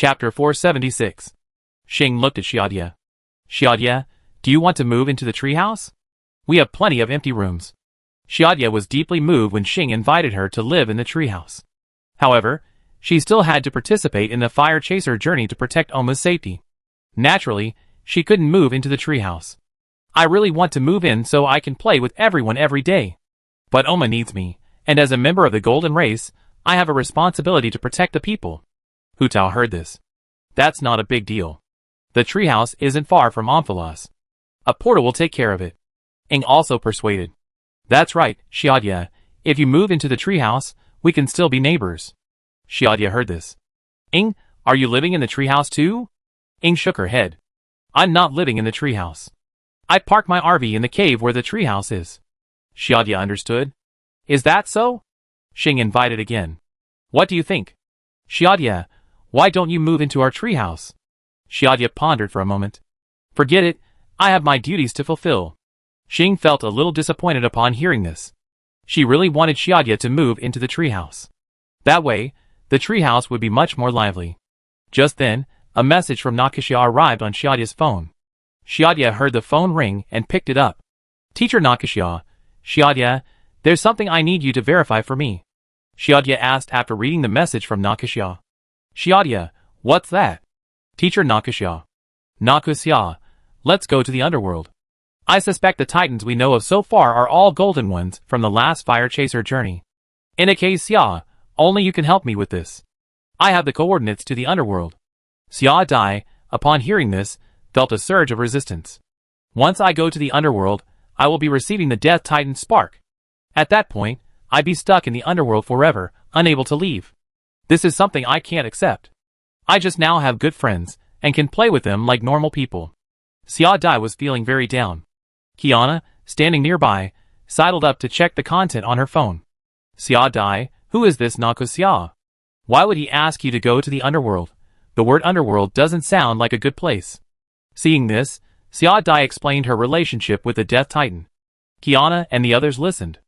Chapter 476. Xing looked at Xiaodia. Xiaodia, do you want to move into the treehouse? We have plenty of empty rooms. Xiaodia was deeply moved when Xing invited her to live in the treehouse. However, she still had to participate in the fire chaser journey to protect Oma's safety. Naturally, she couldn't move into the treehouse. I really want to move in so I can play with everyone every day. But Oma needs me, and as a member of the Golden Race, I have a responsibility to protect the people. Hu Tao heard this. That's not a big deal. The treehouse isn't far from Omphalos. A portal will take care of it. Ing also persuaded. That's right, Xiaodia. If you move into the treehouse, we can still be neighbors. Xiaodia heard this. Ing, are you living in the treehouse too? Ing shook her head. I'm not living in the treehouse. I parked my RV in the cave where the treehouse is. Xiaodia understood. Is that so? Xing invited again. What do you think? Xiaodia, why don't you move into our treehouse? Xiaodia pondered for a moment. Forget it, I have my duties to fulfill. Xing felt a little disappointed upon hearing this. She really wanted Xiaodia to move into the treehouse. That way, the treehouse would be much more lively. Just then, a message from Nakashia arrived on Xiaodia's phone. Xiaodia heard the phone ring and picked it up. Teacher Nakashia, Xiaodia, there's something I need you to verify for me. Xiaodia asked after reading the message from Nakashia. Xiaodia, what's that? Teacher Nakashia. Nakashia, let's go to the underworld. I suspect the titans we know of so far are all golden ones from the last fire chaser journey. In a case, Xia, only you can help me with this. I have the coordinates to the underworld. Xia Dai, upon hearing this, felt a surge of resistance. Once I go to the underworld, I will be receiving the Death Titan spark. At that point, I'd be stuck in the underworld forever, unable to leave. This is something I can't accept. I just now have good friends, and can play with them like normal people. Xia Dai was feeling very down. Kiana, standing nearby, sidled up to check the content on her phone. Xia Dai, who is this Nakashia? Why would he ask you to go to the underworld? The word underworld doesn't sound like a good place. Seeing this, Xia Dai explained her relationship with the Death Titan. Kiana and the others listened.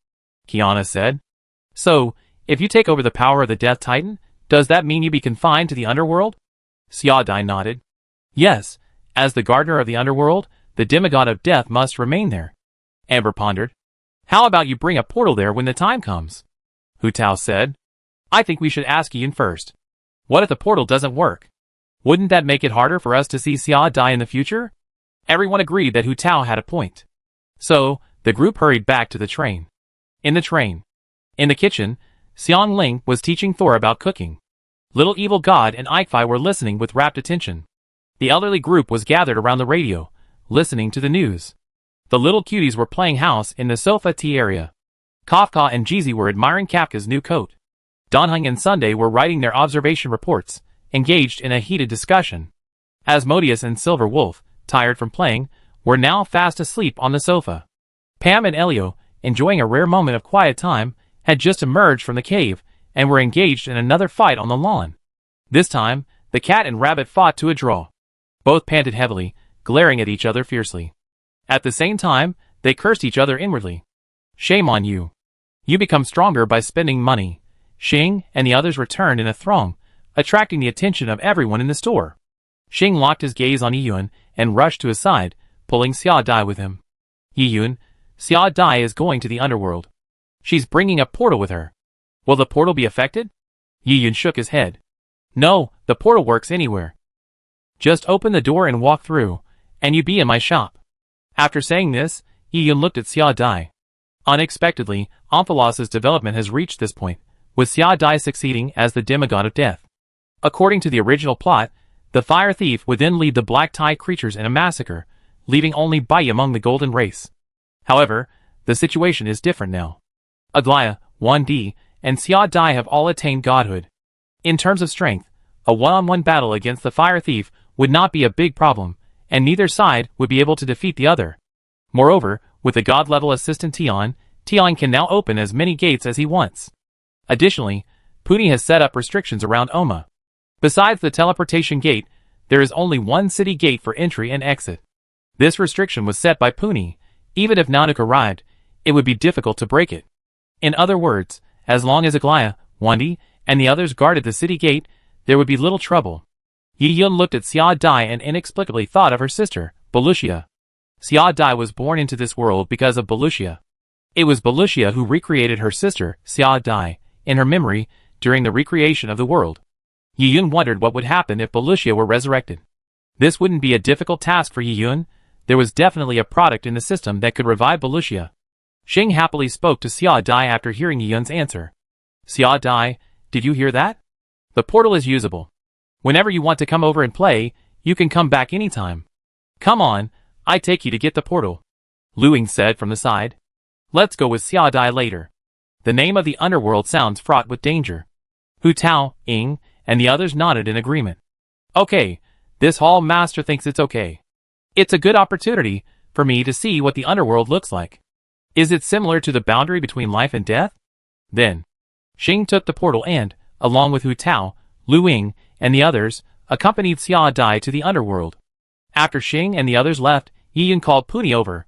Kiana said, So, if you take over the power of the Death Titan, does that mean you be confined to the underworld? Xia Dai nodded. Yes, as the gardener of the underworld, the demigod of death must remain there. Amber pondered. How about you bring a portal there when the time comes? Hu Tao said. I think we should ask Yin first. What if the portal doesn't work? Wouldn't that make it harder for us to see Xia Dai in the future? Everyone agreed that Hu Tao had a point. So, the group hurried back to the train. In the train. In the kitchen, Xiang Ling was teaching Thor about cooking. Little Evil God and Ikefai were listening with rapt attention. The elderly group was gathered around the radio, listening to the news. The little cuties were playing house in the sofa tea area. Kafka and Jeezy were admiring Kafka's new coat. Donhung and Sunday were writing their observation reports, engaged in a heated discussion. Asmodeus and Silver Wolf, tired from playing, were now fast asleep on the sofa. Pam and Elio, enjoying a rare moment of quiet time, had just emerged from the cave, and were engaged in another fight on the lawn. This time, the cat and rabbit fought to a draw. Both panted heavily, glaring at each other fiercely. At the same time, they cursed each other inwardly. Shame on you. You become stronger by spending money. Xing and the others returned in a throng, attracting the attention of everyone in the store. Xing locked his gaze on Yiyun and rushed to his side, pulling Xia Dai with him. Yiyun, Xia Dai is going to the underworld. She's bringing a portal with her. Will the portal be affected? Yiyun shook his head. No, the portal works anywhere. Just open the door and walk through, and you be in my shop. After saying this, Yiyun looked at Xia Dai. Unexpectedly, Omphalos's development has reached this point, with Xia Dai succeeding as the demigod of death. According to the original plot, the fire thief would then lead the black tie creatures in a massacre, leaving only Bai among the golden race. However, the situation is different now. Aglaia, 1D, and Xia Dai have all attained godhood. In terms of strength, a one-on-one battle against the fire thief would not be a big problem, and neither side would be able to defeat the other. Moreover, with the god-level assistant Tian can now open as many gates as he wants. Additionally, Puni has set up restrictions around Oma. Besides the teleportation gate, there is only one city gate for entry and exit. This restriction was set by Puni. Even if Nanook arrived, it would be difficult to break it. In other words, as long as Aglaia, Wandi, and the others guarded the city gate, there would be little trouble. Yi Yun looked at Xia Dai and inexplicably thought of her sister, Belushia. Xia Dai was born into this world because of Belushia. It was Belushia who recreated her sister, Xia Dai, in her memory during the recreation of the world. Yi Yun wondered what would happen if Belushia were resurrected. This wouldn't be a difficult task for Yi Yun. There was definitely a product in the system that could revive Belushia. Xing happily spoke to Xia Dai after hearing Yi Yun's answer. Xia Dai, did you hear that? The portal is usable. Whenever you want to come over and play, you can come back anytime. Come on, I take you to get the portal. Lu Ying said from the side. Let's go with Xia Dai later. The name of the underworld sounds fraught with danger. Hu Tao, Ying, and the others nodded in agreement. Okay, this hall master thinks it's okay. It's a good opportunity for me to see what the underworld looks like. Is it similar to the boundary between life and death? Then, Xing took the portal and, along with Hu Tao, Lu Ying, and the others, accompanied Xia Dai to the underworld. After Xing and the others left, Yi Yun called Puni over.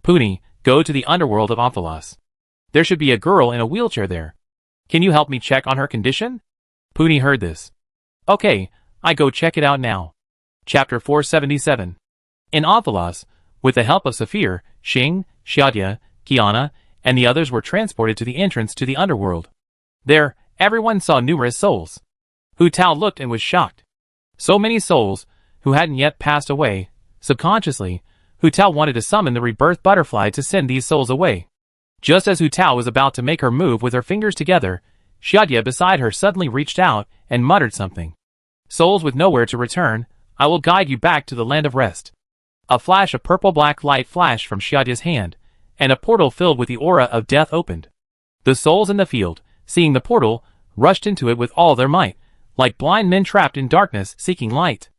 Puni, go to the underworld of Amphalos. There should be a girl in a wheelchair there. Can you help me check on her condition? Puni heard this. Okay, I go check it out now. Chapter 477. In Amphalos, with the help of Saphir, Xing, Xiaodia, Kiana, and the others were transported to the entrance to the underworld. There, everyone saw numerous souls. Hu Tao looked and was shocked. So many souls, who hadn't yet passed away. Subconsciously, Hu Tao wanted to summon the rebirth butterfly to send these souls away. Just as Hu Tao was about to make her move with her fingers together, Xiaodia beside her suddenly reached out and muttered something. Souls with nowhere to return, I will guide you back to the land of rest. A flash of purple-black light flashed from Xiaodia's hand, and a portal filled with the aura of death opened. The souls in the field, seeing the portal, rushed into it with all their might, like blind men trapped in darkness seeking light.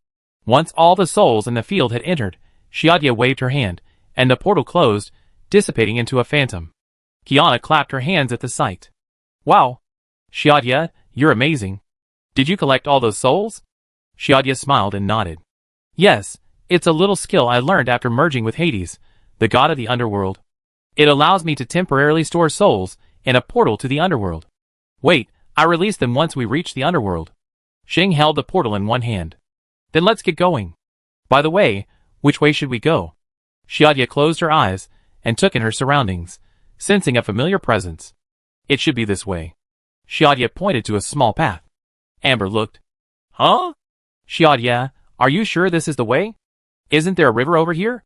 Once all the souls in the field had entered, Xiaodia waved her hand, and the portal closed, dissipating into a phantom. Kiana clapped her hands at the sight. Wow! Xiaodia, you're amazing. Did you collect all those souls? Xiaodia smiled and nodded. Yes, it's a little skill I learned after merging with Hades, the god of the underworld. It allows me to temporarily store souls in a portal to the underworld. Wait, I released them once we reach the underworld. Xing held the portal in one hand. Then let's get going. By the way, which way should we go? Xiaodia closed her eyes and took in her surroundings, sensing a familiar presence. It should be this way. Xiaodia pointed to a small path. Amber looked. Huh? Xiaodia, are you sure this is the way? Isn't there a river over here?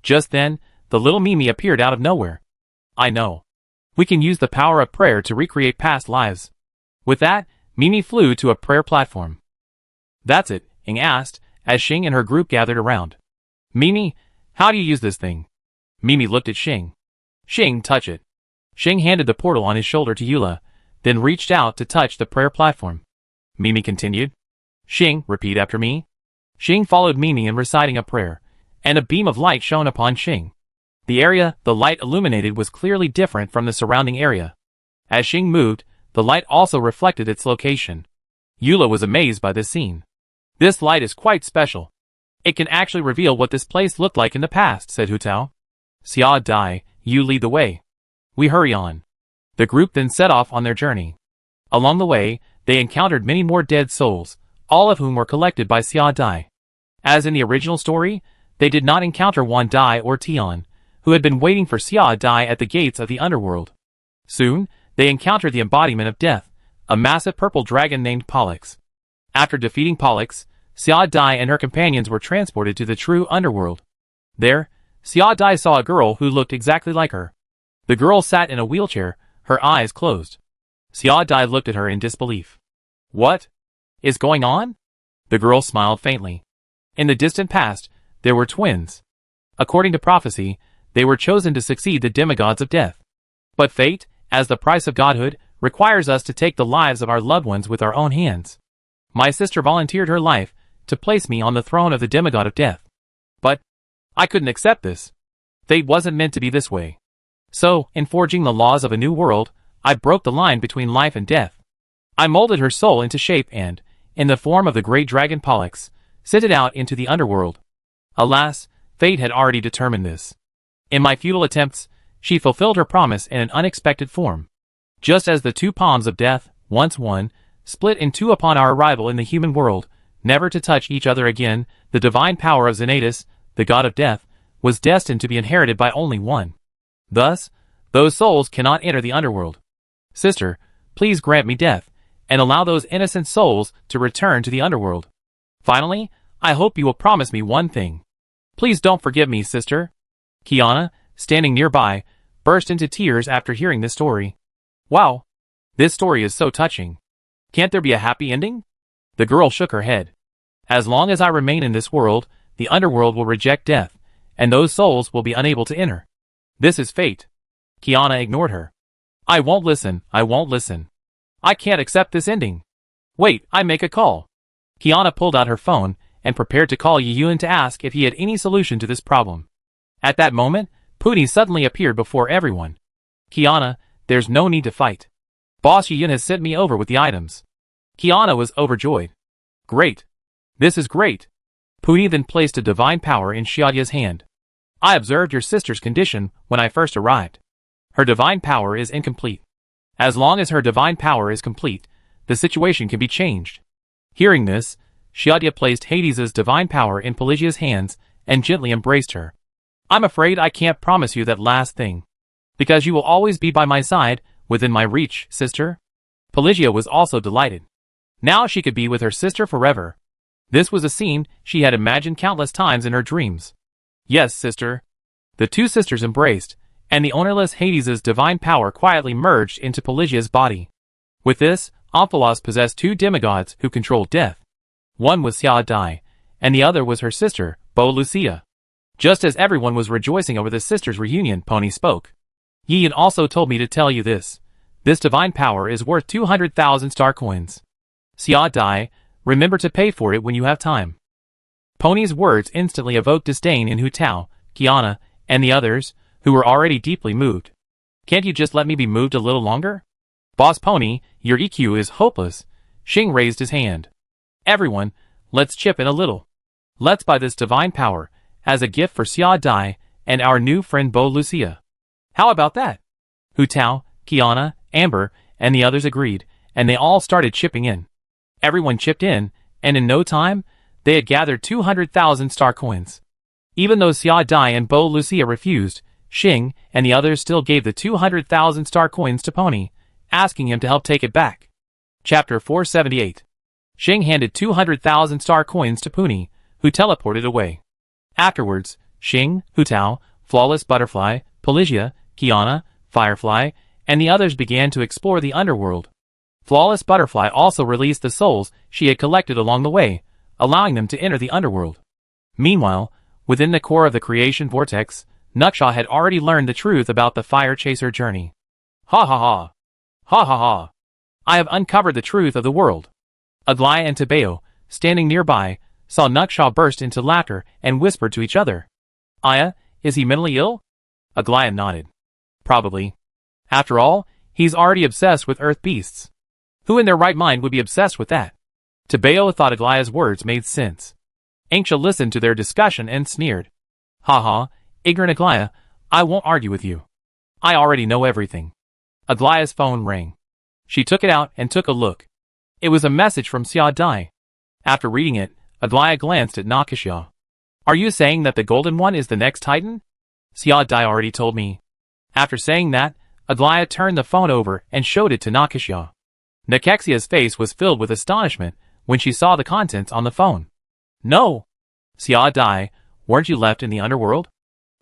Just then, the little Mimi appeared out of nowhere. I know. We can use the power of prayer to recreate past lives. With that, Mimi flew to a prayer platform. That's it, Ying asked, as Xing and her group gathered around. Mimi, how do you use this thing? Mimi looked at Xing. Xing, touch it. Xing handed the portal on his shoulder to Eula, then reached out to touch the prayer platform. Mimi continued. Xing, repeat after me. Xing followed Mimi in reciting a prayer, and a beam of light shone upon Xing. The area the light illuminated was clearly different from the surrounding area. As Xing moved, the light also reflected its location. Eula was amazed by this scene. This light is quite special. It can actually reveal what this place looked like in the past, said Hu Tao. Xia Dai, you lead the way. We hurry on. The group then set off on their journey. Along the way, they encountered many more dead souls, all of whom were collected by Xia Dai. As in the original story, they did not encounter Wan Dai or Tian, who had been waiting for Xia Dai at the gates of the underworld. Soon, they encountered the embodiment of death, a massive purple dragon named Pollux. After defeating Pollux, Xia Dai and her companions were transported to the true underworld. There, Xia Dai saw a girl who looked exactly like her. The girl sat in a wheelchair, her eyes closed. Xia Dai looked at her in disbelief. What is going on? The girl smiled faintly. In the distant past, there were twins. According to prophecy, they were chosen to succeed the demigods of death. But fate, as the price of godhood, requires us to take the lives of our loved ones with our own hands. My sister volunteered her life to place me on the throne of the demigod of death. But I couldn't accept this. Fate wasn't meant to be this way. So, in forging the laws of a new world, I broke the line between life and death. I molded her soul into shape and, in the form of the great dragon Pollux, sent it out into the underworld. Alas, fate had already determined this. In my futile attempts, she fulfilled her promise in an unexpected form. Just as the two palms of death, once one, split in two upon our arrival in the human world, never to touch each other again. The divine power of Xanatus, the god of death, was destined to be inherited by only one. Thus, those souls cannot enter the underworld. Sister, please grant me death, and allow those innocent souls to return to the underworld. Finally, I hope you will promise me one thing. Please don't forgive me, sister. Kiana, standing nearby, burst into tears after hearing this story. Wow, this story is so touching. Can't there be a happy ending? The girl shook her head. As long as I remain in this world, the underworld will reject death, and those souls will be unable to enter. This is fate. Kiana ignored her. I won't listen, I won't listen. I can't accept this ending. Wait, I make a call. Kiana pulled out her phone and prepared to call Yiyun to ask if he had any solution to this problem. At that moment, Puni suddenly appeared before everyone. Kiana, there's no need to fight. Boss Yiyun has sent me over with the items. Kiana was overjoyed. Great. This is great. Puni then placed a divine power in Xiaodia's hand. I observed your sister's condition when I first arrived. Her divine power is incomplete. As long as her divine power is complete, the situation can be changed. Hearing this, Xiaodia placed Hades's divine power in Pelagia's hands and gently embraced her. I'm afraid I can't promise you that last thing. Because you will always be by my side, within my reach, sister. Pelagia was also delighted. Now she could be with her sister forever. This was a scene she had imagined countless times in her dreams. Yes, sister. The two sisters embraced, and the ownerless Hades's divine power quietly merged into Pelagia's body. With this, Omphalos possessed two demigods who controlled death. One was Xia Dai, and the other was her sister, Bo Lucia. Just as everyone was rejoicing over the sisters' reunion, Pony spoke. Yiyan also told me to tell you this. This divine power is worth 200,000 star coins. Xia Dai, remember to pay for it when you have time. Pony's words instantly evoked disdain in Hu Tao, Kiana, and the others, who were already deeply moved. Can't you just let me be moved a little longer? Boss Pony, your EQ is hopeless. Xing raised his hand. Everyone, let's chip in a little. Let's buy this divine power, as a gift for Xia Dai, and our new friend Bo Lucia. How about that? Hu Tao, Kiana, Amber, and the others agreed, and they all started chipping in. Everyone chipped in, and in no time, they had gathered 200,000 star coins. Even though Xia Dai and Bo Lucia refused, Xing and the others still gave the 200,000 star coins to Pony, asking him to help take it back. Chapter 478. Xing handed 200,000 star coins to Puni, who teleported away. Afterwards, Xing, Hu Tao, Flawless Butterfly, Pelagia, Kiana, Firefly, and the others began to explore the underworld. Flawless Butterfly also released the souls she had collected along the way, allowing them to enter the underworld. Meanwhile, within the core of the creation vortex, Nukshaw had already learned the truth about the Fire Chaser journey. Ha ha ha! Ha ha ha! I have uncovered the truth of the world. Aglaya and Tabeo, standing nearby, saw Nukshaw burst into laughter and whispered to each other. Aya, is he mentally ill? Aglaya nodded. Probably. After all, he's already obsessed with earth beasts. Who in their right mind would be obsessed with that? Tabeo thought Aglaya's words made sense. Anxia listened to their discussion and sneered. Ha ha, ignorant Aglaya, I won't argue with you. I already know everything. Aglaya's phone rang. She took it out and took a look. It was a message from Xia Dai. After reading it, Aglaya glanced at Nakashia. Are you saying that the Golden One is the next Titan? Xia Dai already told me. After saying that, Aglaya turned the phone over and showed it to Nakashia. Nakexia's face was filled with astonishment when she saw the contents on the phone. No! Xia Dai, weren't you left in the underworld?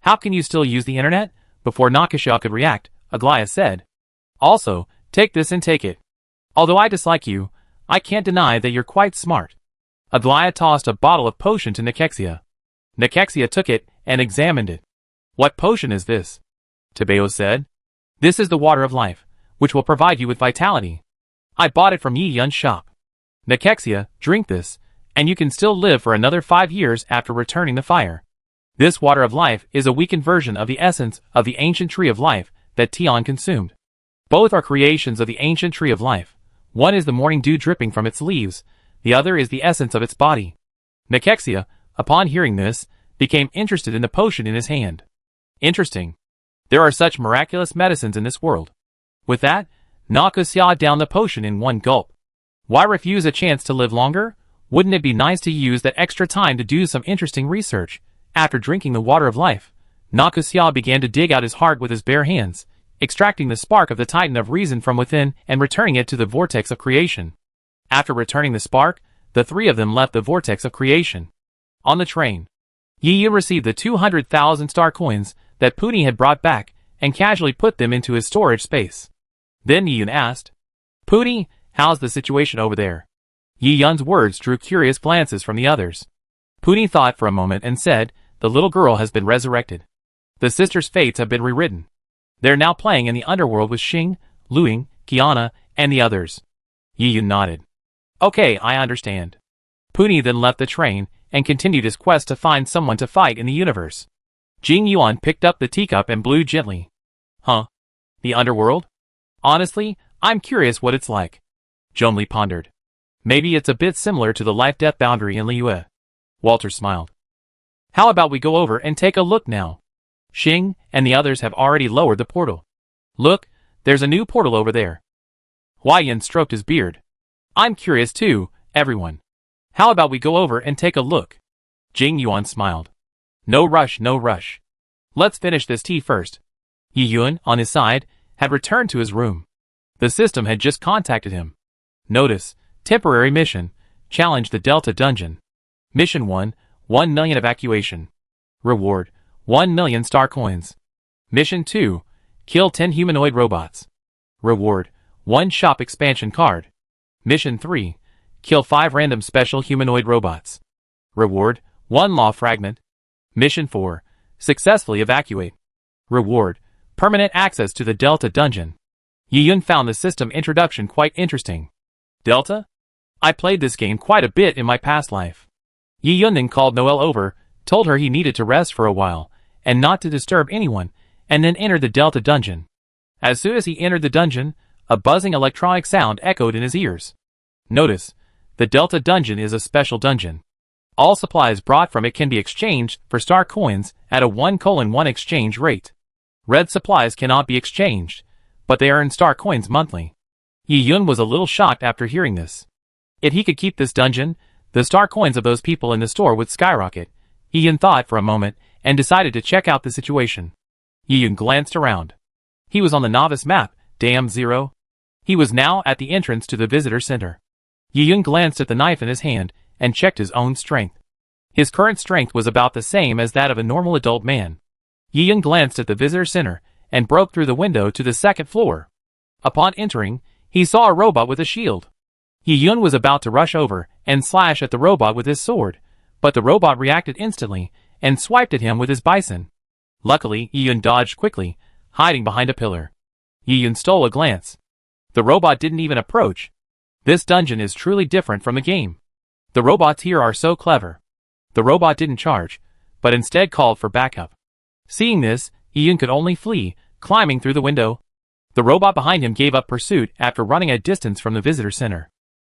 How can you still use the internet? Before Nakashia could react, Aglaya said. Also, take this and take it. Although I dislike you, I can't deny that you're quite smart. Aglaya tossed a bottle of potion to Nakexia. Nakexia took it and examined it. What potion is this? Tabeo said. This is the water of life, which will provide you with vitality. I bought it from Yi Yun's shop. Nakexia, drink this, and you can still live for another 5 years after returning the fire. This water of life is a weakened version of the essence of the ancient tree of life that Tion consumed. Both are creations of the ancient tree of life. One is the morning dew dripping from its leaves, the other is the essence of its body. Nakexia, upon hearing this, became interested in the potion in his hand. Interesting. There are such miraculous medicines in this world. With that, Nakusia downed the potion in one gulp. Why refuse a chance to live longer? Wouldn't it be nice to use that extra time to do some interesting research? After drinking the water of life, Nakusia began to dig out his heart with his bare hands, extracting the spark of the Titan of reason from within and returning it to the vortex of creation. After returning the spark, the three of them left the vortex of creation. On the train, Yi Yun received the 200,000 star coins that Puni had brought back and casually put them into his storage space. Then Yi Yun asked, "Puni, how's the situation over there?" Yi Yun's words drew curious glances from the others. Puni thought for a moment and said, "The little girl has been resurrected. The sisters' fates have been rewritten. They're now playing in the underworld with Xing, Luing, Kiana, and the others." Yi Yun nodded. "Okay, I understand." Puni then left the train and continued his quest to find someone to fight in the universe. Jing Yuan picked up the teacup and blew gently. "Huh? The underworld? Honestly, I'm curious what it's like." Zhongli pondered. "Maybe it's a bit similar to the life-death boundary in Liyue." Walter smiled. "How about we go over and take a look now? Xing and the others have already lowered the portal. Look, there's a new portal over there." Huai Yin stroked his beard. "I'm curious too, everyone. How about we go over and take a look?" Jing Yuan smiled. "No rush, no rush. Let's finish this tea first." Yi Yun, on his side, had returned to his room. The system had just contacted him. Notice, temporary mission, challenge the Delta Dungeon. Mission 1, 1 million evacuation. Reward, 1 million star coins. Mission 2, kill 10 humanoid robots. Reward, 1 shop expansion card. Mission 3, kill 5 random special humanoid robots. Reward, 1 law fragment. Mission 4, successfully evacuate. Reward, permanent access to the Delta Dungeon. Yi Yun found the system introduction quite interesting. Delta? I played this game quite a bit in my past life. Yi Yun then called Noelle over, told her he needed to rest for a while, and not to disturb anyone, and then entered the Delta Dungeon. As soon as he entered the dungeon, a buzzing electronic sound echoed in his ears. Notice, the Delta Dungeon is a special dungeon. All supplies brought from it can be exchanged for star coins at a 1:1 exchange rate. Red supplies cannot be exchanged, but they earn star coins monthly. Yi Yun was a little shocked after hearing this. If he could keep this dungeon, the star coins of those people in the store would skyrocket. Yi Yun thought for a moment and decided to check out the situation. Yi Yun glanced around. He was on the novice map, Dam 0. He was now at the entrance to the visitor center. Yi Yun glanced at the knife in his hand and checked his own strength. His current strength was about the same as that of a normal adult man. Yi Yun glanced at the visitor center and broke through the window to the second floor. Upon entering, he saw a robot with a shield. Yi Yun was about to rush over and slash at the robot with his sword, but the robot reacted instantly and swiped at him with his bison. Luckily, Yi Yun dodged quickly, hiding behind a pillar. Yi Yun stole a glance. The robot didn't even approach. This dungeon is truly different from the game. The robots here are so clever. The robot didn't charge, but instead called for backup. Seeing this, Yi Yun could only flee, climbing through the window. The robot behind him gave up pursuit after running a distance from the visitor center.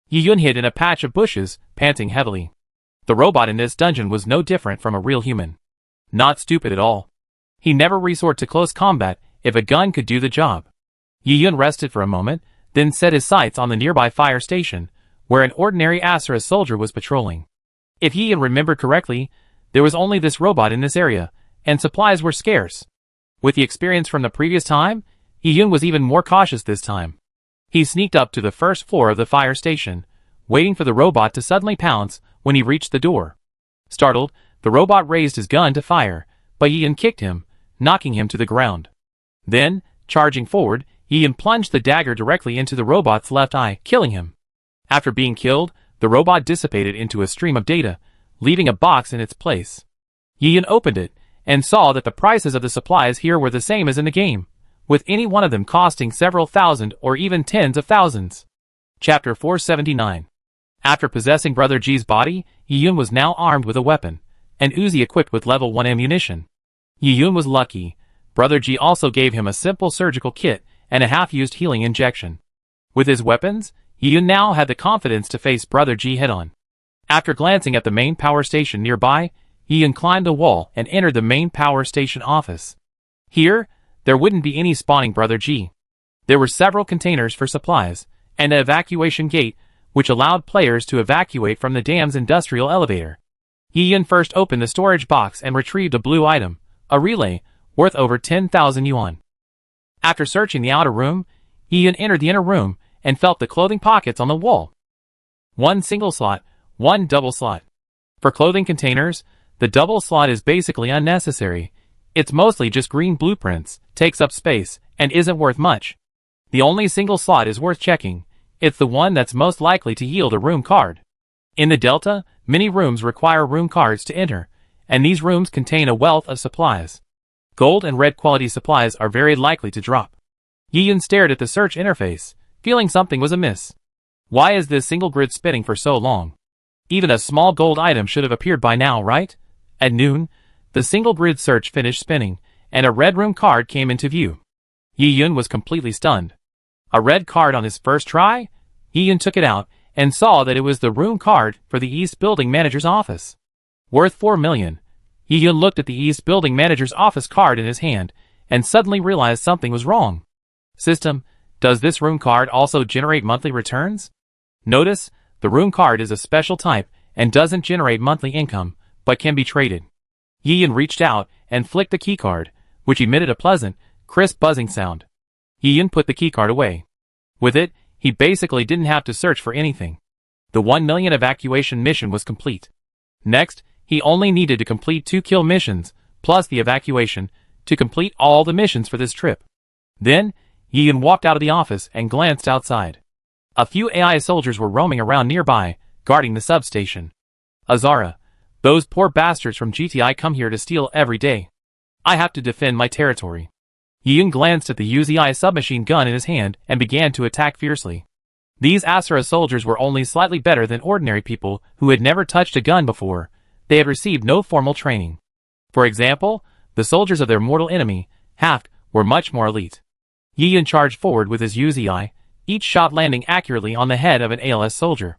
Yi Yun hid in a patch of bushes, panting heavily. The robot in this dungeon was no different from a real human. Not stupid at all. He never resort to close combat if a gun could do the job. Yi Yun rested for a moment, then set his sights on the nearby fire station, where an ordinary Asura soldier was patrolling. If Yi Yun remembered correctly, there was only this robot in this area, and supplies were scarce. With the experience from the previous time, Yi Yun was even more cautious this time. He sneaked up to the first floor of the fire station, waiting for the robot to suddenly pounce when he reached the door. Startled, the robot raised his gun to fire, but Yi Yun kicked him, knocking him to the ground. Then, charging forward, Yi Yun plunged the dagger directly into the robot's left eye, killing him. After being killed, the robot dissipated into a stream of data, leaving a box in its place. Yi Yun opened it, and saw that the prices of the supplies here were the same as in the game, with any one of them costing several thousand or even tens of thousands. Chapter 479. After possessing Brother G's body, Yi Yun was now armed with a weapon, an Uzi equipped with level 1 ammunition. Yi Yun was lucky. Brother G also gave him a simple surgical kit and a half-used healing injection. With his weapons, Yi Yun now had the confidence to face Brother G head-on. After glancing at the main power station nearby, Yi Yun climbed a wall and entered the main power station office. Here, there wouldn't be any spawning Brother G. There were several containers for supplies, and an evacuation gate, which allowed players to evacuate from the dam's industrial elevator. Yi-Yun first opened the storage box and retrieved a blue item, a relay, worth over 10,000 yuan. After searching the outer room, Yi-Yun entered the inner room and felt the clothing pockets on the wall. One single slot, one double slot. For clothing containers, the double slot is basically unnecessary. It's mostly just green blueprints, takes up space, and isn't worth much. The only single slot is worth checking. It's the one that's most likely to yield a room card. In the Delta, many rooms require room cards to enter, and these rooms contain a wealth of supplies. Gold and red quality supplies are very likely to drop. Yi-Yun stared at the search interface, feeling something was amiss. Why is this single grid spinning for so long? Even a small gold item should have appeared by now, right? At noon, the single grid search finished spinning, and a red room card came into view. Yi-Yun was completely stunned. A red card on his first try? Yi-Yun took it out and saw that it was the room card for the East Building Manager's office. Worth 4 million. Yi-Yun looked at the East Building Manager's office card in his hand and suddenly realized something was wrong. System, does this room card also generate monthly returns? Notice, the room card is a special type and doesn't generate monthly income, but can be traded. Yi-Yun reached out and flicked the keycard, which emitted a pleasant, crisp buzzing sound. Yi-Yun put the keycard away. With it, he basically didn't have to search for anything. The 1 million evacuation mission was complete. Next, he only needed to complete 2 kill missions, plus the evacuation, to complete all the missions for this trip. Then, Yi-Yun walked out of the office and glanced outside. A few AI soldiers were roaming around nearby, guarding the substation. Azara, those poor bastards from GTI come here to steal every day. I have to defend my territory. Yi-Yun glanced at the UZI submachine gun in his hand and began to attack fiercely. These Asura soldiers were only slightly better than ordinary people who had never touched a gun before. They had received no formal training. For example, the soldiers of their mortal enemy, Haft, were much more elite. Yi-Yun charged forward with his UZI, each shot landing accurately on the head of an ALS soldier.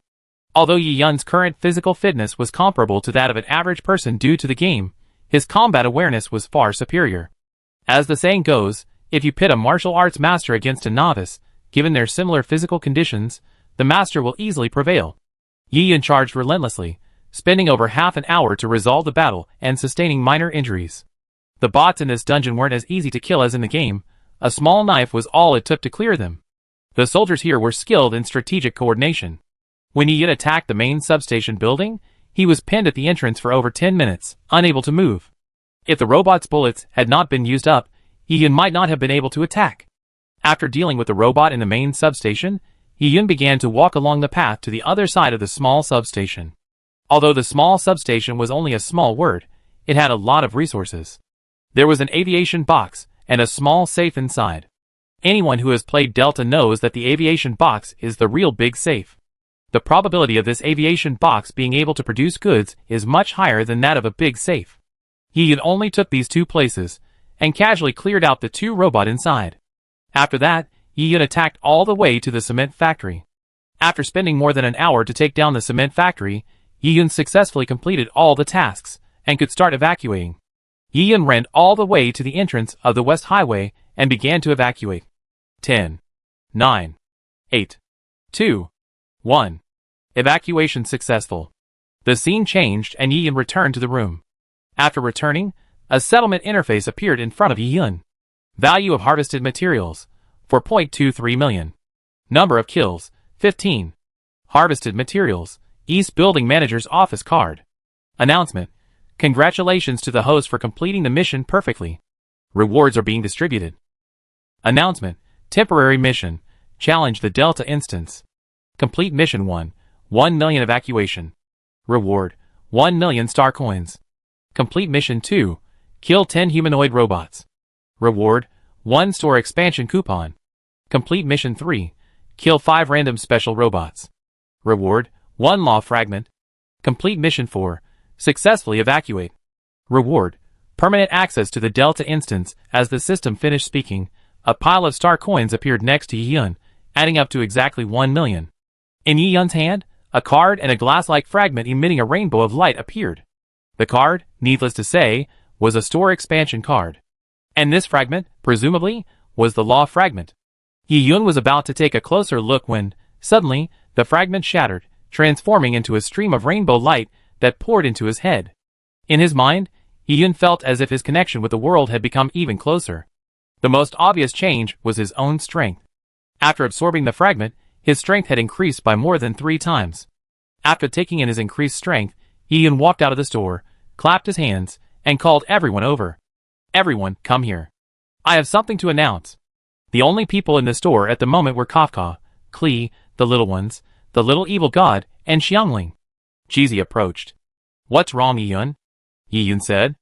Although Yi-Yun's current physical fitness was comparable to that of an average person due to the game, his combat awareness was far superior. As the saying goes, if you pit a martial arts master against a novice, given their similar physical conditions, the master will easily prevail. Yi-Yun charged relentlessly, spending over half an hour to resolve the battle and sustaining minor injuries. The bots in this dungeon weren't as easy to kill as in the game. A small knife was all it took to clear them. The soldiers here were skilled in strategic coordination. When Yi-Yun attacked the main substation building, he was pinned at the entrance for over 10 minutes, unable to move. If the robot's bullets had not been used up, Yi-Yun might not have been able to attack. After dealing with the robot in the main substation, Yi-Yun began to walk along the path to the other side of the small substation. Although the small substation was only a small word, it had a lot of resources. There was an aviation box and a small safe inside. Anyone who has played Delta knows that the aviation box is the real big safe. The probability of this aviation box being able to produce goods is much higher than that of a big safe. Yi-Yun only took these 2 places, and casually cleared out the 2 robots inside. After that, Yi-Yun attacked all the way to the cement factory. After spending more than an hour to take down the cement factory, Yi-Yun successfully completed all the tasks, and could start evacuating. Yi-Yun ran all the way to the entrance of the West Highway, and began to evacuate. 10, 9, 8, 2, 1. Evacuation successful. The scene changed and Yi-Yun returned to the room. After returning, a settlement interface appeared in front of Yi-Yun. Value of harvested materials, 4.23 million. Number of kills, 15. Harvested materials, East Building Manager's office card. Announcement. Congratulations to the host for completing the mission perfectly. Rewards are being distributed. Announcement. Temporary mission. Challenge the Delta instance. Complete mission 1. 1 million evacuation. Reward. 1 million star coins. Complete mission 2. Kill 10 humanoid robots. Reward. 1 store expansion coupon. Complete mission 3. Kill 5 random special robots. Reward. 1 law fragment. Complete mission 4. Successfully evacuate. Reward. Permanent access to the Delta instance. As the system finished speaking, a pile of star coins appeared next to Yi-Yun, adding up to exactly 1 million. In Yi-Yun's hand, a card and a glass-like fragment emitting a rainbow of light appeared. The card, needless to say, was a store expansion card. And this fragment, presumably, was the law fragment. Yi-Yun was about to take a closer look when, suddenly, The fragment shattered, transforming into a stream of rainbow light that poured into his head. In his mind, Yi-Yun felt as if his connection with the world had become even closer. The most obvious change was his own strength. After absorbing the fragment, his strength had increased by more than 3 times. After taking in his increased strength, Yi-Yun walked out of the store, clapped his hands, and called everyone over. "Everyone, come here. I have something to announce." The only people in the store at the moment were Kafka, Klee, the little ones, the little evil god, and Xiangling. Jizi approached. "What's wrong, Yi-Yun?" Yi-Yun said.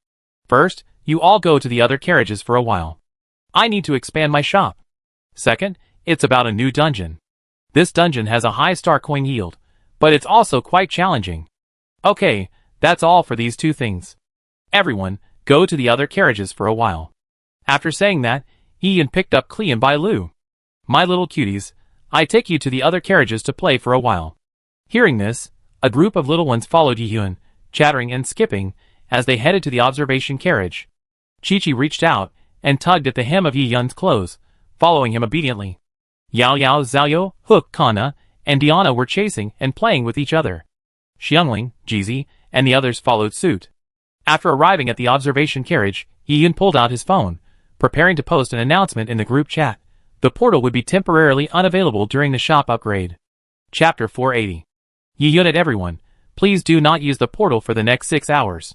"First, you all go to the other carriages for a while. I need to expand my shop. Second, it's about a new dungeon. This dungeon has a high star coin yield, but it's also quite challenging. Okay, that's all for these 2 things. Everyone, go to the other carriages for a while." After saying that, Yi-Yun picked up Klee and Bai Lu. "My little cuties, I take you to the other carriages to play for a while." Hearing this, a group of little ones followed Yi-Yun, chattering and skipping, as they headed to the observation carriage. Chi-Chi reached out and tugged at the hem of Yi-Yun's clothes, following him obediently. Yao Yao, Xiaoyo, Hook, Kana, and Diana were chasing and playing with each other. Xiangling, Jizi, and the others followed suit. After arriving at the observation carriage, Yi-Yun pulled out his phone, preparing to post an announcement in the group chat. The portal would be temporarily unavailable during the shop upgrade. Chapter 480. Yi-Yun at everyone, please do not use the portal for the next 6 hours.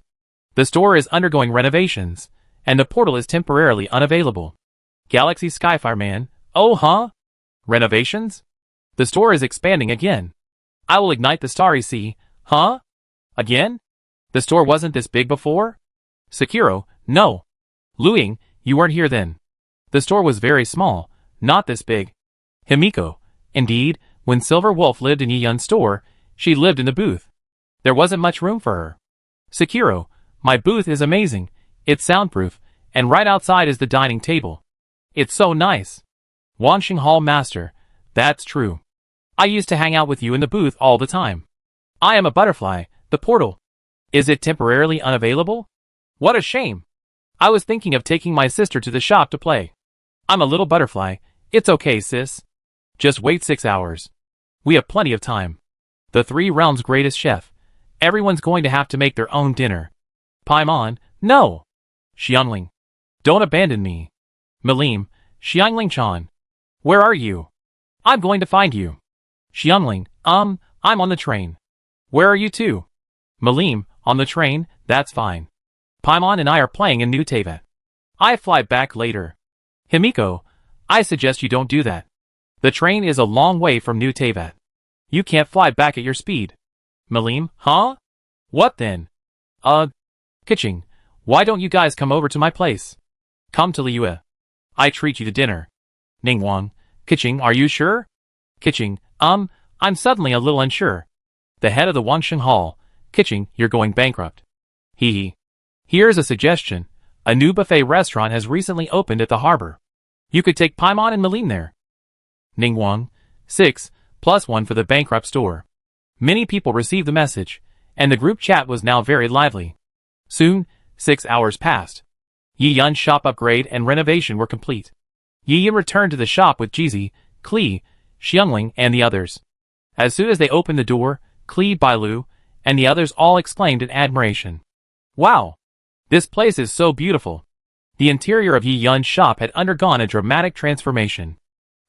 The store is undergoing renovations, and the portal is temporarily unavailable. Galaxy Skyfireman, oh huh? Renovations? The store is expanding again. I will ignite the Starry Sea, huh? Again? The store wasn't this big before? Sekiro, no. Luing, you weren't here then. The store was very small, not this big. Himiko, indeed, when Silver Wolf lived in Yi-Yun's store, she lived in the booth. There wasn't much room for her. Sekiro, my booth is amazing, it's soundproof, and right outside is the dining table. It's so nice. Wanxing Hall Master, that's true. I used to hang out with you in the booth all the time. I am a butterfly, the portal. Is it temporarily unavailable? What a shame. I was thinking of taking my sister to the shop to play. I'm a little butterfly, it's okay sis. Just wait 6 hours. We have plenty of time. The 3 realms' greatest chef. Everyone's going to have to make their own dinner. Paimon, no. Xiangling, don't abandon me. Malim, Xiangling-chan. Where are you? I'm going to find you. Xiangling, I'm on the train. Where are you two? Malim, on the train, that's fine. Paimon and I are playing in New Teyvat. I fly back later. Himiko, I suggest you don't do that. The train is a long way from New Teyvat. You can't fly back at your speed. Malim, huh? What then? Kiching, why don't you guys come over to my place? Come to Liyue. I treat you to dinner. Ningguang, Kiching, are you sure? Kiching, I'm suddenly a little unsure. The head of the Wanxing Hall, Kiching, you're going bankrupt. Hee. Here's a suggestion. A new buffet restaurant has recently opened at the harbor. You could take Paimon and Malim there. Ningguang, 6 + 1 for the bankrupt store. Many people received the message, and the group chat was now very lively. Soon, 6 hours passed. Yi-Yun's shop upgrade and renovation were complete. Yi-Yun returned to the shop with Jizi, Klee, Xiangling, and the others. As soon as they opened the door, Klee, Bai Lu, and the others all exclaimed in admiration. Wow! This place is so beautiful. The interior of Yi-Yun's shop had undergone a dramatic transformation.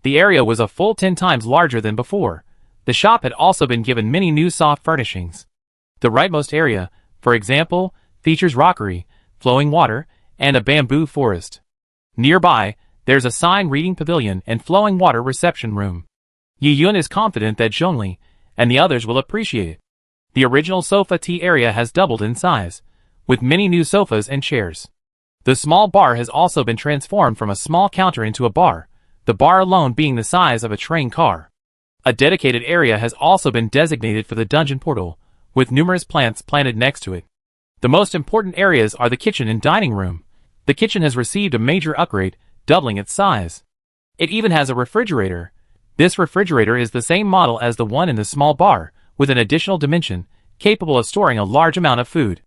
The area was a full 10 times larger than before. The shop had also been given many new soft furnishings. The rightmost area, for example, features rockery, flowing water, and a bamboo forest. Nearby, there's a sign reading pavilion and flowing water reception room. Yi-Yun is confident that Zhongli and the others will appreciate it. The original sofa tea area has doubled in size, with many new sofas and chairs. The small bar has also been transformed from a small counter into a bar, the bar alone being the size of a train car. A dedicated area has also been designated for the dungeon portal, with numerous plants planted next to it. The most important areas are the kitchen and dining room. The kitchen has received a major upgrade, doubling its size. It even has a refrigerator. This refrigerator is the same model as the one in the small bar, with an additional dimension, capable of storing a large amount of food.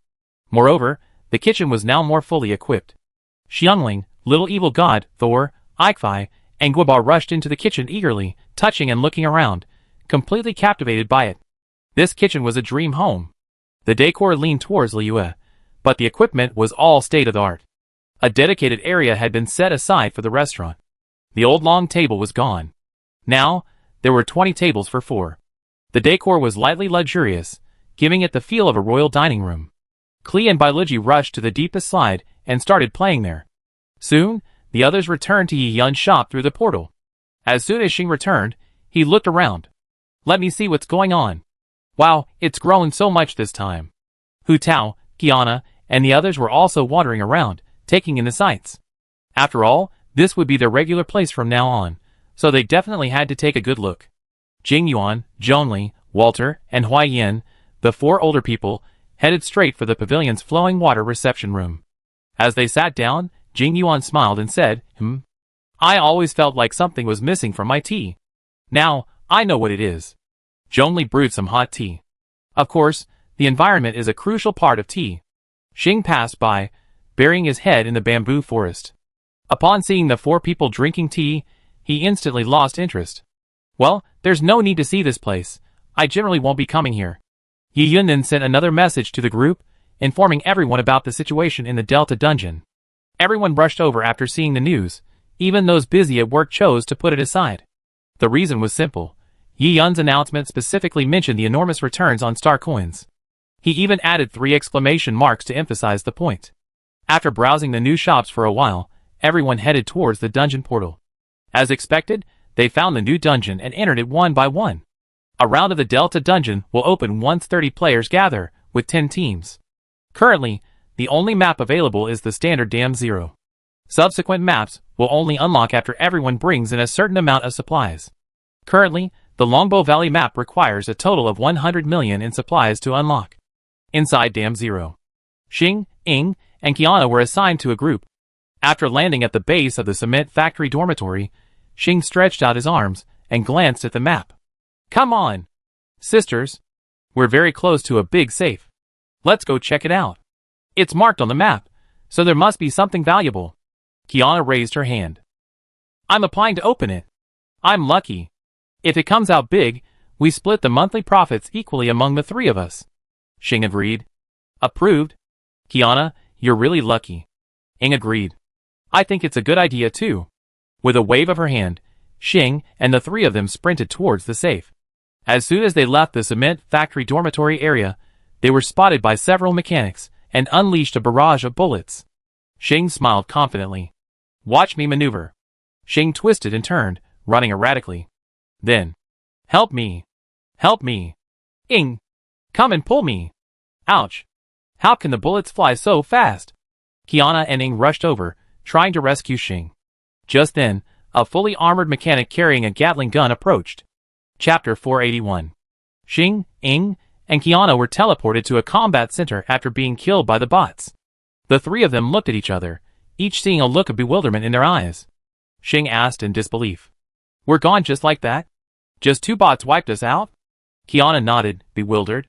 Moreover, the kitchen was now more fully equipped. Xiangling, Little Evil God, Thor, Ikefai, and Guoba rushed into the kitchen eagerly, touching and looking around, completely captivated by it. This kitchen was a dream home. The decor leaned towards Liu, but the equipment was all state-of-the-art. A dedicated area had been set aside for the restaurant. The old long table was gone. Now, there were 20 tables for 4. The decor was lightly luxurious, giving it the feel of a royal dining room. Klee and Bailuji rushed to the deepest slide and started playing there. Soon, the others returned to Yi Yun's shop through the portal. As soon as Xing returned, he looked around. Let me see what's going on. Wow, it's grown so much this time. Hu Tao, Qiana, and the others were also wandering around, taking in the sights. After all, this would be their regular place from now on, so they definitely had to take a good look. Jing Yuan, Zhongli, Walter, and Huai Yin, the 4 older people, headed straight for the pavilion's flowing water reception room. As they sat down, Jing Yuan smiled and said, I always felt like something was missing from my tea. Now, I know what it is. Zhongli brewed some hot tea. Of course, the environment is a crucial part of tea. Xing passed by, burying his head in the bamboo forest. Upon seeing the 4 people drinking tea, he instantly lost interest. Well, there's no need to see this place. I generally won't be coming here. Yi Yun then sent another message to the group, informing everyone about the situation in the Delta dungeon. Everyone rushed over after seeing the news. Even those busy at work chose to put it aside. The reason was simple. Yi Yun's announcement specifically mentioned the enormous returns on star coins. He even added 3 exclamation marks to emphasize the point. After browsing the new shops for a while, everyone headed towards the dungeon portal. As expected, they found the new dungeon and entered it one by one. A round of the Delta dungeon will open once 30 players gather, with 10 teams. Currently, the only map available is the standard Dam 0. Subsequent maps will only unlock after everyone brings in a certain amount of supplies. Currently, the Longbow Valley map requires a total of 100 million in supplies to unlock. Inside Dam 0, Xing, Ying, and Qiana were assigned to a group. After landing at the base of the cement factory dormitory, Xing stretched out his arms and glanced at the map. Come on, sisters. We're very close to a big safe. Let's go check it out. It's marked on the map, so there must be something valuable. Qiana raised her hand. I'm applying to open it. I'm lucky. If it comes out big, we split the monthly profits equally among the 3 of us. Xing agreed. Approved. Qiana, you're really lucky. Ying agreed. I think it's a good idea too. With a wave of her hand, Xing and the 3 of them sprinted towards the safe. As soon as they left the cement factory dormitory area, they were spotted by several mechanics and unleashed a barrage of bullets. Xing smiled confidently. Watch me maneuver. Xing twisted and turned, running erratically. Then, help me. Help me. Ying, come and pull me. Ouch. How can the bullets fly so fast? Qiana and Ying rushed over, trying to rescue Xing. Just then, a fully armored mechanic carrying a Gatling gun approached. Chapter 481. Xing, Ying, and Qiana were teleported to a combat center after being killed by the bots. The 3 of them looked at each other, each seeing a look of bewilderment in their eyes. Xing asked in disbelief. We're gone just like that? Just 2 bots wiped us out? Qiana nodded, bewildered.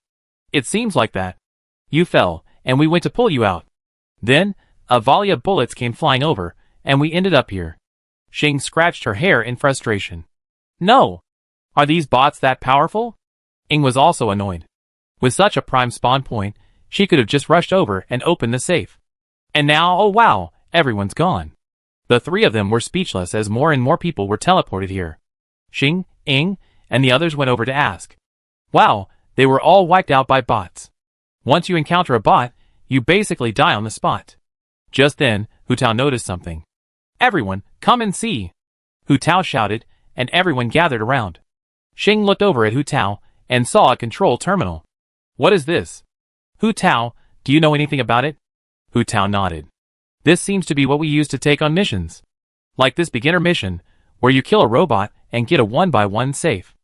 It seems like that. You fell, and we went to pull you out. Then, a volley of bullets came flying over, and we ended up here. Xing scratched her hair in frustration. No! Are these bots that powerful? Ying was also annoyed. With such a prime spawn point, she could have just rushed over and opened the safe. And now, oh wow, everyone's gone. The 3 of them were speechless as more and more people were teleported here. Xing, Ying, and the others went over to ask. Wow, they were all wiped out by bots. Once you encounter a bot, you basically die on the spot. Just then, Hu Tao noticed something. Everyone, come and see! Hu Tao shouted, and everyone gathered around. Xing looked over at Hu Tao and saw a control terminal. What is this? Hu Tao, do you know anything about it? Hu Tao nodded. This seems to be what we use to take on missions. Like this beginner mission, where you kill a robot and get a 1-by-1 safe.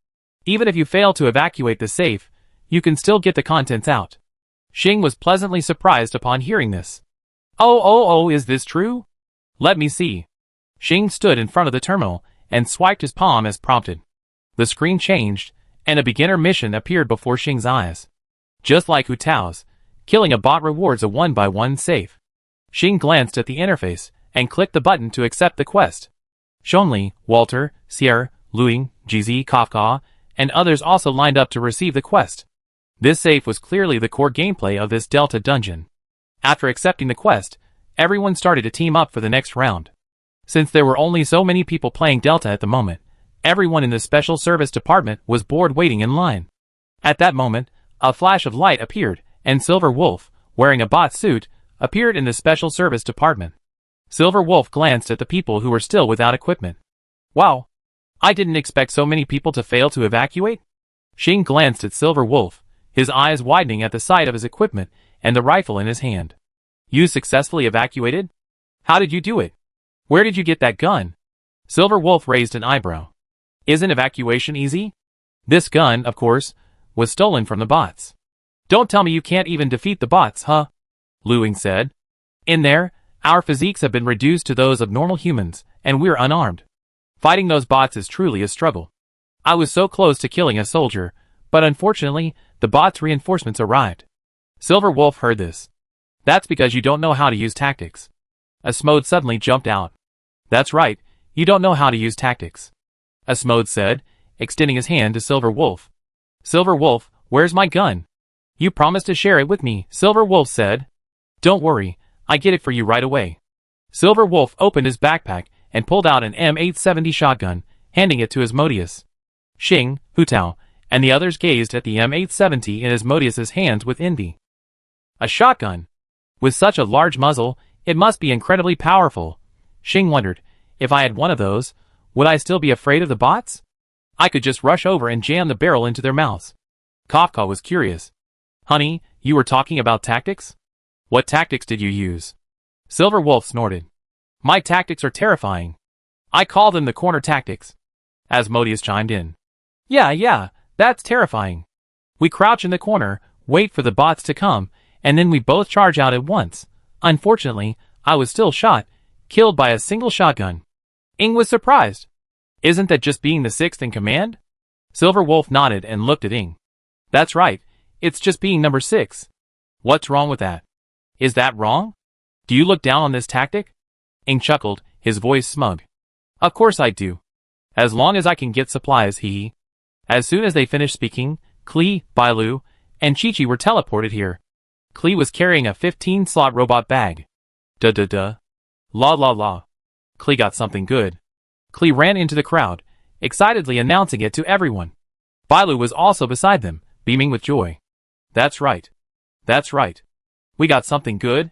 Even if you fail to evacuate the safe, you can still get the contents out. Xing was pleasantly surprised upon hearing this. Oh, is this true? Let me see. Xing stood in front of the terminal and swiped his palm as prompted. The screen changed, and a beginner mission appeared before Xing's eyes. Just like Hu Tao's, killing a bot rewards a 1-by-1 safe. Xing glanced at the interface and clicked the button to accept the quest. Zhongli, Walter, Sierra, Luing, GZ, Kafka, and others also lined up to receive the quest. This safe was clearly the core gameplay of this Delta dungeon. After accepting the quest, everyone started to team up for the next round. Since there were only so many people playing Delta at the moment, everyone in the special service department was bored waiting in line. At that moment, a flash of light appeared, and Silver Wolf, wearing a bot suit, appeared in the special service department. Silver Wolf glanced at the people who were still without equipment. Wow! I didn't expect so many people to fail to evacuate. Xing glanced at Silver Wolf, his eyes widening at the sight of his equipment and the rifle in his hand. You successfully evacuated? How did you do it? Where did you get that gun? Silver Wolf raised an eyebrow. Isn't evacuation easy? This gun, of course, was stolen from the bots. Don't tell me you can't even defeat the bots, huh? Lu Ying said. In there, our physiques have been reduced to those of normal humans, and we're unarmed. Fighting those bots is truly a struggle. I was so close to killing a soldier, but unfortunately, the bots' reinforcements arrived. Silver Wolf heard this. That's because you don't know how to use tactics. Asmode suddenly jumped out. That's right, you don't know how to use tactics. Asmode said, extending his hand to Silver Wolf. Silver Wolf, where's my gun? You promised to share it with me, Silver Wolf said. Don't worry, I get it for you right away. Silver Wolf opened his backpack and pulled out an M870 shotgun, handing it to Asmodeus. Xing, Hu Tao, and the others gazed at the M870 in Asmodeus's hands with envy. A shotgun! With such a large muzzle, it must be incredibly powerful. Xing wondered, if I had one of those, would I still be afraid of the bots? I could just rush over and jam the barrel into their mouths. Kafka was curious. Honey, you were talking about tactics? What tactics did you use? Silver Wolf snorted. My tactics are terrifying. I call them the corner tactics. Asmodeus chimed in. Yeah, that's terrifying. We crouch in the corner, wait for the bots to come, and then we both charge out at once. Unfortunately, I was still shot, killed by a single shotgun. Ing was surprised. Isn't that just being the sixth in command? Silver Wolf nodded and looked at Ing. That's right, it's just being number 6. What's wrong with that? Is that wrong? Do you look down on this tactic? Ing chuckled, his voice smug. Of course I do. As long as I can get supplies, he. As soon as they finished speaking, Klee, Bailu, and Chi-Chi were teleported here. Klee was carrying a 15-slot robot bag. Duh. La. Klee got something good. Klee ran into the crowd, excitedly announcing it to everyone. Bailu was also beside them, beaming with joy. That's right. We got something good?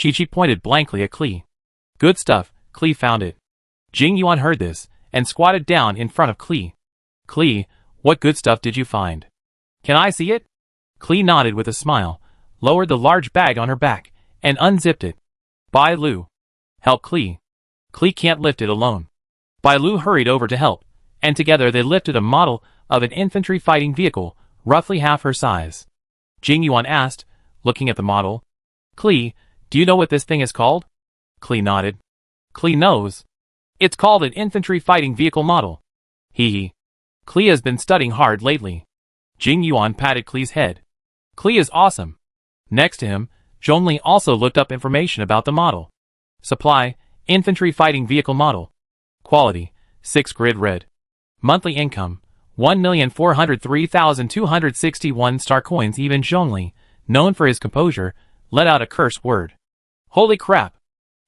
Chi-Chi pointed blankly at Klee. Good stuff, Klee found it. Jing Yuan heard this, and squatted down in front of Klee. Klee, what good stuff did you find? Can I see it? Klee nodded with a smile, lowered the large bag on her back, and unzipped it. Bailu. Help Klee. Klee can't lift it alone. Bailu hurried over to help, and together they lifted a model of an infantry fighting vehicle, roughly half her size. Jing Yuan asked, looking at the model. Klee, do you know what this thing is called? Klee nodded. Klee knows. It's called an infantry fighting vehicle model. Hee. Klee has been studying hard lately. Jing Yuan patted Klee's head. Klee is awesome. Next to him, Zhongli also looked up information about the model. Supply, infantry fighting vehicle model. Quality, 6 grid red. Monthly income, 1,403,261 star coins. Even Zhongli, known for his composure, let out a curse word. Holy crap!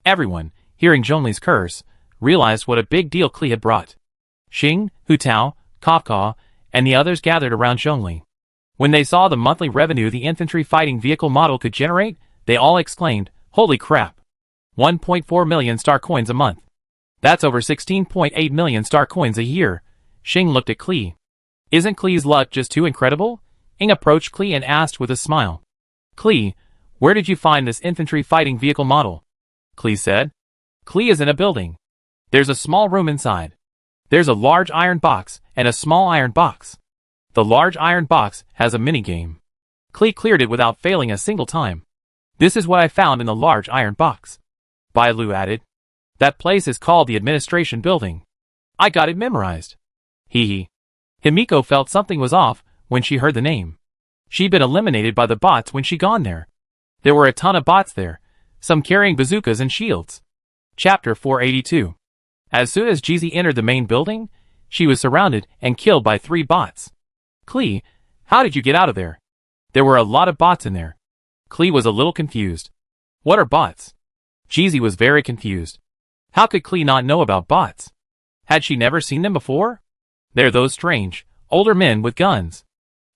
Everyone, hearing Zhongli's curse, realized what a big deal Klee had brought. Xing, Hu Tao, Kafka, and the others gathered around Zhongli. When they saw the monthly revenue the infantry fighting vehicle model could generate, they all exclaimed, holy crap! 1.4 million star coins a month. That's over 16.8 million star coins a year. Xing looked at Klee. Isn't Klee's luck just too incredible? Ing approached Klee and asked with a smile. Klee, where did you find this infantry fighting vehicle model? Klee said. Klee is in a building. There's a small room inside. There's a large iron box and a small iron box. The large iron box has a minigame. Klee cleared it without failing a single time. This is what I found in the large iron box. Bailu added. That place is called the administration building. I got it memorized. Hee. Himiko felt something was off when she heard the name. She'd been eliminated by the bots when she gone there. There were a ton of bots there, some carrying bazookas and shields. Chapter 482. As soon as Jeezy entered the main building, She was surrounded and killed by 3 bots. Klee, how did you get out of there? There were a lot of bots in there. Klee was a little confused. What are bots? Jeezy was very confused. How could Klee not know about bots? Had she never seen them before? They're those strange, older men with guns.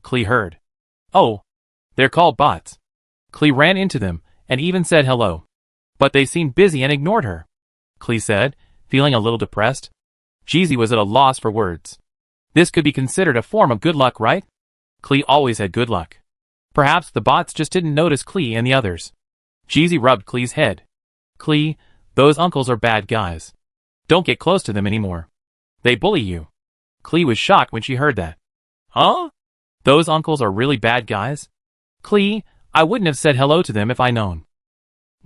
Klee heard. Oh, they're called bots. Klee ran into them and even said hello. But they seemed busy and ignored her. Klee said, feeling a little depressed. Jeezy was at a loss for words. This could be considered a form of good luck, right? Klee always had good luck. Perhaps the bots just didn't notice Klee and the others. Jeezy rubbed Klee's head. Klee, those uncles are bad guys. Don't get close to them anymore. They bully you. Klee was shocked when she heard that. Huh? Those uncles are really bad guys? Klee, I wouldn't have said hello to them if I known.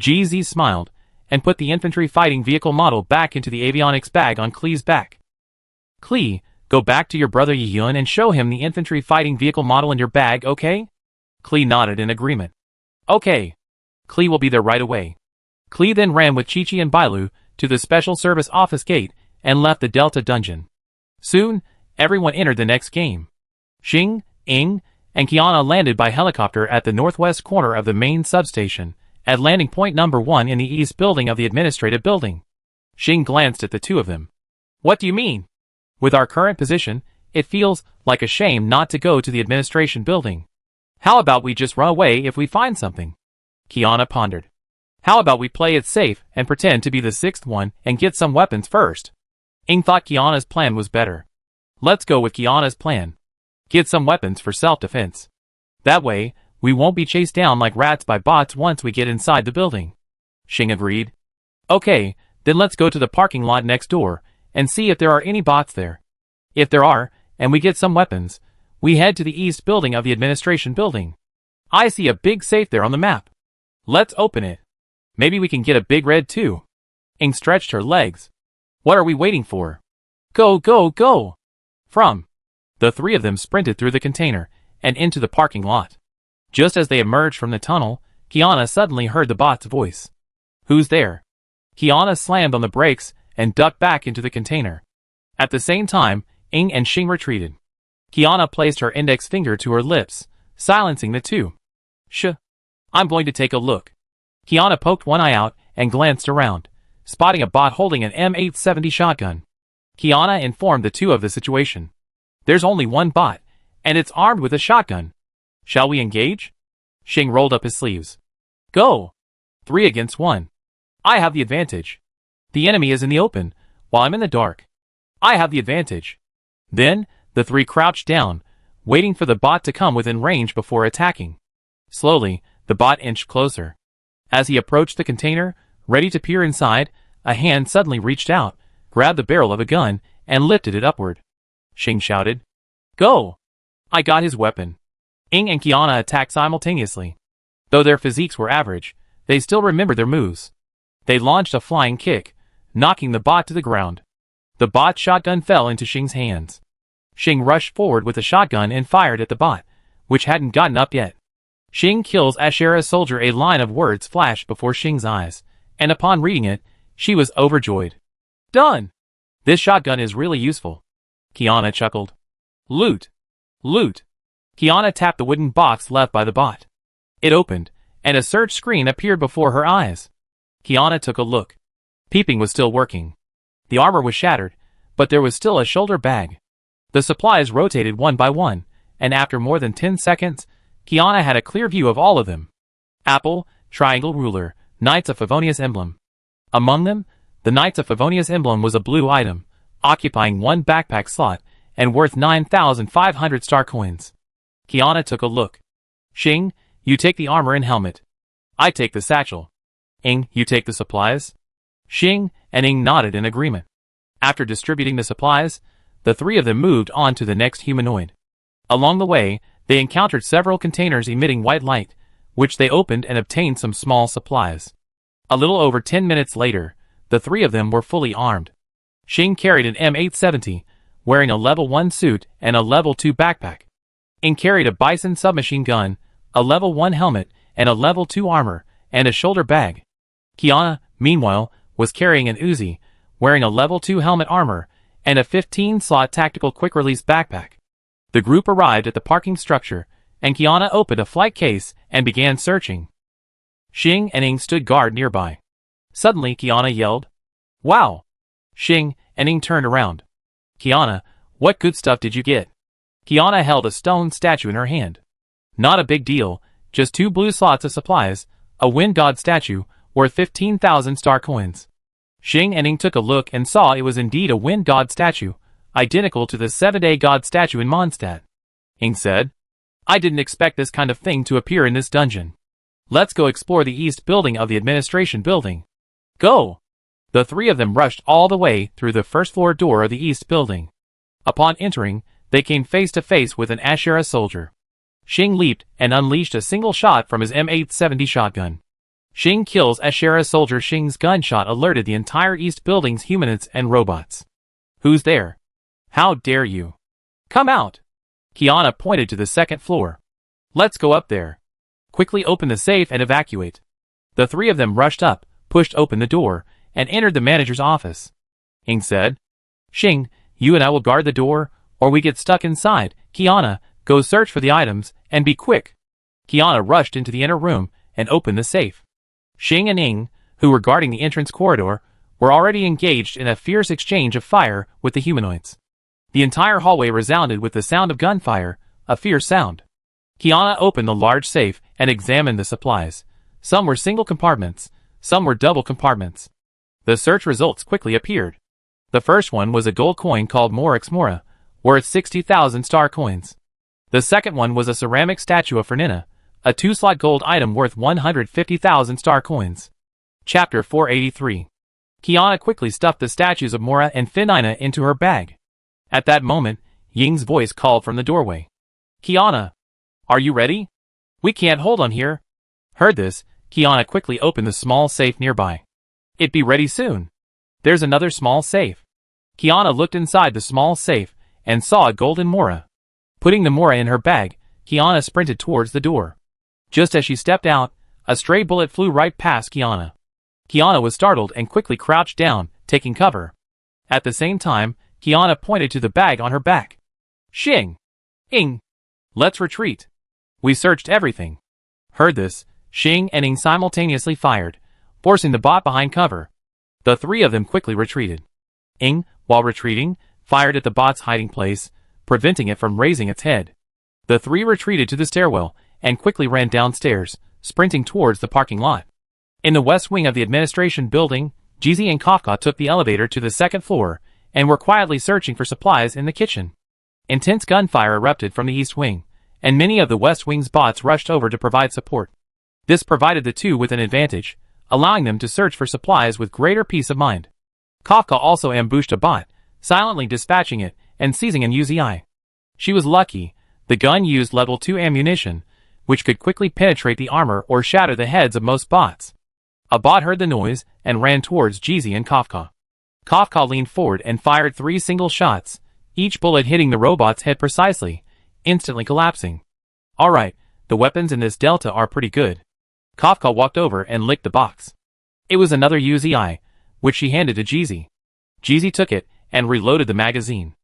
Jeezy smiled and put the infantry fighting vehicle model back into the avionics bag on Klee's back. Klee, go back to your brother Yun and show him the infantry fighting vehicle model in your bag, okay? Klee nodded in agreement. Okay. Klee will be there right away. Klee then ran with Chi-Chi and Bailu to the special service office gate and left the Delta dungeon. Soon, everyone entered the next game. Xing, Ing, and Kiana landed by helicopter at the northwest corner of the main substation, at landing point number 1 in the east building of the administrative building. Xing glanced at the two of them. What do you mean? With our current position, it feels like a shame not to go to the administration building. How about we just run away if we find something? Kiana pondered. How about we play it safe and pretend to be the 6th one and get some weapons first? Ing thought Kiana's plan was better. Let's go with Kiana's plan. Get some weapons for self-defense. That way, we won't be chased down like rats by bots once we get inside the building. Xing agreed. Okay, then let's go to the parking lot next door and see if there are any bots there. If there are, and we get some weapons, we head to the east building of the administration building. I see a big safe there on the map. Let's open it. Maybe we can get a big red too. Ing stretched her legs. What are we waiting for? Go, go, go! From. The 3 of them sprinted through the container and into the parking lot. Just as they emerged from the tunnel, Kiana suddenly heard the bot's voice. Who's there? Kiana slammed on the brakes and ducked back into the container. At the same time, Ing and Xing retreated. Kiana placed her index finger to her lips, silencing the two. I'm going to take a look. Kiana poked one eye out and glanced around, spotting a bot holding an M870 shotgun. Kiana informed the two of the situation. There's only one bot, and it's armed with a shotgun. Shall we engage? Xing rolled up his sleeves. Go! 3 against 1. I have the advantage. The enemy is in the open, while I'm in the dark. I have the advantage. Then, the 3 crouched down, waiting for the bot to come within range before attacking. Slowly, the bot inched closer. As he approached the container, ready to peer inside, a hand suddenly reached out, grabbed the barrel of a gun, and lifted it upward. Xing shouted. Go! I got his weapon. Ing and Kiana attacked simultaneously. Though their physiques were average, they still remembered their moves. They launched a flying kick, knocking the bot to the ground. The bot's shotgun fell into Xing's hands. Xing rushed forward with the shotgun and fired at the bot, which hadn't gotten up yet. Xing kills Ashera's soldier. A line of words flashed before Xing's eyes, and upon reading it, she was overjoyed. Done! This shotgun is really useful. Kiana chuckled. Loot! Loot! Kiana tapped the wooden box left by the bot. It opened, and a search screen appeared before her eyes. Kiana took a look. Peeping was still working. The armor was shattered, but there was still a shoulder bag. The supplies rotated one by one, and after more than 10 seconds, Kiana had a clear view of all of them. Apple, triangle ruler, Knights of Favonius emblem. Among them, the Knights of Favonius emblem was a blue item, occupying 1 backpack slot, and worth 9,500 star coins. Kiana took a look. Xing, you take the armor and helmet. I take the satchel. Ing, you take the supplies. Xing and Ing nodded in agreement. After distributing the supplies, the 3 of them moved on to the next humanoid. Along the way, they encountered several containers emitting white light, which they opened and obtained some small supplies. A little over 10 minutes later, the 3 of them were fully armed. Xing carried an M870, wearing a level 1 suit and a level 2 backpack. Ing carried a Bison submachine gun, a level 1 helmet, and a level 2 armor, and a shoulder bag. Kiana, meanwhile, was carrying an Uzi, wearing a level 2 helmet armor, and a 15-slot tactical quick-release backpack. The group arrived at the parking structure, and Kiana opened a flight case and began searching. Xing and Ing stood guard nearby. Suddenly, Kiana yelled, "Wow!" Xing and Ing turned around. "Kiana, what good stuff did you get?" Kiana held a stone statue in her hand. "Not a big deal, just 2 blue slots of supplies, a wind god statue, worth 15,000 star coins." Xing and Ing took a look and saw it was indeed a wind god statue, identical to the 7-day god statue in Mondstadt. Ing said, "I didn't expect this kind of thing to appear in this dungeon. Let's go explore the east building of the administration building." "Go!" The 3 of them rushed all the way through the first-floor door of the east building. Upon entering, they came face to face with an Ashera soldier. Xing leaped and unleashed a single shot from his M870 shotgun. Xing kills Ashera soldier. Xing's gunshot alerted the entire east building's humanoids and robots. "Who's there? How dare you? Come out!" Kiana pointed to the second floor. "Let's go up there. Quickly open the safe and evacuate." The 3 of them rushed up, pushed open the door, and entered the manager's office. Ing said, "Xing, you and I will guard the door, or we get stuck inside. Kiana, go search for the items, and be quick." Kiana rushed into the inner room and opened the safe. Xing and Ing, who were guarding the entrance corridor, were already engaged in a fierce exchange of fire with the humanoids. The entire hallway resounded with the sound of gunfire, a fierce sound. Kiana opened the large safe and examined the supplies. Some were single compartments, some were double compartments. The search results quickly appeared. The first one was a gold coin called Morix Mora, worth 60,000 star coins. The second one was a ceramic statue of Fernina, a 2-slot gold item worth 150,000 star coins. Chapter 483. Kiana quickly stuffed the statues of Mora and Fernina into her bag. At that moment, Ying's voice called from the doorway. "Kiana, are you ready? We can't hold on here." Heard this, Kiana quickly opened the small safe nearby. "It be ready soon." "There's another small safe." Kiana looked inside the small safe and saw a golden Mora. Putting the Mora in her bag, Kiana sprinted towards the door. Just as she stepped out, a stray bullet flew right past Kiana. Kiana was startled and quickly crouched down, taking cover. At the same time, Kiana pointed to the bag on her back. "Xing! Ing! Let's retreat. We searched everything." Heard this, Xing and Ing simultaneously fired, forcing the bot behind cover. The 3 of them quickly retreated. Ing, while retreating, fired at the bot's hiding place, preventing it from raising its head. The 3 retreated to the stairwell and quickly ran downstairs, sprinting towards the parking lot. In the west wing of the administration building, Jeezy and Kafka took the elevator to the second floor and were quietly searching for supplies in the kitchen. Intense gunfire erupted from the east wing, and many of the west wing's bots rushed over to provide support. This provided the 2 with an advantage, allowing them to search for supplies with greater peace of mind. Kafka also ambushed a bot, silently dispatching it and seizing an UZI. She was lucky. The gun used level 2 ammunition, which could quickly penetrate the armor or shatter the heads of most bots. A bot heard the noise and ran towards Jeezy and Kafka. Kafka leaned forward and fired 3 single shots, each bullet hitting the robot's head precisely, instantly collapsing. "Alright, the weapons in this delta are pretty good." Kafka walked over and licked the box. It was another UZI, which she handed to Jeezy. Jeezy took it and reloaded the magazine.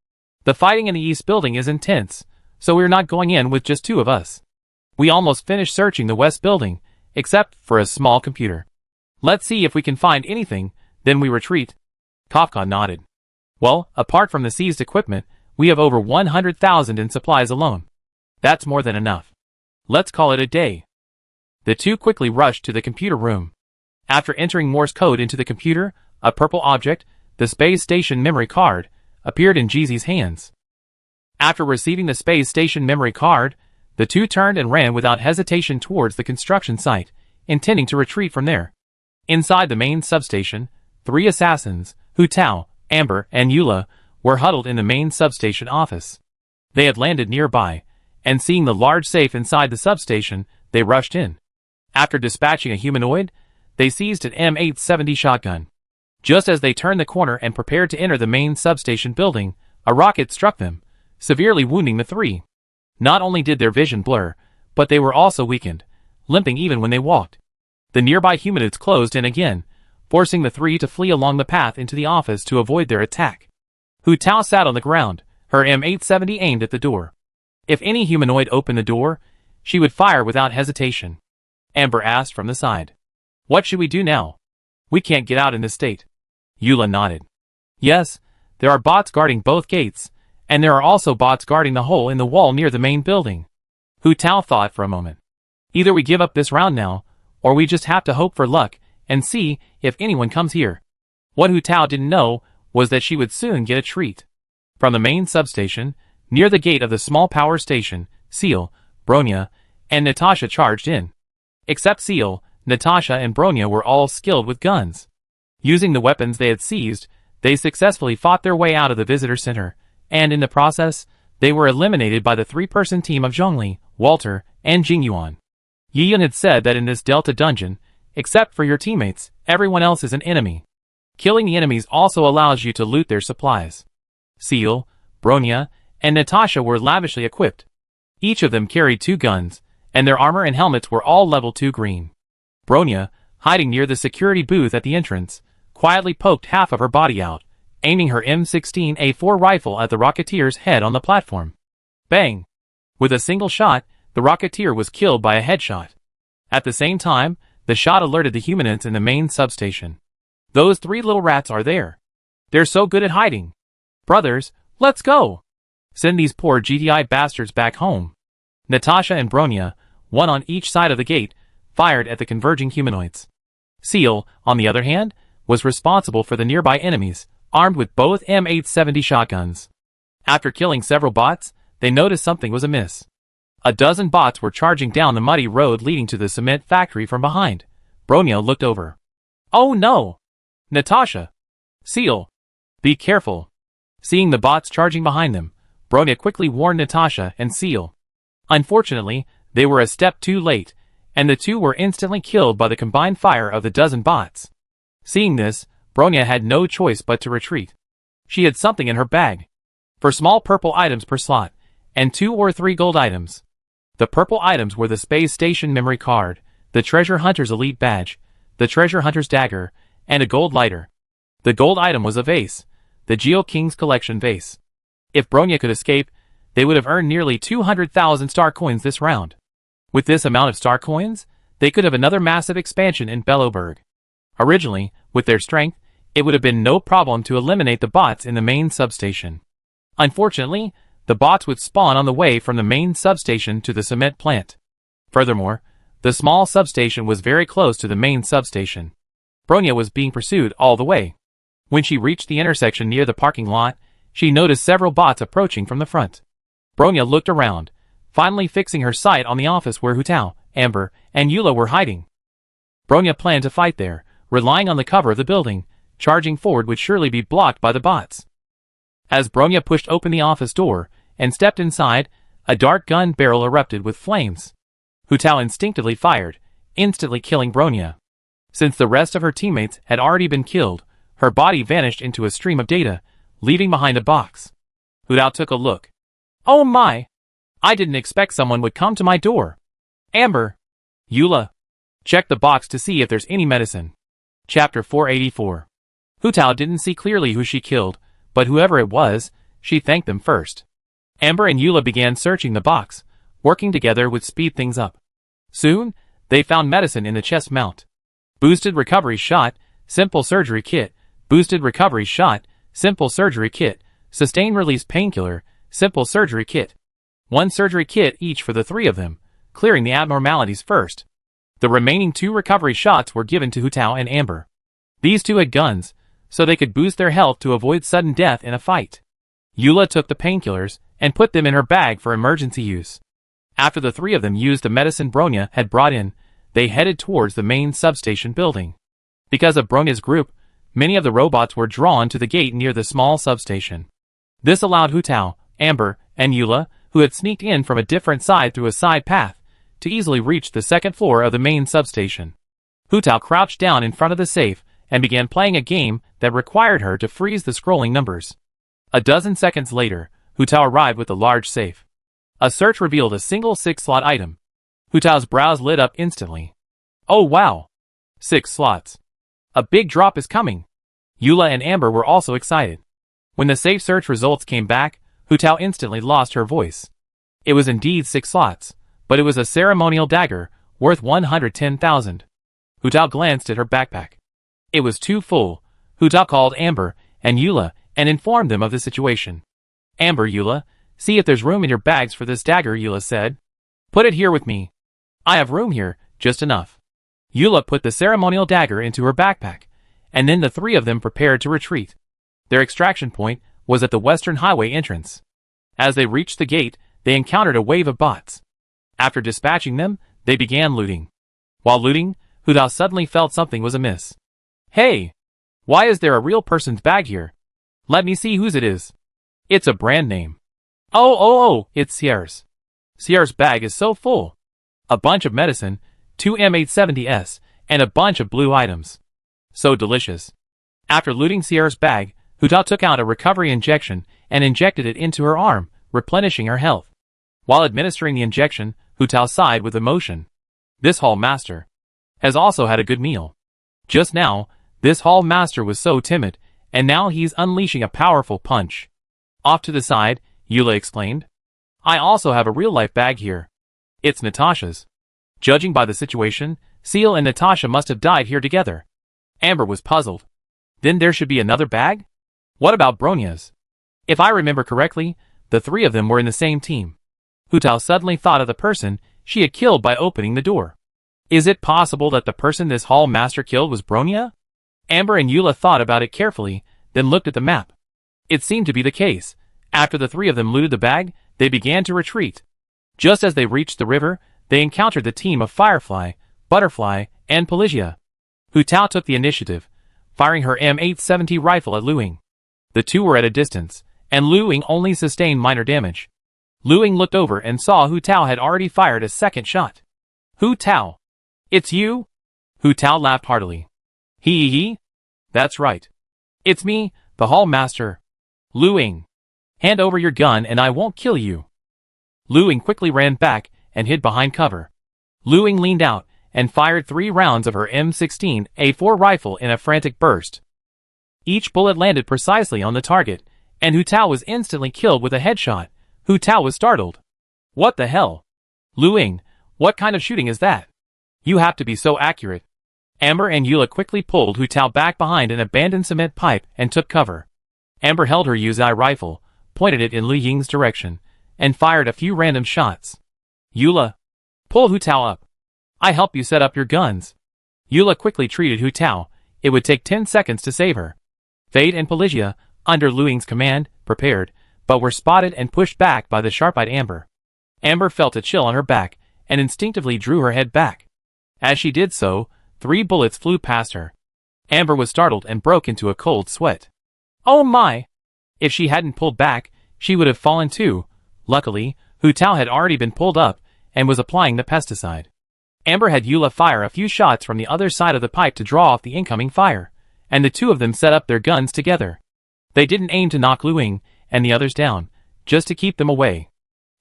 "The fighting in the east building is intense, so we're not going in with just 2 of us. We almost finished searching the west building, except for a small computer. Let's see if we can find anything, then we retreat." Kafka nodded. "Well, apart from the seized equipment, we have over 100,000 in supplies alone. That's more than enough. Let's call it a day." The 2 quickly rushed to the computer room. After entering Morse code into the computer, a purple object, the space station memory card, appeared in Jeezy's hands. After receiving the space station memory card, the 2 turned and ran without hesitation towards the construction site, intending to retreat from there. Inside the main substation, 3 assassins, Hu Tao, Amber, and Eula, were huddled in the main substation office. They had landed nearby, and seeing the large safe inside the substation, they rushed in. After dispatching a humanoid, they seized an M870 shotgun. Just as they turned the corner and prepared to enter the main substation building, a rocket struck them, severely wounding the 3. Not only did their vision blur, but they were also weakened, limping even when they walked. The nearby humanoids closed in again, forcing the 3 to flee along the path into the office to avoid their attack. Hu Tao sat on the ground, her M870 aimed at the door. If any humanoid opened the door, she would fire without hesitation. Amber asked from the side. What should we do now? We can't get out in this state. Eula nodded. Yes, there are bots guarding both gates, and there are also bots guarding the hole in the wall near the main building. Hu Tao thought for a moment. Either we give up this round now, or we just have to hope for luck and see if anyone comes here. What Hu Tao didn't know was that she would soon get a treat. From the main substation, near the gate of the small power station, Seal, Bronya, and Natasha charged in. Except Seal, Natasha and Bronya were all skilled with guns. Using the weapons they had seized, they successfully fought their way out of the visitor center, and in the process, they were eliminated by the three-person team of Zhongli, Walter, and Jingyuan. Yiyun had said that in this Delta dungeon, except for your teammates, everyone else is an enemy. Killing the enemies also allows you to loot their supplies. Seal, Bronya, and Natasha were lavishly equipped. Each of them carried 2 guns, and their armor and helmets were all level 2 green. Bronya, hiding near the security booth at the entrance, quietly poked half of her body out, aiming her M16A4 rifle at the Rocketeer's head on the platform. Bang! With a single shot, the Rocketeer was killed by a headshot. At the same time, the shot alerted the humanoids in the main substation. Those 3 little rats are there. They're so good at hiding. Brothers, let's go! Send these poor GDI bastards back home. Natasha and Bronya, one on each side of the gate, fired at the converging humanoids. Seal, on the other hand, was responsible for the nearby enemies, armed with both M870 shotguns. After killing several bots, they noticed something was amiss. A dozen bots were charging down the muddy road leading to the cement factory from behind. Bronya looked over. Oh no! Natasha! Seal! Be careful! Seeing the bots charging behind them, Bronya quickly warned Natasha and Seal. Unfortunately, they were a step too late, and the two were instantly killed by the combined fire of the dozen bots. Seeing this, Bronya had no choice but to retreat. She had something in her bag. For small purple items per slot, and 2 or 3 gold items. The purple items were the Space Station memory card, the Treasure Hunter's Elite Badge, the Treasure Hunter's Dagger, and a gold lighter. The gold item was a vase, the Geo King's Collection vase. If Bronya could escape, they would have earned nearly 200,000 star coins this round. With this amount of star coins, they could have another massive expansion in Bellowburg. Originally, with their strength, it would have been no problem to eliminate the bots in the main substation. Unfortunately, the bots would spawn on the way from the main substation to the cement plant. Furthermore, the small substation was very close to the main substation. Bronya was being pursued all the way. When she reached the intersection near the parking lot, she noticed several bots approaching from the front. Bronya looked around, finally fixing her sight on the office where Hu Tao, Amber, and Eula were hiding. Bronya planned to fight there, relying on the cover of the building. Charging forward would surely be blocked by the bots. As Bronya pushed open the office door and stepped inside, a dark gun barrel erupted with flames. Hu Tao instinctively fired, instantly killing Bronya. Since the rest of her teammates had already been killed, her body vanished into a stream of data, leaving behind a box. Hu Tao took a look. Oh my! I didn't expect someone would come to my door. Amber! Eula! Check the box to see if there's any medicine. Chapter 484. Hu Tao didn't see clearly who she killed, but whoever it was, she thanked them first. Amber and Eula began searching the box. Working together would speed things up. Soon, they found medicine in the chest mount. Boosted recovery shot, simple surgery kit, boosted recovery shot, simple surgery kit, sustained release painkiller, simple surgery kit. 1 surgery kit each for the 3 of them, clearing the abnormalities first. The remaining 2 recovery shots were given to Hu Tao and Amber. These 2 had guns, so they could boost their health to avoid sudden death in a fight. Eula took the painkillers and put them in her bag for emergency use. After the 3 of them used the medicine Bronya had brought in, they headed towards the main substation building. Because of Bronya's group, many of the robots were drawn to the gate near the small substation. This allowed Hu Tao, Amber, and Eula, who had sneaked in from a different side through a side path, to easily reach the 2nd floor of the main substation. Hu Tao crouched down in front of the safe and began playing a game that required her to freeze the scrolling numbers. A dozen seconds later, Hu Tao arrived with a large safe. A search revealed a single 6-slot item. Hu Tao's brows lit up instantly. Oh wow! 6 slots. A big drop is coming. Eula and Amber were also excited. When the safe search results came back, Hu Tao instantly lost her voice. It was indeed 6 slots, but it was a ceremonial dagger, worth 110,000. Hu Tao glanced at her backpack. It was too full. Hu Tao called Amber and Eula and informed them of the situation. Amber, Eula, see if there's room in your bags for this dagger, Eula said. Put it here with me. I have room here, just enough. Eula put the ceremonial dagger into her backpack, and then the 3 of them prepared to retreat. Their extraction point was at the Western Highway entrance. As they reached the gate, they encountered a wave of bots. After dispatching them, they began looting. While looting, Hu Tao suddenly felt something was amiss. Hey! Why is there a real person's bag here? Let me see whose it is. It's a brand name. Oh, it's Sierra's. Sierra's bag is so full. A bunch of medicine, 2 M870s, and a bunch of blue items. So delicious. After looting Sierra's bag, Hu Tao took out a recovery injection and injected it into her arm, replenishing her health. While administering the injection, Hu Tao sighed with emotion. This hall master has also had a good meal. Just now, this hall master was so timid, and now he's unleashing a powerful punch. Off to the side, Eula explained. I also have a real-life bag here. It's Natasha's. Judging by the situation, Seal and Natasha must have died here together. Amber was puzzled. Then there should be another bag? What about Bronya's? If I remember correctly, the 3 of them were in the same team. Hu Tao suddenly thought of the person she had killed by opening the door. Is it possible that the person this hall master killed was Bronya? Amber and Eula thought about it carefully, then looked at the map. It seemed to be the case. After the 3 of them looted the bag, they began to retreat. Just as they reached the river, they encountered the team of Firefly, Butterfly, and Pelagia. Hu Tao took the initiative, firing her M870 rifle at Luing. The 2 were at a distance, and Luing only sustained minor damage. Luing looked over and saw Hu Tao had already fired a second shot. Hu Tao! It's you? Hu Tao laughed heartily. Hee. That's right. It's me, the hall master. Luing. Hand over your gun and I won't kill you. Luing quickly ran back and hid behind cover. Luing leaned out and fired 3 rounds of her M16A4 rifle in a frantic burst. Each bullet landed precisely on the target, and Hu Tao was instantly killed with a headshot. Hu Tao was startled. What the hell? Luing, what kind of shooting is that? You have to be so accurate. Amber and Eula quickly pulled Hu Tao back behind an abandoned cement pipe and took cover. Amber held her Yuzai rifle, pointed it in Lu Ying's direction, and fired a few random shots. Eula, pull Hu Tao up. I help you set up your guns. Eula quickly treated Hu Tao. It would take 10 seconds to save her. Fade and Pelagia, under Lu Ying's command, prepared, but were spotted and pushed back by the sharp-eyed Amber. Amber felt a chill on her back, and instinctively drew her head back. As she did so, 3 bullets flew past her. Amber was startled and broke into a cold sweat. Oh my! If she hadn't pulled back, she would have fallen too. Luckily, Hu Tao had already been pulled up, and was applying the pesticide. Amber had Eula fire a few shots from the other side of the pipe to draw off the incoming fire, and the 2 of them set up their guns together. They didn't aim to knock Lu Ying and the others down, just to keep them away.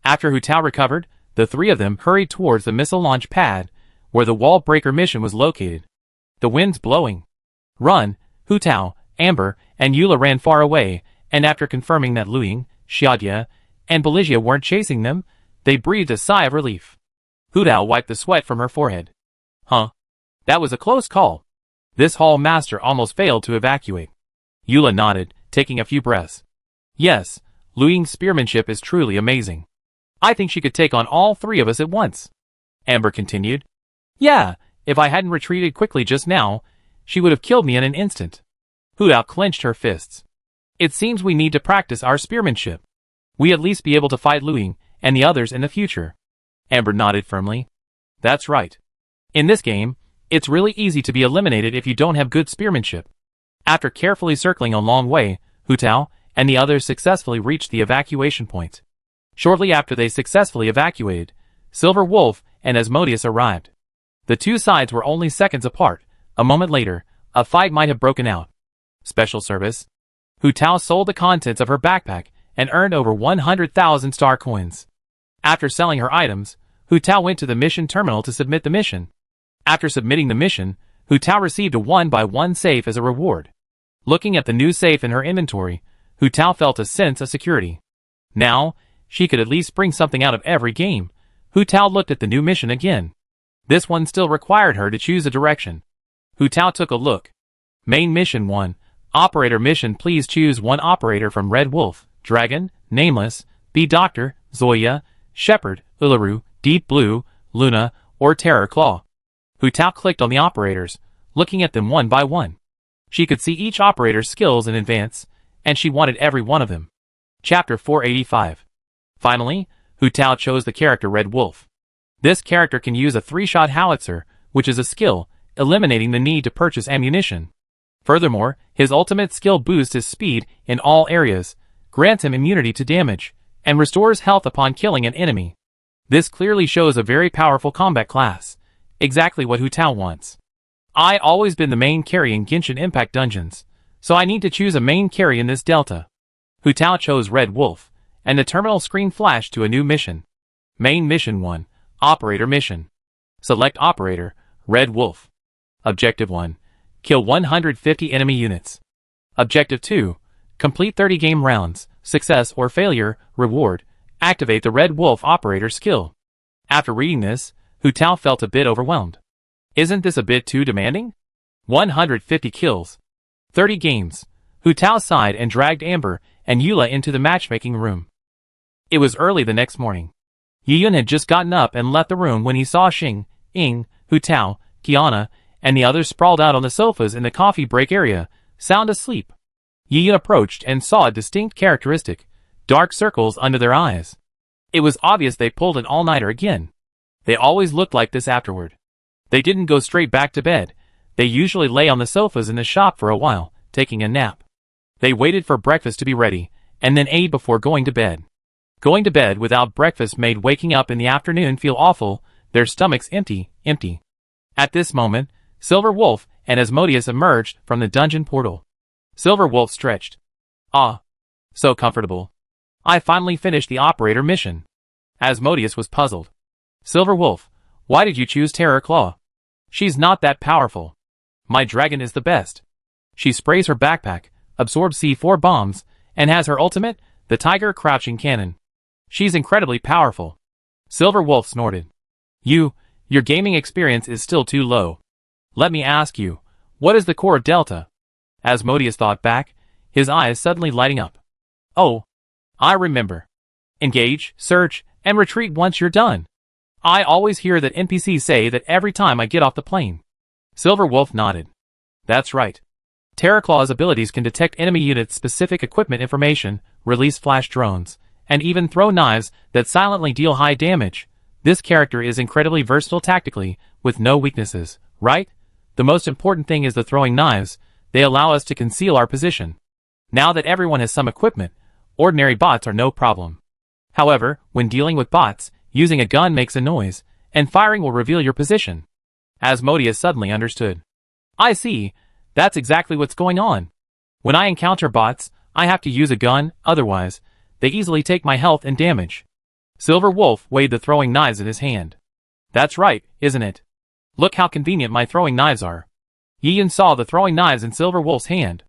After Hu Tao recovered, the 3 of them hurried towards the missile launch pad, where the wall breaker mission was located. The wind's blowing. Run! Hu Tao, Amber, and Eula ran far away, and after confirming that Lu Ying, Xiaodia, and Pelagia weren't chasing them, they breathed a sigh of relief. Hu Tao wiped the sweat from her forehead. Huh? That was a close call. This hall master almost failed to evacuate. Eula nodded, taking a few breaths. Yes, Lu Ying's spearmanship is truly amazing. I think she could take on all 3 of us at once. Amber continued. Yeah, if I hadn't retreated quickly just now, she would have killed me in an instant. Hu Tao clenched her fists. It seems we need to practice our spearmanship. We at least be able to fight Lu Ying and the others in the future. Amber nodded firmly. That's right. In this game, it's really easy to be eliminated if you don't have good spearmanship. After carefully circling a long way, Hu Tao and the others successfully reached the evacuation point. Shortly after they successfully evacuated, Silver Wolf and Asmodeus arrived. The 2 sides were only seconds apart. A moment later, a fight might have broken out. Special service. Hu Tao sold the contents of her backpack and earned over 100,000 star coins. After selling her items, Hu Tao went to the mission terminal to submit the mission. After submitting the mission, Hu Tao received a 1x1 safe as a reward. Looking at the new safe in her inventory, Hu Tao felt a sense of security. Now, she could at least bring something out of every game. Hu Tao looked at the new mission again. This one still required her to choose a direction. Hu Tao took a look. Main Mission 1. Operator Mission. Please choose one operator from Red Wolf, Dragon, Nameless, B Doctor, Zoya, Shepherd, Uluru, Deep Blue, Luna, or Terror Claw. Hu Tao clicked on the operators, looking at them one by one. She could see each operator's skills in advance, and she wanted every one of them. Chapter 485. Finally, Hu Tao chose the character Red Wolf. This character can use a 3-shot howitzer, which is a skill, eliminating the need to purchase ammunition. Furthermore, his ultimate skill boosts his speed in all areas, grants him immunity to damage, and restores health upon killing an enemy. This clearly shows a very powerful combat class, exactly what Hu Tao wants. I always been the main carry in Genshin Impact dungeons, so I need to choose a main carry in this delta. Hu Tao chose Red Wolf, and the terminal screen flashed to a new mission. Main Mission 1. Operator Mission. Select Operator, Red Wolf. Objective 1. Kill 150 enemy units. Objective 2. Complete 30 game rounds. Success or failure, reward. Activate the Red Wolf operator skill. After reading this, Hu Tao felt a bit overwhelmed. Isn't this a bit too demanding? 150 kills. 30 games. Hu Tao sighed and dragged Amber and Eula into the matchmaking room. It was early the next morning. Yiyun had just gotten up and left the room when he saw Xing, Ying, Hu Tao, Kiana, and the others sprawled out on the sofas in the coffee break area, sound asleep. Yiyun approached and saw a distinct characteristic, dark circles under their eyes. It was obvious they pulled an all-nighter again. They always looked like this afterward. They didn't go straight back to bed. They usually lay on the sofas in the shop for a while, taking a nap. They waited for breakfast to be ready, and then ate before going to bed. Going to bed without breakfast made waking up in the afternoon feel awful, their stomachs empty. At this moment, Silver Wolf and Asmodeus emerged from the dungeon portal. Silver Wolf stretched. Ah, so comfortable. I finally finished the operator mission. Asmodeus was puzzled. Silver Wolf, why did you choose Terror Claw? She's not that powerful. My dragon is the best. She sprays her backpack, absorbs C4 bombs, and has her ultimate, the Tiger Crouching Cannon. She's incredibly powerful. Silver Wolf snorted. Your gaming experience is still too low. Let me ask you, what is the core of Delta? Asmodeus thought back, his eyes suddenly lighting up. Oh, I remember. Engage, search, and retreat once you're done. I always hear that NPCs say that every time I get off the plane. Silver Wolf nodded. That's right. Terror Claw's abilities can detect enemy units' specific equipment information, release flash drones, and even throw knives that silently deal high damage. This character is incredibly versatile tactically, with no weaknesses, right? The most important thing is the throwing knives. They allow us to conceal our position. Now that everyone has some equipment, ordinary bots are no problem. However, when dealing with bots, using a gun makes a noise, and firing will reveal your position. Asmodeus suddenly understood. I see. That's exactly what's going on. When I encounter bots, I have to use a gun, otherwise, they easily take my health and damage. Silver Wolf weighed the throwing knives in his hand. That's right, isn't it? Look how convenient my throwing knives are. Yiyun saw the throwing knives in Silver Wolf's hand.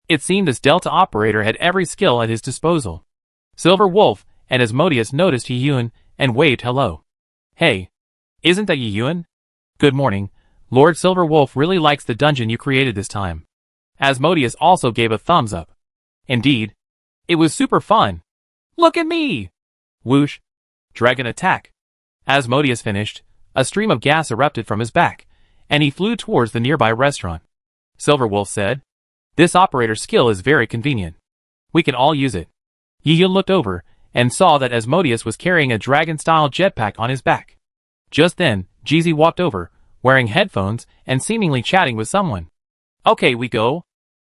It seemed this Delta operator had every skill at his disposal. Silver Wolf and Asmodeus noticed Yiyun and waved hello. Hey, isn't that Yiyun? Good morning. Lord Silver Wolf really likes the dungeon you created this time. Asmodeus also gave a thumbs up. Indeed. It was super fun. Look at me! Whoosh. Dragon attack. Asmodeus finished. A stream of gas erupted from his back, and he flew towards the nearby restaurant. Silver Wolf said, This operator skill is very convenient. We can all use it. Yiyun looked over, and saw that Asmodeus was carrying a dragon-style jetpack on his back. Just then, Jeezy walked over, wearing headphones and seemingly chatting with someone. Okay, we go.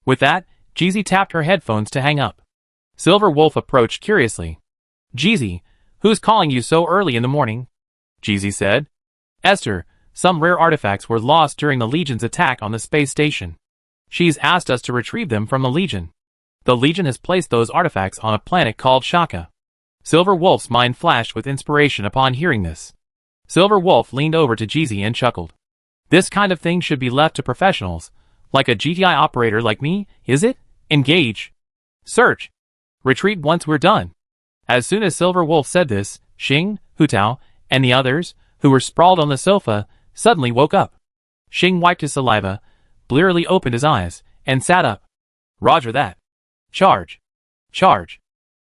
With that, Jeezy tapped her headphones to hang up. Silver Wolf approached curiously. Jeezy, who's calling you so early in the morning? Jeezy said. Esther, some rare artifacts were lost during the Legion's attack on the space station. She's asked us to retrieve them from the Legion. The Legion has placed those artifacts on a planet called Shaka. Silver Wolf's mind flashed with inspiration upon hearing this. Silver Wolf leaned over to Jeezy and chuckled. This kind of thing should be left to professionals, like a GTI operator like me, is it? Engage. Search. Retreat once we're done. As soon as Silver Wolf said this, Xing, Hu Tao, and the others, who were sprawled on the sofa, suddenly woke up. Xing wiped his saliva, blearily opened his eyes, and sat up. Roger that. Charge. Charge.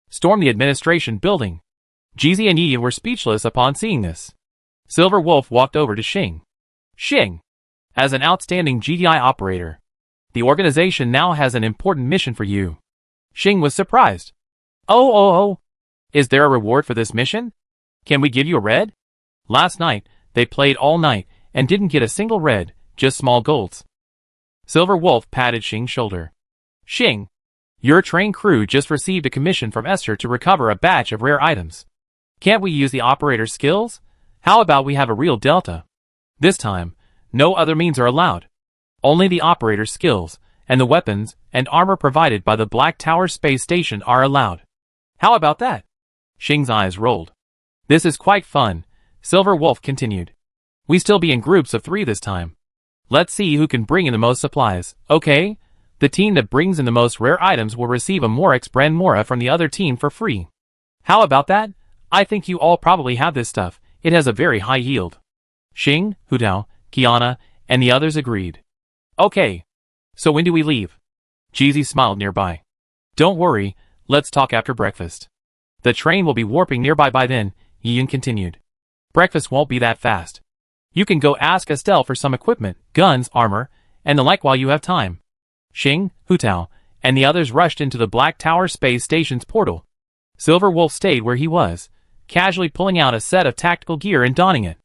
Storm the administration building. Jeezy and Yi were speechless upon seeing this. Silver Wolf walked over to Xing. Xing. As an outstanding GDI operator, the organization now has an important mission for you. Xing was surprised. Oh. Is there a reward for this mission? Can we give you a red? Last night, they played all night and didn't get a single red, just small golds. Silver Wolf patted Xing's shoulder. Xing, your train crew just received a commission from Esther to recover a batch of rare items. Can't we use the operator's skills? How about we have a real delta? This time, no other means are allowed. Only the operator's skills, and the weapons and armor provided by the Black Tower space station are allowed. How about that? Xing's eyes rolled. This is quite fun, Silver Wolf continued. We still be in groups of 3 this time. Let's see who can bring in the most supplies, okay? The team that brings in the most rare items will receive a Morex Brand Mora from the other team for free. How about that? I think you all probably have this stuff. It has a very high yield. Xing, Hu Tao, Kiana, and the others agreed. Okay. So when do we leave? Jeezy smiled nearby. Don't worry, let's talk after breakfast. The train will be warping nearby by then, Yiyun continued. Breakfast won't be that fast. You can go ask Estelle for some equipment, guns, armor, and the like while you have time. Xing, Hu Tao, and the others rushed into the Black Tower space station's portal. Silver Wolf stayed where he was, casually pulling out a set of tactical gear and donning it.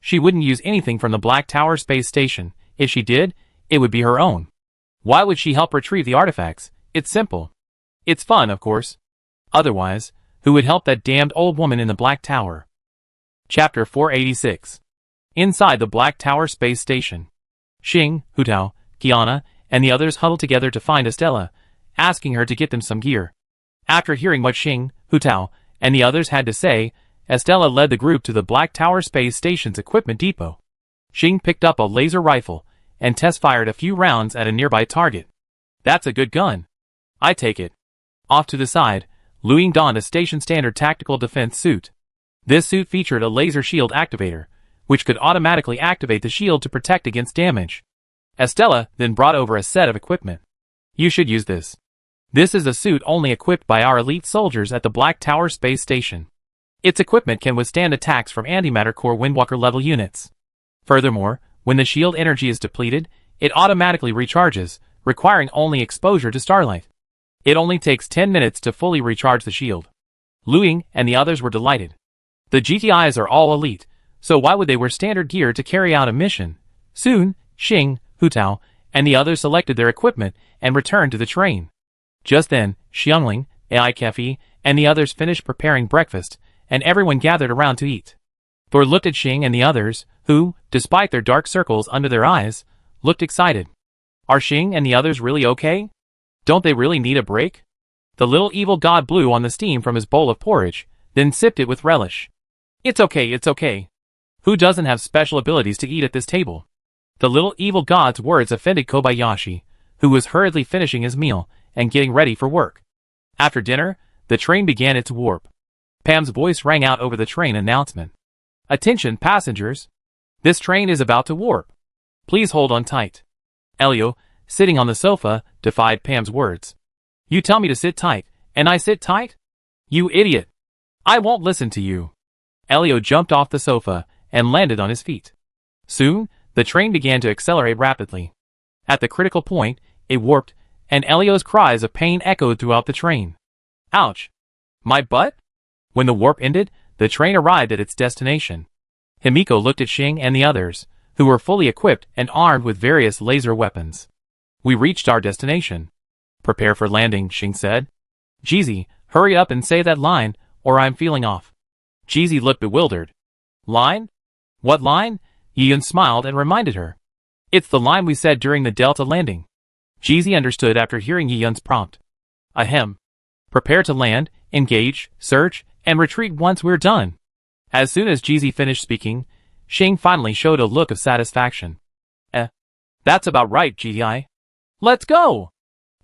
She wouldn't use anything from the Black Tower space station. If she did, it would be her own. Why would she help retrieve the artifacts? It's simple. It's fun, of course. Otherwise, who would help that damned old woman in the Black Tower? Chapter 486. Inside the Black Tower space station. Xing, Hu Tao, Kiana, and the others huddled together to find Estella, asking her to get them some gear. After hearing what Xing, Hu Tao, and the others had to say, Estella led the group to the Black Tower space station's equipment depot. Xing picked up a laser rifle and test-fired a few rounds at a nearby target. That's a good gun. I take it. Off to the side, Luing donned a station-standard tactical defense suit. This suit featured a laser shield activator, which could automatically activate the shield to protect against damage. Estella then brought over a set of equipment. You should use this. This is a suit only equipped by our elite soldiers at the Black Tower space station. Its equipment can withstand attacks from antimatter core Windwalker level units. Furthermore, when the shield energy is depleted, it automatically recharges, requiring only exposure to starlight. It only takes 10 minutes to fully recharge the shield. Luing and the others were delighted. The GTIs are all elite, so why would they wear standard gear to carry out a mission? Soon, Xing, Hu Tao, and the others selected their equipment and returned to the train. Just then, Xiangling, AI Kefi, and the others finished preparing breakfast, and everyone gathered around to eat. Thor looked at Xing and the others, who, despite their dark circles under their eyes, looked excited. Are Xing and the others really okay? Don't they really need a break? The little evil god blew on the steam from his bowl of porridge, then sipped it with relish. It's okay. Who doesn't have special abilities to eat at this table? The little evil god's words offended Kobayashi, who was hurriedly finishing his meal and getting ready for work. After dinner, the train began its warp. Pam's voice rang out over the train announcement. Attention passengers! This train is about to warp. Please hold on tight. Elio, sitting on the sofa, defied Pam's words. You tell me to sit tight, and I sit tight? You idiot! I won't listen to you. Elio jumped off the sofa and landed on his feet. Soon, the train began to accelerate rapidly. At the critical point, it warped, and Elio's cries of pain echoed throughout the train. Ouch! My butt? When the warp ended, the train arrived at its destination. Himiko looked at Xing and the others, who were fully equipped and armed with various laser weapons. We reached our destination. Prepare for landing, Xing said. Jeezy, hurry up and say that line, or I'm feeling off. Jeezy looked bewildered. Line? What line? Yiyun smiled and reminded her. It's the line we said during the Delta landing. Jeezy understood after hearing Yiyun's prompt. Ahem. Prepare to land, engage, search, and retreat once we're done. As soon as Jeezy finished speaking, Xing finally showed a look of satisfaction. That's about right, GI. Let's go!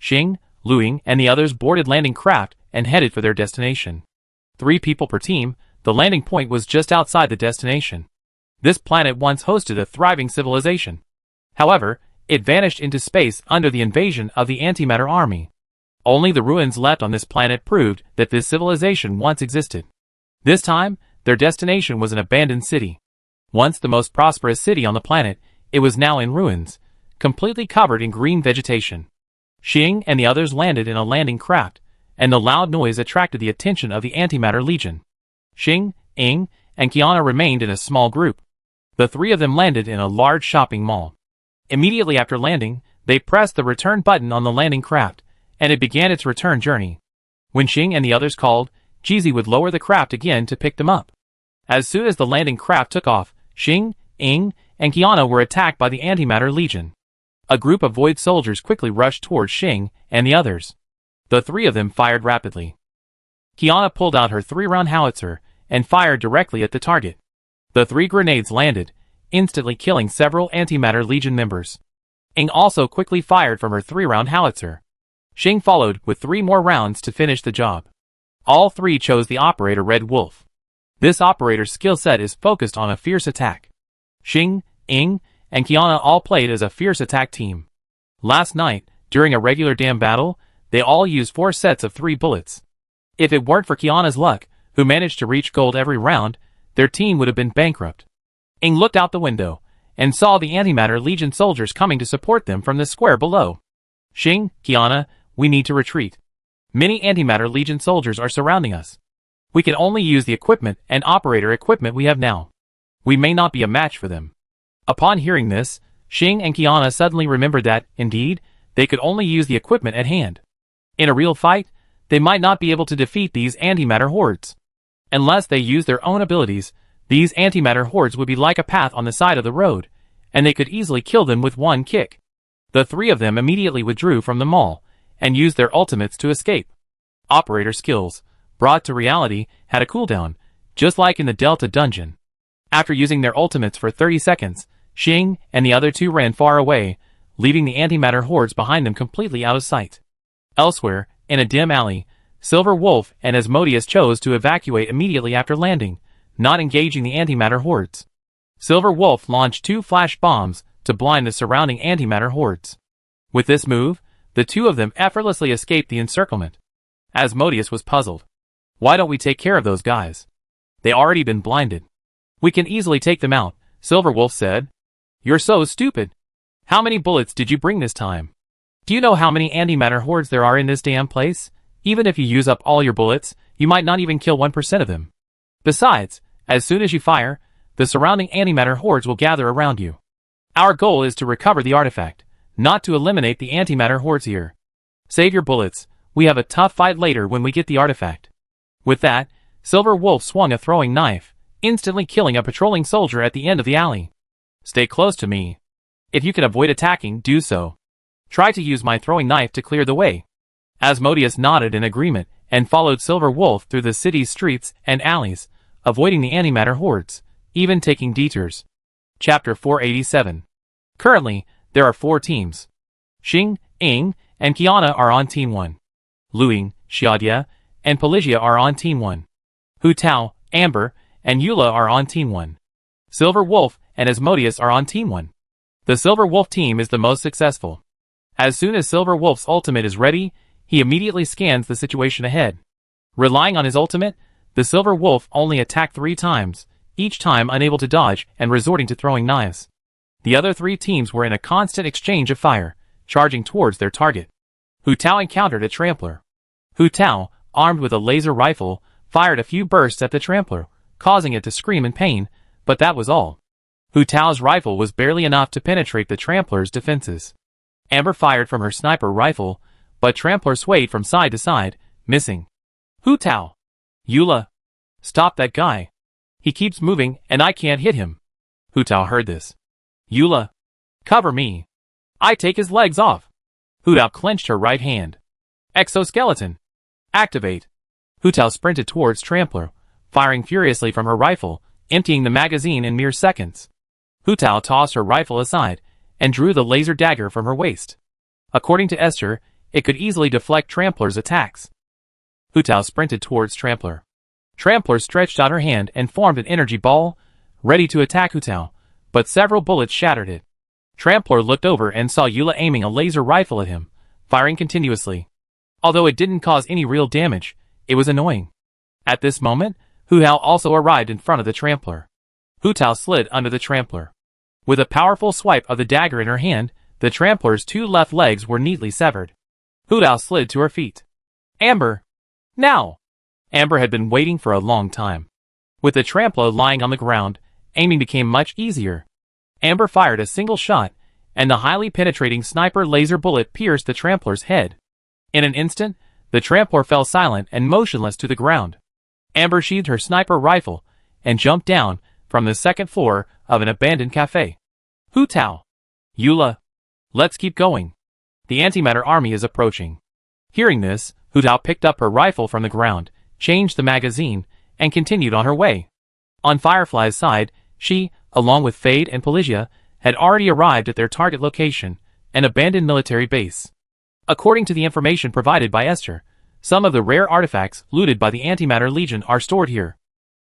Xing, Luing, and the others boarded landing craft and headed for their destination. 3 people per team, the landing point was just outside the destination. This planet once hosted a thriving civilization. However, it vanished into space under the invasion of the antimatter army. Only the ruins left on this planet proved that this civilization once existed. This time, their destination was an abandoned city. Once the most prosperous city on the planet, it was now in ruins, completely covered in green vegetation. Xing and the others landed in a landing craft, and the loud noise attracted the attention of the Antimatter Legion. Xing, Ying, and Qiana remained in a small group. The 3 of them landed in a large shopping mall. Immediately after landing, they pressed the return button on the landing craft, and it began its return journey. When Xing and the others called, Jizi would lower the craft again to pick them up. As soon as the landing craft took off, Xing, Ying, and Qiana were attacked by the Antimatter Legion. A group of void soldiers quickly rushed towards Xing and the others. The 3 of them fired rapidly. Qiana pulled out her 3-round howitzer and fired directly at the target. The 3 grenades landed, instantly killing several Antimatter Legion members. Ying also quickly fired from her 3-round howitzer. Xing followed with 3 more rounds to finish the job. All 3 chose the operator Red Wolf. This operator's skill set is focused on a fierce attack. Xing, Ying, and Qiana all played as a fierce attack team. Last night, during a regular dam battle, they all used 4 sets of 3 bullets. If it weren't for Qiana's luck, who managed to reach gold every round, their team would have been bankrupt. Ying looked out the window, and saw the Antimatter Legion soldiers coming to support them from the square below. Xing, Qiana, we need to retreat. Many Antimatter Legion soldiers are surrounding us. We can only use the equipment and operator equipment we have now. We may not be a match for them. Upon hearing this, Xing and Qiana suddenly remembered that, indeed, they could only use the equipment at hand. In a real fight, they might not be able to defeat these antimatter hordes. Unless they use their own abilities, these antimatter hordes would be like a path on the side of the road, and they could easily kill them with one kick. The 3 of them immediately withdrew from the mall, and used their ultimates to escape. Operator skills, brought to reality, had a cooldown, just like in the Delta dungeon. After using their ultimates for 30 seconds, Xing and the other 2 ran far away, leaving the antimatter hordes behind them completely out of sight. Elsewhere, in a dim alley, Silver Wolf and Asmodeus chose to evacuate immediately after landing, not engaging the antimatter hordes. Silver Wolf launched 2 flash bombs to blind the surrounding antimatter hordes. With this move, the 2 of them effortlessly escaped the encirclement. Asmodeus was puzzled. Why don't we take care of those guys? They already been blinded. We can easily take them out, Silver Wolf said. You're so stupid. How many bullets did you bring this time? Do you know how many antimatter hordes there are in this damn place? Even if you use up all your bullets, you might not even kill 1% of them. Besides, as soon as you fire, the surrounding antimatter hordes will gather around you. Our goal is to recover the artifact, not to eliminate the antimatter hordes here. Save your bullets, we have a tough fight later when we get the artifact. With that, Silver Wolf swung a throwing knife, instantly killing a patrolling soldier at the end of the alley. Stay close to me. If you can avoid attacking, do so. Try to use my throwing knife to clear the way. Asmodeus nodded in agreement and followed Silver Wolf through the city's streets and alleys, avoiding the antimatter hordes, even taking detours. Chapter 487. Currently, there are 4 teams. Xing, Ying, and Qiana are on Team 1. Luing, Xiaodia, and Pelagia are on Team 1. Hu Tao, Amber, and Eula are on Team 1. Silver Wolf and Asmodeus are on Team 1. The Silver Wolf team is the most successful. As soon as Silver Wolf's ultimate is ready, he immediately scans the situation ahead. Relying on his ultimate, the Silver Wolf only attacked 3 times, each time unable to dodge and resorting to throwing knives. The other 3 teams were in a constant exchange of fire, charging towards their target. Hu Tao encountered a trampler. Hu Tao, armed with a laser rifle, fired a few bursts at the trampler, causing it to scream in pain, but that was all. Hu Tao's rifle was barely enough to penetrate the trampler's defenses. Amber fired from her sniper rifle, but Trampler swayed from side to side, missing. Hu Tao! Eula! Stop that guy! He keeps moving and I can't hit him. Hu Tao heard this. Eula! Cover me! I take his legs off! Hu Tao clenched her right hand. Exoskeleton! Activate! Hu Tao sprinted towards Trampler, firing furiously from her rifle, emptying the magazine in mere seconds. Hu Tao tossed her rifle aside, and drew the laser dagger from her waist. According to Esther, it could easily deflect Trampler's attacks. Hu Tao sprinted towards Trampler. Trampler stretched out her hand and formed an energy ball, ready to attack Hu Tao, but several bullets shattered it. Trampler looked over and saw Eula aiming a laser rifle at him, firing continuously. Although it didn't cause any real damage, it was annoying. At this moment, Hu Tao also arrived in front of the Trampler. Hu Tao slid under the Trampler. With a powerful swipe of the dagger in her hand, the Trampler's two left legs were neatly severed. Hu Tao slid to her feet. Amber! Now! Amber had been waiting for a long time. With the Trampler lying on the ground, aiming became much easier. Amber fired a single shot, and the highly penetrating sniper laser bullet pierced the Trampler's head. In an instant, the Trampler fell silent and motionless to the ground. Amber sheathed her sniper rifle and jumped down from the second floor of an abandoned cafe. Hu Tao! Eula! Let's keep going. The antimatter army is approaching. Hearing this, Hu Tao picked up her rifle from the ground, changed the magazine, and continued on her way. On Firefly's side, she, along with Fade and Pelagia, had already arrived at their target location, an abandoned military base. According to the information provided by Esther, some of the rare artifacts looted by the Antimatter Legion are stored here.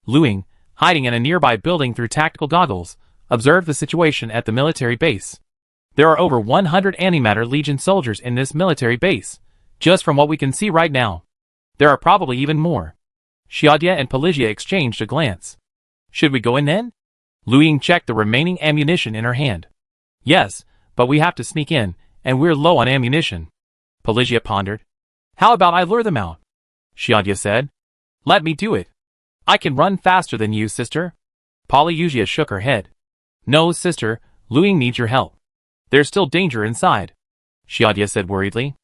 Luing, hiding in a nearby building through tactical goggles, observed the situation at the military base. There are over 100 Antimatter Legion soldiers in this military base, just from what we can see right now. There are probably even more. Xiaodia and Pelagia exchanged a glance. Should we go in then? Luing checked the remaining ammunition in her hand. Yes, but we have to sneak in, and we're low on ammunition. Pelagia pondered. How about I lure them out? Xiaodia said. Let me do it. I can run faster than you, sister. Polyusia shook her head. No, sister, Luing needs your help. There's still danger inside. Xiaodia said worriedly.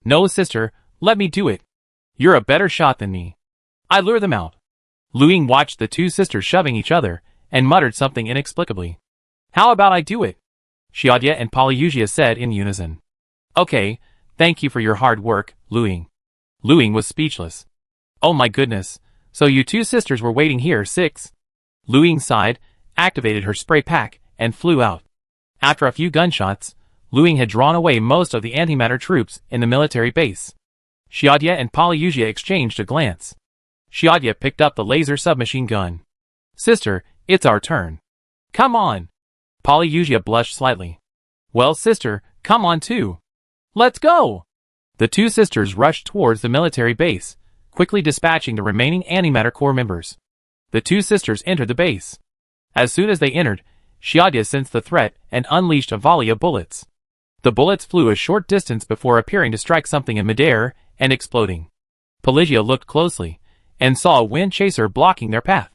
No, sister, let me do it. You're a better shot than me. I lure them out. Luing watched the two sisters shoving each other and muttered something inexplicably. How about I do it? Xiaodia and Polyusia said in unison. Okay, thank you for your hard work, Luing. Luing was speechless. Oh my goodness, so you two sisters were waiting here, 6? Luing sighed, activated her spray pack, and flew out. After a few gunshots, Luing had drawn away most of the antimatter troops in the military base. Xiaodia and Polyusia exchanged a glance. Xiaodia picked up the laser submachine gun. Sister, it's our turn. Come on. Polyusia blushed slightly. Well, sister, come on too. Let's go. The two sisters rushed towards the military base, quickly dispatching the remaining antimatter corps members. The two sisters entered the base. As soon as they entered, Xiaodia sensed the threat and unleashed a volley of bullets. The bullets flew a short distance before appearing to strike something in midair and exploding. Pelagia looked closely and saw a wind chaser blocking their path.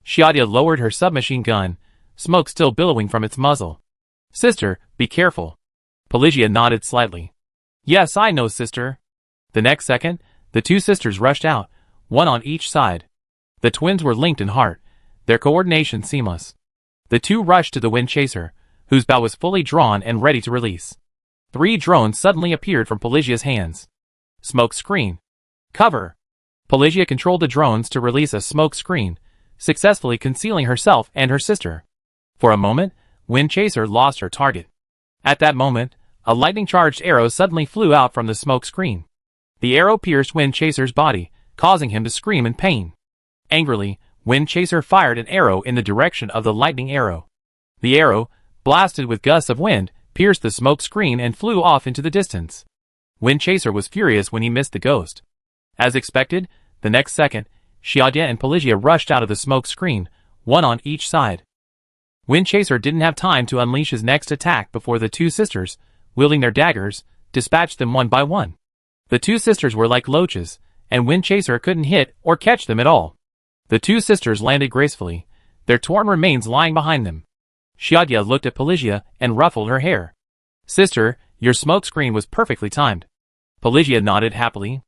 Xiaodia lowered her submachine gun, smoke still billowing from its muzzle. Sister, be careful. Pelagia nodded slightly. Yes, I know, sister. The next second, the two sisters rushed out, one on each side. The twins were linked in heart, their coordination seamless. The two rushed to the wind chaser, whose bow was fully drawn and ready to release. 3 drones suddenly appeared from Pelagia's hands. Smoke screen. Cover. Pelagia controlled the drones to release a smoke screen, successfully concealing herself and her sister. For a moment, Wind Chaser lost her target. At that moment, a lightning-charged arrow suddenly flew out from the smoke screen. The arrow pierced Wind Chaser's body, causing him to scream in pain. Angrily, Wind Chaser fired an arrow in the direction of the lightning arrow. The arrow, blasted with gusts of wind, pierced the smoke screen and flew off into the distance. Wind Chaser was furious when he missed the ghost. As expected, the next second, Xiaodia and Pelagia rushed out of the smoke screen, one on each side. Wind Chaser didn't have time to unleash his next attack before the two sisters, wielding their daggers, dispatched them one by one. The two sisters were like loaches, and Wind Chaser couldn't hit or catch them at all. The two sisters landed gracefully, their torn remains lying behind them. Xiaodia looked at Pelagia and ruffled her hair. Sister, your smoke screen was perfectly timed. Pelagia nodded happily.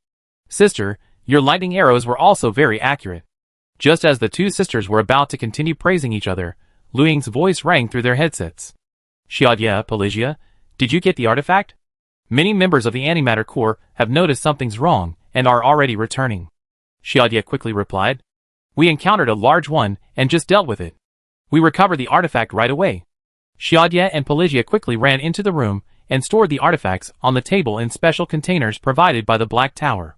Sister, your lightning arrows were also very accurate. Just as the two sisters were about to continue praising each other, Luing's voice rang through their headsets. Xiaodia, Pelagia, did you get the artifact? Many members of the Antimatter Corps have noticed something's wrong and are already returning. Xiaodia quickly replied. We encountered a large one and just dealt with it. We recovered the artifact right away. Xiaodia and Pelagia quickly ran into the room and stored the artifacts on the table in special containers provided by the Black Tower.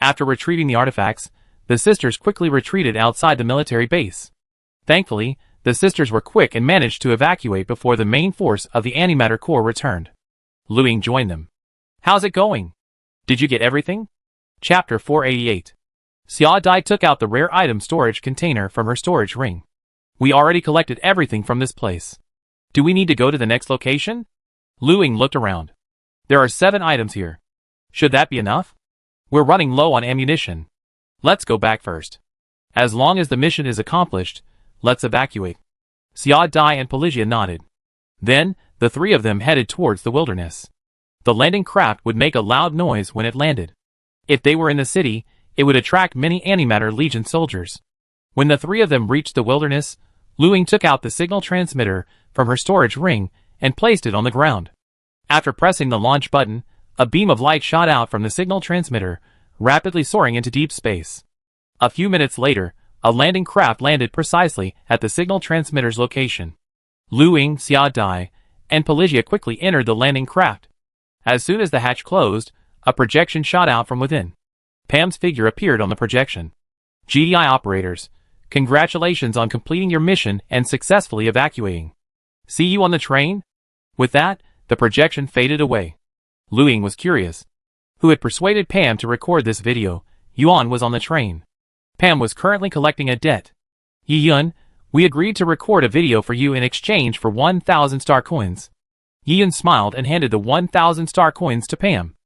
After retrieving the artifacts, the sisters quickly retreated outside the military base. Thankfully, the sisters were quick and managed to evacuate before the main force of the Antimatter Corps returned. Luing joined them. How's it going? Did you get everything? Chapter 488. Xia Dai took out the rare item storage container from her storage ring. We already collected everything from this place. Do we need to go to the next location? Luing looked around. There are 7 items here. Should that be enough? We're running low on ammunition. Let's go back first. As long as the mission is accomplished, let's evacuate. Xia Dai and Pelagia nodded. Then, the 3 of them headed towards the wilderness. The landing craft would make a loud noise when it landed. If they were in the city, it would attract many Antimatter Legion soldiers. When the 3 of them reached the wilderness, Luing took out the signal transmitter from her storage ring and placed it on the ground. After pressing the launch button, a beam of light shot out from the signal transmitter, rapidly soaring into deep space. A few minutes later, a landing craft landed precisely at the signal transmitter's location. Luing, Xia Dai, and Pelagia quickly entered the landing craft. As soon as the hatch closed, a projection shot out from within. Pam's figure appeared on the projection. GDI operators, congratulations on completing your mission and successfully evacuating. See you on the train? With that, the projection faded away. Luing was curious. Who had persuaded Pam to record this video? Yuan was on the train. Pam was currently collecting a debt. Yiyun, we agreed to record a video for you in exchange for 1,000 star coins. Yiyun smiled and handed the 1,000 star coins to Pam.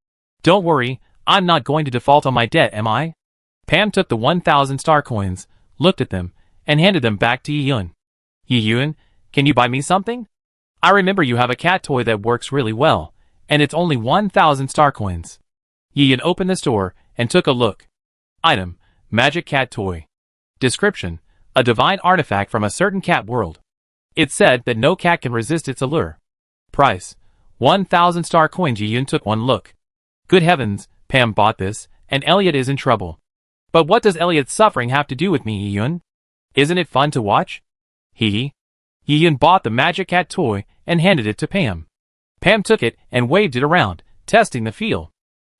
Don't worry, I'm not going to default on my debt, am I? Pam took the 1,000 star coins, looked at them, and handed them back to Yiyun. Yiyun, can you buy me something? I remember you have a cat toy that works really well, and it's only 1,000 star coins. Yiyun opened the store and took a look. Item, Magic Cat Toy. Description, a divine artifact from a certain cat world. It's said that no cat can resist its allure. Price, 1,000 star coins. Yiyun took one look. Good heavens, Pam bought this, and Elliot is in trouble. But what does Elliot's suffering have to do with me, Yiyun? Isn't it fun to watch? Hee. Yiyun bought the Magic Cat toy and handed it to Pam. Pam took it and waved it around, testing the feel.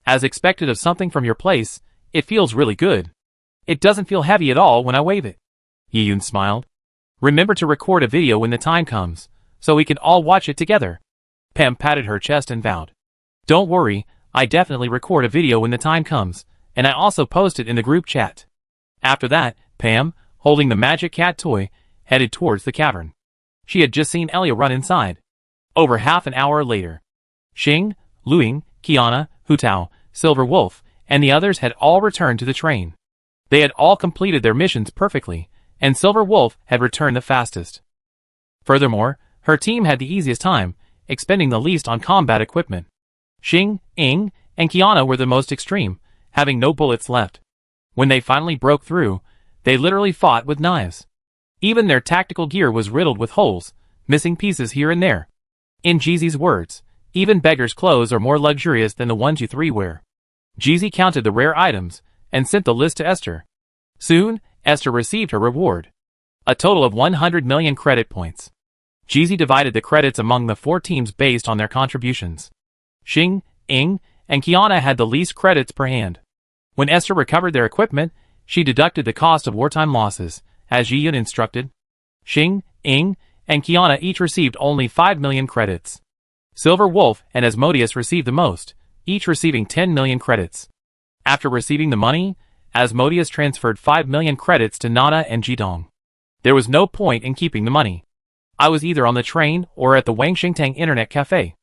As expected of something from your place, it feels really good. It doesn't feel heavy at all when I wave it. Yiyun smiled. Remember to record a video when the time comes, so we can all watch it together. Pam patted her chest and vowed. Don't worry, I definitely record a video when the time comes, and I also post it in the group chat. After that, Pam, holding the Magic Cat toy, headed towards the cavern. She had just seen Elia run inside. Over half an hour later, Xing, Luing, Kiana, Hutao, Silver Wolf, and the others had all returned to the train. They had all completed their missions perfectly, and Silver Wolf had returned the fastest. Furthermore, her team had the easiest time, expending the least on combat equipment. Xing, Ing, and Kiana were the most extreme, having no bullets left. When they finally broke through, they literally fought with knives. Even their tactical gear was riddled with holes, missing pieces here and there. In Jeezy's words, even beggars' clothes are more luxurious than the ones you 3 wear. Jeezy counted the rare items, and sent the list to Esther. Soon, Esther received her reward. A total of 100 million credit points. Jeezy divided the credits among the 4 teams based on their contributions. Xing, Ing, and Kiana had the least credits per hand. When Esther recovered their equipment, she deducted the cost of wartime losses, as Yiyun instructed. Xing, Ing, and Kiana each received only 5 million credits. Silver Wolf and Asmodeus received the most, each receiving 10 million credits. After receiving the money, Asmodeus transferred 5 million credits to Nana and Jidong. There was no point in keeping the money. I was either on the train or at the Wangxingtang Internet Cafe.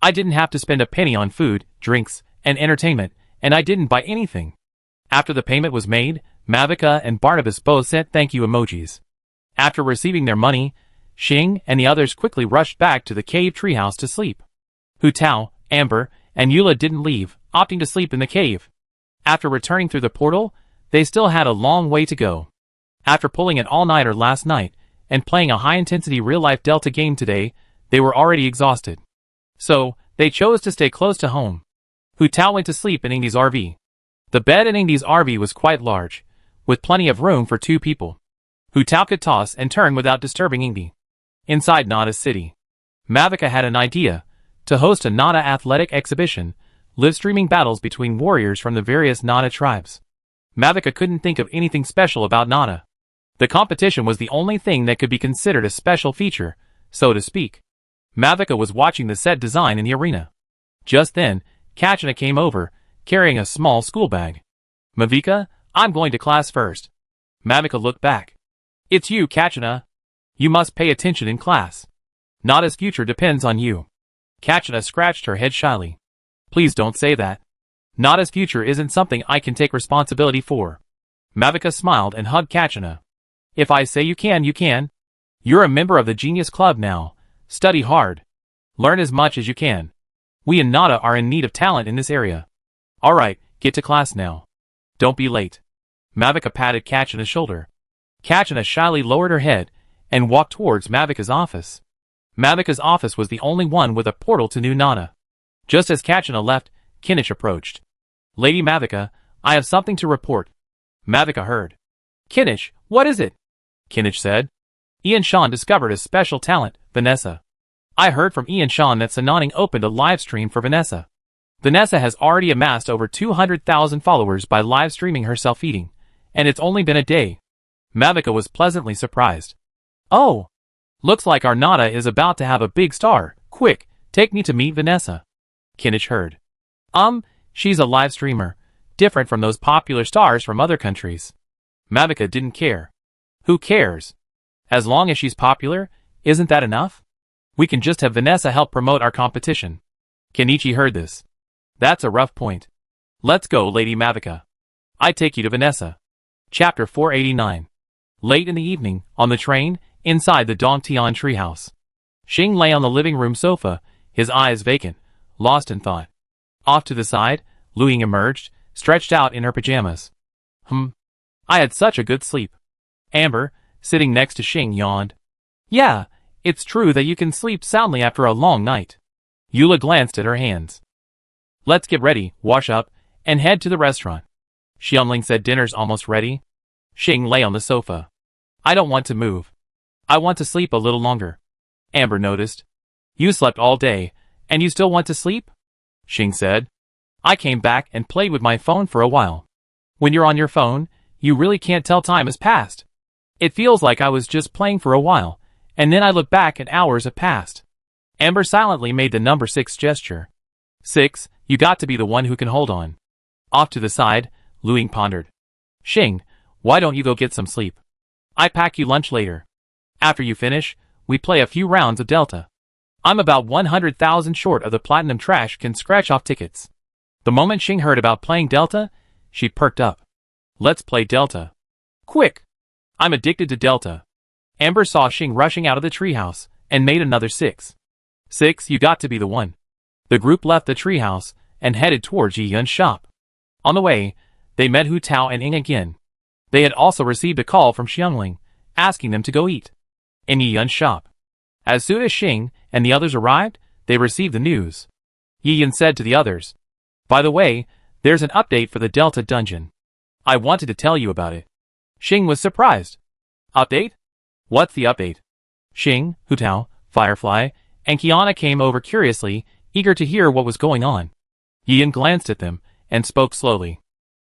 I didn't have to spend a penny on food, drinks, and entertainment, and I didn't buy anything. After the payment was made, Mavica and Barnabas both sent thank you emojis. After receiving their money, Xing and the others quickly rushed back to the cave treehouse to sleep. Hutao, Amber, and Eula didn't leave, opting to sleep in the cave. After returning through the portal, they still had a long way to go. After pulling an all-nighter last night, and playing a high-intensity real-life Delta game today, they were already exhausted. So, they chose to stay close to home. Hutao went to sleep in Ingdi's RV. The bed in Ingdi's RV was quite large, with plenty of room for 2 people. Hutao could toss and turn without disturbing Ingdi. Inside Nada's city, Mavica had an idea, to host a Nada athletic exhibition, live-streaming battles between warriors from the various Nana tribes. Mavica couldn't think of anything special about Nana. The competition was the only thing that could be considered a special feature, so to speak. Mavica was watching the set design in the arena. Just then, Kachina came over, carrying a small school bag. Mavica, I'm going to class first. Mavica looked back. It's you, Kachina. You must pay attention in class. Nada's future depends on you. Kachina scratched her head shyly. Please don't say that. Nada's future isn't something I can take responsibility for. Mavica smiled and hugged Kachina. If I say you can, you can. You're a member of the Genius Club now. Study hard. Learn as much as you can. We and Nada are in need of talent in this area. Alright, get to class now. Don't be late. Mavica patted Kachina's shoulder. Kachina shyly lowered her head and walked towards Mavica's office. Mavica's office was the only one with a portal to New Nana. Just as Kachina left, Kinish approached. Lady Mavica, I have something to report. Mavica heard. Kinish, what is it? Kinish said. Ian Sean discovered a special talent, Vanessa. I heard from Ian Sean that Sananing opened a live stream for Vanessa. Vanessa has already amassed over 200,000 followers by live streaming herself eating, and it's only been a day. Mavica was pleasantly surprised. Oh! Looks like our Nada is about to have a big star. Quick, take me to meet Vanessa. Kinish heard. She's a live streamer, different from those popular stars from other countries. Mavica didn't care. Who cares? As long as she's popular, isn't that enough? We can just have Vanessa help promote our competition. Kenichi heard this. That's a rough point. Let's go, Lady Mavica. I take you to Vanessa. Chapter 489. Late in the evening, on the train, inside the Dongtian treehouse. Xing lay on the living room sofa, his eyes vacant, lost in thought. Off to the side, Luing emerged, stretched out in her pajamas. I had such a good sleep. Amber, sitting next to Xing, yawned. Yeah, it's true that you can sleep soundly after a long night. Eula glanced at her hands. Let's get ready, wash up, and head to the restaurant. Xiangling said dinner's almost ready. Xing lay on the sofa. I don't want to move. I want to sleep a little longer. Amber noticed. You slept all day, and you still want to sleep? Xing said. I came back and played with my phone for a while. When you're on your phone, you really can't tell time has passed. It feels like I was just playing for a while, and then I look back and hours have passed. Amber silently made the number 6 gesture. 6, you got to be the one who can hold on. Off to the side, Luing pondered. Xing, why don't you go get some sleep? I pack you lunch later. After you finish, we play a few rounds of Delta. I'm about 100,000 short of the platinum trash can scratch off tickets. The moment Xing heard about playing Delta, she perked up. Let's play Delta. Quick! I'm addicted to Delta. Amber saw Xing rushing out of the treehouse, and made another 6. 6, you got to be the one. The group left the treehouse, and headed towards Yi Yun's shop. On the way, they met Hu Tao and Ying again. They had also received a call from Xiangling, asking them to go eat in Yi Yun's shop. As soon as Xing and the others arrived, they received the news. Yi Yun said to the others, by the way, there's an update for the Delta dungeon. I wanted to tell you about it. Xing was surprised. Update? What's the update? Xing, Hu Tao, Firefly, and Kiana came over curiously, eager to hear what was going on. Yi Yun glanced at them, and spoke slowly.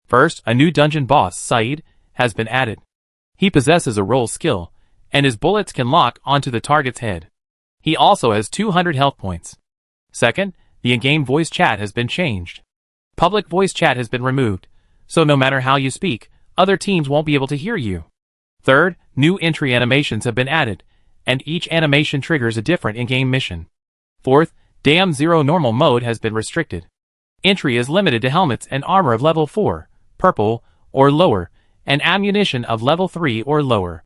First, a new dungeon boss, Saeed, has been added. He possesses a roll skill, and his bullets can lock onto the target's head. He also has 200 health points. Second, the in-game voice chat has been changed. Public voice chat has been removed, so no matter how you speak, other teams won't be able to hear you. Third, new entry animations have been added, and each animation triggers a different in-game mission. Fourth, Dam Zero normal mode has been restricted. Entry is limited to helmets and armor of level 4, purple, or lower, and ammunition of level 3 or lower.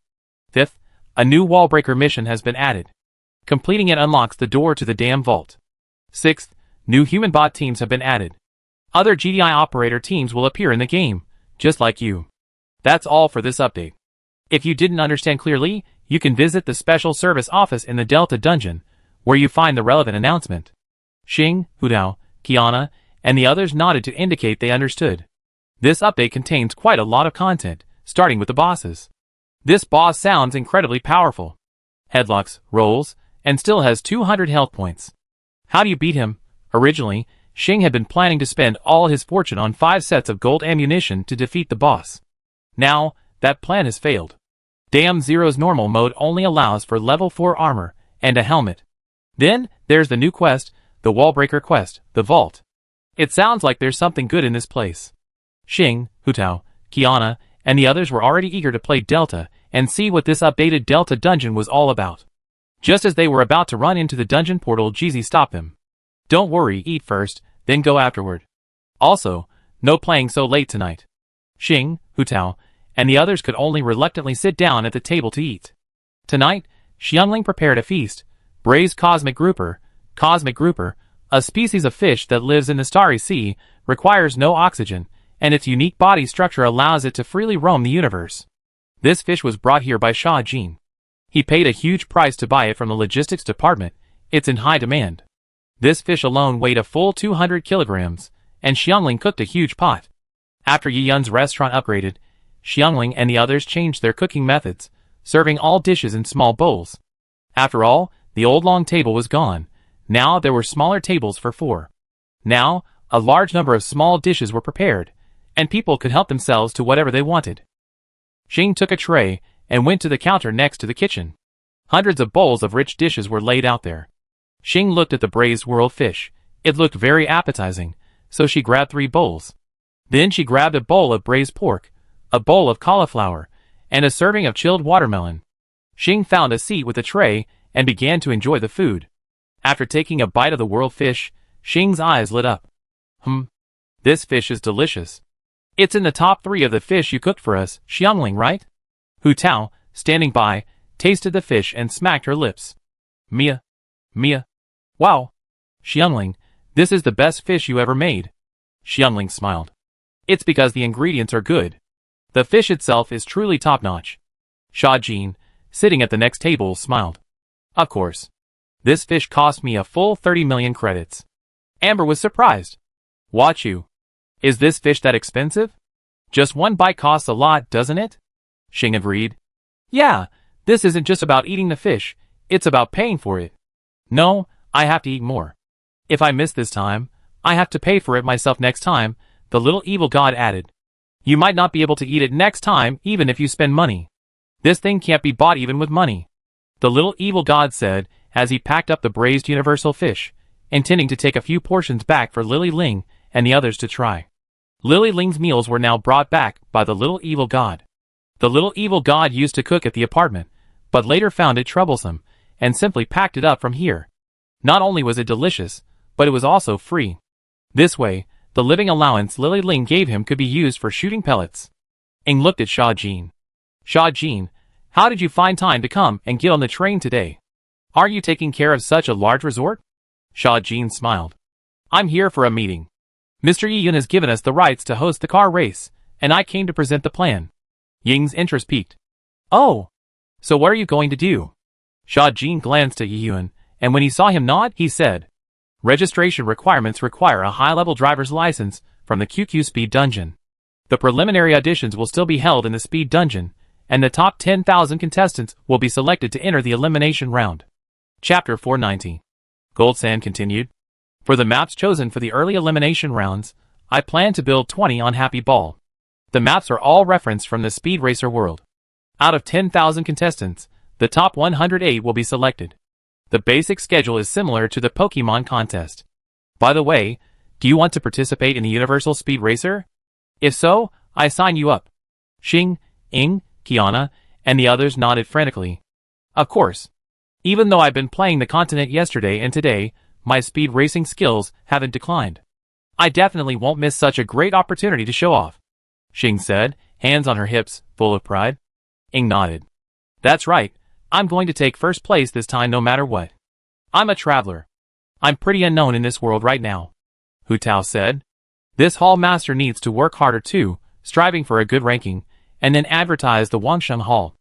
Fifth, a new wallbreaker mission has been added. Completing it unlocks the door to the Dam Vault. Sixth, new human bot teams have been added. Other GDI operator teams will appear in the game, just like you. That's all for this update. If you didn't understand clearly, you can visit the Special Service Office in the Delta Dungeon, where you find the relevant announcement. Xing, Hu Tao, Kiana, and the others nodded to indicate they understood. This update contains quite a lot of content, starting with the bosses. This boss sounds incredibly powerful. Headlocks, rolls, and still has 200 health points. How do you beat him? Originally, Xing had been planning to spend all his fortune on 5 sets of gold ammunition to defeat the boss. Now, that plan has failed. Damn Zero's normal mode only allows for level 4 armor and a helmet. Then, there's the new quest, the Wallbreaker quest, the Vault. It sounds like there's something good in this place. Xing, Hutao, Kiana, and the others were already eager to play Delta and see what this updated Delta dungeon was all about. Just as they were about to run into the dungeon portal, Jeezy stopped them. Don't worry, eat first, then go afterward. Also, no playing so late tonight. Xing, Hutao, and the others could only reluctantly sit down at the table to eat. Tonight, Xiangling prepared a feast. Braised cosmic grouper. Cosmic grouper, a species of fish that lives in the starry sea, requires no oxygen, and its unique body structure allows it to freely roam the universe. This fish was brought here by Sha Jin. He paid a huge price to buy it from the logistics department. It's in high demand. This fish alone weighed a full 200 kilograms, and Xiangling cooked a huge pot. After Yi Yun's restaurant upgraded, Xiangling and the others changed their cooking methods, serving all dishes in small bowls. After all, the old long table was gone. Now there were smaller tables for 4. Now, a large number of small dishes were prepared, and people could help themselves to whatever they wanted. Xing took a tray and went to the counter next to the kitchen. Hundreds of bowls of rich dishes were laid out there. Xing looked at the braised world fish. It looked very appetizing, so she grabbed 3 bowls. Then she grabbed a bowl of braised pork, a bowl of cauliflower, and a serving of chilled watermelon. Xing found a seat with a tray and began to enjoy the food. After taking a bite of the world fish, Xing's eyes lit up. This fish is delicious. It's in the top 3 of the fish you cooked for us, Xiangling, right? Hutao, standing by, tasted the fish and smacked her lips. Mia. Wow. Xiangling, this is the best fish you ever made. Xiangling smiled. It's because the ingredients are good. The fish itself is truly top-notch. Sha Jin, sitting at the next table, smiled. Of course. This fish cost me a full 30 million credits. Amber was surprised. Watch you. Is this fish that expensive? Just one bite costs a lot, doesn't it? Xing agreed. Yeah, this isn't just about eating the fish, it's about paying for it. No, I have to eat more. If I miss this time, I have to pay for it myself next time, the little evil god added. You might not be able to eat it next time even if you spend money. This thing can't be bought even with money. The little evil god said as he packed up the braised universal fish, intending to take a few portions back for Lily Ling and the others to try. Lily Ling's meals were now brought back by the little evil god. The little evil god used to cook at the apartment, but later found it troublesome, and simply packed it up from here. Not only was it delicious, but it was also free. This way, the living allowance Lily Ling gave him could be used for shooting pellets. Ing looked at Sha Jin. Sha Jin, how did you find time to come and get on the train today? Aren't you taking care of such a large resort? Sha Jin smiled. I'm here for a meeting. Mr. Yi Yun has given us the rights to host the car race, and I came to present the plan. Ying's interest piqued. Oh, so what are you going to do? Sha Jin glanced at Yi Yun, and when he saw him nod, he said, registration requirements require a high-level driver's license from the QQ Speed Dungeon. The preliminary auditions will still be held in the Speed Dungeon, and the top 10,000 contestants will be selected to enter the elimination round. Chapter 490. Goldsand continued. For the maps chosen for the early elimination rounds, I plan to build 20 on Happy Ball. The maps are all referenced from the Speed Racer world. Out of 10,000 contestants, the top 108 will be selected. The basic schedule is similar to the Pokemon contest. By the way, do you want to participate in the Universal Speed Racer? If so, I sign you up. Xing, Ing, Kiana, and the others nodded frantically. Of course. Even though I've been playing the continent yesterday and today, my speed racing skills haven't declined. I definitely won't miss such a great opportunity to show off. Xing said, hands on her hips, full of pride. Ing nodded. That's right, I'm going to take first place this time no matter what. I'm a traveler. I'm pretty unknown in this world right now. Hu Tao said. This hall master needs to work harder too, striving for a good ranking, and then advertise the Wangsheng Hall.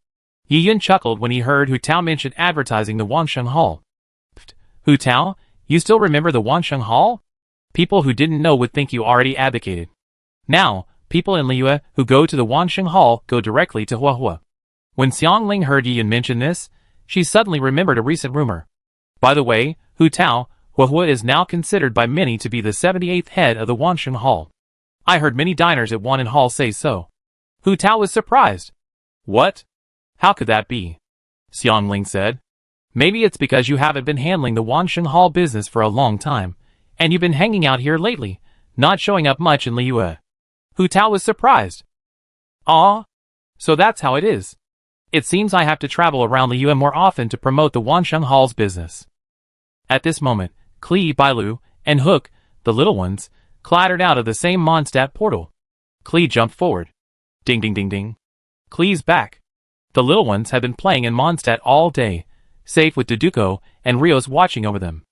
Yi Yun chuckled when he heard Hu Tao mention advertising the Wangsheng Hall. Pfft, Hu Tao, you still remember the Wangsheng Hall? People who didn't know would think you already abdicated. Now, people in Liyue who go to the Wangsheng Hall go directly to Huahua. When Xiangling heard Yi Yun mention this, she suddenly remembered a recent rumor. By the way, Hu Tao, Huahua is now considered by many to be the 78th head of the Wansheng Hall. I heard many diners at Wanan Hall say so. Hu Tao was surprised. What? How could that be? Xiangling said. Maybe it's because you haven't been handling the Wansheng Hall business for a long time, and you've been hanging out here lately, not showing up much in Liyue. Hu Tao was surprised. Ah, so that's how it is. It seems I have to travel around Liyue more often to promote the Wansheng Hall's business. At this moment, Kli, Bailu, and Hook, the little ones, clattered out of the same Mondstadt portal. Kli jumped forward. Ding ding ding ding. Kli's back. The little ones had been playing in Mondstadt all day, safe with Duduko and Rios watching over them.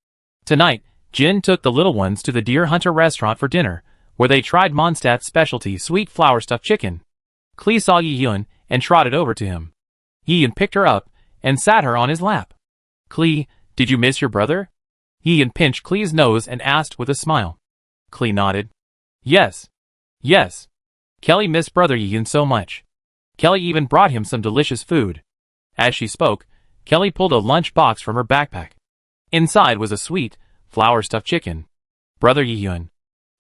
Tonight, Jin took the little ones to the Deer Hunter restaurant for dinner, where they tried Mondstadt's specialty sweet flour stuffed chicken. Kli saw Yi Yun and trotted over to him. Yi Yun picked her up and sat her on his lap. Kli, did you miss your brother? Yi Yun pinched Kli's nose and asked with a smile. Kli nodded. Yes. Yes. Kelly missed brother Yi Yun so much. Kelly even brought him some delicious food. As she spoke, Kelly pulled a lunch box from her backpack. Inside was a sweet, flour-stuffed chicken. Brother Yi Yun,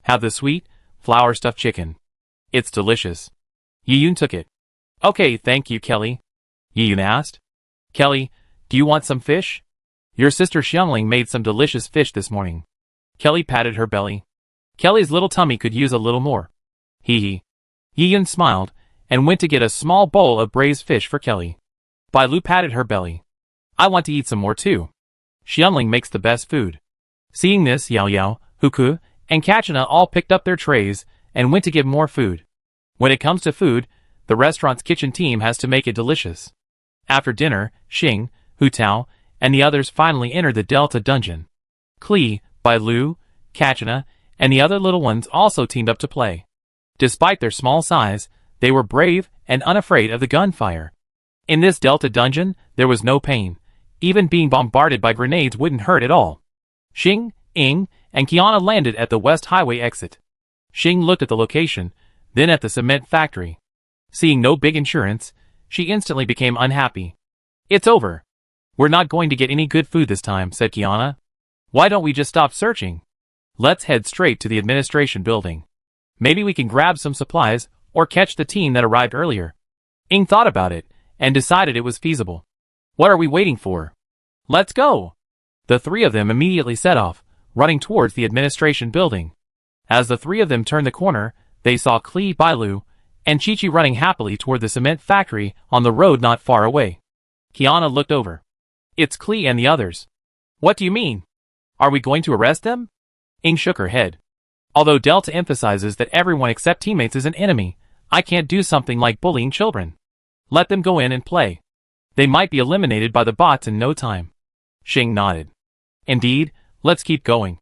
have the sweet, flour-stuffed chicken. It's delicious. Yi Yun took it. Okay, thank you, Kelly. Yi Yun asked. Kelly, do you want some fish? Your sister Xiangling made some delicious fish this morning. Kelly patted her belly. Kelly's little tummy could use a little more. Hee hee. Yi Yun smiled and went to get a small bowl of braised fish for Kelly. Bailu patted her belly. I want to eat some more too. Xiangling makes the best food. Seeing this, Yao Yao, Huku, and Kachina all picked up their trays and went to give more food. When it comes to food, the restaurant's kitchen team has to make it delicious. After dinner, Xing, Hu Tao, and the others finally entered the Delta dungeon. Kli, Bailu, Kachina, and the other little ones also teamed up to play. Despite their small size, they were brave and unafraid of the gunfire. In this Delta dungeon, there was no pain. Even being bombarded by grenades wouldn't hurt at all. Xing, Ying, and Kiana landed at the West Highway exit. Xing looked at the location, then at the cement factory. Seeing no big insurance, she instantly became unhappy. It's over. We're not going to get any good food this time, said Kiana. Why don't we just stop searching? Let's head straight to the administration building. Maybe we can grab some supplies or catch the team that arrived earlier. Ying thought about it and decided it was feasible. What are we waiting for? Let's go! The three of them immediately set off, running towards the administration building. As the three of them turned the corner, they saw Kli, Bailu, and Chi-Chi running happily toward the cement factory on the road not far away. Kiana looked over. It's Kli and the others. What do you mean? Are we going to arrest them? Ying shook her head. Although Delta emphasizes that everyone except teammates is an enemy, I can't do something like bullying children. Let them go in and play. They might be eliminated by the bots in no time. Xing nodded. Indeed, let's keep going.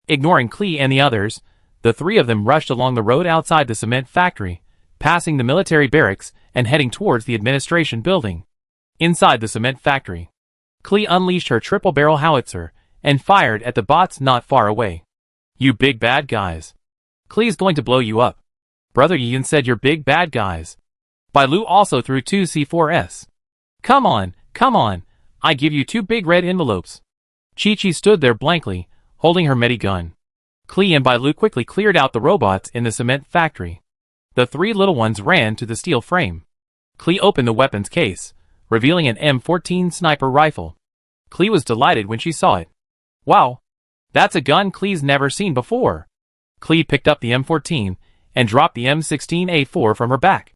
Ignoring Kli and the others, the three of them rushed along the road outside the cement factory, passing the military barracks and heading towards the administration building. Inside the cement factory, Kli unleashed her triple-barrel howitzer and fired at the bots not far away. You big bad guys. Kli's going to blow you up. Brother Yi Yun said you're big bad guys. Bailu also threw 2 C4s. Come on, I give you 2 big red envelopes. Chi-Chi stood there blankly, holding her medi gun. Kli and Bailu quickly cleared out the robots in the cement factory. The 3 little ones ran to the steel frame. Kli opened the weapons case, revealing an M14 sniper rifle. Kli was delighted when she saw it. Wow! That's a gun Kli's never seen before. Kli picked up the M14 and dropped the M16A4 from her back.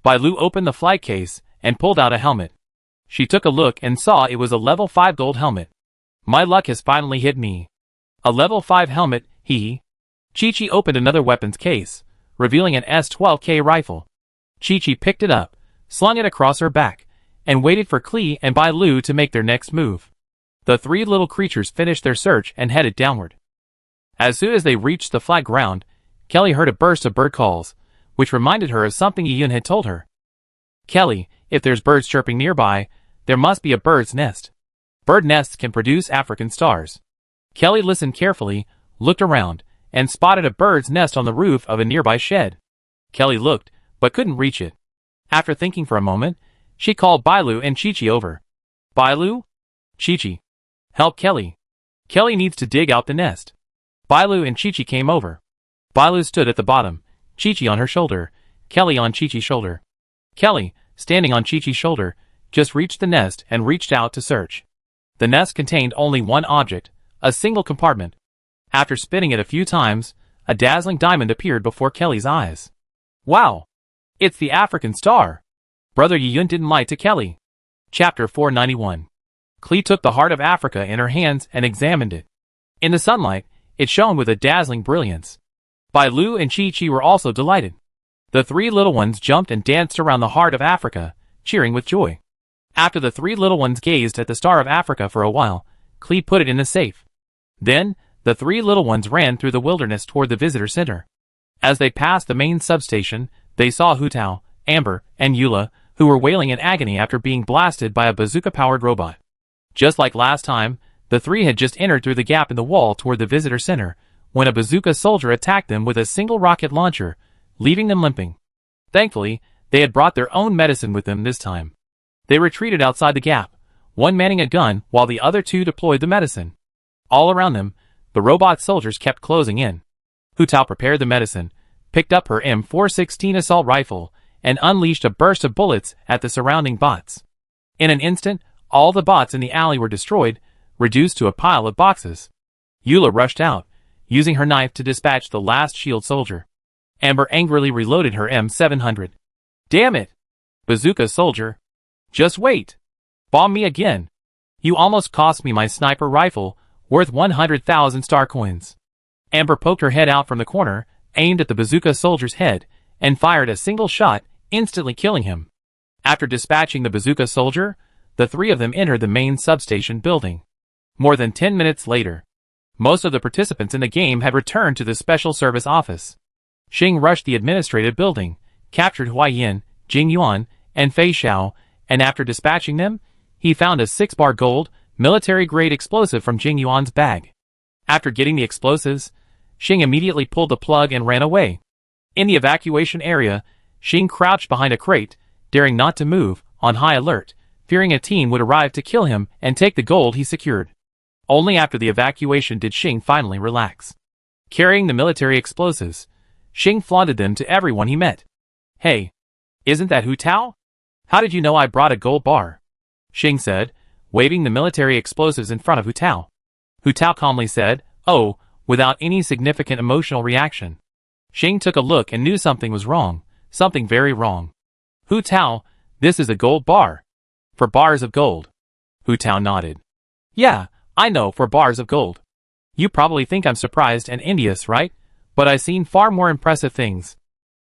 Bailu opened the flight case and pulled out a helmet. She took a look and saw it was a level 5 gold helmet. My luck has finally hit me. A level 5 helmet, hee. Chi-Chi opened another weapons case, revealing an S12K rifle. Chi-Chi picked it up, slung it across her back, and waited for Kli and Bailu to make their next move. The 3 little creatures finished their search and headed downward. As soon as they reached the flat ground, Kelly heard a burst of bird calls, which reminded her of something Yi Yun had told her. Kelly, if there's birds chirping nearby, there must be a bird's nest. Bird nests can produce African stars. Kelly listened carefully, looked around, and spotted a bird's nest on the roof of a nearby shed. Kelly looked, but couldn't reach it. After thinking for a moment, she called Bailu and Chi-Chi over. Bailu? Chi-Chi. Help Kelly. Kelly needs to dig out the nest. Bailu and Chi-Chi came over. Bailu stood at the bottom, Chi-Chi on her shoulder, Kelly on Chi-Chi's shoulder. Kelly, standing on Chi-Chi's shoulder, just reached the nest and reached out to search. The nest contained only one object, a single compartment. After spinning it a few times, a dazzling diamond appeared before Kelly's eyes. Wow! It's the African star! Brother Yiyun didn't lie to Kelly. Chapter 491. Klee took the heart of Africa in her hands and examined it. In the sunlight, it shone with a dazzling brilliance. Bailu and Chi-Chi were also delighted. The three little ones jumped and danced around the heart of Africa, cheering with joy. After the three little ones gazed at the Star of Africa for a while, Klee put it in the safe. Then, the three little ones ran through the wilderness toward the visitor center. As they passed the main substation, they saw Hu Tao, Amber, and Eula, who were wailing in agony after being blasted by a bazooka-powered robot. Just like last time, the three had just entered through the gap in the wall toward the visitor center, when a bazooka soldier attacked them with a single rocket launcher, leaving them limping. Thankfully, they had brought their own medicine with them this time. They retreated outside the gap, one manning a gun while the other two deployed the medicine. All around them, the robot soldiers kept closing in. Hu Tao prepared the medicine, picked up her M416 assault rifle, and unleashed a burst of bullets at the surrounding bots. In an instant, all the bots in the alley were destroyed, reduced to a pile of boxes. Eula rushed out, using her knife to dispatch the last shield soldier. Amber angrily reloaded her M700. Damn it! Bazooka soldier. Just wait. Bomb me again. You almost cost me my sniper rifle, worth 100,000 star coins. Amber poked her head out from the corner, aimed at the bazooka soldier's head, and fired a single shot, instantly killing him. After dispatching the bazooka soldier, the three of them entered the main substation building. More than 10 minutes later, most of the participants in the game had returned to the special service office. Xing rushed the administrative building, captured Huaiyin, Jing Yuan, and Fei Xiao, and after dispatching them, he found a 6-bar gold, military-grade explosive from Jing Yuan's bag. After getting the explosives, Xing immediately pulled the plug and ran away. In the evacuation area, Xing crouched behind a crate, daring not to move, on high alert, fearing a team would arrive to kill him and take the gold he secured. Only after the evacuation did Xing finally relax. Carrying the military explosives, Xing flaunted them to everyone he met. Hey, isn't that Hu Tao? How did you know I brought a gold bar? Xing said, waving the military explosives in front of Hu Tao. Hu Tao calmly said, oh, without any significant emotional reaction. Xing took a look and knew something was wrong, something very wrong. Hu Tao, this is a gold bar. For bars of gold. Hu Tao nodded. Yeah, I know, for bars of gold. You probably think I'm surprised and envious, right? But I've seen far more impressive things.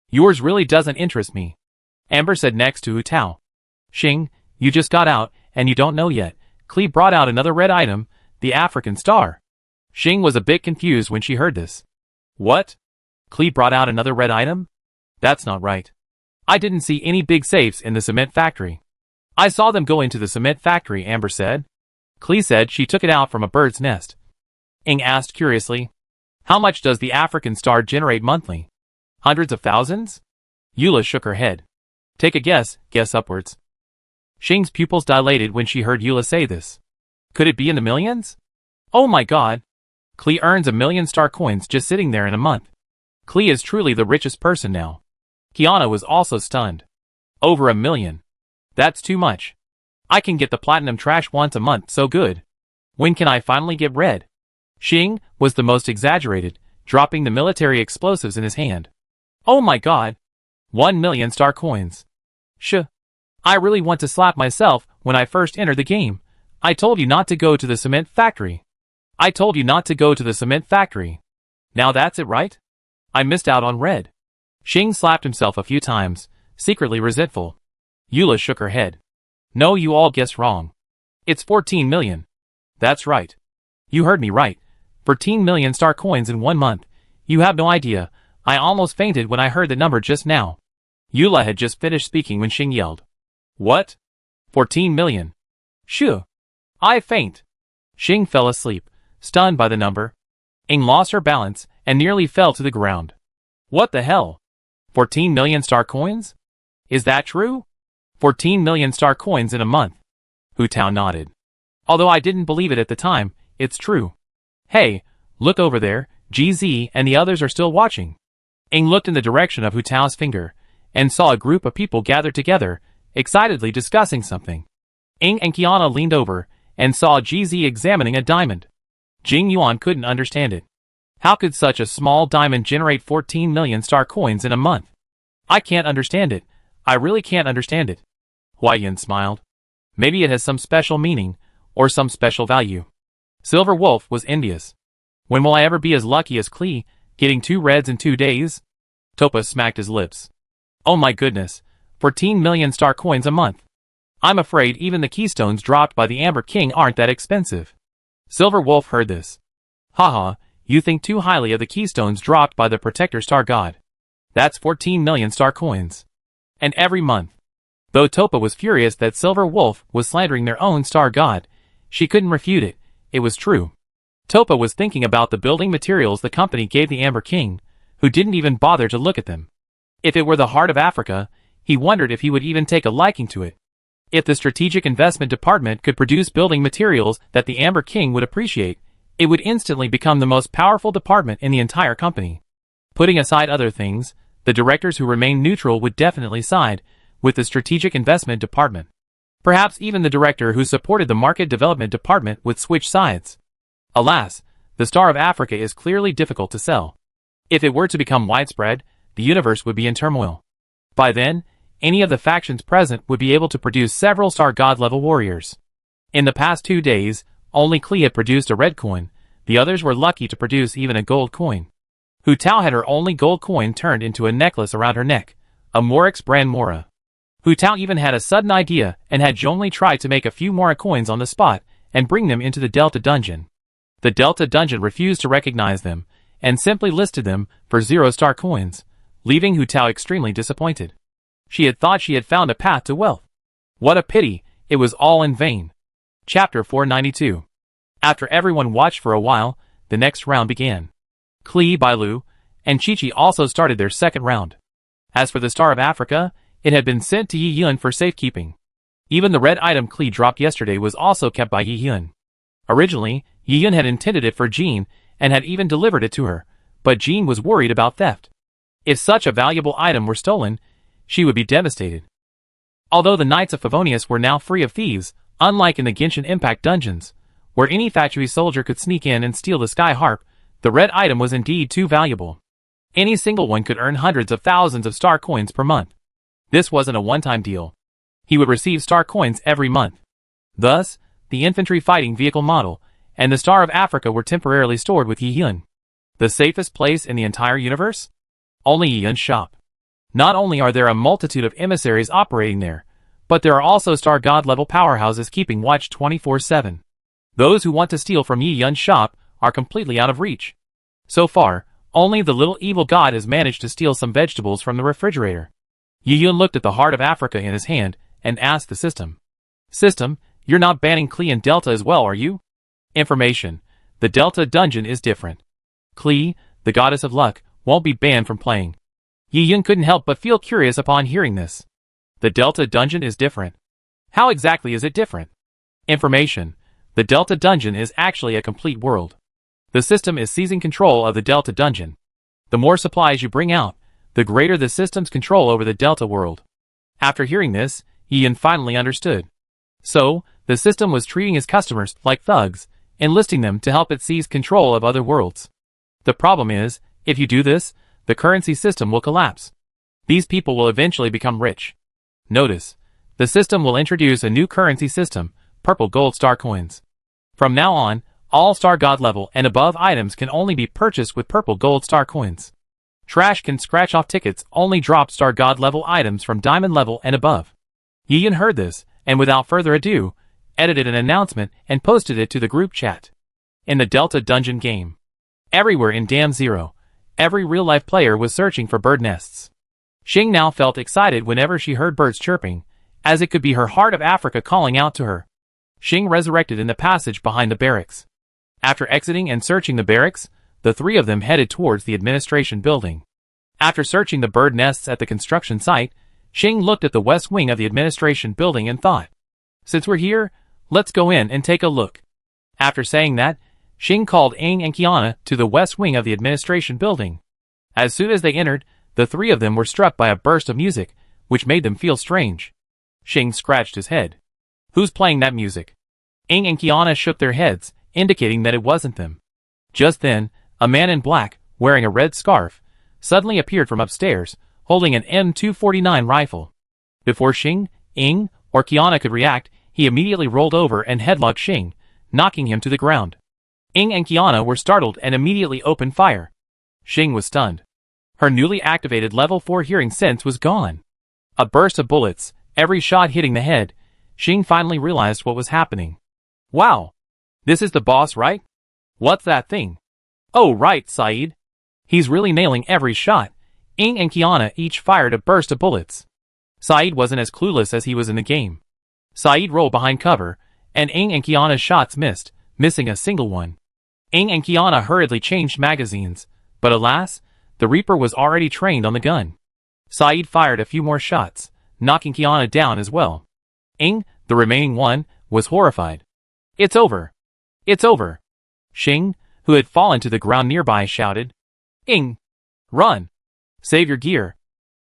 Yours really doesn't interest me. Amber said next to Hu Tao. Xing, you just got out, and you don't know yet. Klee brought out another red item, the African star. Xing was a bit confused when she heard this. What? Klee brought out another red item? That's not right. I didn't see any big safes in the cement factory. I saw them go into the cement factory, Amber said. Klee said she took it out from a bird's nest. Ing asked curiously. How much does the African star generate monthly? Hundreds of thousands? Eula shook her head. Take a guess upwards. Xing's pupils dilated when she heard Eula say this. Could it be in the millions? Oh my god. Klee earns 1 million star coins just sitting there in a month. Klee is truly the richest person now. Kiana was also stunned. Over 1 million. That's too much. I can get the platinum trash once a month, so good. When can I finally get red? Xing was the most exaggerated, dropping the military explosives in his hand. Oh my god. 1 million star coins. I really want to slap myself when I first entered the game. I told you not to go to the cement factory. I told you not to go to the cement factory. Now that's it, right? I missed out on red. Xing slapped himself a few times, secretly resentful. Eula shook her head. No, you all guessed wrong. It's 14 million. That's right. You heard me right. 14 million star coins in 1 month. You have no idea. I almost fainted when I heard the number just now. Eula had just finished speaking when Xing yelled. What? 14 million. Shoo. I faint. Xing fell asleep, stunned by the number. Ing lost her balance and nearly fell to the ground. What the hell? 14 million star coins? Is that true? 14 million star coins in a month. Hu Tao nodded. Although I didn't believe it at the time, it's true. Hey, look over there, GZ and the others are still watching. Ing looked in the direction of Hu Tao's finger, and saw a group of people gathered together, excitedly discussing something. Ing and Kiana leaned over, and saw GZ examining a diamond. Jing Yuan couldn't understand it. How could such a small diamond generate 14 million star coins in a month? I can't understand it. I really can't understand it. Huaiyan smiled. Maybe it has some special meaning, or some special value. Silver Wolf was envious. When will I ever be as lucky as Klee, getting 2 reds in 2 days? Topa smacked his lips. Oh my goodness, 14 million star coins a month. I'm afraid even the keystones dropped by the Amber King aren't that expensive. Silver Wolf heard this. Haha, you think too highly of the keystones dropped by the Protector Star God. That's 14 million star coins. And every month. Though Topa was furious that Silver Wolf was slandering their own star god, she couldn't refute it. It was true. Topa was thinking about the building materials the company gave the Amber King, who didn't even bother to look at them. If it were the heart of Africa, he wondered if he would even take a liking to it. If the Strategic Investment Department could produce building materials that the Amber King would appreciate, it would instantly become the most powerful department in the entire company. Putting aside other things, the directors who remained neutral would definitely side with the Strategic Investment Department. Perhaps even the director who supported the Market Development Department would switch sides. Alas, the Star of Africa is clearly difficult to sell. If it were to become widespread, the universe would be in turmoil. By then, any of the factions present would be able to produce several star god level warriors. In the past 2 days, only Klee had produced a red coin, the others were lucky to produce even a gold coin. Hu Tao had her only gold coin turned into a necklace around her neck, a Morix brand Mora. Hu Tao even had a sudden idea and had Zhongli try to make a few Mora coins on the spot and bring them into the Delta Dungeon. The Delta Dungeon refused to recognize them, and simply listed them for 0-star coins, leaving Hu Tao extremely disappointed. She had thought she had found a path to wealth. What a pity, it was all in vain. Chapter 492. After everyone watched for a while, the next round began. Klee, Bailu, and Chi-Chi also started their second round. As for the Star of Africa, it had been sent to Yi Yun for safekeeping. Even the red item Klee dropped yesterday was also kept by Yi Yun. Originally, Yi Yun had intended it for Jean, and had even delivered it to her, but Jean was worried about theft. If such a valuable item were stolen, she would be devastated. Although the Knights of Favonius were now free of thieves, unlike in the Genshin Impact dungeons, where any factory soldier could sneak in and steal the Sky Harp, the red item was indeed too valuable. Any single one could earn hundreds of thousands of star coins per month. This wasn't a one-time deal. He would receive star coins every month. Thus, the infantry fighting vehicle model and the Star of Africa were temporarily stored with Yi Yun. The safest place in the entire universe? Only Yi Yun's shop. Not only are there a multitude of emissaries operating there, but there are also star god level powerhouses keeping watch 24/7. Those who want to steal from Yi Yun's shop are completely out of reach. So far, only the little evil god has managed to steal some vegetables from the refrigerator. Yi Yun looked at the heart of Africa in his hand and asked the system. System, you're not banning Klee and Delta as well, are you? Information. The Delta dungeon is different. Klee, the goddess of luck, won't be banned from playing. Yi Yun couldn't help but feel curious upon hearing this. The Delta dungeon is different. How exactly is it different? Information. The Delta dungeon is actually a complete world. The system is seizing control of the Delta dungeon. The more supplies you bring out, the greater the system's control over the Delta world. After hearing this, Yi Yun finally understood. So, the system was treating his customers like thugs, enlisting them to help it seize control of other worlds. The problem is, if you do this, the currency system will collapse. These people will eventually become rich. Notice, the system will introduce a new currency system, purple gold star coins. From now on, all star god level and above items can only be purchased with purple gold star coins. Trash can scratch off tickets only drop star god level items from diamond level and above. Yi Yun heard this, and without further ado, edited an announcement and posted it to the group chat. In the Delta Dungeon game. Everywhere in Dam Zero, every real-life player was searching for bird nests. Xing now felt excited whenever she heard birds chirping, as it could be her heart of Africa calling out to her. Xing resurrected in the passage behind the barracks. After exiting and searching the barracks, the three of them headed towards the administration building. After searching the bird nests at the construction site, Xing looked at the west wing of the administration building and thought, since we're here, let's go in and take a look. After saying that, Xing called Ing and Qiana to the west wing of the administration building. As soon as they entered, the three of them were struck by a burst of music, which made them feel strange. Xing scratched his head. Who's playing that music? Ing and Qiana shook their heads, indicating that it wasn't them. Just then, a man in black, wearing a red scarf, suddenly appeared from upstairs, holding an M249 rifle. Before Xing, Ing, or Qiana could react, he immediately rolled over and headlocked Xing, knocking him to the ground. Ing and Qiana were startled and immediately opened fire. Xing was stunned. Her newly activated level 4 hearing sense was gone. A burst of bullets, every shot hitting the head. Xing finally realized what was happening. Wow! This is the boss, right? What's that thing? Oh right, Saeed. He's really nailing every shot. Ing and Qiana each fired a burst of bullets. Saeed wasn't as clueless as he was in the game. Saeed rolled behind cover, and Ing and Qiana's shots missed, missing a single one. Ing and Qiana hurriedly changed magazines, but alas, the Reaper was already trained on the gun. Saeed fired a few more shots, knocking Qiana down as well. Ing, the remaining one, was horrified. It's over. It's over. Xing, who had fallen to the ground nearby, shouted. Ing! Run! Save your gear.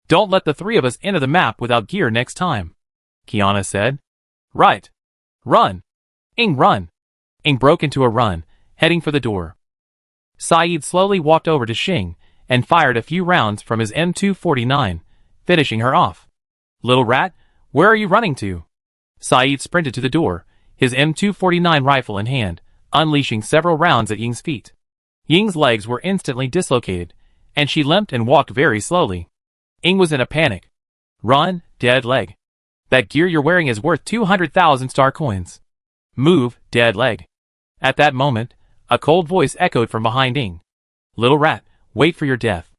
Don't let the three of us enter the map without gear next time. Qiana said. Right. Run! Ing, run! Ing broke into a run, heading for the door. Saeed slowly walked over to Xing and fired a few rounds from his M249, finishing her off. Little rat, where are you running to? Saeed sprinted to the door, his M249 rifle in hand, unleashing several rounds at Ying's feet. Ying's legs were instantly dislocated, and she limped and walked very slowly. Ing was in a panic. Run, dead leg. That gear you're wearing is worth 200,000 star coins. Move, dead leg. At that moment, a cold voice echoed from behind Ing. Little rat, wait for your death.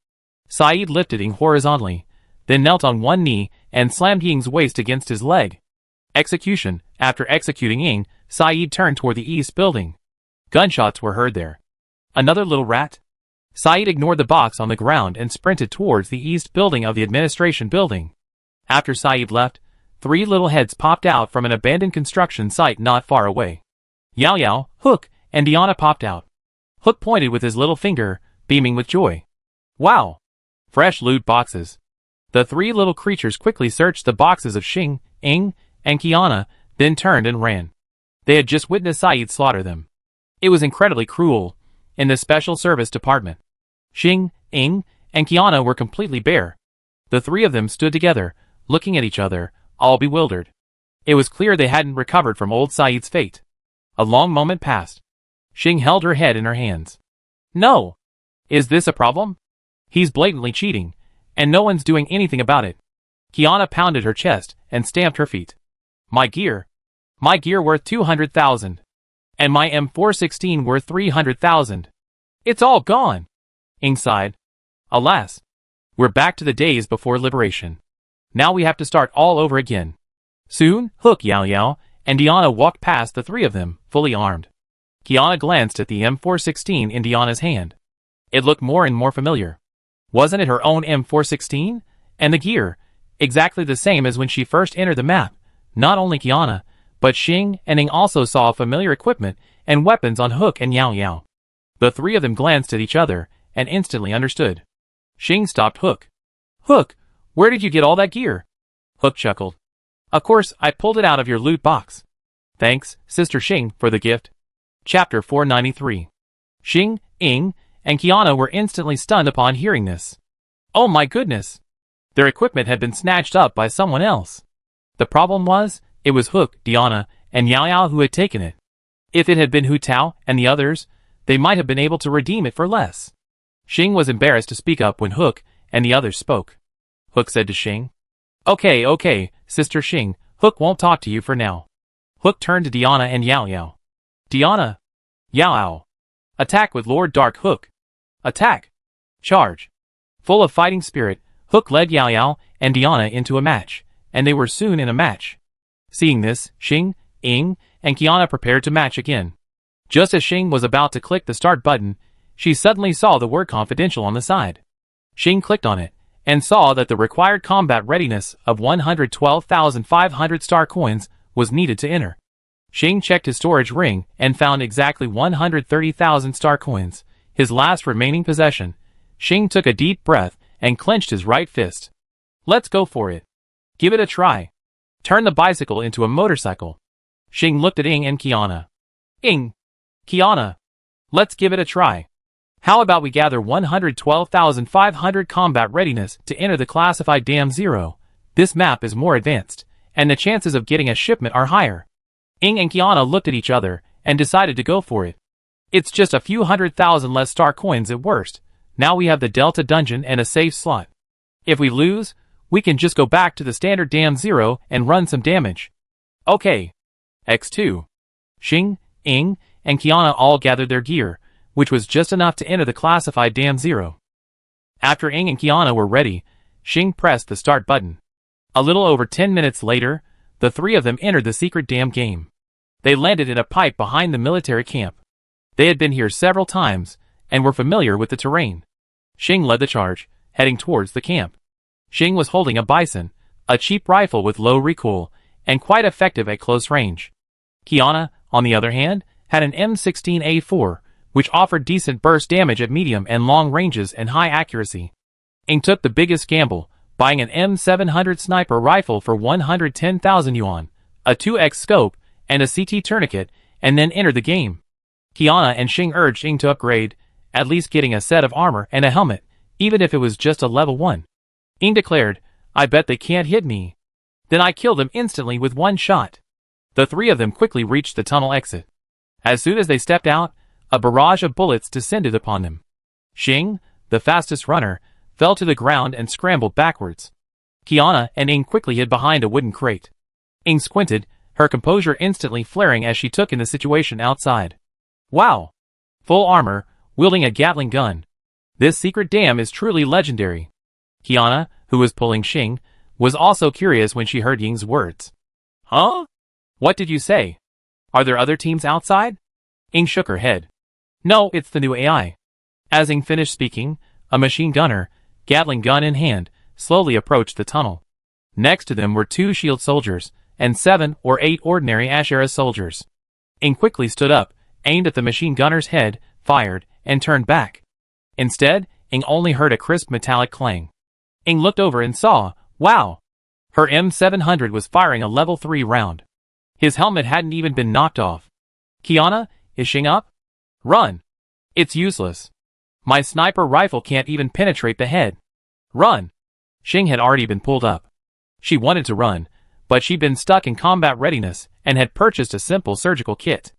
Saeed lifted Ing horizontally, then knelt on one knee and slammed Ying's waist against his leg. Execution. After executing Ing, Saeed turned toward the east building. Gunshots were heard there. Another little rat? Saeed ignored the box on the ground and sprinted towards the east building of the administration building. After Saeed left, three little heads popped out from an abandoned construction site not far away. Yao Yao, Hook, and Diana popped out. Hook pointed with his little finger, beaming with joy. Wow! Fresh loot boxes. The three little creatures quickly searched the boxes of Xing, Ing, and Qiana, then turned and ran. They had just witnessed Saeed slaughter them. It was incredibly cruel. In the Special Service Department, Xing, Ing, and Qiana were completely bare. The three of them stood together, looking at each other, all bewildered. It was clear they hadn't recovered from old Saeed's fate. A long moment passed. Xing held her head in her hands. No! Is this a problem? He's blatantly cheating, and no one's doing anything about it. Qiana pounded her chest and stamped her feet. My gear worth 200,000. And my M416 worth 300,000. It's all gone. Ing sighed. Alas. We're back to the days before liberation. Now we have to start all over again. Soon, Hook, Yao Yao, and Diana walked past the three of them, fully armed. Qiana glanced at the M416 in Diana's hand. It looked more and more familiar. Wasn't it her own M416? And the gear, exactly the same as when she first entered the map. Not only Qiana, but Xing and Ing also saw familiar equipment and weapons on Hook and Yao Yao. The three of them glanced at each other and instantly understood. Xing stopped Hook. Hook, where did you get all that gear? Hook chuckled. Of course, I pulled it out of your loot box. Thanks, Sister Xing, for the gift. Chapter 493. Xing, Ing, and Qiana were instantly stunned upon hearing this. Oh my goodness! Their equipment had been snatched up by someone else. The problem was, it was Hook, Diana, and Yao Yao who had taken it. If it had been Hu Tao and the others, they might have been able to redeem it for less. Xing was embarrassed to speak up when Hook and the others spoke. Hook said to Xing. Okay, Sister Xing, Hook won't talk to you for now. Hook turned to Diana and Yao Yao. Diana! Yao Yao! Attack with Lord Dark Hook! Attack! Charge! Full of fighting spirit, Hook led Yao Yao and Diana into a match, and they were soon in a match. Seeing this, Xing, Ing, and Qiana prepared to match again. Just as Xing was about to click the start button, she suddenly saw the word confidential on the side. Xing clicked on it, and saw that the required combat readiness of 112,500 star coins was needed to enter. Xing checked his storage ring and found exactly 130,000 star coins, his last remaining possession. Xing took a deep breath and clenched his right fist. Let's go for it. Give it a try. Turn the bicycle into a motorcycle. Xing looked at Ing and Qiana. Ing. Qiana. Let's give it a try. How about we gather 112,500 combat readiness to enter the classified Dam 0? This map is more advanced, and the chances of getting a shipment are higher. Ing and Qiana looked at each other and decided to go for it. It's just a few 100,000 less star coins at worst. Now we have the Delta dungeon and a safe slot. If we lose, we can just go back to the standard Dam 0 and run some damage. Okay. X2. Xing, Ing, and Qiana all gathered their gear, which was just enough to enter the classified Dam 0. After Ing and Qiana were ready, Xing pressed the start button. A little over 10 minutes later, the three of them entered the secret dam game. They landed in a pipe behind the military camp. They had been here several times and were familiar with the terrain. Xing led the charge, heading towards the camp. Xing was holding a bison, a cheap rifle with low recoil, and quite effective at close range. Qiana, on the other hand, had an M16A4, which offered decent burst damage at medium and long ranges and high accuracy. Ing took the biggest gamble, buying an M700 sniper rifle for 110,000 yuan, a 2x scope, and a CT tourniquet, and then entered the game. Qiana and Xing urged Ing to upgrade, at least getting a set of armor and a helmet, even if it was just a level 1. Ing declared, I bet they can't hit me. Then I killed them instantly with one shot. The three of them quickly reached the tunnel exit. As soon as they stepped out, a barrage of bullets descended upon them. Xing, the fastest runner, fell to the ground and scrambled backwards. Qiana and Ing quickly hid behind a wooden crate. Ing squinted, her composure instantly flaring as she took in the situation outside. Wow! Full armor, wielding a Gatling gun. This secret dam is truly legendary. Qiana, who was pulling Xing, was also curious when she heard Ying's words. Huh? What did you say? Are there other teams outside? Ing shook her head. No, it's the new AI. As Ing finished speaking, a machine gunner, Gatling gun in hand, slowly approached the tunnel. Next to them were 2 shield soldiers, and 7 or 8 ordinary Ashera soldiers. Ing quickly stood up, aimed at the machine gunner's head, fired, and turned back. Instead, Ing only heard a crisp metallic clang. Ing looked over and saw, wow! Her M700 was firing a level 3 round. His helmet hadn't even been knocked off. Qiana, is Xing up? Run! It's useless. My sniper rifle can't even penetrate the head. Run! Xing had already been pulled up. She wanted to run, but she'd been stuck in combat readiness and had purchased a simple surgical kit.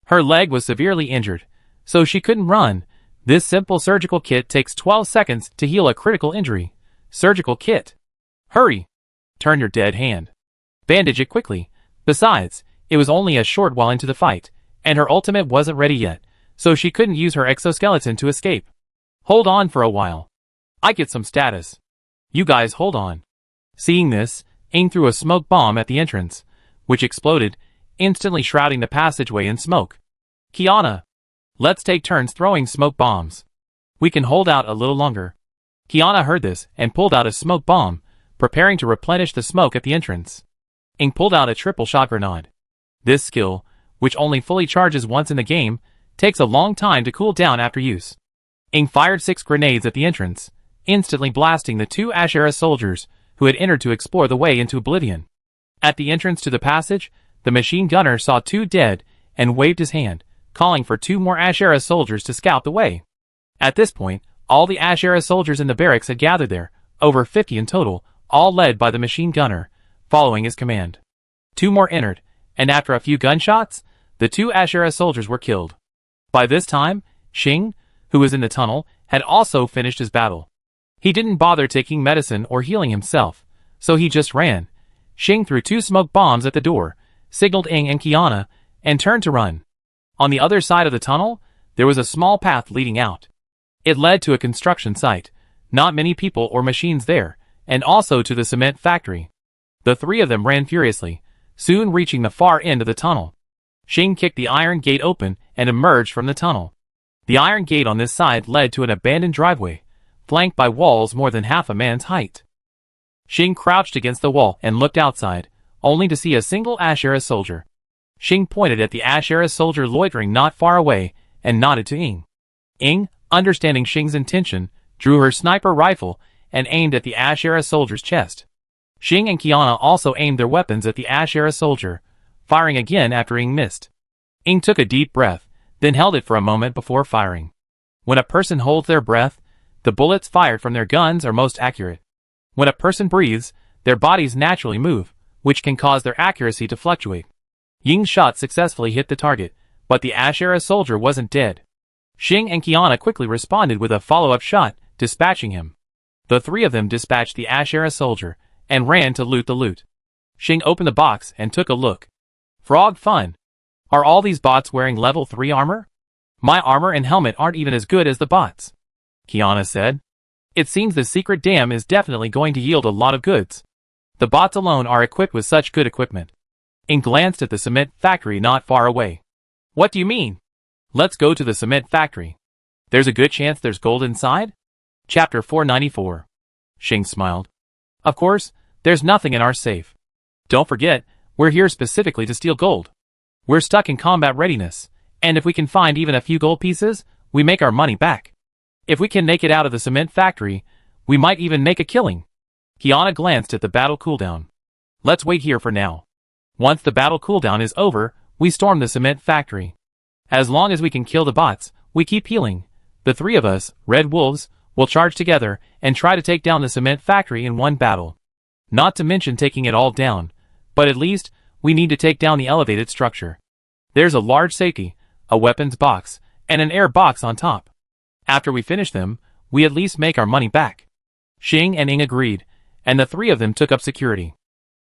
Her leg was severely injured, so she couldn't run. This simple surgical kit takes 12 seconds to heal a critical injury. Surgical kit. Hurry! Turn your dead hand. Bandage it quickly. Besides, it was only a short while into the fight, and her ultimate wasn't ready yet, so she couldn't use her exoskeleton to escape. Hold on for a while. I get some status. You guys hold on. Seeing this, Ing threw a smoke bomb at the entrance, which exploded, instantly shrouding the passageway in smoke. Qiana, let's take turns throwing smoke bombs. We can hold out a little longer. Qiana heard this and pulled out a smoke bomb, preparing to replenish the smoke at the entrance. Ing pulled out a triple shot grenade. This skill, which only fully charges once in the game, takes a long time to cool down after use. Ing fired 6 grenades at the entrance, instantly blasting the 2 Ashera soldiers who had entered to explore the way into oblivion. At the entrance to the passage, the machine gunner saw 2 dead and waved his hand, calling for 2 more Ashera soldiers to scout the way. At this point, all the Ashera soldiers in the barracks had gathered there, over 50 in total, all led by the machine gunner, following his command. 2 more entered, and after a few gunshots, the 2 Ashera soldiers were killed. By this time, Xing, who was in the tunnel, had also finished his battle. He didn't bother taking medicine or healing himself, so he just ran. Xing threw 2 smoke bombs at the door, signaled Ing and Qiana, and turned to run. On the other side of the tunnel, there was a small path leading out. It led to a construction site, not many people or machines there, and also to the cement factory. The 3 of them ran furiously, soon reaching the far end of the tunnel. Xing kicked the iron gate open and emerged from the tunnel. The iron gate on this side led to an abandoned driveway, flanked by walls more than half a man's height. Xing crouched against the wall and looked outside, only to see a single Ashera soldier. Xing pointed at the Ash-era soldier loitering not far away and nodded to Ying. Ying, understanding Xing's intention, drew her sniper rifle and aimed at the Ash-era soldier's chest. Xing and Qiana also aimed their weapons at the Ash-era soldier, firing again after Ying missed. Ying took a deep breath, then held it for a moment before firing. When a person holds their breath, the bullets fired from their guns are most accurate. When a person breathes, their bodies naturally move, which can cause their accuracy to fluctuate. Ying's shot successfully hit the target, but the Ash-era soldier wasn't dead. Xing and Qiana quickly responded with a follow-up shot, dispatching him. The three of them dispatched the Ash-era soldier and ran to loot the loot. Xing opened the box and took a look. Frog fun. Are all these bots wearing level 3 armor? My armor and helmet aren't even as good as the bots, Qiana said. It seems the secret dam is definitely going to yield a lot of goods. The bots alone are equipped with such good equipment. Ying glanced at the cement factory not far away. What do you mean? Let's go to the cement factory. There's a good chance there's gold inside? Chapter 494. Xing smiled. Of course, there's nothing in our safe. Don't forget, we're here specifically to steal gold. We're stuck in combat readiness, and if we can find even a few gold pieces, we make our money back. If we can make it out of the cement factory, we might even make a killing. Qiana glanced at the battle cooldown. Let's wait here for now. Once the battle cooldown is over, we storm the cement factory. As long as we can kill the bots, we keep healing. The three of us, Red Wolves, will charge together and try to take down the cement factory in one battle. Not to mention taking it all down, but at least, we need to take down the elevated structure. There's a large safety, a weapons box, and an air box on top. After we finish them, we at least make our money back. Xing and Ying agreed, and the three of them took up security.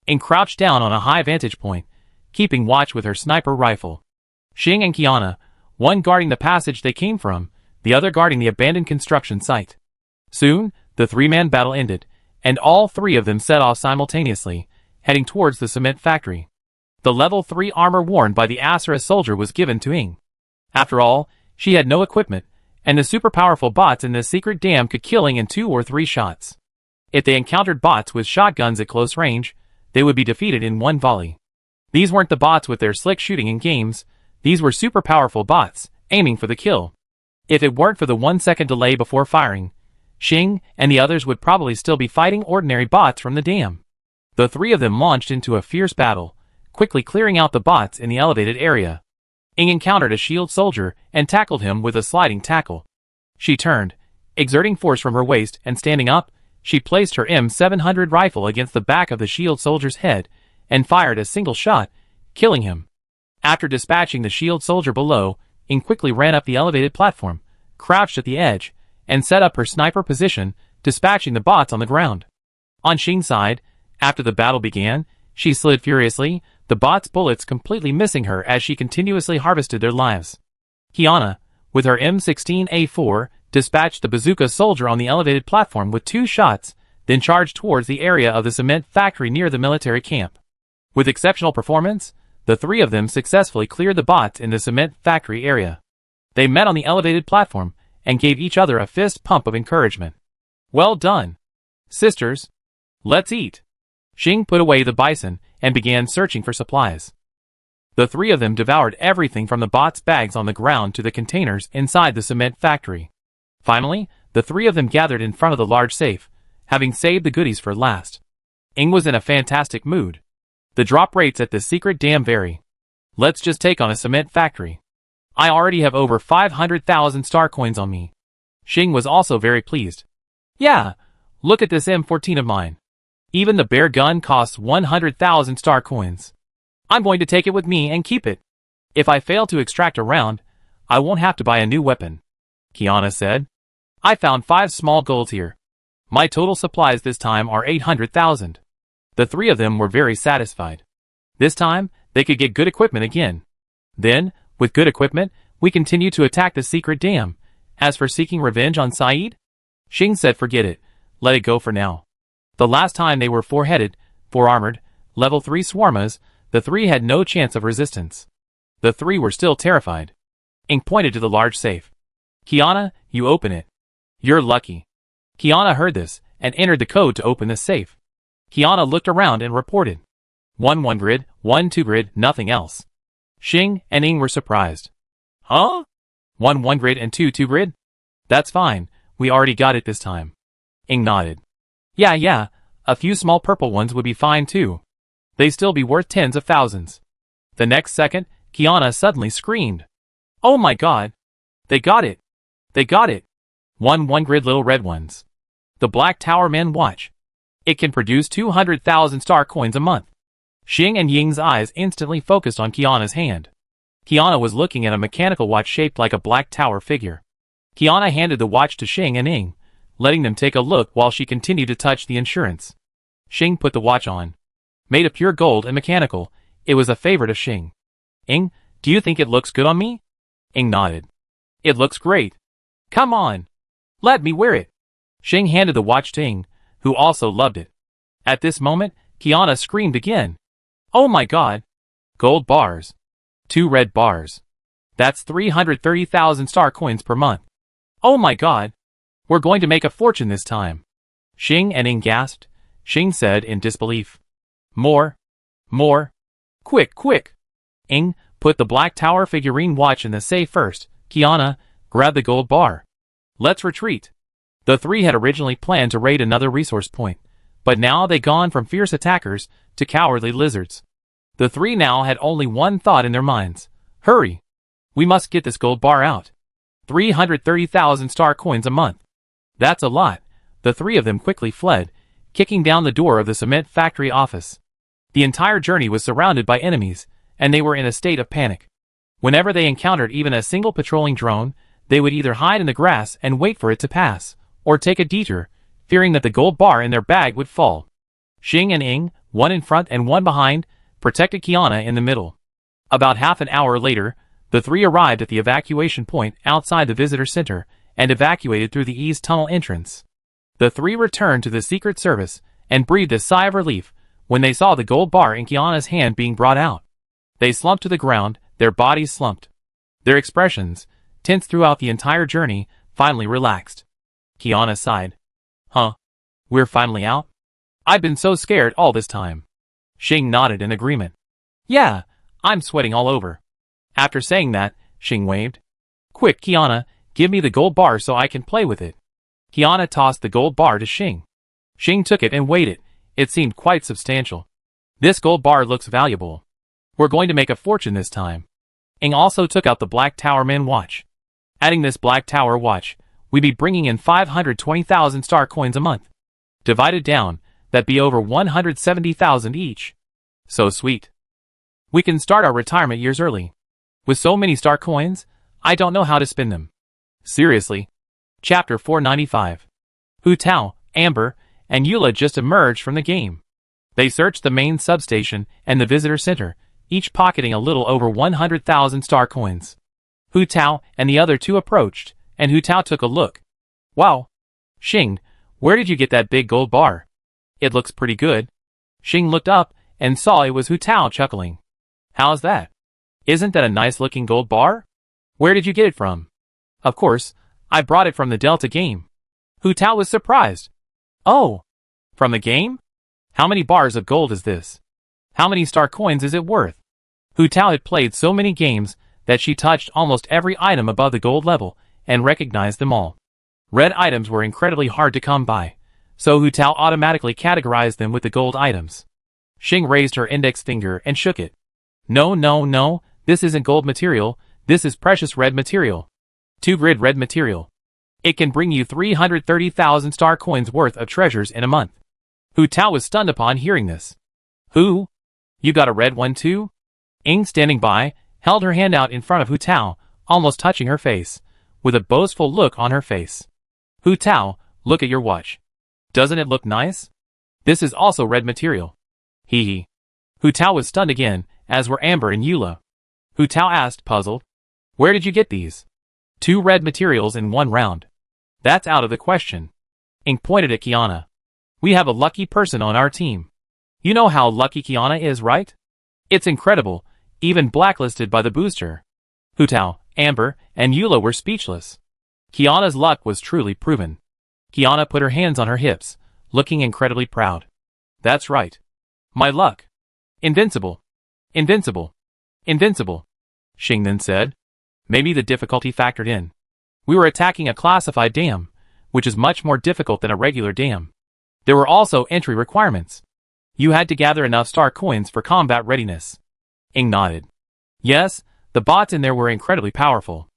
Ying crouched down on a high vantage point, keeping watch with her sniper rifle. Xing and Qiana, one guarding the passage they came from, the other guarding the abandoned construction site. Soon, the three-man battle ended, and all three of them set off simultaneously, heading towards the cement factory. The level 3 armor worn by the Ash-era soldier was given to Ying. After all, she had no equipment, and the super powerful bots in the secret dam could kill Ying in 2 or 3 shots. If they encountered bots with shotguns at close range, they would be defeated in one volley. These weren't the bots with their slick shooting in games, these were super powerful bots, aiming for the kill. If it weren't for the 1-second delay before firing, Xing and the others would probably still be fighting ordinary bots from the dam. The three of them launched into a fierce battle, quickly clearing out the bots in the elevated area. Ying encountered a shield soldier and tackled him with a sliding tackle. She turned, exerting force from her waist, and standing up, she placed her M700 rifle against the back of the shield soldier's head and fired a single shot, killing him. After dispatching the shield soldier below, Ying quickly ran up the elevated platform, crouched at the edge, and set up her sniper position, dispatching the bots on the ground. On Xing's side, after the battle began, she slid furiously, the bots' bullets completely missing her as she continuously harvested their lives. Qiana, with her M16A4, dispatched the bazooka soldier on the elevated platform with 2 shots, then charged towards the area of the cement factory near the military camp. With exceptional performance, the three of them successfully cleared the bots in the cement factory area. They met on the elevated platform and gave each other a fist pump of encouragement. Well done, sisters. Let's eat. Xing put away the bison and began searching for supplies. The three of them devoured everything from the bots' bags on the ground to the containers inside the cement factory. Finally, the three of them gathered in front of the large safe, having saved the goodies for last. Ying was in a fantastic mood. The drop rates at the secret dam vary. Let's just take on a cement factory. I already have over 500,000 star coins on me. Xing was also very pleased. Yeah, look at this M14 of mine. Even the bare gun costs 100,000 star coins. I'm going to take it with me and keep it. If I fail to extract a round, I won't have to buy a new weapon, Qiana said. I found 5 small golds here. My total supplies this time are 800,000. The three of them were very satisfied. This time, they could get good equipment again. Then, with good equipment, we continue to attack the secret dam. As for seeking revenge on Saeed, Xing said forget it, let it go for now. The last time they were 4-headed, 4-armored, level 3 swarmas, the three had no chance of resistance. The three were still terrified. Ying pointed to the large safe. Qiana, you open it. You're lucky. Qiana heard this, and entered the code to open the safe. Qiana looked around and reported. 1 grid, 1 2 grid, nothing else. Xing and Ying were surprised. Huh? 1 grid and 2 grid? That's fine, we already got it this time. Ying nodded. Yeah, a few small purple ones would be fine too. They'd still be worth tens of thousands. The next second, Kiana suddenly screamed. Oh my god! They got it! They got it! 1 grid little red ones. The Black Tower Man watch. It can produce 200,000 star coins a month. Xing and Ying's eyes instantly focused on Kiana's hand. Kiana was looking at a mechanical watch shaped like a black tower figure. Kiana handed the watch to Xing and Ying, letting them take a look while she continued to touch the insurance. Xing put the watch on. Made of pure gold and mechanical, it was a favorite of Xing. Ying, do you think it looks good on me? Ying nodded. It looks great. Come on. Let me wear it. Xing handed the watch to Ying, who also loved it. At this moment, Kiana screamed again. Oh my god. Gold bars. 2 red bars. That's 330,000 star coins per month. Oh my god. We're going to make a fortune this time. Xing and Ying gasped. Xing said in disbelief. More. More. Quick. Ying, put the Black Tower figurine watch in the safe first. Kiana, grab the gold bar. Let's retreat. The three had originally planned to raid another resource point, but now they'd gone from fierce attackers to cowardly lizards. The three now had only one thought in their minds. Hurry! We must get this gold bar out. 330,000 star coins a month. That's a lot. The three of them quickly fled, kicking down the door of the cement factory office. The entire journey was surrounded by enemies, and they were in a state of panic. Whenever they encountered even a single patrolling drone, they would either hide in the grass and wait for it to pass, or take a detour, fearing that the gold bar in their bag would fall. Xing and Ying, one in front and one behind, protected Kiana in the middle. About half an hour later, the three arrived at the evacuation point outside the visitor center and evacuated through the east tunnel entrance. The three returned to the Secret Service and breathed a sigh of relief when they saw the gold bar in Kiana's hand being brought out. They slumped to the ground, their bodies slumped. Their expressions, tense throughout the entire journey, finally relaxed. Kiana sighed. Huh? We're finally out? I've been so scared all this time. Xing nodded in agreement. Yeah, I'm sweating all over. After saying that, Xing waved. Quick, Kiana, give me the gold bar so I can play with it. Kiana tossed the gold bar to Xing. Xing took it and weighed it. It seemed quite substantial. This gold bar looks valuable. We're going to make a fortune this time. Ying also took out the Black Tower Man watch. Adding this Black Tower watch, we'd be bringing in 520,000 star coins a month. Divided down, that'd be over 170,000 each. So sweet. We can start our retirement years early. With so many star coins, I don't know how to spend them. Seriously. Chapter 495. Hu Tao, Amber, and Eula just emerged from the game. They searched the main substation and the visitor center, each pocketing a little over 100,000 star coins. Hu Tao and the other two approached, and Hu Tao took a look. Wow. Xing, where did you get that big gold bar? It looks pretty good. Xing looked up and saw it was Hu Tao chuckling. How's that? Isn't that a nice-looking gold bar? Where did you get it from? Of course, I brought it from the Delta game. Hu Tao was surprised. Oh, from the game? How many bars of gold is this? How many star coins is it worth? Hu Tao had played so many games that she touched almost every item above the gold level and recognized them all. Red items were incredibly hard to come by, so Hu Tao automatically categorized them with the gold items. Xing raised her index finger and shook it. No, this isn't gold material, this is precious red material. 2 grid red material. It can bring you 330,000 star coins worth of treasures in a month. Hu Tao was stunned upon hearing this. Who? You got a red one too? Ying, standing by, held her hand out in front of Hu Tao, almost touching her face, with a boastful look on her face. Hu Tao, look at your watch. Doesn't it look nice? This is also red material. Hee hee. Hu Tao was stunned again, as were Amber and Eula. Hu Tao asked, puzzled. Where did you get these? 2 red materials in 1 round. That's out of the question. Ying pointed at Kiana. We have a lucky person on our team. You know how lucky Kiana is, right? It's incredible, even blacklisted by the booster. Hu Tao, Amber, and Eula were speechless. Kiana's luck was truly proven. Kiana put her hands on her hips, looking incredibly proud. That's right. My luck. Invincible. Invincible. Invincible. Xing then said. Maybe the difficulty factored in. We were attacking a classified dam, which is much more difficult than a regular dam. There were also entry requirements. You had to gather enough star coins for combat readiness. Ing nodded. Yes, the bots in there were incredibly powerful.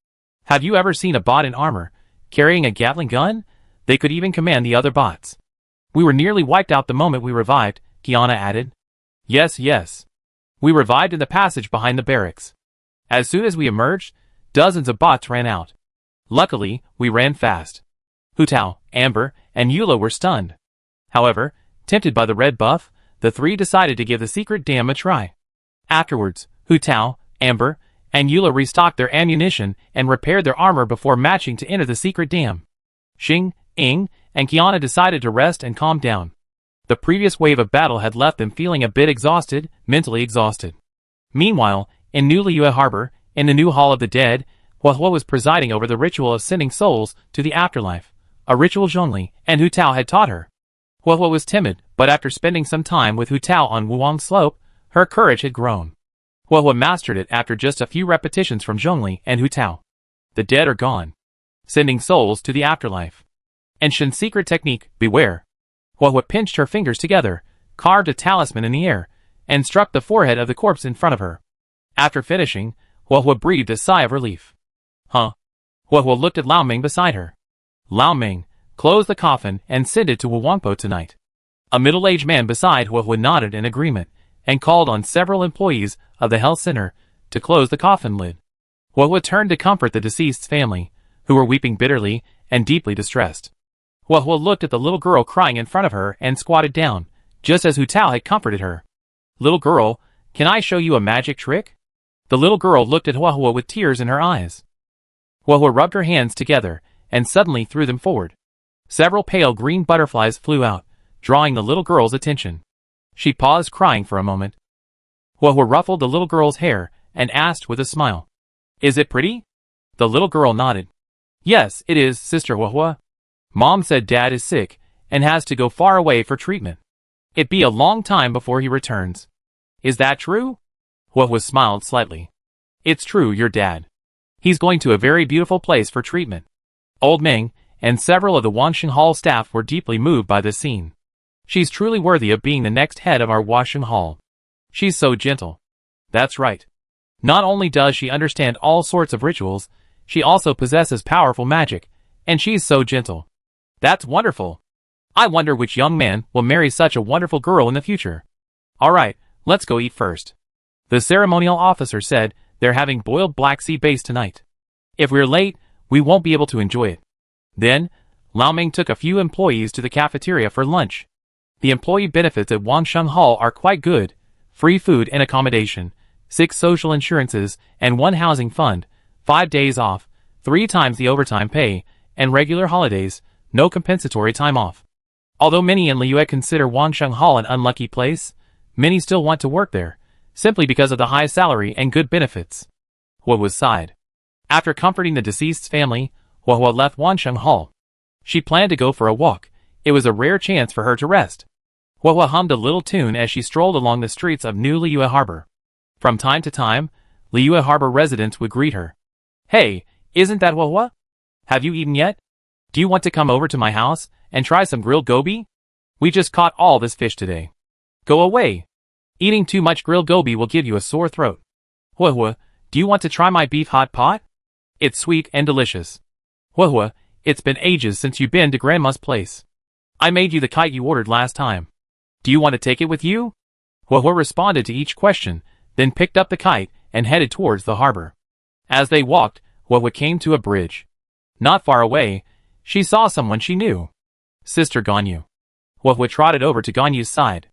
Have you ever seen a bot in armor, carrying a Gatling gun? They could even command the other bots. We were nearly wiped out the moment we revived, Kiana added. Yes. We revived in the passage behind the barracks. As soon as we emerged, dozens of bots ran out. Luckily, we ran fast. Hu Tao, Amber, and Eula were stunned. However, tempted by the red buff, the three decided to give the secret dam a try. Afterwards, Hu Tao, Amber, and Eula restocked their ammunition and repaired their armor before matching to enter the secret dam. Xing, Ing, and Kiana decided to rest and calm down. The previous wave of battle had left them feeling a bit exhausted, mentally exhausted. Meanwhile, in New Liyue Harbor, in the new Hall of the Dead, Huahua was presiding over the ritual of sending souls to the afterlife, a ritual Zhongli and Hu Tao had taught her. Huahua was timid, but after spending some time with Hu Tao on Wuang Slope, her courage had grown. Huahua mastered it after just a few repetitions from Zhongli and Hu Tao. The dead are gone. Sending souls to the afterlife. And Shen's secret technique, beware. Huahua pinched her fingers together, carved a talisman in the air, and struck the forehead of the corpse in front of her. After finishing, Huahua breathed a sigh of relief. Huh? Huahua looked at Lao Ming beside her. Lao Ming, close the coffin and send it to Wawangpo tonight. A middle-aged man beside Huahua nodded in agreement, and called on several employees of the health center to close the coffin lid. Huahua turned to comfort the deceased's family, who were weeping bitterly and deeply distressed. Huahua looked at the little girl crying in front of her and squatted down, just as Hu Tao had comforted her. Little girl, can I show you a magic trick? The little girl looked at Huahua with tears in her eyes. Huahua rubbed her hands together and suddenly threw them forward. Several pale green butterflies flew out, drawing the little girl's attention. She paused crying for a moment. Huahua ruffled the little girl's hair and asked with a smile. Is it pretty? The little girl nodded. Yes, it is, Sister Huahua. Mom said Dad is sick and has to go far away for treatment. It be a long time before he returns. Is that true? Huahua smiled slightly. It's true, your dad. He's going to a very beautiful place for treatment. Old Ming and several of the Wansheng Hall staff were deeply moved by this scene. She's truly worthy of being the next head of our Wansheng Hall. She's so gentle. That's right. Not only does she understand all sorts of rituals, she also possesses powerful magic, and she's so gentle. That's wonderful. I wonder which young man will marry such a wonderful girl in the future. All right, let's go eat first. The ceremonial officer said they're having boiled black sea bass tonight. If we're late, we won't be able to enjoy it. Then, Lao Ming took a few employees to the cafeteria for lunch. The employee benefits at Wansheng Hall are quite good. Free food and accommodation, 6 social insurances, and 1 housing fund, 5 days off, 3 times the overtime pay, and regular holidays, no compensatory time off. Although many in Liyue consider Wansheng Hall an unlucky place, many still want to work there, simply because of the high salary and good benefits. Huahua sighed. After comforting the deceased's family, Huahua left Wansheng Hall. She planned to go for a walk. It was a rare chance for her to rest. Huahua hummed a little tune as she strolled along the streets of New Liyue Harbor. From time to time, Liyue Harbor residents would greet her. Hey, isn't that Huahua? Have you eaten yet? Do you want to come over to my house and try some grilled gobi? We just caught all this fish today. Go away. Eating too much grilled gobi will give you a sore throat. Huahua, do you want to try my beef hot pot? It's sweet and delicious. Huahua, it's been ages since you've been to Grandma's place. I made you the kite you ordered last time. Do you want to take it with you? Huahua responded to each question, then picked up the kite and headed towards the harbor. As they walked, Huahua came to a bridge. Not far away, she saw someone she knew. Sister Ganyu. Huahua trotted over to Ganyu's side.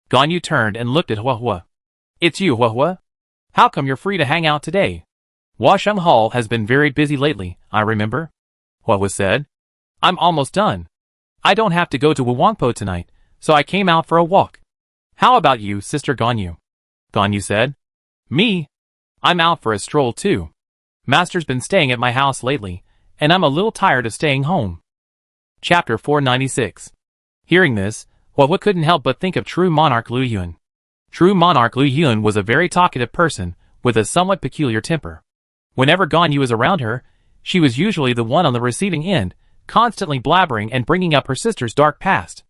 Ganyu turned and looked at Huahua. It's you, Huahua? How come you're free to hang out today? Wansheng Hall has been very busy lately, I remember. Huahua said. I'm almost done. I don't have to go to Wawangpo tonight, so I came out for a walk. How about you, Sister Ganyu? Ganyu said. Me? I'm out for a stroll too. Master's been staying at my house lately, and I'm a little tired of staying home. Chapter 496. Hearing this, Huahua couldn't help but think of true monarch Lu Yun. True monarch Lu Yun was a very talkative person, with a somewhat peculiar temper. Whenever Ganyu was around her, she was usually the one on the receiving end, constantly blabbering and bringing up her sister's dark past.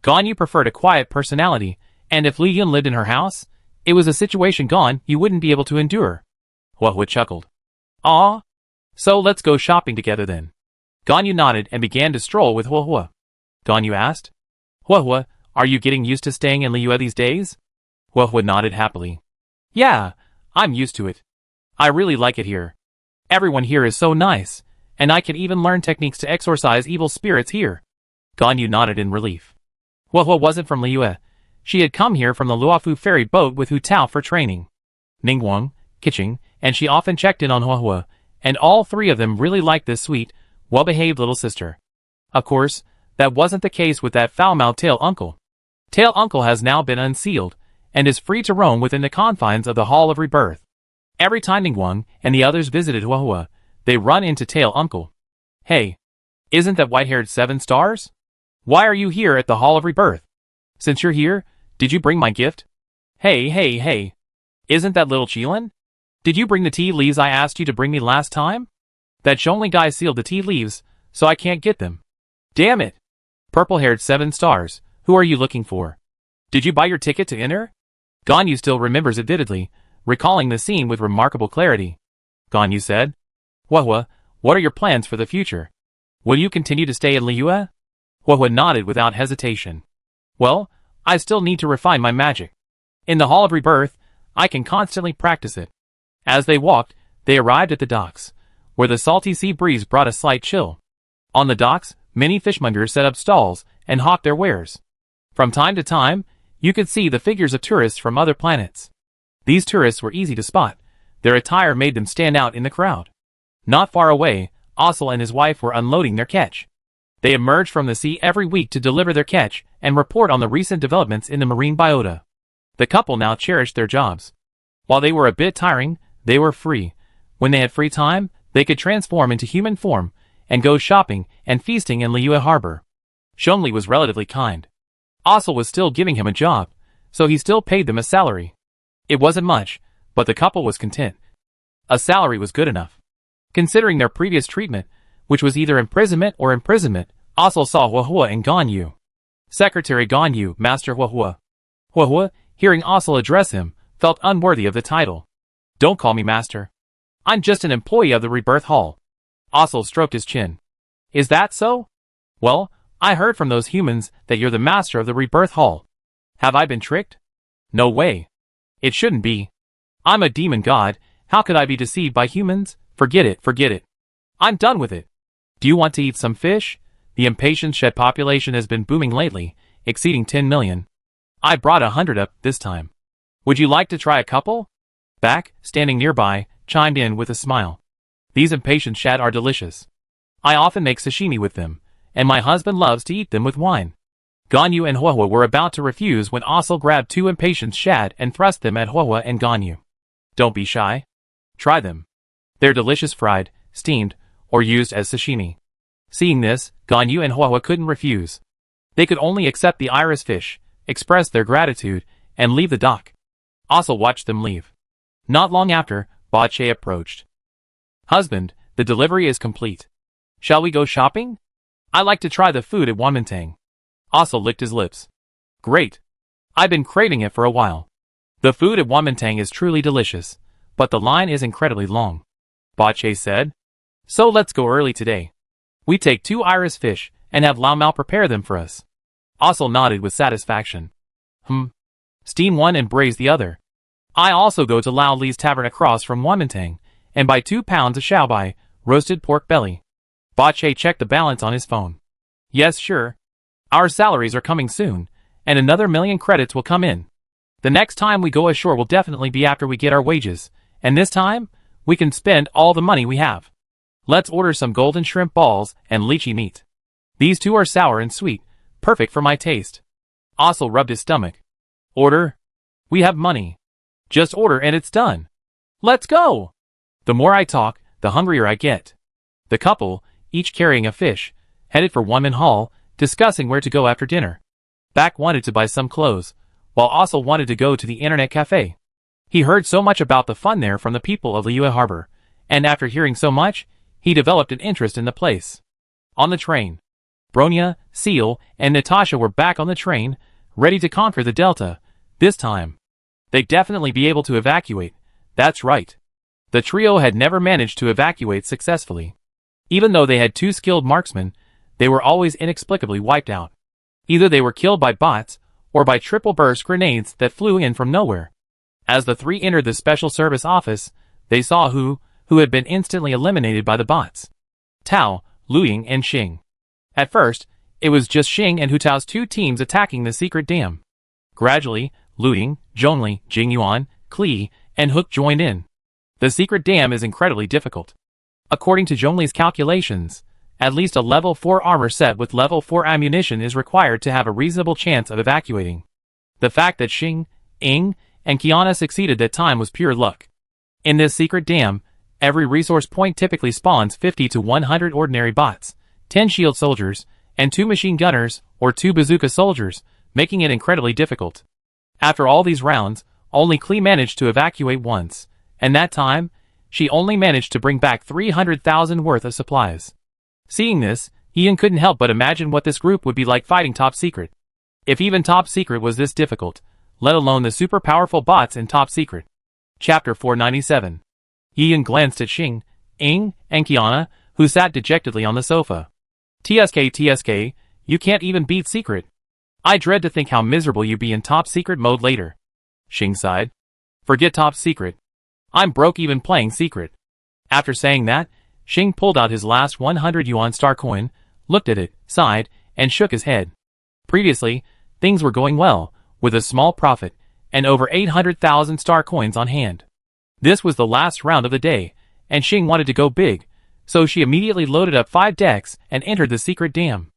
Ganyu preferred a quiet personality, and if Li Yun lived in her house, it was a situation Ganyu wouldn't be able to endure. Huohuo chuckled. "Aw. So let's go shopping together then." Ganyu nodded and began to stroll with Huohuo. Ganyu asked, "Huohuo, are you getting used to staying in Liyue these days?" Huohuo nodded happily. "Yeah, I'm used to it. I really like it here. Everyone here is so nice, and I can even learn techniques to exorcise evil spirits here." Ganyu nodded in relief. Huohuo wasn't from Liyue. She had come here from the Luofu ferry boat with Hu Tao for training. Ningguang, Kiching, and she often checked in on Huohuo, and all three of them really liked this sweet, well-behaved little sister. Of course, that wasn't the case with that foul-mouthed tail uncle. Tail uncle has now been unsealed, and is free to roam within the confines of the Hall of Rebirth. Every time Ningguang and the others visited Huohuo, they run into tail uncle. "Hey, isn't that white-haired 7 stars? Why are you here at the Hall of Rebirth? Since you're here, did you bring my gift? Hey, isn't that little Qilin? Did you bring the tea leaves I asked you to bring me last time? That Zhongli guy sealed the tea leaves, so I can't get them. Damn it! Purple-haired 7 stars, who are you looking for? Did you buy your ticket to enter?" Ganyu still remembers it vividly, recalling the scene with remarkable clarity. Ganyu said, "Huohuo, what are your plans for the future? Will you continue to stay in Liyue?" Huohuo nodded without hesitation. "Well, I still need to refine my magic. In the Hall of Rebirth, I can constantly practice it." As they walked, they arrived at the docks, where the salty sea breeze brought a slight chill. On the docks, many fishmongers set up stalls and hawked their wares. From time to time, you could see the figures of tourists from other planets. These tourists were easy to spot. Their attire made them stand out in the crowd. Not far away, Ossel and his wife were unloading their catch. They emerged from the sea every week to deliver their catch and report on the recent developments in the marine biota. The couple now cherished their jobs. While they were a bit tiring, they were free. When they had free time, they could transform into human form and go shopping and feasting in Liyue Harbor. Zhongli was relatively kind. Ossel was still giving him a job, so he still paid them a salary. It wasn't much, but the couple was content. A salary was good enough. Considering their previous treatment, which was either imprisonment, Ossel saw Huohuo and Ganyu. "Secretary Ganyu, Master Huohuo." Huohuo, hearing Ossel address him, felt unworthy of the title. "Don't call me master. I'm just an employee of the Rebirth Hall." Ossel stroked his chin. "Is that so? Well, I heard from those humans that you're the master of the Rebirth Hall. Have I been tricked? No way. It shouldn't be. I'm a demon god, how could I be deceived by humans? Forget it. I'm done with it. Do you want to eat some fish? The impatient shed population has been booming lately, exceeding 10 million. I brought 100 up this time. Would you like to try a couple?" Back, standing nearby, chimed in with a smile. "These impatient shad are delicious. I often make sashimi with them, and my husband loves to eat them with wine." Ganyu and Huohuo were about to refuse when Ossel grabbed 2 impatient shad and thrust them at Huohuo and Ganyu. "Don't be shy. Try them. They're delicious fried, steamed, or used as sashimi." Seeing this, Ganyu and Huohuo couldn't refuse. They could only accept the iris fish, express their gratitude, and leave the dock. Ossel watched them leave. Not long after, Ba Che approached. "Husband, the delivery is complete. Shall we go shopping? I like to try the food at Wanmintang." Ossel licked his lips. "Great. I've been craving it for a while. The food at Wanmintang is truly delicious, but the line is incredibly long," Ba Che said. "So let's go early today. We take 2 iris fish and have Lao Mao prepare them for us." Ossel nodded with satisfaction. Steam one and braise the other. I also go to Lao Li's tavern across from Wanmintang and buy 2 pounds of xiaobai, roasted pork belly." Ba Che checked the balance on his phone. "Yes, sure. Our salaries are coming soon, and another 1,000,000 credits will come in. The next time we go ashore will definitely be after we get our wages, and this time, we can spend all the money we have. Let's order some golden shrimp balls and lychee meat. These 2 are sour and sweet, perfect for my taste." Ossel rubbed his stomach. "Order? We have money. Just order and it's done. Let's go!" The more I talk, the hungrier I get. The couple, each carrying a fish, headed for Wanmin Hall, discussing where to go after dinner. Back wanted to buy some clothes, while Ossel wanted to go to the internet cafe. He heard so much about the fun there from the people of Liyue Harbor, and after hearing so much, he developed an interest in the place. On the train, Bronya, Seal, and Natasha were back on the train, ready to conquer the Delta. This time, they'd definitely be able to evacuate. That's right. The trio had never managed to evacuate successfully. Even though they had 2 skilled marksmen, they were always inexplicably wiped out. Either they were killed by bots, or by triple burst grenades that flew in from nowhere. As the 3 entered the special service office, they saw who had been instantly eliminated by the bots. Tao, Luying, and Xing. At first, it was just Xing and Hu Tao's 2 teams attacking the secret dam. Gradually, Luying, Zhongli, Jingyuan, Kli, and Hook joined in. The secret dam is incredibly difficult. According to Zhongli's calculations, at least a level 4 armor set with level 4 ammunition is required to have a reasonable chance of evacuating. The fact that Xing, Ying, and Qiana succeeded that time was pure luck. In this secret dam, every resource point typically spawns 50 to 100 ordinary bots, 10 shield soldiers, and 2 machine gunners or 2 bazooka soldiers, making it incredibly difficult. After all these rounds, only Kli managed to evacuate once, and that time, she only managed to bring back 300,000 worth of supplies. Seeing this, Ian couldn't help but imagine what this group would be like fighting Top Secret. If even Top Secret was this difficult, let alone the super powerful bots in Top Secret. Chapter 497. Ian glanced at Xing, Ying, and Qiana, who sat dejectedly on the sofa. TSK, you can't even beat Secret. I dread to think how miserable you be in Top Secret mode later. Xing sighed. Forget Top Secret. I'm broke even playing Secret. After saying that, Xing pulled out his last 100 yuan star coin, looked at it, sighed, and shook his head. Previously, things were going well, with a small profit, and over 800,000 star coins on hand. This was the last round of the day, and Xing wanted to go big, so she immediately loaded up 5 decks and entered the secret dam.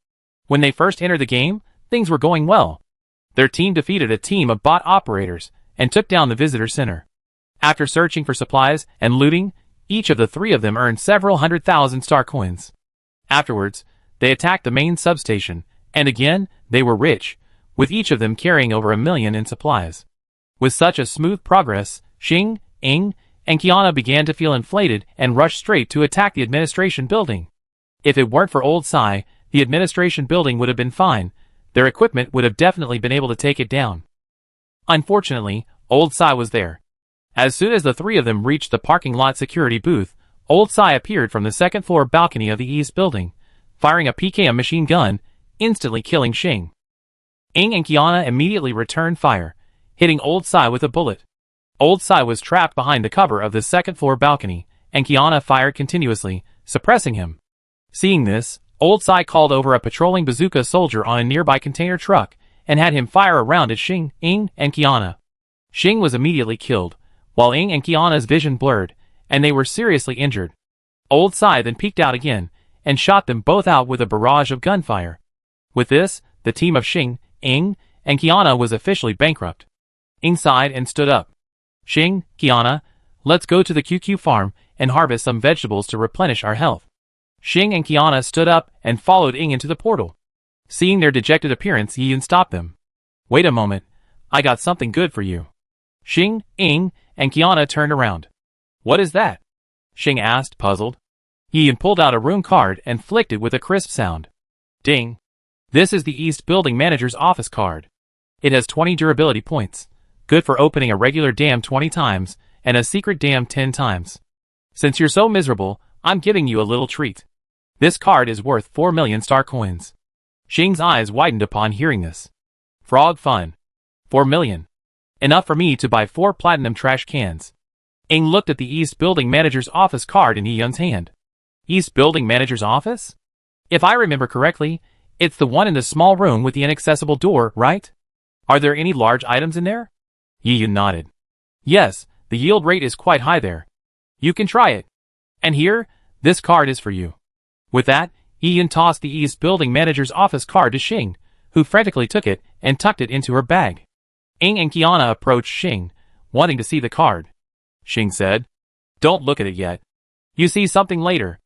When they first entered the game, things were going well. Their team defeated a team of bot operators and took down the visitor center. After searching for supplies and looting, each of the 3 of them earned several 100,000 star coins. Afterwards, they attacked the main substation, and again, they were rich, with each of them carrying over 1 million in supplies. With such a smooth progress, Xing, Ying, and Qiana began to feel inflated and rushed straight to attack the administration building. If it weren't for Old Sai, the administration building would have been fine. Their equipment would have definitely been able to take it down. Unfortunately, Old Sai was there. As soon as the 3 of them reached the parking lot security booth, Old Sai appeared from the 2nd floor balcony of the east building, firing a PKM machine gun, instantly killing Xing. Ying and Qiana immediately returned fire, hitting Old Sai with a bullet. Old Sai was trapped behind the cover of the 2nd floor balcony, and Qiana fired continuously, suppressing him. Seeing this, Old Sai called over a patrolling bazooka soldier on a nearby container truck, and had him fire around at Xing, Ying, and Qiana. Xing was immediately killed, while Ying and Qiana's vision blurred, and they were seriously injured. Old Sai then peeked out again, and shot them both out with a barrage of gunfire. With this, the team of Xing, Ying, and Qiana was officially bankrupt. Ying sighed and stood up. Xing, Qiana, let's go to the QQ farm and harvest some vegetables to replenish our health. Xing and Qiana stood up and followed Ying into the portal. Seeing their dejected appearance, Ying stopped them. Wait a moment, I got something good for you. Xing, Ying, and Qiana turned around. What is that? Xing asked, puzzled. Ying pulled out a rune card and flicked it with a crisp sound. Ding. This is the East Building Manager's office card. It has 20 durability points, good for opening a regular dam 20 times, and a secret dam 10 times. Since you're so miserable, I'm giving you a little treat. This card is worth 4 million star coins. Xing's eyes widened upon hearing this. Frog fun. 4 million. Enough for me to buy 4 platinum trash cans. Ying looked at the East Building Manager's office card in Yun's hand. East Building Manager's office? If I remember correctly, it's the one in the small room with the inaccessible door, right? Are there any large items in there? Yun nodded. Yes, the yield rate is quite high there. You can try it. And here, this card is for you. With that, Yun tossed the East Building Manager's office card to Xing, who frantically took it and tucked it into her bag. Ying and Qiana approached Xing, wanting to see the card. Xing said, Don't look at it yet. You see something later.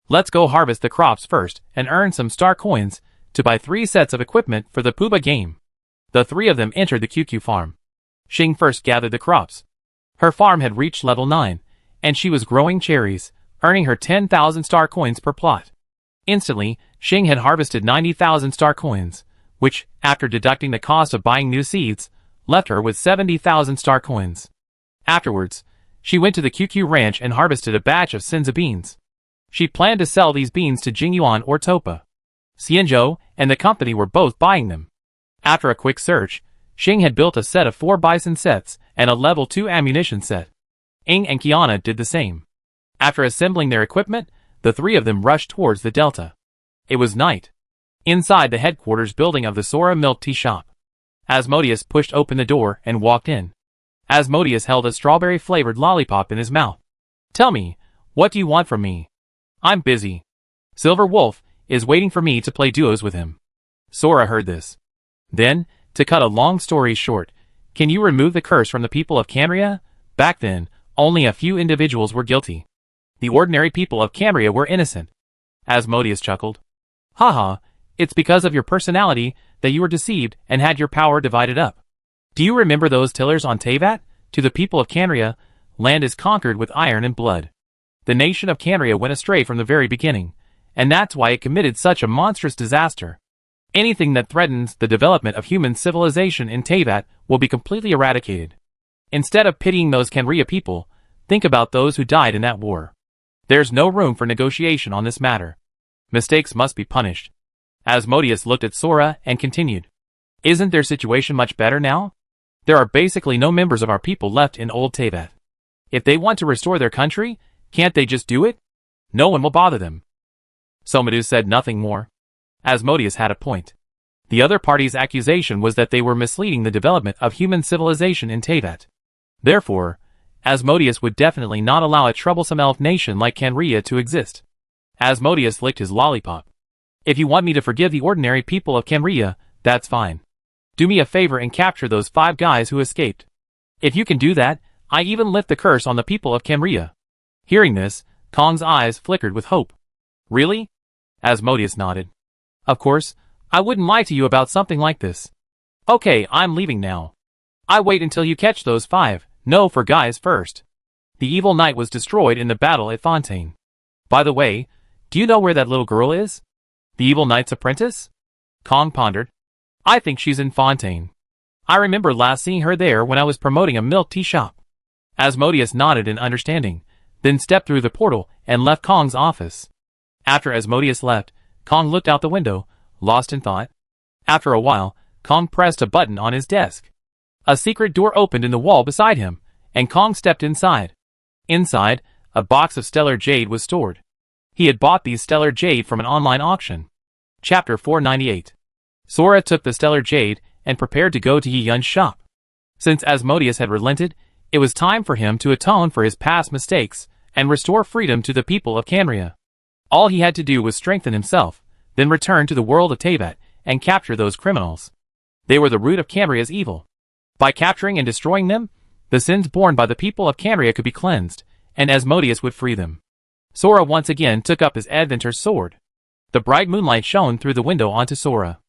Let's go harvest the crops first and earn some star coins to buy 3 sets of equipment for the Puba game. The 3 of them entered the QQ farm. Xing first gathered the crops. Her farm had reached level 9, and she was growing cherries, earning her 10,000 star coins per plot. Instantly, Xing had harvested 90,000 star coins, which, after deducting the cost of buying new seeds, left her with 70,000 star coins. Afterwards, she went to the QQ ranch and harvested a batch of Sinza beans. She planned to sell these beans to Jingyuan or Topa. Xianzhou and the company were both buying them. After a quick search, Xing had built a set of 4 bison sets and a level 2 ammunition set. Ing and Kiana did the same. After assembling their equipment, the 3 of them rushed towards the delta. It was night. Inside the headquarters building of the Sora milk tea shop, Asmodeus pushed open the door and walked in. Asmodeus held a strawberry-flavored lollipop in his mouth. "Tell me, what do you want from me?" "I'm busy. Silver Wolf is waiting for me to play duos with him." Sora heard this. "Then, to cut a long story short, can you remove the curse from the people of Camria?" Back then, only a few individuals were guilty. The ordinary people of Camria were innocent. Asmodeus chuckled. "Haha, it's because of your personality that you were deceived and had your power divided up. Do you remember those tillers on Teyvat? To the people of Camria, land is conquered with iron and blood. The nation of Camria went astray from the very beginning, and that's why it committed such a monstrous disaster. Anything that threatens the development of human civilization in Teyvat will be completely eradicated. Instead of pitying those Camria people, think about those who died in that war. There's no room for negotiation on this matter. Mistakes must be punished." Asmodeus looked at Sora and continued. "Isn't their situation much better now? There are basically no members of our people left in Old Teyvat. If they want to restore their country, can't they just do it? No one will bother them." Somadu said nothing more. Asmodeus had a point. The other party's accusation was that they were misleading the development of human civilization in Teyvat. Therefore, Asmodeus would definitely not allow a troublesome elf nation like Canria to exist. Asmodeus licked his lollipop. "If you want me to forgive the ordinary people of Camria, that's fine. Do me a favor and capture those 5 guys who escaped. If you can do that, I even lift the curse on the people of Camria." Hearing this, Kong's eyes flickered with hope. "Really?" Asmodeus nodded. "Of course, I wouldn't lie to you about something like this. Okay, I'm leaving now. I wait until you catch those 5, no for guys first." The evil knight was destroyed in the battle at Fontaine. By the way, do you know where that little girl is? The evil knight's apprentice? Kong pondered. "I think she's in Fontaine. I remember last seeing her there when I was promoting a milk tea shop." Asmodeus nodded in understanding, then stepped through the portal and left Kong's office. After Asmodeus left, Kong looked out the window, lost in thought. After a while, Kong pressed a button on his desk. A secret door opened in the wall beside him, and Kong stepped inside. Inside, a box of stellar jade was stored. He had bought these stellar jade from an online auction. Chapter 498. Sora took the stellar jade and prepared to go to Yi Yun's shop. Since Asmodeus had relented, it was time for him to atone for his past mistakes and restore freedom to the people of Camria. All he had to do was strengthen himself, then return to the world of Teyvat and capture those criminals. They were the root of Camria's evil. By capturing and destroying them, the sins borne by the people of Camria could be cleansed, and Asmodeus would free them. Sora once again took up his Adventur's sword. The bright moonlight shone through the window onto Sora.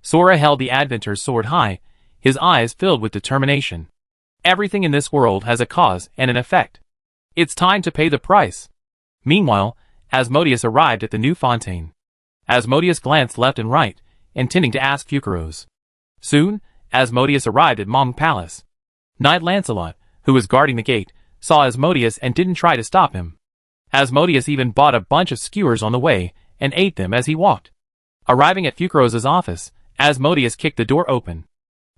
Sora held the Adventur's sword high, his eyes filled with determination. Everything in this world has a cause and an effect. It's time to pay the price. Meanwhile, Asmodeus arrived at the new Fontaine. Asmodeus glanced left and right, intending to ask Fukaros. Soon, Asmodeus arrived at Mong Palace. Knight Lancelot, who was guarding the gate, saw Asmodeus and didn't try to stop him. Asmodeus even bought a bunch of skewers on the way and ate them as he walked. Arriving at Fukaros' office, Asmodeus kicked the door open.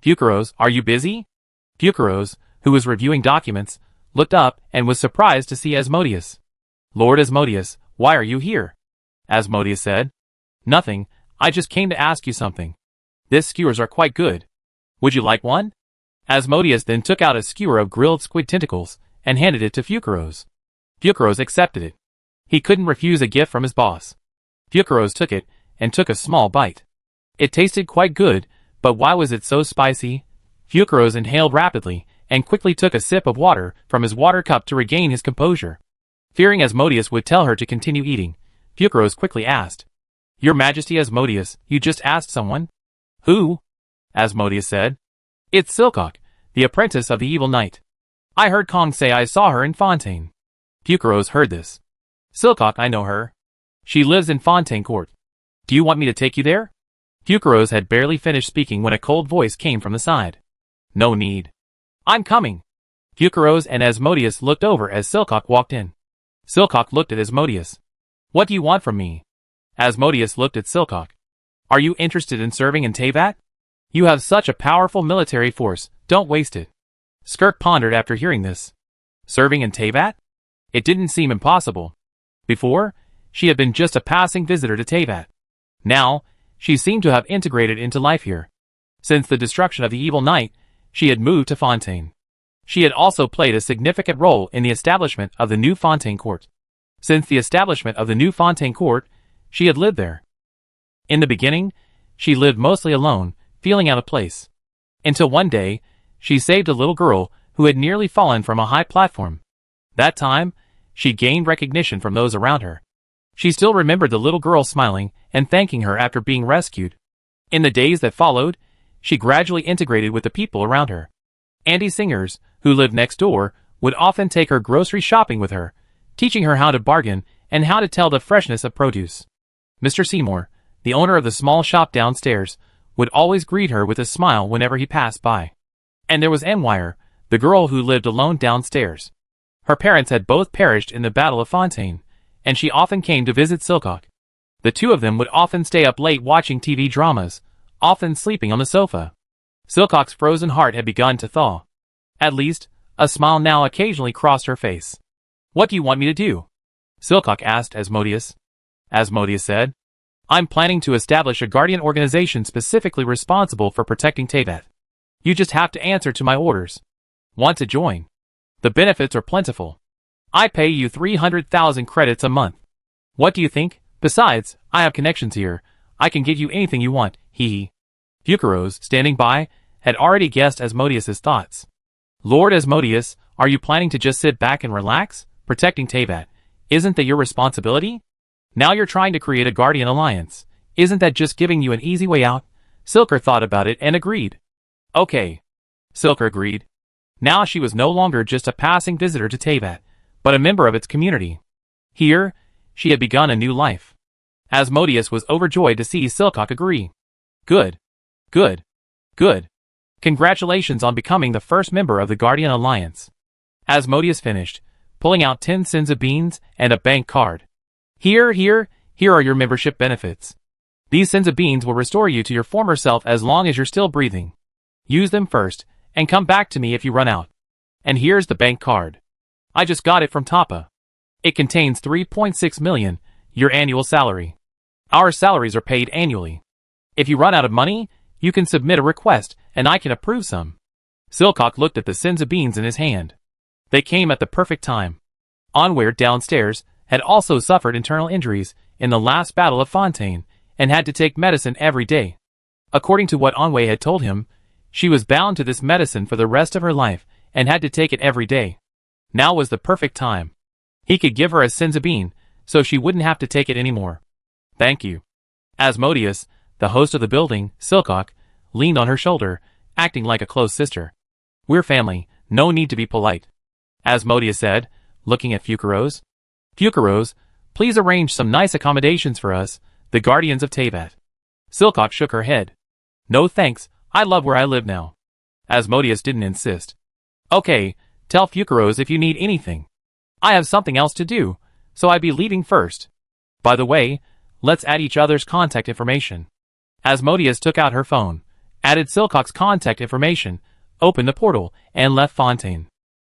"Fukaros, are you busy?" Fukaros, who was reviewing documents, looked up and was surprised to see Asmodeus. "Lord Asmodeus, why are you here?" Asmodeus said. "Nothing, I just came to ask you something. These skewers are quite good. Would you like one?" Asmodeus then took out a skewer of grilled squid tentacles and handed it to Fukaros. Fukaros accepted it. He couldn't refuse a gift from his boss. Fukaros took it and took a small bite. It tasted quite good, but why was it so spicy? Fukaros inhaled rapidly and quickly took a sip of water from his water cup to regain his composure. Fearing Asmodeus would tell her to continue eating, Fukaros quickly asked, "Your Majesty Asmodeus, you just asked someone?" "Who?" Asmodeus said. "It's Silcock, the apprentice of the evil knight." I heard Kong say I saw her in Fontaine. Fukuro's heard this. Silcock, I know her. She lives in Fontaine Court. Do you want me to take you there? Fukuro's had barely finished speaking when a cold voice came from the side. No need. I'm coming. Fukuro's and Asmodeus looked over as Silcock walked in. Silcock looked at Asmodeus. What do you want from me? Asmodeus looked at Silcock. Are you interested in serving in Teyvat? You have such a powerful military force, don't waste it. Skirk pondered after hearing this. Serving in Teyvat? It didn't seem impossible. Before, she had been just a passing visitor to Teyvat. Now, she seemed to have integrated into life here. Since the destruction of the evil knight, she had moved to Fontaine. She had also played a significant role in the establishment of the new Fontaine Court. Since the establishment of the new Fontaine Court, she had lived there. In the beginning, she lived mostly alone, feeling out of place. Until one day, she saved a little girl who had nearly fallen from a high platform. That time, she gained recognition from those around her. She still remembered the little girl smiling and thanking her after being rescued. In the days that followed, she gradually integrated with the people around her. Andy Singers, who lived next door, would often take her grocery shopping with her, teaching her how to bargain and how to tell the freshness of produce. Mr. Seymour, the owner of the small shop downstairs, would always greet her with a smile whenever he passed by. And there was Anwire, the girl who lived alone downstairs. Her parents had both perished in the Battle of Fontaine, and she often came to visit Silcock. The two of them would often stay up late watching TV dramas, often sleeping on the sofa. Silcock's frozen heart had begun to thaw. At least, a smile now occasionally crossed her face. What do you want me to do? Silcock asked Asmodeus. Asmodeus said, I'm planning to establish a guardian organization specifically responsible for protecting Teyvat. You just have to answer to my orders. Want to join? The benefits are plentiful. I pay you 300,000 credits a month. What do you think? Besides, I have connections here. I can give you anything you want, hee. Fukuro's, standing by, had already guessed Asmodeus's thoughts. Lord Asmodeus, are you planning to just sit back and relax? Protecting Teyvat, isn't that your responsibility? Now you're trying to create a guardian alliance. Isn't that just giving you an easy way out? Silker thought about it and agreed. Okay. Silker agreed. Now she was no longer just a passing visitor to Teyvat, but a member of its community. Here, she had begun a new life. Asmodeus was overjoyed to see Silcock agree. Good. Good. Good. Congratulations on becoming the first member of the Guardian Alliance. Asmodeus finished, pulling out 10 cents of beans and a bank card. Here are your membership benefits. These cents of beans will restore you to your former self as long as you're still breathing. Use them first, and come back to me if you run out. And here's the bank card. I just got it from Tapa. It contains 3.6 million, your annual salary. Our salaries are paid annually. If you run out of money, you can submit a request, and I can approve some. Silcock looked at the cents of beans in his hand. They came at the perfect time. Onward downstairs had also suffered internal injuries in the last battle of Fontaine, and had to take medicine every day. According to what Onway had told him, she was bound to this medicine for the rest of her life, and had to take it every day. Now was the perfect time. He could give her a Senzabine, so she wouldn't have to take it anymore. Thank you. Asmodeus, the host of the building, Silcock, leaned on her shoulder, acting like a close sister. We're family, no need to be polite. Asmodeus said, looking at Fukuro's. Fukuro's, please arrange some nice accommodations for us, the guardians of Teyvat. Silcock shook her head. No thanks, I love where I live now. Asmodeus didn't insist. Okay, tell Fukuro's if you need anything. I have something else to do, so I'd be leaving first. By the way, let's add each other's contact information. Asmodeus took out her phone, added Silcock's contact information, opened the portal, and left Fontaine.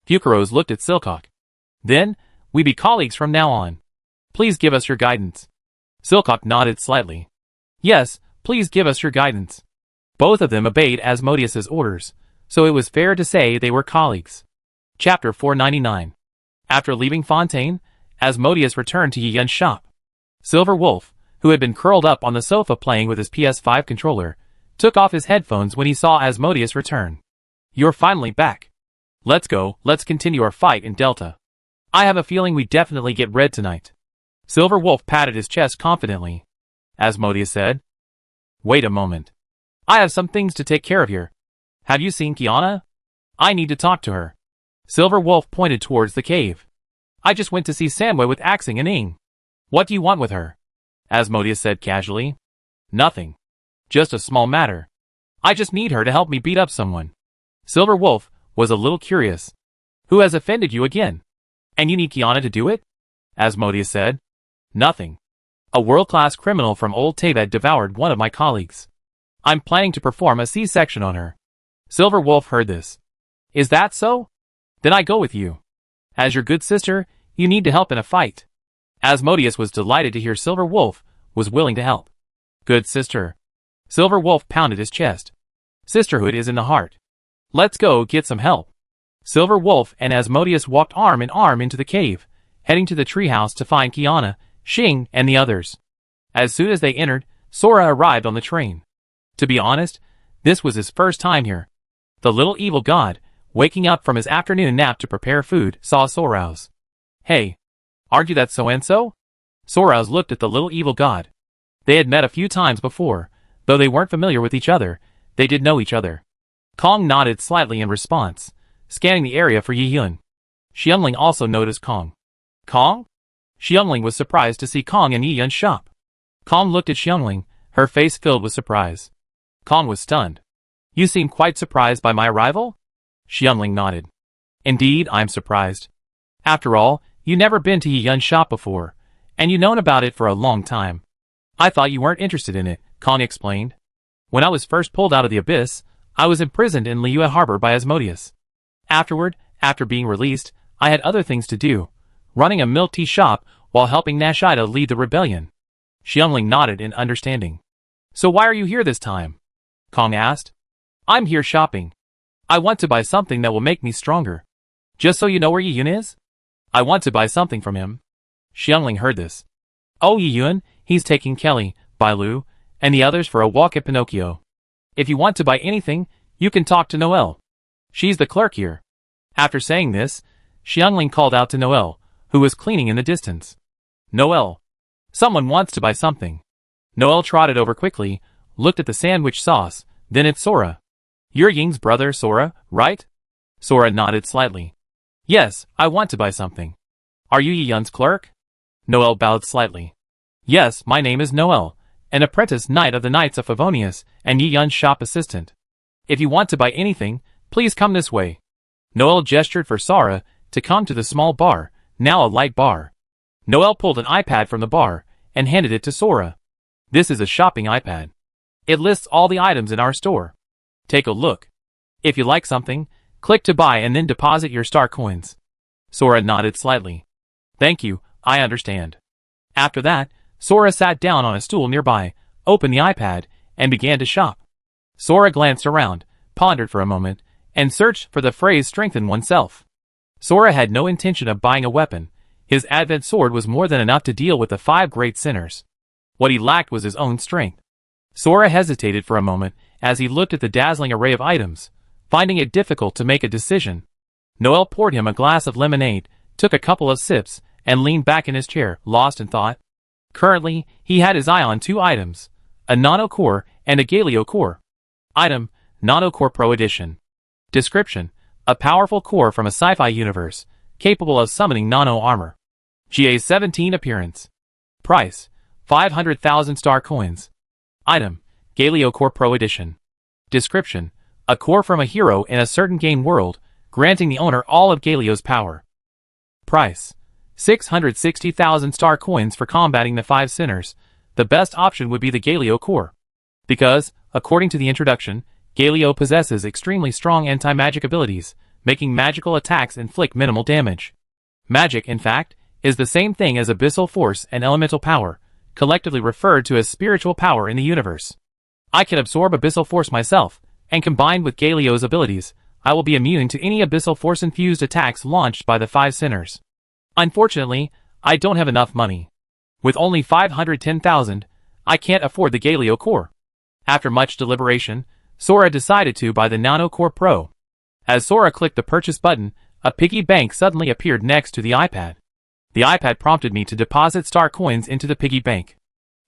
Fukuro's looked at Silcock. Then, we be colleagues from now on. Please give us your guidance. Silcock nodded slightly. Yes, please give us your guidance. Both of them obeyed Asmodeus's orders, so it was fair to say they were colleagues. Chapter 499. After leaving Fontaine, Asmodeus returned to Yiyen's shop. Silver Wolf, who had been curled up on the sofa playing with his PS5 controller, took off his headphones when he saw Asmodeus return. You're finally back. Let's go, let's continue our fight in Delta. I have a feeling we definitely get red tonight. Silver Wolf patted his chest confidently. Asmodeus said. Wait a moment. I have some things to take care of here. Have you seen Kiana? I need to talk to her. Silver Wolf pointed towards the cave. I just went to see Samway with Axing and Ing. What do you want with her? Asmodeus said casually. Nothing. Just a small matter. I just need her to help me beat up someone. Silver Wolf was a little curious. Who has offended you again? And you need Kiana to do it? Asmodeus said. Nothing. A world-class criminal from Old Tebet devoured one of my colleagues. I'm planning to perform a C-section on her. Silver Wolf heard this. Is that so? Then I go with you. As your good sister, you need to help in a fight. Asmodeus was delighted to hear Silver Wolf was willing to help. Good sister. Silver Wolf pounded his chest. Sisterhood is in the heart. Let's go get some help. Silver Wolf and Asmodeus walked arm in arm into the cave, heading to the treehouse to find Kiana, Xing, and the others. As soon as they entered, Sora arrived on the train. To be honest, this was his first time here. The little evil god, waking up from his afternoon nap to prepare food, saw Sora's. Hey, aren't you that so-and-so? Sora's looked at the little evil god. They had met a few times before, though they weren't familiar with each other, they did know each other. Kong nodded slightly in response, scanning the area for Yi Yun. Xiangling also noticed Kong. Kong? Xiangling was surprised to see Kong in Yi Yun's shop. Kong looked at Xiangling, her face filled with surprise. Kong was stunned. You seem quite surprised by my arrival? Xiangling nodded. Indeed, I'm surprised. After all, you never been to Yi Yun's shop before, and you known about it for a long time. I thought you weren't interested in it, Kong explained. When I was first pulled out of the abyss, I was imprisoned in Liyue Harbor by Asmodeus. Afterward, after being released, I had other things to do, running a milk tea shop while helping Nashida lead the rebellion. Xiangling nodded in understanding. So why are you here this time? Kong asked. I'm here shopping. I want to buy something that will make me stronger. Just so you know where Yi Yun is? I want to buy something from him. Xiangling heard this. Oh, Yi Yun, he's taking Kelly, Bailu, and the others for a walk at Pinocchio. If you want to buy anything, you can talk to Noelle. She's the clerk here. After saying this, Xiangling called out to Noelle, who was cleaning in the distance. Noelle. Someone wants to buy something. Noelle trotted over quickly, looked at the sandwich sauce, then at Sora. You're Ying's brother, Sora, right? Sora nodded slightly. Yes, I want to buy something. Are you Yi Yun's clerk? Noelle bowed slightly. Yes, my name is Noelle, an apprentice knight of the Knights of Favonius and Yi Yun's shop assistant. If you want to buy anything, please come this way. Noelle gestured for Sora to come to the small bar, now a light bar. Noelle pulled an iPad from the bar and handed it to Sora. This is a shopping iPad. It lists all the items in our store. Take a look. If you like something, click to buy and then deposit your star coins. Sora nodded slightly. Thank you, I understand. After that, Sora sat down on a stool nearby, opened the iPad, and began to shop. Sora glanced around, pondered for a moment, and searched for the phrase strengthen oneself. Sora had no intention of buying a weapon. His Advent sword was more than enough to deal with the 5 great sinners. What he lacked was his own strength. Sora hesitated for a moment as he looked at the dazzling array of items, finding it difficult to make a decision. Noelle poured him a glass of lemonade, took a couple of sips, and leaned back in his chair, lost in thought. Currently, he had his eye on 2 items, a Nano Core and a Galio Core. Item, Nano Core Pro Edition. Description, a powerful core from a sci-fi universe, capable of summoning nano armor. GA17 appearance. Price, 500,000 star coins. Item, Galio Core Pro Edition. Description, a core from a hero in a certain game world, granting the owner all of Galio's power. Price, 660,000 star coins for combating the 5 sinners. The best option would be the Galio Core. Because, according to the introduction, Galio possesses extremely strong anti-magic abilities, making magical attacks inflict minimal damage. Magic, in fact, is the same thing as abyssal force and elemental power, collectively referred to as spiritual power in the universe. I can absorb abyssal force myself, and combined with Galio's abilities, I will be immune to any abyssal force-infused attacks launched by the 5 sinners. Unfortunately, I don't have enough money. With only 510,000, I can't afford the Galio Core. After much deliberation, Sora decided to buy the Nano Core Pro. As Sora clicked the purchase button, a piggy bank suddenly appeared next to the iPad. The iPad prompted me to deposit star coins into the piggy bank.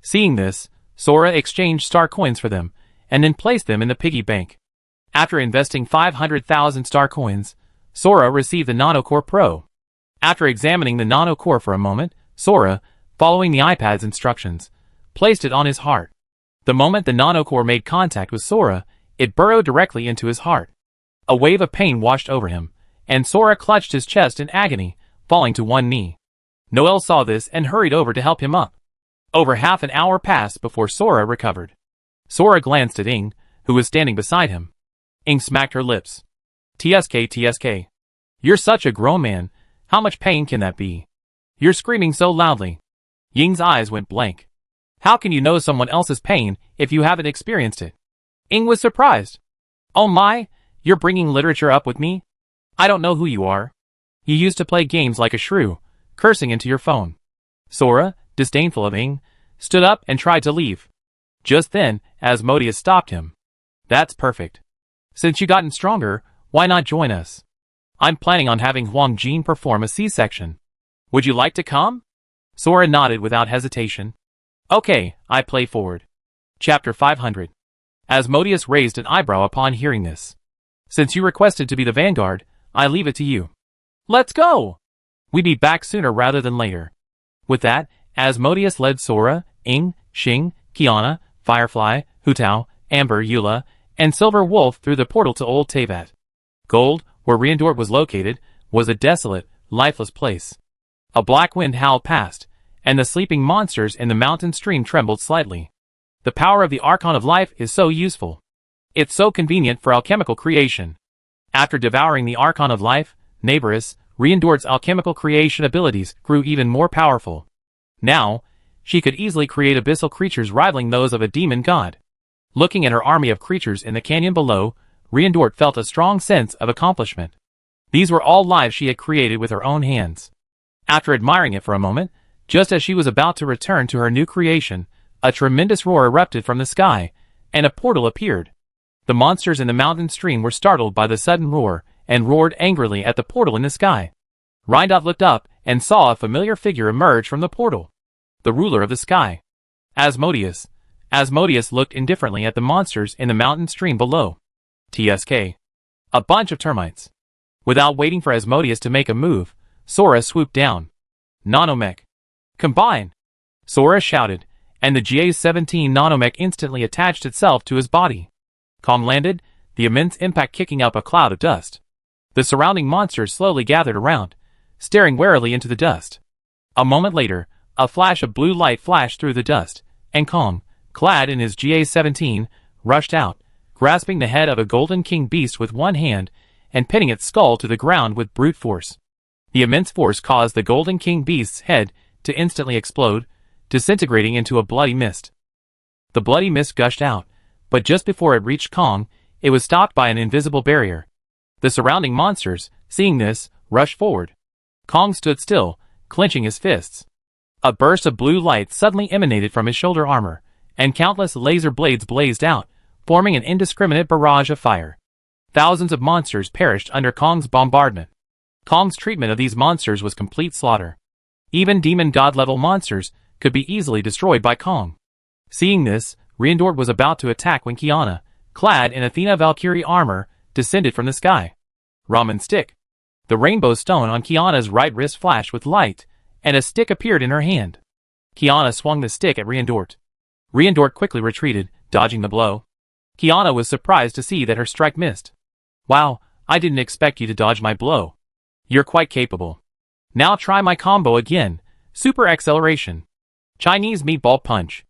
Seeing this, Sora exchanged star coins for them, and then placed them in the piggy bank. After investing 500,000 star coins, Sora received the Nanocore Pro. After examining the Nanocore for a moment, Sora, following the iPad's instructions, placed it on his heart. The moment the Nanocore made contact with Sora, it burrowed directly into his heart. A wave of pain washed over him, and Sora clutched his chest in agony, falling to one knee. Noel saw this and hurried over to help him up. Over half an hour passed before Sora recovered. Sora glanced at Ing, who was standing beside him. Ing smacked her lips. "TSK, TSK. You're such a grown man, how much pain can that be? You're screaming so loudly." Ying's eyes went blank. "How can you know someone else's pain if you haven't experienced it?" Ing was surprised. "Oh my, you're bringing literature up with me? I don't know who you are. You used to play games like a shrew, cursing into your phone." Sora, disdainful of Ing, stood up and tried to leave. Just then, Asmodeus stopped him. "That's perfect. Since you gotten stronger, why not join us? I'm planning on having Huang Jin perform a C-section. Would you like to come?" Sora nodded without hesitation. "Okay, I play forward." Chapter 500. Asmodeus raised an eyebrow upon hearing this. "Since you requested to be the vanguard, I leave it to you." "Let's go! We be back sooner rather than later." With that, Asmodeus led Sora, Ing, Xing, Kiana, Firefly, Hutao, Amber, Eula, and Silver Wolf through the portal to Old Teyvat. Gold, where Riendort was located, was a desolate, lifeless place. A black wind howled past, and the sleeping monsters in the mountain stream trembled slightly. The power of the Archon of Life is so useful. It's so convenient for alchemical creation. After devouring the Archon of Life, Neighboress, Riendort's alchemical creation abilities grew even more powerful. Now, she could easily create abyssal creatures rivaling those of a demon god. Looking at her army of creatures in the canyon below, Riendort felt a strong sense of accomplishment. These were all lives she had created with her own hands. After admiring it for a moment, just as she was about to return to her new creation, a tremendous roar erupted from the sky, and a portal appeared. The monsters in the mountain stream were startled by the sudden roar, and roared angrily at the portal in the sky. Riendort looked up and saw a familiar figure emerge from the portal. The ruler of the sky. Asmodeus. Asmodeus looked indifferently at the monsters in the mountain stream below. TSK. A bunch of termites. Without waiting for Asmodeus to make a move, Sora swooped down. Nanomech. Combine! Sora shouted, and the GA-17 nanomech instantly attached itself to his body. Kong landed, the immense impact kicking up a cloud of dust. The surrounding monsters slowly gathered around, staring warily into the dust. A moment later, a flash of blue light flashed through the dust, and Kong, clad in his GA-17, rushed out, grasping the head of a golden king beast with one hand and pinning its skull to the ground with brute force. The immense force caused the golden king beast's head to instantly explode, disintegrating into a bloody mist. The bloody mist gushed out, but just before it reached Kong, it was stopped by an invisible barrier. The surrounding monsters, seeing this, rushed forward. Kong stood still, clenching his fists. A burst of blue light suddenly emanated from his shoulder armor, and countless laser blades blazed out, forming an indiscriminate barrage of fire. Thousands of monsters perished under Kong's bombardment. Kong's treatment of these monsters was complete slaughter. Even demon god-level monsters could be easily destroyed by Kong. Seeing this, Riendort was about to attack when Kiana, clad in Athena Valkyrie armor, descended from the sky. Ramen stick. The rainbow stone on Kiana's right wrist flashed with light, and a stick appeared in her hand. Kiana swung the stick at Riendort. Riendort quickly retreated, dodging the blow. Kiana was surprised to see that her strike missed. "Wow, I didn't expect you to dodge my blow. You're quite capable. Now try my combo again, Super Acceleration. Chinese Meatball Punch."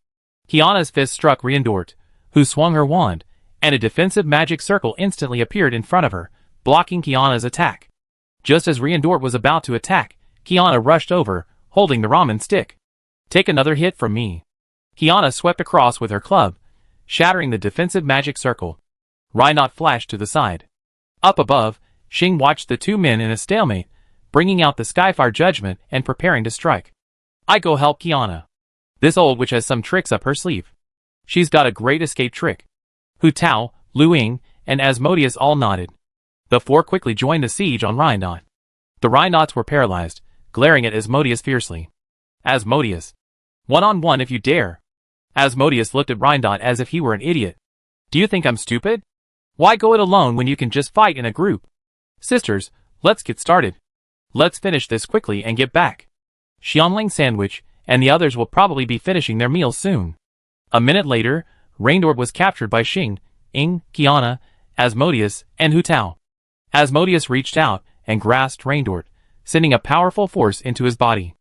Kiana's fist struck Riendort, who swung her wand, and a defensive magic circle instantly appeared in front of her, blocking Kiana's attack. Just as Riendort was about to attack, Kiana rushed over, holding the ramen stick. "Take another hit from me." Kiana swept across with her club, shattering the defensive magic circle. Riendort flashed to the side. Up above, Xing watched the two men in a stalemate, bringing out the Skyfire Judgment and preparing to strike. "I go help Kiana. This old witch has some tricks up her sleeve. She's got a great escape trick." Hu Tao, Lu Ying, and Asmodeus all nodded. The four quickly joined the siege on Riendort. The Riendorts were paralyzed, glaring at Asmodeus fiercely. "Asmodeus. One-on-one if you dare." Asmodeus looked at Riendort as if he were an idiot. "Do you think I'm stupid? Why go it alone when you can just fight in a group? Sisters, Let's get started. Let's finish this quickly and get back. Xianling Sandwich and the others will probably be finishing their meals soon. A minute later, Raindort was captured by Xing, Ing, Kiana, Asmodeus, and Hu Tao. Asmodeus reached out and grasped Raindort, sending a powerful force into his body.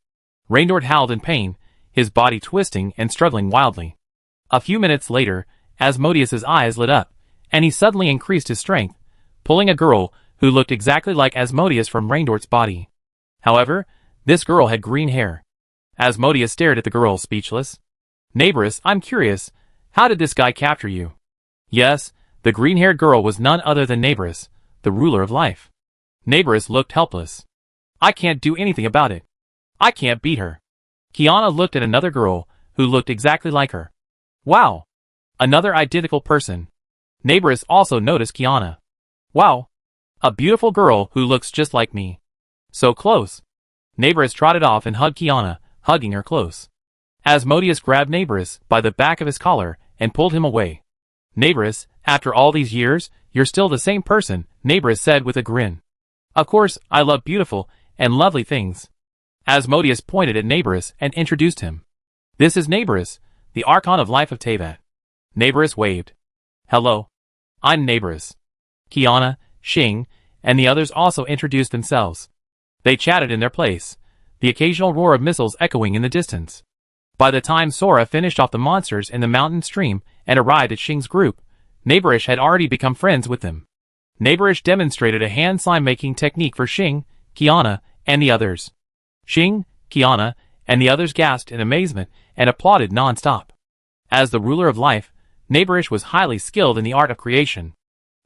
Raindort howled in pain, his body twisting and struggling wildly. A few minutes later, Asmodeus's eyes lit up, and he suddenly increased his strength, pulling a girl who looked exactly like Asmodeus from Raindort's body. However, this girl had green hair. Asmodeus stared at the girl, speechless. Neighboress, I'm curious, how did this guy capture you? Yes, the green-haired girl was none other than Neighboress, the ruler of life. Neighboress looked helpless. I can't do anything about it. I can't beat her. Kiana looked at another girl who looked exactly like her. Wow! Another identical person. Neighboress also noticed Kiana. Wow! A beautiful girl who looks just like me. So close. Neighboress trotted off and hugged Kiana, hugging her close. Asmodeus grabbed Neighboress by the back of his collar and pulled him away. Neighboress, after all these years, you're still the same person, Neighboress said with a grin. Of course, I love beautiful and lovely things. Asmodeus pointed at Neighboress and introduced him. This is Neighboress, the Archon of Life of Teyvat. Neighboress waved. Hello. I'm Neighboress. Kiana, Xing, and the others also introduced themselves. They chatted in their place, the occasional roar of missiles echoing in the distance. By the time Sora finished off the monsters in the mountain stream and arrived at Xing's group, Neighborish had already become friends with them. Neighborish demonstrated a hand slime making technique for Xing, Kiana, and the others. Xing, Kiana, and the others gasped in amazement and applauded non-stop. As the ruler of life, Neighborish was highly skilled in the art of creation.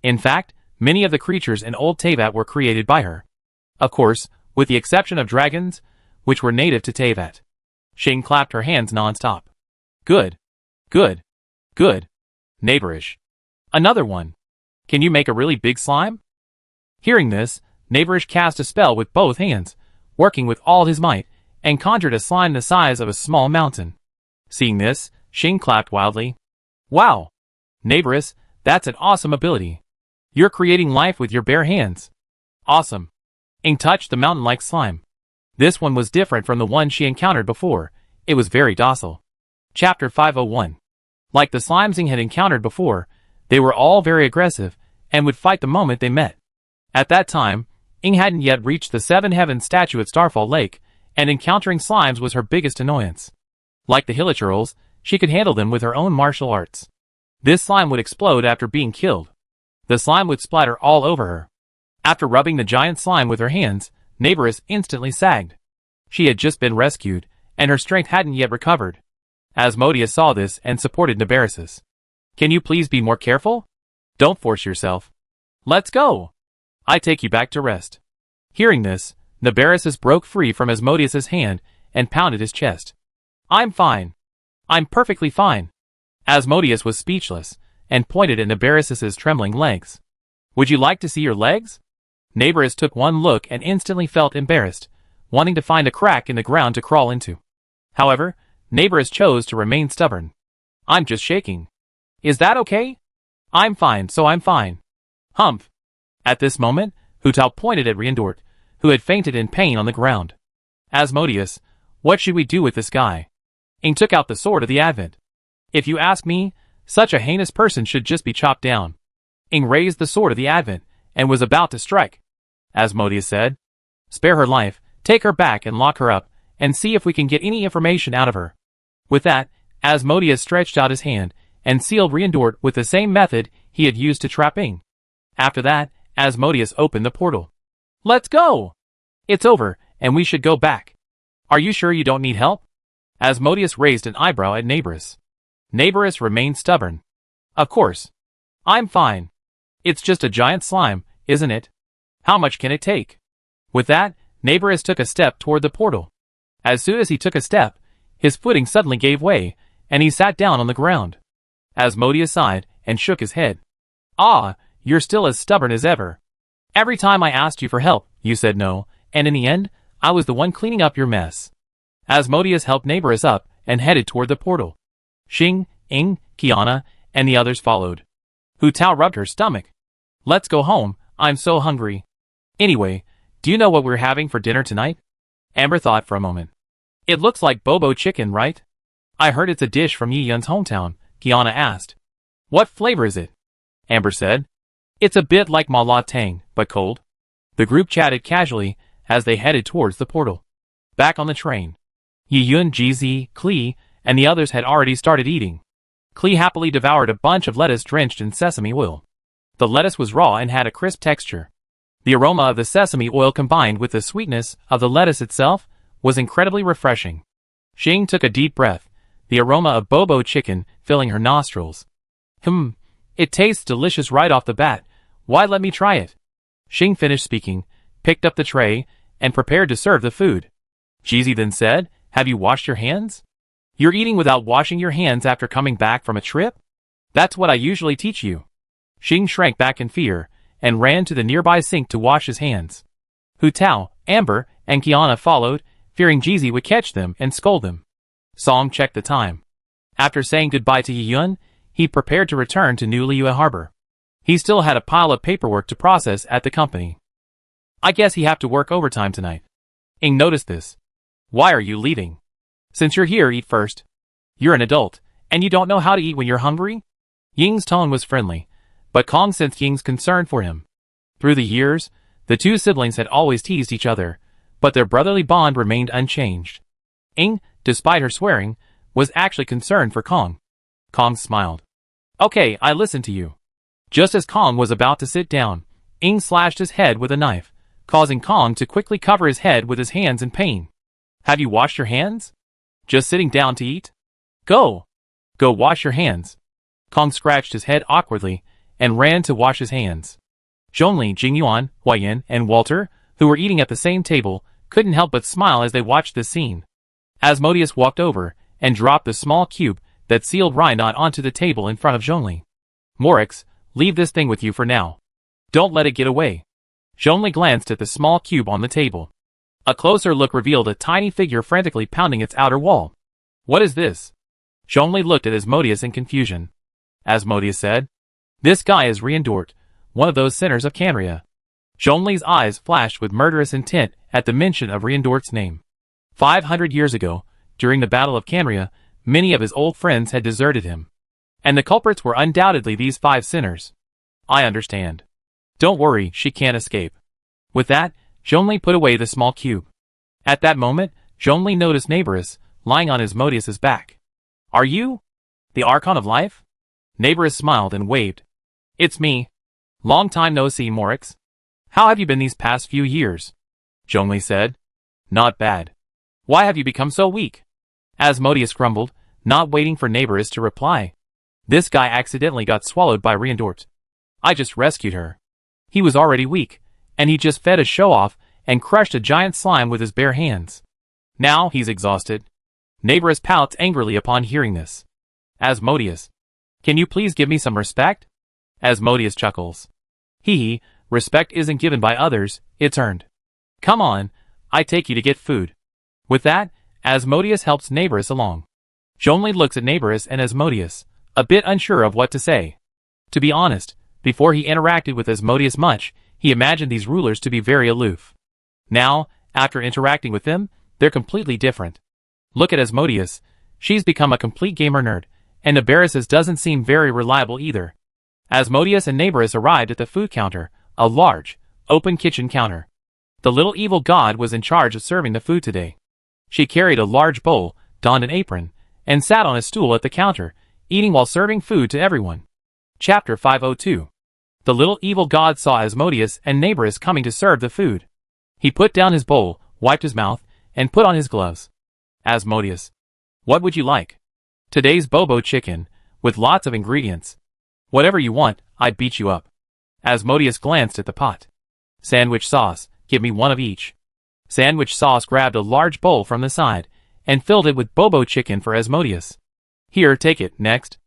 In fact, many of the creatures in Old Teyvat were created by her. Of course, with the exception of dragons, which were native to Teyvat. Xing clapped her hands non-stop. Good. Good. Good. Neighborish. Another one. Can you make a really big slime? Hearing this, Neighborish cast a spell with both hands, working with all his might, and conjured a slime the size of a small mountain. Seeing this, Xing clapped wildly. Wow! Neighborish, that's an awesome ability. You're creating life with your bare hands. Awesome. Ing touched the mountain-like slime. This one was different from the one she encountered before. It was very docile. Chapter 501. Like the slimes Ing had encountered before, they were all very aggressive, and would fight the moment they met. At that time, Ing hadn't yet reached the Seven Heavens statue at Starfall Lake, and encountering slimes was her biggest annoyance. Like the Hilichurls, she could handle them with her own martial arts. This slime would explode after being killed. The slime would splatter all over her. After rubbing the giant slime with her hands, Neighborish instantly sagged. She had just been rescued, and her strength hadn't yet recovered. Asmodeus saw this and supported Neighborish. Can you please be more careful? Don't force yourself. Let's go. I take you back to rest. Hearing this, Neighborish broke free from Asmodeus's hand and pounded his chest. I'm fine. I'm perfectly fine. Asmodeus was speechless and pointed at Neighborish's trembling legs. Would you like to see your legs? Neighborish took one look and instantly felt embarrassed, wanting to find a crack in the ground to crawl into. However, Neighborish chose to remain stubborn. I'm just shaking. Is that okay? I'm fine, so I'm fine. Humph. At this moment, Hu Tao pointed at Raindort, who had fainted in pain on the ground. Asmodeus, what should we do with this guy? Ing took out the sword of the Advent. If you ask me, such a heinous person should just be chopped down. Ing raised the sword of the Advent, and was about to strike. Asmodeus said, spare her life, take her back and lock her up, and see if we can get any information out of her. With that, Asmodeus stretched out his hand, and sealed Raindort with the same method he had used to trap Ing. After that, Asmodeus opened the portal. Let's go! It's over, and we should go back. Are you sure you don't need help? Asmodeus raised an eyebrow at Neighborish. Neighborish remained stubborn. Of course. I'm fine. It's just a giant slime, isn't it? How much can it take? With that, Neighborish took a step toward the portal. As soon as he took a step, his footing suddenly gave way, and he sat down on the ground. Asmodeus sighed and shook his head. Ah, you're still as stubborn as ever. Every time I asked you for help, you said no, and in the end, I was the one cleaning up your mess. Asmodeus helped Neighborish up and headed toward the portal. Xing, Ing, Kiana, and the others followed. Hu Tao rubbed her stomach. Let's go home, I'm so hungry. Anyway, Do you know what we're having for dinner tonight? Amber thought for a moment. It looks like bobo chicken, right? I heard it's a dish from Yi-Yun's hometown, Kiana asked. What flavor is it? Amber said. It's a bit like ma la tang, but cold. The group chatted casually as they headed towards the portal. Back on the train, Yi-Yun, GZ, Klee, and the others had already started eating. Klee happily devoured a bunch of lettuce drenched in sesame oil. The lettuce was raw and had a crisp texture. The aroma of the sesame oil combined with the sweetness of the lettuce itself was incredibly refreshing. Xing took a deep breath, the aroma of bobo chicken filling her nostrils. It tastes delicious right off the bat. Why, let me try it. Xing finished speaking, picked up the tray, and prepared to serve the food. Jizi then said, Have you washed your hands? You're eating without washing your hands after coming back from a trip? That's what I usually teach you. Xing shrank back in fear, and ran to the nearby sink to wash his hands. Hu Tao, Amber, and Kiana followed, fearing Jizi would catch them and scold them. Song checked the time. After saying goodbye to Yi-Yun, he prepared to return to New Liyue Harbor. He still had a pile of paperwork to process at the company. I guess he have to work overtime tonight. Ing noticed this. Why are you leaving? Since you're here, eat first. You're an adult, and you don't know how to eat when you're hungry? Ying's tone was friendly, but Kong sensed Ying's concern for him. Through the years, the two siblings had always teased each other, but their brotherly bond remained unchanged. Ing, despite her swearing, was actually concerned for Kong. Kong smiled. Okay, I listen to you. Just as Kong was about to sit down, Ing slashed his head with a knife, causing Kong to quickly cover his head with his hands in pain. Have you washed your hands? Just sitting down to eat? Go! Go wash your hands. Kong scratched his head awkwardly and ran to wash his hands. Zhongli, Jingyuan, Huayan, and Walter, who were eating at the same table, couldn't help but smile as they watched this scene. Asmodeus walked over and dropped the small cube that sealed Rhynot onto the table in front of Zhongli. Morix, leave this thing with you for now. Don't let it get away. Zhongli glanced at the small cube on the table. A closer look revealed a tiny figure frantically pounding its outer wall. What is this? Zhongli looked at Asmodeus in confusion. Asmodeus said, This guy is Riendort, one of those sinners of Canria. Zhongli's eyes flashed with murderous intent at the mention of Riendort's name. 500 years ago, during the Battle of Canria, many of his old friends had deserted him. And the culprits were undoubtedly these 5 sinners. I understand. Don't worry, she can't escape. With that, Zhongli put away the small cube. At that moment, Zhongli noticed Neighborus, lying on Asmodeus's back. Are you? The Archon of Life? Neighborus smiled and waved. It's me. Long time no see, Morix. How have you been these past few years? Zhongli said. Not bad. Why have you become so weak? Asmodeus grumbled, not waiting for Neighborus to reply. This guy accidentally got swallowed by Riendort. I just rescued her. He was already weak, and he just fed a show-off and crushed a giant slime with his bare hands. Now he's exhausted. Neighborus pouts angrily upon hearing this. Asmodeus, can you please give me some respect? Asmodeus chuckles. Hee, respect isn't given by others, it's earned. Come on, I take you to get food. With that, Asmodeus helps Neighborus along. Zhongli looks at Neighborus and Asmodeus, a bit unsure of what to say. To be honest, before he interacted with Asmodeus much, he imagined these rulers to be very aloof. Now, after interacting with them, they're completely different. Look at Asmodeus, she's become a complete gamer nerd, and Neighborus doesn't seem very reliable either. Asmodeus and Neighborus arrived at the food counter, a large, open kitchen counter. The little evil god was in charge of serving the food today. She carried a large bowl, donned an apron, and sat on a stool at the counter, eating while serving food to everyone. Chapter 502. The little evil god saw Asmodeus and Neighborus coming to serve the food. He put down his bowl, wiped his mouth, and put on his gloves. Asmodeus, what would you like? Today's bobo chicken, with lots of ingredients. Whatever you want, I'd beat you up. Asmodeus glanced at the pot. Sandwich sauce, give me one of each. Sandwich sauce grabbed a large bowl from the side, and filled it with bobo chicken for Asmodeus. Here, take it, next.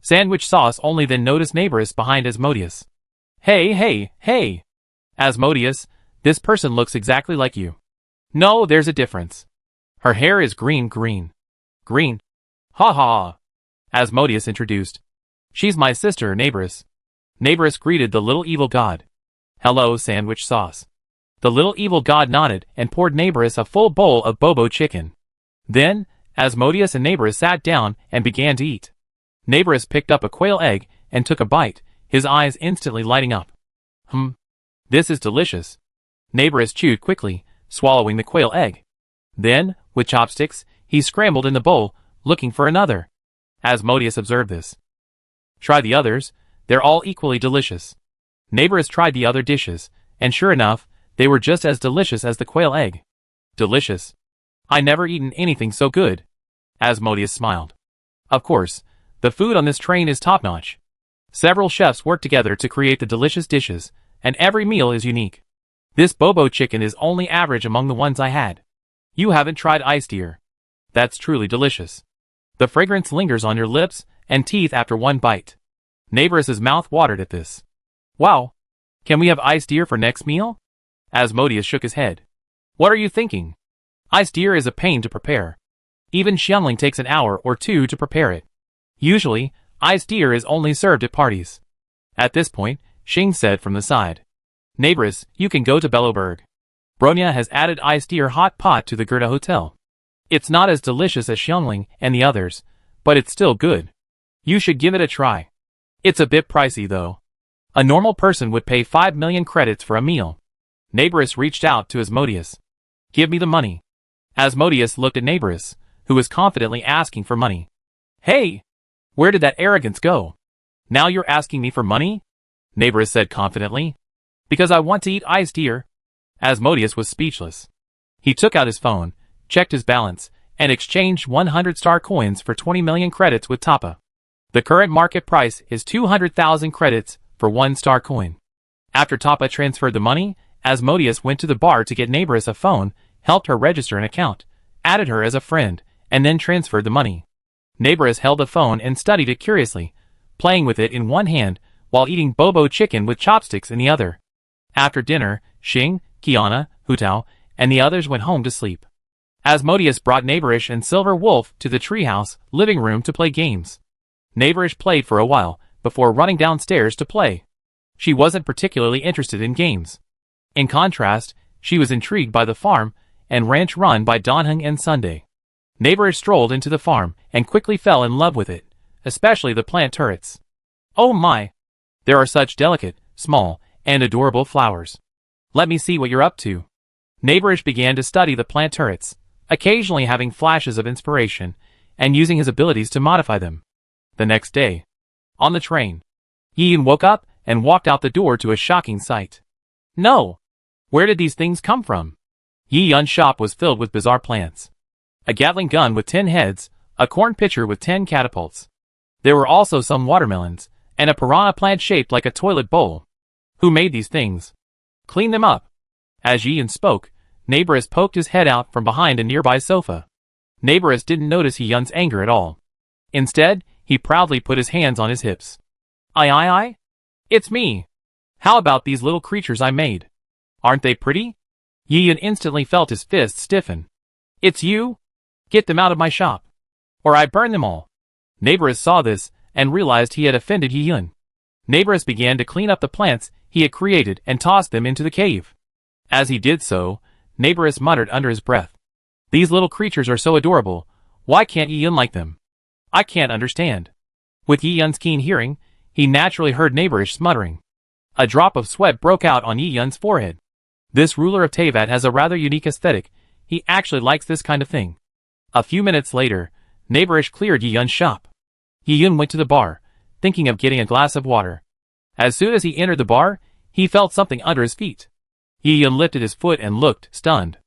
Sandwich sauce only then noticed Neighborus behind Asmodeus. Hey! Asmodeus, this person looks exactly like you. No, there's a difference. Her hair is green. Green? Ha ha! Asmodeus introduced. She's my sister, Neighborus. Neighborus greeted the little evil god. Hello, Sandwich sauce. The little evil god nodded and poured Neighboress a full bowl of bobo chicken. Then, Asmodeus and Neighboress sat down and began to eat. Neighboress picked up a quail egg and took a bite, his eyes instantly lighting up. This is delicious. Neighboress chewed quickly, swallowing the quail egg. Then, with chopsticks, he scrambled in the bowl, looking for another. Asmodeus observed this. Try the others, they're all equally delicious. Neighboress tried the other dishes, and sure enough, they were just as delicious as the quail egg. Delicious. I never eaten anything so good. Asmodeus smiled. Of course, the food on this train is top-notch. Several chefs work together to create the delicious dishes, and every meal is unique. This bobo chicken is only average among the ones I had. You haven't tried ice deer. That's truly delicious. The fragrance lingers on your lips and teeth after one bite. Neighboress's mouth watered at this. Wow! Can we have ice deer for next meal? Asmodeus shook his head. What are you thinking? Ice deer is a pain to prepare. Even xiangling takes an hour or two to prepare it. Usually, ice deer is only served at parties. At this point, Xing said from the side. Neighboress, you can go to Bellowberg. Bronya has added ice deer hot pot to the Gerda Hotel. It's not as delicious as xiangling and the others, but it's still good. You should give it a try. It's a bit pricey though. A normal person would pay 5 million credits for a meal. Neighboress reached out to Asmodeus. Give me the money. Asmodeus looked at Neighboress, who was confidently asking for money. Hey! Where did that arrogance go? Now you're asking me for money? Neighboress said confidently. Because I want to eat ice deer. Asmodeus was speechless. He took out his phone, checked his balance, and exchanged 100 star coins for 20 million credits with Tapa. The current market price is 200,000 credits for 1 star coin. After Tapa transferred the money, Asmodeus went to the bar to get Neighboress a phone, helped her register an account, added her as a friend, and then transferred the money. Neighboress held the phone and studied it curiously, playing with it in one hand while eating bobo chicken with chopsticks in the other. After dinner, Xing, Kiana, Hutao, and the others went home to sleep. Asmodeus brought Neighborish and Silver Wolf to the treehouse living room to play games. Neighborish played for a while, before running downstairs to play. She wasn't particularly interested in games. In contrast, she was intrigued by the farm and ranch run by Donheng and Sunday. Neighborish strolled into the farm and quickly fell in love with it, especially the plant turrets. Oh my! There are such delicate, small, and adorable flowers. Let me see what you're up to. Neighborish began to study the plant turrets, occasionally having flashes of inspiration, and using his abilities to modify them. The next day, on the train, Yi-Yun woke up and walked out the door to a shocking sight. No! Where did these things come from? Yi-Yun's shop was filled with bizarre plants. A Gatling gun with 10 heads, a corn pitcher with 10 catapults. There were also some watermelons, and a piranha plant shaped like a toilet bowl. Who made these things? Clean them up. As Yi-Yun spoke, Neighborish poked his head out from behind a nearby sofa. Neighborish didn't notice Yi-Yun's anger at all. Instead, he proudly put his hands on his hips. I. It's me. How about these little creatures I made? Aren't they pretty? Yi-Yun instantly felt his fists stiffen. It's you? Get them out of my shop, or I burn them all. Neighborish saw this and realized he had offended Yi-Yun. Neighborish began to clean up the plants he had created and tossed them into the cave. As he did so, Neighborish muttered under his breath. These little creatures are so adorable, why can't Yi-Yun like them? I can't understand. With Yi-Yun's keen hearing, he naturally heard Neighborish muttering. A drop of sweat broke out on Yi-Yun's forehead. This ruler of Teyvat has a rather unique aesthetic. He actually likes this kind of thing. A few minutes later, Neighborish cleared Yi-Yun's shop. Yi-Yun went to the bar, thinking of getting a glass of water. As soon as he entered the bar, he felt something under his feet. Yi-Yun lifted his foot and looked, stunned.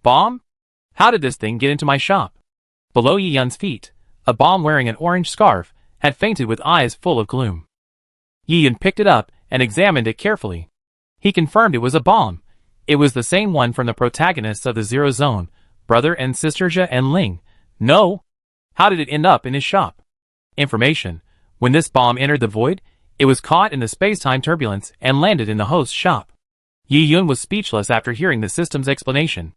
Bomb? How did this thing get into my shop? Below Yi-Yun's feet, a bomb wearing an orange scarf had fainted with eyes full of gloom. Yi-Yun picked it up and examined it carefully. He confirmed it was a bomb. It was the same one from the protagonists of the Zero Zone, brother and sister Jia and Ling. No! How did it end up in his shop? Information. When this bomb entered the void, it was caught in the space-time turbulence and landed in the host's shop. Yi-Yun was speechless after hearing the system's explanation.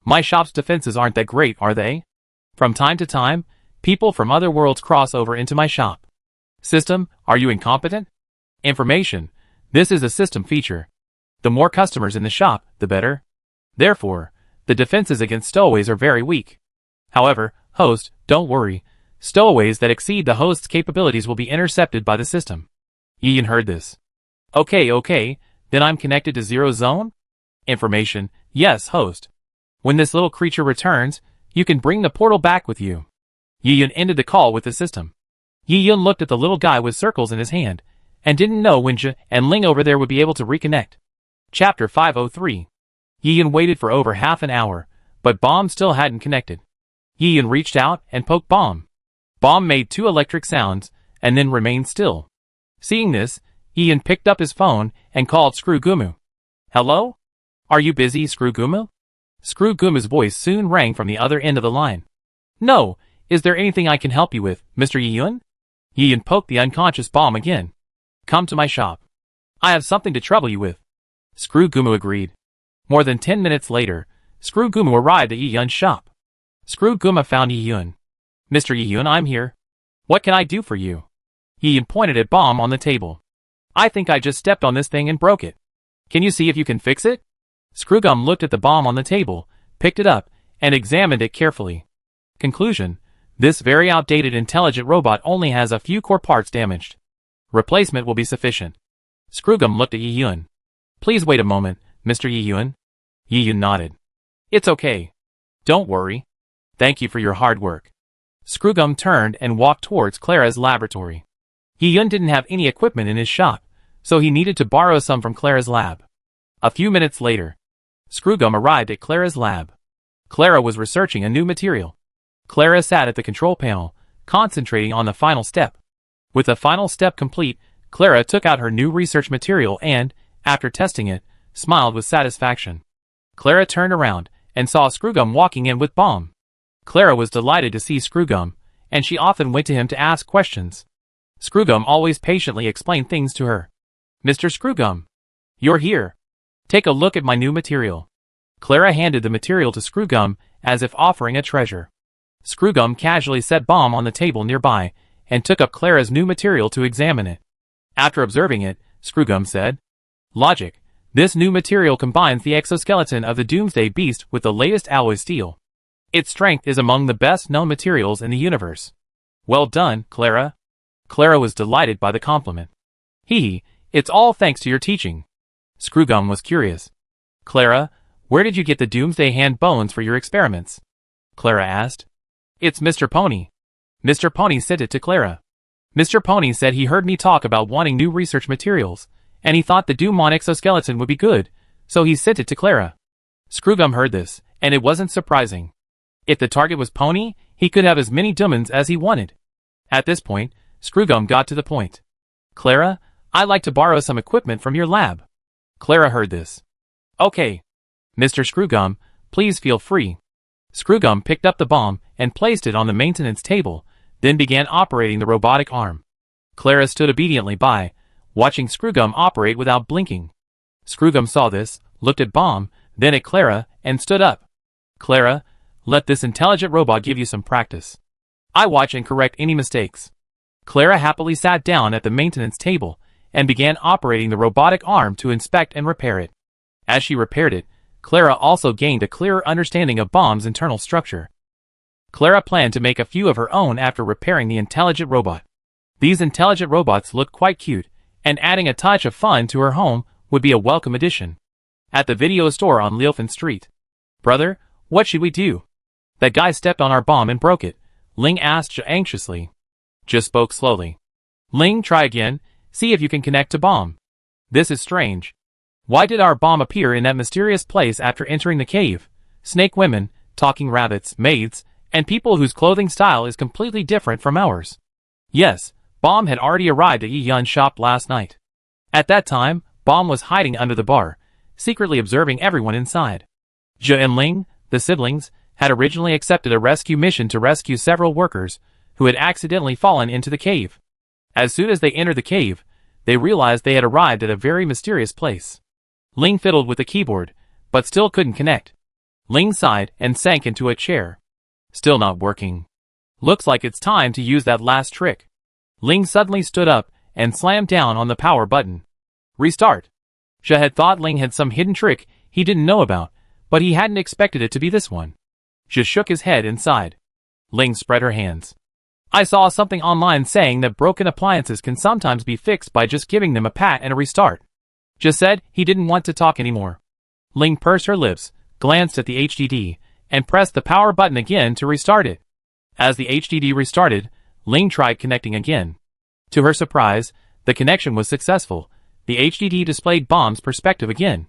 My shop's defenses aren't that great, are they? From time to time, people from other worlds cross over into my shop. System, are you incompetent? Information. This is a system feature. The more customers in the shop, the better. Therefore, the defenses against stowaways are very weak. However, host, don't worry. Stowaways that exceed the host's capabilities will be intercepted by the system. Ian heard this. Okay, then I'm connected to Zero Zone? Information, yes, host. When this little creature returns, you can bring the portal back with you. Ian ended the call with the system. Ian looked at the little guy with circles in his hand, and didn't know when Zhe and Ling over there would be able to reconnect. Chapter 503. Ian waited for over half an hour, but Bomb still hadn't connected. Ian reached out and poked Bomb. Bomb made 2 electric sounds, and then remained still. Seeing this, Ian picked up his phone and called Screwgumu. Hello? Are you busy, Screwgumu? Screwgumu's voice soon rang from the other end of the line. No, is there anything I can help you with, Mr. Ian? Ian poked the unconscious Bomb again. Come to my shop. I have something to trouble you with. Screwgumu agreed. More than 10 minutes later, Screwgumu arrived at Ian's shop. Screwgumu found Ian. Mr. Ian, I'm here. What can I do for you? Ian pointed at Bomb on the table. I think I just stepped on this thing and broke it. Can you see if you can fix it? Screwgum looked at the bomb on the table, picked it up, and examined it carefully. Conclusion: this very outdated intelligent robot only has a few core parts damaged. Replacement will be sufficient. Screwgum looked at Yiyun. Please wait a moment, Mr. Yiyun. Yiyun nodded. It's okay. Don't worry. Thank you for your hard work. Screwgum turned and walked towards Clara's laboratory. Yiyun didn't have any equipment in his shop, so he needed to borrow some from Clara's lab. A few minutes later, Screwgum arrived at Clara's lab. Clara was researching a new material. Clara sat at the control panel, concentrating on the final step. With the final step complete, Clara took out her new research material and, after testing it, smiled with satisfaction. Clara turned around and saw Screwgum walking in with Bomb. Clara was delighted to see Screwgum, and she often went to him to ask questions. Screwgum always patiently explained things to her. Mr. Screwgum, you're here. Take a look at my new material. Clara handed the material to Screwgum as if offering a treasure. Screwgum casually set Bomb on the table nearby and took up Clara's new material to examine it. After observing it, Screwgum said, Logic, this new material combines the exoskeleton of the Doomsday Beast with the latest alloy steel. Its strength is among the best known materials in the universe. Well done, Clara. Clara was delighted by the compliment. It's all thanks to your teaching. Screwgum was curious. Clara, where did you get the Doomsday Hand bones for your experiments? Clara asked. It's Mr. Pony. Mr. Pony sent it to Clara. Mr. Pony said he heard me talk about wanting new research materials, and he thought the Doomon exoskeleton would be good, so he sent it to Clara. Screwgum heard this, and it wasn't surprising. If the target was Pony, he could have as many Doomons as he wanted. At this point, Screwgum got to the point. Clara, I'd like to borrow some equipment from your lab. Clara heard this. Okay. Mr. Screwgum, please feel free. Screwgum picked up the bomb and placed it on the maintenance table, then began operating the robotic arm. Clara stood obediently by, watching Screwgum operate without blinking. Screwgum saw this, looked at Bomb, then at Clara, and stood up. Clara, let this intelligent robot give you some practice. I watch and correct any mistakes. Clara happily sat down at the maintenance table and began operating the robotic arm to inspect and repair it. As she repaired it, Clara also gained a clearer understanding of Bomb's internal structure. Clara planned to make a few of her own after repairing the intelligent robot. These intelligent robots looked quite cute, and adding a touch of fun to her home would be a welcome addition. At the video store on Liufen Street. Brother, what should we do? That guy stepped on our bomb and broke it, Ling asked anxiously. Just spoke slowly. Ling, try again, see if you can connect to Bomb. This is strange. Why did our bomb appear in that mysterious place after entering the cave? Snake women, talking rabbits, maids, and people whose clothing style is completely different from ours. Yes, Bomb had already arrived at Yiyun's shop last night. At that time, Bomb was hiding under the bar, secretly observing everyone inside. Zhe and Ling, the siblings, had originally accepted a rescue mission to rescue several workers who had accidentally fallen into the cave. As soon as they entered the cave, they realized they had arrived at a very mysterious place. Ling fiddled with the keyboard, but still couldn't connect. Ling sighed and sank into a chair. Still not working. Looks like it's time to use that last trick. Ling suddenly stood up and slammed down on the power button. Restart. Xia had thought Ling had some hidden trick he didn't know about, but he hadn't expected it to be this one. Xia shook his head and sighed. Ling spread her hands. I saw something online saying that broken appliances can sometimes be fixed by just giving them a pat and a restart. Xia said he didn't want to talk anymore. Ling pursed her lips, glanced at the HDD, and pressed the power button again to restart it. As the HDD restarted, Ling tried connecting again. To her surprise, the connection was successful. The HDD displayed Bomb's perspective again.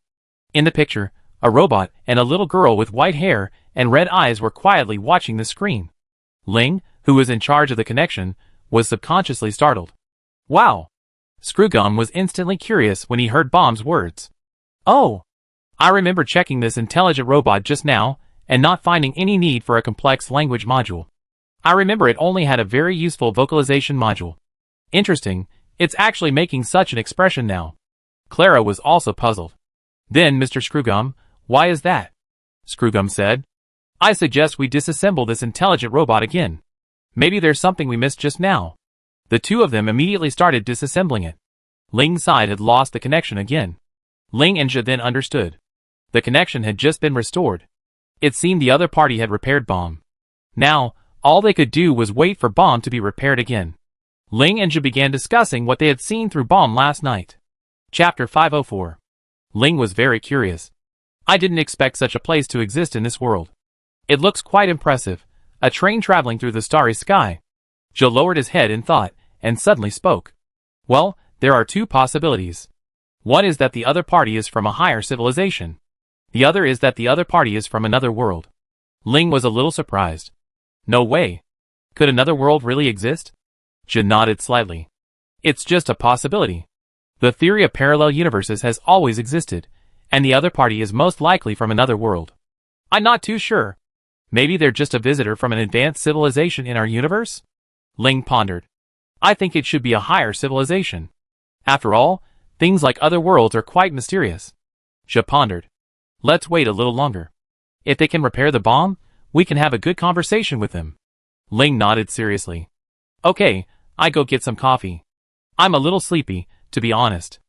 In the picture, a robot and a little girl with white hair and red eyes were quietly watching the screen. Ling, who was in charge of the connection, was subconsciously startled. Wow! Screwgum was instantly curious when he heard Bomb's words. Oh! I remember checking this intelligent robot just now, and not finding any need for a complex language module. I remember it only had a very useful vocalization module. Interesting, it's actually making such an expression now. Clara was also puzzled. Then, Mr. Screwgum, why is that? Screwgum said. I suggest we disassemble this intelligent robot again. Maybe there's something we missed just now. The two of them immediately started disassembling it. Ling's side had lost the connection again. Ling and Xia then understood. The connection had just been restored. It seemed the other party had repaired Bomb. Now, all they could do was wait for Bomb to be repaired again. Ling and Xia began discussing what they had seen through Bomb last night. Chapter 504. Ling was very curious. I didn't expect such a place to exist in this world. It looks quite impressive, a train traveling through the starry sky. Xia lowered his head in thought, and suddenly spoke. Well, there are two possibilities. One is that the other party is from a higher civilization. The other is that the other party is from another world. Ling was a little surprised. No way. Could another world really exist? Xia nodded slightly. It's just a possibility. The theory of parallel universes has always existed, and the other party is most likely from another world. I'm not too sure. Maybe they're just a visitor from an advanced civilization in our universe? Ling pondered. I think it should be a higher civilization. After all, things like other worlds are quite mysterious. Xia pondered. Let's wait a little longer. If they can repair the bomb, we can have a good conversation with them. Ling nodded seriously. Okay, I go get some coffee. I'm a little sleepy, to be honest.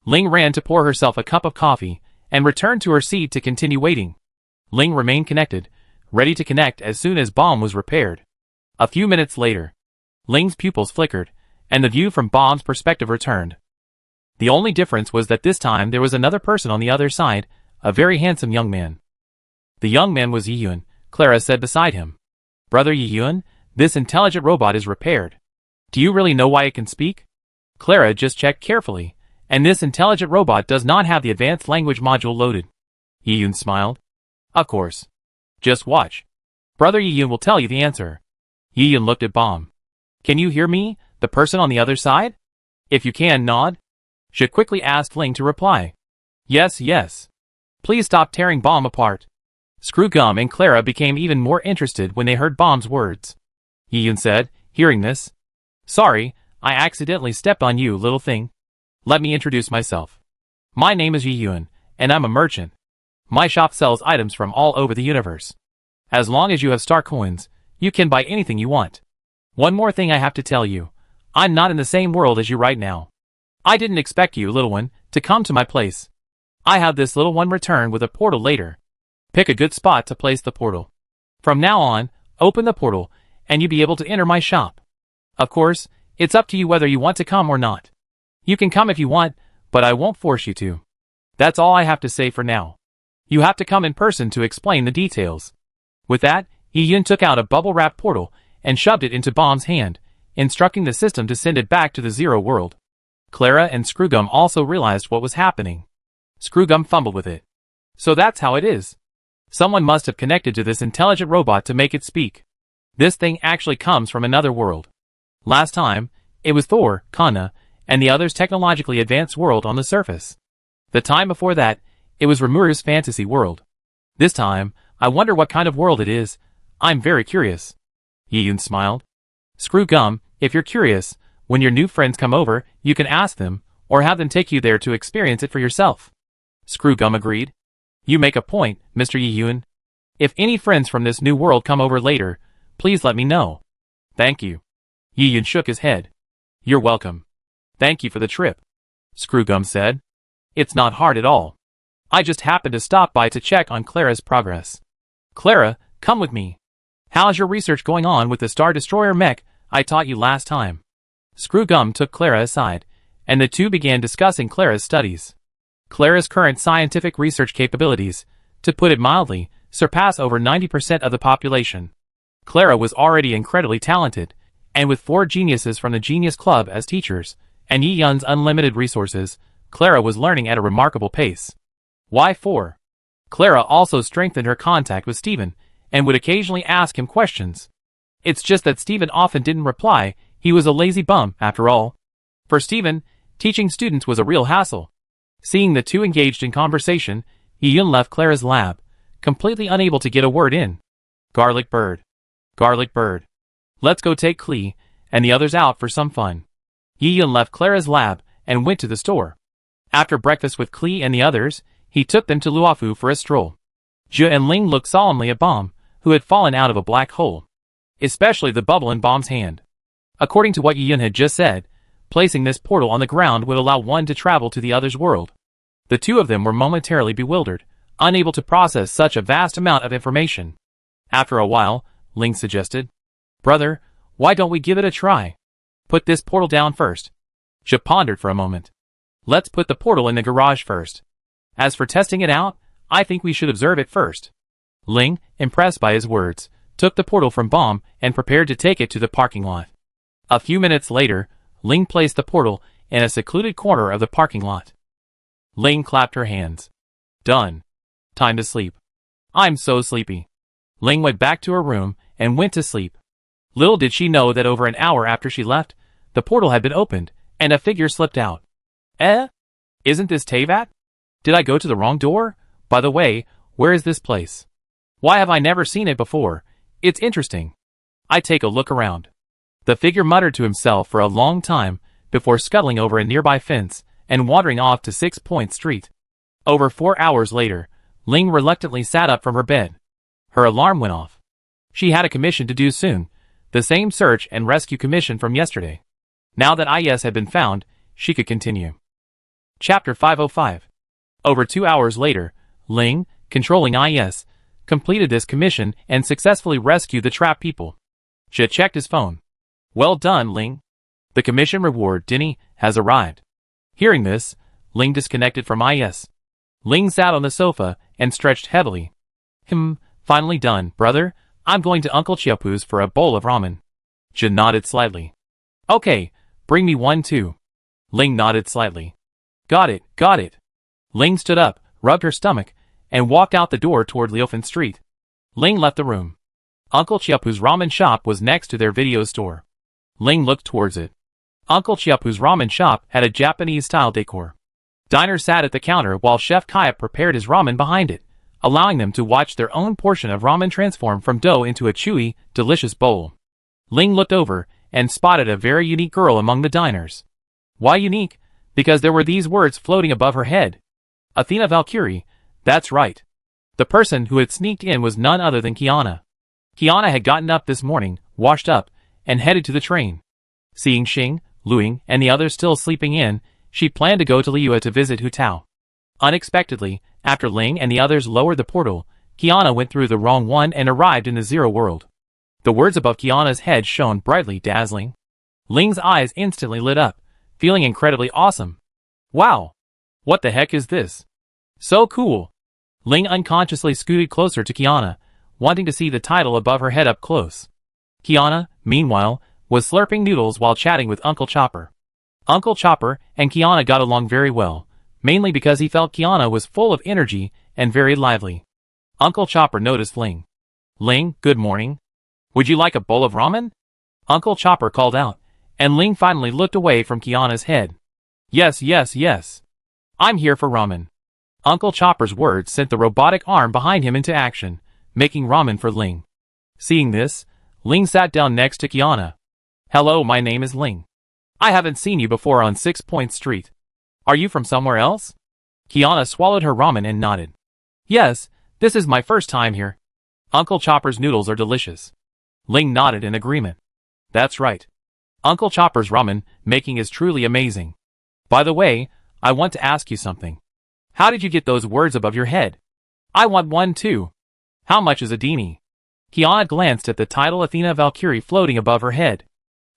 Ling ran to pour herself a cup of coffee, and returned to her seat to continue waiting. Ling remained connected, ready to connect as soon as Bomb was repaired. A few minutes later, Ling's pupils flickered, and the view from Bomb's perspective returned. The only difference was that this time there was another person on the other side, a very handsome young man. The young man was Yiyun, Clara said beside him. Brother Yiyun, this intelligent robot is repaired. Do you really know why it can speak? Clara just checked carefully, and this intelligent robot does not have the advanced language module loaded. Yiyun smiled. Of course. Just watch. Brother Yiyun will tell you the answer. Yiyun looked at Bomb. Can you hear me, the person on the other side? If you can, nod. Xia quickly asked Ling to reply. Yes, yes. Please stop tearing Bomb apart. Screwgum and Clara became even more interested when they heard Bomb's words. Yiyun said, hearing this. Sorry, I accidentally stepped on you, little thing. Let me introduce myself. My name is Yiyun, and I'm a merchant. My shop sells items from all over the universe. As long as you have star coins, you can buy anything you want. One more thing I have to tell you. I'm not in the same world as you right now. I didn't expect you, little one, to come to my place. I have this little one return with a portal later. Pick a good spot to place the portal. From now on, open the portal, and you'll be able to enter my shop. Of course, it's up to you whether you want to come or not. You can come if you want, but I won't force you to. That's all I have to say for now. You have to come in person to explain the details. With that, Yiyun took out a bubble-wrap portal and shoved it into Bomb's hand, instructing the system to send it back to the Zero world. Clara and Screwgum also realized what was happening. Screwgum fumbled with it. So that's how it is. Someone must have connected to this intelligent robot to make it speak. This thing actually comes from another world. Last time, it was Thor, Kana, and the other's technologically advanced world on the surface. The time before that, it was Rimuru's fantasy world. This time, I wonder what kind of world it is. I'm very curious. Yiyun smiled. Screwgum, if you're curious, when your new friends come over, you can ask them, or have them take you there to experience it for yourself. Screwgum agreed. You make a point, Mr. Yiyun. If any friends from this new world come over later, please let me know. Thank you. Yiyun shook his head. You're welcome. Thank you for the trip. Screwgum said. It's not hard at all. I just happened to stop by to check on Clara's progress. Clara, come with me. How's your research going on with the Star Destroyer mech I taught you last time? Screwgum took Clara aside, and the two began discussing Clara's studies. Clara's current scientific research capabilities, to put it mildly, surpass over 90% of the population. Clara was already incredibly talented, and with 4 geniuses from the Genius Club as teachers, and Yi Yun's unlimited resources, Clara was learning at a remarkable pace. Why 4? Clara also strengthened her contact with Stephen, and would occasionally ask him questions. It's just that Stephen often didn't reply. He was a lazy bum, after all. For Stephen, teaching students was a real hassle. Seeing the two engaged in conversation, Yi Yun left Clara's lab, completely unable to get a word in. Garlic bird. Garlic bird. Let's go take Klee and the others out for some fun. Yi Yun left Clara's lab and went to the store. After breakfast with Klee and the others, he took them to Luofu for a stroll. Zhe and Ling looked solemnly at Bomb, who had fallen out of a black hole. Especially the bubble in Bomb's hand. According to what Yi Yun had just said, placing this portal on the ground would allow one to travel to the other's world. The two of them were momentarily bewildered, unable to process such a vast amount of information. After a while, Ling suggested, "Brother, why don't we give it a try? Put this portal down first." Zhe pondered for a moment. "Let's put the portal in the garage first. As for testing it out, I think we should observe it first." Ling, impressed by his words, took the portal from Bomb and prepared to take it to the parking lot. A few minutes later, Ling placed the portal in a secluded corner of the parking lot. Ling clapped her hands. Done. Time to sleep. I'm so sleepy. Ling went back to her room and went to sleep. Little did she know that over an hour after she left, the portal had been opened, and a figure slipped out. Isn't this Teyvat? Did I go to the wrong door? By the way, where is this place? Why have I never seen it before? It's interesting. I take a look around. The figure muttered to himself for a long time before scuttling over a nearby fence and wandering off to 6 Point Street. Over 4 hours later, Ling reluctantly sat up from her bed. Her alarm went off. She had a commission to do soon, the same search and rescue commission from yesterday. Now that IS had been found, she could continue. Chapter 505. Over 2 hours later, Ling, controlling IS, completed this commission and successfully rescued the trapped people. Zhe checked his phone. Well done, Ling. The commission reward, Dinny, has arrived. Hearing this, Ling disconnected from IS. Ling sat on the sofa and stretched heavily. Finally done, brother. I'm going to Uncle Chiapu's for a bowl of ramen. Zhe nodded slightly. Okay, bring me one too. Ling nodded slightly. Got it. Ling stood up, rubbed her stomach, and walked out the door toward Liufen Street. Ling left the room. Uncle Chiapu's ramen shop was next to their video store. Ling looked towards it. Uncle Chiapu's ramen shop had a Japanese-style decor. Diners sat at the counter while Chef Kaya prepared his ramen behind it, allowing them to watch their own portion of ramen transform from dough into a chewy, delicious bowl. Ling looked over and spotted a very unique girl among the diners. Why unique? Because there were these words floating above her head. Athena Valkyrie, that's right. The person who had sneaked in was none other than Kiana. Kiana had gotten up this morning, washed up, and headed to the train. Seeing Xing, Luing, and the others still sleeping in, she planned to go to Liyue to visit Hu Tao. Unexpectedly, after Ling and the others lowered the portal, Kiana went through the wrong one and arrived in the Zero world. The words above Kiana's head shone brightly dazzling. Ling's eyes instantly lit up, feeling incredibly awesome. Wow! What the heck is this? So cool! Ling unconsciously scooted closer to Kiana, wanting to see the title above her head up close. Kiana, meanwhile, was slurping noodles while chatting with Uncle Chopper. Uncle Chopper and Kiana got along very well, mainly because he felt Kiana was full of energy and very lively. Uncle Chopper noticed Ling. Ling, good morning. Would you like a bowl of ramen? Uncle Chopper called out, and Ling finally looked away from Kiana's head. Yes. I'm here for ramen. Uncle Chopper's words sent the robotic arm behind him into action, making ramen for Ling. Seeing this, Ling sat down next to Kiana. Hello, my name is Ling. I haven't seen you before on 6 Point Street. Are you from somewhere else? Kiana swallowed her ramen and nodded. Yes, this is my first time here. Uncle Chopper's noodles are delicious. Ling nodded in agreement. That's right. Uncle Chopper's ramen making is truly amazing. By the way, I want to ask you something. How did you get those words above your head? I want one too. How much is a dini? Kiana glanced at the title Athena Valkyrie floating above her head.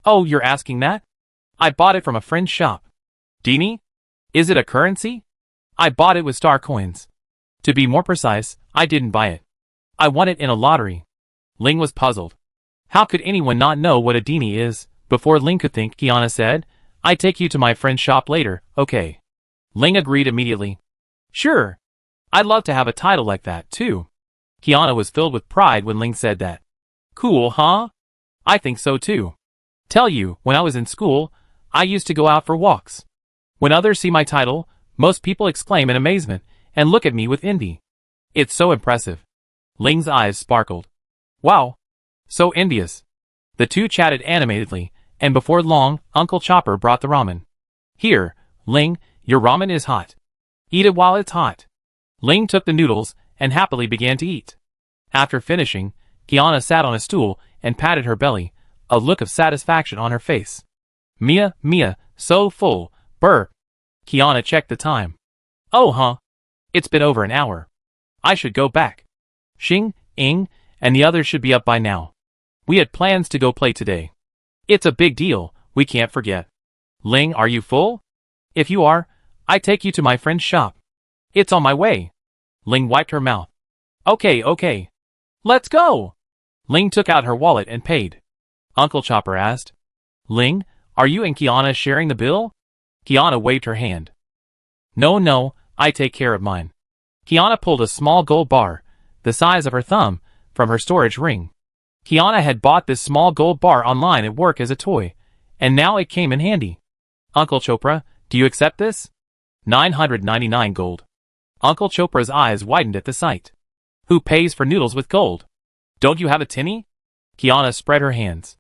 Oh, you're asking that? I bought it from a friend's shop. Dini? Is it a currency? I bought it with star coins. To be more precise, I didn't buy it. I won it in a lottery. Ling was puzzled. How could anyone not know what a dini is? Before Ling could think, Kiana said, I take you to my friend's shop later, okay. Ling agreed immediately. Sure. I'd love to have a title like that, too. Kiana was filled with pride when Ling said that. Cool, huh? I think so too. Tell you, when I was in school, I used to go out for walks. When others see my title, most people exclaim in amazement and look at me with envy. It's so impressive. Ling's eyes sparkled. Wow. So envious. The two chatted animatedly, and before long, Uncle Chopper brought the ramen. Here, Ling, your ramen is hot. Eat it while it's hot. Ling took the noodles and happily began to eat. After finishing, Kiana sat on a stool and patted her belly, a look of satisfaction on her face. Mia, so full, brr. Kiana checked the time. Oh huh. It's been over an hour. I should go back. Xing, Ing, and the others should be up by now. We had plans to go play today. It's a big deal, we can't forget. Ling, are you full? If you are, I take you to my friend's shop. It's on my way. Ling wiped her mouth. Okay. Let's go. Ling took out her wallet and paid. Uncle Chopper asked. Ling, are you and Kiana sharing the bill? Kiana waved her hand. No, I take care of mine. Kiana pulled a small gold bar, the size of her thumb, from her storage ring. Kiana had bought this small gold bar online at work as a toy, and now it came in handy. Uncle Chopra, do you accept this? 999 gold. Uncle Chopra's eyes widened at the sight. Who pays for noodles with gold? Don't you have a tinny? Kiana spread her hands.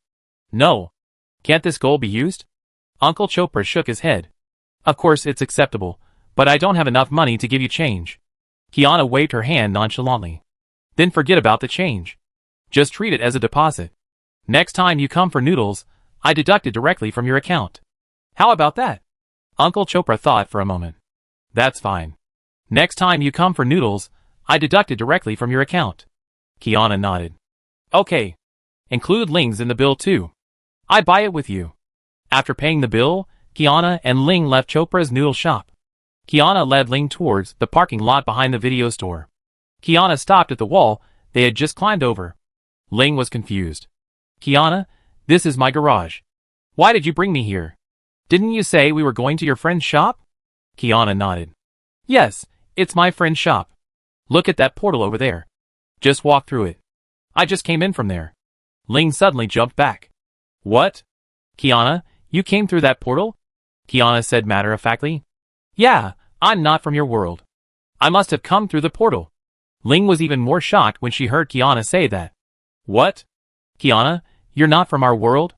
No. Can't this gold be used? Uncle Chopra shook his head. Of course it's acceptable, but I don't have enough money to give you change. Kiana waved her hand nonchalantly. Then forget about the change. Just treat it as a deposit. Next time you come for noodles, I deduct it directly from your account. How about that? Uncle Chopra thought for a moment. That's fine. Next time you come for noodles, I deduct it directly from your account. Kiana nodded. Okay. Include Ling's in the bill too. I buy it with you. After paying the bill, Kiana and Ling left Chopra's noodle shop. Kiana led Ling towards the parking lot behind the video store. Kiana stopped at the wall they had just climbed over. Ling was confused. Kiana, this is my garage. Why did you bring me here? Didn't you say we were going to your friend's shop? Kiana nodded. Yes, it's my friend's shop. Look at that portal over there. Just walk through it. I just came in from there. Ling suddenly jumped back. What? Kiana, you came through that portal? Kiana said matter-of-factly. Yeah, I'm not from your world. I must have come through the portal. Ling was even more shocked when she heard Kiana say that. What? Kiana, you're not from our world?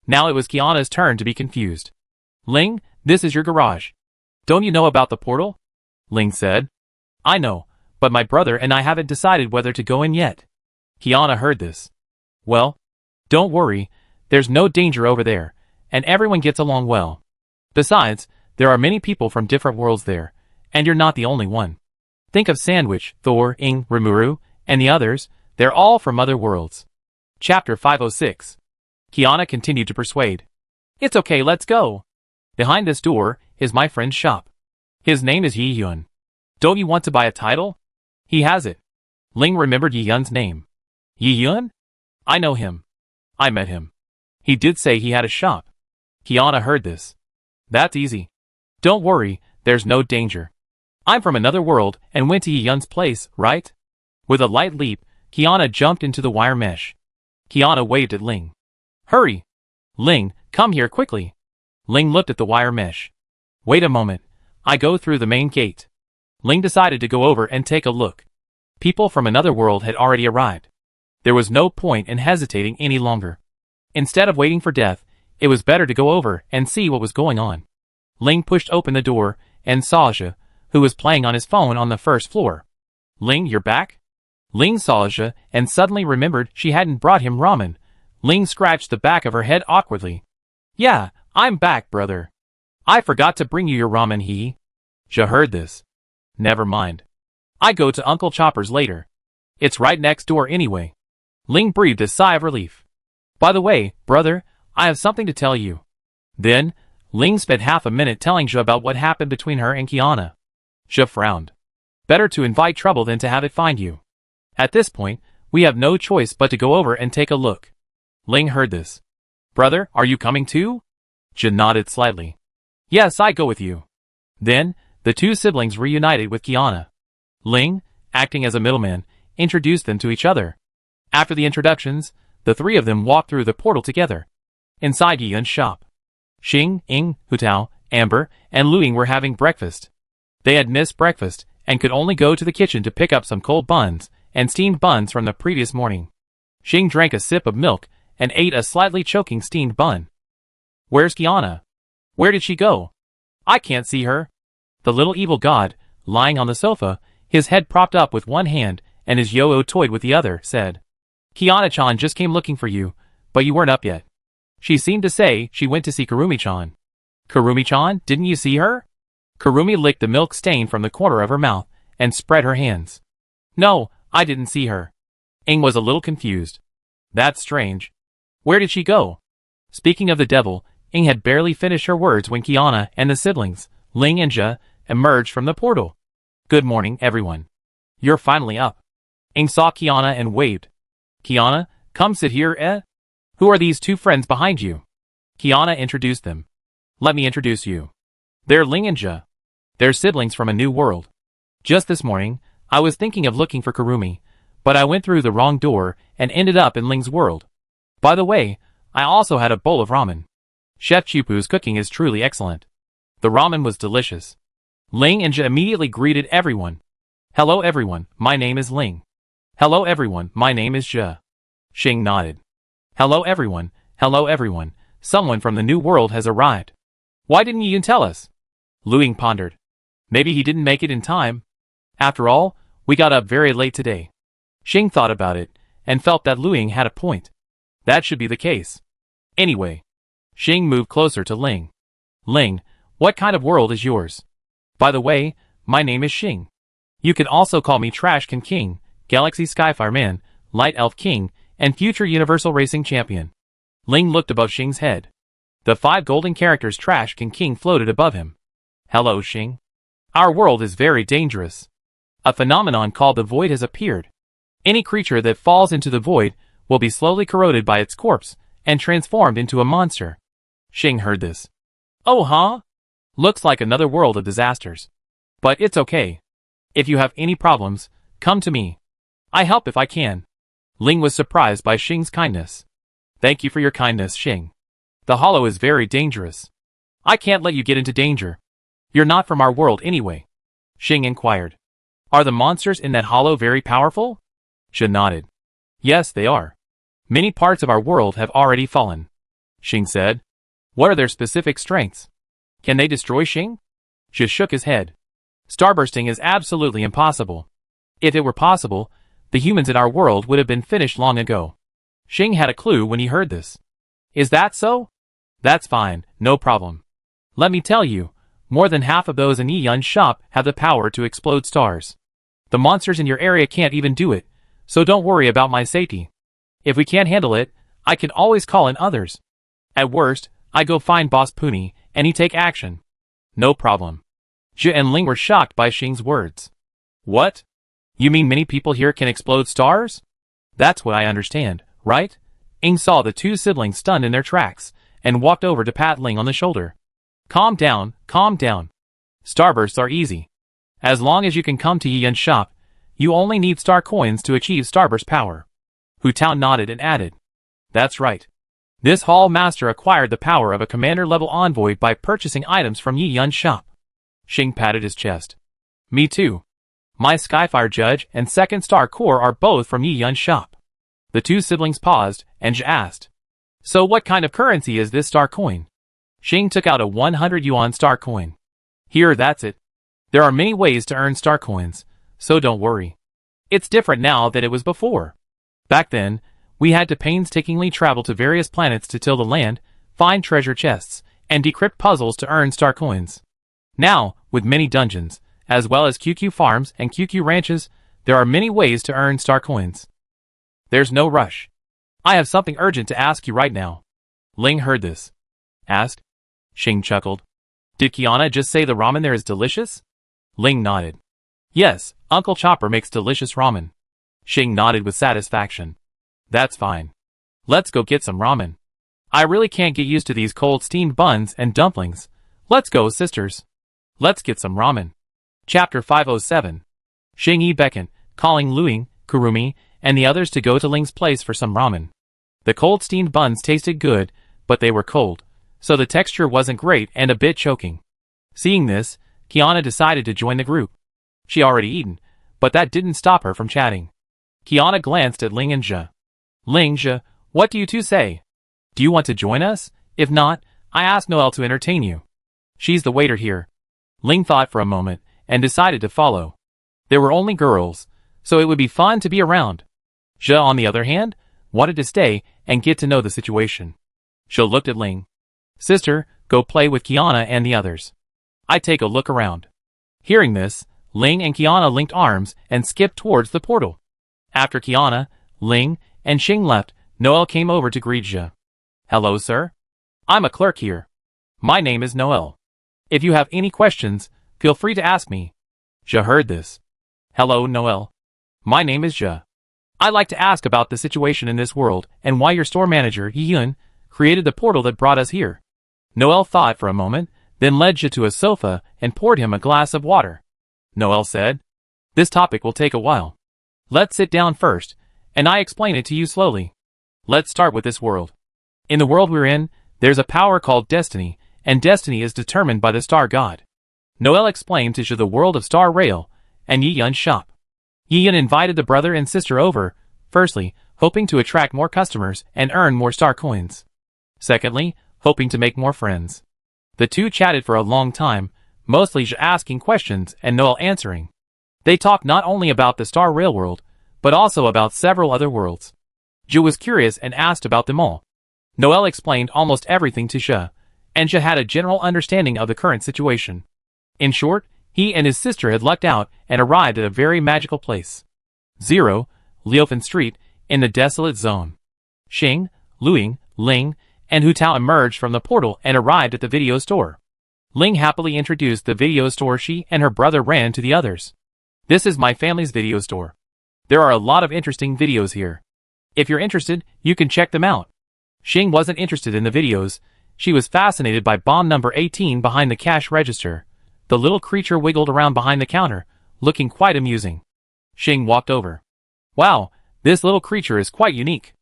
Now it was Kiana's turn to be confused. Ling, this is your garage. Don't you know about the portal? Ling said. I know, but my brother and I haven't decided whether to go in yet. Kiana heard this. Well, don't worry, there's no danger over there, and everyone gets along well. Besides, there are many people from different worlds there, and you're not the only one. Think of Sandwich, Thor, Ing, Rimuru, and the others, they're all from other worlds. Chapter 506. Kiana continued to persuade. It's okay, let's go. Behind this door is my friend's shop. His name is Yi Yun. Don't you want to buy a title? He has it. Ling remembered Yi Yun's name. Yi Yun? I know him. I met him. He did say he had a shop. Kiana heard this. That's easy. Don't worry, there's no danger. I'm from another world and went to Yi Yun's place, right? With a light leap, Kiana jumped into the wire mesh. Kiana waved at Ling. Hurry! Ling, come here quickly. Ling looked at the wire mesh. Wait a moment. I go through the main gate. Ling decided to go over and take a look. People from another world had already arrived. There was no point in hesitating any longer. Instead of waiting for death, it was better to go over and see what was going on. Ling pushed open the door and saw Aja, who was playing on his phone on the first floor. Ling, you're back? Ling saw Aja and suddenly remembered she hadn't brought him ramen. Ling scratched the back of her head awkwardly. Yeah, I'm back, brother. I forgot to bring you your ramen, Aja heard this. Never mind. I go to Uncle Chopper's later. It's right next door anyway. Ling breathed a sigh of relief. By the way, brother, I have something to tell you. Then, Ling spent half a minute telling Zhe about what happened between her and Kiana. Zhe frowned. Better to invite trouble than to have it find you. At this point, we have no choice but to go over and take a look. Ling heard this. Brother, are you coming too? Zhe nodded slightly. Yes, I go with you. Then, the two siblings reunited with Kiana. Ling, acting as a middleman, introduced them to each other. After the introductions, the three of them walked through the portal together. Inside Yi Yun's shop, Xing, Ying, Hutao, Amber, and Luing were having breakfast. They had missed breakfast and could only go to the kitchen to pick up some cold buns and steamed buns from the previous morning. Xing drank a sip of milk and ate a slightly choking steamed bun. Where's Kiana? Where did she go? I can't see her. The little evil god, lying on the sofa, his head propped up with one hand and his yo-yo toyed with the other, said, Kiana-chan just came looking for you, but you weren't up yet. She seemed to say she went to see Kurumi-chan. Kurumi-chan, didn't you see her? Kurumi licked the milk stain from the corner of her mouth and spread her hands. No, I didn't see her. Ing was a little confused. That's strange. Where did she go? Speaking of the devil, Ing had barely finished her words when Kiana and the siblings, Ling and Zhe, emerged from the portal. Good morning, everyone. You're finally up. Ing saw Kiana and waved. Kiana, come sit here, eh? Who are these two friends behind you? Kiana introduced them. Let me introduce you. They're Ling and Zhe. They're siblings from a new world. Just this morning, I was thinking of looking for Kurumi, but I went through the wrong door and ended up in Ling's world. By the way, I also had a bowl of ramen. Chef Chupu's cooking is truly excellent. The ramen was delicious. Ling and Zhe immediately greeted everyone. Hello everyone, my name is Ling. Hello everyone, my name is Zhe. Xing nodded. Hello everyone, someone from the new world has arrived. Why didn't you tell us? Luing pondered. Maybe he didn't make it in time. After all, we got up very late today. Xing thought about it, and felt that Luing had a point. That should be the case. Anyway, Xing moved closer to Ling. Ling, what kind of world is yours? By the way, my name is Xing. You can also call me Trash Can King, Galaxy Skyfire Man, Light Elf King, and future Universal Racing Champion. Ling looked above Xing's head. The 5 golden characters Trash Can King floated above him. Hello, Xing. Our world is very dangerous. A phenomenon called the Void has appeared. Any creature that falls into the Void will be slowly corroded by its corpse and transformed into a monster. Xing heard this. Oh, huh? Looks like another world of disasters. But it's okay. If you have any problems, come to me. I help if I can. Ling was surprised by Xing's kindness. Thank you for your kindness, Xing. The Hollow is very dangerous. I can't let you get into danger. You're not from our world anyway. Xing inquired. Are the monsters in that Hollow very powerful? Zhe nodded. Yes, they are. Many parts of our world have already fallen. Xing said. What are their specific strengths? Can they destroy Xing? Zhe shook his head. Starbursting is absolutely impossible. If it were possible, the humans in our world would have been finished long ago. Xing had a clue when he heard this. Is that so? That's fine, no problem. Let me tell you, more than half of those in Yi Yun's shop have the power to explode stars. The monsters in your area can't even do it, so don't worry about my safety. If we can't handle it, I can always call in others. At worst, I go find Boss Puni, and he take action. No problem. Zhe and Ling were shocked by Xing's words. What? You mean many people here can explode stars? That's what I understand, right? Ing saw the two siblings stunned in their tracks, and walked over to pat Ling on the shoulder. Calm down, calm down. Starbursts are easy. As long as you can come to Yi Yun's shop, you only need star coins to achieve starburst power. Hu Tao nodded and added. That's right. This hall master acquired the power of a commander-level envoy by purchasing items from Yi Yun's shop. Xing patted his chest. Me too. My Skyfire Judge and Second Star Core are both from Yi Yun's shop. The two siblings paused, and Zhe asked. So what kind of currency is this star coin? Xing took out a 100 yuan star coin. Here, that's it. There are many ways to earn star coins, so don't worry. It's different now than it was before. Back then, we had to painstakingly travel to various planets to till the land, find treasure chests, and decrypt puzzles to earn star coins. Now, with many dungeons, as well as QQ Farms and QQ Ranches, there are many ways to earn star coins. There's no rush. I have something urgent to ask you right now. Ling heard this. Asked. Xing chuckled. Did Kiana just say the ramen there is delicious? Ling nodded. Yes, Uncle Chopper makes delicious ramen. Xing nodded with satisfaction. That's fine. Let's go get some ramen. I really can't get used to these cold steamed buns and dumplings. Let's go, sisters. Let's get some ramen. Chapter 507. Xing Yi beckoned, calling Luing, Kurumi, and the others to go to Ling's place for some ramen. The cold steamed buns tasted good, but they were cold, so the texture wasn't great and a bit choking. Seeing this, Kiana decided to join the group. She already eaten, but that didn't stop her from chatting. Kiana glanced at Ling and Zhe. Ling, Zhe, what do you two say? Do you want to join us? If not, I asked Noelle to entertain you. She's the waiter here. Ling thought for a moment and decided to follow. There were only girls, so it would be fun to be around. Zhe, on the other hand, wanted to stay and get to know the situation. Zhe looked at Ling. Sister, go play with Kiana and the others. I take a look around. Hearing this, Ling and Kiana linked arms and skipped towards the portal. After Kiana, Ling, and Xing left, Noelle came over to greet Zhe. Hello, sir. I'm a clerk here. My name is Noelle. If you have any questions, feel free to ask me. Zhe heard this. Hello, Noelle. My name is Zhe. I'd like to ask about the situation in this world and why your store manager, Yiyun, created the portal that brought us here. Noelle thought for a moment, then led Zhe to a sofa and poured him a glass of water. Noelle said, This topic will take a while. Let's sit down first, and I explain it to you slowly. Let's start with this world. In the world we're in, there's a power called destiny, and destiny is determined by the star god. Noelle explained to Zhe the world of Star Rail and Yiyun's shop. Yiyun invited the brother and sister over, firstly, hoping to attract more customers and earn more star coins. Secondly, hoping to make more friends. The two chatted for a long time, mostly Zhe asking questions and Noelle answering. They talked not only about the Star Rail world, but also about several other worlds. Zhe was curious and asked about them all. Noelle explained almost everything to Zhe, and Zhe had a general understanding of the current situation. In short, he and his sister had lucked out and arrived at a very magical place. 0, Liufen Street, in the desolate zone. Xing, Luing, Ling, and Hu Tao emerged from the portal and arrived at the video store. Ling happily introduced the video store. She and her brother ran to the others. This is my family's video store. There are a lot of interesting videos here. If you're interested, you can check them out. Xing wasn't interested in the videos. She was fascinated by bomb number 18 behind the cash register. The little creature wiggled around behind the counter, looking quite amusing. Xing walked over. Wow, this little creature is quite unique.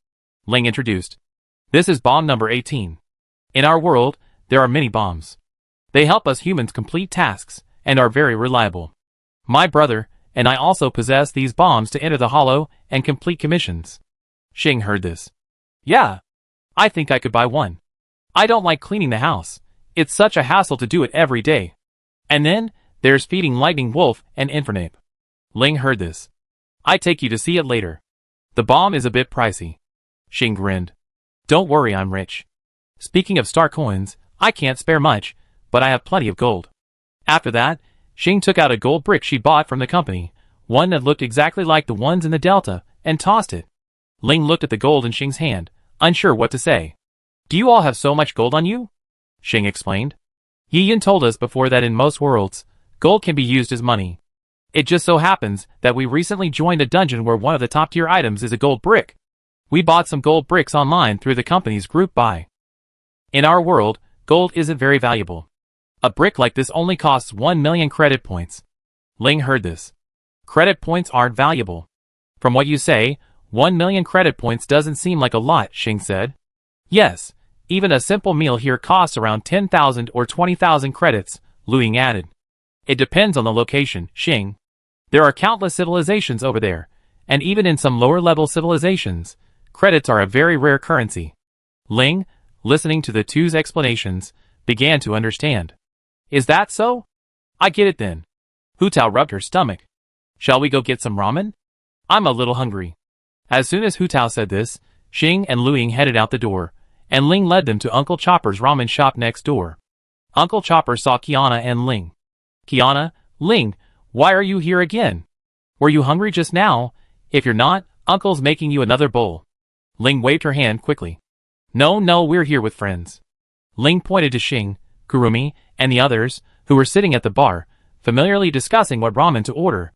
Ling introduced. This is bomb number 18. In our world, there are many bombs. They help us humans complete tasks and are very reliable. My brother and I also possess these bombs to enter the hollow and complete commissions. Xing heard this. Yeah, I think I could buy one. I don't like cleaning the house. It's such a hassle to do it every day. And then, there's feeding Lightning Wolf and Infernape. Ling heard this. I take you to see it later. The bomb is a bit pricey. Xing grinned. Don't worry, I'm rich. Speaking of star coins, I can't spare much, but I have plenty of gold. After that, Xing took out a gold brick she bought from the company, one that looked exactly like the ones in the Delta, and tossed it. Ling looked at the gold in Xing's hand, unsure what to say. Do you all have so much gold on you? Xing explained. Yiyun told us before that in most worlds, gold can be used as money. It just so happens that we recently joined a dungeon where one of the top-tier items is a gold brick. We bought some gold bricks online through the company's group buy. In our world, gold isn't very valuable. A brick like this only costs 1 million credit points. Ling heard this. Credit points aren't valuable. From what you say, 1 million credit points doesn't seem like a lot, Xing said. Yes, even a simple meal here costs around 10,000 or 20,000 credits, Luing added. It depends on the location, Xing. There are countless civilizations over there, and even in some lower-level civilizations, credits are a very rare currency. Ling, listening to the two's explanations, began to understand. Is that so? I get it then. Hu Tao rubbed her stomach. Shall we go get some ramen? I'm a little hungry. As soon as Hu Tao said this, Xing and Luing headed out the door, and Ling led them to Uncle Chopper's ramen shop next door. Uncle Chopper saw Kiana and Ling. Kiana, Ling, Why are you here again? Were you hungry just now? If you're not, Uncle's making you another bowl. Ling waved her hand quickly. No, we're here with friends. Ling pointed to Xing, Kurumi, and the others, who were sitting at the bar, familiarly discussing what ramen to order.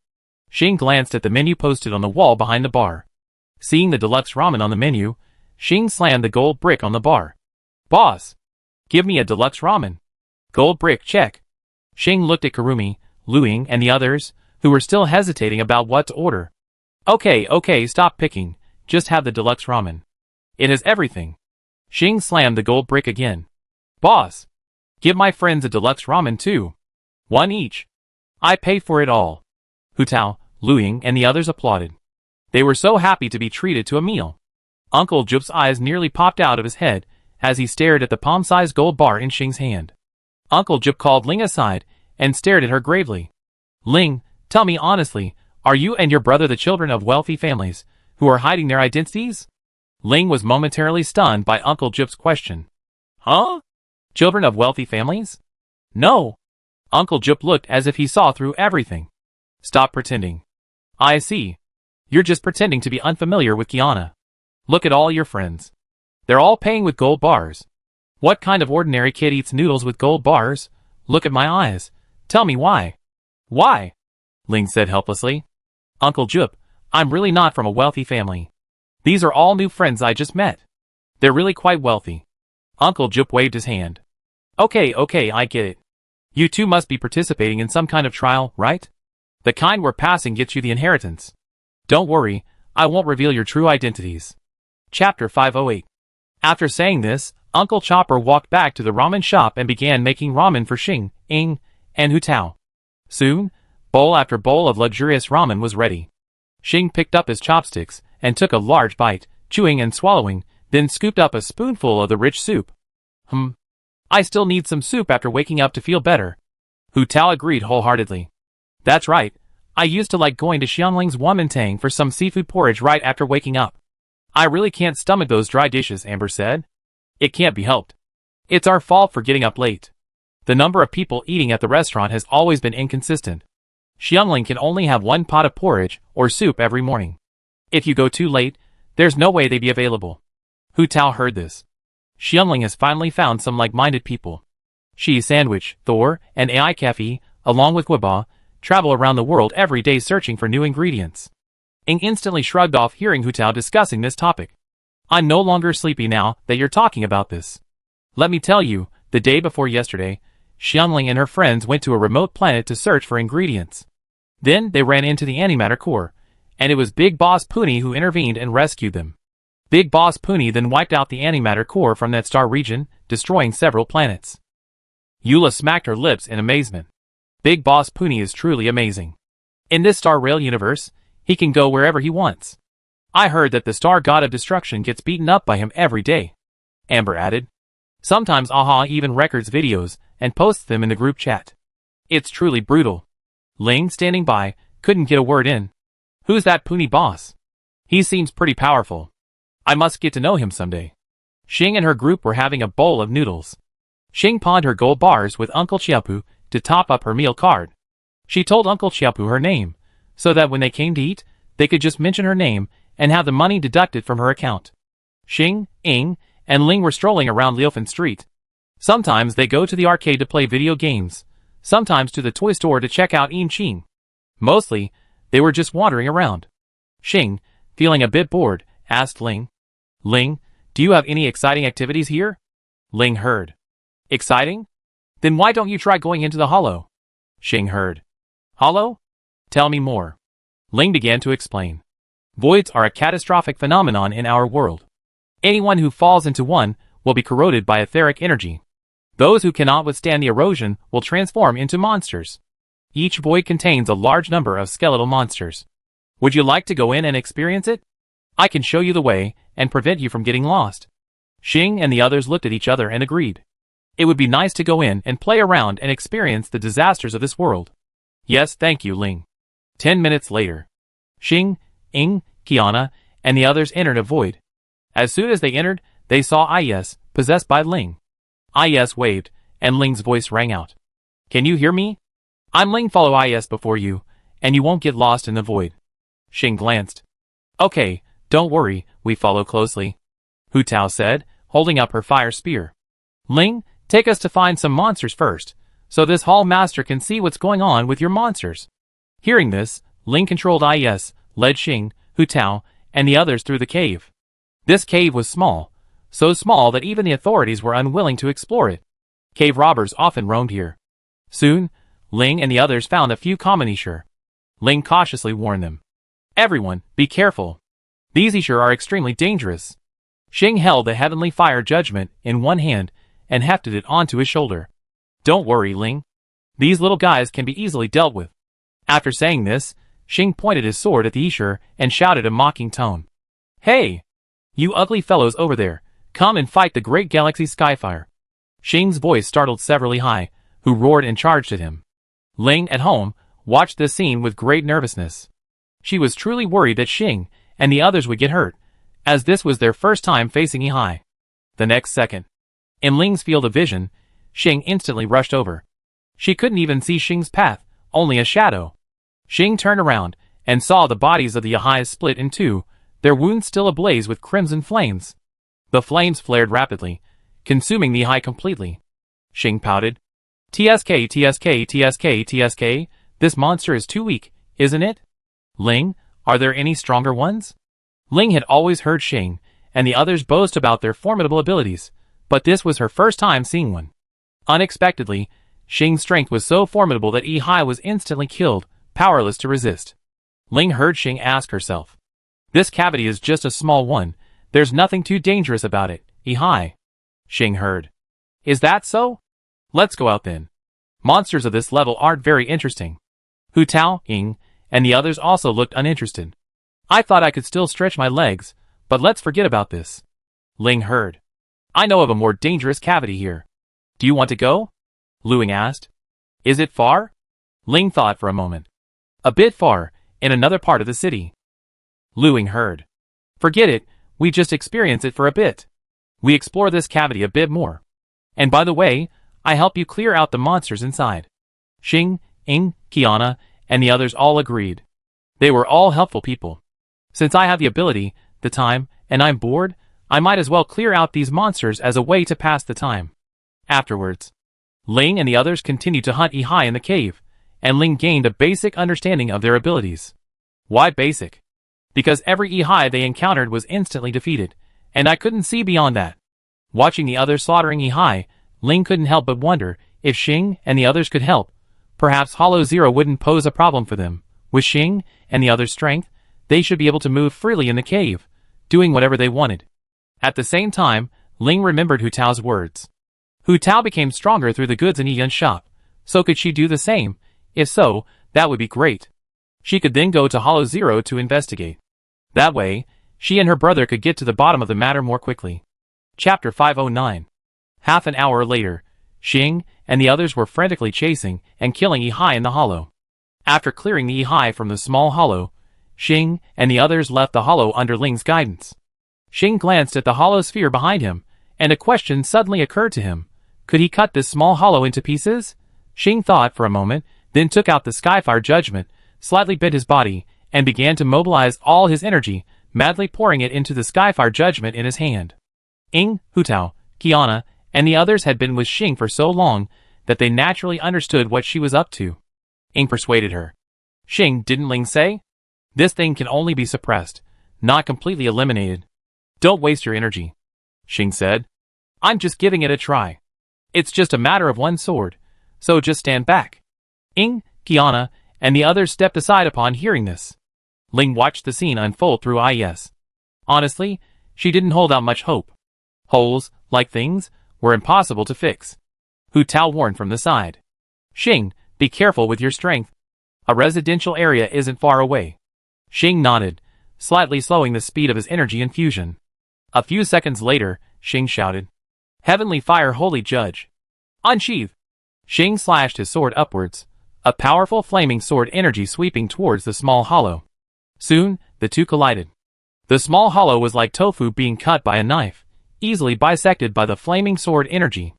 Xing glanced at the menu posted on the wall behind the bar. Seeing the deluxe ramen on the menu, Xing slammed the gold brick on the bar. Boss! Give me a deluxe ramen. Gold brick, check. Xing looked at Kurumi, Luing, and the others, who were still hesitating about what to order. Okay, stop picking. Just have the deluxe ramen. It has everything. Xing slammed the gold brick again. Boss! Give my friends a deluxe ramen too. One each. I pay for it all. Hu Tao, Luing, and the others applauded. They were so happy to be treated to a meal. Uncle Jup's eyes nearly popped out of his head as he stared at the palm-sized gold bar in Xing's hand. Uncle Jup called Ling aside and stared at her gravely. Ling, tell me honestly, are you and your brother the children of wealthy families who are hiding their identities? Ling was momentarily stunned by Uncle Jup's question. Huh? Children of wealthy families? No. Uncle Jup looked as if he saw through everything. Stop pretending. I see. You're just pretending to be unfamiliar with Kiana. Look at all your friends. They're all paying with gold bars. What kind of ordinary kid eats noodles with gold bars? Look at my eyes. Tell me why. Why? Ling said helplessly. Uncle Jup, I'm really not from a wealthy family. These are all new friends I just met. They're really quite wealthy. Uncle Jup waved his hand. Okay, I get it. You two must be participating in some kind of trial, right? The kind where passing gets you the inheritance. Don't worry, I won't reveal your true identities. Chapter 508. After saying this, Uncle Chopper walked back to the ramen shop and began making ramen for Xing, Ing, and Hu Tao. Soon, bowl after bowl of luxurious ramen was ready. Xing picked up his chopsticks and took a large bite, chewing and swallowing, then scooped up a spoonful of the rich soup. I still need some soup after waking up to feel better. Hu Tao agreed wholeheartedly. That's right, I used to like going to Xiangling's Womantang for some seafood porridge right after waking up. I really can't stomach those dry dishes, Amber said. It can't be helped. It's our fault for getting up late. The number of people eating at the restaurant has always been inconsistent. Xiangling can only have one pot of porridge or soup every morning. If you go too late, there's no way they'd be available. Hu Tao heard this. Xiangling has finally found some like-minded people. She, Sandwich, Thor, and AI Cafe, along with Guaba, travel around the world every day searching for new ingredients. Ing instantly shrugged off hearing Hu Tao discussing this topic. I'm no longer sleepy now that you're talking about this. Let me tell you, the day before yesterday, Xiangling and her friends went to a remote planet to search for ingredients. Then they ran into the antimatter core, and it was Big Boss Puni who intervened and rescued them. Big Boss Puni then wiped out the antimatter core from that star region, destroying several planets. Eula smacked her lips in amazement. Big Boss Puni is truly amazing. In this Star Rail universe, he can go wherever he wants. I heard that the Star God of Destruction gets beaten up by him every day. Amber added. Sometimes Aha even records videos and posts them in the group chat. It's truly brutal. Ling, standing by, couldn't get a word in. Who's that Puni boss? He seems pretty powerful. I must get to know him someday. Xing and her group were having a bowl of noodles. Xing pawned her gold bars with Uncle Chiapu to top up her meal card. She told Uncle Chiapu her name, so that when they came to eat, they could just mention her name and have the money deducted from her account. Xing, Ing, and Ling were strolling around Liufen Street. Sometimes they go to the arcade to play video games, sometimes to the toy store to check out Yin Qing. Mostly, they were just wandering around. Xing, feeling a bit bored, asked Ling. Ling, do you have any exciting activities here? Ling heard. Exciting? Then why don't you try going into the hollow? Xing heard. Hollow? Tell me more. Ling began to explain. Voids are a catastrophic phenomenon in our world. Anyone who falls into one will be corroded by etheric energy. Those who cannot withstand the erosion will transform into monsters. Each void contains a large number of skeletal monsters. Would you like to go in and experience it? I can show you the way and prevent you from getting lost. Xing and the others looked at each other and agreed. It would be nice to go in and play around and experience the disasters of this world. Yes, thank you, Ling. 10 minutes later. Xing, Ing, Kiana, and the others entered a void. As soon as they entered, they saw Is, possessed by Ling. Is waved, and Ling's voice rang out. Can you hear me? I'm Ling, follow is before you, and you won't get lost in the void. Xing glanced. Okay, don't worry, we follow closely. Hu Tao said, holding up her fire spear. Ling, take us to find some monsters first, so this hall master can see what's going on with your monsters. Hearing this, Ling controlled is, led Xing, Hu Tao, and the others through the cave. This cave was small, so small that even the authorities were unwilling to explore it. Cave robbers often roamed here. Soon, Ling and the others found a few common Ishur. Ling cautiously warned them. Everyone, be careful. These Ishur are extremely dangerous. Xing held the heavenly fire judgment in one hand and hefted it onto his shoulder. Don't worry, Ling. These little guys can be easily dealt with. After saying this, Xing pointed his sword at the Ishur and shouted a mocking tone. Hey! You ugly fellows over there, come and fight the great galaxy Skyfire. Xing's voice startled several Ihai, who roared and charged at him. Ling, at home, watched this scene with great nervousness. She was truly worried that Xing and the others would get hurt, as this was their first time facing Ihai. The next second, in Ling's field of vision, Xing instantly rushed over. She couldn't even see Xing's path, only a shadow. Xing turned around and saw the bodies of the Ihais split in two, their wounds still ablaze with crimson flames. The flames flared rapidly, consuming the Ihai completely. Xing pouted. TSK, TSK, TSK, TSK, this monster is too weak, isn't it? Ling, are there any stronger ones? Ling had always heard Xing and the others boast about their formidable abilities, but this was her first time seeing one. Unexpectedly, Xing's strength was so formidable that Ihai was instantly killed, powerless to resist. Ling heard Xing ask herself. This cavity is just a small one, there's nothing too dangerous about it, Ihai. Xing heard. Is that so? Let's go out then. Monsters of this level aren't very interesting. Hu Tao, Ying, and the others also looked uninterested. I thought I could still stretch my legs, but let's forget about this. Ling heard. I know of a more dangerous cavity here. Do you want to go? Luing asked. Is it far? Ling thought for a moment. A bit far, in another part of the city. Luing heard. Forget it, we just experience it for a bit. We explore this cavity a bit more. And by the way, I help you clear out the monsters inside. Xing, Ying, Kiana, and the others all agreed. They were all helpful people. Since I have the ability, the time, and I'm bored, I might as well clear out these monsters as a way to pass the time. Afterwards, Ling and the others continued to hunt Ihai in the cave, and Ling gained a basic understanding of their abilities. Why basic? Because every Ihai they encountered was instantly defeated, and I couldn't see beyond that. Watching the others slaughtering Ihai, Ling couldn't help but wonder if Xing and the others could help. Perhaps Hollow Zero wouldn't pose a problem for them. With Xing and the others' strength, they should be able to move freely in the cave, doing whatever they wanted. At the same time, Ling remembered Hu Tao's words. Hu Tao became stronger through the goods in Yiyan's shop, so could she do the same? If so, that would be great. She could then go to Hollow Zero to investigate. That way, she and her brother could get to the bottom of the matter more quickly. Chapter 509. Half an hour later, Xing and the others were frantically chasing and killing Ihai in the hollow. After clearing the Ihai from the small hollow, Xing and the others left the hollow under Ling's guidance. Xing glanced at the hollow sphere behind him, and a question suddenly occurred to him. Could he cut this small hollow into pieces? Xing thought for a moment, then took out the Skyfire Judgment, slightly bent his body, and began to mobilize all his energy, madly pouring it into the Skyfire Judgment in his hand. Ying, Hu Tao, Kiana, and the others had been with Xing for so long that they naturally understood what she was up to. Ying persuaded her. Xing, didn't Ling say? This thing can only be suppressed, not completely eliminated. Don't waste your energy. Xing said. I'm just giving it a try. It's just a matter of one sword, so just stand back. Ying, Kiana, and the others stepped aside upon hearing this. Ling watched the scene unfold through eyes. Honestly, she didn't hold out much hope. Holes, like things, were impossible to fix. Hu Tao warned from the side. Xing, be careful with your strength. A residential area isn't far away. Xing nodded, slightly slowing the speed of his energy infusion. A few seconds later, Xing shouted. Heavenly Fire Holy Judge. Unsheath. Xing slashed his sword upwards, a powerful flaming sword energy sweeping towards the small hollow. Soon, the two collided. The small hollow was like tofu being cut by a knife, easily bisected by the flaming sword energy.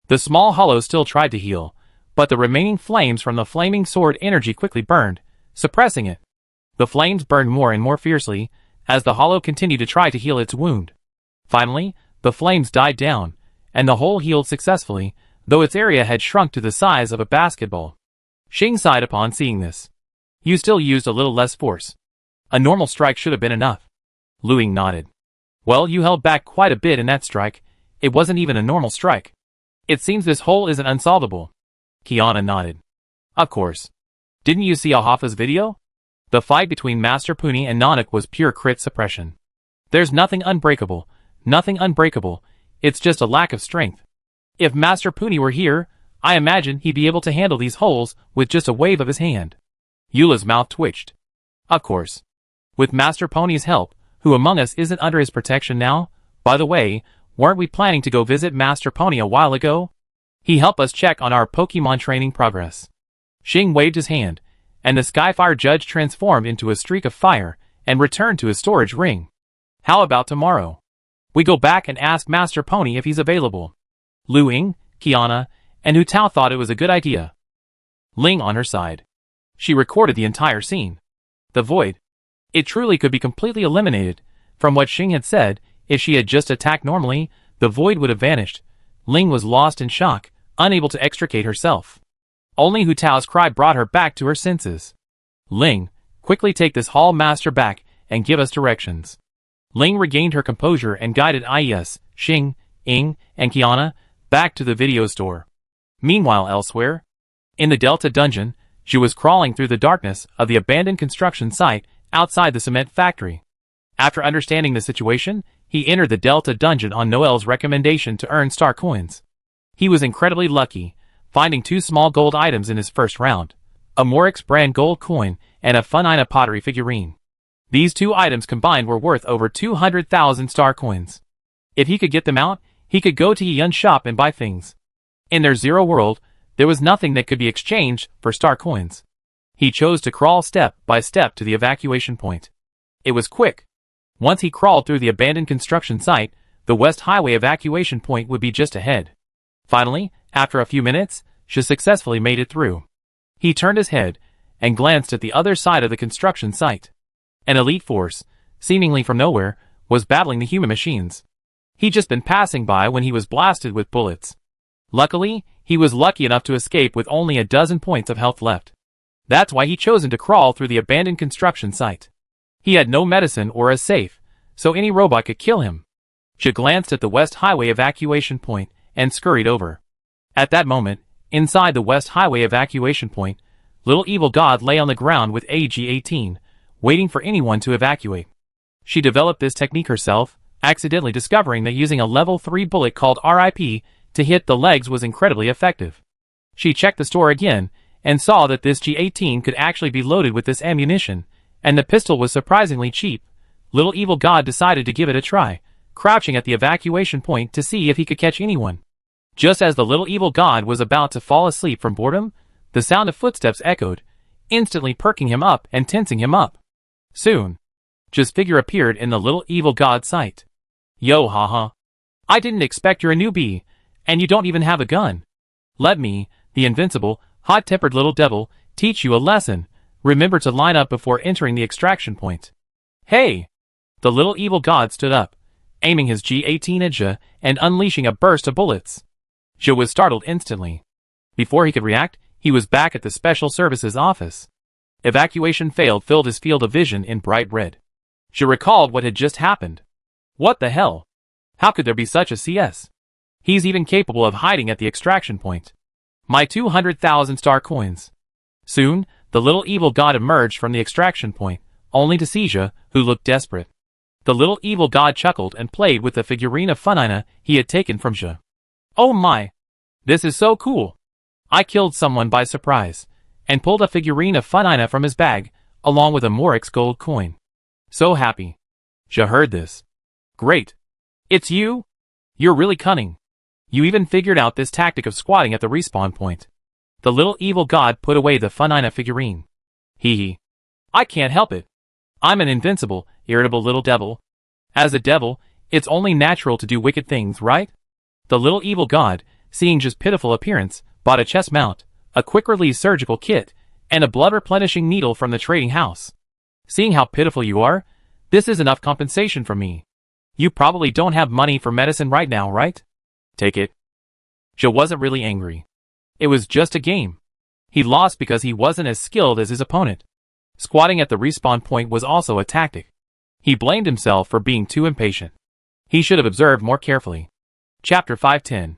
The small hollow still tried to heal, but the remaining flames from the flaming sword energy quickly burned, suppressing it. The flames burned more and more fiercely, as the hollow continued to try to heal its wound. Finally, the flames died down, and the hole healed successfully, though its area had shrunk to the size of a basketball. Xing sighed upon seeing this. You still used a little less force. A normal strike should have been enough. Lu Ying nodded. Well, you held back quite a bit in that strike. It wasn't even a normal strike. It seems this hole isn't unsolvable. Kiana nodded. Of course. Didn't you see Ahafa's video? The fight between Master Puni and Nanak was pure crit suppression. There's nothing unbreakable, it's just a lack of strength. If Master Puni were here, I imagine he'd be able to handle these holes with just a wave of his hand. Eula's mouth twitched. Of course. With Master Poni's help, who among us isn't under his protection now? By the way, weren't we planning to go visit Master Pony a while ago? He helped us check on our Pokemon training progress. Xing waved his hand, and the Skyfire Judge transformed into a streak of fire and returned to his storage ring. How about tomorrow? We go back and ask Master Pony if he's available. Lu Ying, Kiana, and Hu Tao thought it was a good idea. Ling on her side. She recorded the entire scene. The void. It truly could be completely eliminated. From what Xing had said, if she had just attacked normally, the void would have vanished. Ling was lost in shock, unable to extricate herself. Only Hu Tao's cry brought her back to her senses. Ling, quickly take this hall master back and give us directions. Ling regained her composure and guided IES, Xing, Ying, and Kiana back to the video store. Meanwhile elsewhere, in the Delta dungeon, Zhu was crawling through the darkness of the abandoned construction site outside the cement factory. After understanding the situation, he entered the Delta dungeon on Noel's recommendation to earn star coins. He was incredibly lucky, finding 2 small gold items in his first round, a Morix brand gold coin and a Funina pottery figurine. These 2 items combined were worth over 200,000 star coins. If he could get them out, he could go to Yun's shop and buy things. In their zero world, there was nothing that could be exchanged for star coins. He chose to crawl step by step to the evacuation point. It was quick. Once he crawled through the abandoned construction site, the West Highway evacuation point would be just ahead. Finally, after a few minutes, Zhu successfully made it through. He turned his head and glanced at the other side of the construction site. An elite force, seemingly from nowhere, was battling the human machines. He'd just been passing by when he was blasted with bullets. Luckily, he was lucky enough to escape with only a dozen points of health left. That's why he'd chosen to crawl through the abandoned construction site. He had no medicine or a safe, so any robot could kill him. Zhu glanced at the West Highway evacuation point and scurried over. At that moment, inside the West Highway evacuation point, Little Evil God lay on the ground with AG-18, waiting for anyone to evacuate. She developed this technique herself, accidentally discovering that using a level 3 bullet called RIP to hit the legs was incredibly effective. She checked the store again and saw that this G-18 could actually be loaded with this ammunition, and the pistol was surprisingly cheap. Little Evil God decided to give it a try, crouching at the evacuation point to see if he could catch anyone. Just as the Little Evil God was about to fall asleep from boredom, the sound of footsteps echoed, instantly perking him up and tensing him up. Soon, Zhu's figure appeared in the Little Evil God's sight. Yo haha. I didn't expect you're a newbie, and you don't even have a gun. Let me, the invincible, hot-tempered little devil, teach you a lesson. Remember to line up before entering the extraction point. Hey! The Little Evil God stood up, aiming his G-18 at Zhu and unleashing a burst of bullets. Zhu was startled instantly. Before he could react, he was back at the Special Services office. Evacuation failed filled his field of vision in bright red. Zhu recalled what had just happened. What the hell? How could there be such a CS? He's even capable of hiding at the extraction point. My 200,000 star coins. Soon, the Little Evil God emerged from the extraction point, only to see Zhu, who looked desperate. The Little Evil God chuckled and played with the figurine of Funina he had taken from Zhu. Oh my! This is so cool! I killed someone by surprise, and pulled a figurine of Funina from his bag, along with a Morix gold coin. So happy. Zhu heard this. Great. It's you? You're really cunning. You even figured out this tactic of squatting at the respawn point. The Little Evil God put away the Funina figurine. Hee hee. I can't help it. I'm an invincible, irritable little devil. As a devil, it's only natural to do wicked things, right? The Little Evil God, seeing Zhu's pitiful appearance, bought a chest mount, a quick-release surgical kit, and a blood-replenishing needle from the trading house. Seeing how pitiful you are, this is enough compensation for me. You probably don't have money for medicine right now, right? Take it. Zhe wasn't really angry. It was just a game. He lost because he wasn't as skilled as his opponent. Squatting at the respawn point was also a tactic. He blamed himself for being too impatient. He should have observed more carefully. Chapter 510.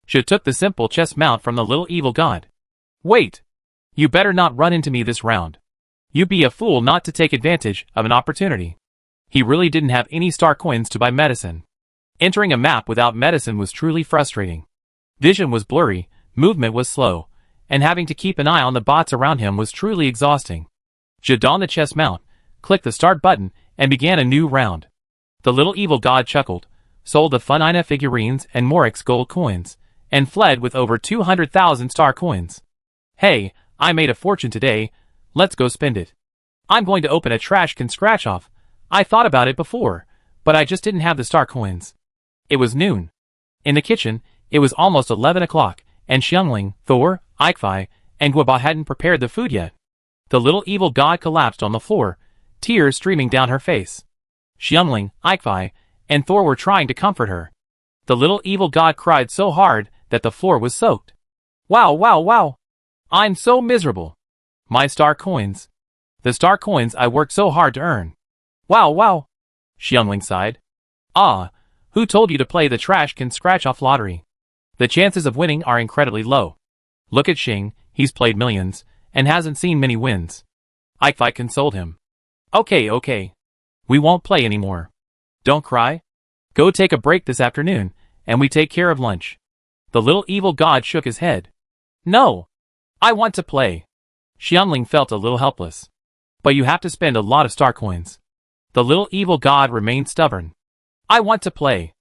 Zhe took the simple chest mount from the little evil god. Wait! You better not run into me this round. You'd be a fool not to take advantage of an opportunity. He really didn't have any star coins to buy medicine. Entering a map without medicine was truly frustrating. Vision was blurry, movement was slow, and having to keep an eye on the bots around him was truly exhausting. Zhe donned the chest mount, clicked the start button, and began a new round. The little evil god chuckled, sold the Funina figurines and Morix gold coins, and fled with over 200,000 star coins. Hey, I made a fortune today, let's go spend it. I'm going to open a trash can scratch off. I thought about it before, but I just didn't have the star coins. It was noon. In the kitchen, it was almost 11 o'clock, and Xiangling, Thor, Ikefai, and Guoba hadn't prepared the food yet. The little evil god collapsed on the floor, tears streaming down her face. Xiangling, Ikefai, and Thor were trying to comfort her. The little evil god cried so hard that the floor was soaked. Wow, wow, wow! I'm so miserable. My star coins. The star coins I worked so hard to earn. Wow, wow! Xiangling sighed. Ah, who told you to play the trash can scratch-off lottery? The chances of winning are incredibly low. Look at Xing, he's played millions, and hasn't seen many wins. Ikefai consoled him. Okay. We won't play anymore. Don't cry. Go take a break this afternoon, and we take care of lunch. The little evil god shook his head. No! I want to play. Xiangling felt a little helpless. But you have to spend a lot of star coins. The little evil god remained stubborn. I want to play.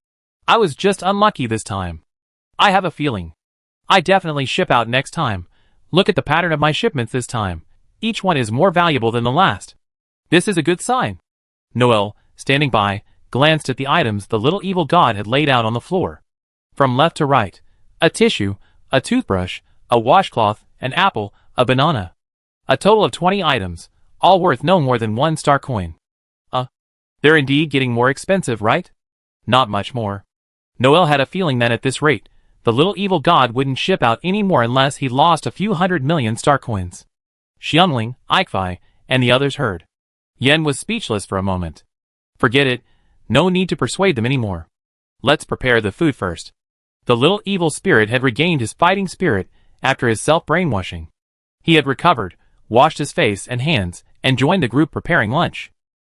I was just unlucky this time. I have a feeling. I definitely ship out next time. Look at the pattern of my shipments this time. Each one is more valuable than the last. This is a good sign. Noel, standing by, glanced at the items the little evil god had laid out on the floor. From left to right, a tissue, a toothbrush, a washcloth, an apple, a banana. A total of 20 items, all worth no more than 1 star coin. They're indeed getting more expensive, right? Not much more. Noel had a feeling that at this rate, the little evil god wouldn't ship out any more unless he lost a few 100 million star coins. Xiangling, Ikefai, and the others heard. Yen was speechless for a moment. Forget it, no need to persuade them anymore. Let's prepare the food first. The little evil spirit had regained his fighting spirit after his self-brainwashing. He had recovered, washed his face and hands, and joined the group preparing lunch.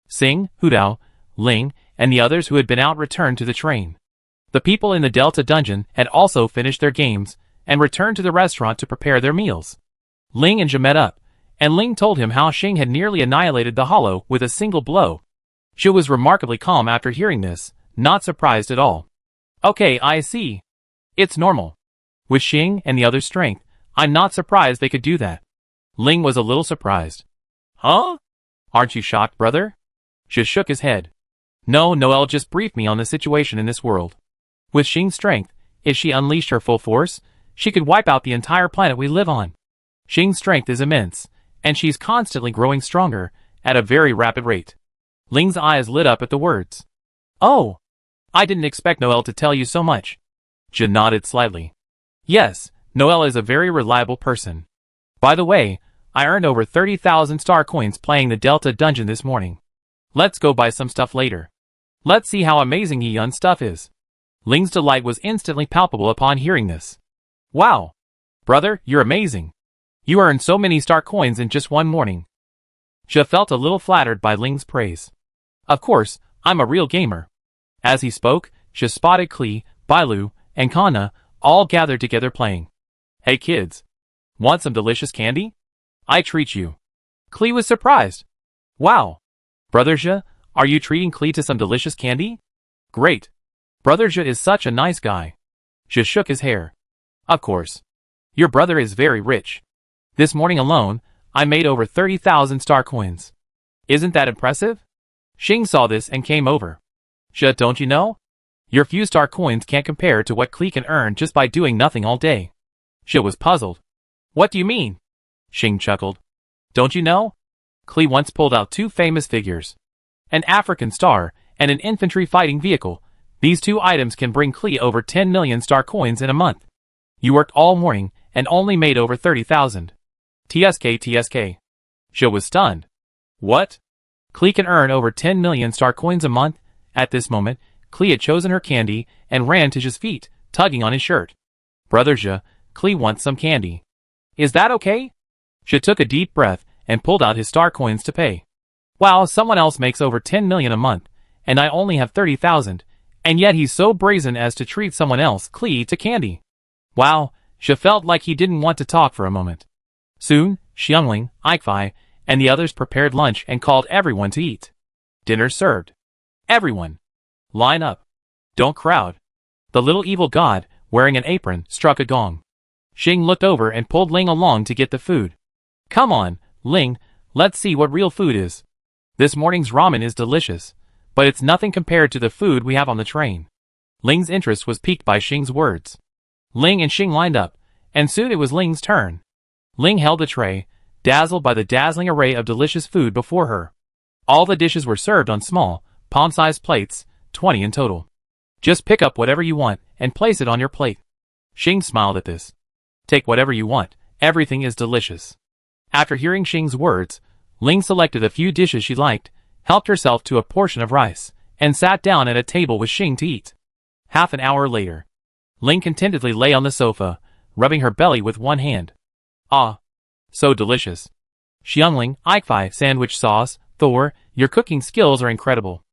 Xing, Hudao, Ling, and the others who had been out returned to the train. The people in the Delta dungeon had also finished their games and returned to the restaurant to prepare their meals. Ling and Zhe met up, and Ling told him how Xing had nearly annihilated the Hollow with a single blow. Zhe was remarkably calm after hearing this, not surprised at all. Okay, I see. It's normal. With Xing and the others' strength, I'm not surprised they could do that. Ling was a little surprised. Huh? Aren't you shocked, brother? Zhe shook his head. No, Noel just briefed me on the situation in this world. With Xing's strength, if she unleashed her full force, she could wipe out the entire planet we live on. Xing's strength is immense, and she's constantly growing stronger, at a very rapid rate. Ling's eyes lit up at the words. Oh! I didn't expect Noel to tell you so much. Zhe nodded slightly. Yes, Noel is a very reliable person. By the way, I earned over 30,000 star coins playing the Delta dungeon this morning. Let's go buy some stuff later. Let's see how amazing Yiyun's stuff is. Ling's delight was instantly palpable upon hearing this. Wow! Brother, you're amazing. You earned so many star coins in just one morning. Zhe felt a little flattered by Ling's praise. Of course, I'm a real gamer. As he spoke, Zhe spotted Klee, Bailu, and Kana, all gathered together playing. Hey kids. Want some delicious candy? I treat you. Klee was surprised. Wow. Brother Zhe, are you treating Klee to some delicious candy? Great. Brother Zhe is such a nice guy. Zhe shook his hair. Of course. Your brother is very rich. This morning alone, I made over 30,000 star coins. Isn't that impressive? Xing saw this and came over. Zhe, don't you know? Your few star coins can't compare to what Klee can earn just by doing nothing all day. Zhe was puzzled. What do you mean? Xing chuckled. Don't you know? Klee once pulled out two famous figures. An African star and an infantry fighting vehicle. These two items can bring Klee over 10 million star coins in a month. You worked all morning and only made over 30,000. TSK. Zhe was stunned. What? Klee can earn over 10 million star coins a month? At this moment, Klee had chosen her candy and ran to Zhe's feet, tugging on his shirt. Brother Zhe, Klee wants some candy. Is that okay? Zhe took a deep breath and pulled out his star coins to pay. Wow, someone else makes over 10 million a month, and I only have 30,000, and yet he's so brazen as to treat someone else, Klee, to candy. Wow, Zhe felt like he didn't want to talk for a moment. Soon, Xiangling, Ikefai, and the others prepared lunch and called everyone to eat. Dinner served. Everyone. Line up. Don't crowd. The little evil god, wearing an apron, struck a gong. Xing looked over and pulled Ling along to get the food. Come on, Ling, let's see what real food is. This morning's ramen is delicious, but it's nothing compared to the food we have on the train. Ling's interest was piqued by Xing's words. Ling and Xing lined up, and soon it was Ling's turn. Ling held the tray, dazzled by the dazzling array of delicious food before her. All the dishes were served on small, palm-sized plates, 20 in total. Just pick up whatever you want and place it on your plate. Xing smiled at this. Take whatever you want, everything is delicious. After hearing Xing's words, Ling selected a few dishes she liked, helped herself to a portion of rice, and sat down at a table with Xing to eat. Half an hour later, Ling contentedly lay on the sofa, rubbing her belly with one hand. Ah, so delicious. Xiangling, Ikefai, sandwich sauce, Thor, your cooking skills are incredible.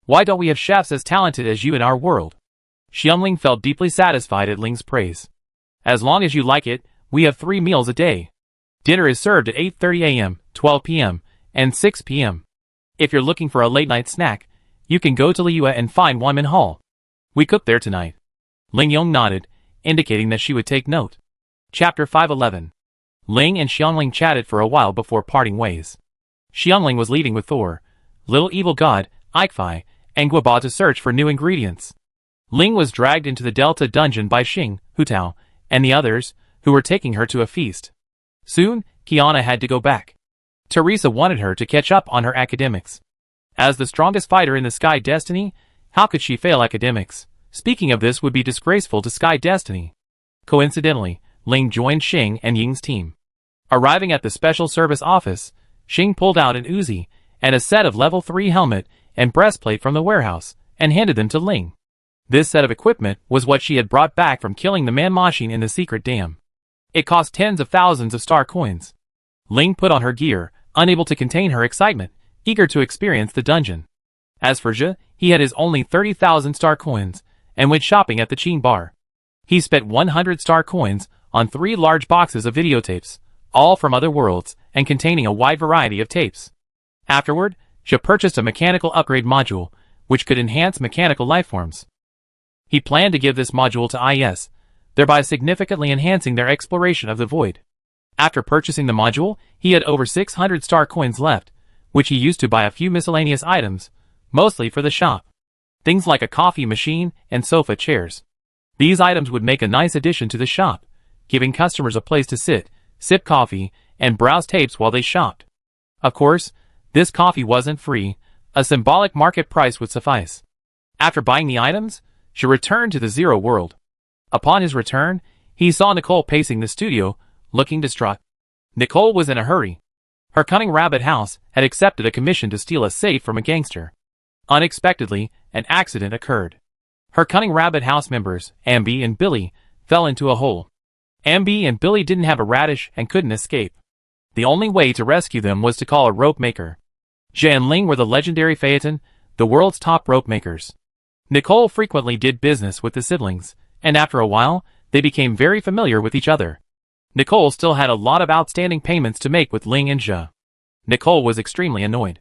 Why don't we have chefs as talented as you in our world? Xiangling felt deeply satisfied at Ling's praise. As long as you like it, we have 3 meals a day. Dinner is served at 8:30 a.m., 12 p.m., and 6 p.m. If you're looking for a late-night snack, you can go to Liyue and find Wanmin Hall. We cook there tonight. Ling Yong nodded, indicating that she would take note. Chapter 511. Ling and Xiangling chatted for a while before parting ways. Xiangling was leaving with Thor, Little Evil God, Ikefai, and Guoba to search for new ingredients. Ling was dragged into the Delta dungeon by Xing, Hutao, and the others, who were taking her to a feast. Soon, Kiana had to go back. Teresa wanted her to catch up on her academics. As the strongest fighter in the Sky Destiny, how could she fail academics? Speaking of this would be disgraceful to Sky Destiny. Coincidentally, Ling joined Xing and Ying's team. Arriving at the Special Service office, Xing pulled out an Uzi and a set of level 3 helmet and breastplate from the warehouse, and handed them to Ling. This set of equipment was what she had brought back from killing the man machine in the secret dam. It cost tens of thousands of star coins. Ling put on her gear, unable to contain her excitement, eager to experience the dungeon. As for Zhe, he had his only 30,000 star coins, and went shopping at the Qin bar. He spent 100 star coins on 3 large boxes of videotapes, all from other worlds, and containing a wide variety of tapes. Afterward, Zhe purchased a mechanical upgrade module, which could enhance mechanical lifeforms. He planned to give this module to IS, thereby significantly enhancing their exploration of the void. After purchasing the module, he had over 600 star coins left, which he used to buy a few miscellaneous items, mostly for the shop. Things like a coffee machine and sofa chairs. These items would make a nice addition to the shop, giving customers a place to sit, sip coffee, and browse tapes while they shopped. Of course, this coffee wasn't free, a symbolic market price would suffice. After buying the items, she returned to the Zero World. Upon his return, he saw Nicole pacing the studio, looking distraught. Nicole was in a hurry. Her cunning rabbit house had accepted a commission to steal a safe from a gangster. Unexpectedly, an accident occurred. Her cunning rabbit house members, Ambi and Billy, fell into a hole. Ambi and Billy didn't have a radish and couldn't escape. The only way to rescue them was to call a rope maker. Zhe and Ling were the legendary Phaeton, the world's top rope makers. Nicole frequently did business with the siblings, and after a while, they became very familiar with each other. Nicole still had a lot of outstanding payments to make with Ling and Zhe. Nicole was extremely annoyed.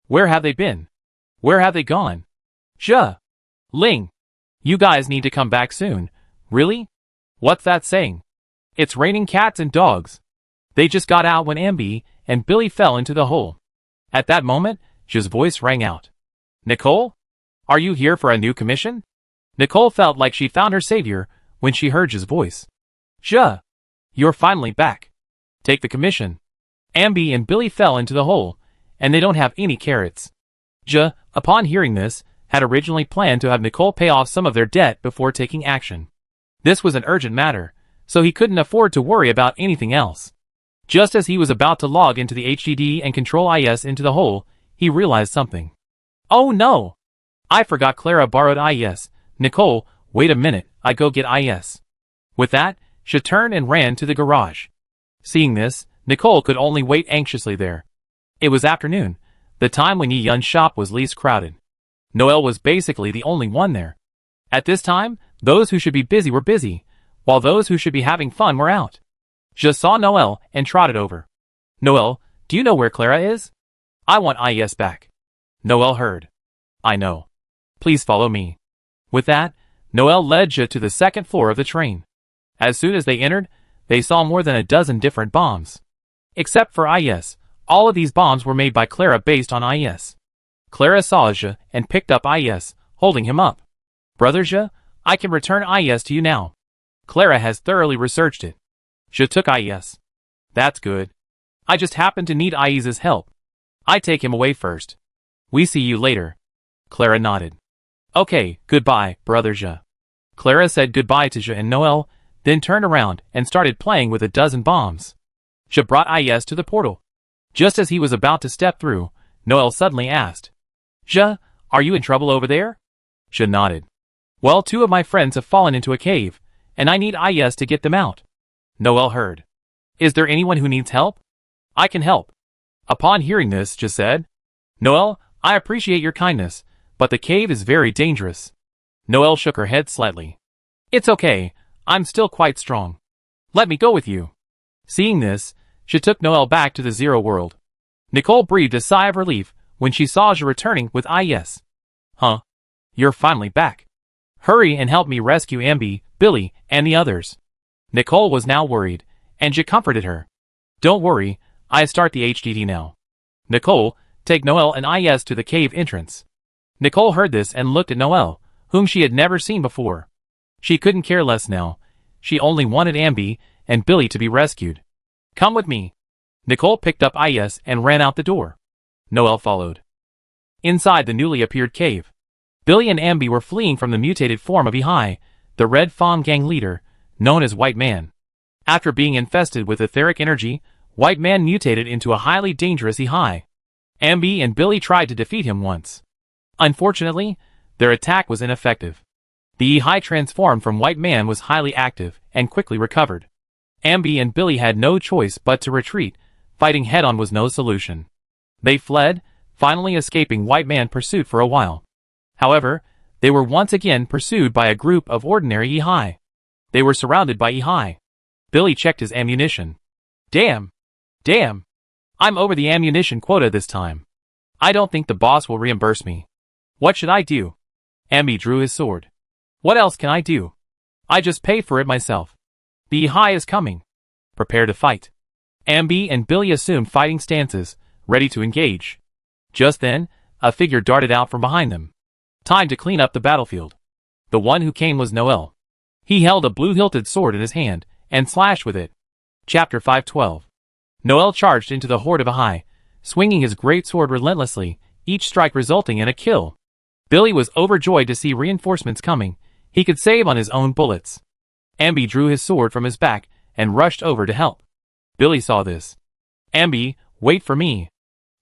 Where have they been? Where have they gone? Zhe! Ling! You guys need to come back soon. Really? What's that saying? It's raining cats and dogs. They just got out when Ambi and Billy fell into the hole. At that moment, Zhe's voice rang out. Nicole? Are you here for a new commission? Nicole felt like she found her savior when she heard Zhe's voice. Zhe! You're finally back. Take the commission. Ambi and Billy fell into the hole, and they don't have any carrots. Upon hearing this, had originally planned to have Nicole pay off some of their debt before taking action. This was an urgent matter, so he couldn't afford to worry about anything else. Just as he was about to log into the HDD and control IS into the hole, he realized something. Oh no! I forgot Clara borrowed IS. Nicole, wait a minute, I go get IS. With that, she turned and ran to the garage. Seeing this, Nicole could only wait anxiously there. It was afternoon, the time when Yi Yun's shop was least crowded. Noelle was basically the only one there. At this time, those who should be busy were busy, while those who should be having fun were out. Je saw Noelle and trotted over. Noelle, do you know where Clara is? I want IS back. Noelle heard. I know. Please follow me. With that, Noelle led Je to the second floor of the train. As soon as they entered, they saw more than a dozen different bombs. Except for IS, all of these bombs were made by Clara based on IS. Clara saw Je and picked up IS, holding him up. Brother Je, I can return IS to you now. Clara has thoroughly researched it. Je took IS. That's good. I just happen to need IS's help. I take him away first. We see you later. Clara nodded. Okay, goodbye, Brother Je. Clara said goodbye to Je and Noelle, then turned around and started playing with a dozen bombs. Je brought IS to the portal. Just as he was about to step through, Noelle suddenly asked, Je, are you in trouble over there? Je nodded. Well, 2 of my friends have fallen into a cave, and I need IS to get them out. Noelle heard. Is there anyone who needs help? I can help. Upon hearing this, Je said, Noelle, I appreciate your kindness, but the cave is very dangerous. Noelle shook her head slightly. It's okay, I'm still quite strong. Let me go with you. Seeing this, she took Noelle back to the Zero world. Nicole breathed a sigh of relief when she saw Je returning with IS. Huh? You're finally back. Hurry and help me rescue Ambi, Billy, and the others. Nicole was now worried, and Je comforted her. Don't worry, I start the HDD now. Nicole, take Noelle and IS to the cave entrance. Nicole heard this and looked at Noelle, whom she had never seen before. She couldn't care less now. She only wanted Ambi and Billy to be rescued. Come with me. Nicole picked up IS and ran out the door. Noelle followed. Inside the newly appeared cave, Billy and Ambi were fleeing from the mutated form of Ihai, the Red Fawn gang leader, known as White Man. After being infested with etheric energy, White Man mutated into a highly dangerous Ihai. Ambi and Billy tried to defeat him once. Unfortunately, their attack was ineffective. The Ihai transformed from White Man was highly active and quickly recovered. Ambi and Billy had no choice but to retreat. Fighting head-on was no solution. They fled, finally escaping White Man pursuit for a while. However, they were once again pursued by a group of ordinary Ihai. They were surrounded by Ihai. Billy checked his ammunition. Damn! I'm over the ammunition quota this time. I don't think the boss will reimburse me. What should I do? Ambi drew his sword. What else can I do? I just pay for it myself. The Ihai is coming. Prepare to fight. Ambi and Billy assumed fighting stances, ready to engage. Just then, a figure darted out from behind them. Time to clean up the battlefield. The one who came was Noelle. He held a blue-hilted sword in his hand, and slashed with it. Chapter 512. Noelle charged into the horde of Ihai, swinging his great sword relentlessly, each strike resulting in a kill. Billy was overjoyed to see reinforcements coming. He could save on his own bullets. Ambi drew his sword from his back and rushed over to help. Billy saw this. Ambi, wait for me.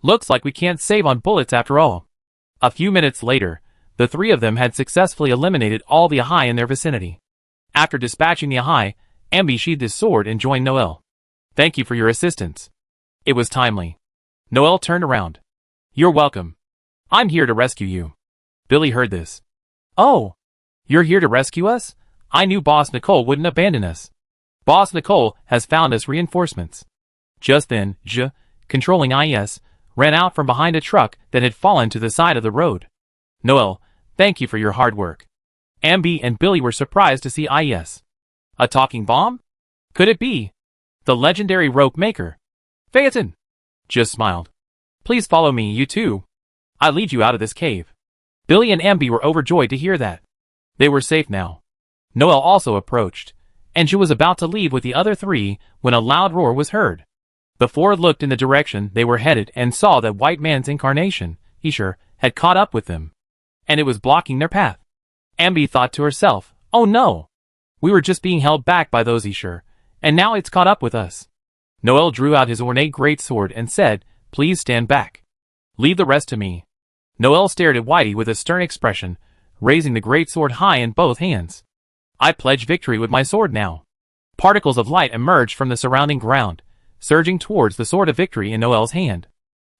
Looks like we can't save on bullets after all. A few minutes later, the 3 of them had successfully eliminated all the Ihai in their vicinity. After dispatching the Ihai, Ambi sheathed his sword and joined Noelle. Thank you for your assistance. It was timely. Noelle turned around. You're welcome. I'm here to rescue you. Billy heard this. Oh, you're here to rescue us? I knew Boss Nicole wouldn't abandon us. Boss Nicole has found us reinforcements. Just then, Je, controlling IS, ran out from behind a truck that had fallen to the side of the road. Noelle, thank you for your hard work. Ambi and Billy were surprised to see IS. A talking bomb? Could it be? The legendary rope maker. Phaeton! Just smiled. Please follow me, you two. I'll lead you out of this cave. Billy and Ambi were overjoyed to hear that. They were safe now. Noelle also approached, and she was about to leave with the other 3 when a loud roar was heard. The four looked in the direction they were headed and saw that white man's incarnation, Isher, had caught up with them. And it was blocking their path. Ambi thought to herself, oh no! We were just being held back by those Isher, and now it's caught up with us. Noel drew out his ornate greatsword and said, please stand back. Leave the rest to me. Noel stared at Whitey with a stern expression, raising the greatsword high in both hands. I pledge victory with my sword now. Particles of light emerged from the surrounding ground, surging towards the sword of victory in Noel's hand.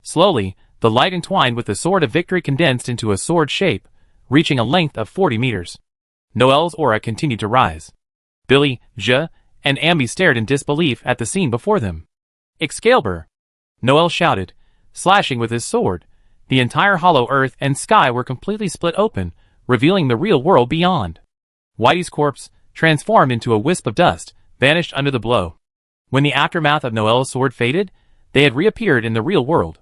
Slowly, the light entwined with the sword of victory condensed into a sword shape, reaching a length of 40 meters. Noel's aura continued to rise. Billy, Je, and Ambi stared in disbelief at the scene before them. Excalibur! Noel shouted, slashing with his sword. The entire hollow earth and sky were completely split open, revealing the real world beyond. Whitey's corpse, transformed into a wisp of dust, vanished under the blow. When the aftermath of Noel's sword faded, they had reappeared in the real world.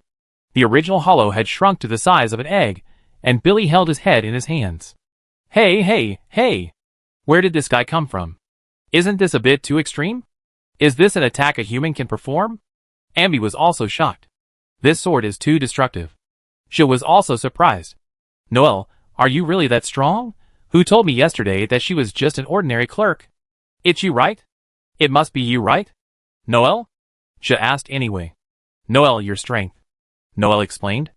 The original hollow had shrunk to the size of an egg, and Billy held his head in his hands. Hey! Where did this guy come from? Isn't this a bit too extreme? Is this an attack a human can perform? Ambi was also shocked. This sword is too destructive. Je was also surprised. Noel, are you really that strong? Who told me yesterday that she was just an ordinary clerk? It's you, right? It must be you, right? Noel? Je asked anyway. Noel, your strength. Noel explained.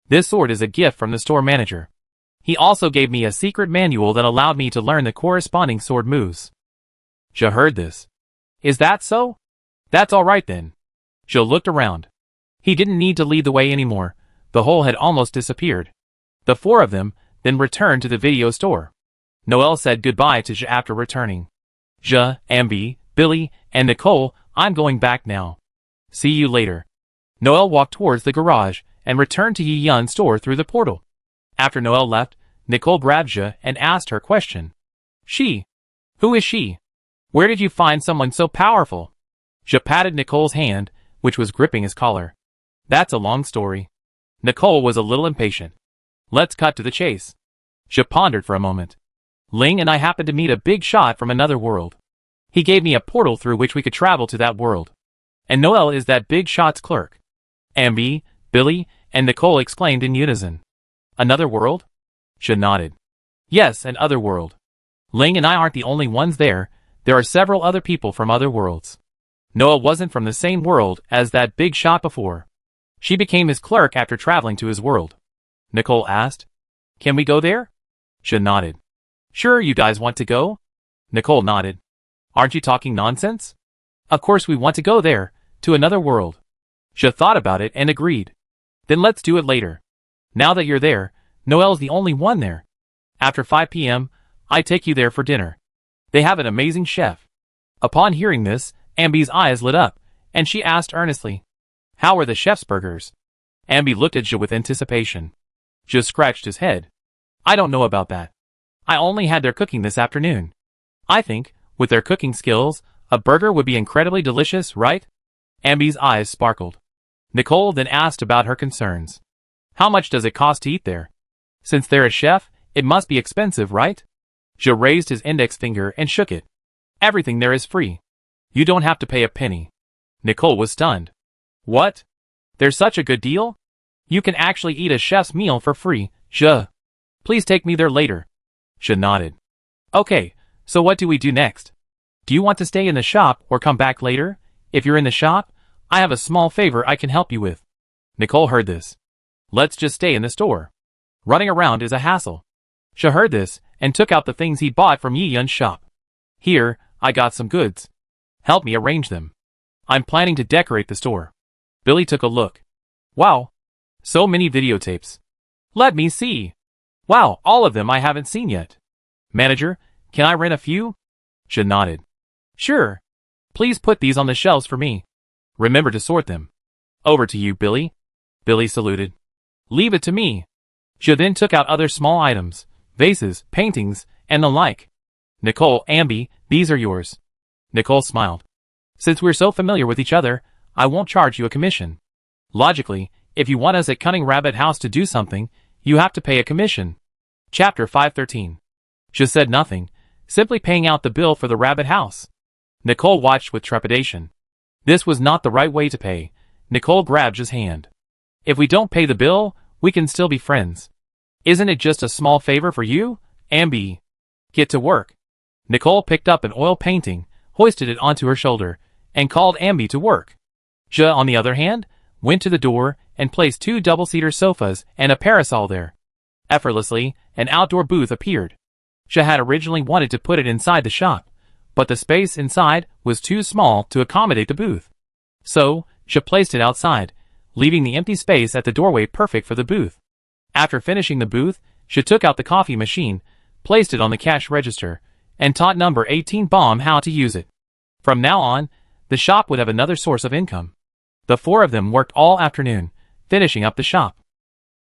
This sword is a gift from the store manager. He also gave me a secret manual that allowed me to learn the corresponding sword moves. Je heard this. Is that so? That's all right then. Je looked around. He didn't need to lead the way anymore. The hole had almost disappeared. The four of them then returned to the video store. Noel said goodbye to Je after returning. Je, Ambi, Billy, and Nicole, I'm going back now. See you later. Noel walked towards the garage and returned to Yi Yun's store through the portal. After Noel left, Nicole grabbed Je and asked her question. She? Who is she? Where did you find someone so powerful? Je patted Nicole's hand, which was gripping his collar. That's a long story. Nicole was a little impatient. Let's cut to the chase. Je pondered for a moment. Ling and I happened to meet a big shot from another world. He gave me a portal through which we could travel to that world. And Noel is that big shot's clerk. Ambi, Billy, and Nicole exclaimed in unison. Another world? Je nodded. Yes, an other world. Ling and I aren't the only ones there. There are several other people from other worlds. Noel wasn't from the same world as that big shot before. She became his clerk after traveling to his world. Nicole asked. Can we go there? Je nodded. Sure, you guys want to go? Nicole nodded. Aren't you talking nonsense? Of course we want to go there, to another world. Je thought about it and agreed. Then let's do it later. Now that you're there, Noel's the only one there. After 5 p.m., I take you there for dinner. They have an amazing chef. Upon hearing this, Ambi's eyes lit up, and she asked earnestly, How are the chef's burgers? Ambi looked at Je with anticipation. Je scratched his head. I don't know about that. I only had their cooking this afternoon. I think, with their cooking skills, a burger would be incredibly delicious, right? Ambi's eyes sparkled. Nicole then asked about her concerns. How much does it cost to eat there? Since they're a chef, it must be expensive, right? Je raised his index finger and shook it. Everything there is free. You don't have to pay a penny. Nicole was stunned. What? There's such a good deal? You can actually eat a chef's meal for free, Je. Please take me there later. Je nodded. Okay, so what do we do next? Do you want to stay in the shop or come back later? If you're in the shop, I have a small favor I can help you with. Nicole heard this. Let's just stay in the store. Running around is a hassle. Je heard this and took out the things he bought from Yi Yun's shop. Here, I got some goods. Help me arrange them. I'm planning to decorate the store. Billy took a look. Wow. So many videotapes. Let me see. Wow, all of them I haven't seen yet. Manager, can I rent a few? Je nodded. Sure. Please put these on the shelves for me. Remember to sort them. Over to you, Billy. Billy saluted. Leave it to me. Je then took out other small items, vases, paintings, and the like. Nicole, Ambi, these are yours. Nicole smiled. Since we're so familiar with each other, I won't charge you a commission. Logically, if you want us at Cunning Rabbit House to do something, you have to pay a commission. Chapter 513. Je said nothing, simply paying out the bill for the rabbit house. Nicole watched with trepidation. This was not the right way to pay. Nicole grabbed his hand. If we don't pay the bill, we can still be friends. Isn't it just a small favor for you, Ambi? Get to work. Nicole picked up an oil painting, hoisted it onto her shoulder, and called Ambi to work. Ja, on the other hand, went to the door and placed 2 double-seater sofas and a parasol there. Effortlessly, an outdoor booth appeared. Ja had originally wanted to put it inside the shop, but the space inside was too small to accommodate the booth. So, Ja placed it outside, leaving the empty space at the doorway perfect for the booth. After finishing the booth, Ja took out the coffee machine, placed it on the cash register, and taught number 18 Bomb how to use it. From now on, the shop would have another source of income. The 4 of them worked all afternoon, finishing up the shop.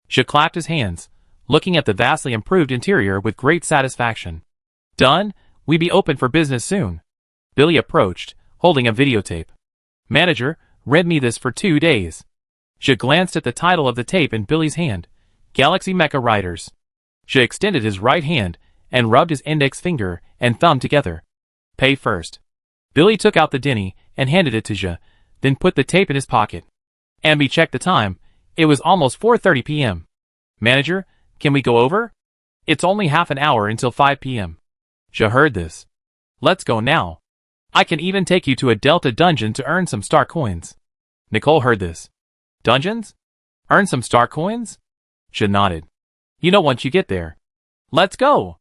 Ja clapped his hands, looking at the vastly improved interior with great satisfaction. Done, we be open for business soon. Billy approached, holding a videotape. Manager, rent me this for 2 days. Ja glanced at the title of the tape in Billy's hand, Galaxy Mecha Riders. Ja extended his right hand and rubbed his index finger and thumb together. Pay first. Billy took out the Denny and handed it to Ja, then put the tape in his pocket. Ambi checked the time. It was almost 4:30 p.m. Manager, can we go over? It's only half an hour until 5 p.m. Ja heard this. Let's go now. I can even take you to a Delta dungeon to earn some star coins. Nicole heard this. Dungeons? Earn some star coins? Ja nodded. You know once you get there. Let's go.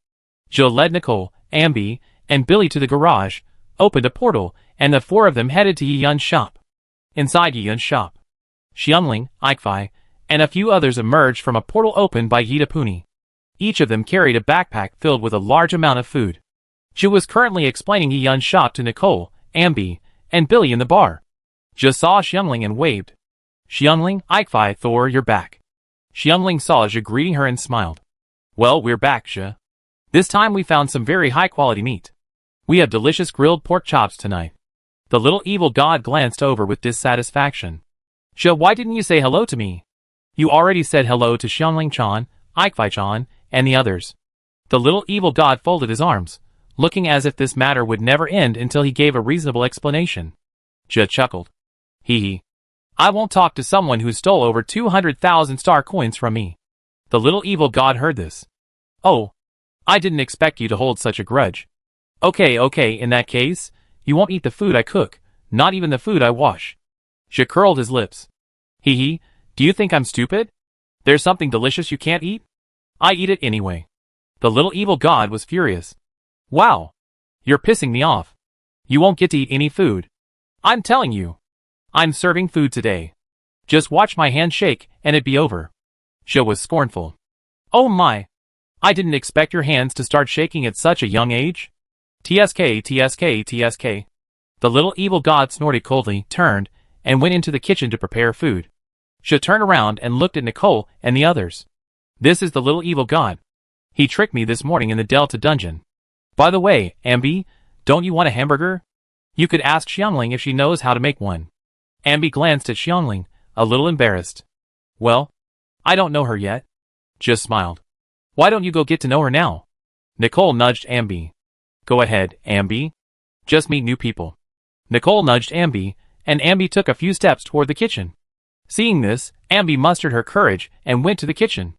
Ja led Nicole, Ambi, and Billy to the garage, opened a portal, and the 4 of them headed to Yi-Yun's shop. Inside Yi-Yun's shop, Xiangling, Ikefai, and a few others emerged from a portal opened by Yitapuni. Each of them carried a backpack filled with a large amount of food. Ja was currently explaining Yi-Yun's shop to Nicole, Ambi, and Billy in the bar. Ja saw Xiangling and waved. Xiangling, Ikefai, Thor, you're back. Xiangling saw Ja greeting her and smiled. Well, we're back, Ja. This time we found some very high-quality meat. We have delicious grilled pork chops tonight. The little evil god glanced over with dissatisfaction. Ja, why didn't you say hello to me? You already said hello to Xiangling-chan, Ikefai-chan, and the others. The little evil god folded his arms, looking as if this matter would never end until he gave a reasonable explanation. Ja chuckled. Hee hee. I won't talk to someone who stole over 200,000 star coins from me. The little evil god heard this. Oh, I didn't expect you to hold such a grudge. Okay, in that case, you won't eat the food I cook, not even the food I wash. Ja curled his lips. Hee hee, do you think I'm stupid? There's something delicious you can't eat? I eat it anyway. The little evil god was furious. Wow. You're pissing me off. You won't get to eat any food. I'm telling you. I'm serving food today. Just watch my hand shake and it'd be over. Ja was scornful. Oh my. I didn't expect your hands to start shaking at such a young age. TSK. The little evil god snorted coldly, turned, and went into the kitchen to prepare food. Ja turned around and looked at Nicole and the others. This is the little evil god. He tricked me this morning in the Delta dungeon. By the way, Ambi, don't you want a hamburger? You could ask Xiangling if she knows how to make one. Ambi glanced at Xiangling, a little embarrassed. Well, I don't know her yet. Ja smiled. Why don't you go get to know her now? Nicole nudged Ambi. Go ahead, Ambi. Just meet new people. Nicole nudged Ambi, and Ambi took a few steps toward the kitchen. Seeing this, Ambi mustered her courage and went to the kitchen.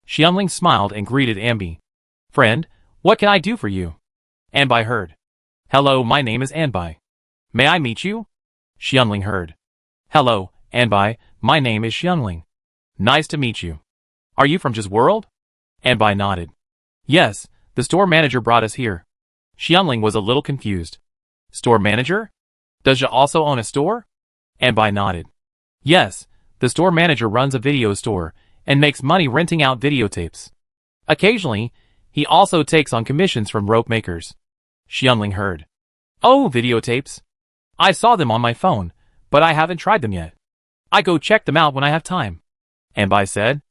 Xiangling smiled and greeted Ambi. Friend, what can I do for you? Anbai heard. Hello, my name is Anbai. May I meet you? Xiangling heard. Hello, Anbai, my name is Xiangling. Nice to meet you. Are you from Just World? Anbai nodded. Yes, the store manager brought us here. Xiangling was a little confused. Store manager? Does you also own a store? Anbai nodded. Yes, the store manager runs a video store and makes money renting out videotapes. Occasionally, he also takes on commissions from rope makers. Xiangling heard. Oh, videotapes. I saw them on my phone, but I haven't tried them yet. I go check them out when I have time. Anbai said.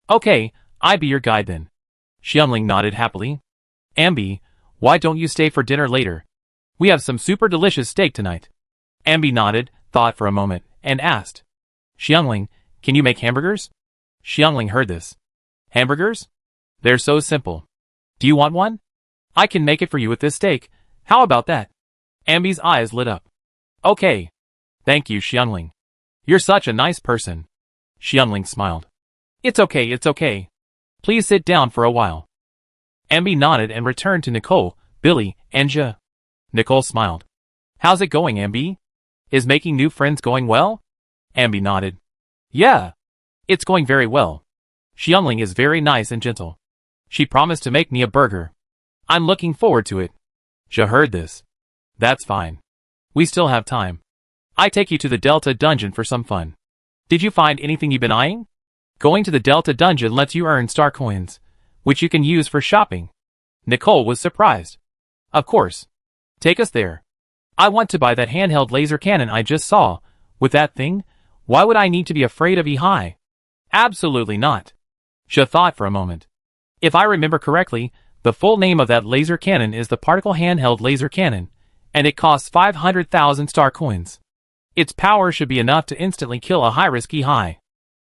Okay, I be your guide then. Xiangling nodded happily. Ambi, why don't you stay for dinner later? We have some super delicious steak tonight. Ambi nodded, thought for a moment, and asked. Xiangling, can you make hamburgers? Xiangling heard this. Hamburgers? They're so simple. Do you want one? I can make it for you with this steak. How about that? Ambi's eyes lit up. Okay. Thank you, Xiangling. You're such a nice person. Xiangling smiled. It's okay, it's okay. Please sit down for a while. Ambi nodded and returned to Nicole, Billy, and Jia. Nicole smiled. How's it going, Ambi? Is making new friends going well? Ambi nodded. Yeah. It's going very well. Xiangling is very nice and gentle. She promised to make me a burger. I'm looking forward to it. Jia heard this. That's fine. We still have time. I take you to the Delta Dungeon for some fun. Did you find anything you've been eyeing? Going to the Delta Dungeon lets you earn star coins, which you can use for shopping. Nicole was surprised. Of course. Take us there. I want to buy that handheld laser cannon I just saw. With that thing, why would I need to be afraid of E-High? Absolutely not. Jia thought for a moment. If I remember correctly, the full name of that laser cannon is the Particle Handheld Laser Cannon, and it costs 500,000 star coins. Its power should be enough to instantly kill a high-risk E-High.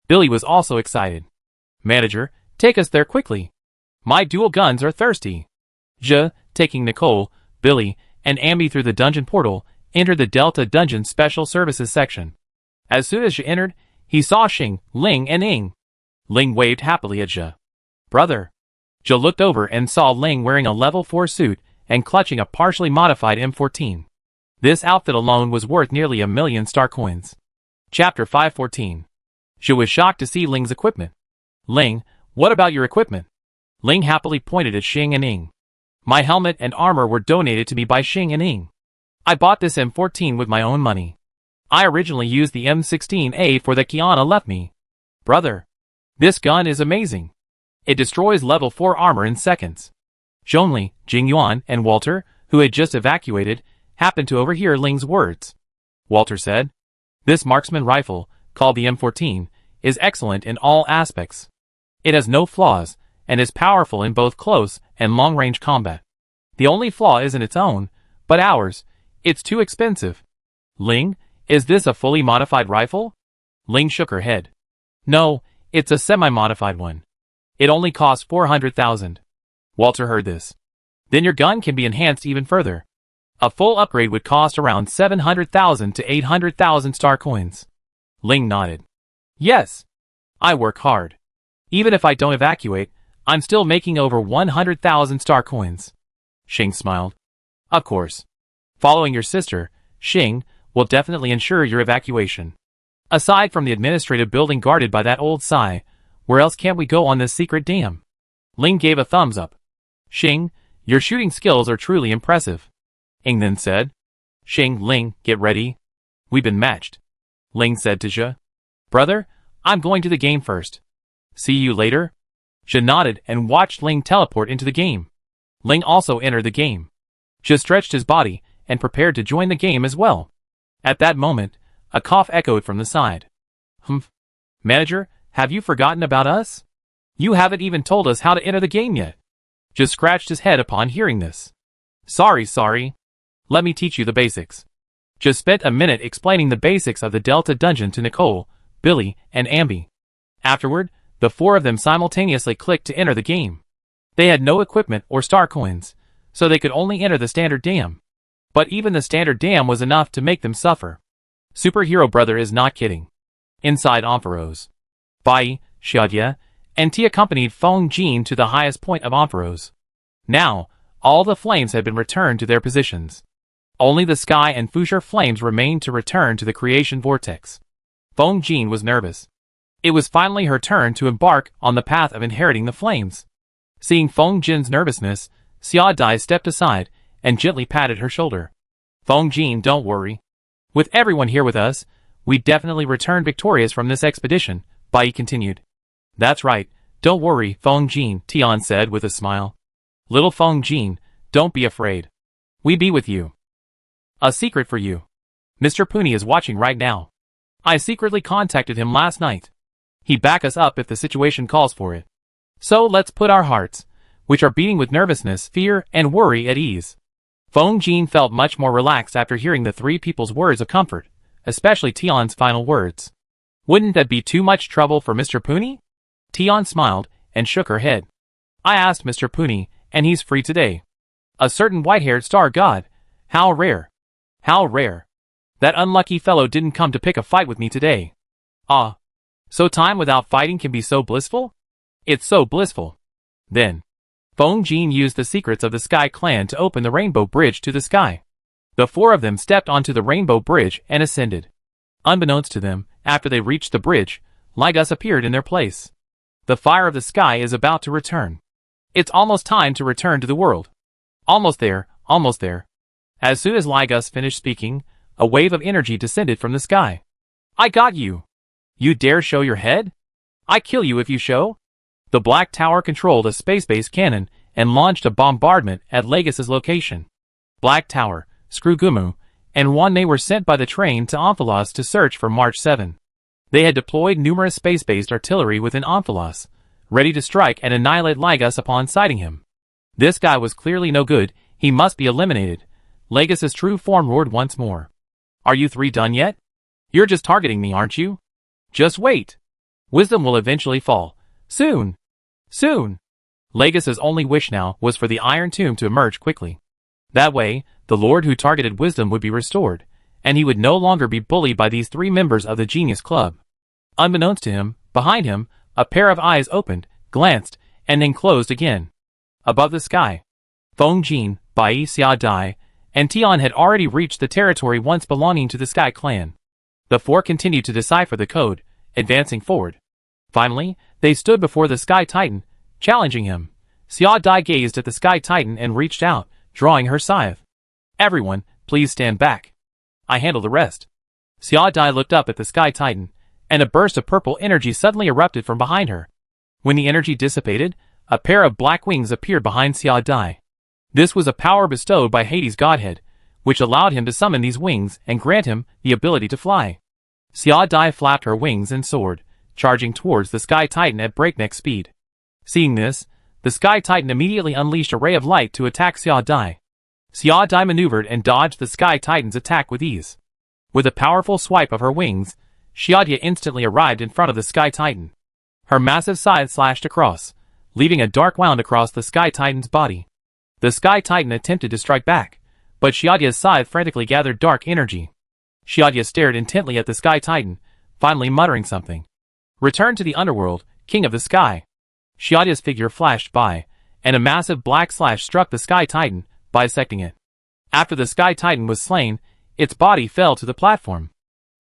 Billy was also excited. Manager, take us there quickly. My dual guns are thirsty. Jia, taking Nicole, Billy, and Ambi through the dungeon portal, entered the Delta Dungeon Special Services section. As soon as Jia entered, he saw Xing, Ling, and Ying. Ling waved happily at Jia. Brother. Jia looked over and saw Ling wearing a level 4 suit and clutching a partially modified M14. This outfit alone was worth nearly 1,000,000 star coins. Chapter 514. Jia was shocked to see Ling's equipment. Ling, what about your equipment? Ling happily pointed at Xing and Ying. My helmet and armor were donated to me by Xing and Ying. I bought this M14 with my own money. I originally used the M16A for the Kiana left me. Brother. This gun is amazing. It destroys level 4 armor in seconds. Zhongli, Jingyuan, and Walter, who had just evacuated, happened to overhear Ling's words. Walter said, this marksman rifle, called the M14, is excellent in all aspects. It has no flaws, and is powerful in both close and long-range combat. The only flaw isn't its own, but ours. It's too expensive. Ling, is this a fully modified rifle? Ling shook her head. No, it's a semi-modified one. It only costs 400,000. Walter heard this. Then your gun can be enhanced even further. A full upgrade would cost around 700,000 to 800,000 star coins. Ling nodded. Yes. I work hard. Even if I don't evacuate, I'm still making over 100,000 star coins. Xing smiled. Of course. Following your sister, Xing, will definitely ensure your evacuation. Aside from the administrative building guarded by that old Sai, where else can't we go on this secret dam? Ling gave a thumbs up. Xing, your shooting skills are truly impressive. Ying then said. Xing, Ling, get ready. We've been matched. Ling said to Jia. Brother, I'm going to the game first. See you later. Jia nodded and watched Ling teleport into the game. Ling also entered the game. Jia stretched his body and prepared to join the game as well. At that moment, a cough echoed from the side. Humph. Manager, have you forgotten about us? You haven't even told us how to enter the game yet. Jia scratched his head upon hearing this. Sorry. Let me teach you the basics. Jia spent a minute explaining the basics of the Delta Dungeon to Nicole, Billy, and Ambi. Afterward, the four of them simultaneously clicked to enter the game. They had no equipment or star coins, so they could only enter the standard dam. But even the standard dam was enough to make them suffer. Superhero Brother is not kidding. Inside Ampharos, Bai, Xiaodia, and T accompanied Feng Jin to the highest point of Ampharos. Now, all the flames had been returned to their positions. Only the sky and Fuchsia flames remained to return to the creation vortex. Feng Jin was nervous. It was finally her turn to embark on the path of inheriting the flames. Seeing Feng Jin's nervousness, Xia Dai stepped aside and gently patted her shoulder. Feng Jin, don't worry. With everyone here with us, we definitely return victorious from this expedition, Bai continued. That's right, don't worry, Feng Jin, Tian said with a smile. Little Feng Jin, don't be afraid. We be with you. A secret for you. Mr. Puni is watching right now. I secretly contacted him last night. He back us up if the situation calls for it. So let's put our hearts, which are beating with nervousness, fear, and worry, at ease. Feng Jin felt much more relaxed after hearing the three people's words of comfort, especially Tian's final words. Wouldn't that be too much trouble for Mr. Puni? Tian smiled and shook her head. I asked Mr. Puni, and he's free today. A certain white-haired star god. How rare. How rare. That unlucky fellow didn't come to pick a fight with me today. Ah. So time without fighting can be so blissful? It's so blissful. Then, Feng Jin used the secrets of the Sky Clan to open the Rainbow Bridge to the sky. The four of them stepped onto the Rainbow Bridge and ascended. Unbeknownst to them, after they reached the bridge, Ligus appeared in their place. The fire of the sky is about to return. It's almost time to return to the world. Almost there, almost there. As soon as Ligus finished speaking, a wave of energy descended from the sky. I got you. You dare show your head? I kill you if you show. The Black Tower controlled a space-based cannon and launched a bombardment at Lagus's location. Black Tower, Screwgumu, and Wanmei were sent by the train to Omphalos to search for March 7. They had deployed numerous space-based artillery within Omphalos, ready to strike and annihilate Ligus upon sighting him. This guy was clearly no good, he must be eliminated. Lagus's true form roared once more. Are you three done yet? You're just targeting me, aren't you? Just wait. Wisdom will eventually fall. Soon. Soon. Lagus's only wish now was for the Iron Tomb to emerge quickly. That way, the Lord who targeted Wisdom would be restored, and he would no longer be bullied by these three members of the Genius Club. Unbeknownst to him, behind him, a pair of eyes opened, glanced, and then closed again. Above the sky, Feng Jin, Bai Xia Dai, and Tian had already reached the territory once belonging to the Sky Clan. The four continued to decipher the code, advancing forward. Finally, they stood before the Sky Titan, challenging him. Xia Dai gazed at the Sky Titan and reached out, drawing her scythe. Everyone, please stand back. I handle the rest. Xia Dai looked up at the Sky Titan, and a burst of purple energy suddenly erupted from behind her. When the energy dissipated, a pair of black wings appeared behind Xia Dai. This was a power bestowed by Hades' godhead, which allowed him to summon these wings and grant him the ability to fly. Xia Dai flapped her wings and soared, charging towards the Sky Titan at breakneck speed. Seeing this, the Sky Titan immediately unleashed a ray of light to attack Xia Dai. Xia Dai maneuvered and dodged the Sky Titan's attack with ease. With a powerful swipe of her wings, Xia Dai instantly arrived in front of the Sky Titan. Her massive scythe slashed across, leaving a dark wound across the Sky Titan's body. The Sky Titan attempted to strike back, but Xia Dai's scythe frantically gathered dark energy. Xia Dai stared intently at the Sky Titan, finally muttering something. Return to the underworld, King of the Sky. Xia Dai's figure flashed by, and a massive black slash struck the Sky Titan, bisecting it. After the Sky Titan was slain, its body fell to the platform.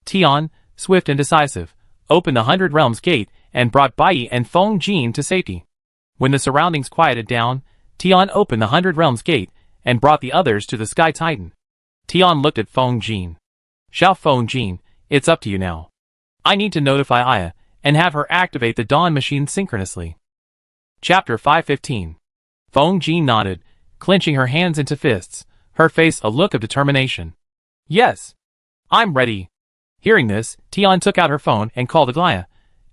Tian, swift and decisive, opened the 100 Realms gate and brought Bai and Feng Jin to safety. When the surroundings quieted down, Tian opened the 100 Realms gate and brought the others to the Sky Titan. Tian looked at Feng Jin. Xiao Feng Jin, it's up to you now. I need to notify Aya and have her activate the Dawn Machine synchronously. Chapter 515. Feng Jin nodded, clenching her hands into fists, her face a look of determination. Yes. I'm ready. Hearing this, Tian took out her phone and called Aglaya,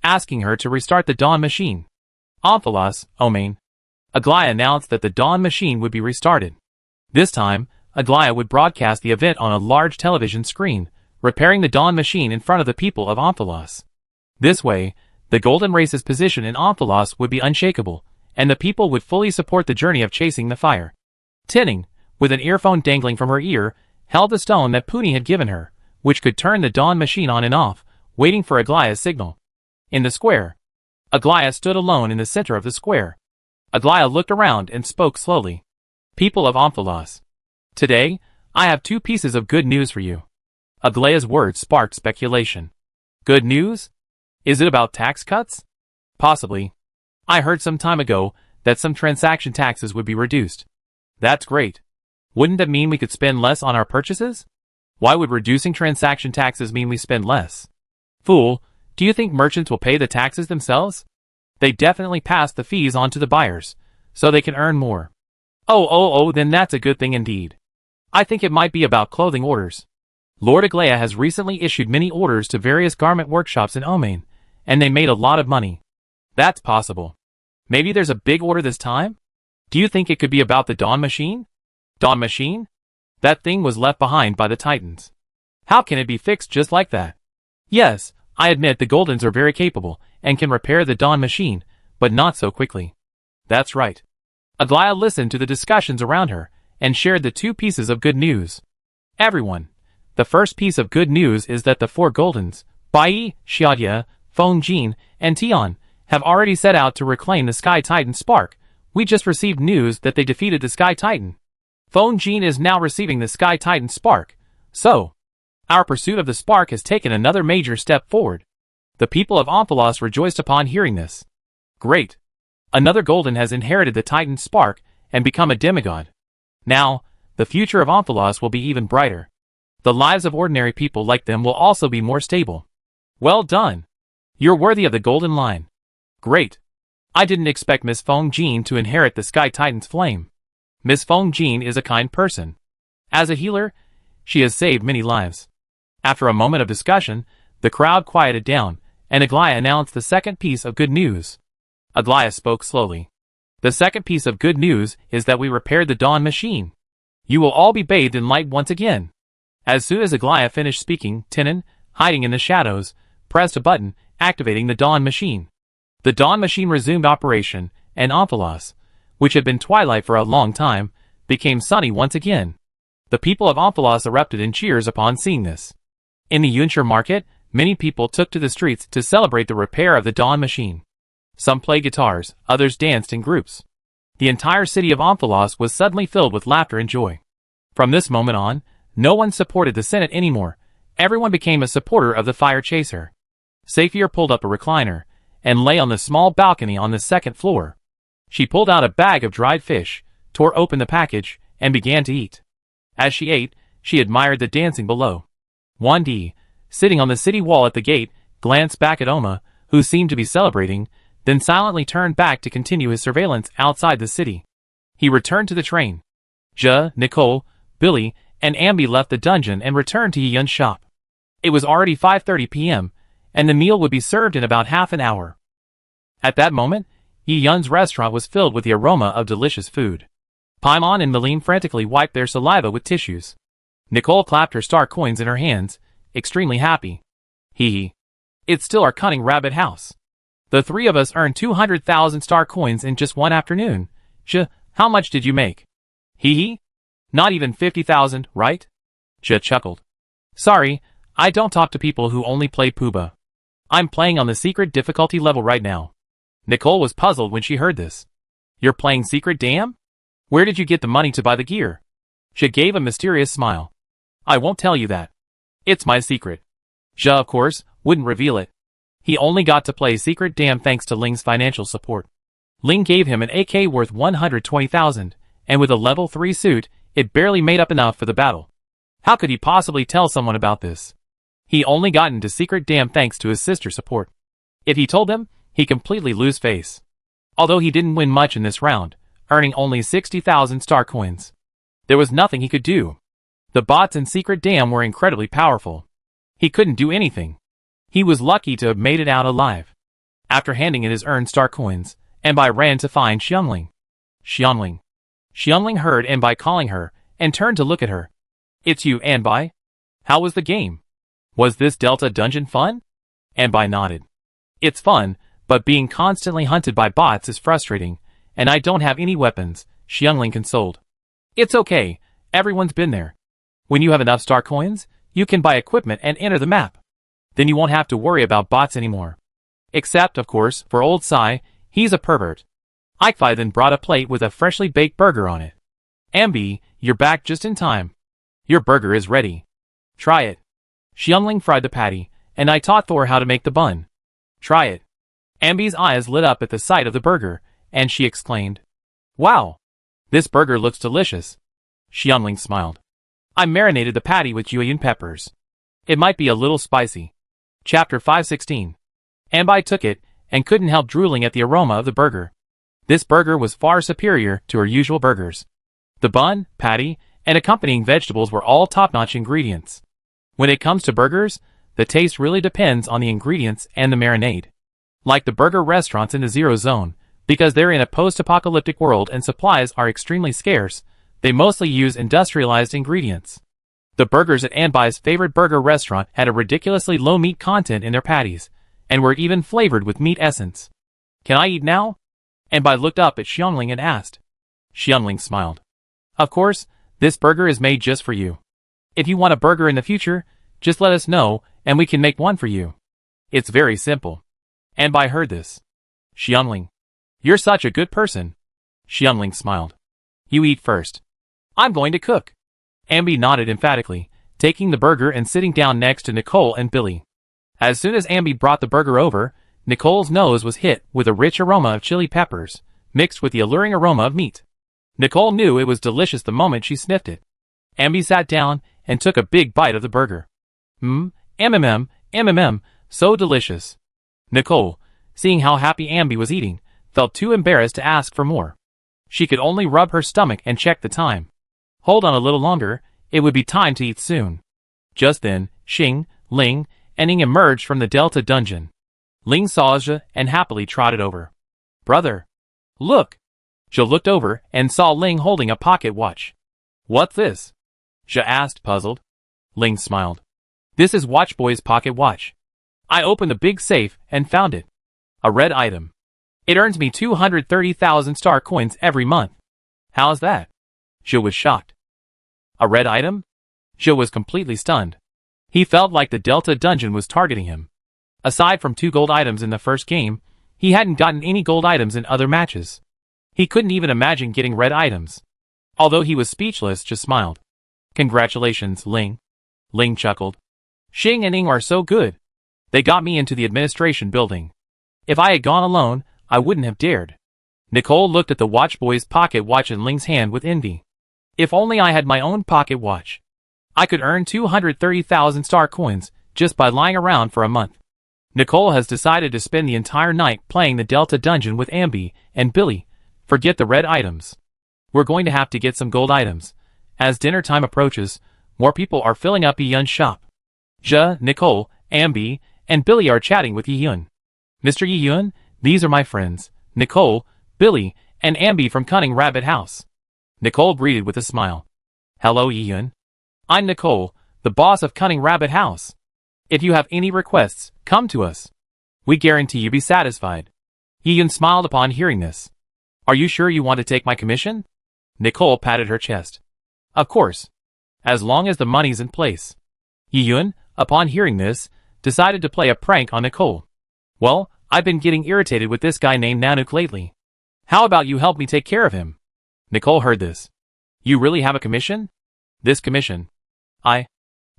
asking her to restart the Dawn Machine. Omphalos, Omain. Aglaya announced that the Dawn Machine would be restarted. This time, Aglaya would broadcast the event on a large television screen, repairing the Dawn Machine in front of the people of Omphalos. This way, the Golden Race's position in Omphalos would be unshakable, and the people would fully support the journey of chasing the fire. Tinning, with an earphone dangling from her ear, held the stone that Puni had given her, which could turn the Dawn Machine on and off, waiting for Aglaya's signal. In the square, Aglaya stood alone in the center of the square. Aglaya looked around and spoke slowly. People of Omphalos. Today, I have two pieces of good news for you. Aglaya's words sparked speculation. Good news? Is it about tax cuts? Possibly. I heard some time ago that some transaction taxes would be reduced. That's great. Wouldn't that mean we could spend less on our purchases? Why would reducing transaction taxes mean we spend less? Fool, do you think merchants will pay the taxes themselves? They definitely pass the fees on to the buyers, so they can earn more. Oh, then that's a good thing indeed. I think it might be about clothing orders. Lord Aglaya has recently issued many orders to various garment workshops in Omain, and they made a lot of money. That's possible. Maybe there's a big order this time? Do you think it could be about the Dawn Machine? Dawn Machine? That thing was left behind by the Titans. How can it be fixed just like that? Yes, I admit the Goldens are very capable and can repair the Dawn Machine, but not so quickly. That's right. Aglaya listened to the discussions around her and shared the two pieces of good news. Everyone, The first piece of good news is that the four Goldens, Bai, Xiaodia, Feng Jin, and Tian, have already set out to reclaim the Sky Titan Spark. We just received news that they defeated the Sky Titan. Feng Jin is now receiving the Sky Titan Spark. So, our pursuit of the Spark has taken another major step forward. The people of Omphalos rejoiced upon hearing this. Great. Another Golden has inherited the Titan Spark and become a demigod. Now, the future of Omphalos will be even brighter. The lives of ordinary people like them will also be more stable. Well done. You're worthy of the Golden Line. Great. I didn't expect Miss Feng Jin to inherit the Sky Titan's flame. Miss Feng Jin is a kind person. As a healer, she has saved many lives. After a moment of discussion, the crowd quieted down, and Aglaia announced the second piece of good news. Aglaia spoke slowly. The second piece of good news is that we repaired the Dawn Machine. You will all be bathed in light once again. As soon as Aglaia finished speaking, Tinan, hiding in the shadows, pressed a button, activating the Dawn Machine. The Dawn Machine resumed operation, and Omphalos, which had been twilight for a long time, became sunny once again. The people of Omphalos erupted in cheers upon seeing this. In the Yunshire market, many people took to the streets to celebrate the repair of the Dawn Machine. Some played guitars, others danced in groups. The entire city of Omphalos was suddenly filled with laughter and joy. From this moment on, no one supported the Senate anymore. Everyone became a supporter of the Fire Chaser. Saphir pulled up a recliner and lay on the small balcony on the second floor. She pulled out a bag of dried fish, tore open the package, and began to eat. As she ate, she admired the dancing below. Wandi, sitting on the city wall at the gate, glanced back at Oma, who seemed to be celebrating, then silently turned back to continue his surveillance outside the city. He returned to the train. Ja, Nicole, Billy, and Ambi left the dungeon and returned to Yiyun's shop. It was already 5:30 p.m., and the meal would be served in about half an hour. At that moment, Yiyun's restaurant was filled with the aroma of delicious food. Paimon and Meline frantically wiped their saliva with tissues. Nicole clapped her star coins in her hands, extremely happy. Hee hee. It's still our cunning rabbit house. The three of us earned 200,000 star coins in just one afternoon. How much did you make? Hee hee. Not even 50,000, right? Chuckled. Sorry, I don't talk to people who only play Pooba. I'm playing on the secret difficulty level right now. Nicole was puzzled when she heard this. You're playing Secret Dam? Where did you get the money to buy the gear? She gave a mysterious smile. I won't tell you that. It's my secret. Ja, of course, wouldn't reveal it. He only got to play Secret Dam thanks to Ling's financial support. Ling gave him an AK worth 120,000, and with a level 3 suit, it barely made up enough for the battle. How could he possibly tell someone about this? He only got into Secret Dam thanks to his sister's support. If he told them, he completely lose face. Although he didn't win much in this round, earning only 60,000 star coins. There was nothing he could do. The bots in Secret Dam were incredibly powerful. He couldn't do anything. He was lucky to have made it out alive. After handing in his earned star coins, Anbai ran to find Xiangling. Xiangling. Xiangling heard Anbai calling her, and turned to look at her. It's you, Anbai. How was the game? Was this Delta dungeon fun? Anbai nodded. It's fun, but being constantly hunted by bots is frustrating, and I don't have any weapons, Xiangling consoled. It's okay, everyone's been there. When you have enough star coins, you can buy equipment and enter the map. Then you won't have to worry about bots anymore. Except, of course, for old Sai, he's a pervert. Ikefai then brought a plate with a freshly baked burger on it. Ambi, you're back just in time. Your burger is ready. Try it. Xiangling fried the patty, and I taught Thor how to make the bun. Try it. Ambi's eyes lit up at the sight of the burger, and she exclaimed, Wow! This burger looks delicious. Xiangling smiled. I marinated the patty with julienne peppers. It might be a little spicy. Chapter 516. Ambi took it, and couldn't help drooling at the aroma of the burger. This burger was far superior to her usual burgers. The bun, patty, and accompanying vegetables were all top-notch ingredients. When it comes to burgers, the taste really depends on the ingredients and the marinade. Like the burger restaurants in the Zero Zone, because they're in a post-apocalyptic world and supplies are extremely scarce, they mostly use industrialized ingredients. The burgers at Anbai's favorite burger restaurant had a ridiculously low meat content in their patties, and were even flavored with meat essence. Can I eat now? Anbai looked up at Xiangling and asked. Xiangling smiled. Of course, this burger is made just for you. If you want a burger in the future, just let us know, and we can make one for you. It's very simple. Ambi heard this. Xiangling. You're such a good person. Xiangling smiled. You eat first. I'm going to cook. Ambi nodded emphatically, taking the burger and sitting down next to Nicole and Billy. As soon as Ambi brought the burger over, Nicole's nose was hit with a rich aroma of chili peppers, mixed with the alluring aroma of meat. Nicole knew it was delicious the moment she sniffed it. Ambi sat down and took a big bite of the burger. So delicious. Nicole, seeing how happy Ambi was eating, felt too embarrassed to ask for more. She could only rub her stomach and check the time. Hold on a little longer, it would be time to eat soon. Just then, Xing, Ling, and Ning emerged from the Delta dungeon. Ling saw Zhe and happily trotted over. Brother! Look! Zhe looked over and saw Ling holding a pocket watch. What's this? Zhe asked, puzzled. Ling smiled. This is Watchboy's pocket watch. I opened the big safe and found it. A red item. It earns me 230,000 star coins every month. How's that? Zhe was shocked. A red item? Zhe was completely stunned. He felt like the Delta dungeon was targeting him. Aside from 2 gold items in the first game, he hadn't gotten any gold items in other matches. He couldn't even imagine getting red items. Although he was speechless, just smiled. Congratulations, Ling. Ling chuckled. Xing and Ning are so good. They got me into the administration building. If I had gone alone, I wouldn't have dared. Nicole looked at the Watchboy's pocket watch in Ling's hand with envy. If only I had my own pocket watch. I could earn 230,000 star coins just by lying around for a month. Nicole has decided to spend the entire night playing the Delta dungeon with Ambi and Billy. Forget the red items. We're going to have to get some gold items. As dinner time approaches, more people are filling up Yiyun's shop. Zhe, Nicole, Ambi, and Billy are chatting with Yiyun. Mr. Yiyun, these are my friends, Nicole, Billy, and Ambi from Cunning Rabbit House. Nicole greeted with a smile. Hello, Yiyun. I'm Nicole, the boss of Cunning Rabbit House. If you have any requests, come to us. We guarantee you be satisfied. Yiyun smiled upon hearing this. Are you sure you want to take my commission? Nicole patted her chest. Of course. As long as the money's in place. Yiyun, upon hearing this, decided to play a prank on Nicole. Well, I've been getting irritated with this guy named Nanook lately. How about you help me take care of him? Nicole heard this. You really have a commission? This commission.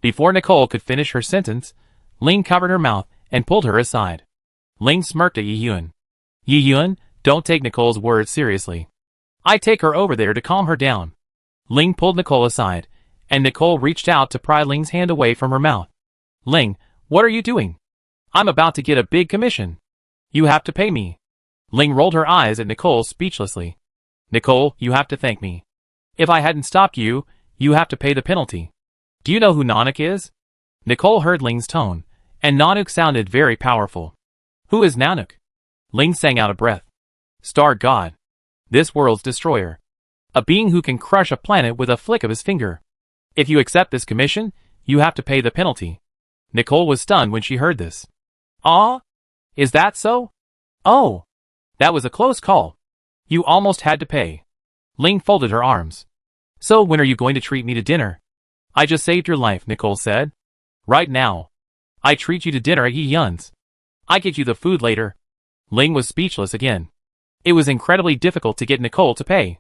Before Nicole could finish her sentence, Ling covered her mouth and pulled her aside. Ling smirked at Yiyun. Yiyun, don't take Nicole's words seriously. I take her over there to calm her down. Ling pulled Nicole aside, and Nicole reached out to pry Ling's hand away from her mouth. Ling, what are you doing? I'm about to get a big commission. You have to pay me. Ling rolled her eyes at Nicole speechlessly. Nicole, you have to thank me. If I hadn't stopped you, you have to pay the penalty. Do you know who Nanook is? Nicole heard Ling's tone, and Nanook sounded very powerful. Who is Nanook? Ling sang out of breath. Star God. This world's destroyer. A being who can crush a planet with a flick of his finger. If you accept this commission, you have to pay the penalty. Nicole was stunned when she heard this. Ah? Is that so? Oh. That was a close call. You almost had to pay. Ling folded her arms. So when are you going to treat me to dinner? I just saved your life, Nicole said. Right now. I treat you to dinner at Yiyun's. I get you the food later. Ling was speechless again. It was incredibly difficult to get Nicole to pay.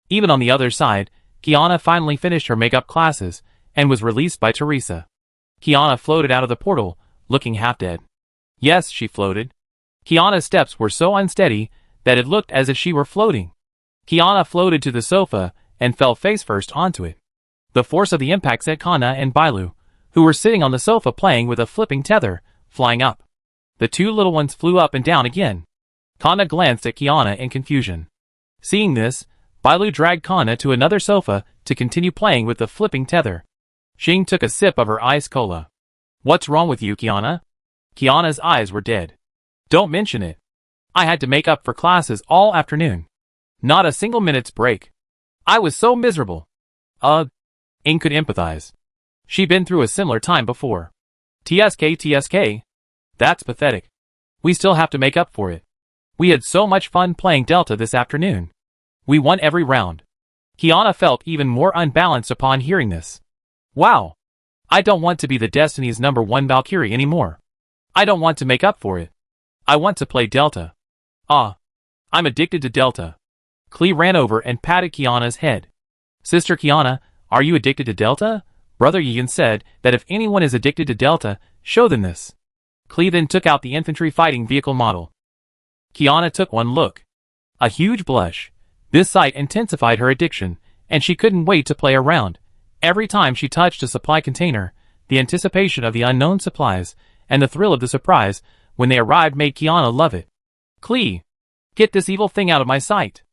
Even on the other side, Kiana finally finished her makeup classes and was released by Teresa. Kiana floated out of the portal, looking half dead. Yes, she floated. Kiana's steps were so unsteady that it looked as if she were floating. Kiana floated to the sofa and fell face first onto it. The force of the impact sent Kana and Bailu, who were sitting on the sofa playing with a flipping tether, flying up. The 2 little ones flew up and down again. Kana glanced at Kiana in confusion. Seeing this, Bailu dragged Kana to another sofa to continue playing with the flipping tether. Xing took a sip of her ice cola. What's wrong with you, Kiana? Kiana's eyes were dead. Don't mention it. I had to make up for classes all afternoon. Not a single minute's break. I was so miserable. Ing could empathize. She'd been through a similar time before. TSK. That's pathetic. We still have to make up for it. We had so much fun playing Delta this afternoon. We won every round. Kiana felt even more unbalanced upon hearing this. Wow. I don't want to be the Destiny's #1 Valkyrie anymore. I don't want to make up for it. I want to play Delta. Ah. I'm addicted to Delta. Klee ran over and patted Kiana's head. Sister Kiana, are you addicted to Delta? Brother Yian said that if anyone is addicted to Delta, show them this. Klee then took out the infantry fighting vehicle model. Kiana took one look. A huge blush. This sight intensified her addiction, and she couldn't wait to play around. Every time she touched a supply container, the anticipation of the unknown supplies, and the thrill of the surprise when they arrived made Kiana love it. Klee! Get this evil thing out of my sight!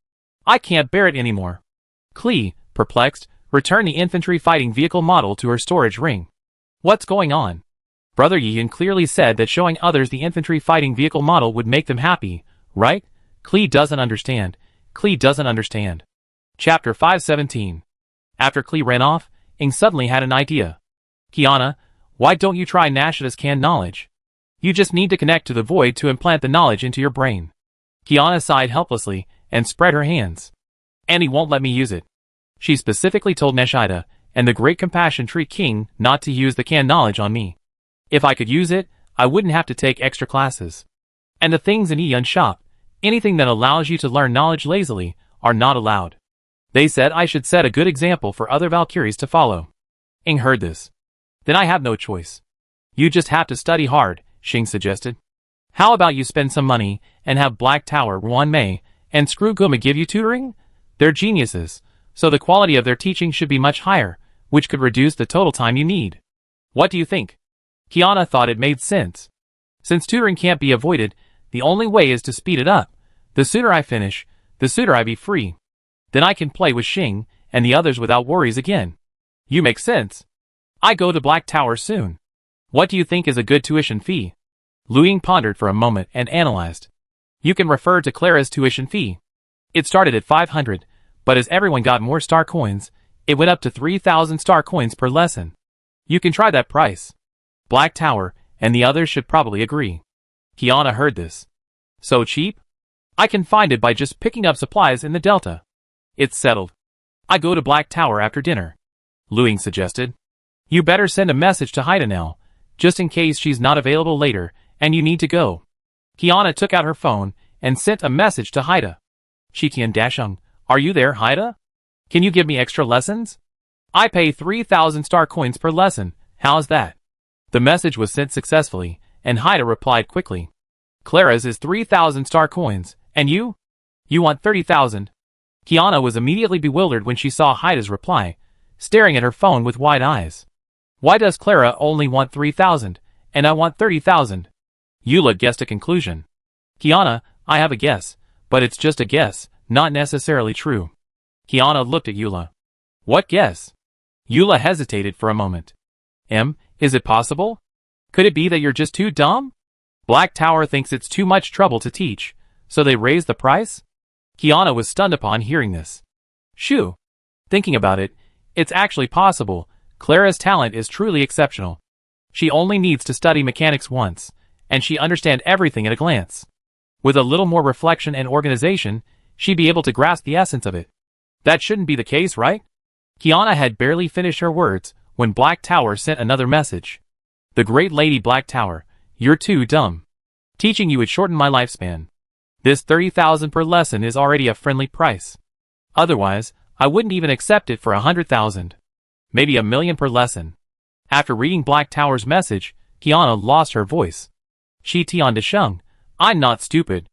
I can't bear it anymore. Klee, perplexed, returned the infantry fighting vehicle model to her storage ring. What's going on? Brother Yian clearly said that showing others the infantry fighting vehicle model would make them happy, right? Klee doesn't understand. Klee doesn't understand. Chapter 517. After Klee ran off, Ing suddenly had an idea. Kiana, why don't you try Nashida's canned knowledge? You just need to connect to the void to implant the knowledge into your brain. Kiana sighed helplessly and spread her hands. Annie won't let me use it. She specifically told Nashida and the Great Compassion Tree King not to use the canned knowledge on me. If I could use it, I wouldn't have to take extra classes. And the things in Eon shop, anything that allows you to learn knowledge lazily, are not allowed. They said I should set a good example for other Valkyries to follow. Ing heard this. Then I have no choice. You just have to study hard, Xing suggested. How about you spend some money and have Black Tower, Ruan Mei, and Screw Guma give you tutoring? They're geniuses, so the quality of their teaching should be much higher, which could reduce the total time you need. What do you think? Kiana thought it made sense. Since tutoring can't be avoided, the only way is to speed it up. The sooner I finish, the sooner I be free. Then I can play with Xing and the others without worries again. You make sense. I go to Black Tower soon. What do you think is a good tuition fee? Lu Ying pondered for a moment and analyzed. You can refer to Clara's tuition fee. It started at 500, but as everyone got more star coins, it went up to 3,000 star coins per lesson. You can try that price. Black Tower and the others should probably agree. Kiana heard this. So cheap? I can find it by just picking up supplies in the Delta. It's settled. I go to Black Tower after dinner. Lu Ying suggested. You better send a message to Haida now, just in case she's not available later and you need to go. Kiana took out her phone and sent a message to Haida. Shitian Dasheng, are you there, Haida? Can you give me extra lessons? I pay 3,000 star coins per lesson, how's that? The message was sent successfully, and Haida replied quickly. Clara's is 3,000 star coins, and you? You want 30,000. Kiana was immediately bewildered when she saw Haida's reply, staring at her phone with wide eyes. Why does Clara only want 3,000, and I want 30,000? Eula guessed a conclusion. Kiana, I have a guess, but it's just a guess, not necessarily true. Kiana looked at Eula. What guess? Eula hesitated for a moment. Is it possible? Could it be that you're just too dumb? Black Tower thinks it's too much trouble to teach, so they raised the price? Kiana was stunned upon hearing this. Shoo! Thinking about it, it's actually possible. Clara's talent is truly exceptional. She only needs to study mechanics once, and she understands everything at a glance. With a little more reflection and organization, she'd be able to grasp the essence of it. That shouldn't be the case, right? Kiana had barely finished her words when Black Tower sent another message. The great lady Black Tower, you're too dumb. Teaching you would shorten my lifespan. This 30,000 per lesson is already a friendly price. Otherwise, I wouldn't even accept it for 100,000. Maybe 1,000,000 per lesson. After reading Black Tower's message, Kiana lost her voice. Shi Tian Desheng, I'm not stupid.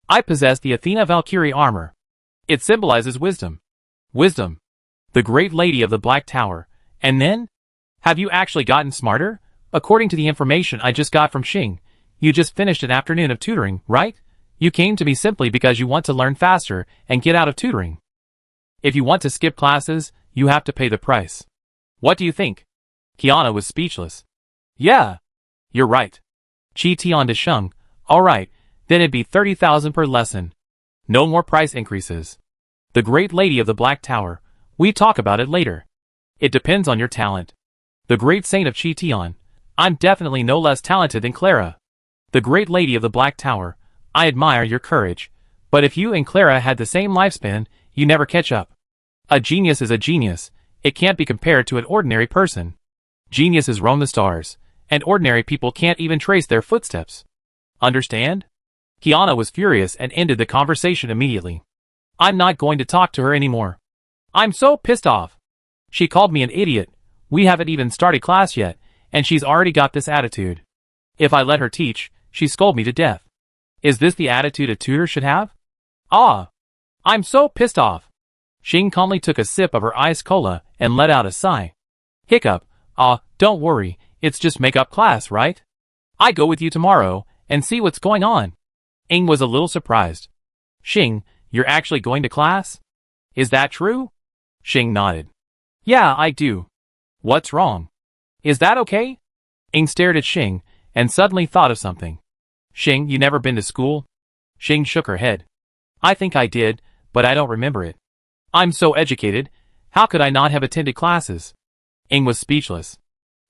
I possess the Athena Valkyrie armor. It symbolizes wisdom. Wisdom. The great lady of the Black Tower. And then? Have you actually gotten smarter? According to the information I just got from Xing, you just finished an afternoon of tutoring, right? You came to me simply because you want to learn faster and get out of tutoring. If you want to skip classes, you have to pay the price. What do you think? Kiana was speechless. Yeah. You're right. Qi Tian Desheng, alright, then it'd be 30,000 per lesson. No more price increases. The great lady of the Black Tower, we talk about it later. It depends on your talent. The great saint of Qi Tian, I'm definitely no less talented than Clara. The great lady of the Black Tower, I admire your courage, but if you and Clara had the same lifespan, you never catch up. A genius is a genius, it can't be compared to an ordinary person. Geniuses roam the stars, and ordinary people can't even trace their footsteps. Understand? Kiana was furious and ended the conversation immediately. I'm not going to talk to her anymore. I'm so pissed off. She called me an idiot. We haven't even started class yet, and she's already got this attitude. If I let her teach, she'd scold me to death. Is this the attitude a tutor should have? I'm so pissed off. Xing calmly took a sip of her iced cola and let out a sigh. Hiccup. Don't worry, it's just makeup class, right? I go with you tomorrow and see what's going on. Ing was a little surprised. Xing, you're actually going to class? Is that true? Xing nodded. Yeah, I do. What's wrong? Is that okay? Ing stared at Xing and suddenly thought of something. Xing, you never been to school? Xing shook her head. I think I did, but I don't remember it. I'm so educated, how could I not have attended classes? Ing was speechless.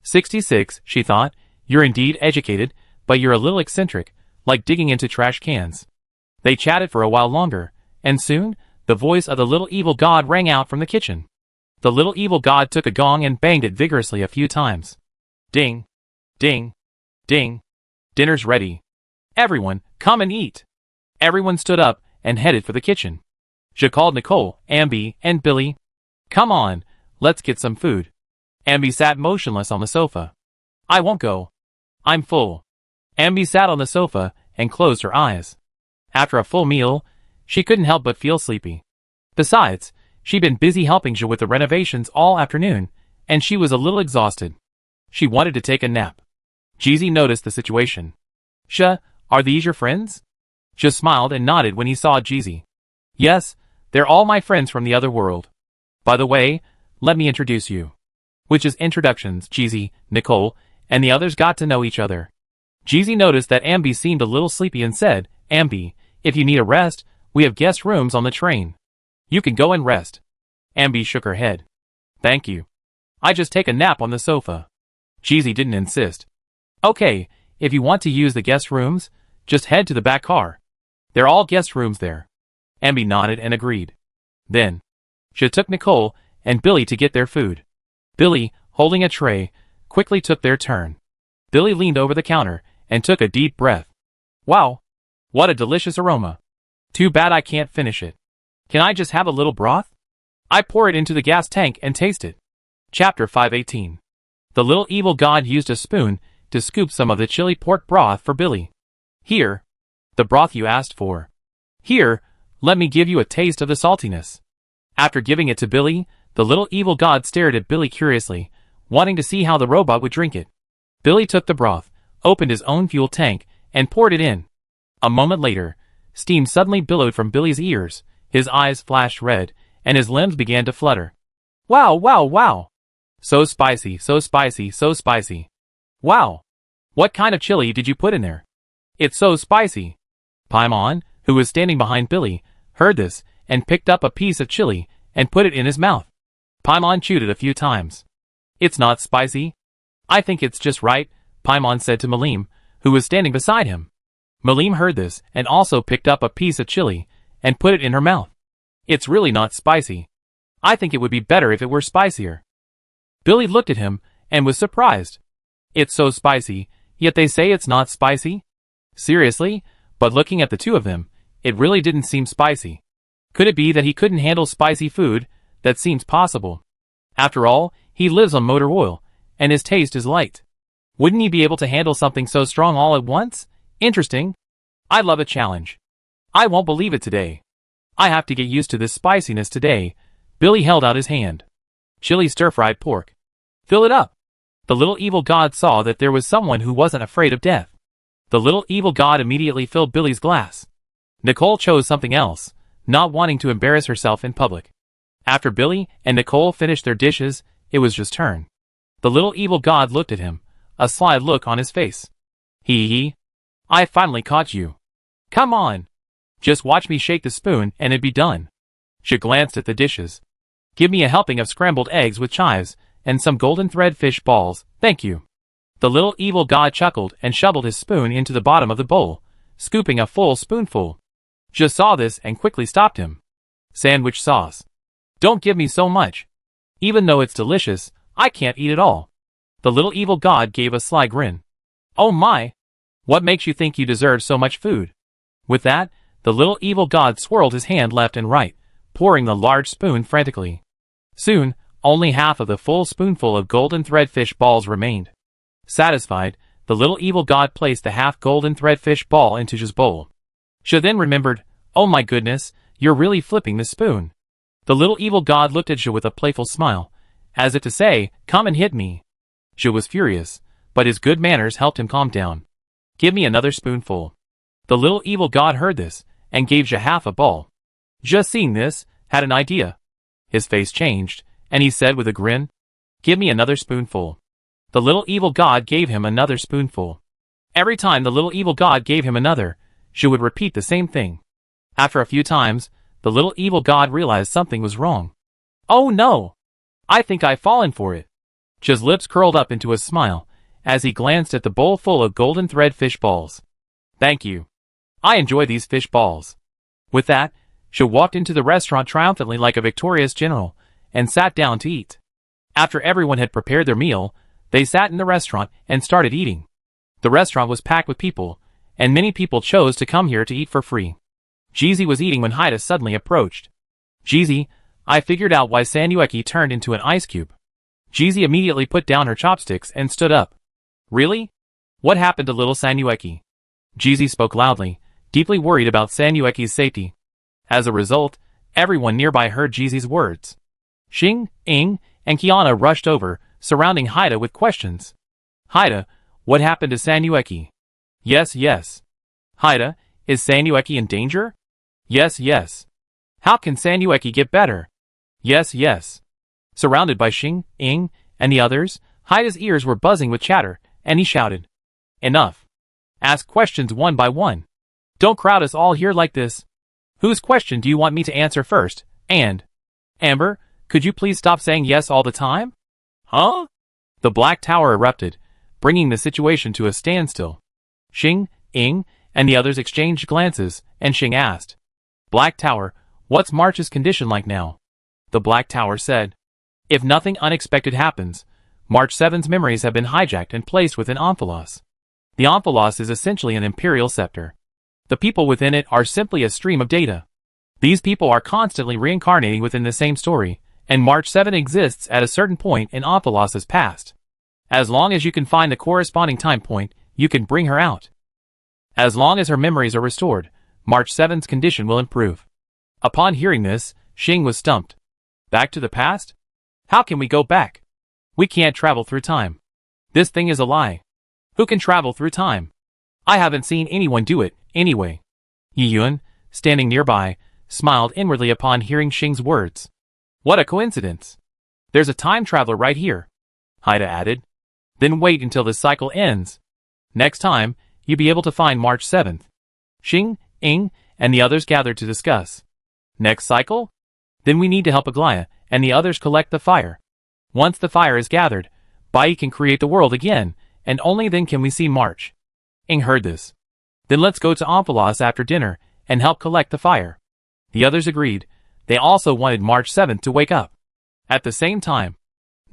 66, she thought, you're indeed educated, but you're a little eccentric, like digging into trash cans. They chatted for a while longer, and soon, the voice of the little evil god rang out from the kitchen. The little evil god took a gong and banged it vigorously a few times. Ding! Ding! Ding! Dinner's ready. Everyone, come and eat. Everyone stood up and headed for the kitchen. She called Nicole, Ambi, and Billy. Come on, let's get some food. Ambi sat motionless on the sofa. I won't go. I'm full. Ambi sat on the sofa and closed her eyes. After a full meal, she couldn't help but feel sleepy. Besides, she'd been busy helping Zhe with the renovations all afternoon, and she was a little exhausted. She wanted to take a nap. Jeezy noticed the situation. Zhe, are these your friends? Zhe smiled and nodded when he saw Jeezy. Yes, they're all my friends from the other world. By the way, let me introduce you. Which is introductions, Jeezy, Nicole, and the others got to know each other. Jeezy noticed that Ambi seemed a little sleepy and said, Ambi, if you need a rest, we have guest rooms on the train. You can go and rest. Ambi shook her head. Thank you. I just take a nap on the sofa. Jeezy didn't insist. Okay, if you want to use the guest rooms, just head to the back car. They're all guest rooms there. Ambi nodded and agreed. Then, she took Nicole and Billy to get their food. Billy, holding a tray, quickly took their turn. Billy leaned over the counter and took a deep breath. Wow! What a delicious aroma. Too bad I can't finish it. Can I just have a little broth? I pour it into the gas tank and taste it. Chapter 518. The little evil god used a spoon to scoop some of the chili pork broth for Billy. Here. The broth you asked for. Here, let me give you a taste of the saltiness. After giving it to Billy, the little evil god stared at Billy curiously, wanting to see how the robot would drink it. Billy took the broth, opened his own fuel tank, and poured it in. A moment later, steam suddenly billowed from Billy's ears, his eyes flashed red, and his limbs began to flutter. Wow, wow, wow! So spicy, so spicy, so spicy. Wow! What kind of chili did you put in there? It's so spicy. Paimon, who was standing behind Billy, heard this, and picked up a piece of chili, and put it in his mouth. Paimon chewed it a few times. It's not spicy. I think it's just right, Paimon said to Malim, who was standing beside him. Malim heard this, and also picked up a piece of chili, and put it in her mouth. It's really not spicy. I think it would be better if it were spicier. Billy looked at him, and was surprised. It's so spicy, yet they say it's not spicy? Seriously? But looking at the two of them, it really didn't seem spicy. Could it be that he couldn't handle spicy food? That seems possible. After all, he lives on motor oil, and his taste is light. Wouldn't he be able to handle something so strong all at once? Interesting. I love a challenge. I won't believe it today. I have to get used to this spiciness today. Billy held out his hand. Chili stir-fried pork. Fill it up. The little evil god saw that there was someone who wasn't afraid of death. The little evil god immediately filled Billy's glass. Nicole chose something else, not wanting to embarrass herself in public. After Billy and Nicole finished their dishes, it was Zhe's turn. The little evil god looked at him, a sly look on his face. Hee hee. I finally caught you. Come on. Just watch me shake the spoon and it'd be done. She glanced at the dishes. Give me a helping of scrambled eggs with chives, and some golden thread fish balls, thank you. The little evil god chuckled and shoveled his spoon into the bottom of the bowl, scooping a full spoonful. Zhe saw this and quickly stopped him. Sandwich sauce. Don't give me so much. Even though it's delicious, I can't eat it all. The little evil god gave a sly grin. Oh my! What makes you think you deserve so much food? With that, the little evil god swirled his hand left and right, pouring the large spoon frantically. Soon, only half of the full spoonful of golden threadfish balls remained. Satisfied, the little evil god placed the half golden threadfish ball into his bowl. She then remembered, oh my goodness, you're really flipping the spoon. The little evil god looked at Zhe with a playful smile, as if to say, come and hit me. Zhe was furious, but his good manners helped him calm down. Give me another spoonful. The little evil god heard this, and gave Zhe half a ball. Zhe, seeing this, had an idea. His face changed, and he said with a grin, give me another spoonful. The little evil god gave him another spoonful. Every time the little evil god gave him another, Zhe would repeat the same thing. After a few times, the little evil god realized something was wrong. Oh no! I think I've fallen for it. Zhe's lips curled up into a smile, as he glanced at the bowl full of golden thread fish balls. Thank you. I enjoy these fish balls. With that, Zhe walked into the restaurant triumphantly like a victorious general, and sat down to eat. After everyone had prepared their meal, they sat in the restaurant and started eating. The restaurant was packed with people, and many people chose to come here to eat for free. Jeezy was eating when Haida suddenly approached. Jeezy, I figured out why Sanyueki turned into an ice cube. Jeezy immediately put down her chopsticks and stood up. Really? What happened to little Sanyueki? Jeezy spoke loudly, deeply worried about Sanyueki's safety. As a result, everyone nearby heard Jeezy's words. Xing, Ing, and Kiana rushed over, surrounding Haida with questions. Haida, what happened to Sanyueki? Yes. Haida, is Sanyueki in danger? Yes. How can Sanyueki get better? Yes. Surrounded by Xing, Ing, and the others, Haida's ears were buzzing with chatter, and he shouted. Enough. Ask questions one by one. Don't crowd us all here like this. Whose question do you want me to answer first? And Amber, could you please stop saying yes all the time? Huh? The Black Tower erupted, bringing the situation to a standstill. Xing, Ing, and the others exchanged glances, and Xing asked, Black Tower, what's March's condition like now? The Black Tower said, if nothing unexpected happens, March 7's memories have been hijacked and placed within Omphalos. The Omphalos is essentially an imperial scepter. The people within it are simply a stream of data. These people are constantly reincarnating within the same story, and March 7 exists at a certain point in Omphalos's past. As long as you can find the corresponding time point, you can bring her out. As long as her memories are restored, March 7's condition will improve. Upon hearing this, Xing was stumped. Back to the past? How can we go back? We can't travel through time. This thing is a lie. Who can travel through time? I haven't seen anyone do it, anyway. Yiyun, standing nearby, smiled inwardly upon hearing Xing's words. What a coincidence. There's a time traveler right here, Haida added. Then wait until this cycle ends. Next time, you'll be able to find March 7th. Xing, Ing, and the others gathered to discuss. Next cycle? Then we need to help Aglaya and the others collect the fire. Once the fire is gathered, Bai can create the world again, and only then can we see March. Ing heard this. Then let's go to Omphalos after dinner and help collect the fire. The others agreed. They also wanted March 7th to wake up. At the same time,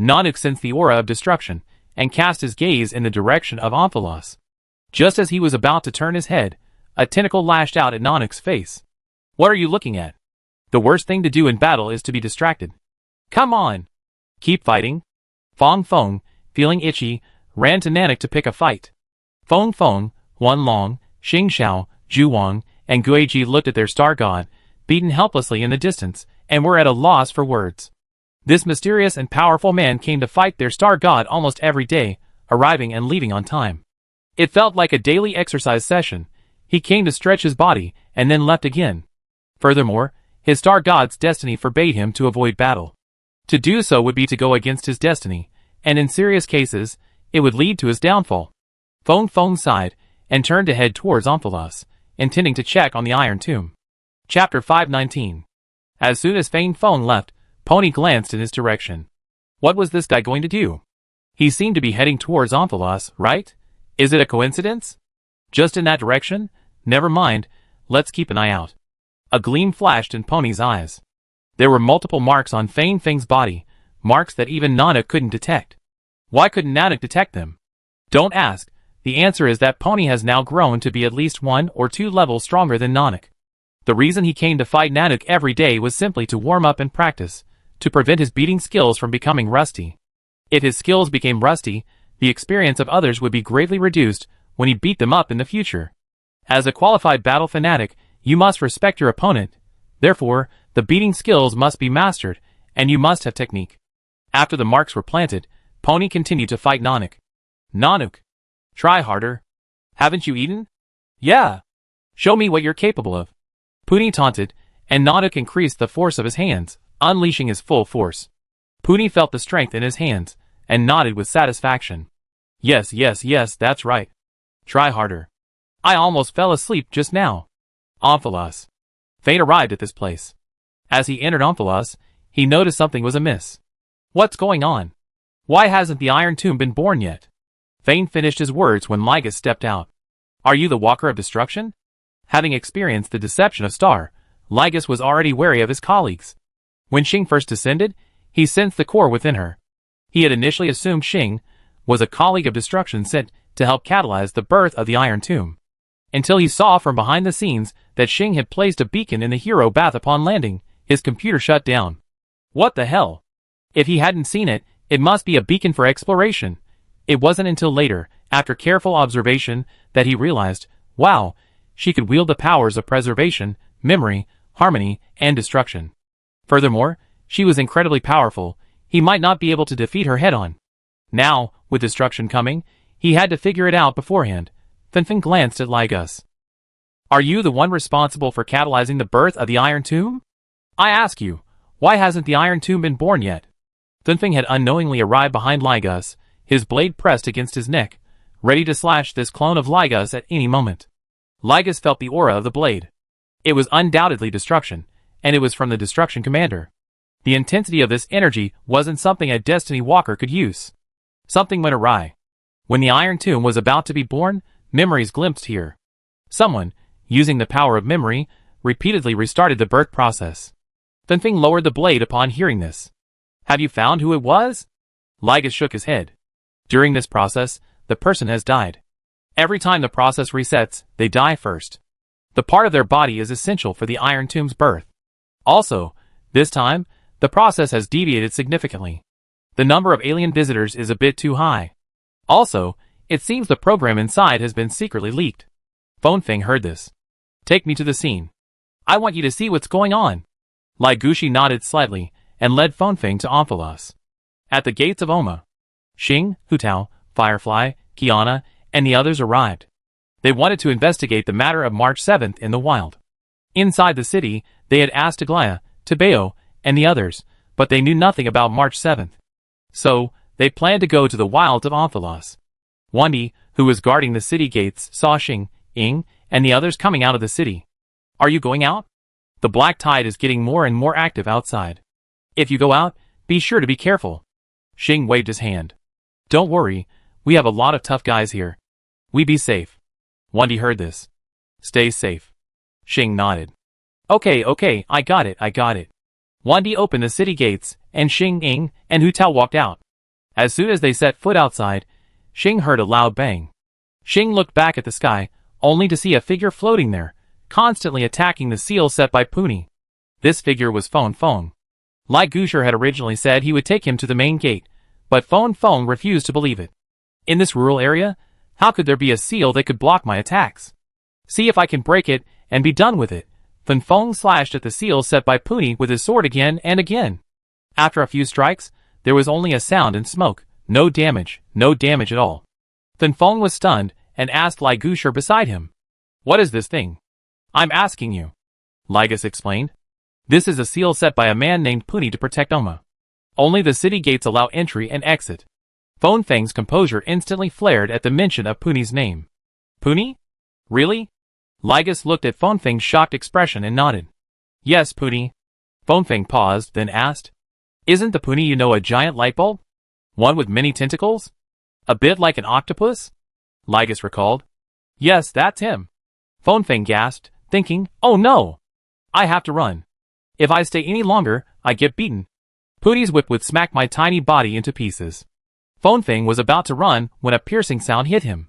Nanak sensed the aura of destruction and cast his gaze in the direction of Omphalos. Just as he was about to turn his head, a tentacle lashed out at Nanak's face. What are you looking at? The worst thing to do in battle is to be distracted. Come on! Keep fighting. Fong Fong, feeling itchy, ran to Nanak to pick a fight. Fong Fong, Wan Long, Xing Xiao, Zhu Wang, and Guiji looked at their star god, beaten helplessly in the distance, and were at a loss for words. This mysterious and powerful man came to fight their star god almost every day, arriving and leaving on time. It felt like a daily exercise session. He came to stretch his body, and then left again. Furthermore, his star god's destiny forbade him to avoid battle. To do so would be to go against his destiny, and in serious cases, it would lead to his downfall. Fong Fong sighed, and turned to head towards Omphalos, intending to check on the Iron Tomb. Chapter 519. As soon as Fang Fong left, Pony glanced in his direction. What was this guy going to do? He seemed to be heading towards Omphalos, right? Is it a coincidence? Just in that direction? Never mind, let's keep an eye out. A gleam flashed in Pony's eyes. There were multiple marks on Fang Fang's body, marks that even Nana couldn't detect. Why couldn't Nanook detect them? Don't ask. The answer is that Pony has now grown to be at least 1 or 2 levels stronger than Nanook. The reason he came to fight Nanook every day was simply to warm up and practice, to prevent his beating skills from becoming rusty. If his skills became rusty, the experience of others would be greatly reduced when he beat them up in the future. As a qualified battle fanatic, you must respect your opponent. Therefore, the beating skills must be mastered, and you must have technique. After the marks were planted, Pony continued to fight Nanook. Nanook, try harder. Haven't you eaten? Yeah. Show me what you're capable of. Pony taunted, and Nanook increased the force of his hands, unleashing his full force. Pony felt the strength in his hands, and nodded with satisfaction. Yes, that's right. Try harder. I almost fell asleep just now. Omphalos. Fate arrived at this place. As he entered Omphalos, he noticed something was amiss. What's going on? Why hasn't the Iron Tomb been born yet? Thane finished his words when Lygus stepped out. Are you the Walker of Destruction? Having experienced the deception of Star, Lygus was already wary of his colleagues. When Xing first descended, he sensed the core within her. He had initially assumed Xing was a colleague of Destruction sent to help catalyze the birth of the Iron Tomb, until he saw from behind the scenes that Xing had placed a beacon in the hero bath upon landing. His computer shut down. What the hell? If he hadn't seen it, it must be a beacon for exploration. It wasn't until later, after careful observation, that he realized, wow, she could wield the powers of preservation, memory, harmony, and destruction. Furthermore, she was incredibly powerful. He might not be able to defeat her head-on. Now, with destruction coming, he had to figure it out beforehand. Finfin glanced at Lygus. Are you the one responsible for catalyzing the birth of the Iron Tomb? I ask you, why hasn't the Iron Tomb been born yet? Finfin had unknowingly arrived behind Lygus, his blade pressed against his neck, ready to slash this clone of Lygus at any moment. Lygus felt the aura of the blade. It was undoubtedly destruction, and it was from the Destruction Commander. The intensity of this energy wasn't something a Destiny Walker could use. Something went awry. When the Iron Tomb was about to be born, memories glimpsed here. Someone, using the power of memory, repeatedly restarted the birth process. Finfin lowered the blade upon hearing this. Have you found who it was? Lygus shook his head. During this process, the person has died. Every time the process resets, they die first. The part of their body is essential for the Iron Tomb's birth. Also, this time, the process has deviated significantly. The number of alien visitors is a bit too high. Also, it seems the program inside has been secretly leaked. Fonfeng heard this. Take me to the scene. I want you to see what's going on. Lygushi nodded slightly, and led Fonfeng to Omphalos. At the gates of Oma, Xing, Hutao, Firefly, Kiana, and the others arrived. They wanted to investigate the matter of March 7th in the wild. Inside the city, they had asked Aglaya, Tebeo, and the others, but they knew nothing about March 7th. So, they planned to go to the wilds of Omphalos. Wandi, who was guarding the city gates, saw Xing, Ying, and the others coming out of the city. Are you going out? The black tide is getting more and more active outside. If you go out, be sure to be careful. Xing waved his hand. Don't worry, we have a lot of tough guys here. We be safe. Wandi heard this. Stay safe. Xing nodded. Okay, I got it. Wandi opened the city gates, and Xing, Ying, and Hutao walked out. As soon as they set foot outside, Xing heard a loud bang. Xing looked back at the sky, only to see a figure floating there, constantly attacking the seal set by Puni. This figure was Fonfeng. Lygushi had originally said he would take him to the main gate, but Fonfeng refused to believe it. In this rural area, how could there be a seal that could block my attacks? See if I can break it and be done with it. Fonfeng slashed at the seal set by Puni with his sword again and again. After a few strikes, there was only a sound and smoke. No damage at all. Fonfeng was stunned and asked Lygushi beside him. What is this thing? I'm asking you. Lygus explained. This is a seal set by a man named Puni to protect Oma. Only the city gates allow entry and exit. Fonfeng's composure instantly flared at the mention of Puni's name. Puni? Really? Lygus looked at Fonfeng's shocked expression and nodded. Yes, Puni. Fonfeng paused, then asked. Isn't the Puni you know a giant light bulb? One with many tentacles? A bit like an octopus? Lygus recalled. Yes, that's him. Fonfeng gasped, thinking, oh no! I have to run. If I stay any longer, I get beaten. Puni's whip would smack my tiny body into pieces. Feng was about to run when a piercing sound hit him.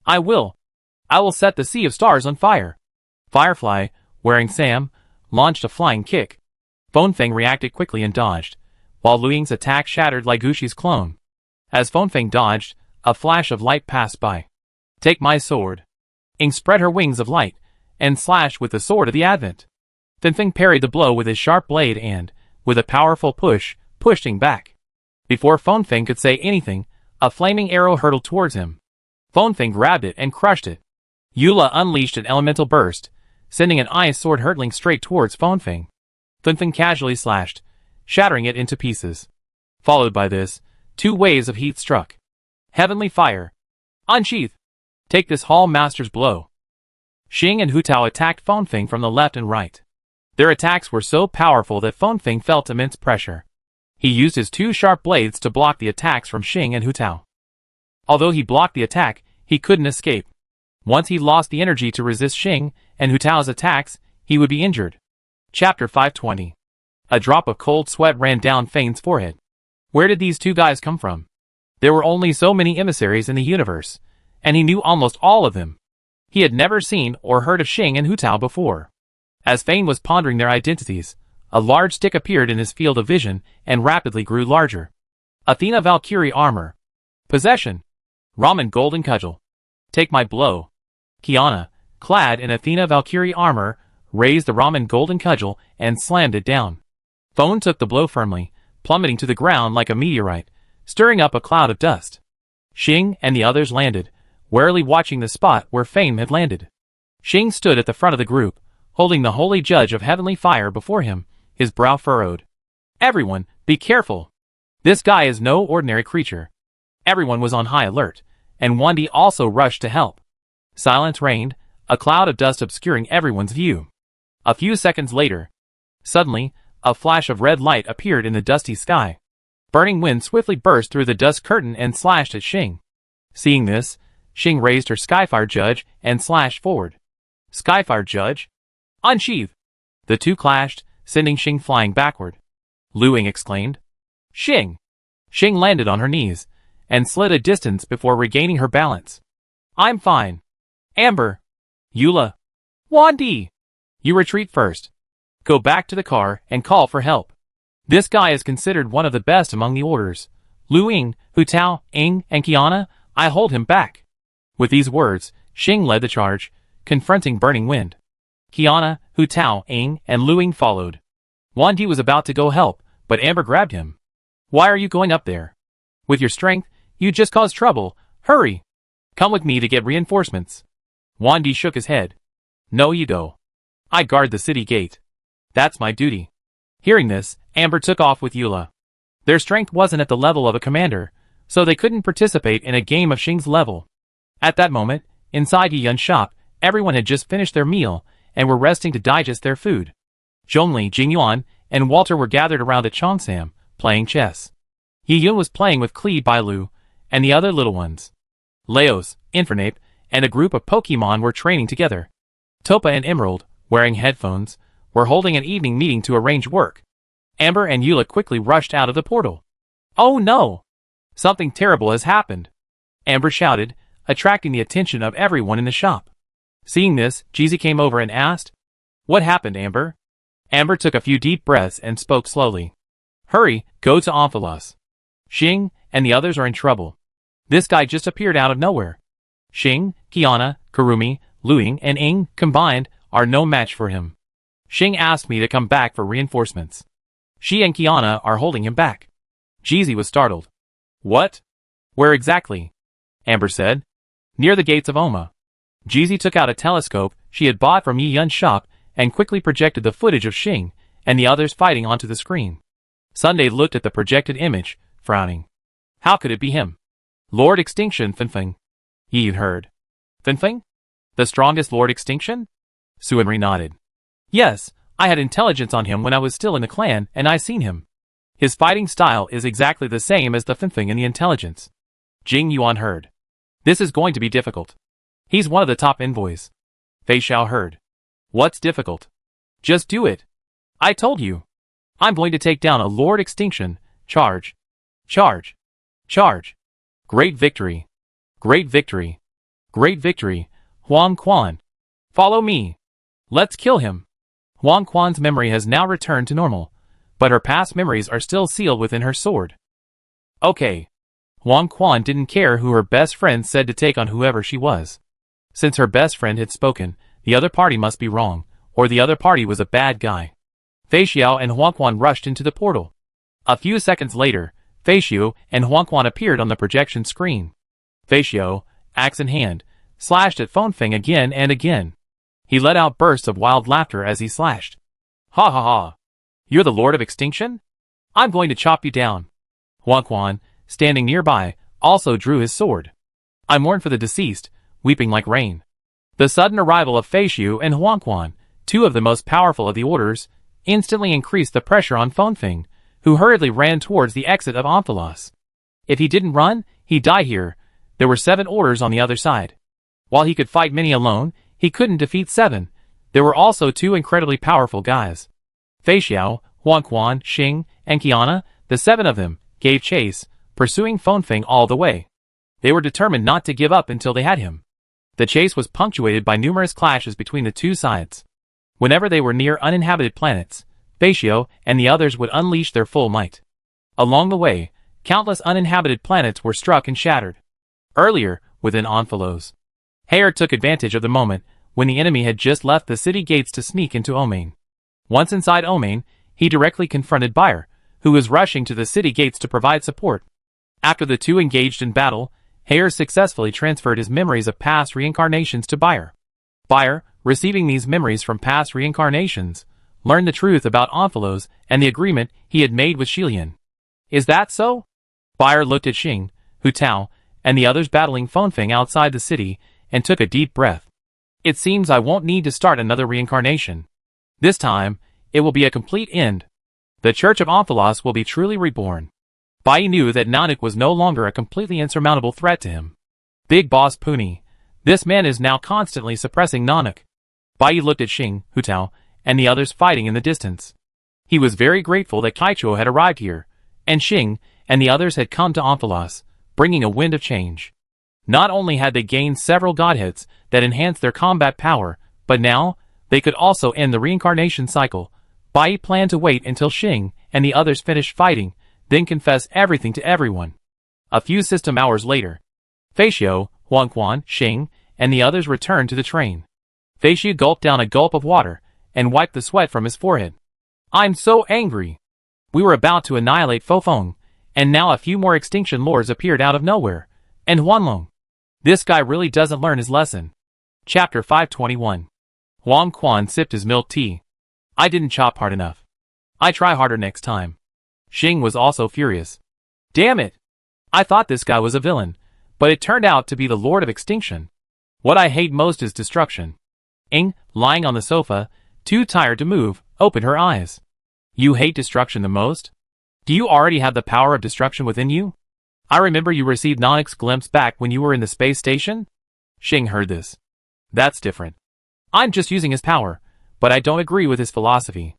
I will set the sea of stars on fire. Firefly, wearing Sam, launched a flying kick. Feng reacted quickly and dodged, while Lu Ying's attack shattered Lai Gushi's clone. As Feng dodged, a flash of light passed by. Take my sword. Ying spread her wings of light, and slashed with the sword of the Advent. Feng parried the blow with his sharp blade and, with a powerful push, pushed Ying back. Before Feng could say anything, a flaming arrow hurtled towards him. Feng grabbed it and crushed it. Eula unleashed an elemental burst, sending an ice sword hurtling straight towards Feng. Feng casually slashed, shattering it into pieces. Followed by this, 2 waves of heat struck. Heavenly fire. Unsheath. Take this Hall Master's blow. Xing and Hu Tao attacked Feng from the left and right. Their attacks were so powerful that Feng felt immense pressure. He used his 2 sharp blades to block the attacks from Xing and Hu Tao. Although he blocked the attack, he couldn't escape. Once he lost the energy to resist Xing and Hu Tao's attacks, he would be injured. Chapter 520. A drop of cold sweat ran down Feng's forehead. Where did these 2 guys come from? There were only so many emissaries in the universe, and he knew almost all of them. He had never seen or heard of Xing and Hu Tao before. As Feng was pondering their identities, a large stick appeared in his field of vision and rapidly grew larger. Athena Valkyrie armor. Possession. Ramen golden cudgel. Take my blow. Kiana, clad in Athena Valkyrie armor, raised the Ramen golden cudgel and slammed it down. Feng took the blow firmly, plummeting to the ground like a meteorite, stirring up a cloud of dust. Xing and the others landed, warily watching the spot where Feng had landed. Xing stood at the front of the group, holding the holy judge of heavenly fire before him, his brow furrowed. Everyone, be careful. This guy is no ordinary creature. Everyone was on high alert, and Wandi also rushed to help. Silence reigned, a cloud of dust obscuring everyone's view. A few seconds later, suddenly, a flash of red light appeared in the dusty sky. Burning wind swiftly burst through the dust curtain and slashed at Xing. Seeing this, Xing raised her Skyfire Judge and slashed forward. Skyfire Judge? Unsheath! The 2 clashed, sending Xing flying backward. Lu Ying exclaimed. Xing! Xing landed on her knees, and slid a distance before regaining her balance. I'm fine. Amber. Eula. Wandi! You retreat first. Go back to the car and call for help. This guy is considered one of the best among the orders. Lu Ying, Hu Tao, Ying, and Kiana, I hold him back. With these words, Xing led the charge, confronting burning wind. Kiana, Hu Tao, Ying, and Lu Ying followed. Wandi was about to go help, but Amber grabbed him. Why are you going up there? With your strength, you just caused trouble. Hurry! Come with me to get reinforcements. Wandi shook his head. No you don't. I guard the city gate. That's my duty. Hearing this, Amber took off with Eula. Their strength wasn't at the level of a commander, so they couldn't participate in a game of Xing's level. At that moment, inside Yi Yun's shop, everyone had just finished their meal and were resting to digest their food. Zhongli, Jingyuan, and Walter were gathered around at Cheongsam, playing chess. Yi Yun was playing with Klee Bailu and the other little ones. Leos, Infernape, and a group of Pokemon were training together. Topa and Emerald, wearing headphones, were holding an evening meeting to arrange work. Amber and Eula quickly rushed out of the portal. Oh no! Something terrible has happened! Amber shouted, attracting the attention of everyone in the shop. Seeing this, Jeezy came over and asked, What happened, Amber? Amber took a few deep breaths and spoke slowly. Hurry, go to Omphalos. Xing and the others are in trouble. This guy just appeared out of nowhere. Xing, Kiana, Kurumi, Lu Ying, and Ying, combined, are no match for him. Xing asked me to come back for reinforcements. She and Kiana are holding him back. Jeezy was startled. What? Where exactly? Amber said. Near the gates of Oma. Jeezy took out a telescope she had bought from Yi Yun's shop and quickly projected the footage of Xing and the others fighting onto the screen. Sunday looked at the projected image, frowning. How could it be him? Lord Extinction Feng. Yi heard. Feng? The strongest Lord Extinction? Suanri nodded. Yes, I had intelligence on him when I was still in the clan and I seen him. His fighting style is exactly the same as the Feng in the intelligence. Jing Yuan heard. This is going to be difficult. He's one of the top envoys. Fei Xiao heard. What's difficult? Just do it. I told you. I'm going to take down a Lord Extinction. Charge. Charge. Charge. Great victory. Great victory. Great victory. Huang Quan. Follow me. Let's kill him. Huang Quan's memory has now returned to normal, but her past memories are still sealed within her sword. Okay. Huang Quan didn't care who her best friend said to take on whoever she was. Since her best friend had spoken, the other party must be wrong, or the other party was a bad guy. Fei Xiao and Huang Quan rushed into the portal. A few seconds later, Fei Xiao and Huang Quan appeared on the projection screen. Fei Xiao, axe in hand, slashed at Feng again and again. He let out bursts of wild laughter as he slashed. Ha ha ha! You're the Lord of Extinction? I'm going to chop you down. Huang Quan, standing nearby, also drew his sword. I mourn for the deceased, weeping like rain. The sudden arrival of Fei Xiao and Huang Quan, two of the most powerful of the orders, instantly increased the pressure on Feng, who hurriedly ran towards the exit of Omphalos. If he didn't run, he'd die here. There were 7 orders on the other side. While he could fight many alone, he couldn't defeat 7. There were also 2 incredibly powerful guys. Fei Xiao, Huang Quan, Xing, and Qiana, the 7 of them, gave chase, pursuing Feng all the way. They were determined not to give up until they had him. The chase was punctuated by numerous clashes between the 2 sides. Whenever they were near uninhabited planets, Fei Xiao and the others would unleash their full might. Along the way, countless uninhabited planets were struck and shattered. Earlier, within Omphalos, Heyer took advantage of the moment when the enemy had just left the city gates to sneak into Omain. Once inside Omain, he directly confronted Bayer, who was rushing to the city gates to provide support. After the 2 engaged in battle, Heyer successfully transferred his memories of past reincarnations to Bayer. Bayer, receiving these memories from past reincarnations, learned the truth about Omphalos and the agreement he had made with Shilian. Is that so? Bayer looked at Xing, Hu Tao, and the others battling Feng outside the city, and took a deep breath. It seems I won't need to start another reincarnation. This time, it will be a complete end. The Church of Omphalos will be truly reborn. Bai knew that Nanak was no longer a completely insurmountable threat to him. Big Boss Puni. This man is now constantly suppressing Nanak. Bai looked at Xing, Hu Tao, and the others fighting in the distance. He was very grateful that Kaichuo had arrived here, and Xing and the others had come to Omphalos, bringing a wind of change. Not only had they gained several godheads that enhanced their combat power, but now, they could also end the reincarnation cycle. Bai planned to wait until Xing and the others finished fighting, then confess everything to everyone. A few system hours later, Fei Xiao, Huang Quan, Xing, and the others returned to the train. Fei Xiao gulped down a gulp of water, and wiped the sweat from his forehead. I'm so angry. We were about to annihilate Feng, and now a few more extinction lords appeared out of nowhere. And Huanlong. This guy really doesn't learn his lesson. Chapter 521. Huang Quan sipped his milk tea. I didn't chop hard enough. I try harder next time. Xing was also furious. Damn it! I thought this guy was a villain, but it turned out to be the Lord of Extinction. What I hate most is destruction. Ing, lying on the sofa, too tired to move, opened her eyes. You hate destruction the most? Do you already have the power of destruction within you? I remember you received Nanak's glimpse back when you were in the space station? Xing heard this. That's different. I'm just using his power, but I don't agree with his philosophy.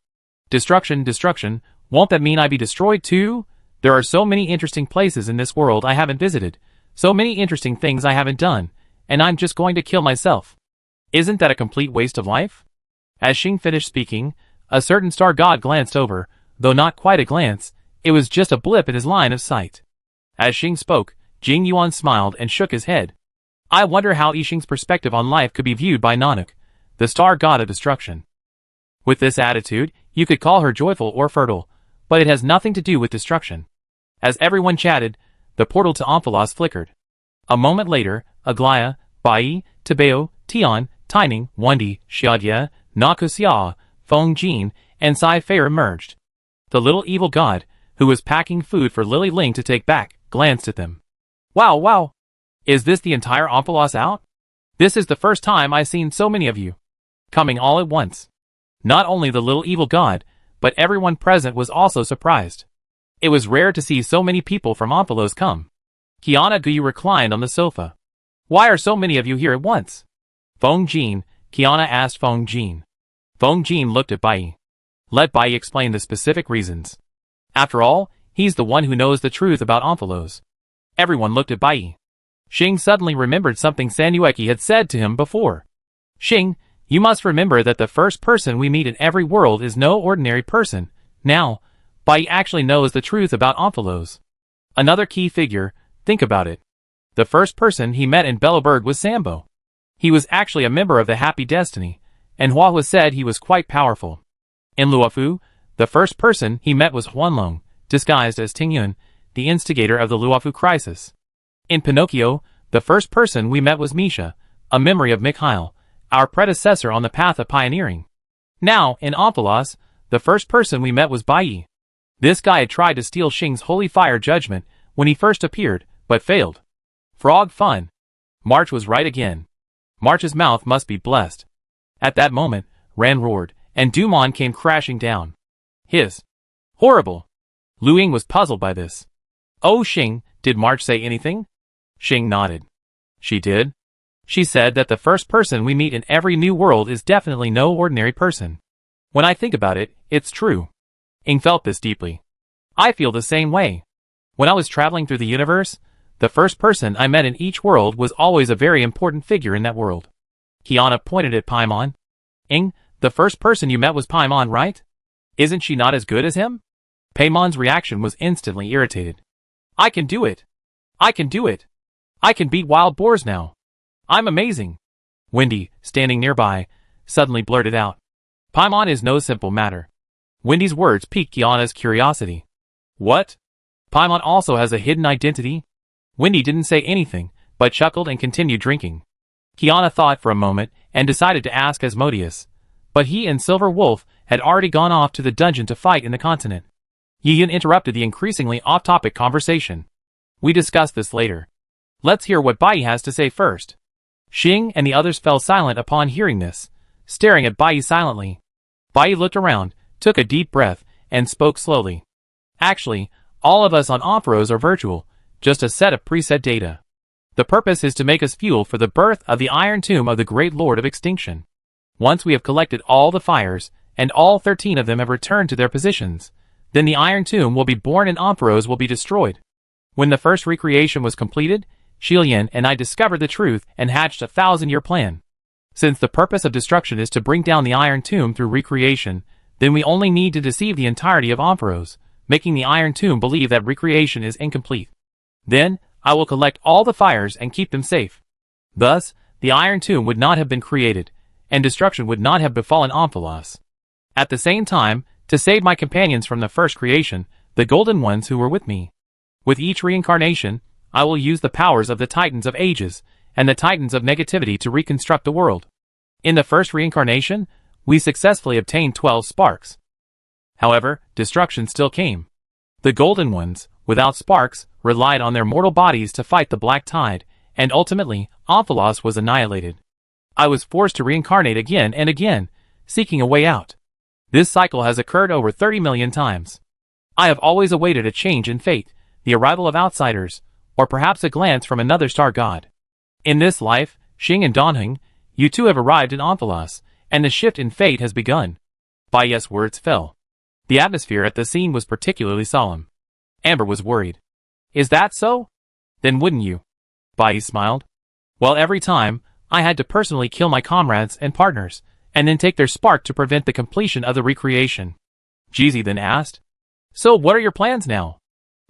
Destruction, won't that mean I be destroyed too? There are so many interesting places in this world I haven't visited, so many interesting things I haven't done, and I'm just going to kill myself. Isn't that a complete waste of life? As Xing finished speaking, a certain star god glanced over, though not quite a glance, it was just a blip in his line of sight. As Xing spoke, Jing Yuan smiled and shook his head. I wonder how Yixing's perspective on life could be viewed by Nanak, the star god of destruction. With this attitude, you could call her joyful or fertile, but it has nothing to do with destruction. As everyone chatted, the portal to Omphalos flickered. A moment later, Aglaya, Bai, Tabeo, Tian, Taining, Wendi, Xiaodia, Nakuxia, Feng Jin, and Sai Fei emerged. The little evil god, who was packing food for Lily Ling to take back, glanced at them. Wow. Is this the entire Omphalos out? This is the first time I've seen so many of you. Coming all at once. Not only the little evil god, but everyone present was also surprised. It was rare to see so many people from Omphalos come. Qiana Guyu reclined on the sofa. Why are so many of you here at once? Feng Jin, Qiana asked Feng Jin. Feng Jin looked at Bai. Let Bai explain the specific reasons. After all, he's the one who knows the truth about Omphalos. Everyone looked at Bai. Xing suddenly remembered something Sanueki had said to him before. Xing, you must remember that the first person we meet in every world is no ordinary person. Now, Bai actually knows the truth about Omphalos. Another key figure, think about it. The first person he met in Belleberg was Sambo. He was actually a member of the Happy Destiny, and Hua said he was quite powerful. In Luofu, the first person he met was Huanlong, disguised as Tingyun, the instigator of the Luofu crisis. In Pinocchio, the first person we met was Misha, a memory of Mikhail, our predecessor on the path of pioneering. Now, in Omphalos, the first person we met was Bai. This guy had tried to steal Xing's holy fire judgment when he first appeared, but failed. Frog fun. March was right again. March's mouth must be blessed. At that moment, Ran roared, and Dumont came crashing down. Hiss. Horrible. Lu Ying was puzzled by this. Oh Xing, did March say anything? Xing nodded. She did. She said that the first person we meet in every new world is definitely no ordinary person. When I think about it, it's true. Ying felt this deeply. I feel the same way. When I was traveling through the universe, the first person I met in each world was always a very important figure in that world. Kiana pointed at Paimon. Ying, the first person you met was Paimon, right? Isn't she not as good as him? Paimon's reaction was instantly irritated. I can do it. I can do it. I can beat wild boars now. I'm amazing. Wendy, standing nearby, suddenly blurted out. Paimon is no simple matter. Wendy's words piqued Kiana's curiosity. What? Paimon also has a hidden identity? Wendy didn't say anything, but chuckled and continued drinking. Kiana thought for a moment and decided to ask Asmodeus, but he and Silver Wolf had already gone off to the dungeon to fight in the continent. Yi Yun interrupted the increasingly off-topic conversation. We discuss this later. Let's hear what Bai has to say first. Xing and the others fell silent upon hearing this, staring at Bai silently. Bai looked around, took a deep breath, and spoke slowly. Actually, all of us on Ompharos are virtual, just a set of preset data. The purpose is to make us fuel for the birth of the Iron Tomb of the Great Lord of Extinction. Once we have collected all the fires, and all 13 of them have returned to their positions, then the Iron Tomb will be born and Ompharos will be destroyed. When the first recreation was completed, Shilian and I discovered the truth and hatched a 1,000-year plan. Since the purpose of destruction is to bring down the Iron Tomb through recreation, then we only need to deceive the entirety of Ompharos, making the Iron Tomb believe that recreation is incomplete. Then, I will collect all the fires and keep them safe. Thus, the Iron Tomb would not have been created, and destruction would not have befallen Omphalos. At the same time, to save my companions from the first creation, the Golden Ones who were with me. With each reincarnation, I will use the powers of the Titans of Ages, and the Titans of Negativity to reconstruct the world. In the first reincarnation, we successfully obtained 12 sparks. However, destruction still came. The Golden Ones, without sparks, relied on their mortal bodies to fight the Black Tide, and ultimately, Omphalos was annihilated. I was forced to reincarnate again and again, seeking a way out. This cycle has occurred over 30 million times. I have always awaited a change in fate, the arrival of outsiders, or perhaps a glance from another star god. In this life, Xing and Dongheng, you two have arrived in Omphalos, and the shift in fate has begun. Bai's words fell. The atmosphere at the scene was particularly solemn. Amber was worried. Is that so? Then wouldn't you? Bai smiled. Well, every time, I had to personally kill my comrades and partners, and then take their spark to prevent the completion of the recreation. Jeezy then asked. So what are your plans now?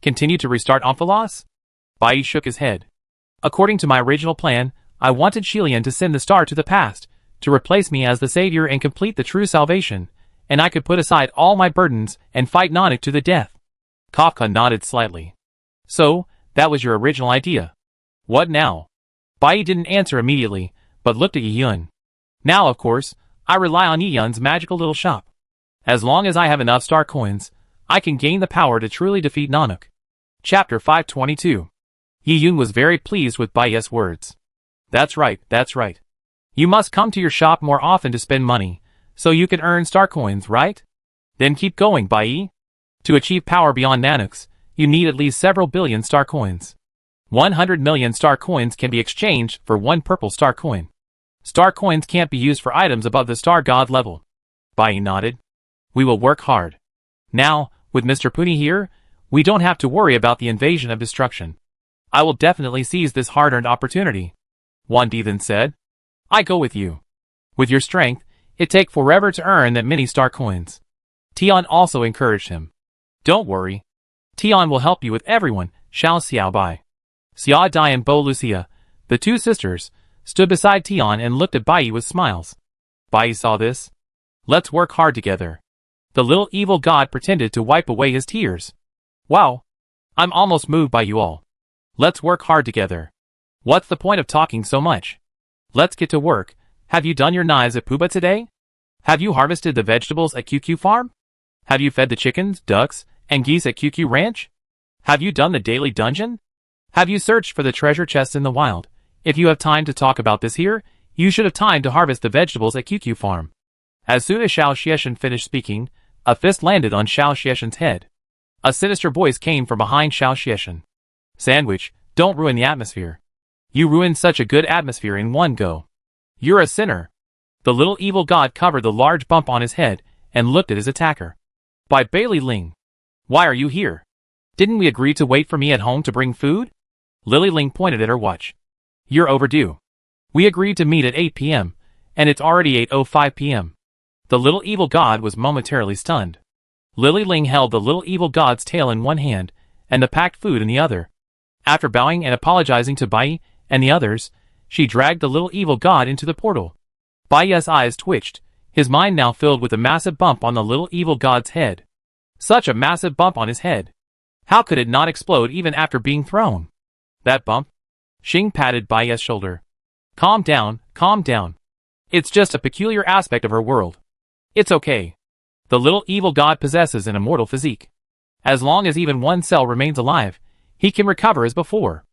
Continue to restart Omphalos? Bai shook his head. According to my original plan, I wanted Shilian to send the star to the past, to replace me as the savior and complete the true salvation, and I could put aside all my burdens and fight Nanak to the death. Kafka nodded slightly. So, that was your original idea. What now? Bai didn't answer immediately, but looked at Yi Yun. Now, of course, I rely on Yi Yun's magical little shop. As long as I have enough star coins, I can gain the power to truly defeat Nanak. Chapter 522. Yi Yun was very pleased with Bai's words. That's right, that's right. You must come to your shop more often to spend money, so you can earn star coins, right? Then keep going, Bai. To achieve power beyond Nanak's, you need at least several billion star coins. 100 million star coins can be exchanged for one purple star coin. Star coins can't be used for items above the star god level. Bai nodded. We will work hard. Now, with Mr. Puni here, we don't have to worry about the invasion of destruction. I will definitely seize this hard-earned opportunity. Wandi then said. I go with you. With your strength, it take forever to earn that many star coins. Tian also encouraged him. Don't worry. Tian will help you with everyone, Xiao Xiaobai. Xia Dai and Bo Lucia, the two sisters, stood beside Tian and looked at Bai with smiles. Bai saw this. Let's work hard together. The little evil god pretended to wipe away his tears. Wow. I'm almost moved by you all. Let's work hard together. What's the point of talking so much? Let's get to work. Have you done your knives at Puba today? Have you harvested the vegetables at QQ Farm? Have you fed the chickens, ducks, and geese at QQ Ranch? Have you done the daily dungeon? Have you searched for the treasure chests in the wild? If you have time to talk about this here, you should have time to harvest the vegetables at QQ Farm. As soon as Xiao Xieshan finished speaking, a fist landed on Xiao Xieshan's head. A sinister voice came from behind Xiao Xieshan. Sandwich, don't ruin the atmosphere. You ruined such a good atmosphere in one go. You're a sinner. The little evil god covered the large bump on his head and looked at his attacker. By Bailey Ling. Why are you here? Didn't we agree to wait for me at home to bring food? Lily Ling pointed at her watch. You're overdue. We agreed to meet at 8 p.m., and it's already 8:05 p.m. The little evil god was momentarily stunned. Lily Ling held the little evil god's tail in one hand and the packed food in the other. After bowing and apologizing to Bai and the others, she dragged the little evil god into the portal. Bai's eyes twitched, his mind now filled with a massive bump on the little evil god's head. Such a massive bump on his head. How could it not explode even after being thrown? That bump? Xing patted Bai's shoulder. Calm down, calm down. It's just a peculiar aspect of her world. It's okay. The little evil god possesses an immortal physique. As long as even one cell remains alive, he can recover as before.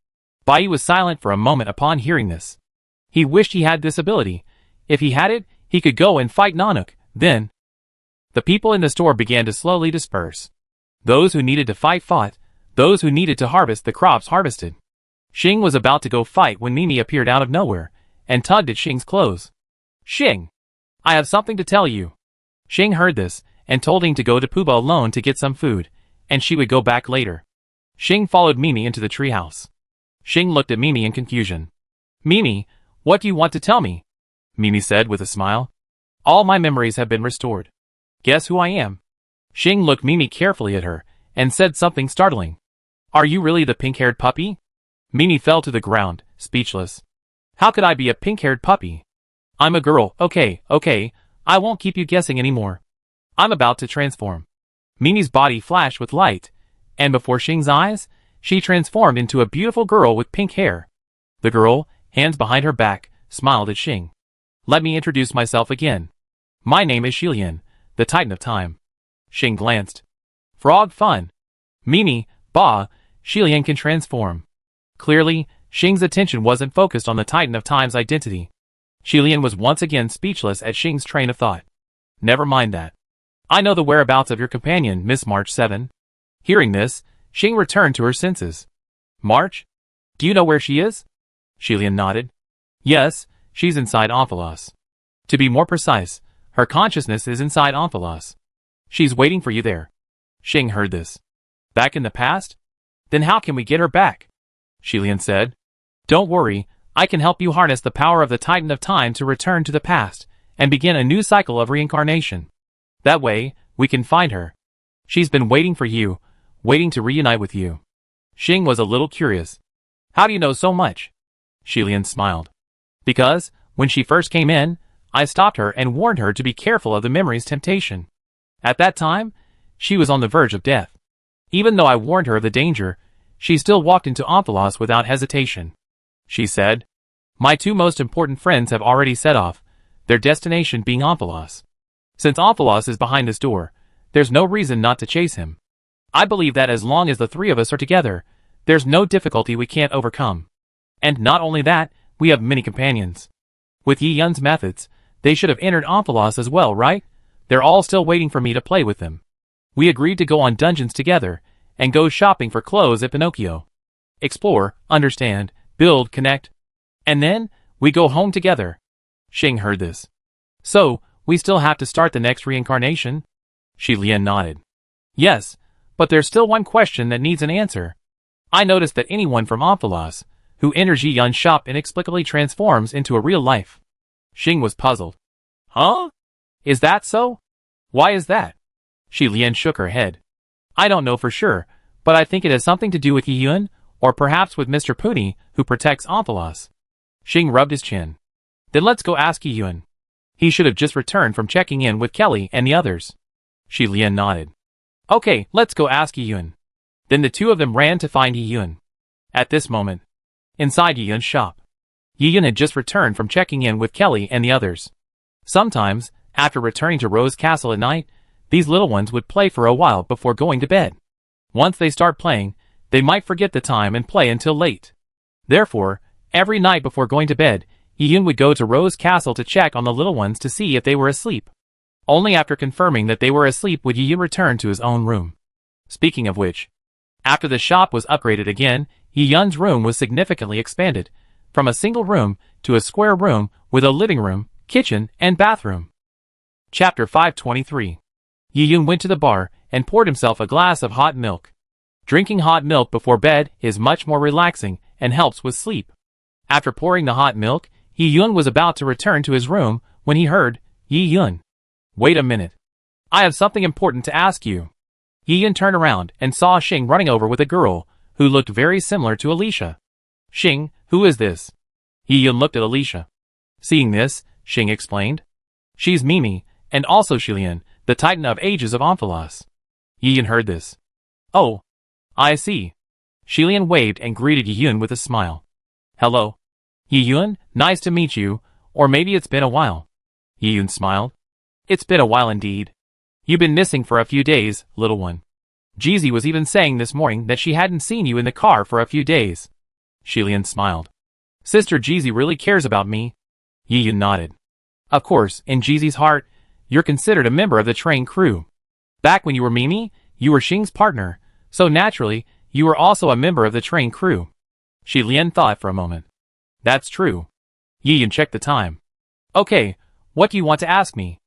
Bai was silent for a moment upon hearing this. He wished he had this ability. If he had it, he could go and fight Nanook, then. The people in the store began to slowly disperse. Those who needed to fight fought, those who needed to harvest the crops harvested. Xing was about to go fight when Mimi appeared out of nowhere, and tugged at Xing's clothes. Xing! I have something to tell you. Xing heard this, and told him to go to Puba alone to get some food, and she would go back later. Xing followed Mimi into the treehouse. Xing looked at Mimi in confusion. Mimi, what do you want to tell me? Mimi said with a smile. All my memories have been restored. Guess who I am? Xing looked Mimi carefully at her, and said something startling. Are you really the pink-haired puppy? Mimi fell to the ground, speechless. How could I be a pink-haired puppy? I'm a girl, okay, I won't keep you guessing anymore. I'm about to transform. Mimi's body flashed with light, and before Xing's eyes, she transformed into a beautiful girl with pink hair. The girl, hands behind her back, smiled at Xing. Let me introduce myself again. My name is Xilian, the Titan of Time. Xing glanced. Frog fun. Mimi, bah, Xilian can transform. Clearly, Xing's attention wasn't focused on the Titan of Time's identity. Xilian was once again speechless at Xing's train of thought. Never mind that. I know the whereabouts of your companion, Miss March 7. Hearing this, Xing returned to her senses. March? Do you know where she is? Xilian nodded. Yes, she's inside Omphalos. To be more precise, her consciousness is inside Omphalos. She's waiting for you there. Xing heard this. Back in the past? Then how can we get her back? Xilian said. Don't worry, I can help you harness the power of the Titan of Time to return to the past, and begin a new cycle of reincarnation. That way, we can find her. She's been waiting for you, waiting to reunite with you. Xing was a little curious. How do you know so much? Xilian smiled. Because, when she first came in, I stopped her and warned her to be careful of the memory's temptation. At that time, she was on the verge of death. Even though I warned her of the danger, she still walked into Omphalos without hesitation. She said, my two most important friends have already set off, their destination being Omphalos. Since Omphalos is behind this door, there's no reason not to chase him. I believe that as long as the three of us are together, there's no difficulty we can't overcome. And not only that, we have many companions. With Yi Yun's methods, they should have entered Omphalos as well, right? They're all still waiting for me to play with them. We agreed to go on dungeons together, and go shopping for clothes at Pinocchio. Explore, understand, build, connect. And then, we go home together. Xing heard this. So, we still have to start the next reincarnation? Xilian nodded. Yes, but there's still one question that needs an answer. I noticed that anyone from Omphalos who enters Yi Yun's shop inexplicably transforms into a real life. Xing was puzzled. Huh? Is that so? Why is that? Shi Lian shook her head. I don't know for sure, but I think it has something to do with Yi Yun, or perhaps with Mr. Puni, who protects Omphalos. Xing rubbed his chin. Then let's go ask Yi Yun. He should have just returned from checking in with Kelly and the others. Shi Lian nodded. Okay, let's go ask Yi Yun. Then the two of them ran to find Yi Yun. At this moment, inside Yi Yun's shop, Yi Yun had just returned from checking in with Kelly and the others. Sometimes, after returning to Rose Castle at night, these little ones would play for a while before going to bed. Once they start playing, they might forget the time and play until late. Therefore, every night before going to bed, Yi Yun would go to Rose Castle to check on the little ones to see if they were asleep. Only after confirming that they were asleep would Yi Yun return to his own room. Speaking of which, after the shop was upgraded again, Yi Yun's room was significantly expanded, from a single room to a square room with a living room, kitchen, and bathroom. Chapter 523. Yi Yun went to the bar and poured himself a glass of hot milk. Drinking hot milk before bed is much more relaxing and helps with sleep. After pouring the hot milk, Yi Yun was about to return to his room when he heard, Yi Yun. Wait a minute. I have something important to ask you. Yi Yun turned around and saw Xing running over with a girl who looked very similar to Alicia. Xing, who is this? Yi Yun looked at Alicia. Seeing this, Xing explained. She's Mimi, and also Shilian, the Titan of Ages of Omphalos. Yi Yun heard this. Oh, I see. Shilian waved and greeted Yi Yun with a smile. Hello. Yi Yun, nice to meet you, or maybe it's been a while. Yi Yun smiled. It's been a while indeed. You've been missing for a few days, little one. Jeezy was even saying this morning that she hadn't seen you in the car for a few days. Shilian smiled. Sister Jeezy really cares about me. Yi Yun nodded. Of course, in Jeezy's heart, you're considered a member of the train crew. Back when you were Mimi, you were Xing's partner, so naturally, you were also a member of the train crew. Shi Lian thought for a moment. That's true. Yi Yun checked the time. Okay, what do you want to ask me?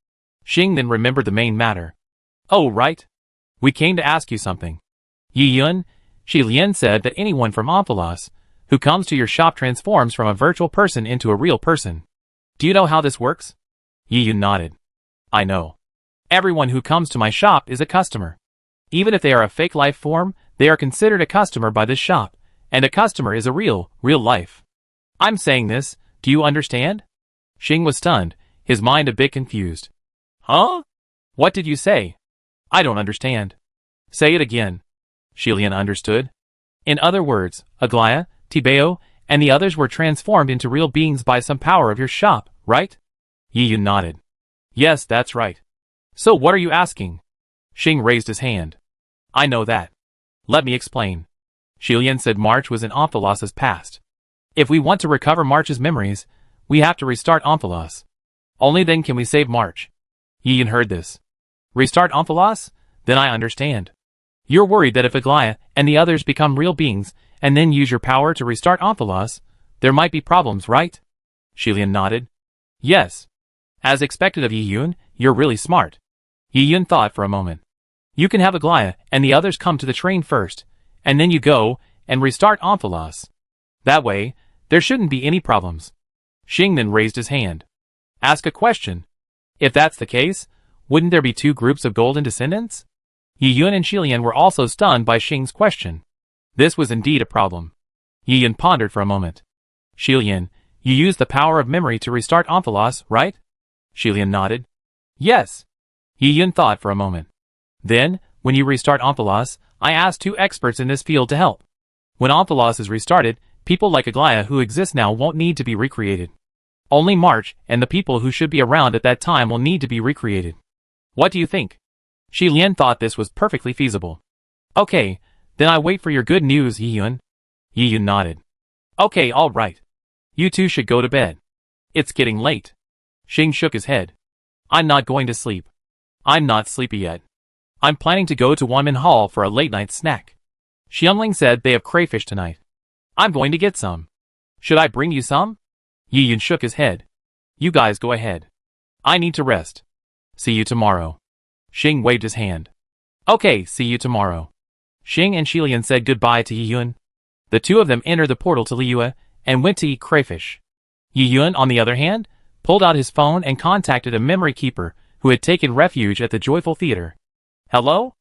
Xing then remembered the main matter. Oh, right. We came to ask you something. Yi Yun, Shi Lian said that anyone from Omphalos who comes to your shop transforms from a virtual person into a real person. Do you know how this works? Yi Yun nodded. I know. Everyone who comes to my shop is a customer. Even if they are a fake life form, they are considered a customer by this shop, and a customer is a real life. I'm saying this, do you understand? Xing was stunned, his mind a bit confused. Huh? What did you say? I don't understand. Say it again. Shilian understood. In other words, Aglaya, Tibeo, and the others were transformed into real beings by some power of your shop, right? Yi Yun nodded. Yes, that's right. So what are you asking? Xing raised his hand. I know that. Let me explain. Shilian said March was in Omphalos's past. If we want to recover March's memories, we have to restart Omphalos. Only then can we save March. Yi Yun heard this. Restart Omphalos? Then I understand. You're worried that if Aglaya and the others become real beings, and then use your power to restart Omphalos, there might be problems, right? Shilian nodded. Yes. As expected of Yi Yun, you're really smart. Yi Yun thought for a moment. You can have Aglaya and the others come to the train first, and then you go and restart Omphalos. That way, there shouldn't be any problems. Xing then raised his hand. Ask a question. If that's the case, wouldn't there be two groups of golden descendants? Yi Yun and Shilian were also stunned by Xing's question. This was indeed a problem. Yi Yun pondered for a moment. Shilian, you used the power of memory to restart Omphalos, right? Shilian nodded. Yes. Yi Yun thought for a moment. Then, when you restart Omphalos, I asked two experts in this field to help. When Omphalos is restarted, people like Aglaya who exist now won't need to be recreated. Only March and the people who should be around at that time will need to be recreated. What do you think? Shi Lian thought this was perfectly feasible. Okay, then I wait for your good news, Yi Yun. Yi Yun nodded. Okay, all right. You two should go to bed. It's getting late. Xing shook his head. I'm not going to sleep. I'm not sleepy yet. I'm planning to go to Wanmin Hall for a late-night snack. Xiangling said they have crayfish tonight. I'm going to get some. Should I bring you some? Yi Yun shook his head. You guys go ahead. I need to rest. See you tomorrow. Xing waved his hand. Okay, see you tomorrow. Xing and Shilian said goodbye to Yi Yun. The two of them entered the portal to Liyue and went to eat crayfish. Yi Yun, on the other hand, pulled out his phone and contacted a memory keeper who had taken refuge at the Joyful Theater. Hello?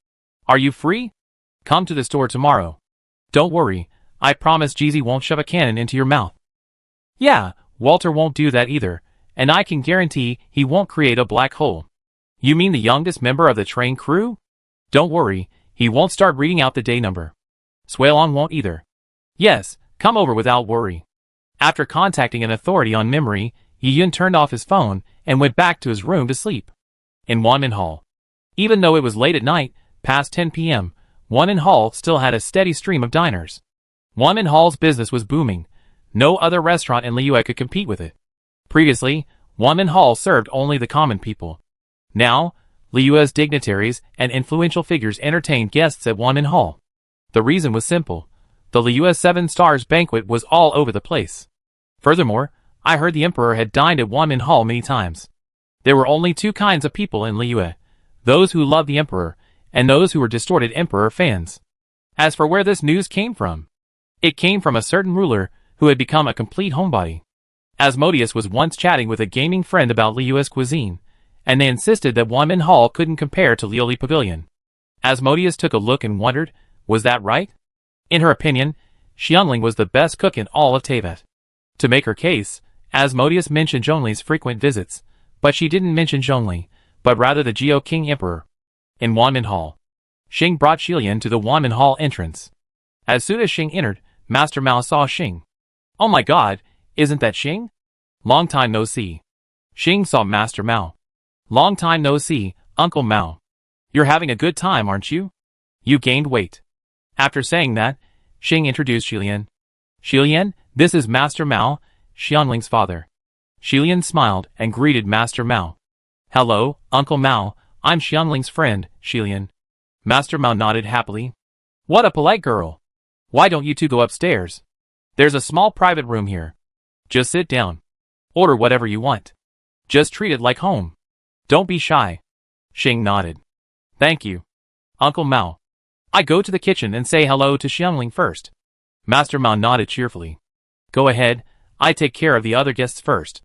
Are you free? Come to the store tomorrow. Don't worry, I promise Jeezy won't shove a cannon into your mouth. Yeah, Walter won't do that either, and I can guarantee he won't create a black hole. You mean the youngest member of the train crew? Don't worry, he won't start reading out the day number. Swailong won't either. Yes, come over without worry. After contacting an authority on memory, Yi Yun turned off his phone and went back to his room to sleep. In Wanmin Hall. Even though it was late at night, past 10 p.m., Wanmin Hall still had a steady stream of diners. Wanmin Hall's business was booming. No other restaurant in Liyue could compete with it. Previously, Wanmin Hall served only the common people. Now, Liyue's dignitaries and influential figures entertained guests at Wanmin Hall. The reason was simple. The Liyue 7 Stars banquet was all over the place. Furthermore, I heard the emperor had dined at Wanmin Hall many times. There were only two kinds of people in Liyue, those who loved the emperor, and those who were distorted emperor fans. As for where this news came from, it came from a certain ruler who had become a complete homebody. Asmodeus was once chatting with a gaming friend about Liyue's cuisine, and they insisted that Wanmin Hall couldn't compare to Lioli Pavilion. Asmodeus took a look and wondered, was that right? In her opinion, Xiangling was the best cook in all of Teyvat. To make her case, Asmodeus mentioned Zhongli's frequent visits, but she didn't mention Zhongli, but rather the Geo King Emperor. In Wanmin Hall, Xing brought Xilian to the Wanmin Hall entrance. As soon as Xing entered, Master Mao saw Xing. Oh my god, isn't that Xing? Long time no see. Xing saw Master Mao. Long time no see, Uncle Mao. You're having a good time, aren't you? You gained weight. After saying that, Xing introduced Xilian. Xilian, this is Master Mao, Xiangling's father. Xilian smiled and greeted Master Mao. Hello, Uncle Mao, I'm Xiangling's friend, Xilian. Master Mao nodded happily. What a polite girl. Why don't you two go upstairs? There's a small private room here. Just sit down. Order whatever you want. Just treat it like home. Don't be shy. Xing nodded. Thank you, Uncle Mao. I go to the kitchen and say hello to Xiangling first. Master Mao nodded cheerfully. Go ahead, I take care of the other guests first.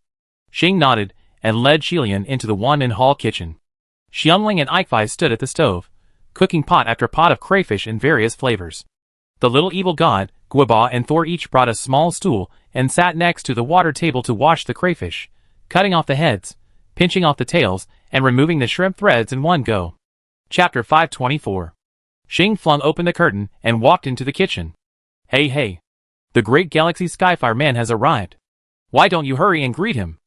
Xing nodded and led Xilian into the Wanmin Hall kitchen. Xiangling and Ikefai stood at the stove, cooking pot after pot of crayfish in various flavors. The little evil god, Guoba and Thor each brought a small stool and sat next to the water table to wash the crayfish, cutting off the heads, pinching off the tails, and removing the shrimp threads in one go. Chapter 524. Xing flung open the curtain and walked into the kitchen. Hey hey! The great Galaxy Skyfire man has arrived. Why don't you hurry and greet him?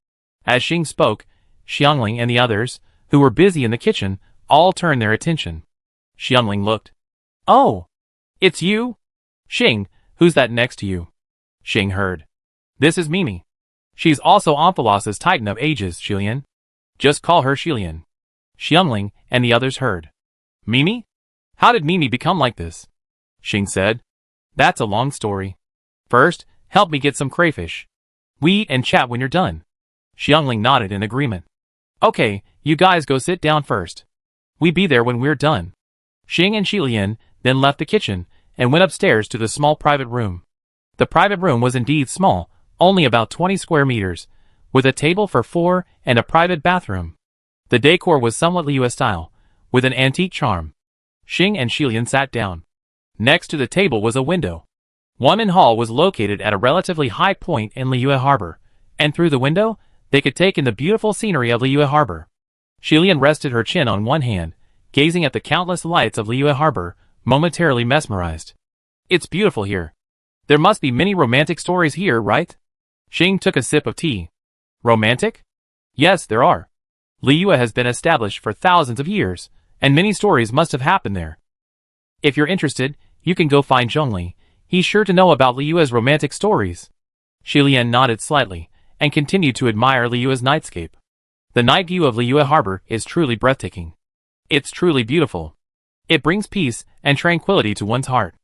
As Xing spoke, Xiangling and the others, who were busy in the kitchen, all turned their attention. Xiangling looked. Oh! It's you? Xing, who's that next to you? Xing heard. This is Mimi. She's also Omphalos's Titan of Ages, Xilian. Just call her Xilian. Xiangling and the others heard. Mimi? How did Mimi become like this? Xing said. That's a long story. First, help me get some crayfish. We eat and chat when you're done. Xiangling nodded in agreement. Okay, you guys go sit down first. We be there when we're done. Xing and Xilian then left the kitchen and went upstairs to the small private room. The private room was indeed small, only about 20 square meters, with a table for 4 and a private bathroom. The decor was somewhat Liyue style, with an antique charm. Xing and Xilian sat down. Next to the table was a window. Wanmin Hall was located at a relatively high point in Liyue Harbor, and through the window, they could take in the beautiful scenery of Liyue Harbor. Xilian rested her chin on one hand, gazing at the countless lights of Liyue Harbor, momentarily mesmerized. It's beautiful here. There must be many romantic stories here, right? Xing took a sip of tea. Romantic? Yes, there are. Liyue has been established for thousands of years, and many stories must have happened there. If you're interested, you can go find Zhongli. He's sure to know about Liyue's romantic stories. Xilian nodded slightly, and continued to admire Liyue's nightscape. The night view of Liyue Harbor is truly breathtaking. It's truly beautiful. It brings peace and tranquility to one's heart.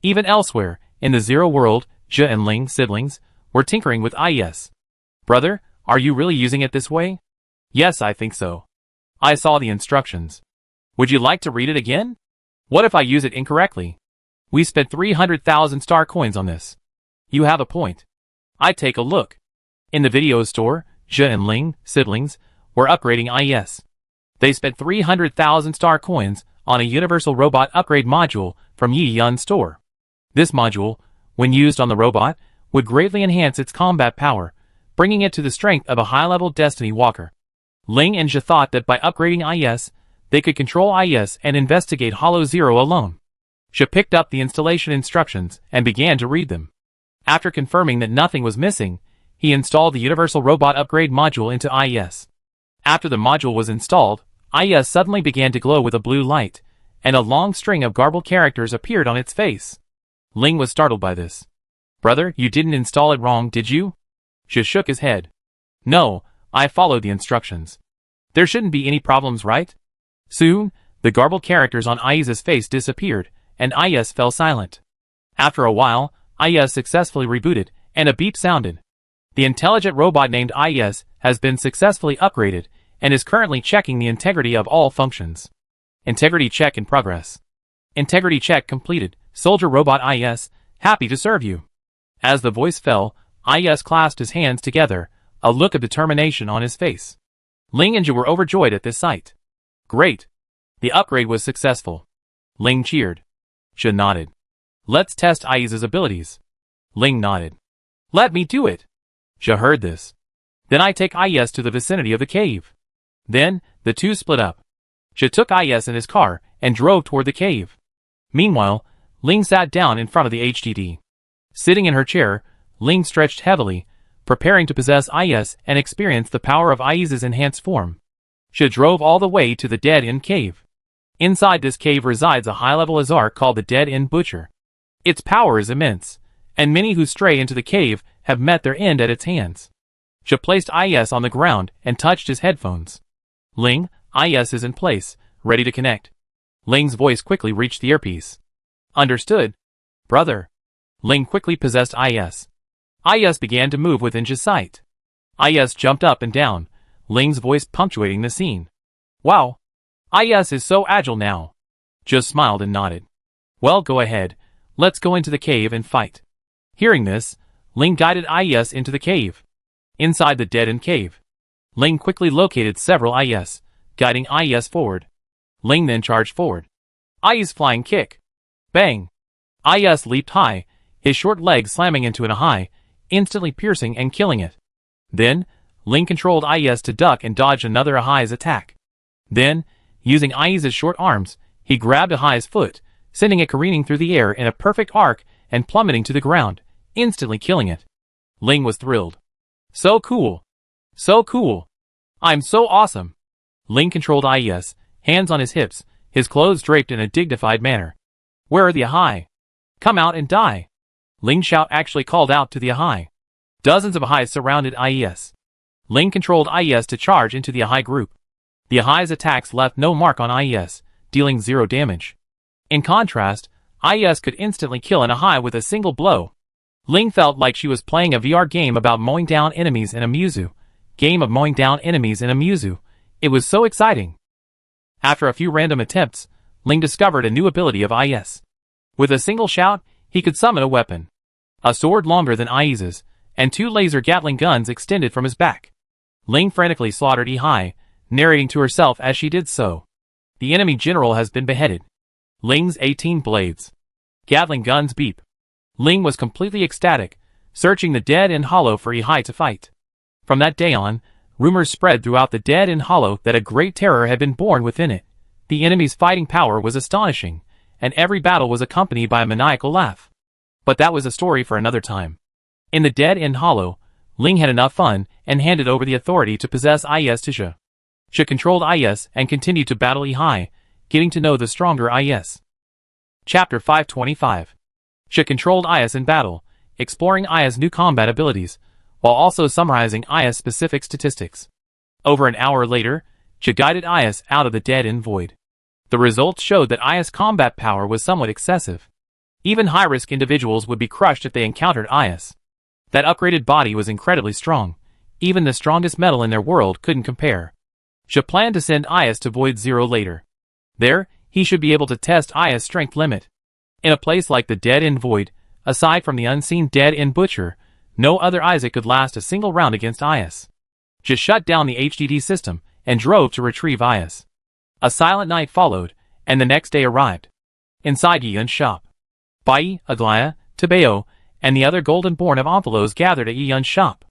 Even elsewhere, in the Zero World, Zhe and Ling siblings were tinkering with IES. Brother, are you really using it this way? Yes, I think so. I saw the instructions. Would you like to read it again? What if I use it incorrectly? We spent 300,000 star coins on this. You have a point. I'd take a look. In the video store, Zhe and Ling, siblings, were upgrading IES. They spent 300,000 star coins on a universal robot upgrade module from Yi Yun's store. This module, when used on the robot, would greatly enhance its combat power, bringing it to the strength of a high-level Destiny Walker. Ling and Zhe thought that by upgrading IES, they could control IES and investigate Hollow Zero alone. Zhe picked up the installation instructions and began to read them. After confirming that nothing was missing, he installed the Universal Robot Upgrade module into IES. After the module was installed, IES suddenly began to glow with a blue light, and a long string of garbled characters appeared on its face. Ling was startled by this. "Brother, you didn't install it wrong, did you?" Zhe shook his head. "No, I followed the instructions. There shouldn't be any problems, right?" Soon, the garbled characters on IES's face disappeared, and IES fell silent. After a while, IES successfully rebooted, and a beep sounded. The intelligent robot named IES has been successfully upgraded, and is currently checking the integrity of all functions. Integrity check in progress. Integrity check completed. Soldier Robot IES, happy to serve you. As the voice fell, IES clasped his hands together, a look of determination on his face. Ling and Zhe were overjoyed at this sight. Great. The upgrade was successful. Ling cheered. Zhe nodded. Let's test IES's abilities. Ling nodded. Let me do it. Zhe heard this. Then I take IES to the vicinity of the cave. Then, the two split up. Zhe took IES in his car and drove toward the cave. Meanwhile, Ling sat down in front of the HDD. Sitting in her chair, Ling stretched heavily, preparing to possess IES and experience the power of IES's enhanced form. Zhe drove all the way to the Dead End Cave. Inside this cave resides a high-level Azar called the Dead End Butcher. Its power is immense, and many who stray into the cave have met their end at its hands. Zhe placed IES on the ground and touched his headphones. Ling, IES is in place, ready to connect. Ling's voice quickly reached the earpiece. Understood. Brother. Ling quickly possessed IES. IES began to move within Zhe's sight. IES jumped up and down, Ling's voice punctuating the scene. Wow. IES is so agile now. Zhe smiled and nodded. Well, go ahead. Let's go into the cave and fight. Hearing this, Ling guided IES into the cave. Inside the Dead End Cave, Ling quickly located several IES, guiding IES forward. Ling then charged forward. IES flying kick. Bang! IES leaped high, his short legs slamming into an high, instantly piercing and killing it. Then, Ling controlled IES to duck and dodge another Ahai's attack. Then, using IES's short arms, he grabbed Ahai's foot, sending it careening through the air in a perfect arc and plummeting to the ground, instantly killing it. Ling was thrilled. So cool! So cool! I'm so awesome! Ling controlled IES, hands on his hips, his clothes draped in a dignified manner. Where are the Ahai? Come out and die! Ling's shout actually called out to the Ahai. Dozens of Ahais surrounded IES. Ling controlled IES to charge into the Ahai group. The Ahai's attacks left no mark on IES, dealing 0 damage. In contrast, IES could instantly kill an Ahai with a single blow. Ling felt like she was playing a VR game about mowing down enemies in a Muzu. Game of mowing down enemies in a Muzu. It was so exciting. After a few random attempts, Ling discovered a new ability of IES. With a single shout, he could summon a weapon. A sword longer than IES's, and 2 laser Gatling guns extended from his back. Ling frantically slaughtered Ahai, narrating to herself as she did so. The enemy general has been beheaded. Ling's 18 blades. Gatling guns beep. Ling was completely ecstatic, searching the Dead End Hollow for Ahai to fight. From that day on, rumors spread throughout the Dead End Hollow that a great terror had been born within it. The enemy's fighting power was astonishing, and every battle was accompanied by a maniacal laugh. But that was a story for another time. In the Dead End Hollow, Ling had enough fun and handed over the authority to possess IES to Zhe. Zhe controlled IES and continued to battle Ahai, getting to know the stronger IES. Chapter 525. Zhe controlled IES in battle, exploring IES' new combat abilities, while also summarizing IES' specific statistics. Over an hour later, Zhe guided IES out of the Dead End Void. The results showed that IES' combat power was somewhat excessive. Even high-risk individuals would be crushed if they encountered IES. That upgraded body was incredibly strong. Even the strongest metal in their world couldn't compare. Zhe planned to send IES to Void Zero later. There, he should be able to test IES' strength limit. In a place like the dead-end void, aside from the unseen dead-end butcher, no other Isaac could last a single round against Ias. Just shut down the HDD system and drove to retrieve Ias. A silent night followed, and the next day arrived. Inside Yiyun's shop, Bai, Aglaia, Tabeo, and the other golden-born of Omphalos gathered at Yiyun's shop.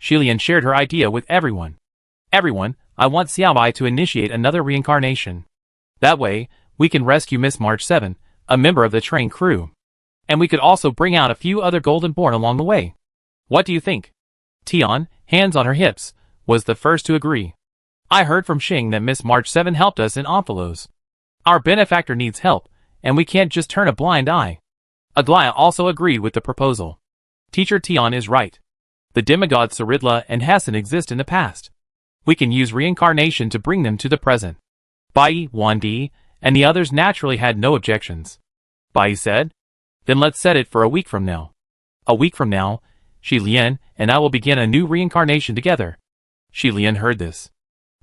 Shilian shared her idea with everyone. Everyone, I want Xiaobai to initiate another reincarnation. That way, we can rescue Miss March 7, a member of the train crew. And we could also bring out a few other golden-born along the way. What do you think? Tian, hands on her hips, was the first to agree. I heard from Xing that Miss March 7 helped us in Omphalos. Our benefactor needs help, and we can't just turn a blind eye. Aglaia also agreed with the proposal. Teacher Tian is right. The demigods Saridla and Hessen exist in the past. We can use reincarnation to bring them to the present. Bai, Wandi, and the others naturally had no objections. Bai said, then let's set it for a week from now. A week from now, Shi Lian and I will begin a new reincarnation together. Shi Lian heard this.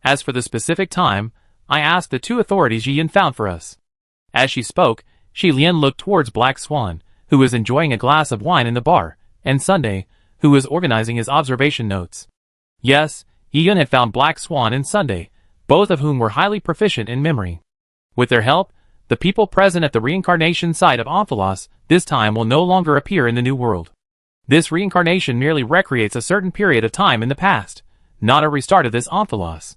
As for the specific time, I asked the two authorities Yiyan found for us. As she spoke, Shi Lian looked towards Black Swan, who was enjoying a glass of wine in the bar, and Sunday, who was organizing his observation notes. Yes, Yiyan had found Black Swan and Sunday, both of whom were highly proficient in memory. With their help, the people present at the reincarnation site of Omphalos this time will no longer appear in the new world. This reincarnation merely recreates a certain period of time in the past, not a restart of this Omphalos.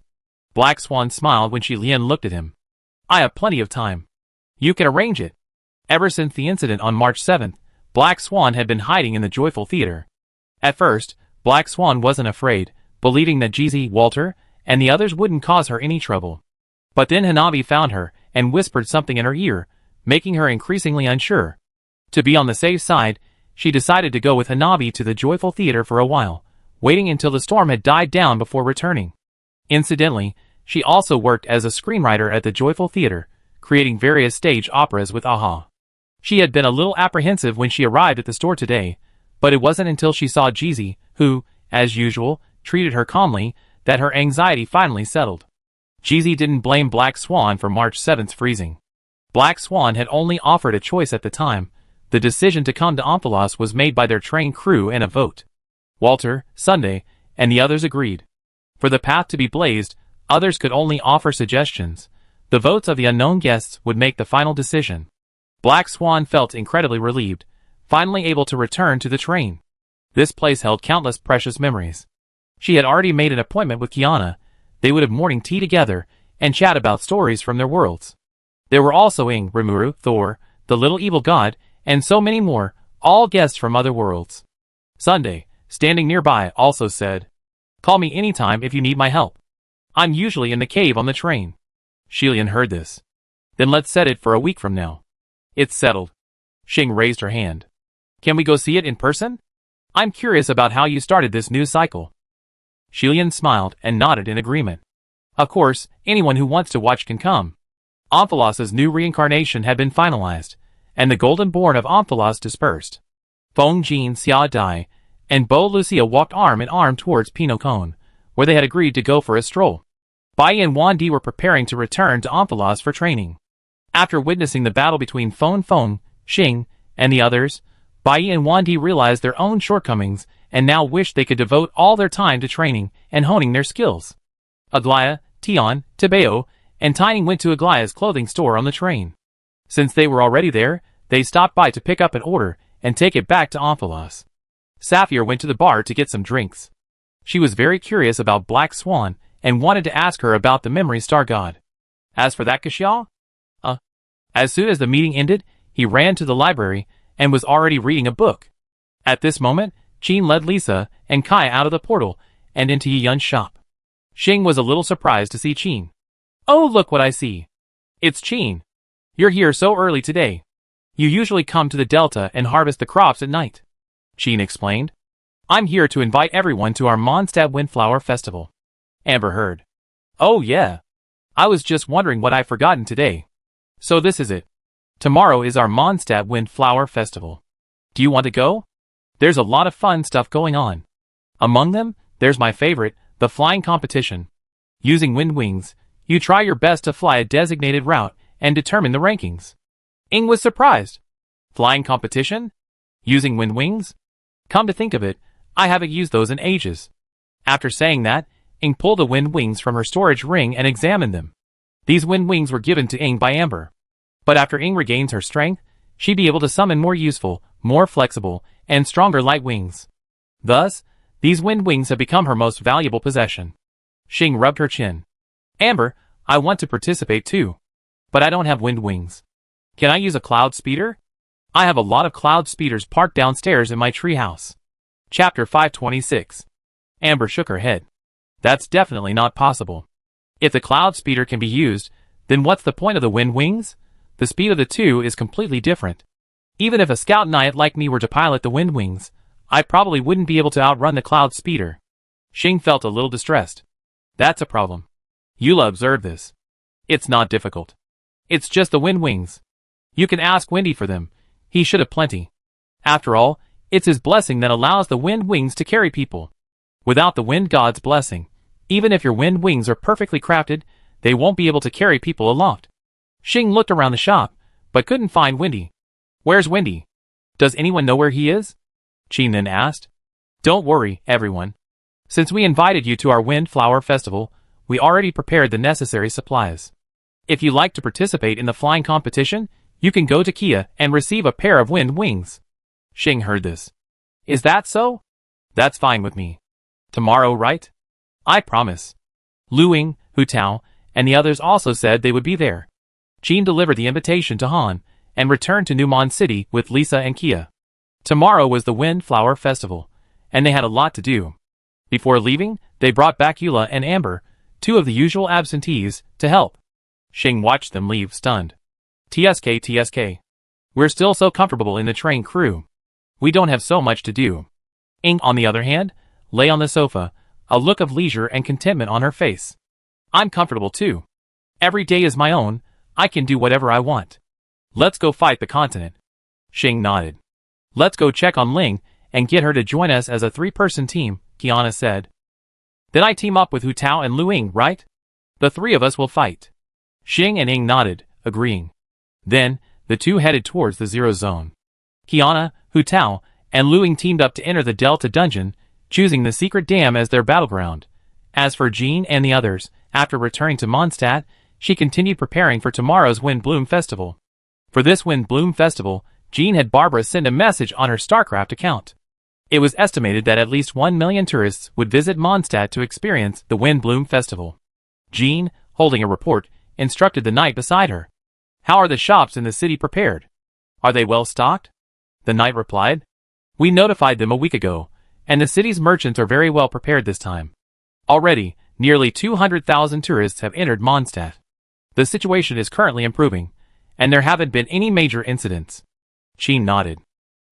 Black Swan smiled when Shi Lian looked at him. I have plenty of time. You can arrange it. Ever since the incident on March 7th, Black Swan had been hiding in the Joyful Theater. At first, Black Swan wasn't afraid, believing that GZ, Walter, and the others wouldn't cause her any trouble. But then Hanabi found her and whispered something in her ear, making her increasingly unsure. To be on the safe side, she decided to go with Hanabi to the Joyful Theater for a while, waiting until the storm had died down before returning. Incidentally, she also worked as a screenwriter at the Joyful Theater, creating various stage operas with Aha. She had been a little apprehensive when she arrived at the store today, but it wasn't until she saw Jeezy, who, as usual, treated her calmly, that her anxiety finally settled. Jeezy didn't blame Black Swan for March 7th's freezing. Black Swan had only offered a choice at the time. The decision to come to Omphalos was made by their train crew in a vote. Walter, Sunday, and the others agreed. For the path to be blazed, others could only offer suggestions. The votes of the unknown guests would make the final decision. Black Swan felt incredibly relieved, finally able to return to the train. This place held countless precious memories. She had already made an appointment with Kiana. They would have morning tea together and chat about stories from their worlds. There were also Ing, Rimuru, Thor, the little evil god, and so many more, all guests from other worlds. Sunday, standing nearby, also said, "Call me anytime if you need my help. I'm usually in the cave on the train." Shilian heard this. Then let's set it for a week from now. It's settled. Xing raised her hand. Can we go see it in person? I'm curious about how you started this news cycle. Shilian smiled and nodded in agreement. Of course, anyone who wants to watch can come. Omphalos' new reincarnation had been finalized, and the golden born of Omphalos dispersed. Feng Jin, Xia Dai, and Bo Lucia walked arm in arm towards Pinocone, where they had agreed to go for a stroll. Bai and Wandi were preparing to return to Omphalos for training. After witnessing the battle between Feng, Xing, and the others, Bai and Wandi realized their own shortcomings and now wished they could devote all their time to training and honing their skills. Aglaia, Tian, Tabeo, and Tining went to Aglaia's clothing store on the train. Since they were already there, they stopped by to pick up an order and take it back to Omphalos. Sapphire went to the bar to get some drinks. She was very curious about Black Swan and wanted to ask her about the Memory Star God. As for that Xiao? As soon as the meeting ended, he ran to the library and was already reading a book. At this moment, Qin led Lisa and Kai out of the portal and into Yiyun's shop. Xing was a little surprised to see Qin. Oh, look what I see. It's Qin. You're here so early today. You usually come to the Delta and harvest the crops at night. Qin explained. I'm here to invite everyone to our Mondstadt Windflower Festival. Amber heard. Oh yeah. I was just wondering what I've forgotten today. So this is it. Tomorrow is our Mondstadt Windflower Festival. Do you want to go? There's a lot of fun stuff going on. Among them, there's my favorite, the flying competition. Using wind wings, you try your best to fly a designated route and determine the rankings. Ing was surprised. Flying competition? Using wind wings? Come to think of it, I haven't used those in ages. After saying that, Ing pulled the wind wings from her storage ring and examined them. These wind wings were given to Ing by Amber. But after Ing regains her strength, she'd be able to summon more useful, more flexible, and stronger light wings. Thus, these wind wings have become her most valuable possession. Xing rubbed her chin. Amber, I want to participate too. But I don't have wind wings. Can I use a cloud speeder? I have a lot of cloud speeders parked downstairs in my treehouse. Chapter 526. Amber shook her head. That's definitely not possible. If the cloud speeder can be used, then what's the point of the wind wings? The speed of the two is completely different. Even if a scout knight like me were to pilot the wind wings, I probably wouldn't be able to outrun the cloud speeder. Xing felt a little distressed. That's a problem. Eula observed this. It's not difficult. It's just the wind wings. You can ask Windy for them. He should have plenty. After all, it's his blessing that allows the wind wings to carry people. Without the wind god's blessing, even if your wind wings are perfectly crafted, they won't be able to carry people aloft. Xing looked around the shop, but couldn't find Windy. Where's Windy? Does anyone know where he is? Qin then asked. Don't worry, everyone. Since we invited you to our Wind Flower Festival, we already prepared the necessary supplies. If you like to participate in the flying competition, you can go to Kia and receive a pair of wind wings. Xing heard this. Is that so? That's fine with me. Tomorrow, right? I promise. Lu Ying, Hu Tao, and the others also said they would be there. Qin delivered the invitation to Han, and returned to Numon City with Lisa and Kia. Tomorrow was the Wind Flower Festival, and they had a lot to do. Before leaving, they brought back Eula and Amber, two of the usual absentees, to help. Xing watched them leave stunned. TSK. We're still so comfortable in the train crew. We don't have so much to do. Ing, on the other hand, lay on the sofa, a look of leisure and contentment on her face. I'm comfortable too. Every day is my own, I can do whatever I want. Let's go fight the continent. Xing nodded. Let's go check on Ling, and get her to join us as a 3-person team, Kiana said. Then I team up with Hu Tao and Lu Ying, right? The 3 of us will fight. Xing and Ing nodded, agreeing. Then, the two headed towards the Zero Zone. Kiana, Hu Tao, and Lu Ying teamed up to enter the Delta Dungeon, choosing the secret dam as their battleground. As for Jean and the others, after returning to Mondstadt, she continued preparing for tomorrow's Wind Bloom Festival. For this Wind Bloom Festival, Jean had Barbara send a message on her StarCraft account. It was estimated that at least 1 million tourists would visit Mondstadt to experience the Wind Bloom Festival. Jean, holding a report, instructed the knight beside her. How are the shops in the city prepared? Are they well stocked? The knight replied. We notified them a week ago, and the city's merchants are very well prepared this time. Already, nearly 200,000 tourists have entered Mondstadt. The situation is currently improving, and there haven't been any major incidents. Qin nodded.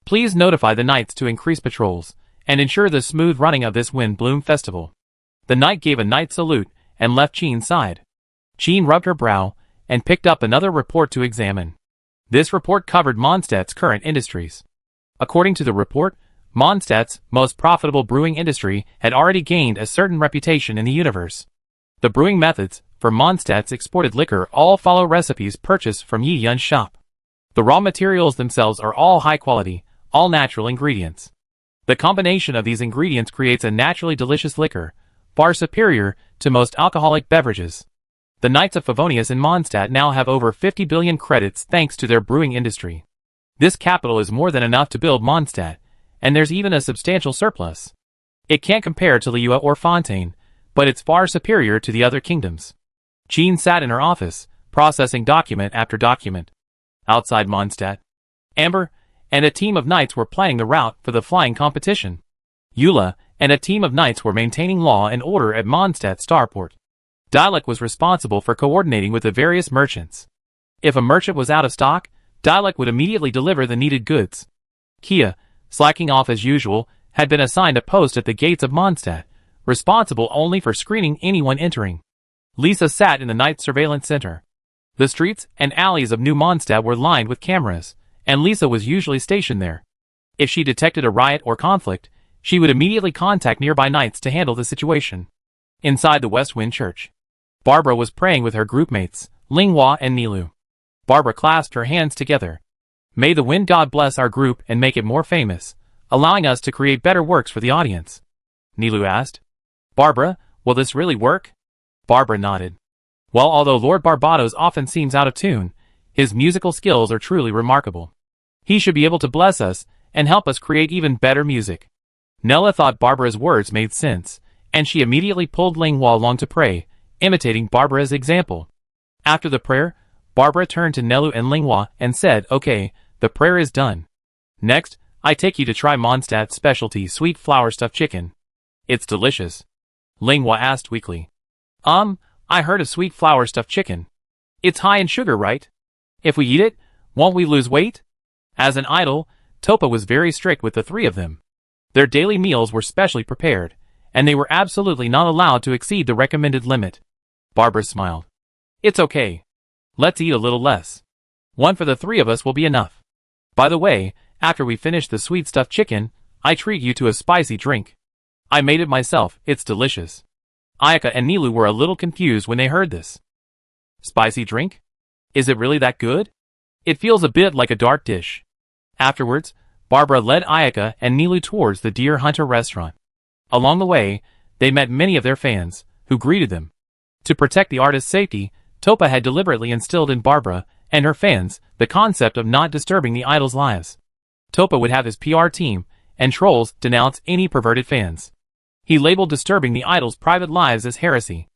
Please notify the knights to increase patrols, and ensure the smooth running of this Wind Bloom Festival. The knight gave a knight salute, and left Qin's side. Qin rubbed her brow, and picked up another report to examine. This report covered Mondstadt's current industries. According to the report, Mondstadt's most profitable brewing industry had already gained a certain reputation in the universe. The brewing methods for Mondstadt's exported liquor all follow recipes purchased from Yi Yun's shop. The raw materials themselves are all high quality, all natural ingredients. The combination of these ingredients creates a naturally delicious liquor, far superior to most alcoholic beverages. The Knights of Favonius in Mondstadt now have over 50 billion credits thanks to their brewing industry. This capital is more than enough to build Mondstadt, and there's even a substantial surplus. It can't compare to Liyue or Fontaine, but it's far superior to the other kingdoms. Qin sat in her office, processing document after document. Outside Mondstadt, Amber and a team of knights were planning the route for the flying competition. Eula and a team of knights were maintaining law and order at Mondstadt Starport. Dialek was responsible for coordinating with the various merchants. If a merchant was out of stock, Dialek would immediately deliver the needed goods. Kia, slacking off as usual, had been assigned a post at the gates of Mondstadt, responsible only for screening anyone entering. Lisa sat in the night surveillance center. The streets and alleys of New Mondstadt were lined with cameras, and Lisa was usually stationed there. If she detected a riot or conflict, she would immediately contact nearby knights to handle the situation. Inside the West Wind Church, Barbara was praying with her groupmates, Linghua and Nilu. Barbara clasped her hands together. May the wind god bless our group and make it more famous, allowing us to create better works for the audience. Nilu asked. Barbara, will this really work? Barbara nodded. Well, although Lord Barbados often seems out of tune, his musical skills are truly remarkable. He should be able to bless us and help us create even better music. Nella thought Barbara's words made sense, and she immediately pulled Linghua along to pray, imitating Barbara's example. After the prayer, Barbara turned to Nelu and Linghua and said, Okay, the prayer is done. Next, I take you to try Mondstadt's specialty sweet flour stuffed chicken. It's delicious. Linghua asked weakly. I heard of sweet flour stuffed chicken. It's high in sugar, right? If we eat it, won't we lose weight? As an idol, Topa was very strict with the three of them. Their daily meals were specially prepared, and they were absolutely not allowed to exceed the recommended limit. Barbara smiled. It's okay. Let's eat a little less. One for the three of us will be enough. By the way, after we finish the sweet stuffed chicken, I treat you to a spicy drink. I made it myself, it's delicious. Ayaka and Nilu were a little confused when they heard this. Spicy drink? Is it really that good? It feels a bit like a dark dish. Afterwards, Barbara led Ayaka and Nilu towards the Deer Hunter restaurant. Along the way, they met many of their fans, who greeted them. To protect the artist's safety, Topa had deliberately instilled in Barbara and her fans the concept of not disturbing the idols' lives. Topa would have his PR team and trolls denounce any perverted fans. He labeled disturbing the idols' private lives as heresy.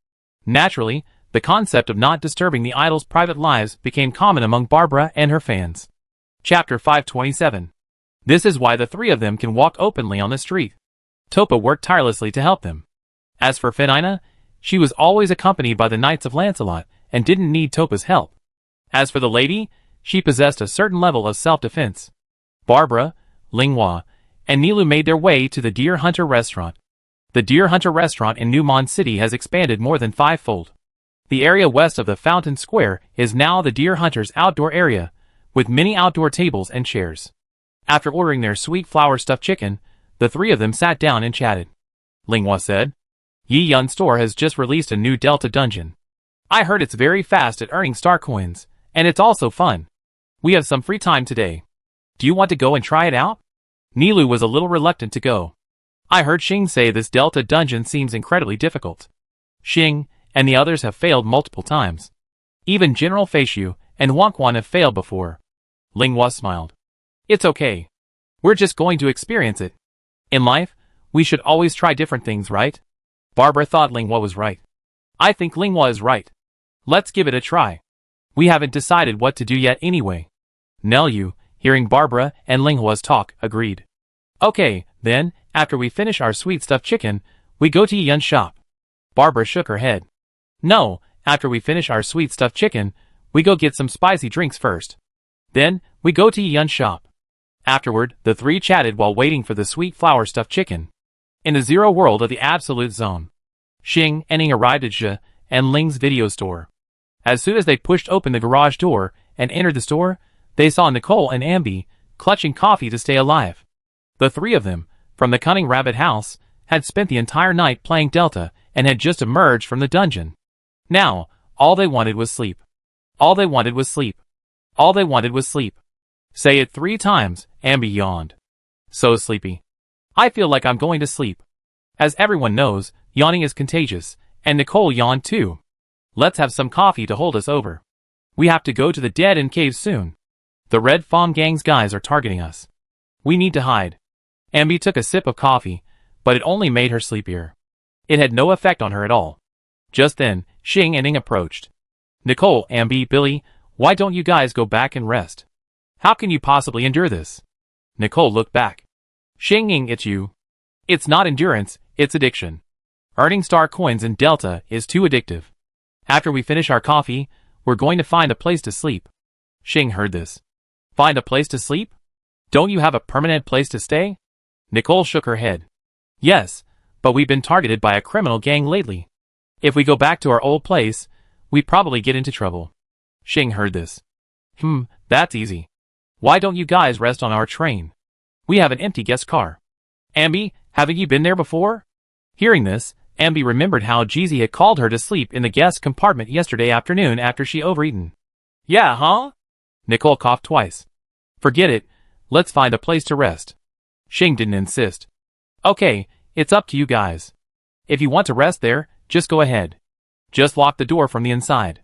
Naturally, the concept of not disturbing the idols' private lives became common among Barbara and her fans. Chapter 527. This is why the three of them can walk openly on the street. Topa worked tirelessly to help them. As for Finina, she was always accompanied by the Knights of Lancelot and didn't need Topa's help. As for the lady, she possessed a certain level of self-defense. Barbara, Linghua, and Nilu made their way to the Deer Hunter restaurant. The Deer Hunter restaurant in New Mon City has expanded more than fivefold. The area west of the Fountain Square is now the Deer Hunter's outdoor area, with many outdoor tables and chairs. After ordering their sweet flour stuffed chicken, the three of them sat down and chatted. Linghua said, Yi Yun Store has just released a new Delta dungeon. I heard it's very fast at earning star coins, and it's also fun. We have some free time today. Do you want to go and try it out? Nilu was a little reluctant to go. I heard Xing say this Delta dungeon seems incredibly difficult. Xing and the others have failed multiple times. Even General Feishu and Wang Quan have failed before. Linghua smiled. It's okay. We're just going to experience it. In life, we should always try different things, right? Barbara thought Linghua was right. I think Linghua is right. Let's give it a try. We haven't decided what to do yet anyway. Nelu, hearing Barbara and Linghua's talk, agreed. Okay, then, after we finish our sweet stuffed chicken, we go to Yi Yun's shop. Barbara shook her head. No, after we finish our sweet stuffed chicken, we go get some spicy drinks first. Then, we go to Yi Yun's shop. Afterward, the three chatted while waiting for the sweet flour stuffed chicken. In the zero world of the Absolute Zone, Xing and Ning arrived at Zhe and Ling's video store. As soon as they pushed open the garage door and entered the store, they saw Nicole and Ambi clutching coffee to stay alive. The three of them, from the Cunning Rabbit house, had spent the entire night playing Delta and had just emerged from the dungeon. Now, all they wanted was sleep. All they wanted was sleep. All they wanted was sleep. Say it 3 times, Ambi yawned. So sleepy. I feel like I'm going to sleep. As everyone knows, yawning is contagious, and Nicole yawned too. Let's have some coffee to hold us over. We have to go to the Dead End Cave soon. The Red Fawn Gang's guys are targeting us. We need to hide. Ambi took a sip of coffee, but it only made her sleepier. It had no effect on her at all. Just then, Xing and Ning approached. Nicole, Ambi, Billy, why don't you guys go back and rest? How can you possibly endure this? Nicole looked back. Xing Ning, it's you. It's not endurance, it's addiction. Earning star coins in Delta is too addictive. After we finish our coffee, we're going to find a place to sleep. Xing heard this. Find a place to sleep? Don't you have a permanent place to stay? Nicole shook her head. Yes, but we've been targeted by a criminal gang lately. If we go back to our old place, we'd probably get into trouble. Xing heard this. That's easy. Why don't you guys rest on our train? We have an empty guest car. Ambi, haven't you been there before? Hearing this, Ambi remembered how Jeezy had called her to sleep in the guest compartment yesterday afternoon after she overeaten. Yeah, huh? Nicole coughed twice. Forget it, let's find a place to rest. Xing didn't insist. Okay, it's up to you guys. If you want to rest there, just go ahead. Just lock the door from the inside.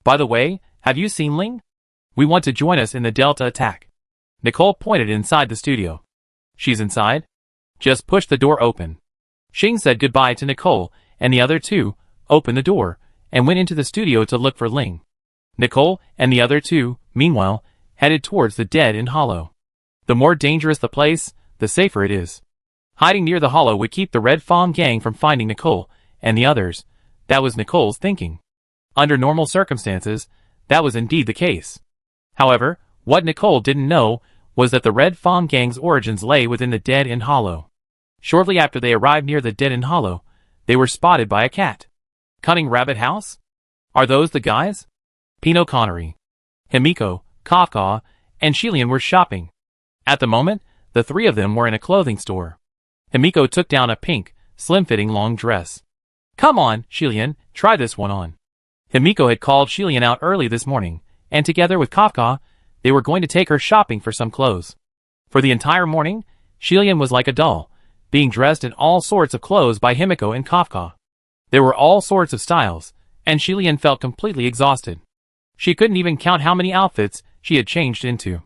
By the way, have you seen Ling? We want to join us in the Delta attack. Nicole pointed inside the studio. She's inside? Just push the door open. Xing said goodbye to Nicole, and the other two opened the door and went into the studio to look for Ling. Nicole and the other two, meanwhile, headed towards the dead-end hollow. The more dangerous the place, the safer it is. Hiding near the hollow would keep the Red Fawn gang from finding Nicole and the others. That was Nicole's thinking. Under normal circumstances, that was indeed the case. However, what Nicole didn't know was that the Red Fawn gang's origins lay within the dead-end hollow. Shortly after they arrived near the dead-end hollow, they were spotted by a cat. Cunning Rabbit House? Are those the guys? Pinot Connery, Himiko, Kafka, and Shilian were shopping. At the moment, the three of them were in a clothing store. Himiko took down a pink, slim-fitting long dress. Come on, Shilian, try this one on. Himiko had called Shilian out early this morning, and together with Kafka, they were going to take her shopping for some clothes. For the entire morning, Shilian was like a doll, being dressed in all sorts of clothes by Himiko and Kafka. There were all sorts of styles, and Shilian felt completely exhausted. She couldn't even count how many outfits she had changed into.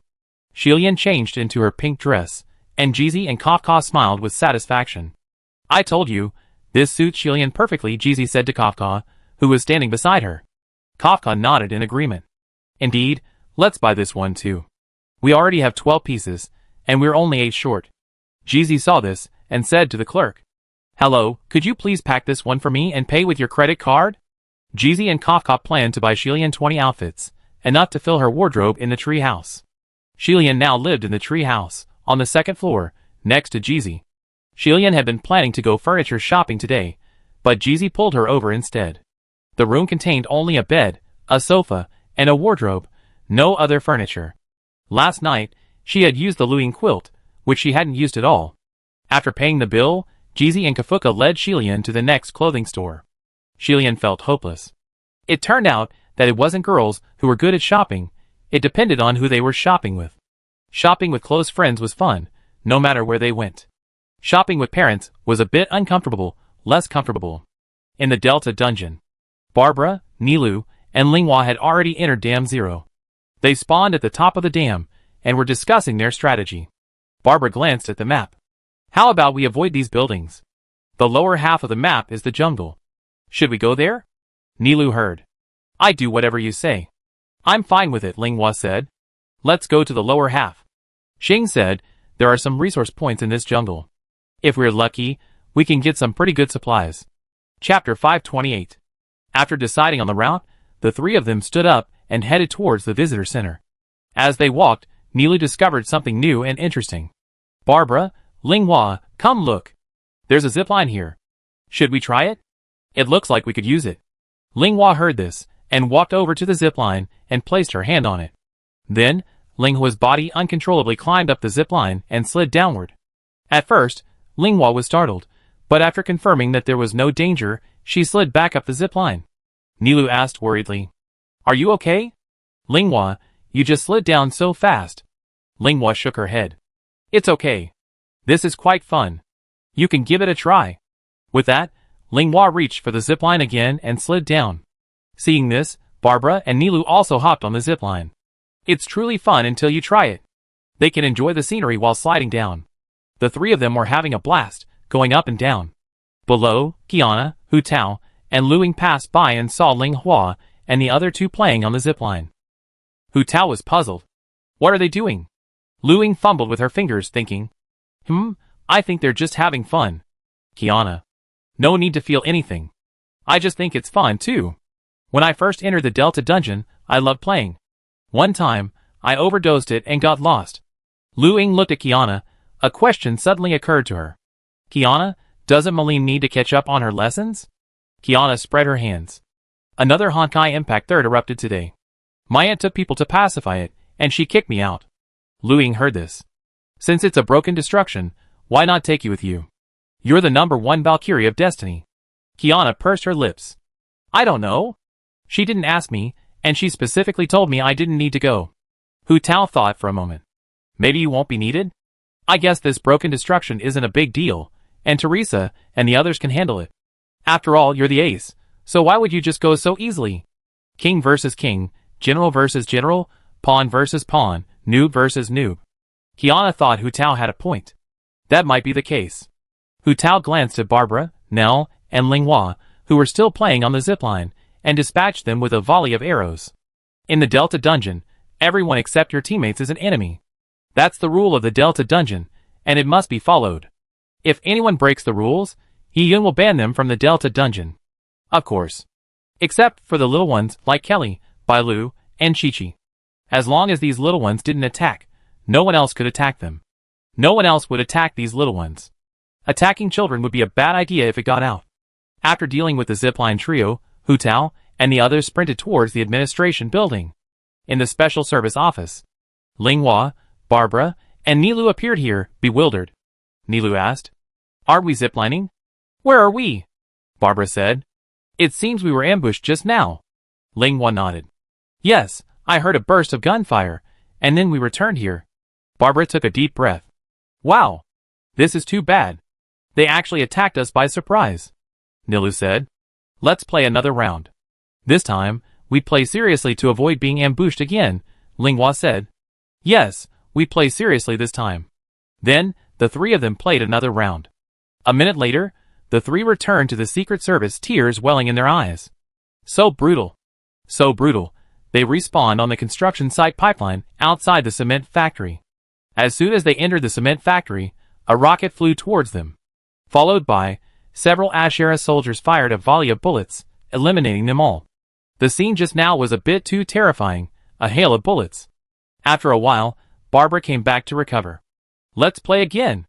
Shilian changed into her pink dress, and Jeezy and Kafka smiled with satisfaction. I told you, this suits Shilian perfectly, Jeezy said to Kafka, who was standing beside her. Kafka nodded in agreement. Indeed, let's buy this one too. We already have 12 pieces, and we're only 8 short. Jeezy saw this, and said to the clerk, Hello, could you please pack this one for me and pay with your credit card? Jeezy and Kafka planned to buy Shilian 20 outfits, enough to fill her wardrobe in the tree house. Shilian now lived in the tree house, on the second floor, next to Jeezy. Shilian had been planning to go furniture shopping today, but Jeezy pulled her over instead. The room contained only a bed, a sofa, and a wardrobe, no other furniture. Last night, she had used the Luing quilt, which she hadn't used at all. After paying the bill, Jeezy and Kafuka led Shilian to the next clothing store. Shilian felt hopeless. It turned out that it wasn't girls who were good at shopping, it depended on who they were shopping with. Shopping with close friends was fun, no matter where they went. Shopping with parents was a bit uncomfortable, less comfortable. In the Delta dungeon, Barbara, Nilu, and Linghua had already entered Dam 0. They spawned at the top of the dam, and were discussing their strategy. Barbara glanced at the map. How about we avoid these buildings? The lower half of the map is the jungle. Should we go there? Nilu heard. I do whatever you say. I'm fine with it, Linghua said. Let's go to the lower half. Xing said, there are some resource points in this jungle. If we're lucky, we can get some pretty good supplies. Chapter 528. After deciding on the route, the three of them stood up and headed towards the visitor center. As they walked, Nilu discovered something new and interesting. Barbara, Linghua, come look. There's a zipline here. Should we try it? It looks like we could use it. Linghua heard this, and walked over to the zipline and placed her hand on it. Then, Linghua's body uncontrollably climbed up the zipline and slid downward. At first, Linghua was startled, but after confirming that there was no danger, she slid back up the zipline. Nilu asked worriedly, Are you okay? Linghua, you just slid down so fast. Linghua shook her head. It's okay. This is quite fun. You can give it a try. With that, Linghua reached for the zipline again and slid down. Seeing this, Barbara and Nilu also hopped on the zipline. It's truly fun until you try it. They can enjoy the scenery while sliding down. The three of them were having a blast, going up and down. Below, Kiana, Hu Tao, and Luing passed by and saw Linghua and the other two playing on the zipline. Hu Tao was puzzled. What are they doing? Luing fumbled with her fingers, thinking, I think they're just having fun. Kiana. No need to feel anything. I just think it's fun too. When I first entered the Delta dungeon, I loved playing. One time, I overdosed it and got lost. Luing looked at Kiana. A question suddenly occurred to her. Kiana, doesn't Malene need to catch up on her lessons? Kiana spread her hands. Another Honkai Impact Third erupted today. My aunt took people to pacify it, and she kicked me out. Luing heard this. Since it's a broken destruction, why not take you with you? You're the #1 Valkyrie of Destiny. Kiana pursed her lips. I don't know. She didn't ask me, and she specifically told me I didn't need to go. Hu Tao thought for a moment. Maybe you won't be needed? I guess this broken destruction isn't a big deal, and Teresa and the others can handle it. After all, you're the ace, so why would you just go so easily? King versus king, general versus general, pawn versus pawn, noob versus noob. Kiana thought Hu Tao had a point. That might be the case. Hu Tao glanced at Barbara, Nell, and Linghua, who were still playing on the zipline, and dispatched them with a volley of arrows. In the Delta Dungeon, everyone except your teammates is an enemy. That's the rule of the Delta Dungeon, and it must be followed. If anyone breaks the rules, Yiyun will ban them from the Delta Dungeon. Of course. Except for the little ones like Kelly, Bailu, and Chi-Chi. As long as these little ones didn't attack, no one else could attack them. No one else would attack these little ones. Attacking children would be a bad idea if it got out. After dealing with the zipline trio, Hu Tao and the others sprinted towards the administration building. In the special service office, Linghua, Barbara, and Nilu appeared here, bewildered. Nilu asked, "Are we ziplining?" "Where are we?" Barbara said. "It seems we were ambushed just now." Linghua nodded. "Yes, I heard a burst of gunfire, and then we returned here." Barbara took a deep breath. "Wow. This is too bad. They actually attacked us by surprise." Nilu said. "Let's play another round. This time, we play seriously to avoid being ambushed again," Linghua said. "Yes, we play seriously this time." Then, the three of them played another round. A minute later, the three returned to the Secret Service, tears welling in their eyes. So brutal. So brutal. They respawned on the construction site pipeline outside the cement factory. As soon as they entered the cement factory, a rocket flew towards them. Followed by, several Ashera soldiers fired a volley of bullets, eliminating them all. The scene just now was a bit too terrifying, a hail of bullets. After a while, Barbara came back to recover. "Let's play again.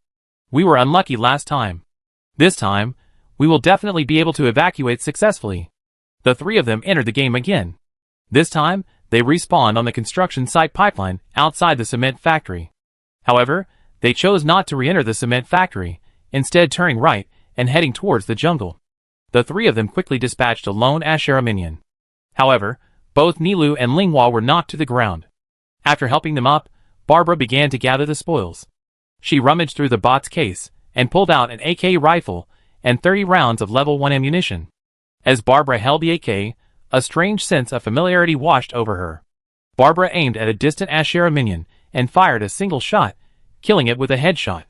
We were unlucky last time. This time, we will definitely be able to evacuate successfully." The three of them entered the game again. This time, they respawned on the construction site pipeline outside the cement factory. However, they chose not to re-enter the cement factory, instead turning right and heading towards the jungle. The three of them quickly dispatched a lone Ashera minion. However, both Nilu and Linghua were knocked to the ground. After helping them up, Barbara began to gather the spoils. She rummaged through the bot's case and pulled out an AK rifle and 30 rounds of level 1 ammunition. As Barbara held the AK, a strange sense of familiarity washed over her. Barbara aimed at a distant Ashera minion and fired a single shot, killing it with a headshot.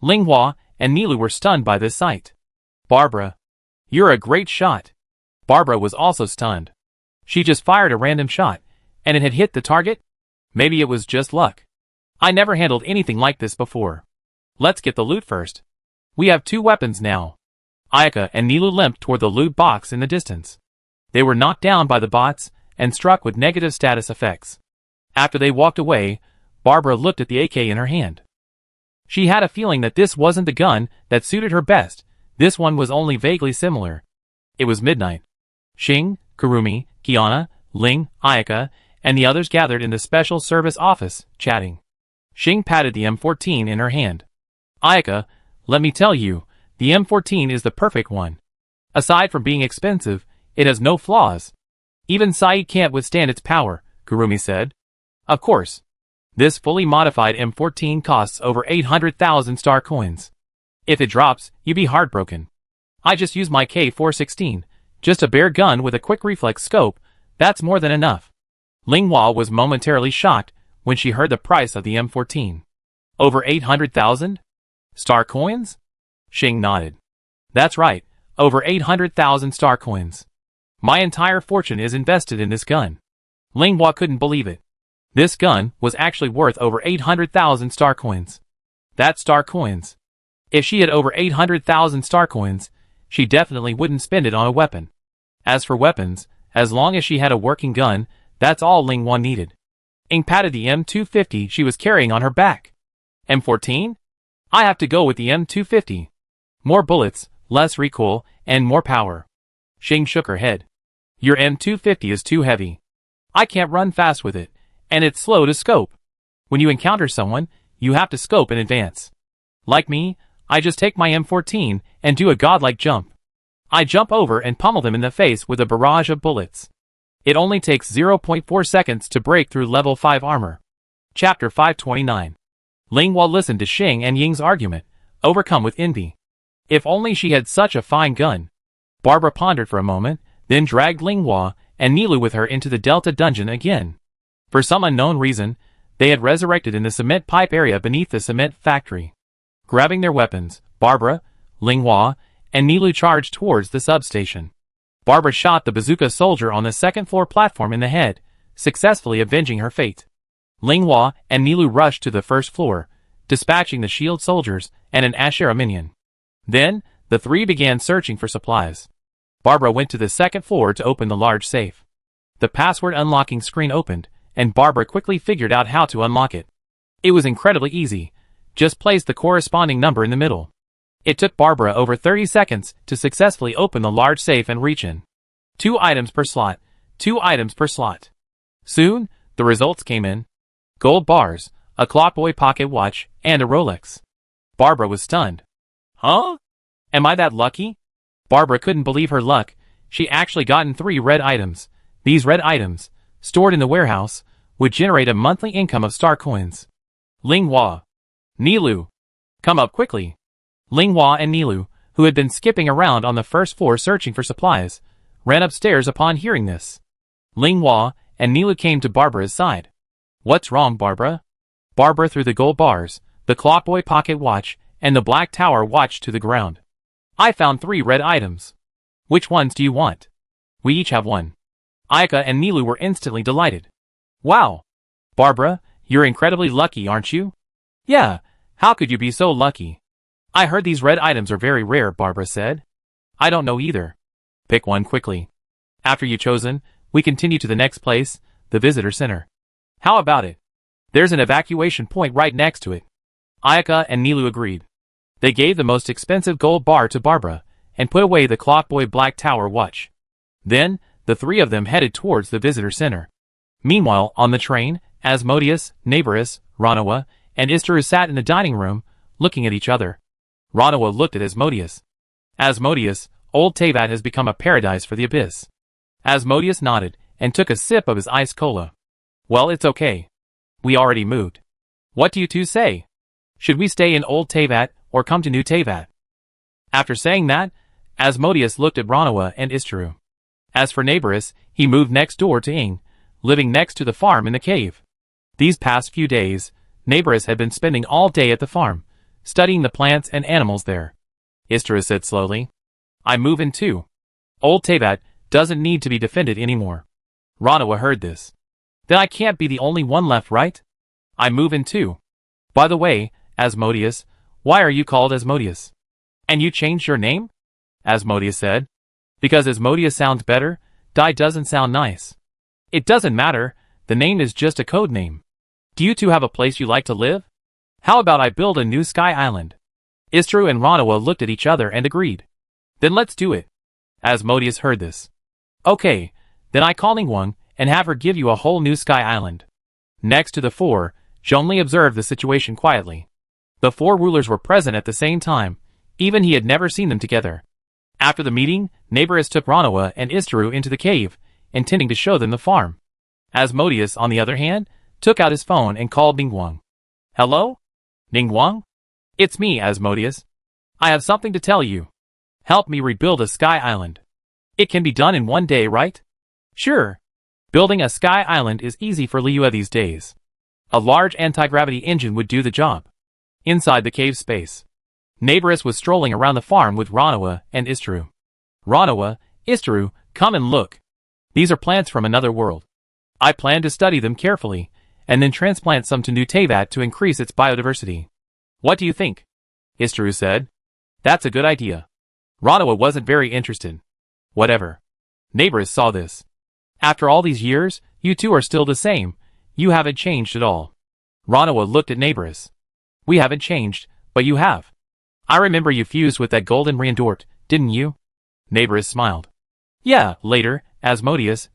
Linghua and Nilu were stunned by this sight. "Barbara, you're a great shot." Barbara was also stunned. She just fired a random shot, and it had hit the target? Maybe it was just luck. "I never handled anything like this before. Let's get the loot first. We have 2 weapons now." Ayaka and Nilu limped toward the loot box in the distance. They were knocked down by the bots and struck with negative status effects. After they walked away, Barbara looked at the AK in her hand. She had a feeling that this wasn't the gun that suited her best. This one was only vaguely similar. It was midnight. Xing, Kurumi, Kiana, Ling, Ayaka, and the others gathered in the special service office, chatting. Xing patted the M14 in her hand. "Ayaka, let me tell you, the M14 is the perfect one. Aside from being expensive, it has no flaws. Even Saeed can't withstand its power," Kurumi said. "Of course. This fully modified M14 costs over 800,000 star coins. If it drops, you'd be heartbroken. I just use my K416, just a bare gun with a quick reflex scope, that's more than enough." Linghua was momentarily shocked when she heard the price of the M14. "Over 800,000? Star coins?" Xing nodded. "That's right, over 800,000 star coins. My entire fortune is invested in this gun." Linghua couldn't believe it. This gun was actually worth over 800,000 star coins. That's star coins. If she had over 800,000 star coins, she definitely wouldn't spend it on a weapon. As for weapons, as long as she had a working gun, that's all Linghua needed. Ing patted the M250 she was carrying on her back. "M14? I have to go with the M250. More bullets, less recoil, and more power." Xing shook her head. "Your M250 is too heavy. I can't run fast with it, and it's slow to scope. When you encounter someone, you have to scope in advance. Like me, I just take my M14 and do a godlike jump. I jump over and pummel them in the face with a barrage of bullets. It only takes 0.4 seconds to break through level 5 armor. Chapter 529. Ling Hua listened to Xing and Ying's argument, overcome with envy. If only she had such a fine gun. Barbara pondered for a moment, then dragged Ling Hua and Nilu with her into the Delta dungeon again. For some unknown reason, they had resurrected in the cement pipe area beneath the cement factory. Grabbing their weapons, Barbara, Ling Hua, and Nilu charged towards the substation. Barbara shot the bazooka soldier on the second-floor platform in the head, successfully avenging her fate. Ling Hua and Nilu rushed to the first floor, dispatching the shield soldiers and an Ashera minion. Then, the three began searching for supplies. Barbara went to the second floor to open the large safe. The password unlocking screen opened, and Barbara quickly figured out how to unlock it. It was incredibly easy. Just place the corresponding number in the middle. It took Barbara over 30 seconds to successfully open the large safe and reach in. 2 items per slot. 2 items per slot. Soon, the results came in. Gold bars, a Clockboy pocket watch, and a Rolex. Barbara was stunned. Huh? Am I that lucky? Barbara couldn't believe her luck. She actually gotten 3 red items. These red items, stored in the warehouse, would generate a monthly income of star coins. Ling Hua. Nilu. Come up quickly. Ling Hua and Nilu, who had been skipping around on the first floor searching for supplies, ran upstairs upon hearing this. Ling Hua and Nilu came to Barbara's side. What's wrong, Barbara? Barbara threw the gold bars, the Clockboy pocket watch, and the Black Tower watch to the ground. I found 3 red items. Which ones do you want? We each have one. Ayaka and Nilu were instantly delighted. Wow! Barbara, you're incredibly lucky, aren't you? Yeah, how could you be so lucky? I heard these red items are very rare, Barbara said. I don't know either. Pick one quickly. After you've chosen, we continue to the next place, the visitor center. How about it? There's an evacuation point right next to it. Ayaka and Nilu agreed. They gave the most expensive gold bar to Barbara, and put away the Clockboy Black Tower watch. Then, the 3 of them headed towards the visitor center. Meanwhile, on the train, Asmodeus, Neighboress, Ranawa, and Istaru sat in the dining room, looking at each other. Ranawa looked at Asmodeus. Asmodeus, Old Teyvat has become a paradise for the Abyss. Asmodeus nodded, and took a sip of his iced cola. Well, it's okay. We already moved. What do you two say? Should we stay in Old Teyvat, or come to New Teyvat? After saying that, Asmodeus looked at Ranawa and Istaru. As for Neighboress, he moved next door to Ing, living next to the farm in the cave. These past few days, Neighboress had been spending all day at the farm, studying the plants and animals there. Istaru said slowly. I move in too. Old Teyvat doesn't need to be defended anymore. Ranawa heard this. Then I can't be the only one left, right? I move in too. By the way, Asmodeus, why are you called Asmodeus? And you changed your name? Asmodeus said. Because Asmodeus sounds better, Dai doesn't sound nice. It doesn't matter, the name is just a code name. Do you two have a place you like to live? How about I build a new sky island? Istaru and Ranawa looked at each other and agreed. Then let's do it. Asmodeus heard this. Okay, then I call Ningguang, and have her give you a whole new sky island. Next to the 4, Zhongli observed the situation quietly. The 4 rulers were present at the same time, even he had never seen them together. After the meeting, Neighboress took Ranawa and Istaru into the cave, intending to show them the farm. Asmodeus, on the other hand, took out his phone and called Ningguang. Hello? Ningguang? It's me, Asmodeus. I have something to tell you. Help me rebuild a sky island. It can be done in 1 day, right? Sure. Building a sky island is easy for Liyue these days. A large anti-gravity engine would do the job. Inside the cave space, Neighboress was strolling around the farm with Ranawa and Istaru. Ranawa, Istaru, come and look. These are plants from another world. I plan to study them carefully, and then transplant some to New Teyvat to increase its biodiversity. What do you think? Istaru said. That's a good idea. Ranawa wasn't very interested. Whatever. Neighboress saw this. After all these years, you two are still the same. You haven't changed at all. Ranawa looked at Neighboress. We haven't changed, but you have. I remember you fused with that golden Riandort, didn't you? Neighboress smiled. Yeah, later, Asmodeus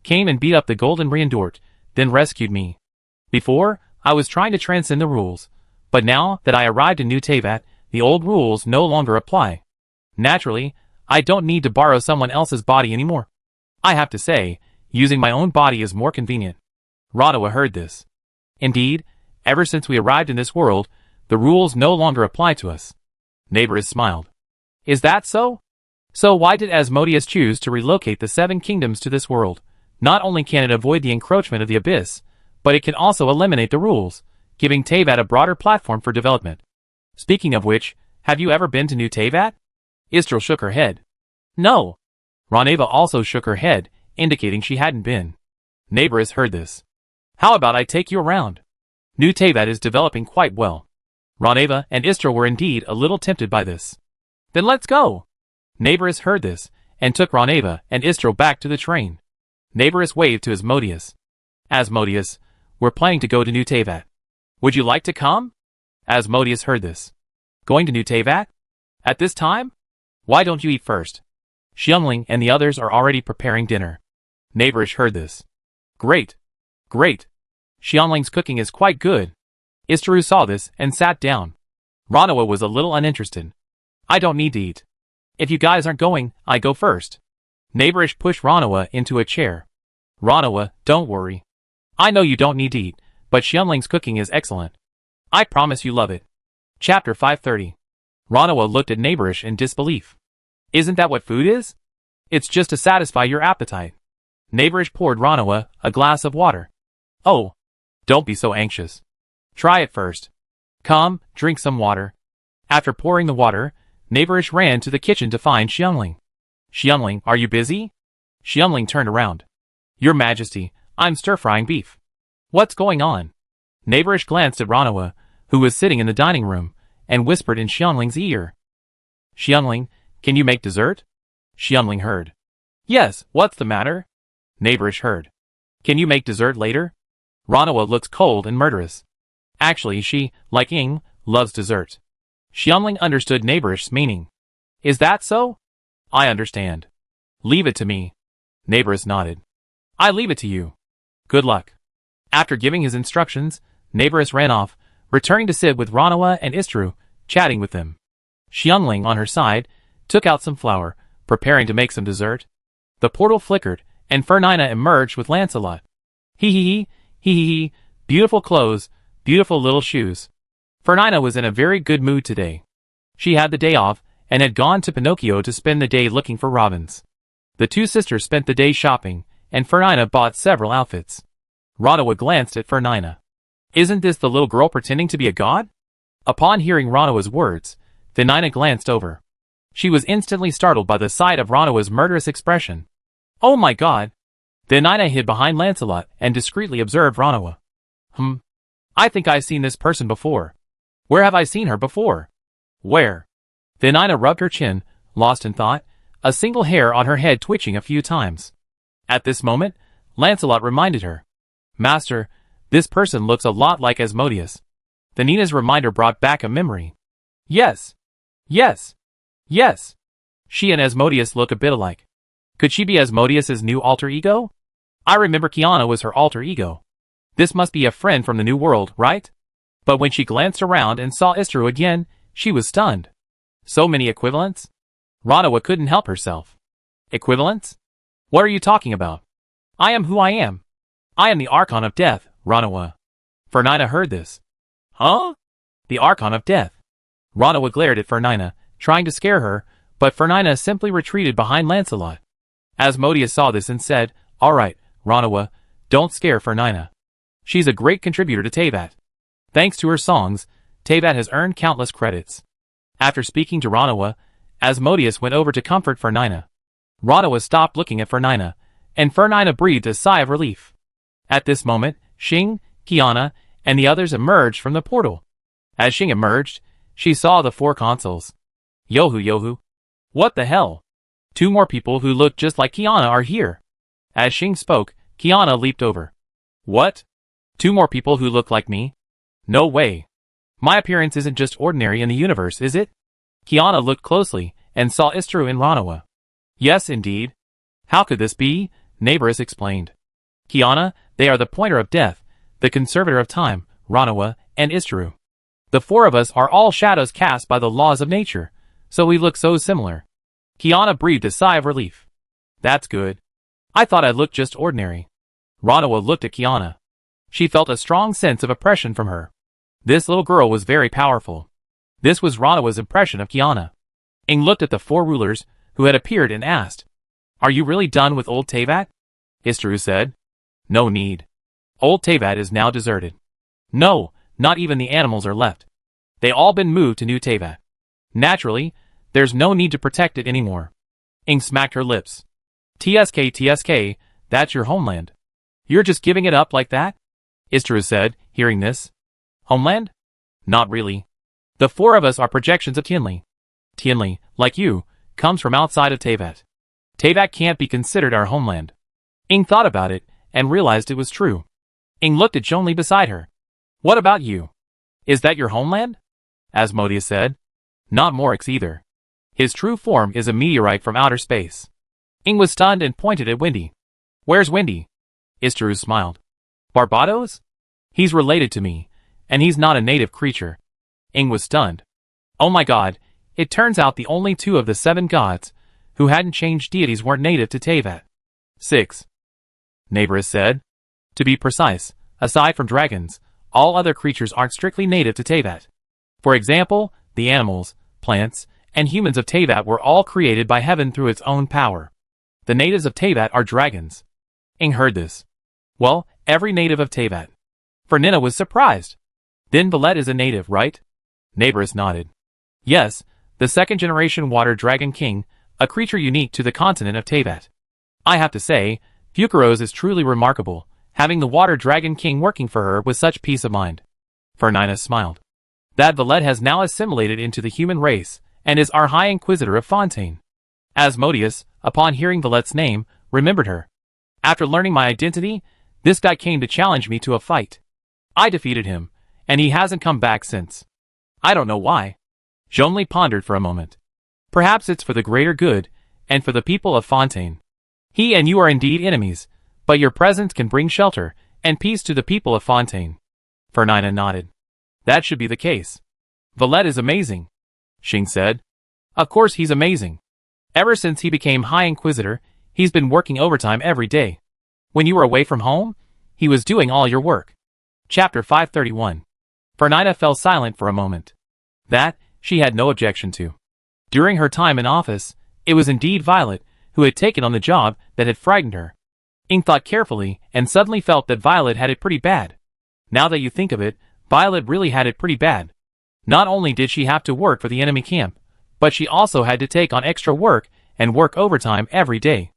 came and beat up the golden Riandort, then rescued me. Before, I was trying to transcend the rules, but now that I arrived in New Teyvat, the old rules no longer apply. Naturally, I don't need to borrow someone else's body anymore. I have to say, using my own body is more convenient. Ranawa heard this. Indeed, ever since we arrived in this world, the rules no longer apply to us. Neighbors smiled. Is that so? So why did Asmodeus choose to relocate the 7 kingdoms to this world? Not only can it avoid the encroachment of the abyss, but it can also eliminate the rules, giving Teyvat a broader platform for development. Speaking of which, have you ever been to New Teyvat? Istrel shook her head. No. Raneva also shook her head, indicating she hadn't been. Neighbors heard this. How about I take you around? New Teyvat is developing quite well. Raneva and Istrel were indeed a little tempted by this. Then let's go. Neighbors heard this, and took Raneva and Istrel back to the train. Neighbors waved to Asmodeus. Asmodeus, we're planning to go to New Teyvat. Would you like to come? Asmodeus heard this. Going to New Teyvat? At this time? Why don't you eat first? Xiangling and the others are already preparing dinner. Neighbors heard this. Great. Great. Xiangling's cooking is quite good. Istrel saw this and sat down. Ranawa was a little uninterested. I don't need to eat. If you guys aren't going, I go first. Neighborish pushed Ranawa into a chair. Ranawa, don't worry. I know you don't need to eat, but Xiangling's cooking is excellent. I promise you love it. Chapter 530. Ranawa looked at Neighborish in disbelief. Isn't that what food is? It's just to satisfy your appetite. Neighborish poured Ranawa a glass of water. Oh. Don't be so anxious. Try it first. Come, drink some water. After pouring the water, Neighborish ran to the kitchen to find Xiangling. Xiangling, are you busy? Xiangling turned around. Your Majesty, I'm stir-frying beef. What's going on? Neighborish glanced at Ranawa, who was sitting in the dining room, and whispered in Xiangling's ear. Xiangling, can you make dessert? Xiangling heard. Yes, what's the matter? Neighborish heard. Can you make dessert later? Ranawa looks cold and murderous. Actually she, like Ying, loves dessert. Xiangling understood Neighborish's meaning. Is that so? I understand. Leave it to me. Neighborish nodded. I leave it to you. Good luck. After giving his instructions, Neighborish ran off, returning to sit with Ranawa and Istrel, chatting with them. Xiangling, on her side, took out some flour, preparing to make some dessert. The portal flickered, and Fernina emerged with Lancelot. Hee hee hee, hee hee hee, beautiful clothes, beautiful little shoes. Fernina was in a very good mood today. She had the day off, and had gone to Pinocchio to spend the day looking for robins. The two sisters spent the day shopping, and Fernina bought several outfits. Ranawa glanced at Fernina. Isn't this the little girl pretending to be a god? Upon hearing Ranawa's words, Fernina glanced over. She was instantly startled by the sight of Ranawa's murderous expression. Oh my god! Fernina hid behind Lancelot and discreetly observed Ranawa. I think I've seen this person before. Where have I seen her before? Where? Fernina rubbed her chin, lost in thought, a single hair on her head twitching a few times. At this moment, Lancelot reminded her. Master, this person looks a lot like Asmodeus. Fernina's reminder brought back a memory. Yes. Yes. Yes. She and Asmodeus look a bit alike. Could she be Asmodeus's new alter ego? I remember Kiana was her alter ego. This must be a friend from the new world, right? But when she glanced around and saw Istrel again, she was stunned. So many equivalents? Ranawa couldn't help herself. Equivalents? What are you talking about? I am who I am. I am the Archon of Death, Ranawa. Fernina heard this. Huh? The Archon of Death. Ranawa glared at Fernina, trying to scare her, but Fernina simply retreated behind Lancelot. Asmodeus saw this and said, All right, Ranawa, don't scare Fernina. She's a great contributor to Teyvat. Thanks to her songs, Teyvat has earned countless credits. After speaking to Ranawa, Asmodeus went over to comfort Fernina. Ranawa stopped looking at Fernina, and Fernina breathed a sigh of relief. At this moment, Xing, Kiana, and the others emerged from the portal. As Xing emerged, she saw the 4 consuls. Yohu. What the hell? 2 more people who look just like Kiana are here. As Xing spoke, Kiana leaped over. What? 2 more people who look like me? No way. My appearance isn't just ordinary in the universe, is it? Kiana looked closely, and saw Istrel and Ranawa. Yes, indeed. How could this be? Neighbors explained. Kiana, they are the pointer of death, the conservator of time, Ranawa, and Istrel. The 4 of us are all shadows cast by the laws of nature, so we look so similar. Kiana breathed a sigh of relief. That's good. I thought I looked just ordinary. Ranawa looked at Kiana. She felt a strong sense of oppression from her. This little girl was very powerful. This was Ranawa's impression of Kiana. Ing looked at the four rulers who had appeared and asked, "Are you really done with old Teyvat?" Istaru said, "No need. Old Teyvat is now deserted. No, not even the animals are left. They all been moved to New Teyvat. Naturally, there's no need to protect it anymore." Ing smacked her lips. TSK, that's your homeland. You're just giving it up like that?" Istaru said, hearing this. "Homeland? Not really. The four of us are projections of Tianli. Tianli, like you, comes from outside of Teyvat. Teyvat can't be considered our homeland." Ing thought about it and realized it was true. Ing looked at Zhongli beside her. "What about you? Is that your homeland?" Asmodeus said. "Not Morix either. His true form is a meteorite from outer space." Ing was stunned and pointed at Windy. "Where's Windy?" Istaru smiled. "Barbados? He's related to me, and he's not a native creature." Ing was stunned. Oh my god, it turns out the only two of the 7 gods who hadn't changed deities weren't native to Teyvat. 6. Neighboress said. "To be precise, aside from dragons, all other creatures aren't strictly native to Teyvat. For example, the animals, plants, and humans of Teyvat were all created by heaven through its own power. The natives of Teyvat are dragons." Ing heard this. "Well, every native of Teyvat." Fernina was surprised. "Then Valette is a native, right?" Neighboress nodded. "Yes, the 2nd-generation water dragon king, a creature unique to the continent of Teyvat. I have to say, Fukaros is truly remarkable, having the water dragon king working for her with such peace of mind." Fernina smiled. "That Valette has now assimilated into the human race, and is our High Inquisitor of Fontaine." Asmodeus, upon hearing Valette's name, remembered her. "After learning my identity, this guy came to challenge me to a fight. I defeated him, and he hasn't come back since. I don't know why." Zhongli pondered for a moment. "Perhaps it's for the greater good, and for the people of Fontaine. He and you are indeed enemies, but your presence can bring shelter and peace to the people of Fontaine." Fernina nodded. "That should be the case. Valette is amazing," Xing said. "Of course he's amazing. Ever since he became High Inquisitor, he's been working overtime every day. When you were away from home, he was doing all your work." Chapter 531. Fernina fell silent for a moment. That, she had no objection to. During her time in office, it was indeed Violet who had taken on the job that had frightened her. Ing thought carefully and suddenly felt that Violet had it pretty bad. Now that you think of it, Violet really had it pretty bad. Not only did she have to work for the enemy camp, but she also had to take on extra work and work overtime every day.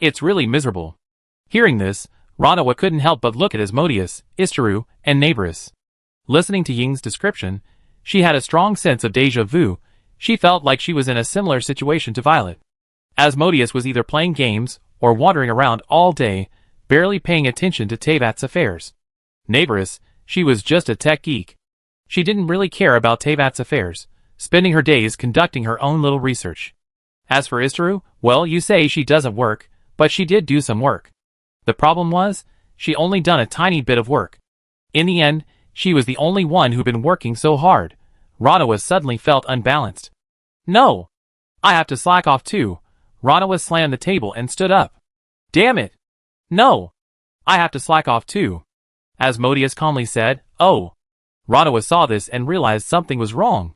It's really miserable. Hearing this, Ranawa couldn't help but look at Asmodeus, Istaru, and Neighboress. Listening to Ying's description, she had a strong sense of déjà vu. She felt like she was in a similar situation to Violet. Asmodeus was either playing games or wandering around all day, barely paying attention to Teyvat's affairs. Neighboress, she was just a tech geek. She didn't really care about Teyvat's affairs, spending her days conducting her own little research. As for Istaru, well, you say she doesn't work, but she did do some work. The problem was, she only done a tiny bit of work. In the end, she was the only one who'd been working so hard. Ranawa suddenly felt unbalanced. "No! I have to slack off too." Ranawa slammed the table and stood up. "Damn it! No! I have to slack off too." Asmodeus calmly said, "Oh." Ranawa saw this and realized something was wrong.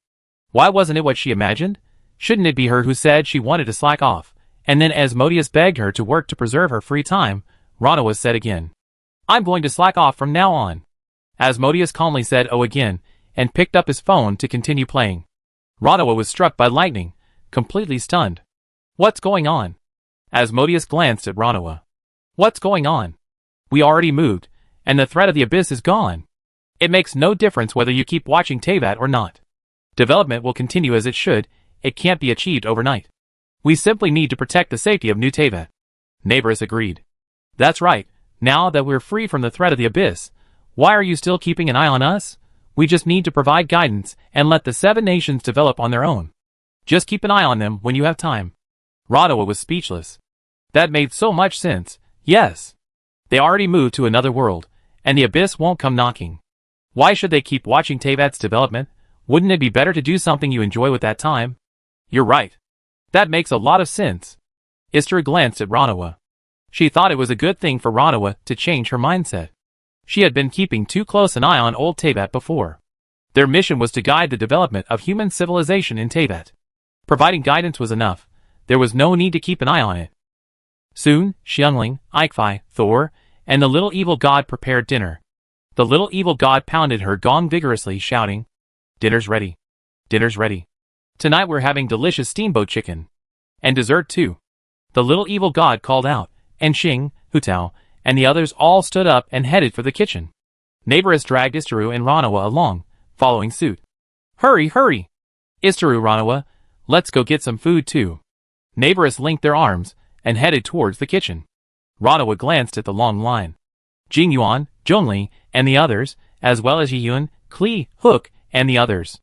Why wasn't it what she imagined? Shouldn't it be her who said she wanted to slack off, and then Asmodeus begged her to work to preserve her free time? Ranawa said again, "I'm going to slack off from now on." Asmodeus calmly said "oh" again, and picked up his phone to continue playing. Ranawa was struck by lightning, completely stunned. "What's going on?" Asmodeus glanced at Ranawa. "What's going on? We already moved, and the threat of the abyss is gone. It makes no difference whether you keep watching Teyvat or not. Development will continue as it should. It can't be achieved overnight. We simply need to protect the safety of New Teyvat." Neighboress agreed. "That's right. Now that we're free from the threat of the abyss, why are you still keeping an eye on us? We just need to provide guidance and let the 7 nations develop on their own. Just keep an eye on them when you have time." Ranawa was speechless. That made so much sense. Yes. They already moved to another world, and the abyss won't come knocking. Why should they keep watching Teyvat's development? Wouldn't it be better to do something you enjoy with that time? You're right. That makes a lot of sense. Istaru glanced at Ranawa. She thought it was a good thing for Ranawa to change her mindset. She had been keeping too close an eye on old Tibet before. Their mission was to guide the development of human civilization in Tibet. Providing guidance was enough. There was no need to keep an eye on it. Soon, Xiangling, Ikefai, Thor, and the little evil god prepared dinner. The little evil god pounded her gong vigorously, shouting, "Dinner's ready. Dinner's ready. Tonight we're having delicious steamboat chicken. And dessert too." The little evil god called out, and Xing, Hutao, and the others all stood up and headed for the kitchen. Neighboress dragged Istaru and Ranawa along, following suit. "Hurry, hurry! Istaru, Ranawa, let's go get some food too." Neighboress linked their arms and headed towards the kitchen. Ranawa glanced at the long line. Jingyuan, Zhongli, and the others, as well as Yiyun, Kli, Hook, and the others.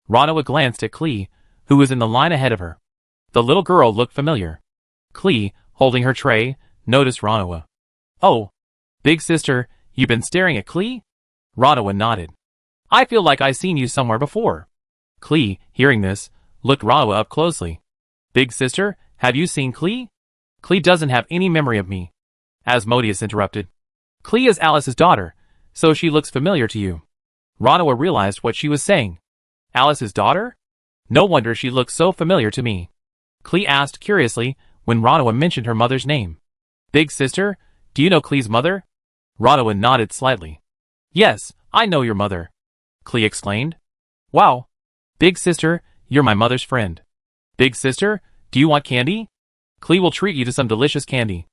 Ranawa glanced at Kli, who was in the line ahead of her. The little girl looked familiar. Kli, holding her tray, noticed Ranawa. "Oh, big sister, you been staring at Kli?" Ranawa nodded. "I feel like I seen you somewhere before." Kli, hearing this, looked Ranawa up closely. "Big sister, have you seen Kli?" "Kli doesn't have any memory of me," Asmodeus interrupted. "Kli is Alice's daughter, so she looks familiar to you." Ranawa realized what she was saying. "Alice's daughter? No wonder she looks so familiar to me." Kli asked curiously when Ranawa mentioned her mother's name. "Big sister, do you know Kli's mother?" Ranawa nodded slightly. "Yes, I know your mother," Kli exclaimed. "Wow. Big sister, you're my mother's friend. Big sister, do you want candy? Kli will treat you to some delicious candy,"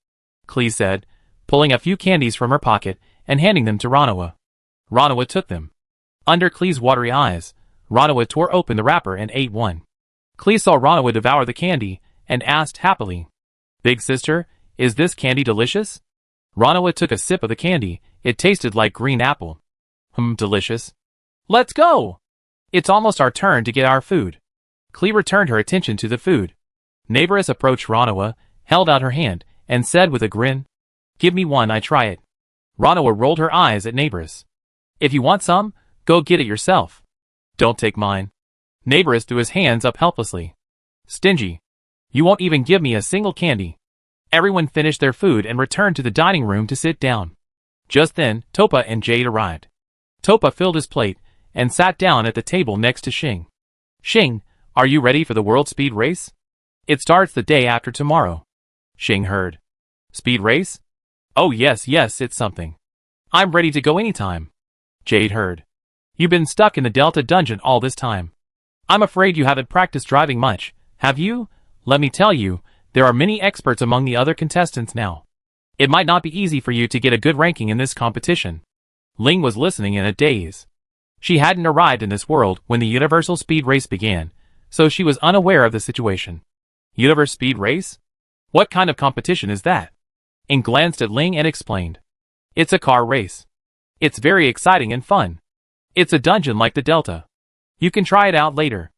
Kli said, pulling a few candies from her pocket and handing them to Ranawa. Ranawa took them. Under Kli's watery eyes, Ranawa tore open the wrapper and ate one. Kli saw Ranawa devour the candy and asked happily, "Big sister, is this candy delicious?" Ranawa took a sip of the candy. It tasted like green apple. Delicious. "Let's go! It's almost our turn to get our food." Kli returned her attention to the food. Neighboress approached Ranawa, held out her hand, and said with a grin, "Give me one, I try it." Ranawa rolled her eyes at Neighboress. "If you want some, go get it yourself. Don't take mine." Neighboress threw his hands up helplessly. "Stingy. You won't even give me a single candy." Everyone finished their food and returned to the dining room to sit down. Just then, Topa and Jade arrived. Topa filled his plate and sat down at the table next to Xing. "Xing, are you ready for the World Speed Race? It starts the day after tomorrow." Xing heard. "Speed race? Oh yes, it's something. I'm ready to go anytime." Jade heard. "You've been stuck in the Delta dungeon all this time. I'm afraid you haven't practiced driving much, have you? Let me tell you, there are many experts among the other contestants now. It might not be easy for you to get a good ranking in this competition." Ling was listening in a daze. She hadn't arrived in this world when the Universal Speed Race began, so she was unaware of the situation. Universe Speed Race? What kind of competition is that? Ing glanced at Ling and explained. "It's a car race. It's very exciting and fun. It's a dungeon like the Delta. You can try it out later."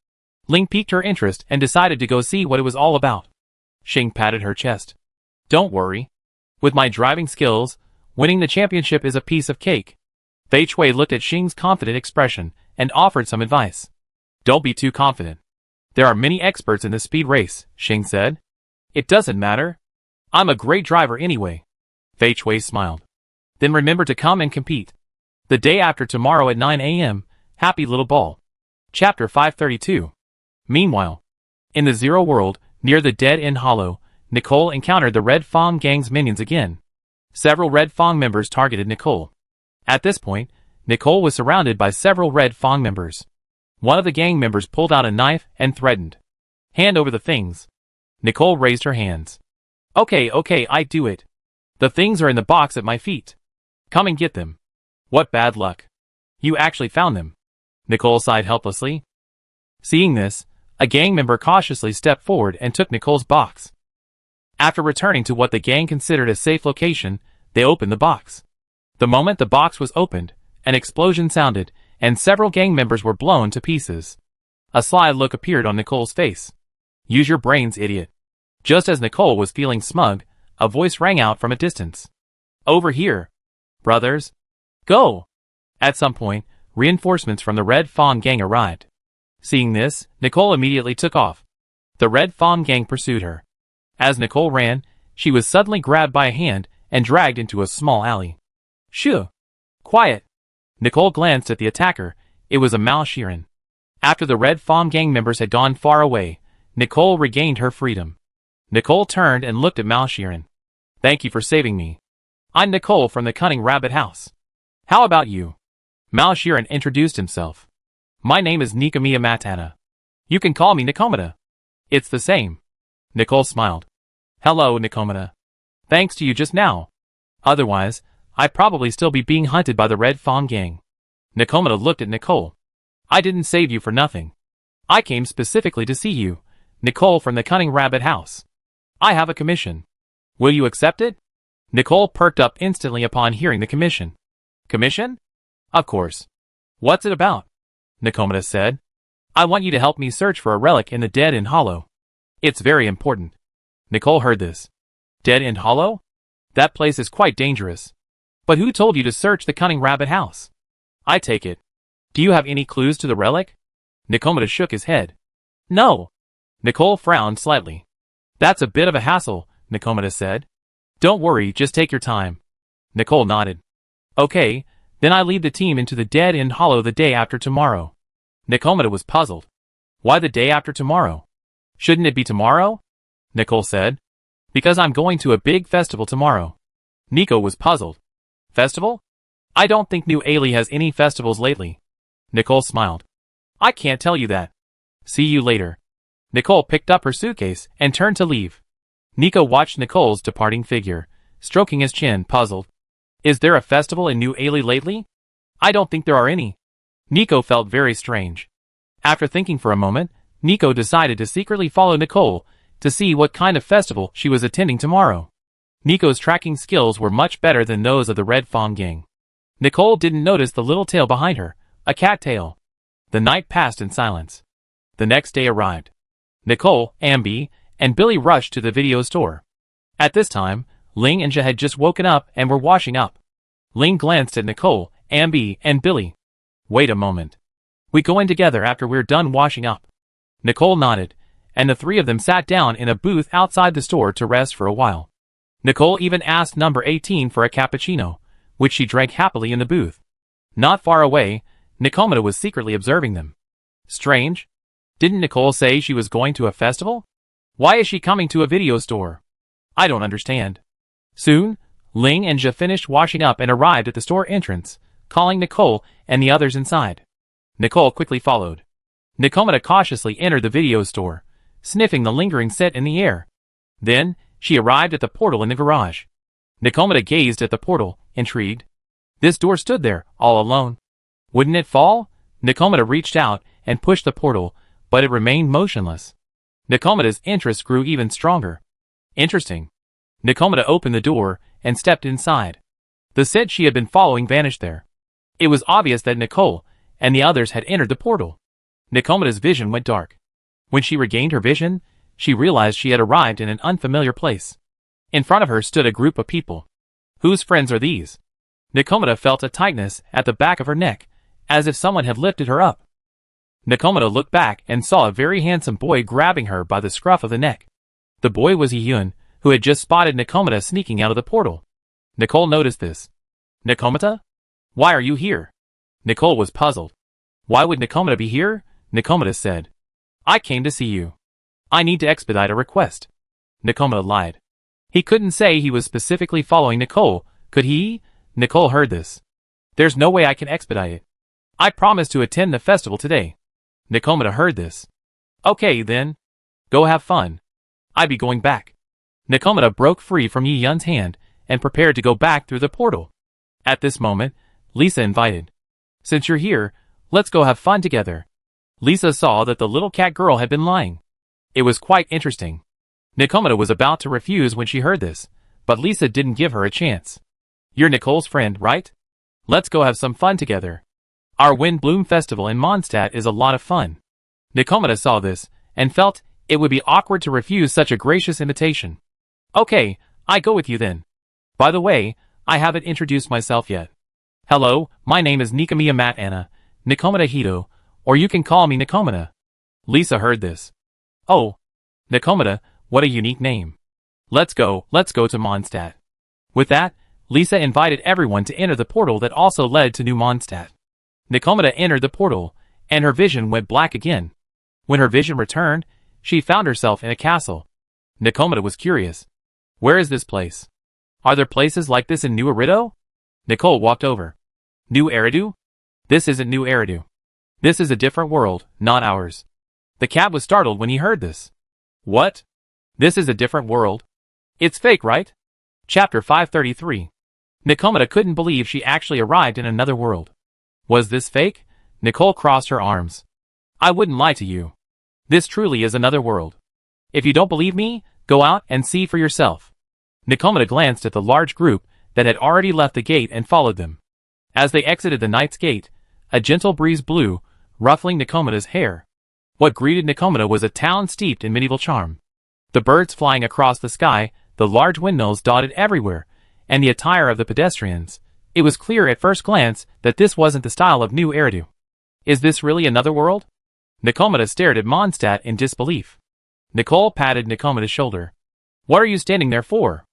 Ling piqued her interest and decided to go see what it was all about. Xing patted her chest. "Don't worry. With my driving skills, winning the championship is a piece of cake." Fei Chui looked at Xing's confident expression and offered some advice. "Don't be too confident. There are many experts in this speed race," Xing said. "It doesn't matter. I'm a great driver anyway." Fei Chui smiled. "Then remember to come and compete. The day after tomorrow at 9 a.m., happy little ball." Chapter 532. Meanwhile, in the Zero World, near the Dead End Hollow, Nicole encountered the Red Fang gang's minions again. Several Red Fang members targeted Nicole. At this point, Nicole was surrounded by several Red Fang members. One of the gang members pulled out a knife and threatened. "Hand over the things." Nicole raised her hands. Okay, I do it. The things are in the box at my feet. Come and get them." "What bad luck. You actually found them." Nicole sighed helplessly. Seeing this, a gang member cautiously stepped forward and took Nicole's box. After returning to what the gang considered a safe location, they opened the box. The moment the box was opened, an explosion sounded, and several gang members were blown to pieces. A sly look appeared on Nicole's face. "Use your brains, idiot." Just as Nicole was feeling smug, a voice rang out from a distance. "Over here. Brothers. Go!" At some point, reinforcements from the Red Fawn gang arrived. Seeing this, Nicole immediately took off. The Red Fawn gang pursued her. As Nicole ran, she was suddenly grabbed by a hand and dragged into a small alley. "Shoo! Quiet! Nicole glanced at the attacker. It was a Malshiran. After the Red Fawn gang members had gone far away, Nicole regained her freedom. Nicole turned and looked at Malshiran. Thank you for saving me. I'm Nicole from the Cunning Rabbit House. How about you? Malshiran introduced himself. My name is Nikamiya Matana. You can call me Nikomata. It's the same. Nicole smiled. Hello, Nikomata. Thanks to you just now. Otherwise, I'd probably still be being hunted by the Red Fawn gang. Nikomata looked at Nicole. I didn't save you for nothing. I came specifically to see you, Nicole from the Cunning Rabbit House. I have a commission. Will you accept it? Nicole perked up instantly upon hearing the commission. Commission? Of course. What's it about? Nikomata said. I want you to help me search for a relic in the Dead End Hollow. It's very important. Nicole heard this. Dead End Hollow? That place is quite dangerous. But who told you to search the Cunning Rabbit House? I take it. Do you have any clues to the relic? Nikomata shook his head. No. Nicole frowned slightly. That's a bit of a hassle, Nikomata said. Don't worry, just take your time. Nicole nodded. Okay, then I lead the team into the Dead End Hollow the day after tomorrow. Nikomata was puzzled. Why the day after tomorrow? Shouldn't it be tomorrow? Nicole said. Because I'm going to a big festival tomorrow. Nico was puzzled. Festival? I don't think New Ailey has any festivals lately. Nicole smiled. I can't tell you that. See you later. Nicole picked up her suitcase and turned to leave. Nico watched Nicole's departing figure, stroking his chin, puzzled. Is there a festival in New Ailey lately? I don't think there are any. Nico felt very strange. After thinking for a moment, Nico decided to secretly follow Nicole to see what kind of festival she was attending tomorrow. Nico's tracking skills were much better than those of the Red Fawn gang. Nicole didn't notice the little tail behind her, a cat tail. The night passed in silence. The next day arrived. Nicole, Ambi, and Billy rushed to the video store. At this time, Ling and Ja had just woken up and were washing up. Ling glanced at Nicole, Ambi, and Billy. Wait a moment. We go in together after we're done washing up. Nicole nodded, and the three of them sat down in a booth outside the store to rest for a while. Nicole even asked number 18 for a cappuccino, which she drank happily in the booth. Not far away, Nikomata was secretly observing them. Strange. Didn't Nicole say she was going to a festival? Why is she coming to a video store? I don't understand. Soon, Ling and Ja finished washing up and arrived at the store entrance, calling Nicole and the others inside. Nicole quickly followed. Nikomata cautiously entered the video store, sniffing the lingering scent in the air. Then, she arrived at the portal in the garage. Nikomata gazed at the portal, intrigued. This door stood there, all alone. Wouldn't it fall? Nikomata reached out and pushed the portal, but it remained motionless. Nikomata's interest grew even stronger. Interesting. Nikomata opened the door and stepped inside. The scent she had been following vanished there. It was obvious that Nicole and the others had entered the portal. Nikomata's vision went dark. When she regained her vision, she realized she had arrived in an unfamiliar place. In front of her stood a group of people. Whose friends are these? Nikomata felt a tightness at the back of her neck, as if someone had lifted her up. Nikomata looked back and saw a very handsome boy grabbing her by the scruff of the neck. The boy was Hiyun, who had just spotted Nikomata sneaking out of the portal. Nicole noticed this. Nikomata? Why are you here? Nicole was puzzled. Why would Nikomata be here? Nikomata said. I came to see you. I need to expedite a request. Nikomata lied. He couldn't say he was specifically following Nicole, could he? Nicole heard this. There's no way I can expedite it. I promised to attend the festival today. Nikomata heard this. Okay then. Go have fun. I be going back. Nikomata broke free from Yi-Yun's hand and prepared to go back through the portal. At this moment, Lisa invited. Since you're here, let's go have fun together. Lisa saw that the little cat girl had been lying. It was quite interesting. Nikomata was about to refuse when she heard this, but Lisa didn't give her a chance. You're Nicole's friend, right? Let's go have some fun together. Our Wind Bloom Festival in Mondstadt is a lot of fun. Nikomata saw this, and felt it would be awkward to refuse such a gracious invitation. Okay, I go with you then. By the way, I haven't introduced myself yet. Hello, my name is Nikamiya Matana, Nikomata Hito, or you can call me Nikomata. Lisa heard this. Oh, Nikomata, what a unique name. Let's go to Mondstadt. With that, Lisa invited everyone to enter the portal that also led to New Mondstadt. Nikomata entered the portal, and her vision went black again. When her vision returned, she found herself in a castle. Nikomata was curious. Where is this place? Are there places like this in New Eridu? Nicole walked over. New Eridu? This isn't New Eridu. This is a different world, not ours. The cat was startled when he heard this. What? This is a different world? It's fake, right? Chapter 533. Nikomata couldn't believe she actually arrived in another world. Was this fake? Nicole crossed her arms. I wouldn't lie to you. This truly is another world. If you don't believe me, go out and see for yourself. Nikomata glanced at the large group that had already left the gate and followed them. As they exited the Knight's Gate, a gentle breeze blew, ruffling Nikomata's hair. What greeted Nikomata was a town steeped in medieval charm. The birds flying across the sky, the large windmills dotted everywhere, and the attire of the pedestrians. It was clear at first glance that this wasn't the style of New Eridu. Is this really another world? Nikomata stared at Mondstadt in disbelief. Nicole patted Nikomata's shoulder. What are you standing there for?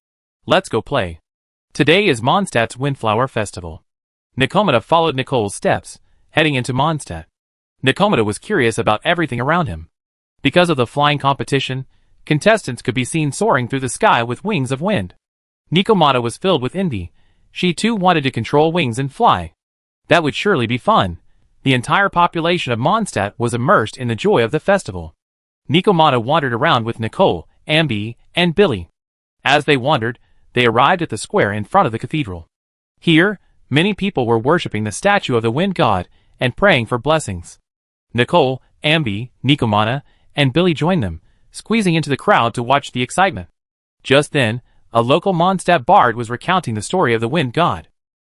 Let's go play. Today is Mondstadt's Windflower Festival. Nikomata followed Nicole's steps, heading into Mondstadt. Nikomata was curious about everything around him. Because of the flying competition, contestants could be seen soaring through the sky with wings of wind. Nikomata was filled with envy. She too wanted to control wings and fly. That would surely be fun. The entire population of Mondstadt was immersed in the joy of the festival. Nikomata wandered around with Nicole, Ambi, and Billy. As they wandered, they arrived at the square in front of the cathedral. Here, many people were worshipping the statue of the wind god and praying for blessings. Nicole, Ambi, Nikomata, and Billy joined them, squeezing into the crowd to watch the excitement. Just then, a local Mondstadt bard was recounting the story of the wind god.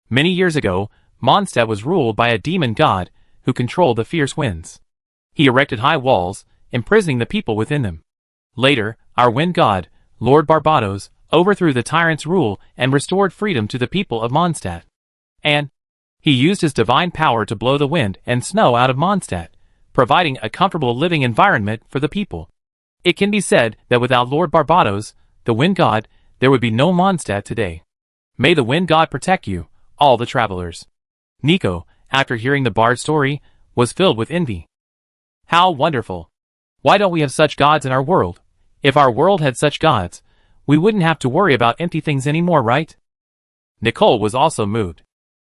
Many years ago, Mondstadt was ruled by a demon god who controlled the fierce winds. He erected high walls, imprisoning the people within them. Later, our wind god, Lord Barbados, overthrew the tyrant's rule and restored freedom to the people of Mondstadt. And he used his divine power to blow the wind and snow out of Mondstadt, providing a comfortable living environment for the people. It can be said that without Lord Barbados, the wind god, there would be no Mondstadt today. May the wind god protect you, all the travelers. Nico, after hearing the bard's story, was filled with envy. How wonderful! Why don't we have such gods in our world? If our world had such gods, we wouldn't have to worry about empty things anymore, right? Nicole was also moved.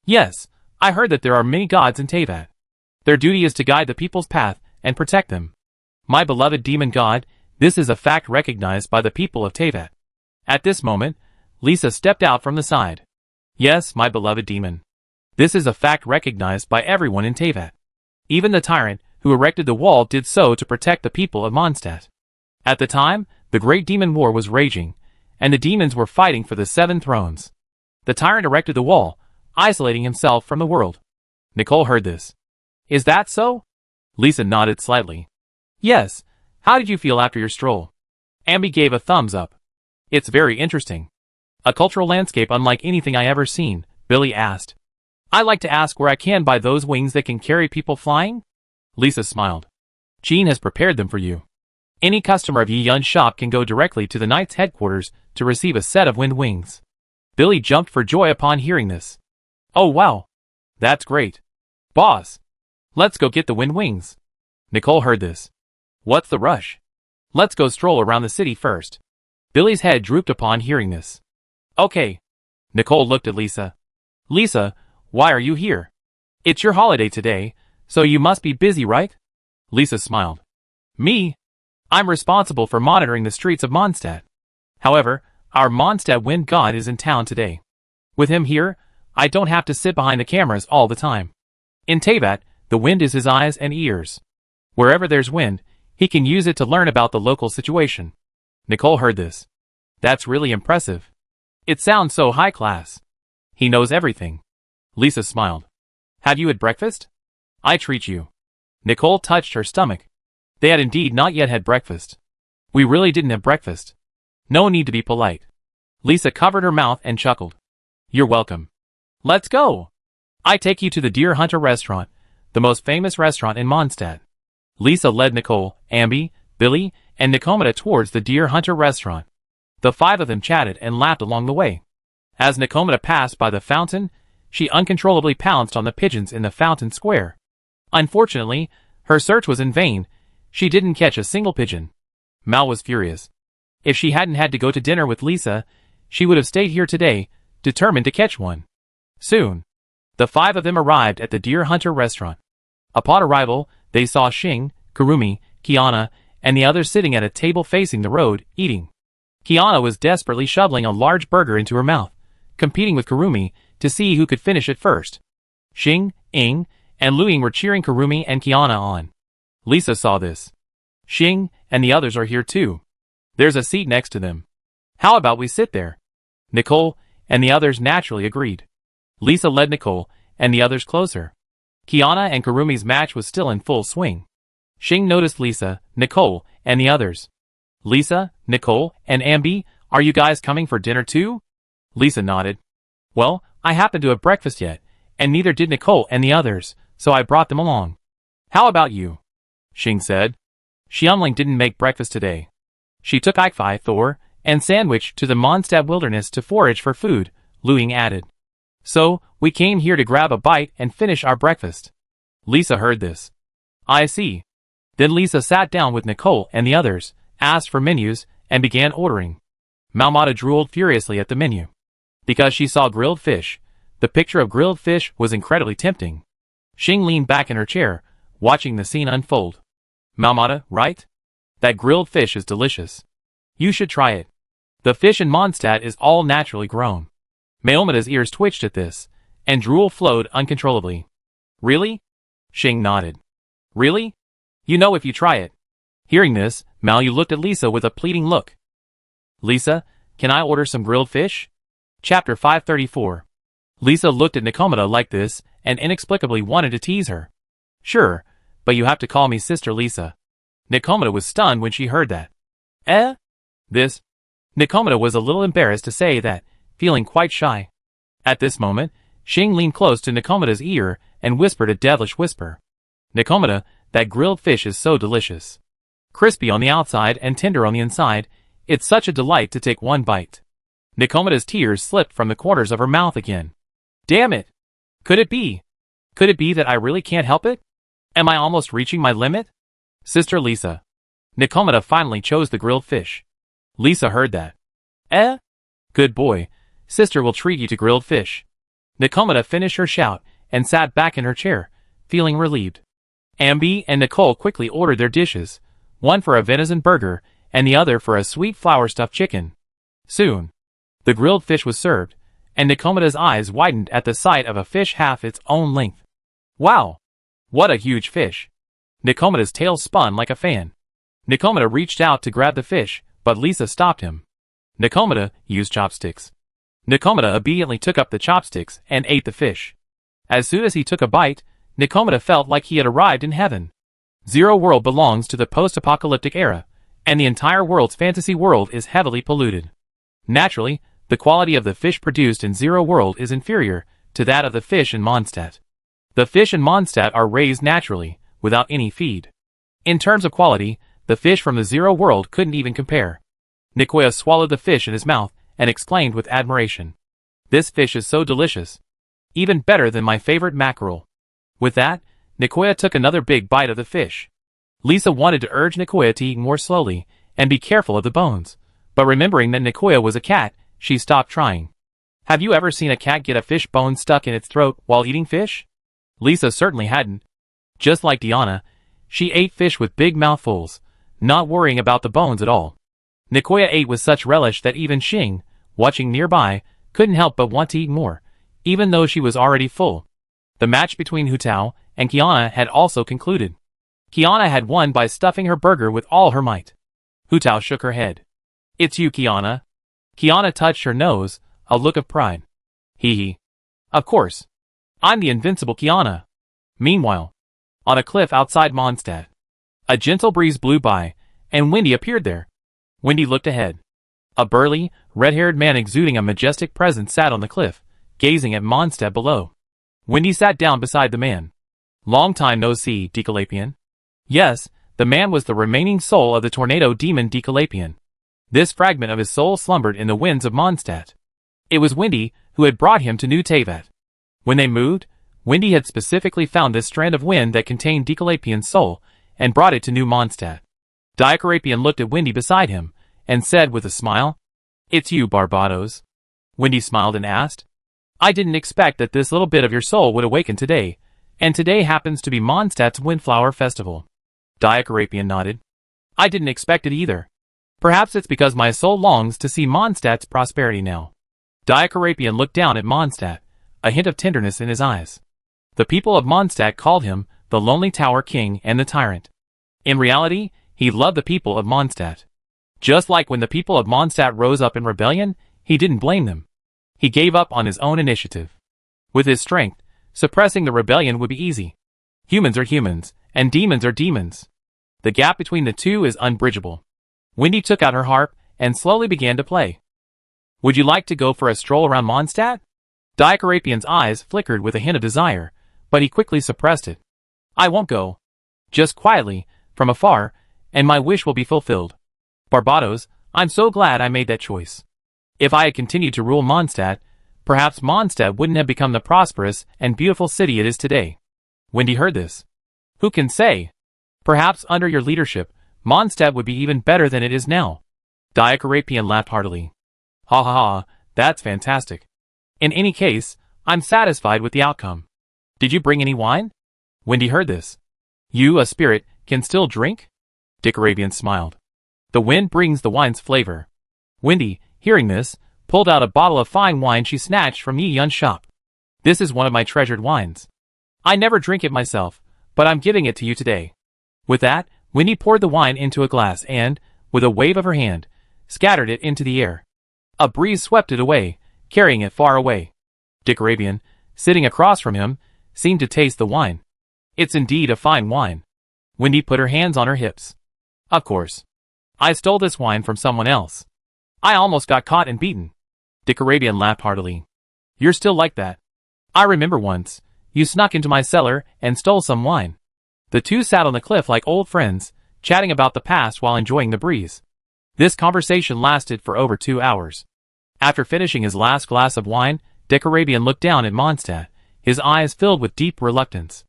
Yes, I heard that there are many gods in Teyvat. Their duty is to guide the people's path and protect them. My beloved demon god, this is a fact recognized by the people of Teyvat. At this moment, Lisa stepped out from the side. Yes, my beloved demon. This is a fact recognized by everyone in Teyvat. Even the tyrant who erected the wall did so to protect the people of Mondstadt. At the time, the Great Demon War was raging, and the demons were fighting for the 7 thrones. The tyrant erected the wall, isolating himself from the world. Nicole heard this. Is that so? Lisa nodded slightly. Yes. How did you feel after your stroll? Ambi gave a thumbs up. It's very interesting. A cultural landscape unlike anything I ever seen, Billy asked. I like to ask where I can buy those wings that can carry people flying? Lisa smiled. Jean has prepared them for you. Any customer of Yi Yun's shop can go directly to the Knight's headquarters to receive a set of wind wings. Billy jumped for joy upon hearing this. Oh wow. That's great. Boss. Let's go get the wind wings. Nicole heard this. What's the rush? Let's go stroll around the city first. Billy's head drooped upon hearing this. Okay. Nicole looked at Lisa. Lisa, why are you here? It's your holiday today, so you must be busy, right? Lisa smiled. Me? I'm responsible for monitoring the streets of Mondstadt. However, our Mondstadt wind god is in town today. With him here, I don't have to sit behind the cameras all the time. In Teyvat, the wind is his eyes and ears. Wherever there's wind, he can use it to learn about the local situation. Nicole heard this. That's really impressive. It sounds so high class. He knows everything. Lisa smiled. Have you had breakfast? I treat you. Nicole touched her stomach. They had indeed not yet had breakfast. We really didn't have breakfast. No need to be polite. Lisa covered her mouth and chuckled. You're welcome. Let's go. I take you to the Deer Hunter restaurant, the most famous restaurant in Mondstadt. Lisa led Nicole, Ambi, Billy, and Nikomata towards the Deer Hunter restaurant. The 5 of them chatted and laughed along the way. As Nicomeda passed by the fountain, she uncontrollably pounced on the pigeons in the fountain square. Unfortunately, her search was in vain. She didn't catch a single pigeon. Mal was furious. If she hadn't had to go to dinner with Lisa, she would have stayed here today, determined to catch one. Soon, the five of them arrived at the Deer Hunter restaurant. Upon arrival, they saw Xing, Kurumi, Kiana, and the others sitting at a table facing the road, eating. Kiana was desperately shoveling a large burger into her mouth, competing with Kurumi to see who could finish it first. Xing, Ing, and Luing were cheering Kurumi and Kiana on. Lisa saw this. Xing and the others are here too. There's a seat next to them. How about we sit there? Nicole and the others naturally agreed. Lisa led Nicole and the others closer. Kiana and Kurumi's match was still in full swing. Xing noticed Lisa, Nicole, and the others. Lisa, Nicole, and Ambi, are you guys coming for dinner too? Lisa nodded. Well, I happen to have breakfast yet, and neither did Nicole and the others, so I brought them along. How about you? Xing said. Xiangling didn't make breakfast today. She took Ikefai, Thor, and Sandwich to the Mondstadt wilderness to forage for food, Luing added. So, we came here to grab a bite and finish our breakfast. Lisa heard this. I see. Then Lisa sat down with Nicole and the others, asked for menus, and began ordering. Malmada drooled furiously at the menu. Because she saw grilled fish, the picture of grilled fish was incredibly tempting. Xing leaned back in her chair, watching the scene unfold. Malmada, right? That grilled fish is delicious. You should try it. The fish in Mondstadt is all naturally grown. Maomada's ears twitched at this, and drool flowed uncontrollably. Really? Xing nodded. Really? You know if you try it. Hearing this, Malu looked at Lisa with a pleading look. Lisa, can I order some grilled fish? Chapter 534. Lisa looked at Nicomeda like this, and inexplicably wanted to tease her. Sure, but you have to call me Sister Lisa. Nicomeda was stunned when she heard that. Eh? This? Nicomeda was a little embarrassed to say that, feeling quite shy. At this moment, Xing leaned close to Nicomeda's ear and whispered a devilish whisper. Nicomeda, that grilled fish is so delicious. Crispy on the outside and tender on the inside, it's such a delight to take one bite. Nicomeda's tears slipped from the corners of her mouth again. Damn it! Could it be? Could it be that I really can't help it? Am I almost reaching my limit? Sister Lisa. Nicomeda finally chose the grilled fish. Lisa heard that. Eh? Good boy. Sister will treat you to grilled fish. Nicomeda finished her shout and sat back in her chair, feeling relieved. Ambi and Nicole quickly ordered their dishes, one for a venison burger and the other for a sweet flour stuffed chicken. Soon, the grilled fish was served, and Nicomeda's eyes widened at the sight of a fish half its own length. Wow! What a huge fish! Nicomeda's tail spun like a fan. Nicomeda reached out to grab the fish, but Lisa stopped him. Nicomeda, use chopsticks. Nicomeda obediently took up the chopsticks and ate the fish. As soon as he took a bite, Nicomeda felt like he had arrived in heaven. Zero World belongs to the post-apocalyptic era, and the entire world's fantasy world is heavily polluted. Naturally, the quality of the fish produced in Zero World is inferior to that of the fish in Mondstadt. The fish in Mondstadt are raised naturally, without any feed. In terms of quality, the fish from the Zero World couldn't even compare. Nicoya swallowed the fish in his mouth and exclaimed with admiration. This fish is so delicious. Even better than my favorite mackerel. With that, Nicoya took another big bite of the fish. Lisa wanted to urge Nicoya to eat more slowly and be careful of the bones, but remembering that Nicoya was a cat, she stopped trying. Have you ever seen a cat get a fish bone stuck in its throat while eating fish? Lisa certainly hadn't. Just like Diana, she ate fish with big mouthfuls, not worrying about the bones at all. Nicoya ate with such relish that even Xing, watching nearby, couldn't help but want to eat more, even though she was already full. The match between Hutao and Kiana had also concluded. Kiana had won by stuffing her burger with all her might. Hutao shook her head. It's you, Kiana. Kiana touched her nose, a look of pride. Hee hee. Of course. I'm the invincible Kiana. Meanwhile, on a cliff outside Mondstadt, a gentle breeze blew by, and Wendy appeared there. Wendy looked ahead. A burly, red-haired man exuding a majestic presence sat on the cliff, gazing at Mondstadt below. Wendy sat down beside the man. Long time no see, Decalapian. Yes, the man was the remaining soul of the tornado demon Decalapian. This fragment of his soul slumbered in the winds of Mondstadt. It was Wendy who had brought him to New Tavet. When they moved, Wendy had specifically found this strand of wind that contained Decalapian's soul and brought it to New Mondstadt. Decalapian looked at Wendy beside him and said with a smile, "It's you, Barbados." Wendy smiled and asked, "I didn't expect that this little bit of your soul would awaken today, and today happens to be Mondstadt's Windflower Festival." Decalapian nodded. "I didn't expect it either. Perhaps it's because my soul longs to see Mondstadt's prosperity now." Decalapian looked down at Mondstadt, a hint of tenderness in his eyes. The people of Mondstadt called him the Lonely Tower King and the Tyrant. In reality, he loved the people of Mondstadt. Just like when the people of Mondstadt rose up in rebellion, he didn't blame them. He gave up on his own initiative. With his strength, suppressing the rebellion would be easy. Humans are humans, and demons are demons. The gap between the two is unbridgeable. Wendy took out her harp and slowly began to play. "Would you like to go for a stroll around Mondstadt?" Decalapian's eyes flickered with a hint of desire, but he quickly suppressed it. "I won't go. Just quietly, from afar, and my wish will be fulfilled. Barbados, I'm so glad I made that choice. If I had continued to rule Mondstadt, perhaps Mondstadt wouldn't have become the prosperous and beautiful city it is today." Wendy heard this. "Who can say? Perhaps under your leadership, Mondstadt would be even better than it is now." Decalapian laughed heartily. "Ha ha ha, that's fantastic. In any case, I'm satisfied with the outcome. Did you bring any wine?" Wendy heard this. "You, a spirit, can still drink?" Decalapian smiled. "The wind brings the wine's flavor." Wendy, hearing this, pulled out a bottle of fine wine she snatched from Yi Yun's shop. "This is one of my treasured wines. I never drink it myself, but I'm giving it to you today." With that, Wendy poured the wine into a glass and, with a wave of her hand, scattered it into the air. A breeze swept it away, carrying it far away. Decalapian, sitting across from him, seemed to taste the wine. "It's indeed a fine wine." Wendy put her hands on her hips. "Of course. I stole this wine from someone else. I almost got caught and beaten." Decalapian laughed heartily. "You're still like that. I remember once, you snuck into my cellar and stole some wine." The two sat on the cliff like old friends, chatting about the past while enjoying the breeze. This conversation lasted for over 2 hours. After finishing his last glass of wine, Decalapian looked down at Mondstadt, his eyes filled with deep reluctance.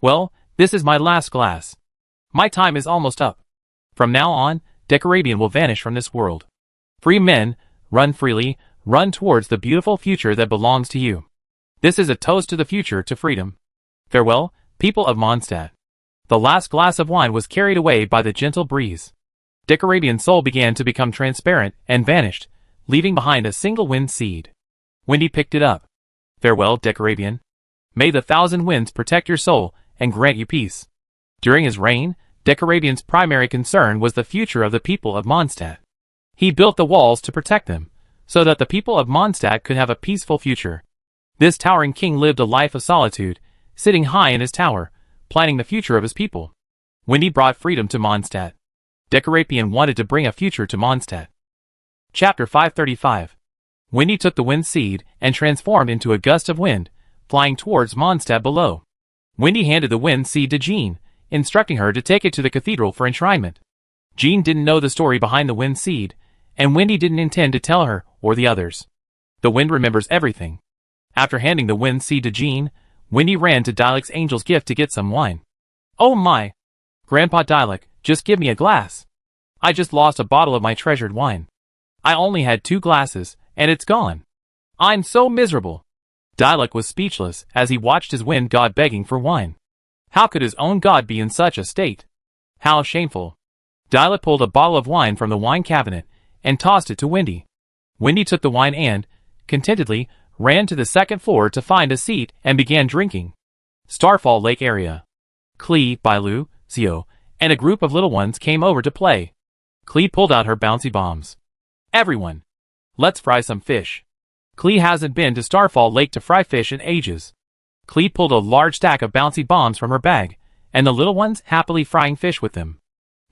"Well, this is my last glass. My time is almost up. From now on, Decalapian will vanish from this world. Free men, run freely, run towards the beautiful future that belongs to you. This is a toast to the future, to freedom. Farewell, people of Mondstadt." The last glass of wine was carried away by the gentle breeze. Decalapian's soul began to become transparent and vanished, leaving behind a single wind seed. Wendy picked it up. "Farewell, Decalapian. May the 1,000 winds protect your soul and grant you peace." During his reign, Decalapian's primary concern was the future of the people of Mondstadt. He built the walls to protect them, so that the people of Mondstadt could have a peaceful future. This towering king lived a life of solitude, sitting high in his tower, planning the future of his people. Wendy brought freedom to Mondstadt. Decalapian wanted to bring a future to Mondstadt. Chapter 535. Wendy took the wind seed and transformed into a gust of wind, flying towards Mondstadt below. Wendy handed the wind seed to Jean, instructing her to take it to the cathedral for enshrinement. Jean didn't know the story behind the wind seed, and Wendy didn't intend to tell her or the others. The wind remembers everything. After handing the wind seed to Jean, Wendy ran to Dilek's angel's gift to get some wine. "Oh my! Grandpa Dilek, just give me a glass. I just lost a bottle of my treasured wine. I only had 2 glasses, and it's gone. I'm so miserable." Dilek was speechless as he watched his wind god begging for wine. How could his own god be in such a state? How shameful. Dilek pulled a bottle of wine from the wine cabinet and tossed it to Wendy. Wendy took the wine and, contentedly, ran to the second floor to find a seat and began drinking. Starfall Lake area. Klee, Bailu, Zio, and a group of little ones came over to play. Klee pulled out her bouncy bombs. "Everyone, let's fry some fish." Klee hasn't been to Starfall Lake to fry fish in ages. Klee pulled a large stack of bouncy bombs from her bag, and the little ones happily frying fish with them.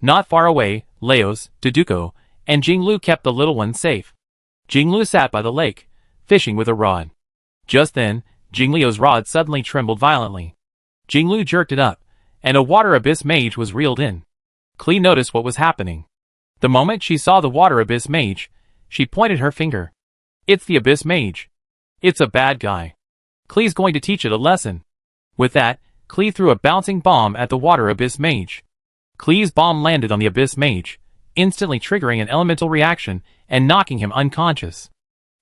Not far away, Laos, Duduko, and Jinglu kept the little ones safe. Jinglu sat by the lake, fishing with a rod. Just then, Jingliu's rod suddenly trembled violently. Jinglu jerked it up, and a water abyss mage was reeled in. Klee noticed what was happening. The moment she saw the water abyss mage, she pointed her finger. It's the Abyss Mage. It's a bad guy. Klee's going to teach it a lesson. With that, Klee threw a bouncing bomb at the Water Abyss Mage. Klee's bomb landed on the Abyss Mage, instantly triggering an elemental reaction and knocking him unconscious.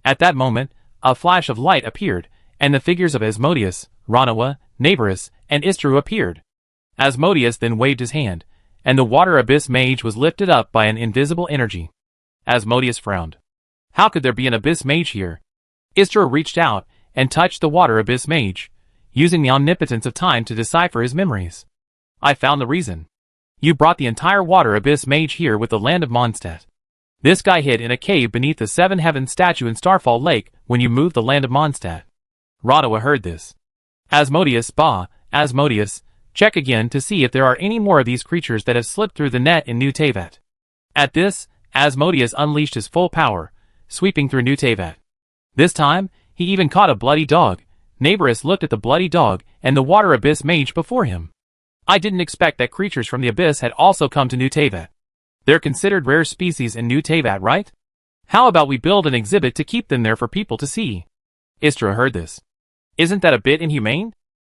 At that moment, a flash of light appeared, and the figures of Asmodeus, Ranawa, Neighborus, and Istru appeared. Asmodeus then waved his hand, and the Water Abyss Mage was lifted up by an invisible energy. Asmodeus frowned. How could there be an Abyss Mage here? Istru reached out and touched the Water Abyss Mage, using the omnipotence of time to decipher his memories. I found the reason. You brought the entire Water Abyss Mage here with the land of Mondstadt. This guy hid in a cave beneath the Seven Heavens statue in Starfall Lake when you moved the land of Mondstadt. Ranawa heard this. Asmodeus, Asmodeus, check again to see if there are any more of these creatures that have slipped through the net in New Teyvat. At this, Asmodeus unleashed his full power, sweeping through New Teyvat. This time, he even caught a bloody dog. Neighborus looked at the bloody dog and the Water Abyss Mage before him. I didn't expect that creatures from the Abyss had also come to New Teyvat. They're considered rare species in New Teyvat, right? How about we build an exhibit to keep them there for people to see? Istra heard this. Isn't that a bit inhumane?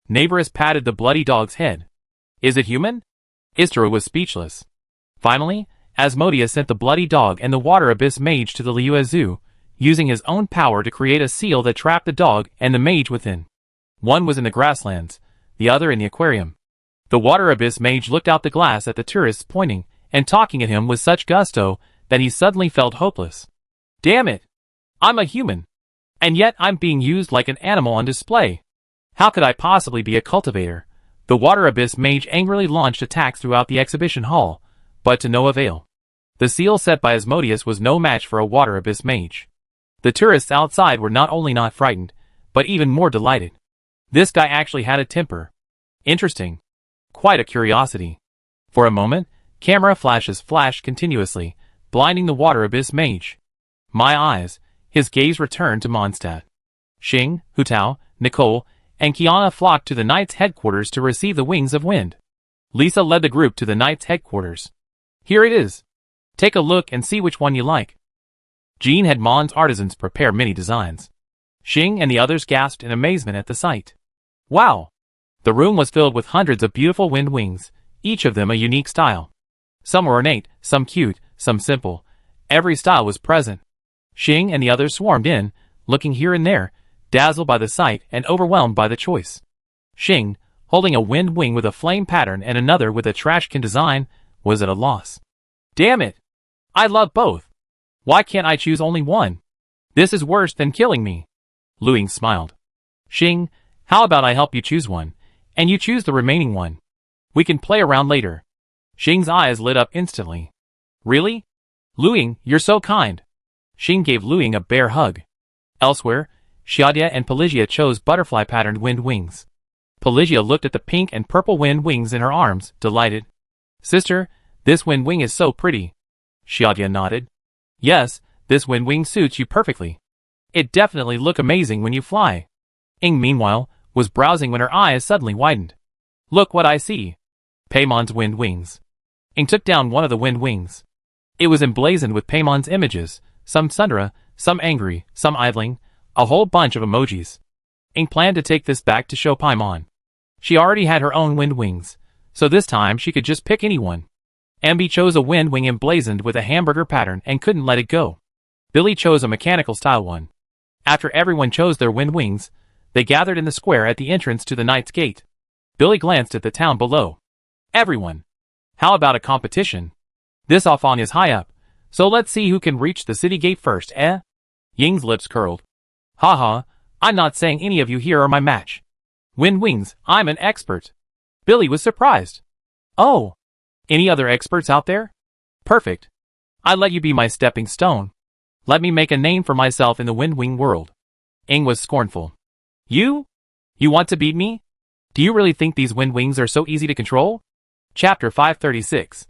Neighborus patted the bloody dog's head. Is it human? Istra was speechless. Finally, Asmodeus sent the bloody dog and the Water Abyss Mage to the Liu Zoo, using his own power to create a seal that trapped the dog and the mage within. One was in the grasslands, the other in the aquarium. The Water Abyss Mage looked out the glass at the tourists pointing and talking at him with such gusto that he suddenly felt hopeless. Damn it! I'm a human. And yet I'm being used like an animal on display. How could I possibly be a cultivator? The Water Abyss Mage angrily launched attacks throughout the exhibition hall, but to no avail. The seal set by Asmodeus was no match for a Water Abyss Mage. The tourists outside were not only not frightened, but even more delighted. This guy actually had a temper. Interesting. Quite a curiosity. For a moment, camera flashes flashed continuously, blinding the Water Abyss Mage. My eyes, his gaze returned to Mondstadt. Xing, Hutao, Nicole, and Kiana flocked to the Knight's headquarters to receive the Wings of Wind. Lisa led the group to the Knight's headquarters. Here it is. Take a look and see which one you like. Jean had Mon's artisans prepare many designs. Xing and the others gasped in amazement at the sight. Wow! The room was filled with hundreds of beautiful wind wings, each of them a unique style. Some were ornate, some cute, some simple. Every style was present. Xing and the others swarmed in, looking here and there, dazzled by the sight and overwhelmed by the choice. Xing, holding a wind wing with a flame pattern and another with a trashcan design, was at a loss. Damn it! I love both. Why can't I choose only one? This is worse than killing me. Luing smiled. Xing, how about I help you choose one, and you choose the remaining one? We can play around later. Xing's eyes lit up instantly. Really? Luing, you're so kind. Xing gave Luing a bear hug. Elsewhere, Xiadia and Pelagia chose butterfly-patterned wind wings. Pelagia looked at the pink and purple wind wings in her arms, delighted. Sister, this wind wing is so pretty. Xiadia nodded. Yes, this wind wing suits you perfectly. It definitely look amazing when you fly. Ing, meanwhile, was browsing when her eyes suddenly widened. Look what I see. Paymon's wind wings. Ing took down one of the wind wings. It was emblazoned with Paymon's images, some Sundra, some angry, some idling, a whole bunch of emojis. Ing planned to take this back to show Paimon. She already had her own wind wings, so this time she could just pick anyone. Ambi chose a wind wing emblazoned with a hamburger pattern and couldn't let it go. Billy chose a mechanical style one. After everyone chose their wind wings, they gathered in the square at the entrance to the Knight's Gate. Billy glanced at the town below. Everyone. How about a competition? This Afon is high up, so let's see who can reach the city gate first, eh? Ying's lips curled. Haha, I'm not saying any of you here are my match. Wind wings, I'm an expert. Billy was surprised. Oh. Any other experts out there? Perfect. I let you be my stepping stone. Let me make a name for myself in the wind wing world. Ing was scornful. You? You want to beat me? Do you really think these wind wings are so easy to control? Chapter 536.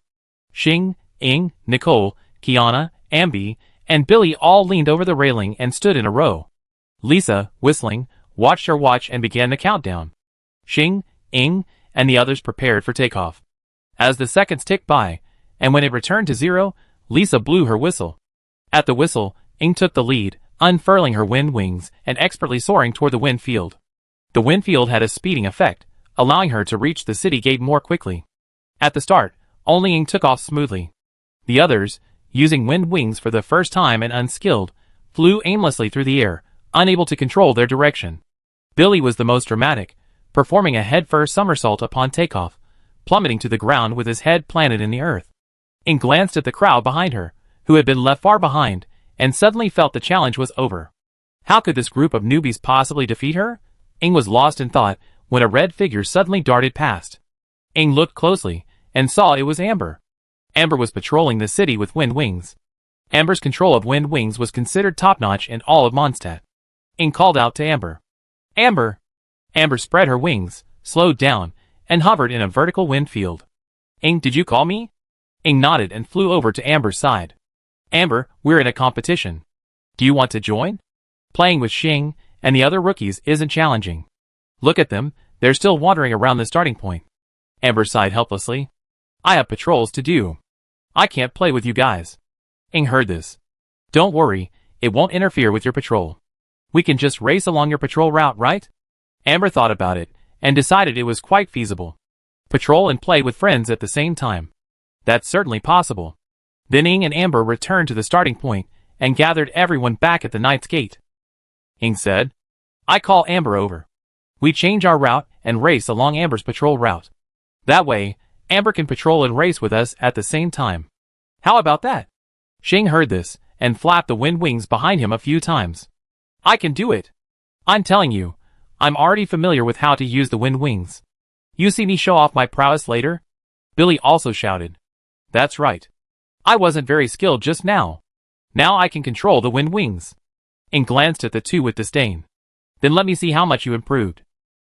Xing, Ing, Nicole, Kiana, Ambi, and Billy all leaned over the railing and stood in a row. Lisa, whistling, watched her watch and began the countdown. Xing, Ing, and the others prepared for takeoff. As the seconds ticked by, and when it returned to 0, Lisa blew her whistle. At the whistle, Ing took the lead, unfurling her wind wings and expertly soaring toward the wind field. The wind field had a speeding effect, allowing her to reach the city gate more quickly. At the start, only Ing took off smoothly. The others, using wind wings for the first time and unskilled, flew aimlessly through the air, unable to control their direction. Billy was the most dramatic, performing a head-first somersault upon takeoff, plummeting to the ground with his head planted in the earth. Ing glanced at the crowd behind her, who had been left far behind, and suddenly felt the challenge was over. How could this group of newbies possibly defeat her? Ing was lost in thought when a red figure suddenly darted past. Ing looked closely and saw it was Amber. Amber was patrolling the city with wind wings. Amber's control of wind wings was considered top-notch in all of Mondstadt. Ing called out to Amber. Amber! Amber spread her wings, slowed down, and hovered in a vertical wind field. Ing, did you call me? Ing nodded and flew over to Amber's side. Amber, we're in a competition. Do you want to join? Playing with Xing and the other rookies isn't challenging. Look at them, they're still wandering around the starting point. Amber sighed helplessly. I have patrols to do. I can't play with you guys. Ing heard this. Don't worry, it won't interfere with your patrol. We can just race along your patrol route, right? Amber thought about it, and decided it was quite feasible. Patrol and play with friends at the same time. That's certainly possible. Then Ing and Amber returned to the starting point, and gathered everyone back at the Knight's Gate. Ing said, I call Amber over. We change our route and race along Amber's patrol route. That way, Amber can patrol and race with us at the same time. How about that? Xing heard this, and flapped the wind wings behind him a few times. I can do it. I'm telling you, I'm already familiar with how to use the wind wings. You see me show off my prowess later? Billy also shouted. That's right. I wasn't very skilled just now. Now I can control the wind wings. Ing glanced at the two with disdain. Then let me see how much you improved.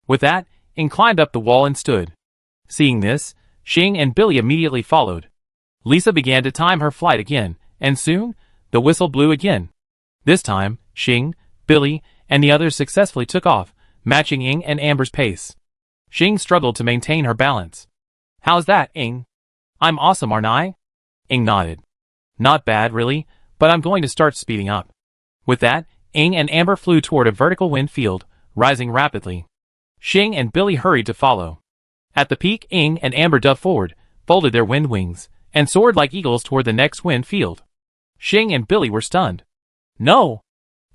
With that, Ing climbed up the wall and stood. Seeing this, Xing and Billy immediately followed. Lisa began to time her flight again, and soon, the whistle blew again. This time, Xing, Billy, and the others successfully took off, matching Ing and Amber's pace. Xing struggled to maintain her balance. How's that, Ing? I'm awesome, aren't I? Ing nodded. Not bad, really, but I'm going to start speeding up. With that, Ing and Amber flew toward a vertical wind field, rising rapidly. Xing and Billy hurried to follow. At the peak, Ing and Amber dove forward, folded their wind wings, and soared like eagles toward the next wind field. Xing and Billy were stunned. No!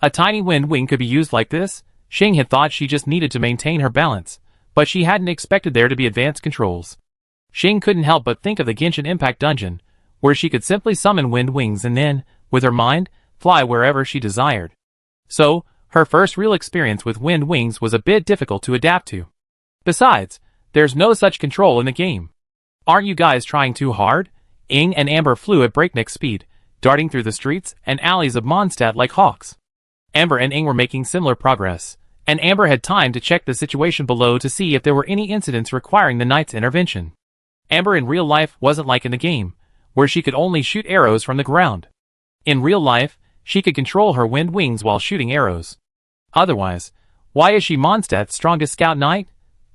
A tiny wind wing could be used like this? Xing had thought she just needed to maintain her balance, but she hadn't expected there to be advanced controls. Xing couldn't help but think of the Genshin Impact dungeon, where she could simply summon wind wings and then, with her mind, fly wherever she desired. So, her first real experience with wind wings was a bit difficult to adapt to. Besides, there's no such control in the game. Aren't you guys trying too hard? Ing and Amber flew at breakneck speed, darting through the streets and alleys of Mondstadt like hawks. Amber and Ing were making similar progress, and Amber had time to check the situation below to see if there were any incidents requiring the Knight's intervention. Amber in real life wasn't like in the game, where she could only shoot arrows from the ground. In real life, she could control her wind wings while shooting arrows. Otherwise, why is she Mondstadt's strongest scout knight?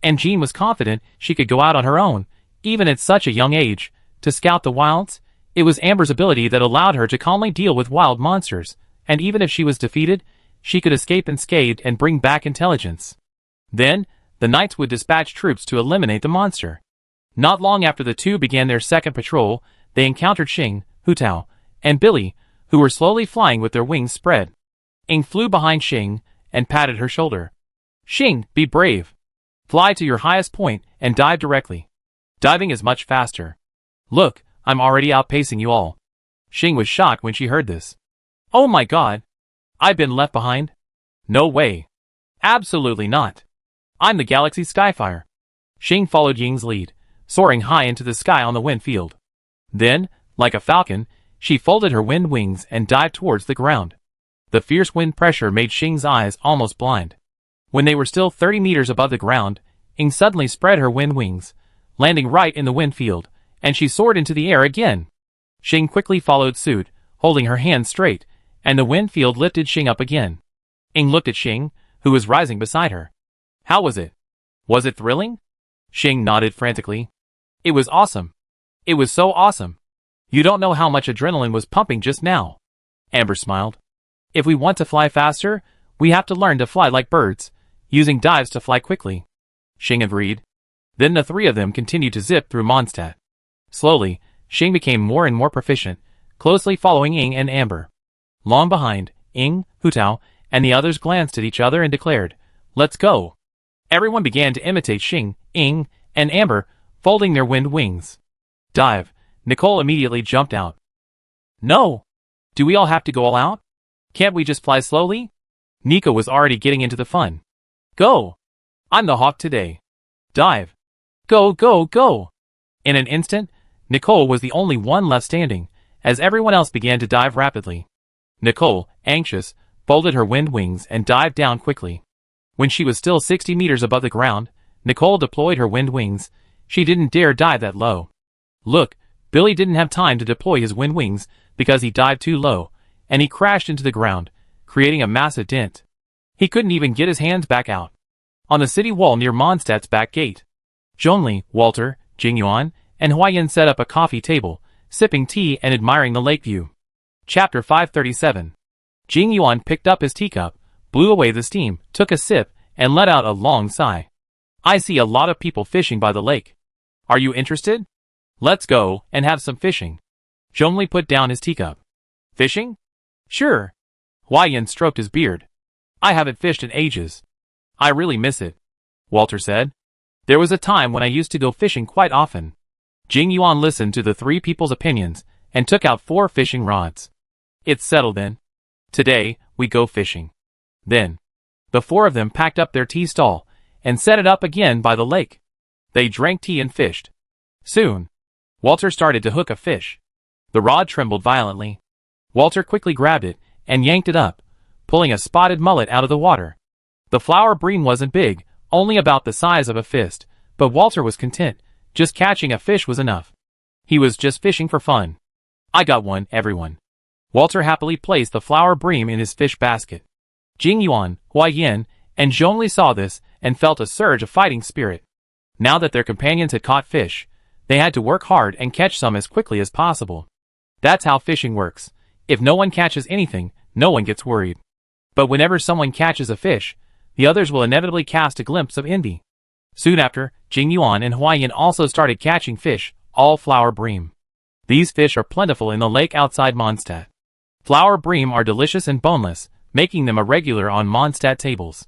And Jean was confident she could go out on her own, even at such a young age, to scout the wilds. It was Amber's ability that allowed her to calmly deal with wild monsters, and even if she was defeated, she could escape unscathed and bring back intelligence. Then, the knights would dispatch troops to eliminate the monster. Not long after the two began their second patrol, they encountered Xing, Hutao, and Billy, who were slowly flying with their wings spread. Ing flew behind Xing and patted her shoulder. Xing, be brave. Fly to your highest point and dive directly. Diving is much faster. Look, I'm already outpacing you all. Xing was shocked when she heard this. Oh my god! I've been left behind? No way. Absolutely not. I'm the Galaxy Skyfire. Xing followed Ying's lead, soaring high into the sky on the wind field. Then, like a falcon, she folded her wind wings and dived towards the ground. The fierce wind pressure made Xing's eyes almost blind. When they were still 30 meters above the ground, Ing suddenly spread her wind wings, landing right in the wind field, and she soared into the air again. Xing quickly followed suit, holding her hands straight, and the wind field lifted Xing up again. Ing looked at Xing, who was rising beside her. How was it? Was it thrilling? Xing nodded frantically. It was awesome. It was so awesome. You don't know how much adrenaline was pumping just now. Amber smiled. If we want to fly faster, we have to learn to fly like birds, using dives to fly quickly. Xing agreed. Then the three of them continued to zip through Mondstadt. Slowly, Xing became more and more proficient, closely following Ying and Amber. Long behind, Ying, Hutao, and the others glanced at each other and declared, "Let's go." Everyone began to imitate Xing, Ying, and Amber, folding their wind wings. Dive. Nicole immediately jumped out. No! Do we all have to go all out? Can't we just fly slowly? Nico was already getting into the fun. Go! I'm the hawk today. Dive. Go, go, go! In an instant, Nicole was the only one left standing, as everyone else began to dive rapidly. Nicole, anxious, folded her wind wings and dived down quickly. When she was still 60 meters above the ground, Nicole deployed her wind wings. She didn't dare dive that low. Look, Billy didn't have time to deploy his wind wings because he dived too low, and he crashed into the ground, creating a massive dent. He couldn't even get his hands back out. On the city wall near Mondstadt's back gate, Zhongli, Walter, Jingyuan, and Huayan set up a coffee table, sipping tea and admiring the lake view. Chapter 537. Jingyuan picked up his teacup, blew away the steam, took a sip, and let out a long sigh. I see a lot of people fishing by the lake. Are you interested? Let's go and have some fishing. Zhongli put down his teacup. Fishing? Sure. Huayan stroked his beard. I haven't fished in ages. I really miss it, Walter said. There was a time when I used to go fishing quite often. Jingyuan listened to the three people's opinions and took out 4 fishing rods. It's settled then. Today, we go fishing. Then, the 4 of them packed up their tea stall and set it up again by the lake. They drank tea and fished. Soon, Walter started to hook a fish. The rod trembled violently. Walter quickly grabbed it and yanked it up, pulling a spotted mullet out of the water. The flower bream wasn't big, only about the size of a fist, but Walter was content. Just catching a fish was enough. He was just fishing for fun. I got one, everyone. Walter happily placed the flower bream in his fish basket. Jingyuan, Huayan, and Zhongli saw this and felt a surge of fighting spirit. Now that their companions had caught fish, they had to work hard and catch some as quickly as possible. That's how fishing works. If no one catches anything, no one gets worried. But whenever someone catches a fish, the others will inevitably cast a glimpse of envy. Soon after, Jingyuan and Huayan also started catching fish, all flower bream. These fish are plentiful in the lake outside Mondstadt. Flower bream are delicious and boneless, making them a regular on Mondstadt tables.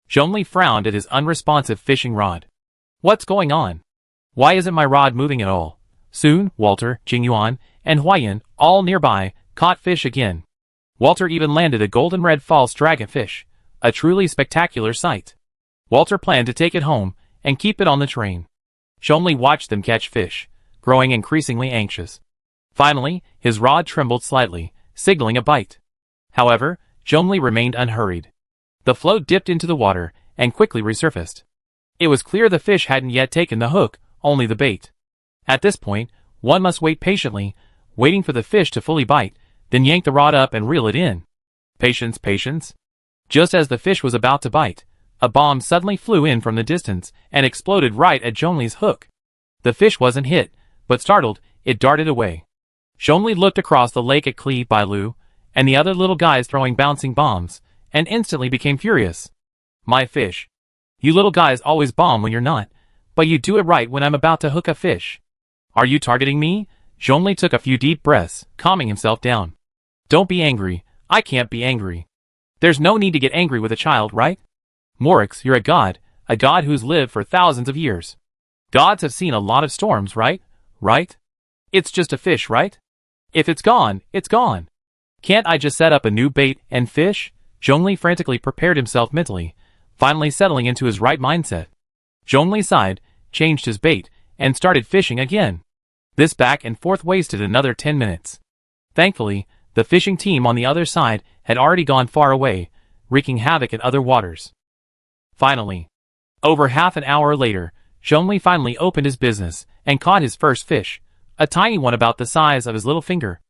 Zhongli frowned at his unresponsive fishing rod. What's going on? Why isn't my rod moving at all? Soon, Walter, Jingyuan, and Huayan, all nearby, caught fish again. Walter even landed a golden red false dragonfish, a truly spectacular sight. Walter planned to take it home and keep it on the train. Zhongli watched them catch fish, growing increasingly anxious. Finally, his rod trembled slightly, signaling a bite. However, Zhongli remained unhurried. The float dipped into the water and quickly resurfaced. It was clear the fish hadn't yet taken the hook, only the bait. At this point, one must wait patiently, waiting for the fish to fully bite, then yank the rod up and reel it in. Patience, patience. Just as the fish was about to bite, a bomb suddenly flew in from the distance and exploded right at Zhongli's hook. The fish wasn't hit, but startled, it darted away. Zhongli looked across the lake at Kli Bailu and the other little guys throwing bouncing bombs, and instantly became furious. My fish. You little guys always bomb when you're not, but you do it right when I'm about to hook a fish. Are you targeting me? Zhongli took a few deep breaths, calming himself down. Don't be angry. I can't be angry. There's no need to get angry with a child, right? Morix, you're a god who's lived for thousands of years. Gods have seen a lot of storms, right? Right? It's just a fish, right? If it's gone, it's gone. Can't I just set up a new bait and fish? Zhongli frantically prepared himself mentally, finally settling into his right mindset. Zhongli sighed, changed his bait, and started fishing again. This back and forth wasted another 10 minutes. Thankfully, the fishing team on the other side had already gone far away, wreaking havoc in other waters. Finally, over half an hour later, Zhongli finally opened his business and caught his first fish, a tiny one about the size of his little finger.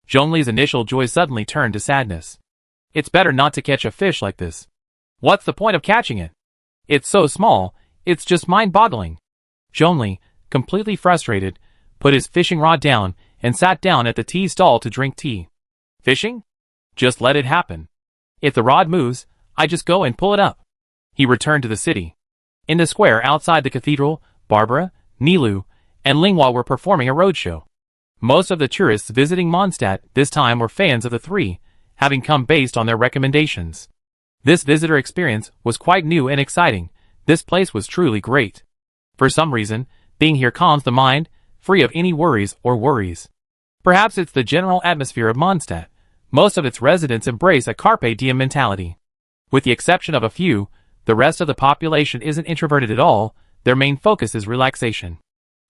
Zhongli's initial joy suddenly turned to sadness. It's better not to catch a fish like this. What's the point of catching it? It's so small, it's just mind-boggling. Zhongli, completely frustrated, put his fishing rod down and sat down at the tea stall to drink tea. Fishing? Just let it happen. If the rod moves, I just go and pull it up. He returned to the city. In the square outside the cathedral, Barbara, Nilu, and Linghua were performing a roadshow. Most of the tourists visiting Mondstadt this time were fans of the three, having come based on their recommendations. This visitor experience was quite new and exciting. This place was truly great. For some reason, being here calms the mind, free of any worries or worries. Perhaps it's the general atmosphere of Mondstadt. Most of its residents embrace a carpe diem mentality. With the exception of a few, the rest of the population isn't introverted at all. Their main focus is relaxation.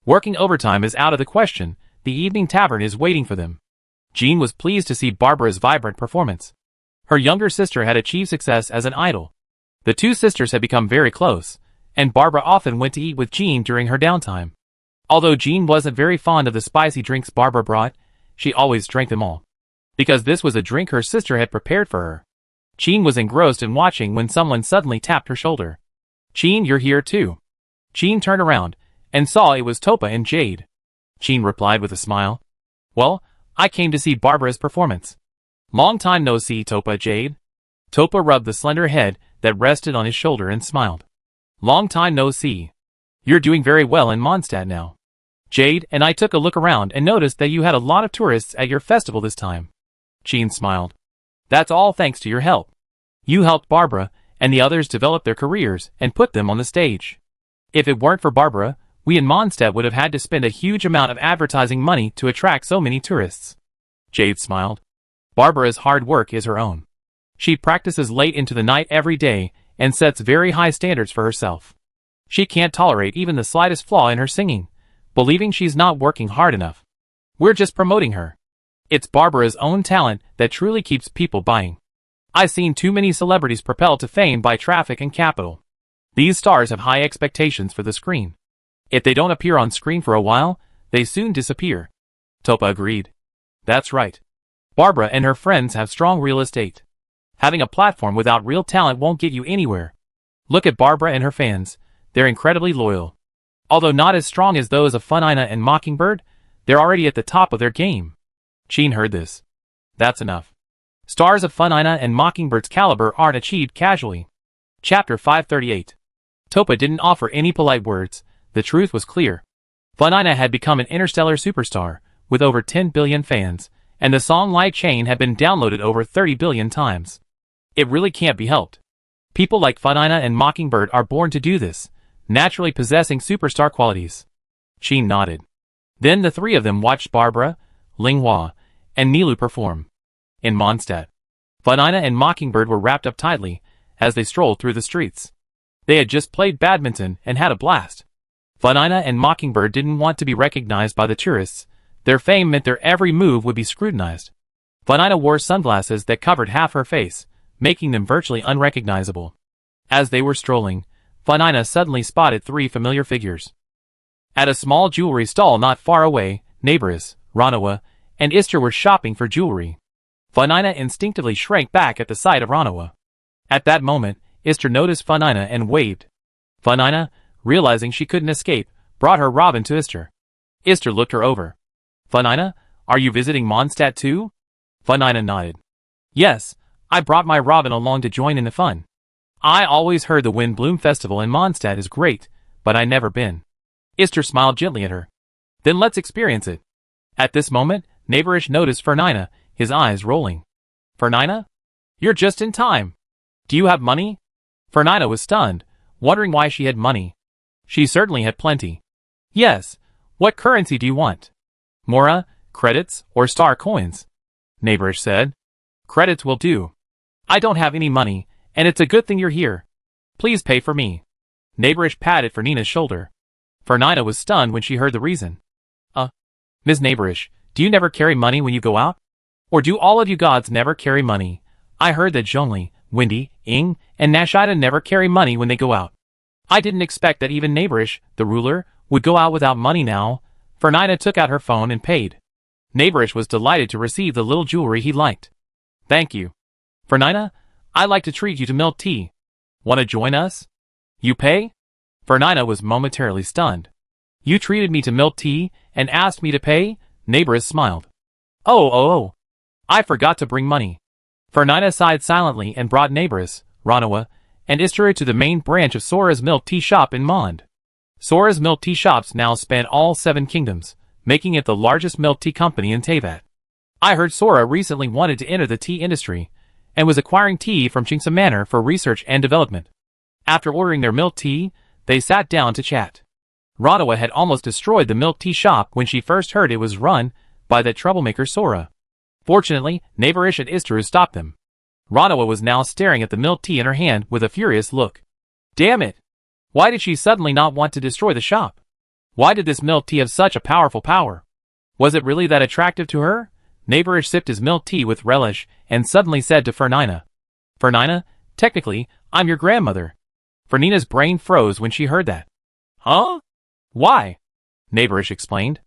Working overtime is out of the question. The evening tavern is waiting for them. Jean was pleased to see Barbara's vibrant performance. Her younger sister had achieved success as an idol. The two sisters had become very close, and Barbara often went to eat with Jean during her downtime. Although Jean wasn't very fond of the spicy drinks Barbara brought, she always drank them all, because this was a drink her sister had prepared for her. Jean was engrossed in watching when someone suddenly tapped her shoulder. "Jean, you're here too." Jean turned around, and saw it was Topa and Jade. Jean replied with a smile. "Well, I came to see Barbara's performance." "Long time no see, Topa, Jade." Topa rubbed the slender head that rested on his shoulder and smiled. "Long time no see. You're doing very well in Mondstadt now. Jade and I took a look around and noticed that you had a lot of tourists at your festival this time." Jean smiled. "That's all thanks to your help. You helped Barbara and the others develop their careers and put them on the stage. If it weren't for Barbara, we in Mondstadt would have had to spend a huge amount of advertising money to attract so many tourists." Jade smiled. "Barbara's hard work is her own. She practices late into the night every day and sets very high standards for herself. She can't tolerate even the slightest flaw in her singing, believing she's not working hard enough. We're just promoting her. It's Barbara's own talent that truly keeps people buying. I've seen too many celebrities propelled to fame by traffic and capital. These stars have high expectations for the screen. If they don't appear on screen for a while, they soon disappear." Topa agreed. "That's right. Barbara and her friends have strong real estate. Having a platform without real talent won't get you anywhere. Look at Barbara and her fans. They're incredibly loyal. Although not as strong as those of Funina and Mockingbird, they're already at the top of their game." Jean heard this. "That's enough. Stars of Funina and Mockingbird's caliber aren't achieved casually." Chapter 538. Topa didn't offer any polite words. The truth was clear. Funina had become an interstellar superstar, with over 10 billion fans, and the song Light Chain had been downloaded over 30 billion times. It really can't be helped. People like Funina and Mockingbird are born to do this, naturally possessing superstar qualities. Jean nodded. Then the three of them watched Barbara, Linghua, and Nilu perform. In Mondstadt, Funina and Mockingbird were wrapped up tightly as they strolled through the streets. They had just played badminton and had a blast. Funina and Mockingbird didn't want to be recognized by the tourists. Their fame meant their every move would be scrutinized. Funina wore sunglasses that covered half her face, making them virtually unrecognizable. As they were strolling, Funina suddenly spotted three familiar figures. At a small jewelry stall not far away, neighbors, Ranawa, and Ister were shopping for jewelry. Funina instinctively shrank back at the sight of Ranawa. At that moment, Ister noticed Funina and waved. Funina, realizing she couldn't escape, brought her robin to Ister. Ister looked her over. "Funina, are you visiting Mondstadt too?" Funina nodded. "Yes, I brought my robin along to join in the fun. I always heard the Wind Bloom Festival in Mondstadt is great, but I never been." Ister smiled gently at her. "Then let's experience it." At this moment, Neighborish noticed Fernina, his eyes rolling. "Fernina? You're just in time. Do you have money?" Fernina was stunned, wondering why she had money. She certainly had plenty. "Yes, what currency do you want? Mora, credits, or star coins?" Neighborish said. "Credits will do. I don't have any money, and it's a good thing you're here. Please pay for me." Neighborish patted Fernina's shoulder. Fernina was stunned when she heard the reason. Ms. Neighborish, do you never carry money when you go out? Or do all of you gods never carry money? I heard that Zhongli, Windy, Ing, and Nashida never carry money when they go out. I didn't expect that even Neighborish, the ruler, would go out without money now." Fernina took out her phone and paid. Neighborish was delighted to receive the little jewelry he liked. "Thank you. Fernina, I'd like to treat you to milk tea. Want to join us?" "You pay?" Fernina was momentarily stunned. "You treated me to milk tea and asked me to pay?" Neighborish smiled. Oh, I forgot to bring money." Fernina sighed silently and brought neighbors, Ranawa, and Istru to the main branch of Sora's milk tea shop in Mond. Sora's milk tea shops now span all 7 kingdoms, making it the largest milk tea company in Teyvat. I heard Sora recently wanted to enter the tea industry, and was acquiring tea from Chingsa Manor for research and development. After ordering their milk tea, they sat down to chat. Ranawa had almost destroyed the milk tea shop when she first heard it was run by that troublemaker Sora. Fortunately, Neighborish and Istru stopped them. Ranawa was now staring at the milk tea in her hand with a furious look. Damn it! Why did she suddenly not want to destroy the shop? Why did this milk tea have such a powerful power? Was it really that attractive to her? Neighborish sipped his milk tea with relish and suddenly said to Fernina, Fernina, technically, I'm your grandmother. Fernina's brain froze when she heard that. Huh? Why? Neighborish explained.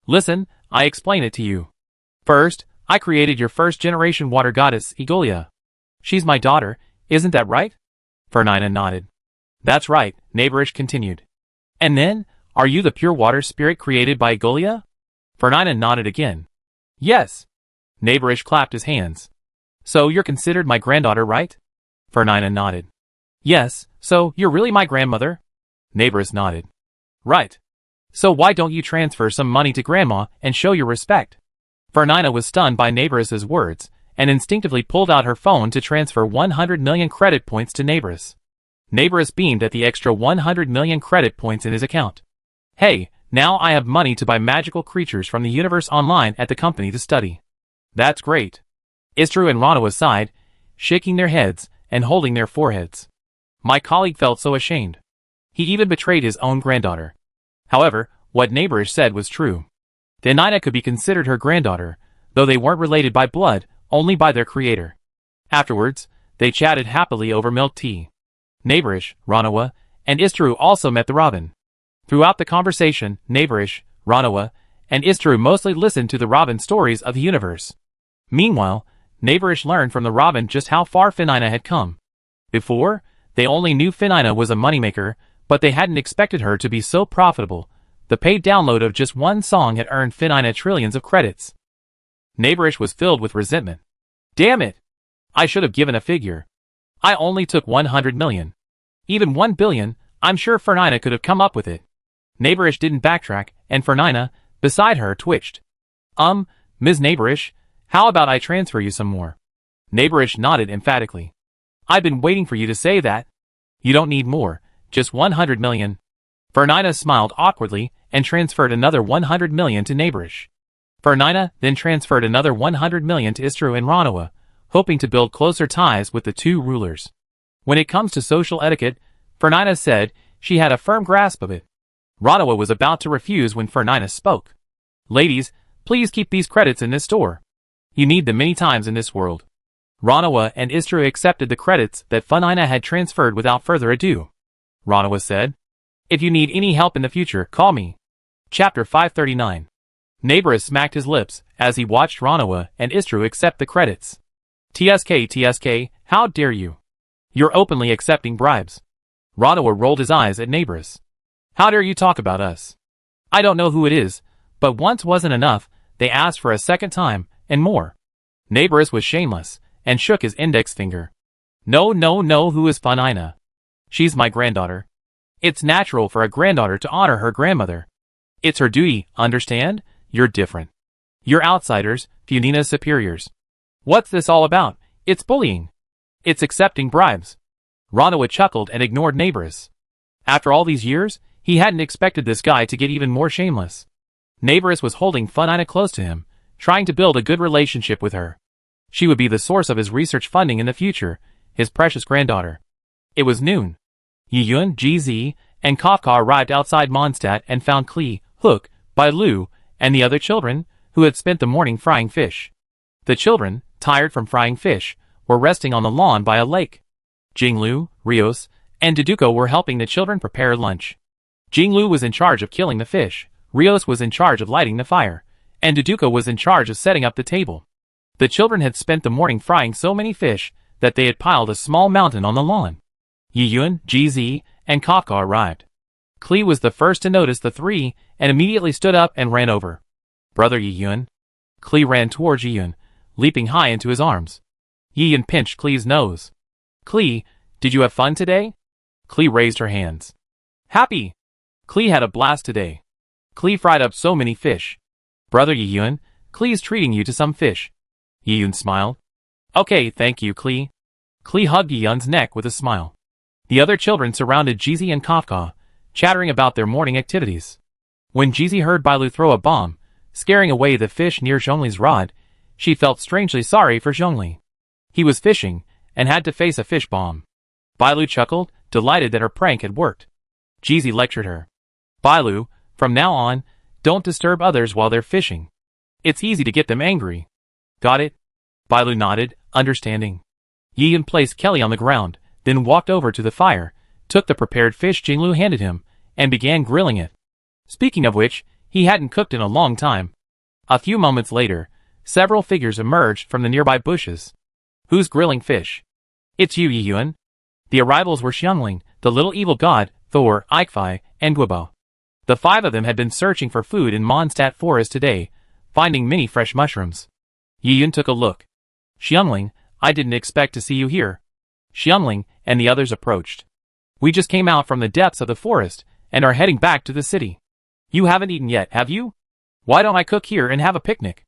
Listen, I explain it to you. First, I created your first-generation water goddess, Egolia. She's my daughter, isn't that right? Fernina nodded. That's right, Neighborish continued. And then, are you the pure water spirit created by Egolia? Fernina nodded again. Yes. Neighborish clapped his hands. So you're considered my granddaughter, right? Fernina nodded. Yes, so you're really my grandmother? Neighborish nodded. Right. So why don't you transfer some money to Grandma and show your respect? Fernina was stunned by Neighborish's words, and instinctively pulled out her phone to transfer 100 million credit points to Neighborish. Neighborish beamed at the extra 100 million credit points in his account. Hey, now I have money to buy magical creatures from the universe online at the company to study. That's great. Istru and Ranawa sighed, shaking their heads and holding their foreheads. My colleague felt so ashamed. He even betrayed his own granddaughter. However, what Neighborish said was true. Fernina could be considered her granddaughter, though they weren't related by blood, only by their creator. Afterwards, they chatted happily over milk tea. Neighborish, Ranawa, and Istru also met the Robin. Throughout the conversation, Neighborish, Ranawa, and Istru mostly listened to the Robin stories of the universe. Meanwhile, Neighborish learned from the Robin just how far Fernina had come. Before, they only knew Fernina was a moneymaker, but they hadn't expected her to be so profitable. The paid download of just one song had earned Fernina trillions of credits. Neighborish was filled with resentment. Damn it! I should have given a figure. I only took 100 million. Even 1 billion, I'm sure Fernina could have come up with it. Neighborish didn't backtrack, and Fernina, beside her, twitched. Ms. Neighborish, how about I transfer you some more? Neighborish nodded emphatically. I've been waiting for you to say that. You don't need more, just 100 million. Fernina smiled awkwardly and transferred another 100 million to Neighborish. Fernina then transferred another 100 million to Istru and Ranawa, hoping to build closer ties with the two rulers. When it comes to social etiquette, Fernina said she had a firm grasp of it. Ranawa was about to refuse when Fernina spoke. Ladies, please keep these credits in this store. You need them many times in this world. Ranawa and Istru accepted the credits that Fernina had transferred without further ado. Ranawa said, If you need any help in the future, call me. Chapter 539. Neighborish smacked his lips as he watched Ranawa and Istru accept the credits. TSK, how dare you? You're openly accepting bribes. Ranawa rolled his eyes at Neighborish. How dare you talk about us? I don't know who it is, but once wasn't enough, they asked for a second time, and more. Neighborish was shameless, and shook his index finger. No, who is Fernina? She's my granddaughter. It's natural for a granddaughter to honor her grandmother. It's her duty, understand? You're different. You're outsiders, Fernina's superiors. What's this all about? It's bullying. It's accepting bribes. Ranawa chuckled and ignored Neighborish. After all these years, he hadn't expected this guy to get even more shameless. Neighborish was holding Fernina close to him, trying to build a good relationship with her. She would be the source of his research funding in the future, his precious granddaughter. It was noon. Yiyun, GZ, and Kafka arrived outside Mondstadt and found Klee, Hook, Bailu, and the other children, who had spent the morning frying fish. The children, tired from frying fish, were resting on the lawn by a lake. Jinglu, Rios, and Deduko were helping the children prepare lunch. Jinglu was in charge of killing the fish, Rios was in charge of lighting the fire, and Deduko was in charge of setting up the table. The children had spent the morning frying so many fish that they had piled a small mountain on the lawn. Yiyun, GZ, and Kafka arrived. Klee was the first to notice the three and immediately stood up and ran over. Brother Yiyun. Klee ran towards Yiyun, leaping high into his arms. Yian pinched Klee's nose. Klee, did you have fun today? Klee raised her hands. Happy! Klee had a blast today. Klee fried up so many fish. Brother Yiyun, Klee's treating you to some fish. Yiyun smiled. Okay, thank you, Klee. Klee hugged Yiyun's neck with a smile. The other children surrounded Jizi and Kafka, chattering about their morning activities. When Jizi heard Bailu throw a bomb, scaring away the fish near Zhongli's rod, she felt strangely sorry for Zhongli. He was fishing, and had to face a fish bomb. Bailu chuckled, delighted that her prank had worked. Jizi lectured her. Bailu, from now on, don't disturb others while they're fishing. It's easy to get them angry. Got it? Bailu nodded, understanding. Yiyan placed Kelly on the ground, then walked over to the fire, took the prepared fish Jinglu handed him, and began grilling it. Speaking of which, he hadn't cooked in a long time. A few moments later, several figures emerged from the nearby bushes. Who's grilling fish? It's you, Yiyun. The arrivals were Xiangling, the little evil god, Thor, Ikefai, and Guibo. The 5 of them had been searching for food in Mondstadt Forest today, finding many fresh mushrooms. Yiyun took a look. Xiangling, I didn't expect to see you here. Xiangling and the others approached. We just came out from the depths of the forest, and are heading back to the city. You haven't eaten yet, have you? Why don't I cook here and have a picnic?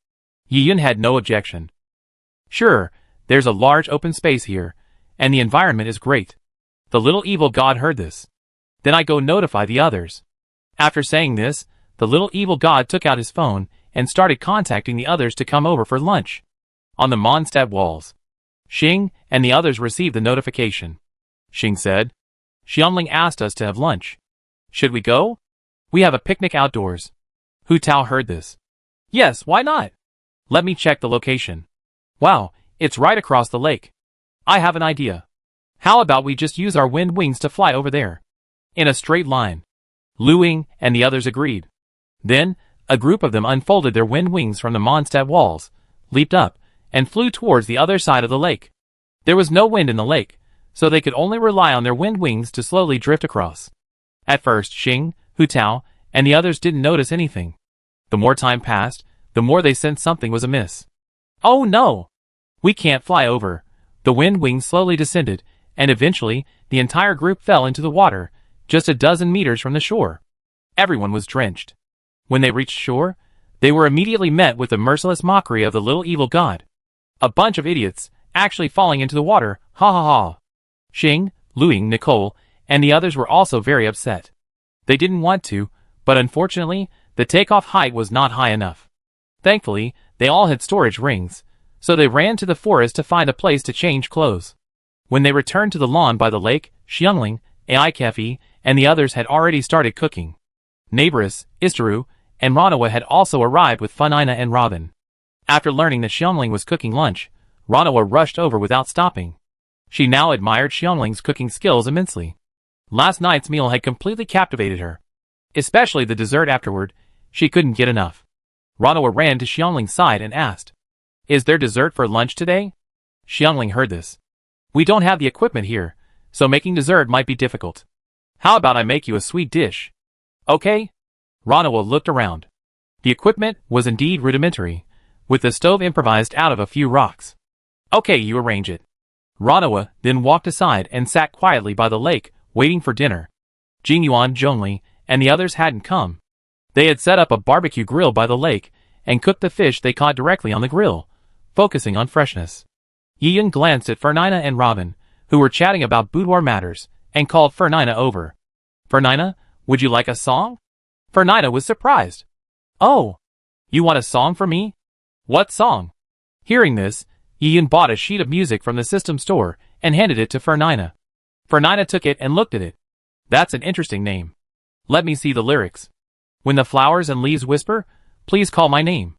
Yiyun had no objection. Sure, there's a large open space here, and the environment is great. The little evil god heard this. Then I go notify the others. After saying this, the little evil god took out his phone and started contacting the others to come over for lunch. On the Mondstadt walls, Xing and the others received the notification. Xing said, Xiangling asked us to have lunch. Should we go? We have a picnic outdoors. Hu Tao heard this. Yes, why not? Let me check the location. Wow, it's right across the lake. I have an idea. How about we just use our wind wings to fly over there? In a straight line. Lu Ying and the others agreed. Then, a group of them unfolded their wind wings from the Mondstadt walls, leaped up, and flew towards the other side of the lake. There was no wind in the lake, so they could only rely on their wind wings to slowly drift across. At first, Xing, Hu Tao, and the others didn't notice anything. The more time passed, the more they sensed something was amiss. Oh no! We can't fly over. The wind wings slowly descended, and eventually, the entire group fell into the water, just a dozen meters from the shore. Everyone was drenched. When they reached shore, they were immediately met with the merciless mockery of the little evil god. A bunch of idiots, actually falling into the water, ha ha ha. Xing, Lu Ying, Nicole, and the others were also very upset. They didn't want to, but unfortunately, the takeoff height was not high enough. Thankfully, they all had storage rings, so they ran to the forest to find a place to change clothes. When they returned to the lawn by the lake, Xiangling, Ai Kefi, and the others had already started cooking. Neighboress, Istaru, and Ranawa had also arrived with Funina and Robin. After learning that Xiangling was cooking lunch, Ranawa rushed over without stopping. She now admired Xiangling's cooking skills immensely. Last night's meal had completely captivated her. Especially the dessert afterward, she couldn't get enough. Ranawa ran to Xiangling's side and asked, Is there dessert for lunch today? Xiangling heard this. We don't have the equipment here, so making dessert might be difficult. How about I make you a sweet dish? Okay? Ranawa looked around. The equipment was indeed rudimentary, with the stove improvised out of a few rocks. Okay, you arrange it. Ranawa then walked aside and sat quietly by the lake, waiting for dinner. Jingyuan, Zhongli, and the others hadn't come. They had set up a barbecue grill by the lake, and cooked the fish they caught directly on the grill, focusing on freshness. Yiyun glanced at Fernina and Robin, who were chatting about boudoir matters, and called Fernina over. Fernina, would you like a song? Fernina was surprised. Oh, you want a song for me? What song? Hearing this, Yiyun bought a sheet of music from the system store and handed it to Fernina. Fernina took it and looked at it. That's an interesting name. Let me see the lyrics. When the flowers and leaves whisper, please call my name.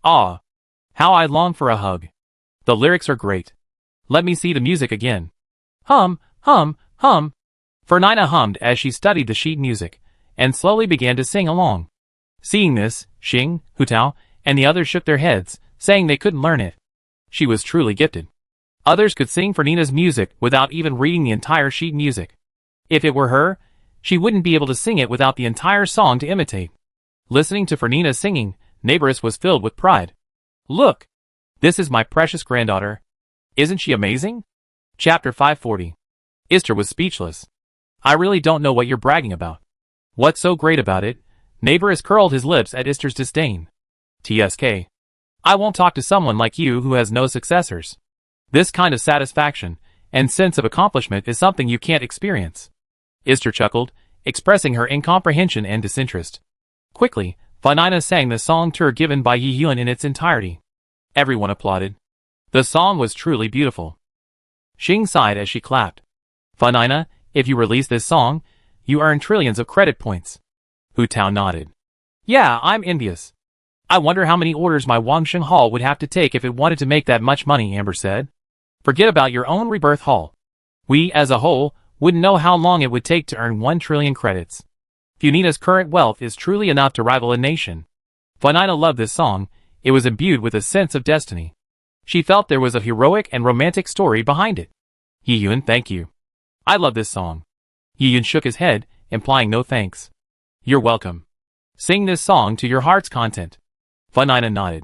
Ah, how I long for a hug. The lyrics are great. Let me see the music again. Hum, hum, hum. Fernina hummed as she studied the sheet music, and slowly began to sing along. Seeing this, Xing, Hu Tao, and the others shook their heads, saying they couldn't learn it. She was truly gifted. Others could sing Fernina's music without even reading the entire sheet music. If it were her, she wouldn't be able to sing it without the entire song to imitate. Listening to Fernina singing, Neighboress was filled with pride. Look! This is my precious granddaughter. Isn't she amazing? Chapter 540. Ister was speechless. I really don't know what you're bragging about. What's so great about it? Neighbor curled his lips at Ister's disdain. TSK. I won't talk to someone like you who has no successors. This kind of satisfaction and sense of accomplishment is something you can't experience. Ister chuckled, expressing her incomprehension and disinterest. Quickly, Vanina sang the song tour given by Yi Yun in its entirety. Everyone applauded. The song was truly beautiful. Xing sighed as she clapped. Vanina, if you release this song, you earn trillions of credit points. Hu Tao nodded. Yeah, I'm envious. I wonder how many orders my Wangsheng Hall would have to take if it wanted to make that much money, Amber said. Forget about your own rebirth hall. We, as a whole, wouldn't know how long it would take to earn 1 trillion credits. Funina's current wealth is truly enough to rival a nation. Vanina loved this song. It was imbued with a sense of destiny. She felt there was a heroic and romantic story behind it. Yi Yun, thank you. I love this song. Yi Yun shook his head, implying no thanks. You're welcome. Sing this song to your heart's content. Vanina nodded.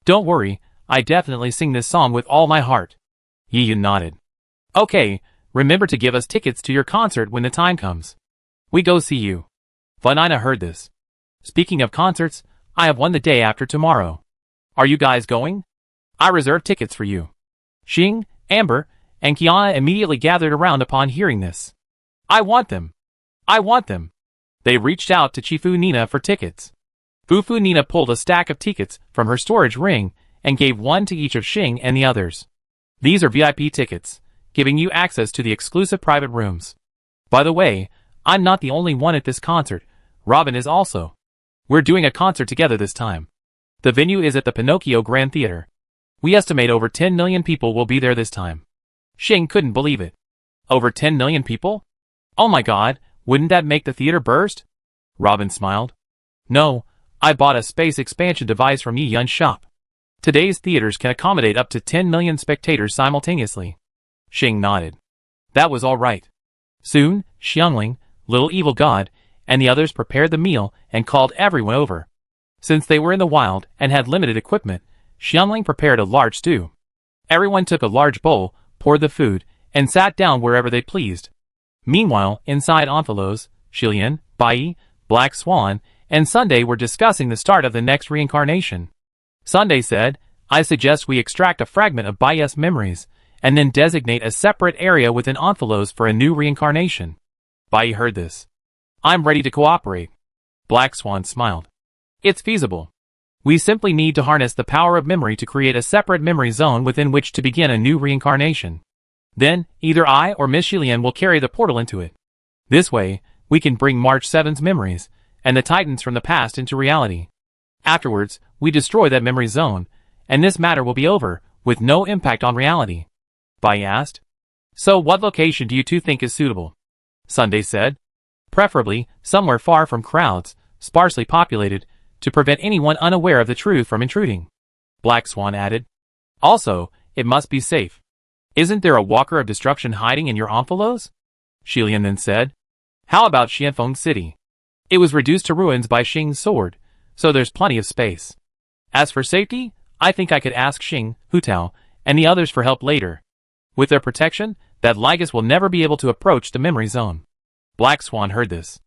Don't worry, I definitely sing this song with all my heart. Yi Yun nodded. Okay, remember to give us tickets to your concert when the time comes. We go see you. Vanina heard this. Speaking of concerts, I have one the day after tomorrow. Are you guys going? I reserved tickets for you. Xing, Amber, and Kiana immediately gathered around upon hearing this. I want them. I want them. They reached out to Chifu Nina for tickets. Fufu Nina pulled a stack of tickets from her storage ring and gave one to each of Xing and the others. These are VIP tickets, giving you access to the exclusive private rooms. By the way, I'm not the only one at this concert. Robin is also. We're doing a concert together this time. The venue is at the Pinocchio Grand Theater. We estimate over 10 million people will be there this time. Xing couldn't believe it. Over 10 million people? Oh my god, wouldn't that make the theater burst? Robin smiled. No, I bought a space expansion device from Yi Yun's shop. Today's theaters can accommodate up to 10 million spectators simultaneously. Xing nodded. That was all right. Soon, Xiangling, Little Evil God, and the others prepared the meal and called everyone over. Since they were in the wild and had limited equipment, Xiangling prepared a large stew. Everyone took a large bowl, poured the food, and sat down wherever they pleased. Meanwhile, inside Omphalos, Shilian, Bai, Black Swan, and Sunday were discussing the start of the next reincarnation. Sunday said, I suggest we extract a fragment of Bai's memories, and then designate a separate area within Omphalos for a new reincarnation. Bai heard this. I'm ready to cooperate. Black Swan smiled. It's feasible. We simply need to harness the power of memory to create a separate memory zone within which to begin a new reincarnation. Then, either I or Miss Shilian will carry the portal into it. This way, we can bring March 7's memories, and the Titans from the past into reality. Afterwards, we destroy that memory zone, and this matter will be over, with no impact on reality. Bai asked. So what location do you two think is suitable? Sunday said. Preferably, somewhere far from crowds, sparsely populated, to prevent anyone unaware of the truth from intruding. Black Swan added. Also, it must be safe. Isn't there a walker of destruction hiding in your Omphalos? Shilian then said. How about Xianfeng City? It was reduced to ruins by Xing's sword, so there's plenty of space. As for safety, I think I could ask Xing, Hu Tao, and the others for help later. With their protection, that Lygus will never be able to approach the memory zone. Black Swan heard this.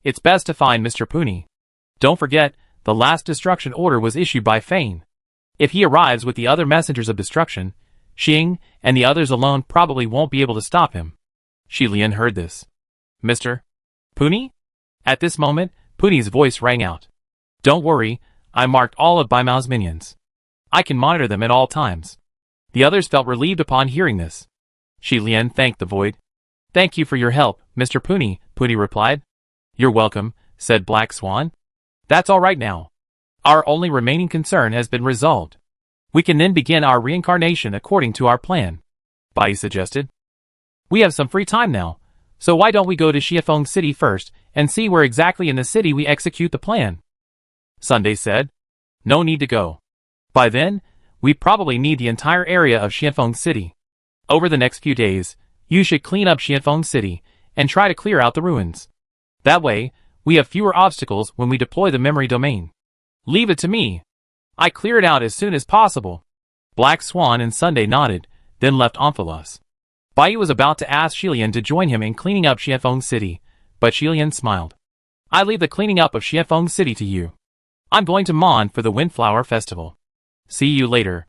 It's best to find Mr. Puni. Don't forget, the last destruction order was issued by Fane. If he arrives with the other messengers of destruction, Xing and the others alone probably won't be able to stop him. Shilian heard this. Mr. Puni? At this moment, Puni's voice rang out. Don't worry, I marked all of Baimao's minions. I can monitor them at all times. The others felt relieved upon hearing this. Shilian thanked the void. Thank you for your help, Mr. Puni, Puni replied. You're welcome, said Black Swan. That's all right now. Our only remaining concern has been resolved. We can then begin our reincarnation according to our plan. Bai suggested. We have some free time now, so why don't we go to Xianfeng City first and see where exactly in the city we execute the plan? Sunday said. No need to go. By then, we probably need the entire area of Xianfeng City. Over the next few days, you should clean up Xianfeng City and try to clear out the ruins. That way, we have fewer obstacles when we deploy the memory domain. Leave it to me. I clear it out as soon as possible. Black Swan and Sunday nodded, then left Omphalos. Bai was about to ask Shilian to join him in cleaning up Xianfeng City, but Shilian smiled. I leave the cleaning up of Xianfeng City to you. I'm going to Mon for the Windflower Festival. See you later,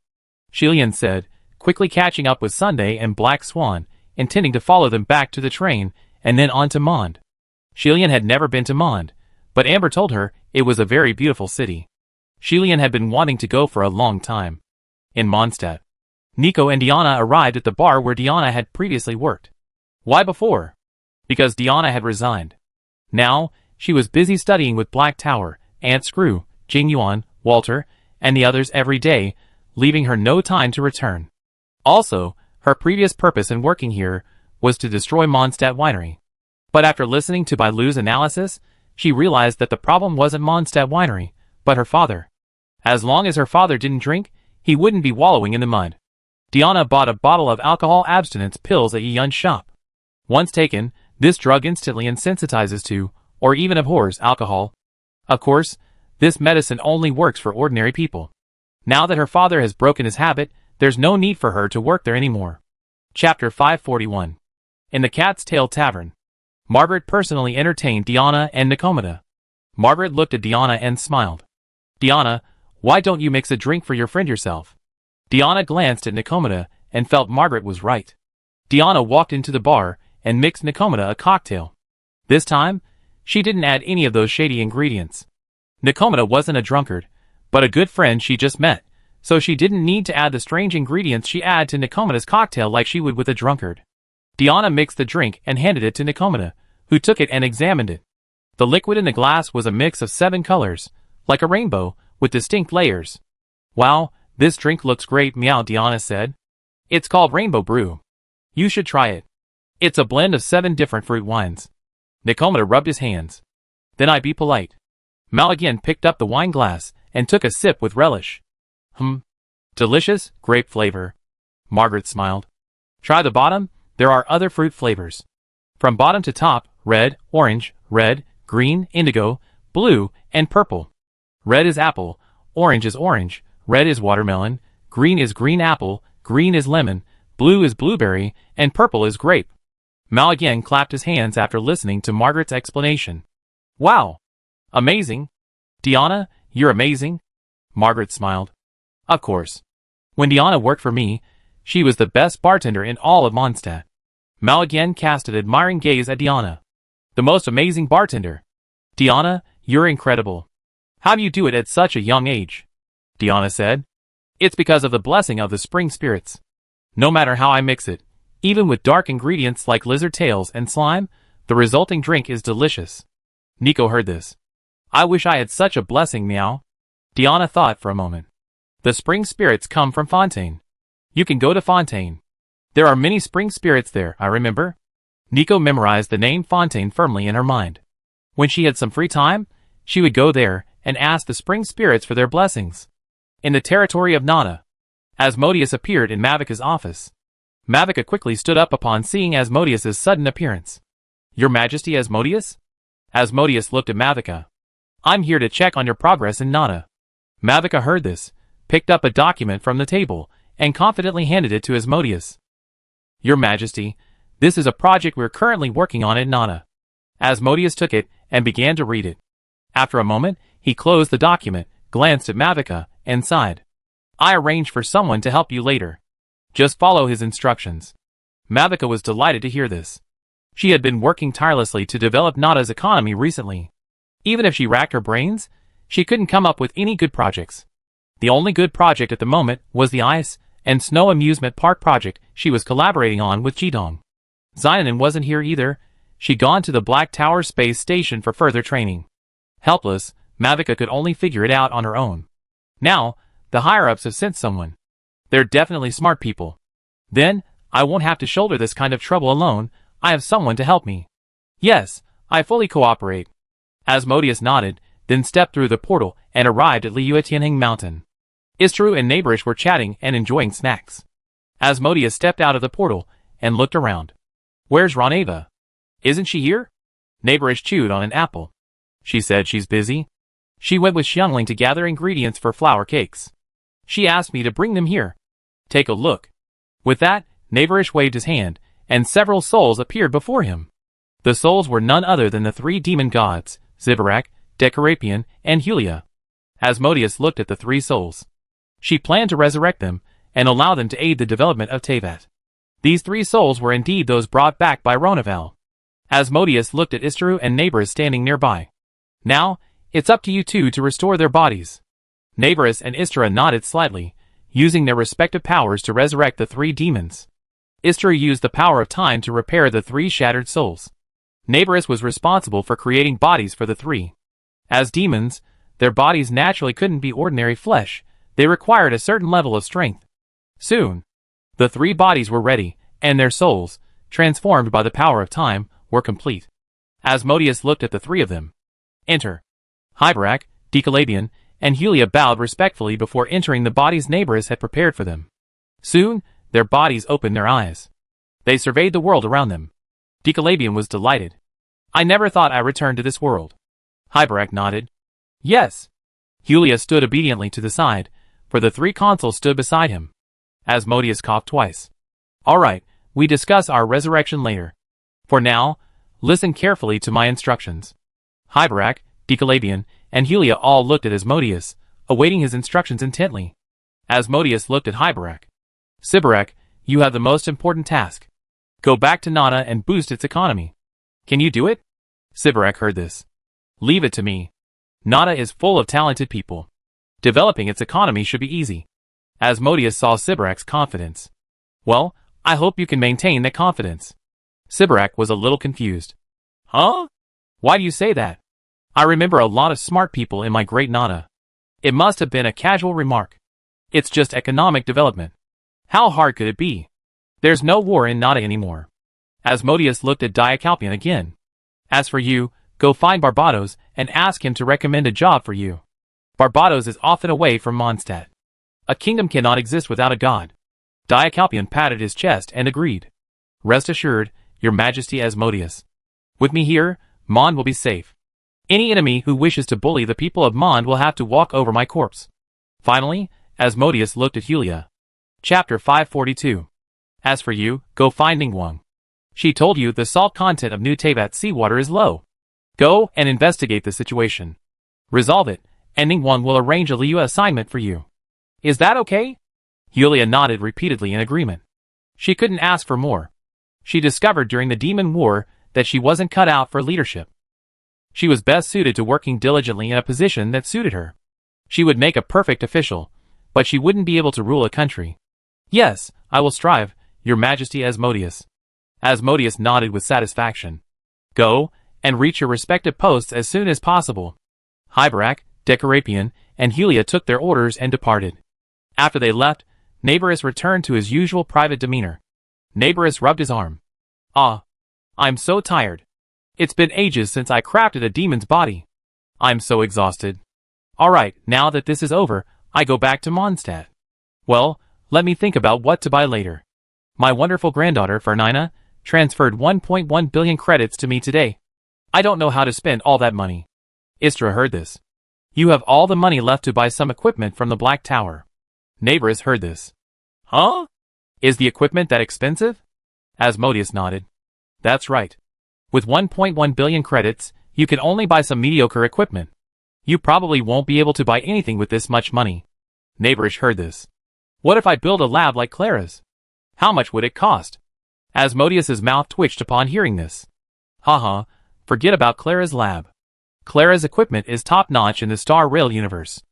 Shilian said, quickly catching up with Sunday and Black Swan, intending to follow them back to the train and then on to Mond. Shilian had never been to Mond, but Amber told her it was a very beautiful city. Shilian had been wanting to go for a long time. In Mondstadt, Nico and Diana arrived at the bar where Diana had previously worked. Why before? Because Diana had resigned. Now, she was busy studying with Black Tower, Aunt Screw, Jing Yuan, Walter, and the others every day, leaving her no time to return. Also, her previous purpose in working here was to destroy Mondstadt Winery. But after listening to Bai Lu's analysis, she realized that the problem wasn't Mondstadt Winery, but her father. As long as her father didn't drink, he wouldn't be wallowing in the mud. Diana bought a bottle of alcohol abstinence pills at Yun's shop. Once taken, this drug instantly insensitizes to, or even abhors, alcohol. Of course, this medicine only works for ordinary people. Now that her father has broken his habit, there's no need for her to work there anymore. Chapter 541. In the Cat's Tail Tavern, Margaret personally entertained Diana and Nikomata. Margaret looked at Diana and smiled. Diana, why don't you mix a drink for your friend yourself? Diana glanced at Nikomata and felt Margaret was right. Diana walked into the bar and mixed Nikomata a cocktail. This time, she didn't add any of those shady ingredients. Nikomata wasn't a drunkard, but a good friend she just met, so she didn't need to add the strange ingredients she added to Nikomata's cocktail like she would with a drunkard. Diana mixed the drink and handed it to Nikomata, who took it and examined it. The liquid in the glass was a mix of 7 colors, like a rainbow, with distinct layers. Wow, this drink looks great, meow, Diana said. It's called Rainbow Brew. You should try it. It's a blend of 7 different fruit wines. Nikomata rubbed his hands. Then I be polite. Mao again picked up the wine glass and took a sip with relish. Delicious, grape flavor. Margaret smiled. Try the bottom, there are other fruit flavors. From bottom to top, red, green, indigo, blue, and purple. Red is apple, orange is orange, red is watermelon, green is green apple, green is lemon, blue is blueberry, and purple is grape. Mao again clapped his hands after listening to Margaret's explanation. Wow! Amazing! Diana, you're amazing! Margaret smiled. Of course. When Diana worked for me, she was the best bartender in all of Mondstadt. Mao again cast an admiring gaze at Diana. The most amazing bartender. Diana, you're incredible. How do you do it at such a young age? Diana said. It's because of the blessing of the spring spirits. No matter how I mix it, even with dark ingredients like lizard tails and slime, the resulting drink is delicious. Nico heard this. I wish I had such a blessing, meow. Diana thought for a moment. The spring spirits come from Fontaine. You can go to Fontaine. There are many spring spirits there, I remember. Nico memorized the name Fontaine firmly in her mind. When she had some free time, she would go there and ask the spring spirits for their blessings. In the territory of Nada, Asmodeus appeared in Mavika's office. Mavika quickly stood up upon seeing Asmodeus's sudden appearance. Your Majesty, Asmodeus? Asmodeus looked at Mavika. I'm here to check on your progress in Nada. Mavika heard this, picked up a document from the table, and confidently handed it to Asmodeus. Your Majesty, this is a project we're currently working on at Nada. Asmodeus took it and began to read it. After a moment, he closed the document, glanced at Mavika, and sighed. I arranged for someone to help you later. Just follow his instructions. Mavika was delighted to hear this. She had been working tirelessly to develop Nada's economy recently. Even if she racked her brains, she couldn't come up with any good projects. The only good project at the moment was the ice and snow amusement park project she was collaborating on with Jidong. Xiaonan wasn't here either. She'd gone to the Black Tower space station for further training. Helpless, Mavika could only figure it out on her own. Now, the higher-ups have sent someone. They're definitely smart people. Then, I won't have to shoulder this kind of trouble alone. I have someone to help me. Yes, I fully cooperate. Asmodeus nodded, then stepped through the portal and arrived at Liuetianheng Mountain. Istru and Neighborish were chatting and enjoying snacks. Asmodeus stepped out of the portal and looked around. Where's Roneva? Isn't she here? Neighborish chewed on an apple. She said she's busy. She went with Xiangling to gather ingredients for flour cakes. She asked me to bring them here. Take a look. With that, Naborish waved his hand, and several souls appeared before him. The souls were none other than the three demon gods, Zibarak, Decarapian, and Hulia. Asmodeus looked at the three souls. She planned to resurrect them, and allow them to aid the development of Tevat. These three souls were indeed those brought back by Ronavel. Asmodeus looked at Istru and Naborish standing nearby. Now, it's up to you two to restore their bodies. Naborish and Istra nodded slightly, using their respective powers to resurrect the three demons. Istra used the power of time to repair the three shattered souls. Naborish was responsible for creating bodies for the three. As demons, their bodies naturally couldn't be ordinary flesh, they required a certain level of strength. Soon, the three bodies were ready, and their souls, transformed by the power of time, were complete. Asmodeus looked at the three of them. Enter. Hybarak, Decalabian, and Hulia bowed respectfully before entering the bodies Naborish had prepared for them. Soon, their bodies opened their eyes. They surveyed the world around them. Decalabian was delighted. I never thought I returned to this world. Hybarak nodded. Yes. Hulia stood obediently to the side, for the three consuls stood beside him. Asmodeus coughed twice. All right, we discuss our resurrection later. For now, listen carefully to my instructions. Hybarak, Decalabian, and Hulia all looked at Asmodeus, awaiting his instructions intently. Asmodeus looked at Hybarak. Sibarak, you have the most important task. Go back to Nana and boost its economy. Can you do it? Sibarak heard this. Leave it to me. Nana is full of talented people. Developing its economy should be easy. Asmodeus saw Sibarak's confidence. Well, I hope you can maintain that confidence. Sibarak was a little confused. Huh? Why do you say that? I remember a lot of smart people in my great Nana. It must have been a casual remark. It's just economic development. How hard could it be? There's no war in Nana anymore. Asmodeus looked at Diacalpian again. As for you, go find Barbados and ask him to recommend a job for you. Barbados is often away from Mondstadt. A kingdom cannot exist without a god. Diacalpian patted his chest and agreed. Rest assured, your majesty Asmodeus. With me here, Mond will be safe. Any enemy who wishes to bully the people of Mond will have to walk over my corpse. Finally, Asmodeus looked at Hulia. Chapter 542. As for you, go find Ningguang. She told you the salt content of New Tevat seawater is low. Go and investigate the situation. Resolve it, and Ningguang will arrange a Liu assignment for you. Is that okay? Hulia nodded repeatedly in agreement. She couldn't ask for more. She discovered during the Demon War that she wasn't cut out for leadership. She was best suited to working diligently in a position that suited her. She would make a perfect official, but she wouldn't be able to rule a country. Yes, I will strive, your majesty Asmodeus. Asmodeus nodded with satisfaction. Go, and reach your respective posts as soon as possible. Hybarak, Decarapian, and Hulia took their orders and departed. After they left, Naborish returned to his usual private demeanor. Naborish rubbed his arm. Ah, I'm so tired. It's been ages since I crafted a demon's body. I'm so exhausted. Alright, now that this is over, I go back to Mondstadt. Well, let me think about what to buy later. My wonderful granddaughter, Fernina, transferred 1.1 billion credits to me today. I don't know how to spend all that money. Istra heard this. You have all the money left to buy some equipment from the Black Tower. Naborish heard this. Huh? Is the equipment that expensive? Asmodeus nodded. That's right. With 1.1 billion credits, you can only buy some mediocre equipment. You probably won't be able to buy anything with this much money. Naborish heard this. What if I build a lab like Clara's? How much would it cost? Asmodeus's mouth twitched upon hearing this. Haha, forget about Clara's lab. Clara's equipment is top-notch in the Star Rail universe.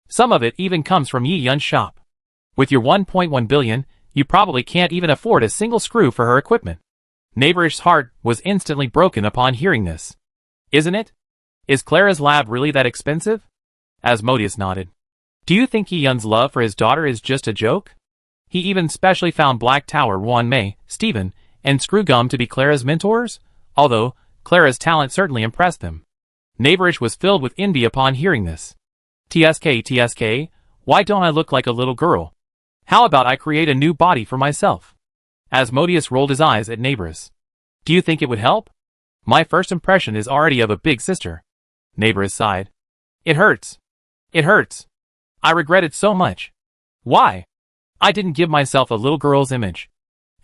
Some of it even comes from Yi Yun's shop. With your 1.1 billion, you probably can't even afford a single screw for her equipment. Naborish's heart was instantly broken upon hearing this. Isn't it? Is Clara's lab really that expensive? Asmodeus nodded. Do you think Yi Yun's love for his daughter is just a joke? He even specially found Black Tower, Wan Mei, Stephen, and Screwgum to be Clara's mentors, although Clara's talent certainly impressed them. Naborish was filled with envy upon hearing this. TSK, why don't I look like a little girl? How about I create a new body for myself? Asmodeus rolled his eyes at Naborish. Do you think it would help? My first impression is already of a big sister. Naborish sighed. It hurts. It hurts. I regret it so much. Why? I didn't give myself a little girl's image.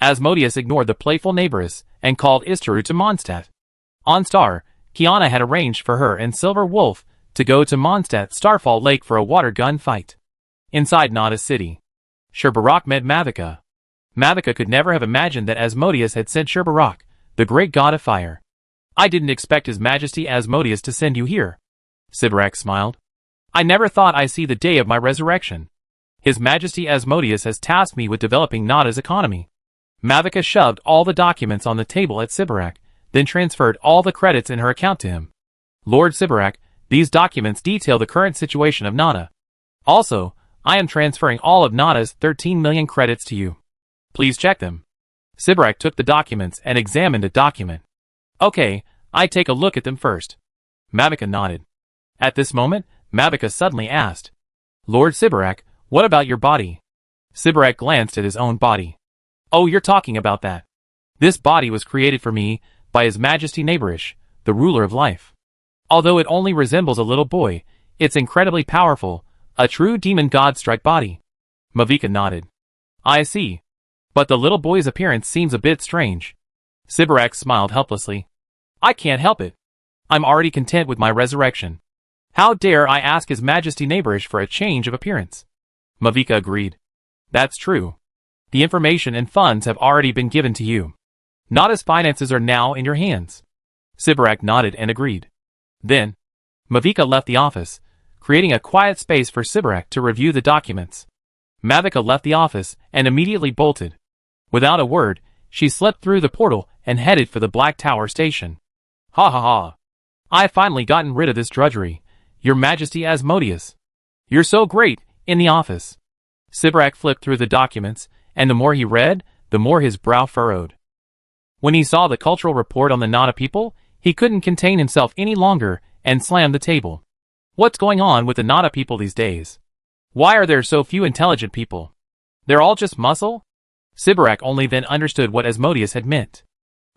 Asmodeus ignored the playful neighboress and called Istaru to Mondstadt. On Star, Kiana had arranged for her and Silver Wolf to go to Mondstadt Starfall Lake for a water gun fight. Inside Nada City, Sherbarak met Mavica. Mavica could never have imagined that Asmodeus had sent Sherbarak, the great god of fire. I didn't expect His Majesty Asmodeus to send you here. Sherbarak smiled. I never thought I'd see the day of my resurrection. His Majesty Asmodeus has tasked me with developing Nada's economy. Mavica shoved all the documents on the table at Sherbarak, then transferred all the credits in her account to him. Lord Sherbarak, these documents detail the current situation of Nada. Also, I am transferring all of Nada's 13 million credits to you. Please check them. Sherbarak took the documents and examined a document. Okay, I take a look at them first. Mavica nodded. At this moment, Mavica suddenly asked, Lord Sherbarak, what about your body? Sherbarak glanced at his own body. Oh, you're talking about that. This body was created for me by His Majesty Neighborish, the ruler of life. Although it only resembles a little boy, it's incredibly powerful, a true demon god-strike body. Mavica nodded. I see. But the little boy's appearance seems a bit strange. Sherbarak smiled helplessly. I can't help it. I'm already content with my resurrection. How dare I ask His Majesty Neighborish for a change of appearance? Mavica agreed. That's true. The information and funds have already been given to you. Nada's finances are now in your hands. Sherbarak nodded and agreed. Then, Mavica left the office, creating a quiet space for Sherbarak to review the documents. Mavica left the office and immediately bolted. Without a word, she slipped through the portal and headed for the Black Tower station. Ha ha ha. I've finally gotten rid of this drudgery, Your Majesty Asmodeus. You're so great, in the office. Sherbarak flipped through the documents, and the more he read, the more his brow furrowed. When he saw the cultural report on the Nada people, he couldn't contain himself any longer and slammed the table. What's going on with the Nada people these days? Why are there so few intelligent people? They're all just muscle? Sherbarak only then understood what Asmodeus had meant.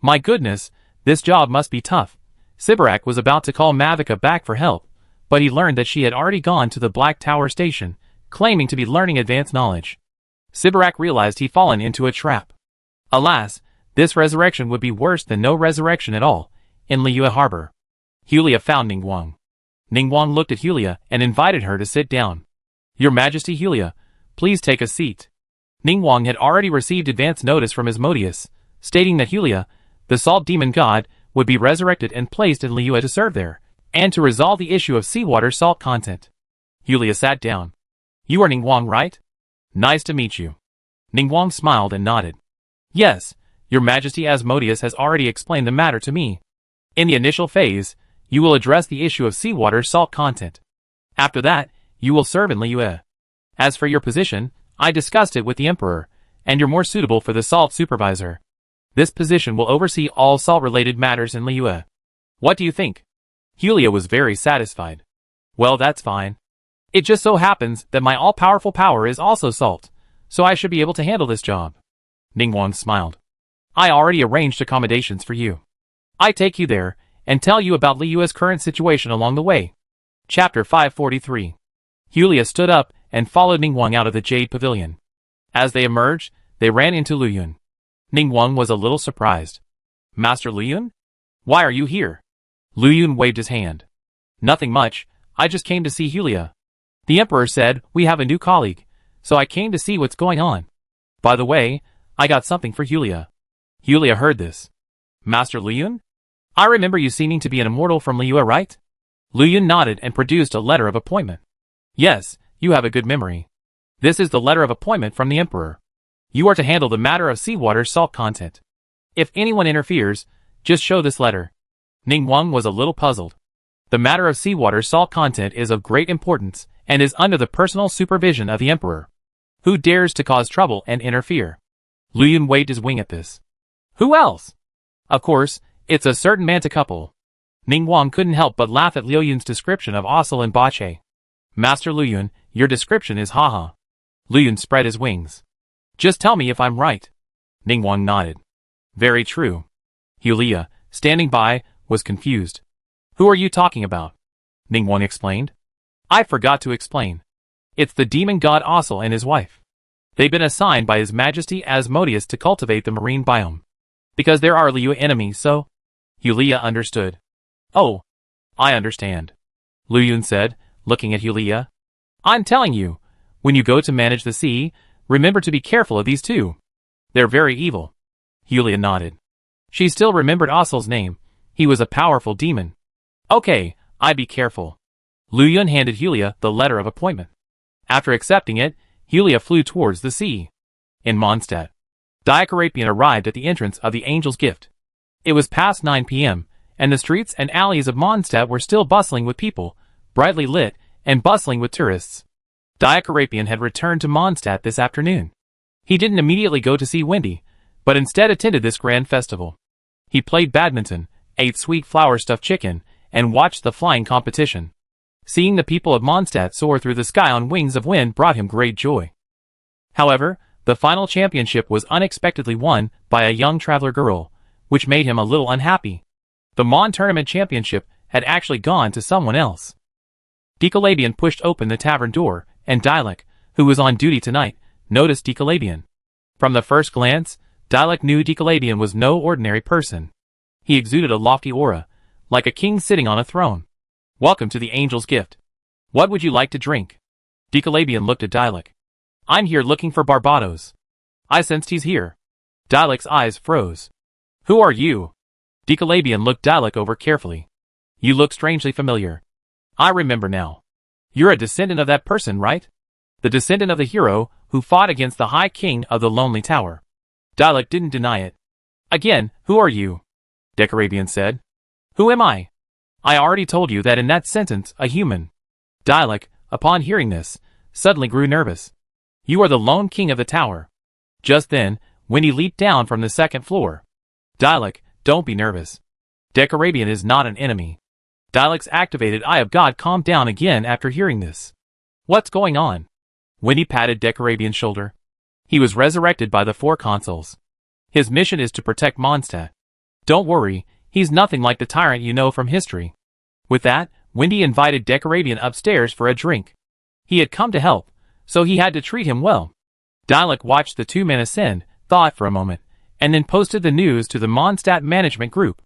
My goodness, this job must be tough. Sherbarak was about to call Mavica back for help, but he learned that she had already gone to the Black Tower station, claiming to be learning advanced knowledge. Sherbarak realized he'd fallen into a trap. Alas, this resurrection would be worse than no resurrection at all, in Liyue Harbor. Hulia found Ningguang. Ningguang looked at Hulia and invited her to sit down. Your Majesty Hulia, please take a seat. Ningguang had already received advance notice from Asmodeus, stating that Hulia, the salt demon god, would be resurrected and placed in Liyue to serve there, and to resolve the issue of seawater salt content. Hulia sat down. You are Ningguang, right? Nice to meet you. Ningguang smiled and nodded. Yes, Your Majesty Asmodeus has already explained the matter to me. In the initial phase, you will address the issue of seawater salt content. After that, you will serve in Liyue. As for your position, I discussed it with the Emperor, and you're more suitable for the salt supervisor. This position will oversee all salt-related matters in Liyue. What do you think? Hulia was very satisfied. Well, that's fine. It just so happens that my all-powerful power is also salt, so I should be able to handle this job. Ningguang smiled. I already arranged accommodations for you. I take you there, and tell you about Liyue's current situation along the way. Chapter 543. Hulia stood up and followed Ningguang out of the Jade Pavilion. As they emerged, they ran into Luyun. Ningguang was a little surprised. Master Luyun? Why are you here? Luyun waved his hand. Nothing much, I just came to see Hulia. The Emperor said we have a new colleague, so I came to see what's going on. By the way, I got something for Hulia. Hulia heard this. Master Luyun? I remember you seeming to be an immortal from Liyue, right? Luyun nodded and produced a letter of appointment. Yes, you have a good memory. This is the letter of appointment from the Emperor. You are to handle the matter of seawater salt content. If anyone interferes, just show this letter. Ningguang was a little puzzled. The matter of seawater salt content is of great importance and is under the personal supervision of the Emperor. Who dares to cause trouble and interfere? Luyun waved his wing at this. Who else? Of course, it's a certain Manta couple. Ningguang couldn't help but laugh at Luyun's description of Ossel and Bache. Master Luyun, your description is haha. Luyun spread his wings. Just tell me if I'm right. Ningguang nodded. Very true. Hulia, standing by, was confused. Who are you talking about? Ningguang explained. I forgot to explain. It's the demon god Ossel and his wife. They've been assigned by His Majesty Asmodeus to cultivate the marine biome. Because there are Liyue enemies, so... Yulia understood. Oh, I understand. Luyun said, looking at Yulia. I'm telling you, when you go to manage the sea, remember to be careful of these two. They're very evil. Yulia nodded. She still remembered Asel's name. He was a powerful demon. Okay, I'd be careful. Luyun handed Yulia the letter of appointment. After accepting it, Yulia flew towards the sea. In Mondstadt, Diacarapian arrived at the entrance of the Angel's Gift. It was past 9 p.m., and the streets and alleys of Mondstadt were still bustling with people, brightly lit, and bustling with tourists. Diacarapian had returned to Mondstadt this afternoon. He didn't immediately go to see Wendy, but instead attended this grand festival. He played badminton, ate sweet flour stuffed chicken, and watched the flying competition. Seeing the people of Mondstadt soar through the sky on wings of wind brought him great joy. However, the final championship was unexpectedly won by a young traveler girl, which made him a little unhappy. The Mond tournament championship had actually gone to someone else. Decalabian pushed open the tavern door, and Dialek, who was on duty tonight, noticed Decalabian. From the first glance, Dialek knew Decalabian was no ordinary person. He exuded a lofty aura, like a king sitting on a throne. Welcome to the Angel's Gift. What would you like to drink? Decalabian looked at Dialek. I'm here looking for Barbados. I sensed he's here. Dialek's eyes froze. Who are you? Decalabian looked Dialek over carefully. You look strangely familiar. I remember now. You're a descendant of that person, right? The descendant of the hero who fought against the High King of the Lonely Tower. Dialek didn't deny it. Again, who are you? Decarabian said. Who am I? I already told you that in that sentence, a human. Dialek, upon hearing this, suddenly grew nervous. You are the lone king of the tower. Just then, Wendy leaped down from the second floor. Dialek, don't be nervous. Decarabian is not an enemy. Dialek's activated Eye of God calmed down again after hearing this. What's going on? Wendy patted Decarabian's shoulder. He was resurrected by the four consuls. His mission is to protect Mondstadt. Don't worry, he's nothing like the tyrant you know from history. With that, Wendy invited Decarabian upstairs for a drink. He had come to help, so he had to treat him well. Dialek watched the two men ascend, thought for a moment, and then posted the news to the Mondstadt management group.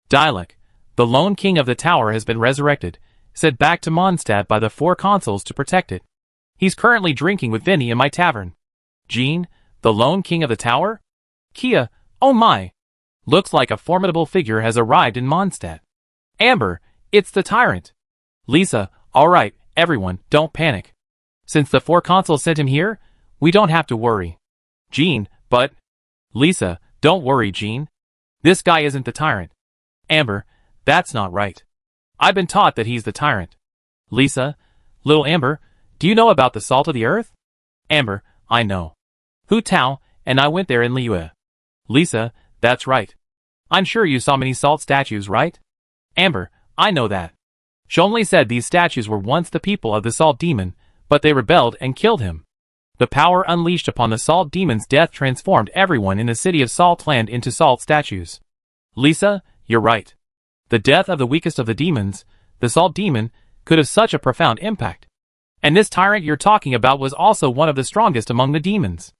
Dialek, the lone king of the tower has been resurrected, sent back to Mondstadt by the four consuls to protect it. He's currently drinking with Vinny in my tavern. Jean, the lone king of the tower? Kia, oh my! Looks like a formidable figure has arrived in Mondstadt. Amber, it's the tyrant. Lisa, alright, everyone, don't panic. Since the four consuls sent him here, we don't have to worry. Jean, but... Lisa, don't worry, Jean. This guy isn't the tyrant. Amber, that's not right. I've been taught that he's the tyrant. Lisa, little Amber, do you know about the salt of the earth? Amber, I know. Hu Tao, and I went there in Liyue. Lisa, that's right. I'm sure you saw many salt statues, right? Amber, I know that. Shonli said these statues were once the people of the salt demon, but they rebelled and killed him. The power unleashed upon the salt demon's death transformed everyone in the city of Saltland into salt statues. Lisa, you're right. The death of the weakest of the demons, the salt demon, could have such a profound impact. And this tyrant you're talking about was also one of the strongest among the demons.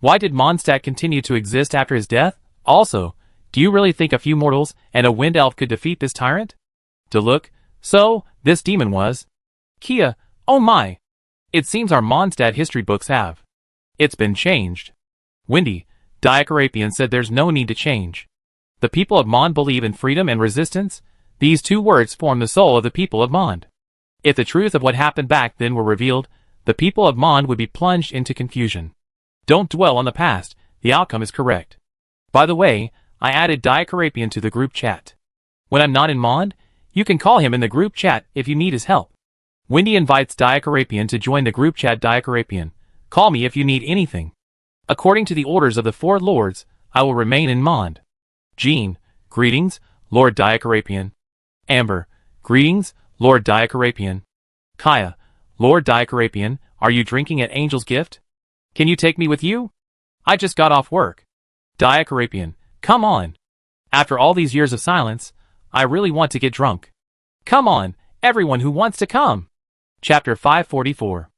Why did Mondstadt continue to exist after his death? Also, do you really think a few mortals and a wind elf could defeat this tyrant? To look, so, this demon was. Kia, oh my! It seems our Mondstadt history books have. It's been changed. Wendy, Diacarapian said there's no need to change. The people of Mond believe in freedom and resistance. These two words form the soul of the people of Mond. If the truth of what happened back then were revealed, the people of Mond would be plunged into confusion. Don't dwell on the past, the outcome is correct. By the way, I added Diacarapian to the group chat. When I'm not in Mond, you can call him in the group chat if you need his help. Wendy invites Diacarapian to join the group chat. Diacarapian, call me if you need anything. According to the orders of the four lords, I will remain in Mond. Jean, greetings, Lord Diacarapian. Amber, greetings, Lord Diacarapian. Kaya, Lord Diacarapian, are you drinking at Angel's Gift? Can you take me with you? I just got off work. Diacarapian, come on. After all these years of silence, I really want to get drunk. Come on, everyone who wants to come. Chapter 544.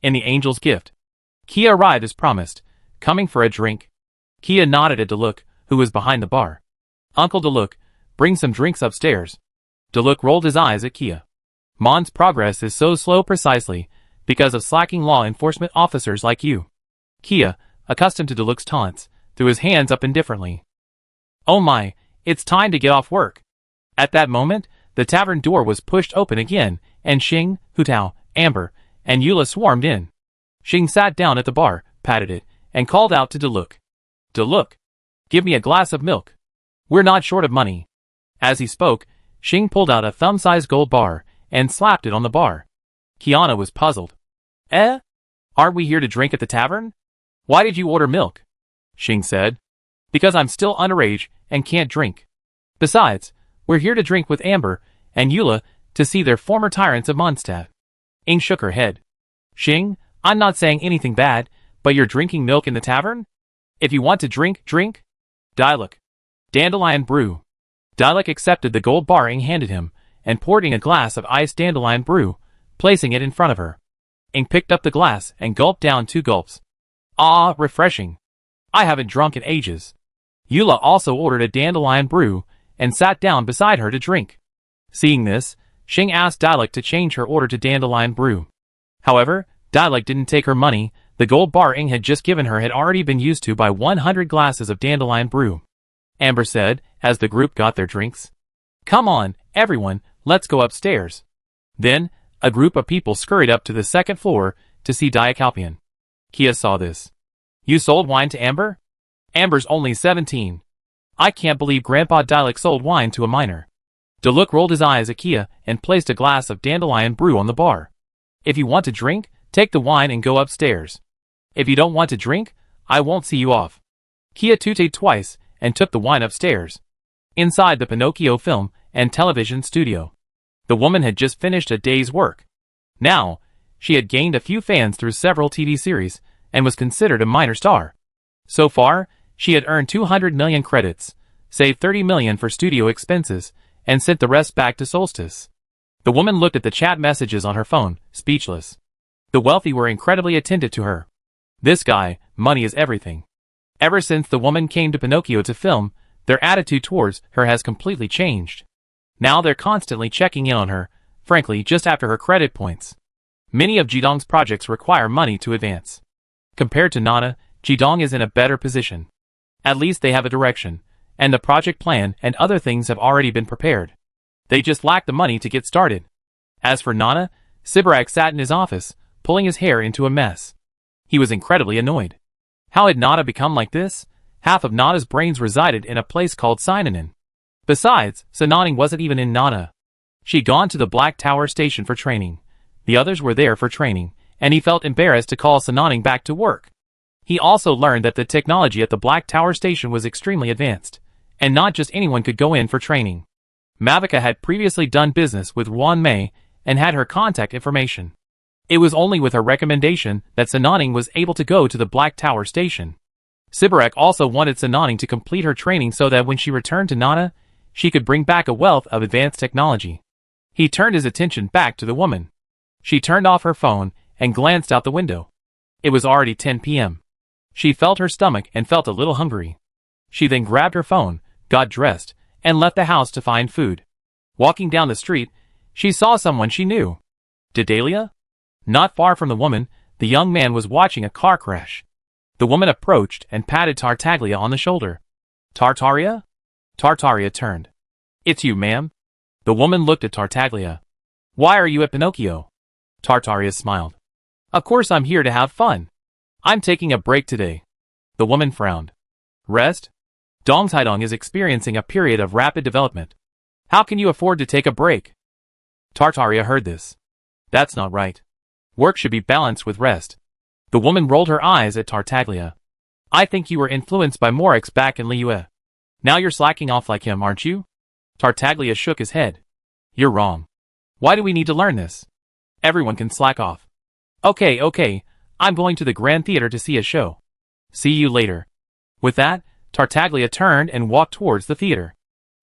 In the Angel's Gift. Kia arrived as promised, coming for a drink. Kia nodded at Daluk, who was behind the bar. Uncle Daluk, bring some drinks upstairs. Daluk rolled his eyes at Kia. Mon's progress is so slow precisely because of slacking law enforcement officers like you. Kia, accustomed to Daluk's taunts, threw his hands up indifferently. Oh my, it's time to get off work. At that moment, the tavern door was pushed open again, and Xing, Hutao, Amber, and Eula swarmed in. Xing sat down at the bar, patted it, and called out to Daluk. Daluk, give me a glass of milk. We're not short of money. As he spoke, Xing pulled out a thumb-sized gold bar and slapped it on the bar. Kiana was puzzled. Aren't we here to drink at the tavern? Why did you order milk? Xing said. Because I'm still underage and can't drink. Besides, we're here to drink with Amber and Eula to see their former tyrants of Mondstadt. Ing shook her head. Xing, I'm not saying anything bad, but you're drinking milk in the tavern? If you want to drink, drink. Daluk. Dandelion brew. Daluk accepted the gold bar Ing handed him, and poured Ing a glass of iced dandelion brew, placing it in front of her. Ing picked up the glass and gulped down 2 gulps. Ah, refreshing. I haven't drunk in ages. Eula also ordered a dandelion brew, and sat down beside her to drink. Seeing this, Xing asked Daluk to change her order to dandelion brew. However, Daluk didn't take her money. The gold bar Ing had just given her had already been used to by 100 glasses of dandelion brew. Amber said, as the group got their drinks. Come on, everyone, let's go upstairs. Then, a group of people scurried up to the 2nd floor to see Diacalpian. Kia saw this. You sold wine to Amber? Amber's only 17. I can't believe Grandpa Daluk sold wine to a minor. Daluk rolled his eyes at Kia and placed a glass of dandelion brew on the bar. If you want to drink, take the wine and go upstairs. If you don't want to drink, I won't see you off. Kia tooted twice and took the wine upstairs. Inside the Pinocchio film and television studio, the woman had just finished a day's work. Now, she had gained a few fans through several TV series and was considered a minor star. So far, she had earned 200 million credits, saved 30 million for studio expenses, and sent the rest back to Solstice. The woman looked at the chat messages on her phone, speechless. The wealthy were incredibly attentive to her. This guy, money is everything. Ever since the woman came to Pinocchio to film, their attitude towards her has completely changed. Now they're constantly checking in on her, frankly just after her credit points. Many of Jidong's projects require money to advance. Compared to Nana, Jidong is in a better position. At least they have a direction, and the project plan and other things have already been prepared. They just lack the money to get started. As for Nana, Sibarak sat in his office, pulling his hair into a mess. He was incredibly annoyed. How had Nana become like this? Half of Nana's brains resided in a place called Sinanin. Besides, Sinaning wasn't even in Nana. She'd gone to the Black Tower station for training. The others were there for training, and he felt embarrassed to call Sinaning back to work. He also learned that the technology at the Black Tower station was extremely advanced, and not just anyone could go in for training. Mavica had previously done business with Ruan Mei and had her contact information. It was only with her recommendation that Sinaning was able to go to the Black Tower station. Sibarak also wanted Sinaning to complete her training so that when she returned to Nana, she could bring back a wealth of advanced technology. He turned his attention back to the woman. She turned off her phone and glanced out the window. It was already 10 p.m. She felt her stomach and felt a little hungry. She then grabbed her phone, got dressed, and left the house to find food. Walking down the street, she saw someone she knew. Dedalia? Not far from the woman, the young man was watching a car crash. The woman approached and patted Tartaglia on the shoulder. Tartaria? Tartaria turned. It's you, ma'am. The woman looked at Tartaglia. Why are you at Pinocchio? Tartaria smiled. Of course I'm here to have fun. I'm taking a break today. The woman frowned. Rest? Dongtaidong is experiencing a period of rapid development. How can you afford to take a break? Tartaria heard this. That's not right. Work should be balanced with rest. The woman rolled her eyes at Tartaglia. I think you were influenced by Morix back in Liyue. Now you're slacking off like him, aren't you? Tartaglia shook his head. You're wrong. Why do we need to learn this? Everyone can slack off. Okay, I'm going to the Grand Theater to see a show. See you later. With that, Tartaglia turned and walked towards the theater.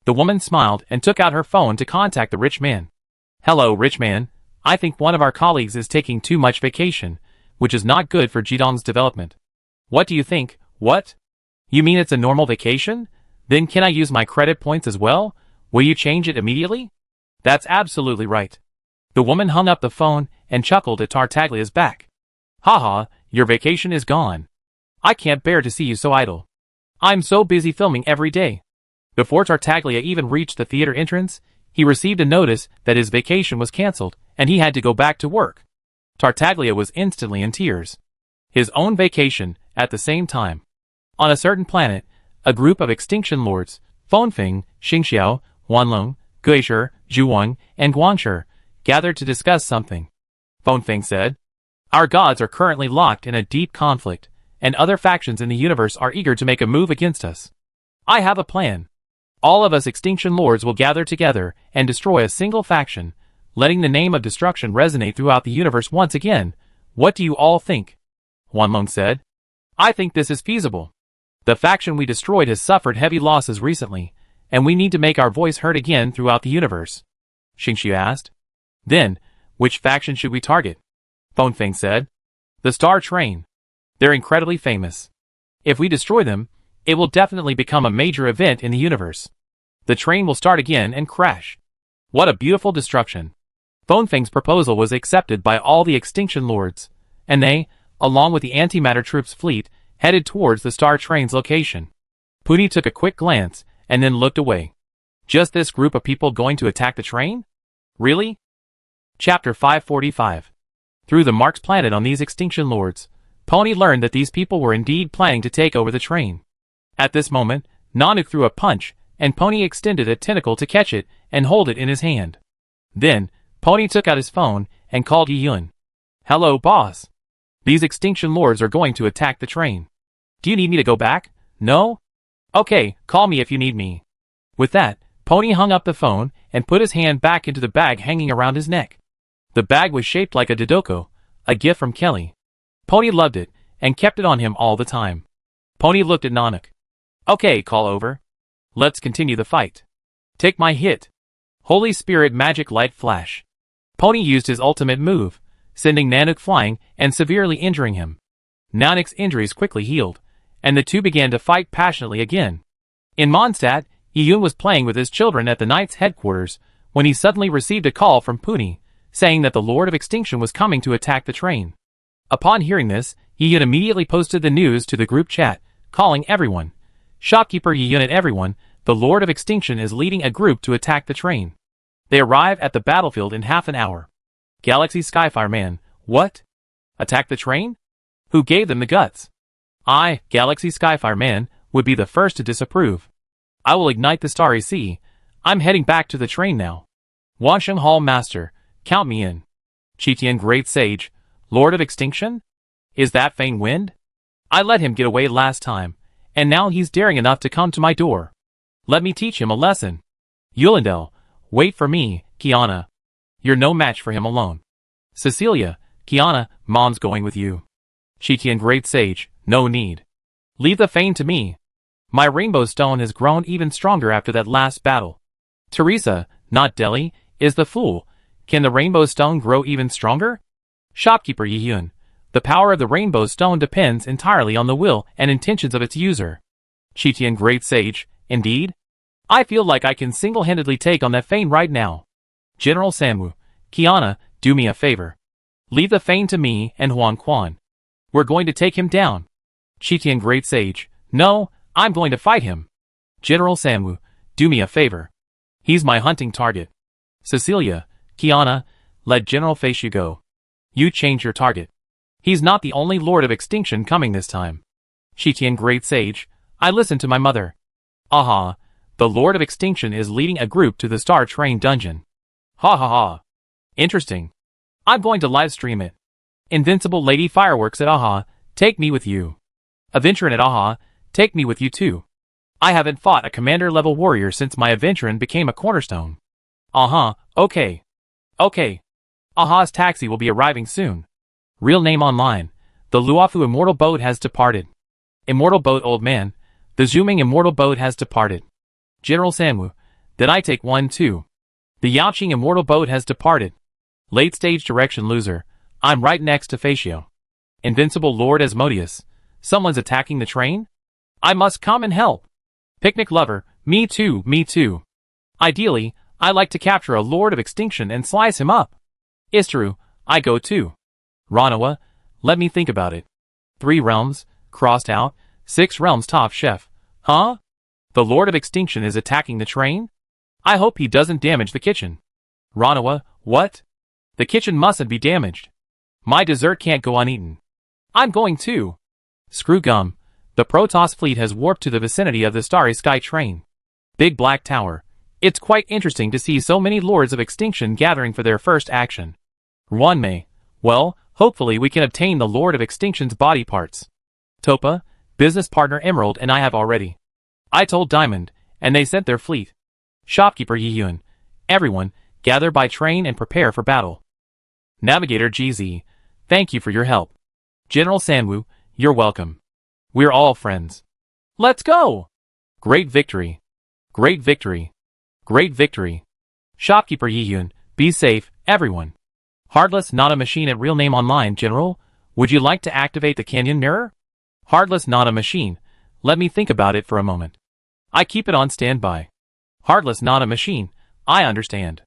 The woman smiled and took out her phone to contact the rich man. Hello, rich man. I think one of our colleagues is taking too much vacation, which is not good for Jidong's development. What do you think? What? You mean it's a normal vacation? Then can I use my credit points as well? Will you change it immediately? That's absolutely right. The woman hung up the phone and chuckled at Tartaglia's back. Haha, your vacation is gone. I can't bear to see you so idle. I'm so busy filming every day. Before Tartaglia even reached the theater entrance, he received a notice that his vacation was cancelled and he had to go back to work. Tartaglia was instantly in tears. His own vacation, at the same time. On a certain planet, a group of extinction lords, Fengfeng, Xingxiao, Wanlong, Guishi, Zhuang, and Guangshi, gathered to discuss something. Fengfeng said, "Our gods are currently locked in a deep conflict, and other factions in the universe are eager to make a move against us. I have a plan. All of us extinction lords will gather together and destroy a single faction, letting the name of destruction resonate throughout the universe once again. What do you all think?" Wanlong said, "I think this is feasible. The faction we destroyed has suffered heavy losses recently, and we need to make our voice heard again throughout the universe." Xingxiu asked. "Then, which faction should we target?" Fengfeng said. "The Star Train. They're incredibly famous. If we destroy them, it will definitely become a major event in the universe. The train will start again and crash. What a beautiful destruction." Fengfeng's proposal was accepted by all the extinction lords, and they, along with the antimatter troops fleet, headed towards the Star Train's location. Puni took a quick glance and then looked away. Just this group of people going to attack the train? Really? Chapter 545. Through the Mark's planet on these extinction lords, Pony learned that these people were indeed planning to take over the train. At this moment, Nanook threw a punch, and Pony extended a tentacle to catch it and hold it in his hand. Then, Pony took out his phone and called Yiyun. "Hello, boss. These extinction lords are going to attack the train. Do you need me to go back? No? Okay, call me if you need me." With that, Pony hung up the phone and put his hand back into the bag hanging around his neck. The bag was shaped like a dodoko, a gift from Kelly. Pony loved it and kept it on him all the time. Pony looked at Nanook. "Okay, call over. Let's continue the fight. Take my hit. Holy Spirit Magic Light Flash." Pony used his ultimate move, sending Nanook flying and severely injuring him. Nanook's injuries quickly healed, and the two began to fight passionately again. In Mondstadt, Yiyun was playing with his children at the Knight's headquarters when he suddenly received a call from Puni, saying that the Lord of Extinction was coming to attack the train. Upon hearing this, Yiyun immediately posted the news to the group chat, calling everyone. "Shopkeeper Yiyun at everyone, the Lord of Extinction is leading a group to attack the train. They arrive at the battlefield in half an hour." Galaxy Skyfire Man, what? Attack the train? Who gave them the guts? I, Galaxy Skyfire Man, would be the first to disapprove. I will ignite the Starry Sea. I'm heading back to the train now. Wansheng Hall Master, count me in. Chitian Great Sage, Lord of Extinction? Is that Fang Wind? I let him get away last time, and now he's daring enough to come to my door. Let me teach him a lesson. Yulindel, wait for me, Kiana. You're no match for him alone. Cecilia, Kiana, Mom's going with you. Chitian Great Sage, no need. Leave the Fane to me. My rainbow stone has grown even stronger after that last battle. Teresa, not Deli, is the fool. Can the rainbow stone grow even stronger? Shopkeeper Yiyun, the power of the rainbow stone depends entirely on the will and intentions of its user. Chitian Great Sage, indeed? I feel like I can single-handedly take on that Fane right now. General Sanwu, Kiana, do me a favor. Leave the Fane to me and Huan Quan. We're going to take him down. Chitian Great Sage, no, I'm going to fight him. General Sanwu, do me a favor. He's my hunting target. Cecilia, Kiana, let General Feishu go. You change your target. He's not the only Lord of Extinction coming this time. Chitian Great Sage, I listen to my mother. Aha, the Lord of Extinction is leading a group to the Star Train dungeon. Ha ha ha. Interesting. I'm going to live stream it. Invincible Lady Fireworks at Aha, take me with you. Aventurin at Aha, take me with you too. I haven't fought a commander-level warrior since my Aventurin became a cornerstone. Okay. Okay. Aha's taxi will be arriving soon. Real name online. The Luofu Immortal Boat has departed. Immortal Boat Old Man. The Zuming Immortal Boat has departed. General Sanwu. Did I take one too? The Yaoqing Immortal Boat has departed. Late stage direction loser. I'm right next to Facio. Invincible Lord Asmodeus, someone's attacking the train? I must come and help. Picnic lover, me too, me too. Ideally, I like to capture a Lord of Extinction and slice him up. Istaru, I go too. Ranawa, let me think about it. 3 realms, crossed out, 6 realms top chef. Huh? The Lord of Extinction is attacking the train? I hope he doesn't damage the kitchen. Ranawa, what? The kitchen mustn't be damaged. My dessert can't go uneaten. I'm going too. Screw gum. The Protoss fleet has warped to the vicinity of the Starry Sky train. Big Black Tower. It's quite interesting to see so many Lords of Extinction gathering for their first action. May. Well, hopefully we can obtain the Lord of Extinction's body parts. Topa, business partner Emerald and I have already. I told Diamond, and they sent their fleet. Shopkeeper Yiyun. Everyone, gather by train and prepare for battle. Navigator GZ. Thank you for your help. General Sanwu, you're welcome. We're all friends. Let's go! Great victory. Great victory. Great victory. Shopkeeper Yiyun, be safe, everyone. Heartless not a machine at Real Name Online, General. Would you like to activate the Canyon Mirror? Heartless not a machine. Let me think about it for a moment. I keep it on standby. Heartless not a machine. I understand.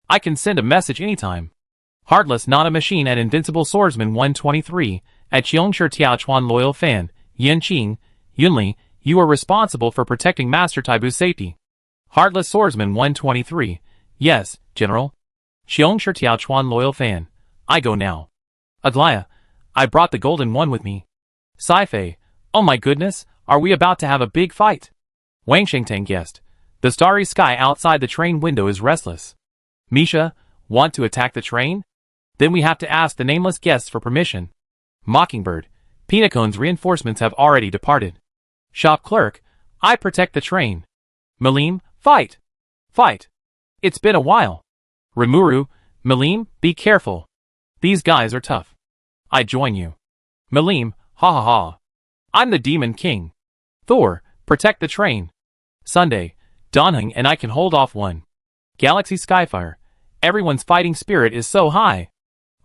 I can send a message anytime. Heartless not a machine at Invincible Swordsman 123, at Cheongshi Tiaochuan Loyal Fan, Yin Qing, Yunli, you are responsible for protecting Master Taibu's safety. Heartless Swordsman 123, yes, General. Cheongshi Tiaochuan Loyal Fan, I go now. Aglaya, I brought the golden one with me. Sci-Fi, oh my goodness, are we about to have a big fight? Wang Shengtang guessed. The starry sky outside the train window is restless. Misha, want to attack the train? Then we have to ask the nameless guests for permission. Mockingbird, Pinacone's reinforcements have already departed. Shop clerk, I protect the train. Malim, fight! Fight! It's been a while. Rimuru, Malim, be careful. These guys are tough. I join you. Malim, ha ha ha. I'm the Demon King. Thor, protect the train. Sunday, Donheng and I can hold off one. Galaxy Skyfire, everyone's fighting spirit is so high.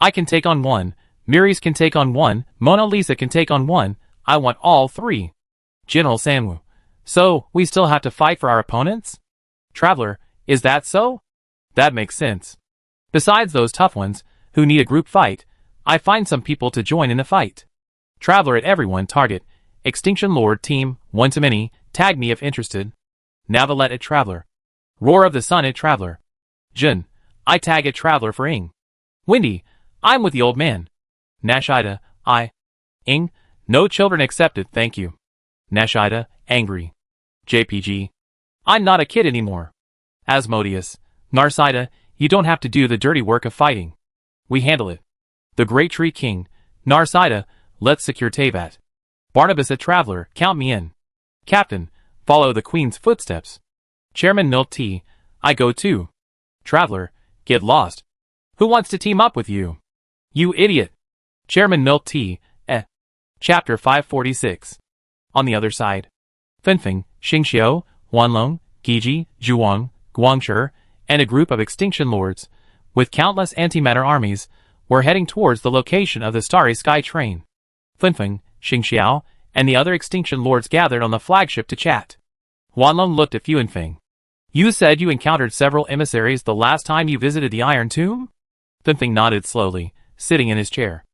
I can take on one, Miris can take on one, Mona Lisa can take on one, I want all 3. General Sanwu, so, we still have to fight for our opponents? Traveler, is that so? That makes sense. Besides those tough ones, who need a group fight, I find some people to join in the fight. Traveler at everyone target, Extinction Lord team, 1 to many, tag me if interested. Navalette at Traveler. Roar of the Sun at Traveler. Jun, I tag at Traveler for Ing. Windy, I'm with the old man. Nashida, I. Ing, no children accepted, thank you. Nashida, angry. JPG, I'm not a kid anymore. Asmodeus, Narsida, you don't have to do the dirty work of fighting. We handle it. The Great Tree King, Narsida, let's secure Tevat. Barnabas at Traveler, count me in. Captain, follow the Queen's footsteps. Chairman Milt T, I go too. Traveler, get lost. Who wants to team up with you? You idiot. Chairman Milt T, Chapter 546. On the other side. Fenfeng, Xingxiu, Wanlong, Giji, Zhuang, Guangshi, and a group of Extinction Lords, with countless antimatter armies, were heading towards the location of the Starry Sky train. Fenfeng, Xingxiu, and the other Extinction Lords gathered on the flagship to chat. Wanlong looked at Fuanfeng. You said you encountered several emissaries the last time you visited the Iron Tomb? Fenfeng nodded slowly, sitting in his chair.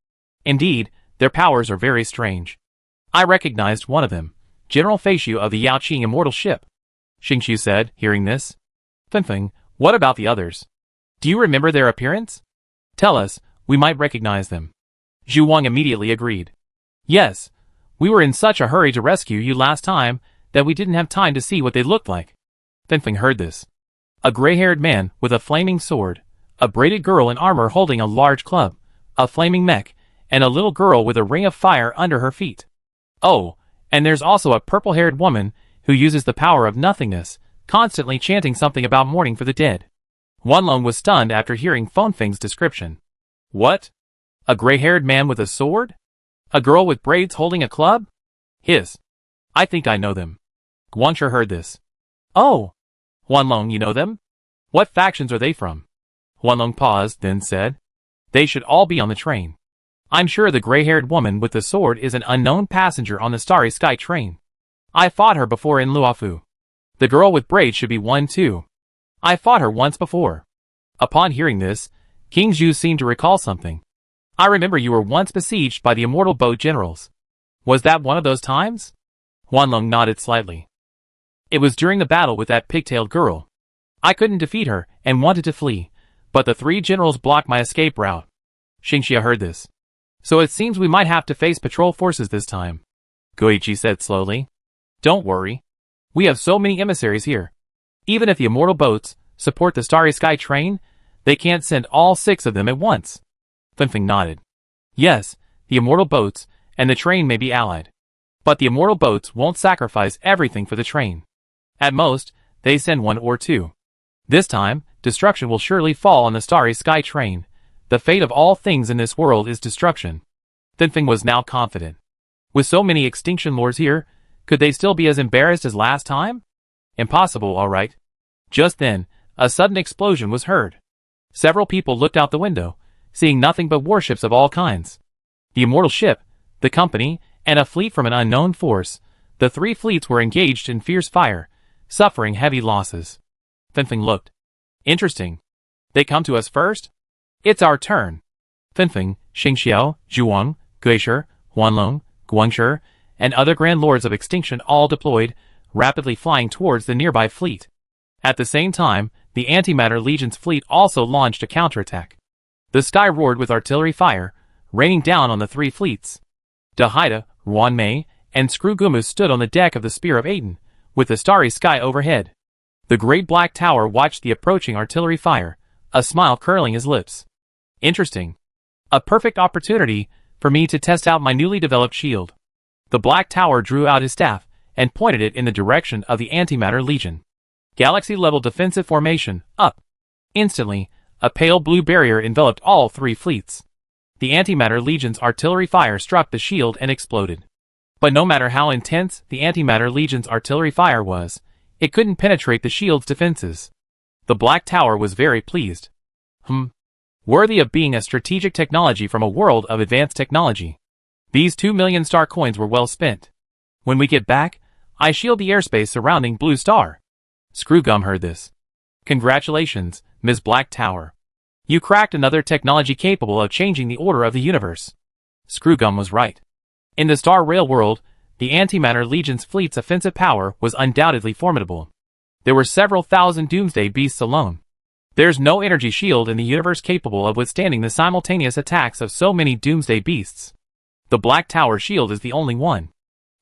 Indeed, their powers are very strange. I recognized one of them, General Feishu of the Yaoqing immortal ship. Xingqiu said, hearing this. Fenfeng, what about the others? Do you remember their appearance? Tell us, we might recognize them. Zhu Wang immediately agreed. Yes, we were in such a hurry to rescue you last time that we didn't have time to see what they looked like. Fenfeng heard this. A gray-haired man with a flaming sword, a braided girl in armor holding a large club, a flaming mech, and a little girl with a ring of fire under her feet. Oh, and there's also a purple-haired woman who uses the power of nothingness, constantly chanting something about mourning for the dead. Wanlong was stunned after hearing Fenfeng's description. What? A gray-haired man with a sword? A girl with braids holding a club? Hiss. I think I know them. Guangshi heard this. Oh! Wanlong, you know them? What factions are they from? Wanlong paused, then said. They should all be on the train. I'm sure the gray-haired woman with the sword is an unknown passenger on the Starry Sky train. I fought her before in Luofu. The girl with braids should be one too. I fought her once before. Upon hearing this, King Zhu seemed to recall something. I remember you were once besieged by the immortal boat generals. Was that one of those times? Huanlong nodded slightly. It was during the battle with that pigtailed girl. I couldn't defeat her and wanted to flee, but the 3 generals blocked my escape route. Xingxia heard this. So it seems we might have to face patrol forces this time. Goichi said slowly. Don't worry. We have so many emissaries here. Even if the immortal boats support the Starry Sky train, they can't send all 6 of them at once. Finfeng nodded. Yes, the immortal boats and the train may be allied. But the immortal boats won't sacrifice everything for the train. At most, they send 1 or 2. This time, destruction will surely fall on the Starry Sky train. The fate of all things in this world is destruction. Finfeng was now confident. With so many extinction lords here, could they still be as embarrassed as last time? Impossible, all right. Just then, a sudden explosion was heard. Several people looked out the window, seeing nothing but warships of all kinds. The immortal ship, the company, and a fleet from an unknown force. The 3 fleets were engaged in fierce fire, suffering heavy losses. Finfeng looked. Interesting. They come to us first? It's our turn. Finfeng, Xingxiao, Zhuang, Guishi, Huanlong, Guangshi, and other grand lords of extinction all deployed, rapidly flying towards the nearby fleet. At the same time, the Antimatter Legion's fleet also launched a counterattack. The sky roared with artillery fire, raining down on the 3 fleets. Dahida, Ruanmei, and Screwgumu stood on the deck of the Spear of Aten, with the starry sky overhead. The great black tower watched the approaching artillery fire, a smile curling his lips. Interesting. A perfect opportunity for me to test out my newly developed shield. The black tower drew out his staff and pointed it in the direction of the Antimatter Legion. Galaxy-level defensive formation, up. Instantly, a pale blue barrier enveloped all 3 fleets. The Antimatter Legion's artillery fire struck the shield and exploded. But no matter how intense the Antimatter Legion's artillery fire was, it couldn't penetrate the shield's defenses. The Black Tower was very pleased. Worthy of being a strategic technology from a world of advanced technology. These 2 million star coins were well spent. When we get back, I shield the airspace surrounding Blue Star. Screwgum heard this. Congratulations, Ms. Black Tower. You cracked another technology capable of changing the order of the universe. Screwgum was right. In the Star Rail world, the Antimatter Legion's fleet's offensive power was undoubtedly formidable. There were several thousand doomsday beasts alone. There's no energy shield in the universe capable of withstanding the simultaneous attacks of so many doomsday beasts. The Black Tower shield is the only one.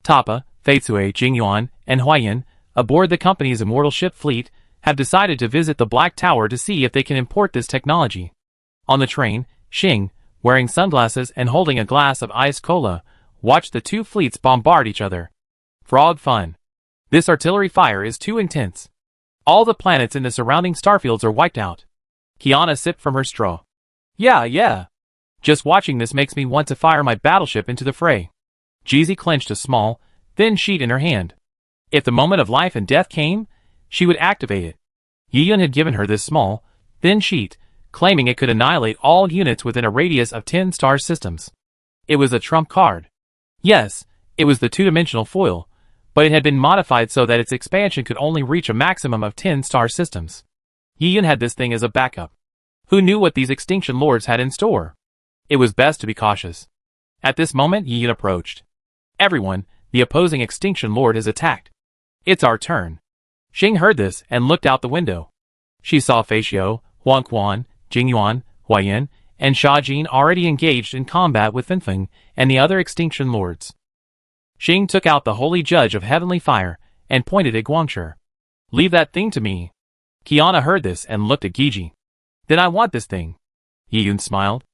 Tapa, Feitsue, Jingyuan, and Huayan, aboard the company's immortal ship fleet, have decided to visit the Black Tower to see if they can import this technology. On the train, Xing, wearing sunglasses and holding a glass of iced cola, watched the 2 fleets bombard each other. Frog fun. This artillery fire is too intense. All the planets in the surrounding starfields are wiped out. Kiana sipped from her straw. Yeah. Just watching this makes me want to fire my battleship into the fray. Jeezy clenched a small, thin sheet in her hand. If the moment of life and death came, she would activate it. Yiyun had given her this small, thin sheet, claiming it could annihilate all units within a radius of 10 star systems. It was a trump card. Yes, it was the 2-dimensional foil, but it had been modified so that its expansion could only reach a maximum of 10 star systems. Yiyun had this thing as a backup. Who knew what these extinction lords had in store? It was best to be cautious. At this moment, Yiyun approached. Everyone, the opposing extinction lord has attacked. It's our turn. Xing heard this and looked out the window. She saw Feixiu, Huangquan, Jingyuan, Huayan, and Xiajin already engaged in combat with Finfeng and the other extinction lords. Xing took out the holy judge of heavenly fire and pointed at Guangshi. Leave that thing to me. Kiana heard this and looked at Giji. Then I want this thing. Yiyun smiled.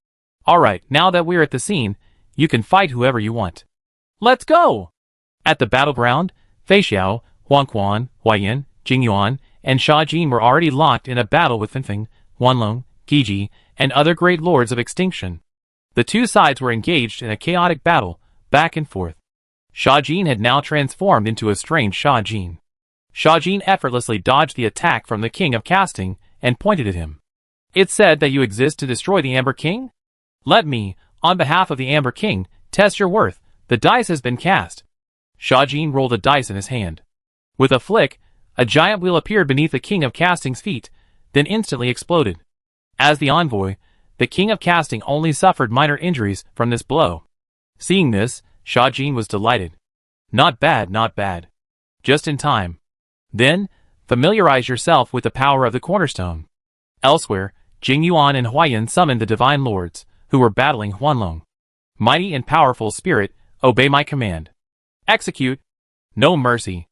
Alright, now that we're at the scene, you can fight whoever you want. Let's go! At the battleground, Feixiu, Huangquan, Huayan, Jingyuan, and Xiajin were already locked in a battle with Finfeng, Huanlong, Giji, and other great lords of extinction. The 2 sides were engaged in a chaotic battle, back and forth. Xiajin had now transformed into a strange Xiajin. Xiajin effortlessly dodged the attack from the King of Casting and pointed at him. It said that you exist to destroy the Amber King? Let me, On behalf of the Amber King, test your worth. The dice has been cast. Xiaojin rolled a dice in his hand. With a flick, a giant wheel appeared beneath the King of Casting's feet, then instantly exploded. As the envoy, the King of Casting only suffered minor injuries from this blow. Seeing this, Xiaojin was delighted. Not bad, not bad. Just in time. Then, familiarize yourself with the power of the cornerstone. Elsewhere, Jing Yuan and Huaiyan summoned the Divine Lords, who were battling Huanlong. Mighty and powerful spirit, obey my command. Execute. No mercy.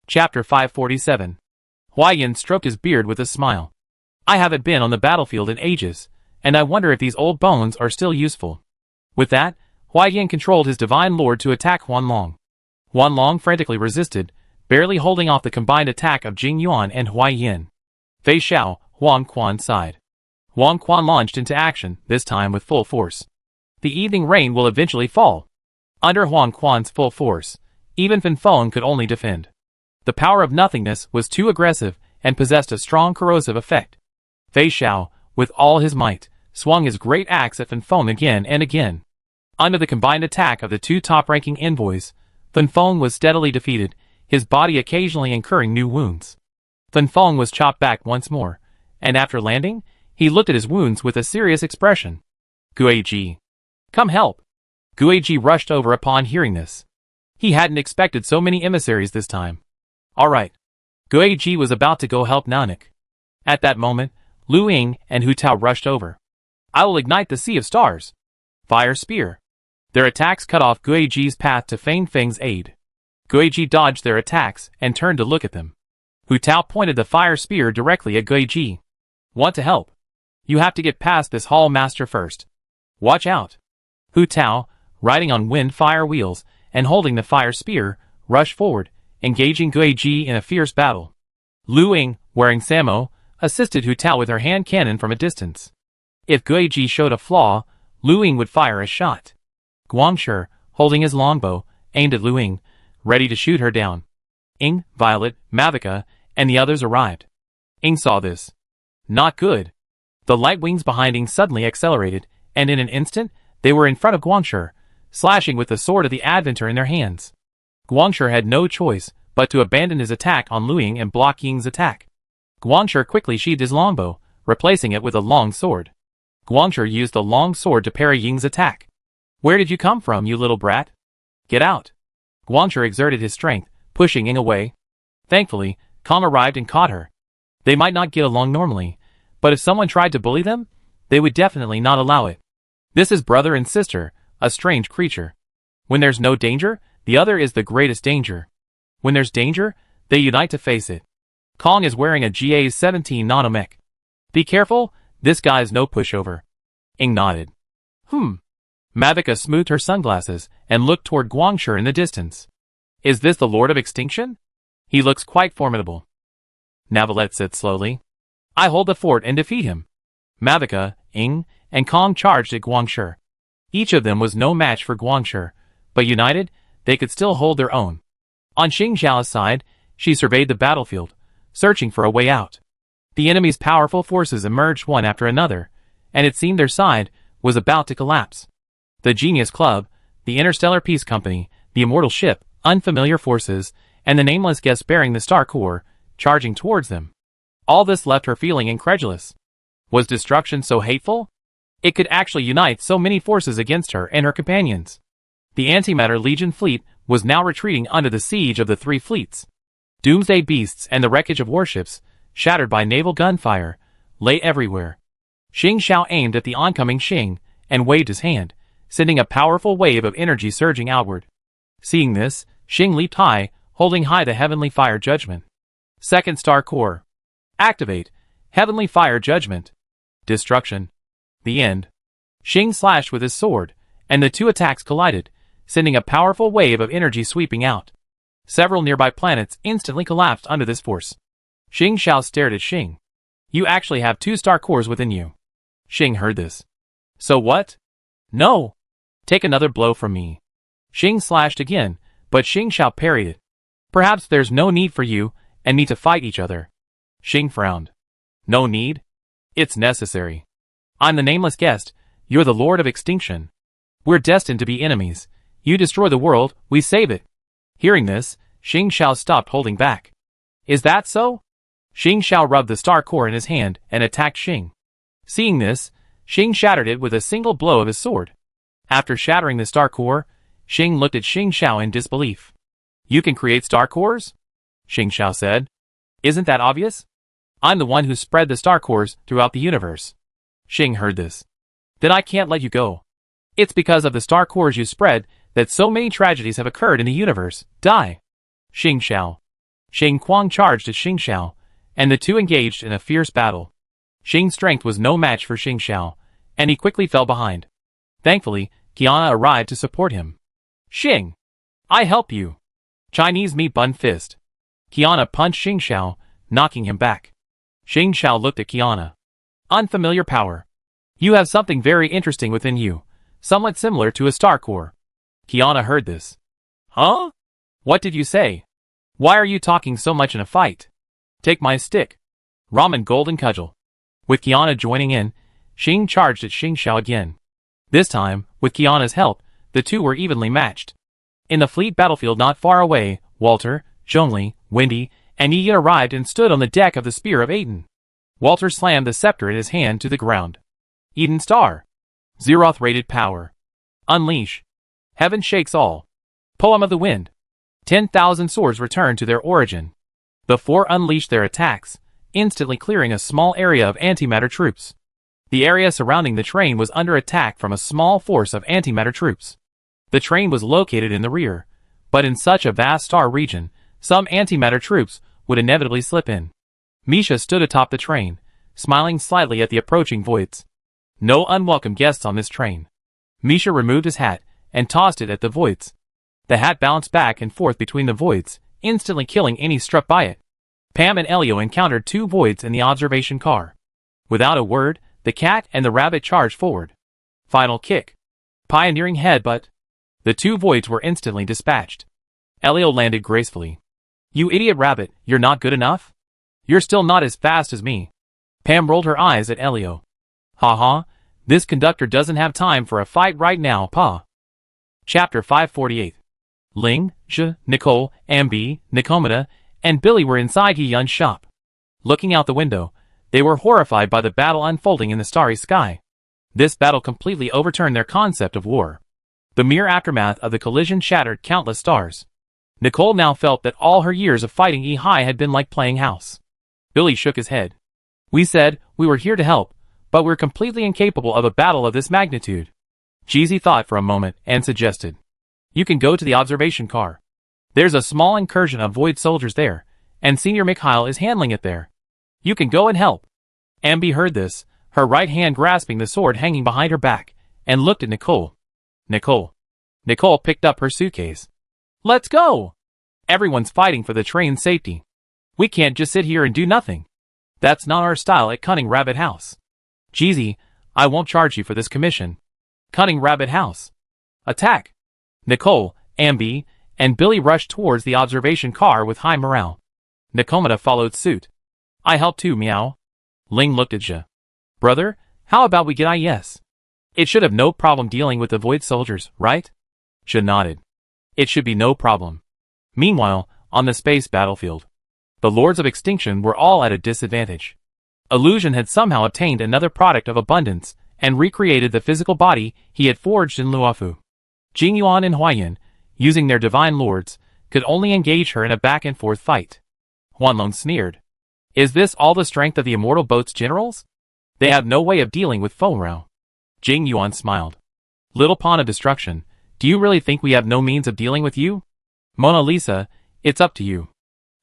Chapter 547. Huaiyan stroked his beard with a smile. I haven't been on the battlefield in ages, and I wonder if these old bones are still useful. With that, Huaiyan controlled his Divine Lord to attack Huanlong. Huanlong frantically resisted, barely holding off the combined attack of Jing Yuan and Huaiyan. Fei Xiao, Huang Quan sighed. Huang Quan launched into action, this time with full force. The evening rain will eventually fall. Under Huang Quan's full force, even Fan Feng could only defend. The power of nothingness was too aggressive and possessed a strong corrosive effect. Fei Xiao, with all his might, swung his great axe at Fan Feng again and again. Under the combined attack of the two top-ranking envoys, Fan Feng was steadily defeated, his body occasionally incurring new wounds. Fan Feng was chopped back once more, and after landing, he looked at his wounds with a serious expression. Guiji. Come help. Guiji rushed over upon hearing this. He hadn't expected so many emissaries this time. All right. Guiji was about to go help Nanak. At that moment, Lu Ying and Hu Tao rushed over. I will ignite the Sea of Stars. Fire Spear. Their attacks cut off Guiji's path to Fan Feng's aid. Guiji dodged their attacks and turned to look at them. Hu Tao pointed the fire spear directly at Guiji. Want to help? You have to get past this hall master first. Watch out. Hu Tao, riding on wind fire wheels and holding the fire spear, rushed forward, engaging Guiji in a fierce battle. Lu Ying, wearing Samo, assisted Hu Tao with her hand cannon from a distance. If Guiji showed a flaw, Lu Ying would fire a shot. Guangshi, holding his longbow, aimed at Lu Ying, ready to shoot her down. Ying, Violet, Mavika, and the others arrived. Ying saw this. Not good. The light wings behind Ying suddenly accelerated, and in an instant, they were in front of Guangshi, slashing with the sword of the Adventor in their hands. Guangshi had no choice but to abandon his attack on Lu Ying and block Ying's attack. Guangshi quickly sheathed his longbow, replacing it with a long sword. Guangshi used the long sword to parry Ying's attack. Where did you come from, you little brat? Get out. Guangshi exerted his strength, pushing Ying away. Thankfully, Kong arrived and caught her. They might not get along normally, but if someone tried to bully them, they would definitely not allow it. This is brother and sister, a strange creature. When there's no danger, the other is the greatest danger. When there's danger, they unite to face it. Kong is wearing a GA-17 nanomech. Be careful, this guy's no pushover. Ying nodded. Mavika smoothed her sunglasses and looked toward Guangshi in the distance. Is this the Lord of Extinction? He looks quite formidable. Navalette said slowly. I hold the fort and defeat him. Mavika, Ying, and Kong charged at Guangshi. Each of them was no match for Guangshi, but united, they could still hold their own. On Xing Xiao's side, she surveyed the battlefield, searching for a way out. The enemy's powerful forces emerged one after another, and it seemed their side was about to collapse. The Genius Club, the Interstellar Peace Company, the Immortal Ship, unfamiliar forces, and the nameless guest bearing the Star Core, charging towards them. All this left her feeling incredulous. Was destruction so hateful? It could actually unite so many forces against her and her companions. The Antimatter Legion fleet was now retreating under the siege of the three fleets. Doomsday beasts and the wreckage of warships, shattered by naval gunfire, lay everywhere. Xing Xiao aimed at the oncoming Xing and waved his hand, sending a powerful wave of energy surging outward. Seeing this, Xing leaped high, holding high the Heavenly Fire Judgment. Second Star Core. Activate. Heavenly Fire Judgment. Destruction. The end. Xing slashed with his sword, and the two attacks collided, sending a powerful wave of energy sweeping out. Several nearby planets instantly collapsed under this force. Xing Xiao stared at Xing. You actually have 2 star cores within you. Xing heard this. So what? No! Take another blow from me. Xing slashed again, but Xing Xiao parried it. Perhaps there's no need for you and me to fight each other. Xing frowned. No need? It's necessary. I'm the nameless guest, you're the Lord of Extinction. We're destined to be enemies. You destroy the world, we save it. Hearing this, Xing Xiao stopped holding back. Is that so? Xing Xiao rubbed the star core in his hand and attacked Xing. Seeing this, Xing shattered it with a single blow of his sword. After shattering the star core, Xing looked at Xing Xiao in disbelief. You can create star cores? Xing Xiao said. Isn't that obvious? I'm the one who spread the star cores throughout the universe. Xing heard this. Then I can't let you go. It's because of the star cores you spread that so many tragedies have occurred in the universe. Die! Xing Xiao. Xing Kuang charged at Xing Xiao, and the two engaged in a fierce battle. Xing's strength was no match for Xing Xiao, and he quickly fell behind. Thankfully, Qiana arrived to support him. Xing! I help you! Chinese meat bun fist. Qiana punched Xing Xiao, knocking him back. Xing Xiao looked at Qiana. Unfamiliar power. You have something very interesting within you, somewhat similar to a star core. Qiana heard this. Huh? What did you say? Why are you talking so much in a fight? Take my stick. Ramen golden cudgel. With Qiana joining in, Xing charged at Xing Xiao again. This time, with Qiana's help, the two were evenly matched. In the fleet battlefield not far away, Walter, Zhongli, Wendy, and Yi arrived and stood on the deck of the Spear of Aiden. Walter slammed the scepter in his hand to the ground. Eden Star. Zeroth rated power. Unleash. Heaven shakes all. Poem of the Wind. 10,000 swords returned to their origin. The four unleashed their attacks, instantly clearing a small area of antimatter troops. The area surrounding the train was under attack from a small force of antimatter troops. The train was located in the rear, but in such a vast star region, some antimatter troops would inevitably slip in. Misha stood atop the train, smiling slightly at the approaching voids. No unwelcome guests on this train. Misha removed his hat and tossed it at the voids. The hat bounced back and forth between the voids, instantly killing any struck by it. Pam and Elio encountered two voids in the observation car. Without a word, the cat and the rabbit charged forward. Final kick. Pioneering headbutt. The two voids were instantly dispatched. Elio landed gracefully. You idiot rabbit, you're not good enough? You're still not as fast as me. Pam rolled her eyes at Elio. Ha, this conductor doesn't have time for a fight right now, pa. Chapter 548. Ling, Zhe, Nicole, Ambi, Nicomeda, and Billy were inside Yi Yun's shop. Looking out the window, they were horrified by the battle unfolding in the starry sky. This battle completely overturned their concept of war. The mere aftermath of the collision shattered countless stars. Nicole now felt that all her years of fighting Yi Hai had been like playing house. Billy shook his head. We said we were here to help, but we're completely incapable of a battle of this magnitude. Jeezy thought for a moment and suggested. You can go to the observation car. There's a small incursion of void soldiers there, and Senior Mikhail is handling it there. You can go and help. Ambi heard this, her right hand grasping the sword hanging behind her back, and looked at Nicole. Nicole picked up her suitcase. Let's go! Everyone's fighting for the train's safety. We can't just sit here and do nothing. That's not our style at Cunning Rabbit House. Jeezy, I won't charge you for this commission. Cunning Rabbit House. Attack! Nicole, Ambi, and Billy rushed towards the observation car with high morale. Nicomeda followed suit. I help too, meow. Ling looked at Zhe. Brother, how about we get IES? It should have no problem dealing with the void soldiers, right? Zhe nodded. It should be no problem. Meanwhile, on the space battlefield, the Lords of Extinction were all at a disadvantage. Illusion had somehow obtained another product of abundance and recreated the physical body he had forged in Luofu. Jingyuan and Huayan, using their divine lords, could only engage her in a back-and-forth fight. Huanlong sneered. Is this all the strength of the immortal boat's generals? They have no way of dealing with Fengrao. Jingyuan smiled. Little pawn of destruction, do you really think we have no means of dealing with you? Mona Lisa, it's up to you.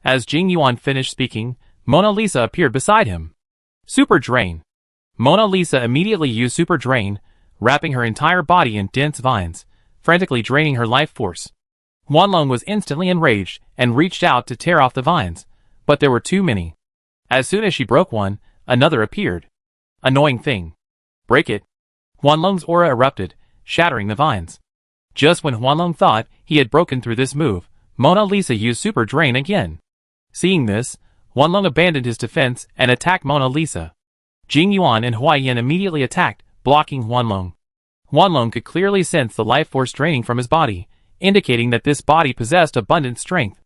As Jingyuan finished speaking, Mona Lisa appeared beside him. Super Drain. Mona Lisa immediately used Super Drain, wrapping her entire body in dense vines, frantically draining her life force. Huanlong was instantly enraged and reached out to tear off the vines, but there were too many. As soon as she broke one, another appeared. Annoying thing. Break it. Huanlong's aura erupted, shattering the vines. Just when Huanlong thought he had broken through this move, Mona Lisa used Super Drain again. Seeing this, Huanlong abandoned his defense and attacked Mona Lisa. Jingyuan and Huayan immediately attacked, blocking Huanlong. Huanlong could clearly sense the life force draining from his body, indicating that this body possessed abundant strength.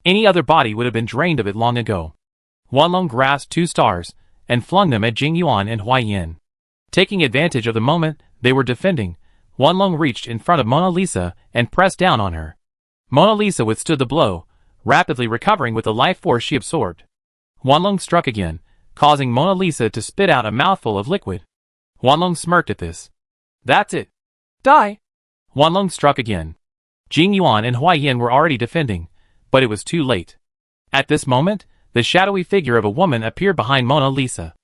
Any other body would have been drained of it long ago. Huanlong grasped 2 stars and flung them at Jing Yuan and Huai Yin. Taking advantage of the moment they were defending, Huanlong reached in front of Mona Lisa and pressed down on her. Mona Lisa withstood the blow, rapidly recovering with the life force she absorbed. Huanlong struck again, causing Mona Lisa to spit out a mouthful of liquid. Huanlong smirked at this. That's it. Die! Huanlong struck again. Jing Yuan and Huai Yin were already defending, but it was too late. At this moment, the shadowy figure of a woman appeared behind Mona Lisa.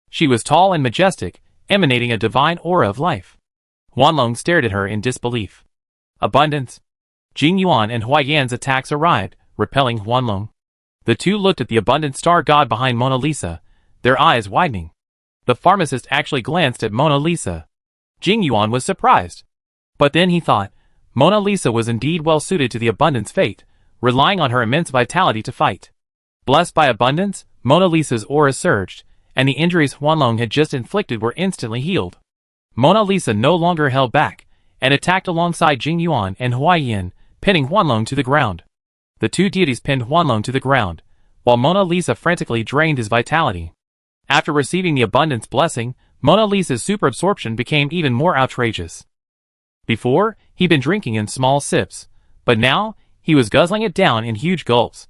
She was tall and majestic, emanating a divine aura of life. Huanlong stared at her in disbelief. Abundance. Jing Yuan and Huai Yin's attacks arrived, repelling Huanlong. The two looked at the abundant star god behind Mona Lisa, their eyes widening. The pharmacist actually glanced at Mona Lisa. Jing Yuan was surprised. But then he thought, Mona Lisa was indeed well suited to the abundance fate, relying on her immense vitality to fight. Blessed by abundance, Mona Lisa's aura surged, and the injuries Huanlong had just inflicted were instantly healed. Mona Lisa no longer held back, and attacked alongside Jing Yuan and Huai Yin, pinning Huanlong to the ground. The two deities pinned Huanlong to the ground, while Mona Lisa frantically drained his vitality. After receiving the abundance blessing, Mona Lisa's superabsorption became even more outrageous. Before, he'd been drinking in small sips, but now, he was guzzling it down in huge gulps.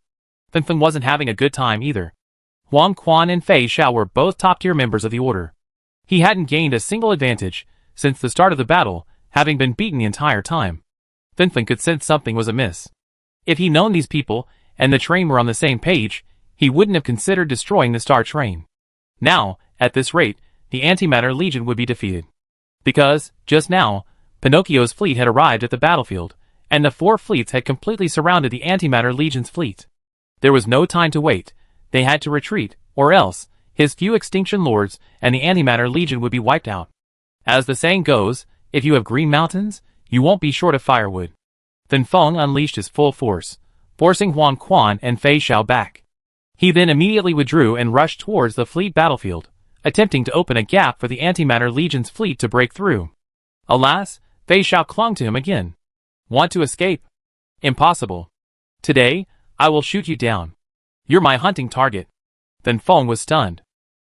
Feng wasn't having a good time either. Huang Quan and Fei Xiao were both top-tier members of the order. He hadn't gained a single advantage since the start of the battle, having been beaten the entire time. Feng could sense something was amiss. If he'd known these people and the train were on the same page, he wouldn't have considered destroying the star train. Now, at this rate, the Antimatter Legion would be defeated. Because, just now, Pinocchio's fleet had arrived at the battlefield, and the 4 fleets had completely surrounded the Antimatter Legion's fleet. There was no time to wait. They had to retreat, or else, his few Extinction Lords and the Antimatter Legion would be wiped out. As the saying goes, if you have green mountains, you won't be short of firewood. Then Feng unleashed his full force, forcing Huang Quan and Fei Xiao back. He then immediately withdrew and rushed towards the fleet battlefield, attempting to open a gap for the Antimatter Legion's fleet to break through. Alas, Fei Xiao clung to him again. Want to escape? Impossible. Today, I will shoot you down. You're my hunting target. Then Feng was stunned.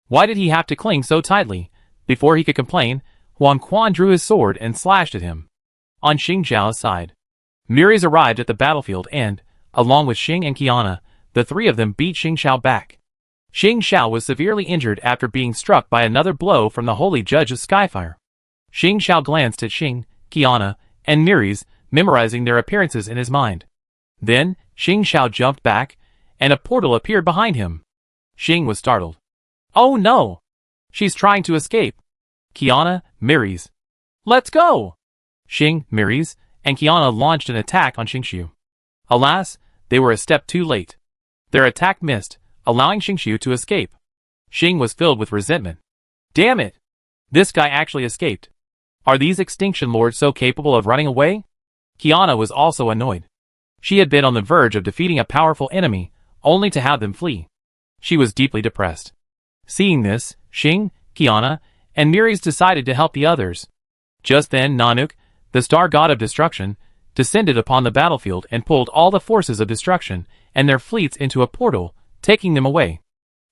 Why did he have to cling so tightly? Before he could complain, Huang Quan drew his sword and slashed at him. On Xing Zhao's side, Mires arrived at the battlefield and, along with Xing and Qiana, the 3 of them beat Xing Zhao back. Xing Zhao was severely injured after being struck by another blow from the Holy Judge of Skyfire. Xing Zhao glanced at Xing, Qiana, and Mires, memorizing their appearances in his mind. Then, Xing Zhao jumped back, and a portal appeared behind him. Xing was startled. Oh no! She's trying to escape. Qiana, Mires. Let's go! Xing, Mires, and Qiana launched an attack on Xingqiu. Alas, they were a step too late. Their attack missed, allowing Xingqiu to escape. Xing was filled with resentment. Damn it! This guy actually escaped. Are these Extinction Lords so capable of running away? Qiana was also annoyed. She had been on the verge of defeating a powerful enemy, only to have them flee. She was deeply depressed. Seeing this, Xing, Qiana, and Mires decided to help the others. Just then Nanook, the star god of destruction, descended upon the battlefield and pulled all the forces of destruction and their fleets into a portal, taking them away.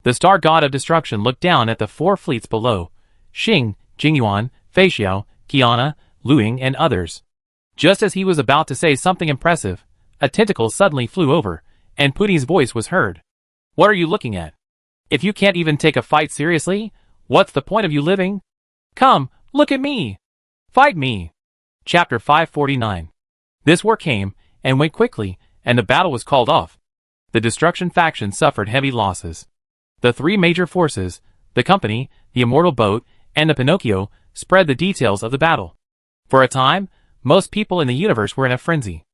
The star god of destruction looked down at the 4 fleets below, Xing, Jingyuan, Fei Xiao, Qiana, Luing, and others. Just as he was about to say something impressive, a tentacle suddenly flew over, and Puti's voice was heard. What are you looking at? If you can't even take a fight seriously, what's the point of you living? Come, look at me! Fight me! Chapter 549. This war came, and went quickly, and the battle was called off. The Destruction faction suffered heavy losses. The 3 major forces, the Company, the Immortal Boat, and the Pinocchio, spread the details of the battle. For a time, most people in the universe were in a frenzy.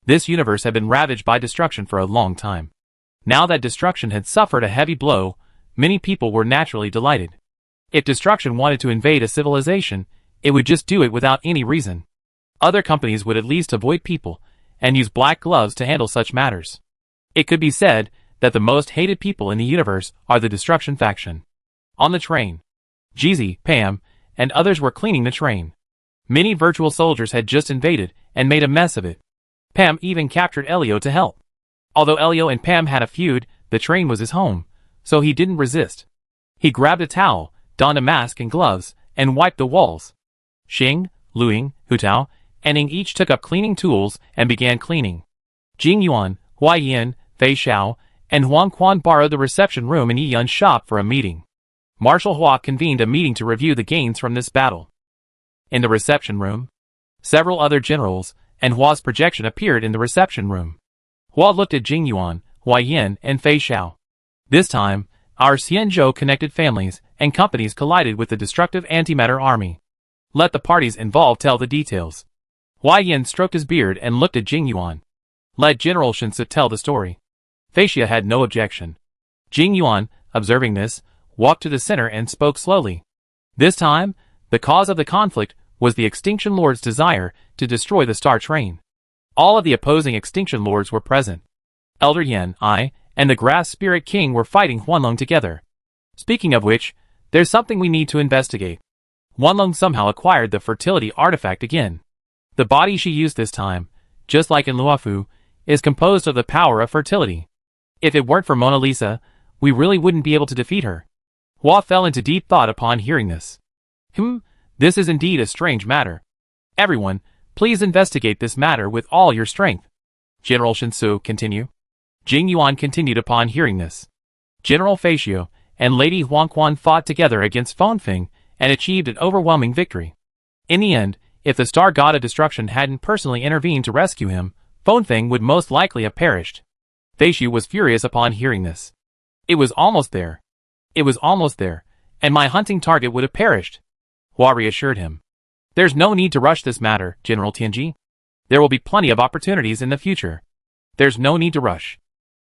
This universe had been ravaged by destruction for a long time. Now that destruction had suffered a heavy blow, many people were naturally delighted. If destruction wanted to invade a civilization, it would just do it without any reason. Other companies would at least avoid people, and use black gloves to handle such matters. It could be said that the most hated people in the universe are the Destruction faction. On the train, Jeezy, Pam, and others were cleaning the train. Many virtual soldiers had just invaded and made a mess of it. Pam even captured Elio to help. Although Elio and Pam had a feud, the train was his home, so he didn't resist. He grabbed a towel, donned a mask and gloves, and wiped the walls. Xing, Luing, Hutao, and Ning each took up cleaning tools and began cleaning. Jing Yuan, Hua Yin, Fei Xiao, and Huang Quan borrowed the reception room in Yi Yun's shop for a meeting. Marshal Hua convened a meeting to review the gains from this battle. In the reception room, several other generals and Hua's projection appeared in the reception room. Hua looked at Jing Yuan, Hua Yin, and Fei Xiao. This time, our Xianzhou-connected families and companies collided with the destructive antimatter army. Let the parties involved tell the details. Hua Yin stroked his beard and looked at Jing Yuan. Let General Shinsu tell the story. Fei Xiao had no objection. Jing Yuan, observing this, walked to the center and spoke slowly. This time, the cause of the conflict was the Extinction Lord's desire to destroy the Star Train. All of the opposing Extinction Lords were present. Elder Yan, I, and the Grass Spirit King were fighting Huanlong together. Speaking of which, there's something we need to investigate. Huanlong somehow acquired the fertility artifact again. The body she used this time, just like in Luofu, is composed of the power of fertility. If it weren't for Mona Lisa, we really wouldn't be able to defeat her. Hua fell into deep thought upon hearing this. This is indeed a strange matter. Everyone, please investigate this matter with all your strength. General Shinsu, continue. Jing Yuan continued upon hearing this. General Fei Xiao and Lady Huang Quan fought together against Feng and achieved an overwhelming victory. In the end, if the Star God of Destruction hadn't personally intervened to rescue him, Feng would most likely have perished. Fei Xiao was furious upon hearing this. It was almost there. It was almost there, and my hunting target would have perished. Hua reassured him. There's no need to rush this matter, General Tianji. There will be plenty of opportunities in the future. There's no need to rush.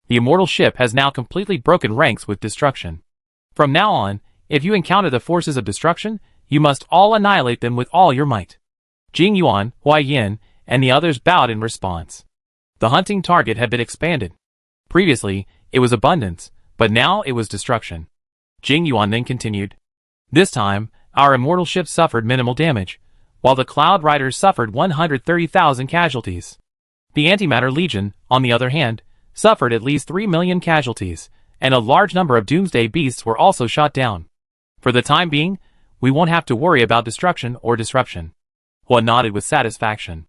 The immortal ship has now completely broken ranks with destruction. From now on, if you encounter the forces of destruction, you must all annihilate them with all your might. Jing Yuan, Hua Yin, and the others bowed in response. The hunting target had been expanded. Previously, it was abundance, but now it was destruction. Jing Yuan then continued. This time, our immortal ship suffered minimal damage, while the Cloud Riders suffered 130,000 casualties. The Antimatter Legion, on the other hand, suffered at least 3 million casualties, and a large number of Doomsday Beasts were also shot down. For the time being, we won't have to worry about destruction or disruption. Hua nodded with satisfaction.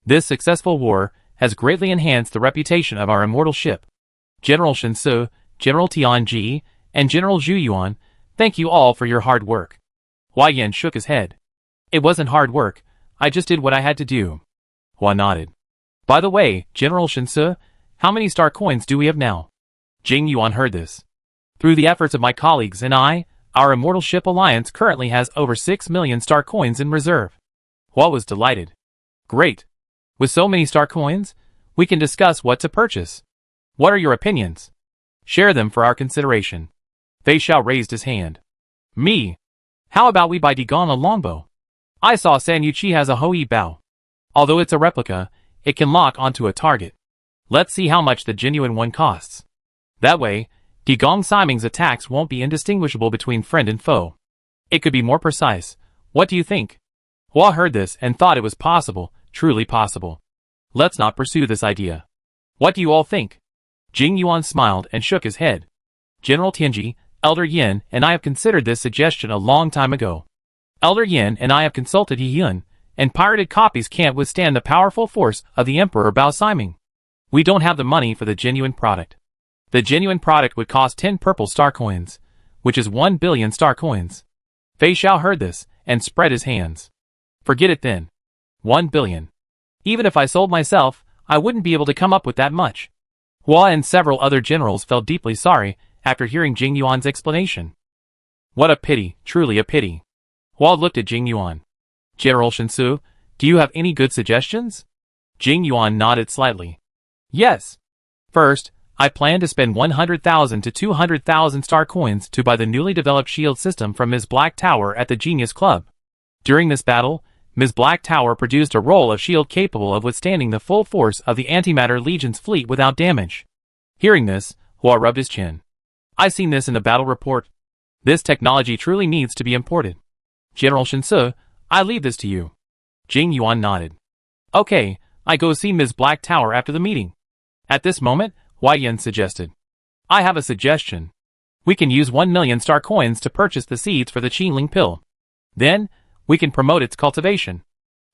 This successful war has greatly enhanced the reputation of our immortal ship. General Shinsu, General Tianji, and General Zhu Yuan, thank you all for your hard work. Hua Yin shook his head. It wasn't hard work, I just did what I had to do. Hua nodded. By the way, General Shinsu, how many star coins do we have now? Jing Yuan heard this. Through the efforts of my colleagues and I, our Immortal Ship Alliance currently has over 6 million star coins in reserve. Hua was delighted. Great. With so many star coins, we can discuss what to purchase. What are your opinions? Share them for our consideration. Fei Xiao raised his hand. Me. How about we buy Digong a longbow? I saw San Yuqi has a Hoi bow. Although it's a replica, it can lock onto a target. Let's see how much the genuine one costs. That way, Digong Siming's attacks won't be indistinguishable between friend and foe. It could be more precise. What do you think? Hua heard this and thought it was possible, truly possible. Let's not pursue this idea. What do you all think? Jing Yuan smiled and shook his head. General Tianji, Elder Yin, and I have considered this suggestion a long time ago. Elder Yin and I have consulted Yi Yun, and pirated copies can't withstand the powerful force of the Emperor Bao Siming. We don't have the money for the genuine product. The genuine product would cost 10 purple star coins, which is 1 billion star coins. Fei Xiao heard this and spread his hands. Forget it then. 1 billion. Even if I sold myself, I wouldn't be able to come up with that much. Hua and several other generals felt deeply sorry after hearing Jing Yuan's explanation. What a pity, truly a pity. Hua looked at Jing Yuan. General Shinsu, do you have any good suggestions? Jing Yuan nodded slightly. Yes. First, I plan to spend 100,000 to 200,000 star coins to buy the newly developed shield system from Ms. Black Tower at the Genius Club. During this battle, Ms. Black Tower produced a roll of shield capable of withstanding the full force of the Antimatter Legion's fleet without damage. Hearing this, Hua rubbed his chin. I've seen this in the battle report. This technology truly needs to be imported. General Shinsu, I leave this to you. Jing Yuan nodded. Okay, I go see Ms. Black Tower after the meeting. At this moment, Huai Yin suggested. I have a suggestion. We can use 1 million star coins to purchase the seeds for the Qingling pill. Then, we can promote its cultivation.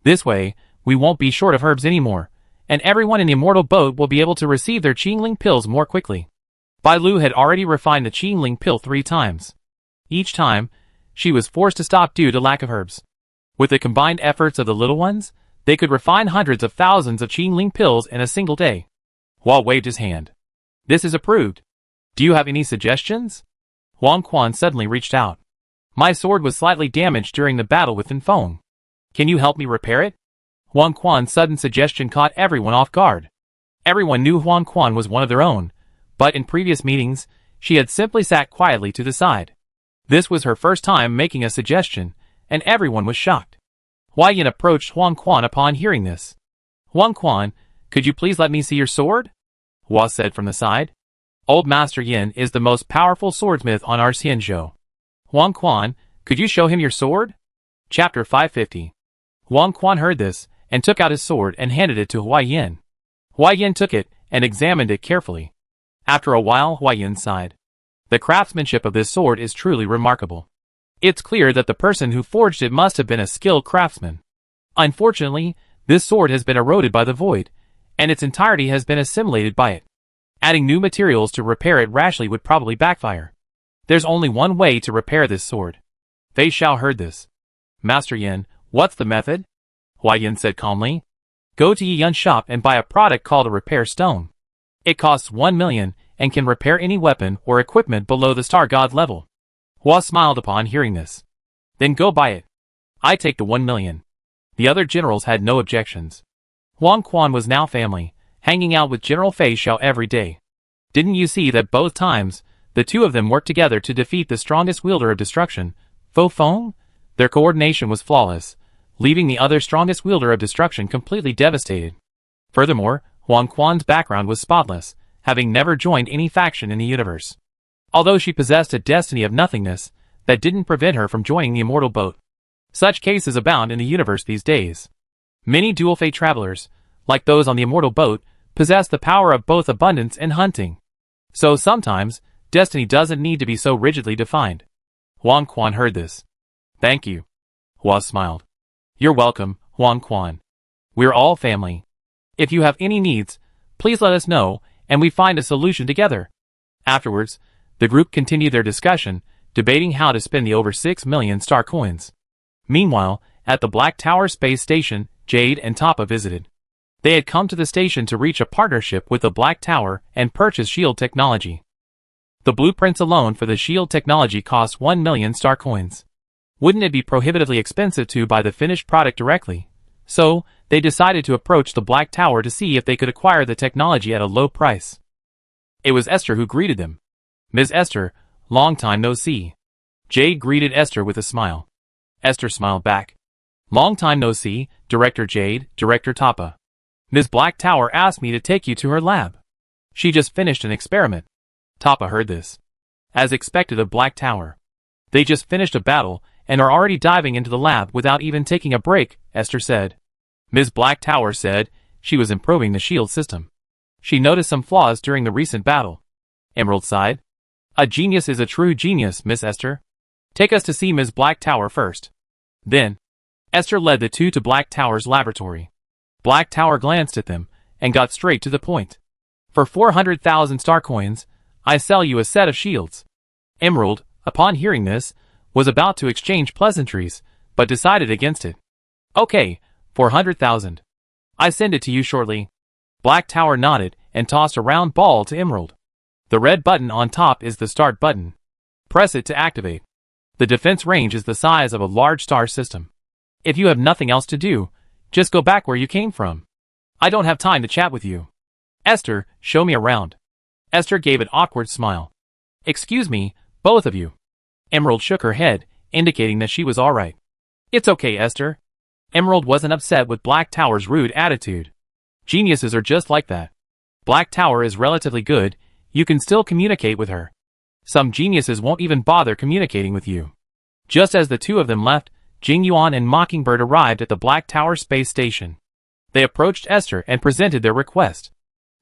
This way, we won't be short of herbs anymore, and everyone in the immortal boat will be able to receive their Qingling pills more quickly. Bai Lu had already refined the Qingling pill 3 times. Each time, she was forced to stop due to lack of herbs. With the combined efforts of the little ones, they could refine hundreds of thousands of Qingling pills in a single day. Hua waved his hand. This is approved. Do you have any suggestions? Huang Quan suddenly reached out. My sword was slightly damaged during the battle with Feng. Can you help me repair it? Huang Quan's sudden suggestion caught everyone off guard. Everyone knew Huang Quan was one of their own, but in previous meetings, she had simply sat quietly to the side. This was her first time making a suggestion, and everyone was shocked. Huai Yin approached Huang Quan upon hearing this. Huang Quan, could you please let me see your sword? Hua said from the side. Old Master Yin is the most powerful swordsmith on our Xianzhou. Huang Quan, could you show him your sword? Chapter 550. Huang Quan heard this, and took out his sword and handed it to Huai Yin. Huai Yin took it, and examined it carefully. After a while, Huai Yin sighed. The craftsmanship of this sword is truly remarkable. It's clear that the person who forged it must have been a skilled craftsman. Unfortunately, this sword has been eroded by the void, and its entirety has been assimilated by it. Adding new materials to repair it rashly would probably backfire. There's only one way to repair this sword. Fei Xiao heard this. Master Yin, what's the method? Huai Yin said calmly. Go to Yi Yun's shop and buy a product called a repair stone. It costs 1 million and can repair any weapon or equipment below the star god level. Hua smiled upon hearing this. Then go buy it. I take the 1 million. The other generals had no objections. Huang Quan was now family, hanging out with General Fei Xiao every day. Didn't you see that both times, the two of them worked together to defeat the strongest wielder of destruction, Feng? Their coordination was flawless, leaving the other strongest wielder of destruction completely devastated. Furthermore, Huang Quan's background was spotless, having never joined any faction in the universe. Although she possessed a destiny of nothingness, that didn't prevent her from joining the immortal boat. Such cases abound in the universe these days. Many dual fate travelers, like those on the immortal boat, possess the power of both abundance and hunting. So sometimes, destiny doesn't need to be so rigidly defined. Huang Quan heard this. Thank you. Hua smiled. You're welcome, Huang Quan. We're all family. If you have any needs, please let us know, and we find a solution together. Afterwards, the group continued their discussion, debating how to spend the over 6 million star coins. Meanwhile, at the Black Tower space station, Jade and Toppa visited. They had come to the station to reach a partnership with the Black Tower and purchase shield technology. The blueprints alone for the shield technology cost 1 million star coins. Wouldn't it be prohibitively expensive to buy the finished product directly? So, they decided to approach the Black Tower to see if they could acquire the technology at a low price. It was Esther who greeted them. Ms. Esther, long time no see. Jade greeted Esther with a smile. Esther smiled back. Long time no see, Director Jade, Director Toppa. Ms. Black Tower asked me to take you to her lab. She just finished an experiment. Toppa heard this. As expected of Black Tower. They just finished a battle and are already diving into the lab without even taking a break, Esther said. Ms. Black Tower said she was improving the shield system. She noticed some flaws during the recent battle. Emerald sighed. A genius is a true genius, Miss Esther. Take us to see Ms. Black Tower first. Then, Esther led the two to Black Tower's laboratory. Black Tower glanced at them and got straight to the point. For 400,000 star coins, I sell you a set of shields. Emerald, upon hearing this, was about to exchange pleasantries, but decided against it. Okay, 400,000. I send it to you shortly. Black Tower nodded and tossed a round ball to Emerald. The red button on top is the start button. Press it to activate. The defense range is the size of a large star system. If you have nothing else to do, just go back where you came from. I don't have time to chat with you. Esther, show me around. Esther gave an awkward smile. Excuse me, both of you. Emerald shook her head, indicating that she was alright. It's okay, Esther. Emerald wasn't upset with Black Tower's rude attitude. Geniuses are just like that. Black Tower is relatively good, you can still communicate with her. Some geniuses won't even bother communicating with you. Just as the two of them left, Jing Yuan and Mockingbird arrived at the Black Tower space station. They approached Esther and presented their request.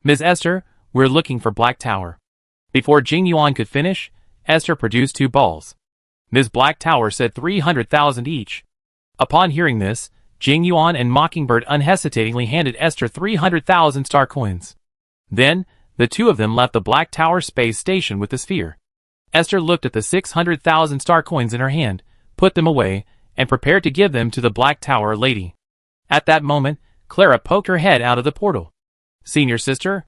Ms. Esther, we're looking for Black Tower. Before Jing Yuan could finish, Esther produced 2 balls. Ms. Black Tower said 300,000 each. Upon hearing this, Jing Yuan and Mockingbird unhesitatingly handed Esther 300,000 star coins. Then, the two of them left the Black Tower space station with the sphere. Esther looked at the 600,000 star coins in her hand, put them away, and prepared to give them to the Black Tower lady. At that moment, Clara poked her head out of the portal. Senior sister?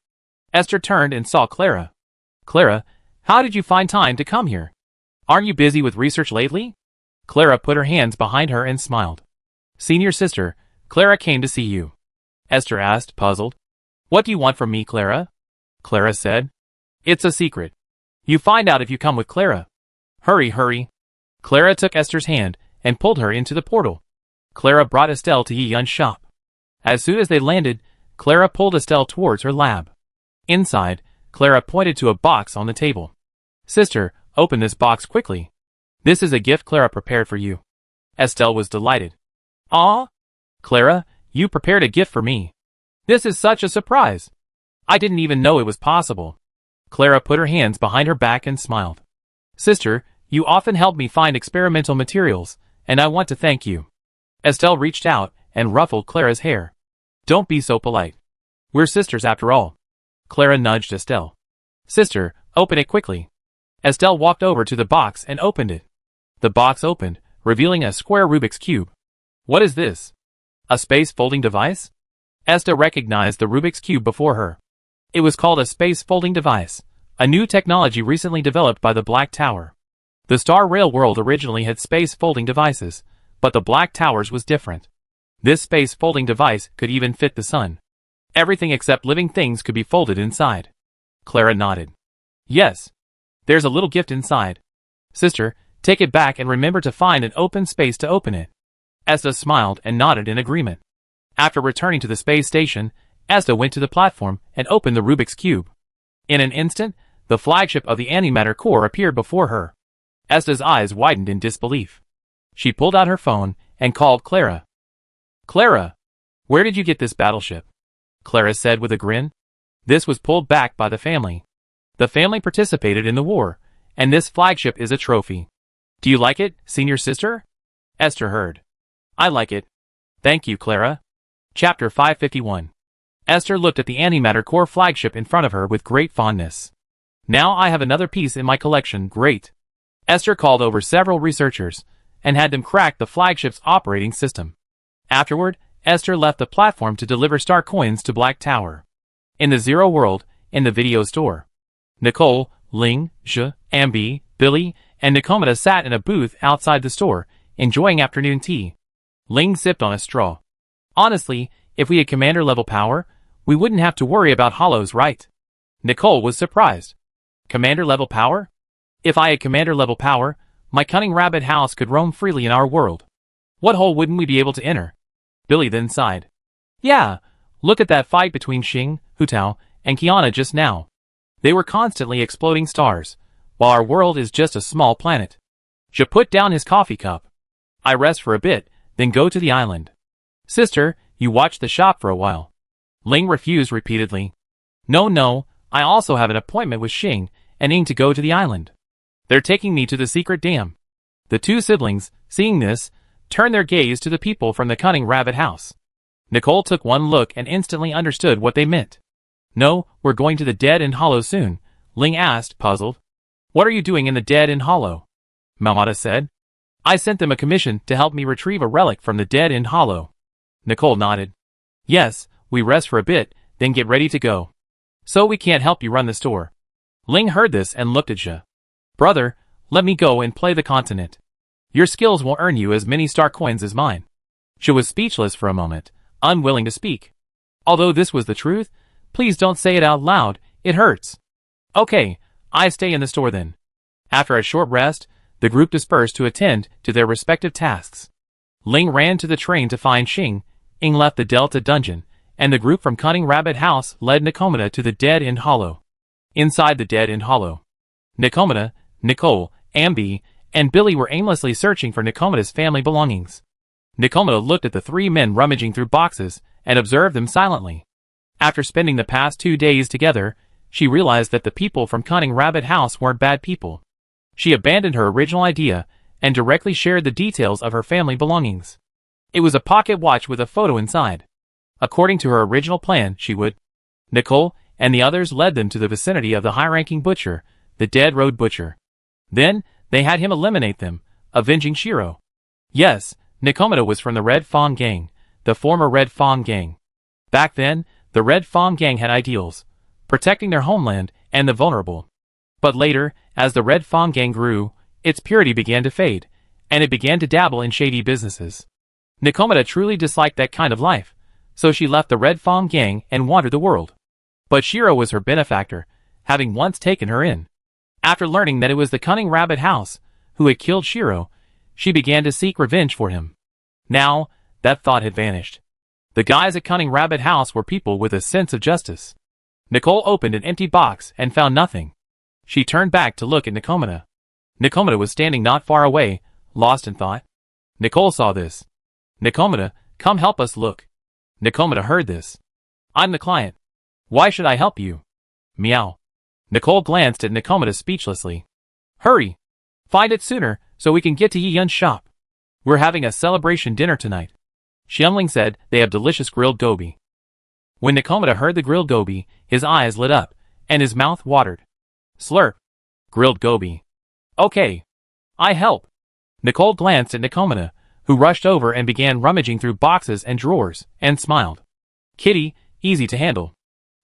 Esther turned and saw Clara. Clara, how did you find time to come here? Aren't you busy with research lately? Clara put her hands behind her and smiled. Senior sister, Clara came to see you. Esther asked, puzzled. What do you want from me, Clara? Clara said. It's a secret. You find out if you come with Clara. Hurry, hurry. Clara took Esther's hand and pulled her into the portal. Clara brought Estelle to Yi Yun's shop. As soon as they landed, Clara pulled Estelle towards her lab. Inside, Clara pointed to a box on the table. Sister, open this box quickly. This is a gift Clara prepared for you. Estelle was delighted. Ah? Clara, you prepared a gift for me. This is such a surprise. I didn't even know it was possible. Clara put her hands behind her back and smiled. Sister, you often help me find experimental materials, and I want to thank you. Estelle reached out and ruffled Clara's hair. Don't be so polite. We're sisters after all. Clara nudged Estelle. Sister, open it quickly. Estelle walked over to the box and opened it. The box opened, revealing a square Rubik's Cube. What is this? A space folding device? Estelle recognized the Rubik's Cube before her. It was called a space folding device, a new technology recently developed by the Black Tower. The Star Rail world originally had space folding devices, but the Black Tower's was different. This space folding device could even fit the sun. Everything except living things could be folded inside. Clara nodded. Yes. There's a little gift inside. Sister, take it back and remember to find an open space to open it. Estelle smiled and nodded in agreement. After returning to the space station, Estelle went to the platform and opened the Rubik's Cube. In an instant, the flagship of the antimatter core appeared before her. Esther's eyes widened in disbelief. She pulled out her phone and called Clara. Clara, where did you get this battleship? Clara said with a grin. This was pulled back by the family. The family participated in the war, and this flagship is a trophy. Do you like it, senior sister? Esther heard. I like it. Thank you, Clara. Chapter 551. Esther looked at the antimatter core flagship in front of her with great fondness. Now I have another piece in my collection, great. Esther called over several researchers and had them crack the flagship's operating system. Afterward, Esther left the platform to deliver star coins to Black Tower. In the Zero World, in the video store, Nicole, Ling, Zhe, Ambi, Billy, and Nicometa sat in a booth outside the store, enjoying afternoon tea. Ling sipped on a straw. Honestly, if we had commander-level power, we wouldn't have to worry about hollows, right? Nicole was surprised. Commander-level power? If I had commander-level power, my cunning rabbit house could roam freely in our world. What hole wouldn't we be able to enter? Billy then sighed. Yeah, look at that fight between Xing, Hutao, and Kiana just now. They were constantly exploding stars, while our world is just a small planet. Zhe put down his coffee cup. I rest for a bit, then go to the island. Sister, you watch the shop for a while. Ling refused repeatedly. No, I also have an appointment with Xing and Ying to go to the island. They're taking me to the secret dam. The two siblings, seeing this, turned their gaze to the people from the cunning rabbit house. Nicole took one look and instantly understood what they meant. No, we're going to the Dead End Hollow soon, Ling asked, puzzled. What are you doing in the Dead End Hollow? Mamata said. I sent them a commission to help me retrieve a relic from the Dead End Hollow. Nicole nodded. Yes, we rest for a bit, then get ready to go. So we can't help you run the store. Ling heard this and looked at Zhe. Brother, let me go and play the continent. Your skills will earn you as many star coins as mine. Zhe was speechless for a moment, unwilling to speak. Although this was the truth, please don't say it out loud, it hurts. Okay, I stay in the store then. After a short rest, the group dispersed to attend to their respective tasks. Ling ran to the train to find Xing, Ying left the Delta dungeon, and the group from Cunning Rabbit House led Nicometa to the Dead End Hollow. Inside the Dead End Hollow, Nicometa, Nicole, Ambi, and Billy were aimlessly searching for Nicomeda's family belongings. Nicomeda looked at the three men rummaging through boxes and observed them silently. After spending the past 2 days together, she realized that the people from Cunning Rabbit House weren't bad people. She abandoned her original idea and directly shared the details of her family belongings. It was a pocket watch with a photo inside. According to her original plan, she would. Nicole and the others led them to the vicinity of the high-ranking butcher, the Dead Road Butcher. Then, they had him eliminate them, avenging Shiro. Yes, Nicomeda was from the Red Fawn Gang, the former Red Fawn Gang. Back then, the Red Fawn Gang had ideals, protecting their homeland and the vulnerable. But later, as the Red Fawn Gang grew, its purity began to fade, and it began to dabble in shady businesses. Nicomeda truly disliked that kind of life, so she left the Red Fawn Gang and wandered the world. But Shiro was her benefactor, having once taken her in. After learning that it was the Cunning Rabbit House who had killed Shiro, she began to seek revenge for him. Now, that thought had vanished. The guys at Cunning Rabbit House were people with a sense of justice. Nicole opened an empty box and found nothing. She turned back to look at Nicomeda. Nicomeda was standing not far away, lost in thought. Nicole saw this. Nicomeda, come help us look. Nicomeda heard this. I'm the client. Why should I help you? Meow. Nicole glanced at Nicomeda speechlessly. Hurry! Find it sooner, so we can get to Yi Yun's shop. We're having a celebration dinner tonight. Xiangling said they have delicious grilled gobi. When Nicomeda heard the grilled gobi, his eyes lit up, and his mouth watered. Slurp. Grilled gobi. Okay. I help. Nicole glanced at Nicomeda, who rushed over and began rummaging through boxes and drawers, and smiled. Kitty, easy to handle.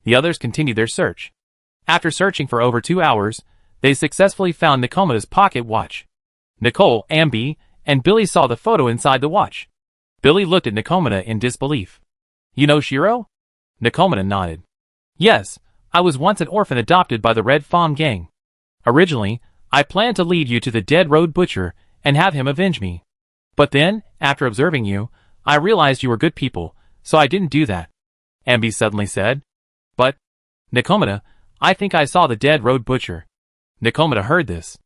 The others continued their search. After searching for over 2 hours, they successfully found Nicomeda's pocket watch. Nicole, Ambi, and Billy saw the photo inside the watch. Billy looked at Nicomeda in disbelief. You know Shiro? Nicomeda nodded. Yes, I was once an orphan adopted by the Red Fawn Gang. Originally, I planned to lead you to the Dead Road Butcher and have him avenge me. But then, after observing you, I realized you were good people, so I didn't do that. Ambi suddenly said. But, Nicomeda, I think I saw the Dead Road Butcher. Nicomeda heard this.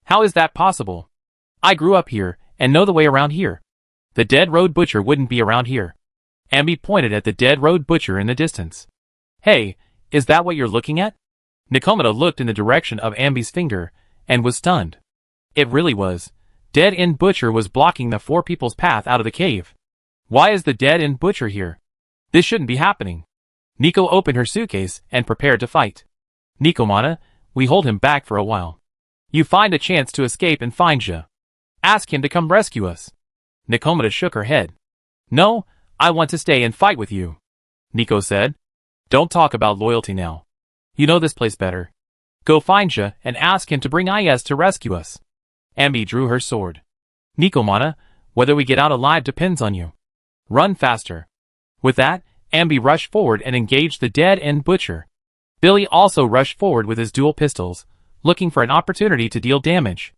How is that possible? I grew up here, and know the way around here. The Dead Road Butcher wouldn't be around here. Ambi pointed at the Dead Road Butcher in the distance. Hey, is that what you're looking at? Nicomeda looked in the direction of Ambi's finger, and was stunned. It really was. Dead End Butcher was blocking the 4 people's path out of the cave. Why is the Dead End Butcher here? This shouldn't be happening. Nico opened her suitcase and prepared to fight. Nicomeda, we hold him back for a while. You find a chance to escape and find Ya. Ask him to come rescue us. Nicomeda shook her head. No, I want to stay and fight with you. Nico said. Don't talk about loyalty now. You know this place better. Go find Ya and ask him to bring IS to rescue us. Ambi drew her sword. Nicomeda, whether we get out alive depends on you. Run faster. With that, Ambi rushed forward and engaged the Dead End Butcher. Billy also rushed forward with his dual pistols, looking for an opportunity to deal damage.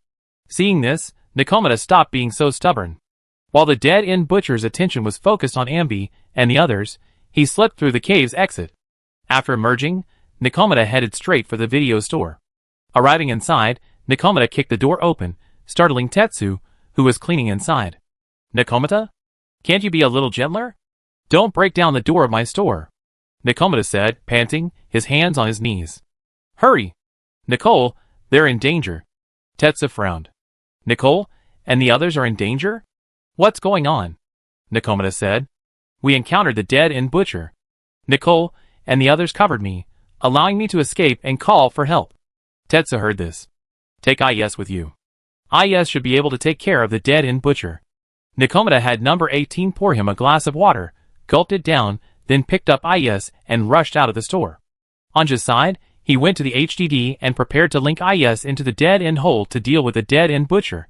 Seeing this, Nicomeda stopped being so stubborn. While the Dead End Butcher's attention was focused on Ambi and the others, he slipped through the cave's exit. After emerging, Nicomeda headed straight for the video store. Arriving inside, Nicomeda kicked the door open, startling Tetsu, who was cleaning inside. Nicomeda? Can't you be a little gentler? Don't break down the door of my store. Nicomeda said, panting, his hands on his knees. Hurry! Nicole, they're in danger. Tetsu frowned. Nicole, and the others are in danger? What's going on? Nicomeda said. We encountered the Dead End Butcher. Nicole, and the others covered me, allowing me to escape and call for help. Tetsu heard this. Take IS with you. IS should be able to take care of the Dead End Butcher. Nicomeda had number 18 pour him a glass of water, gulped it down, then picked up IS and rushed out of the store. On his side, he went to the HDD and prepared to link IS into the Dead End hole to deal with the Dead End Butcher.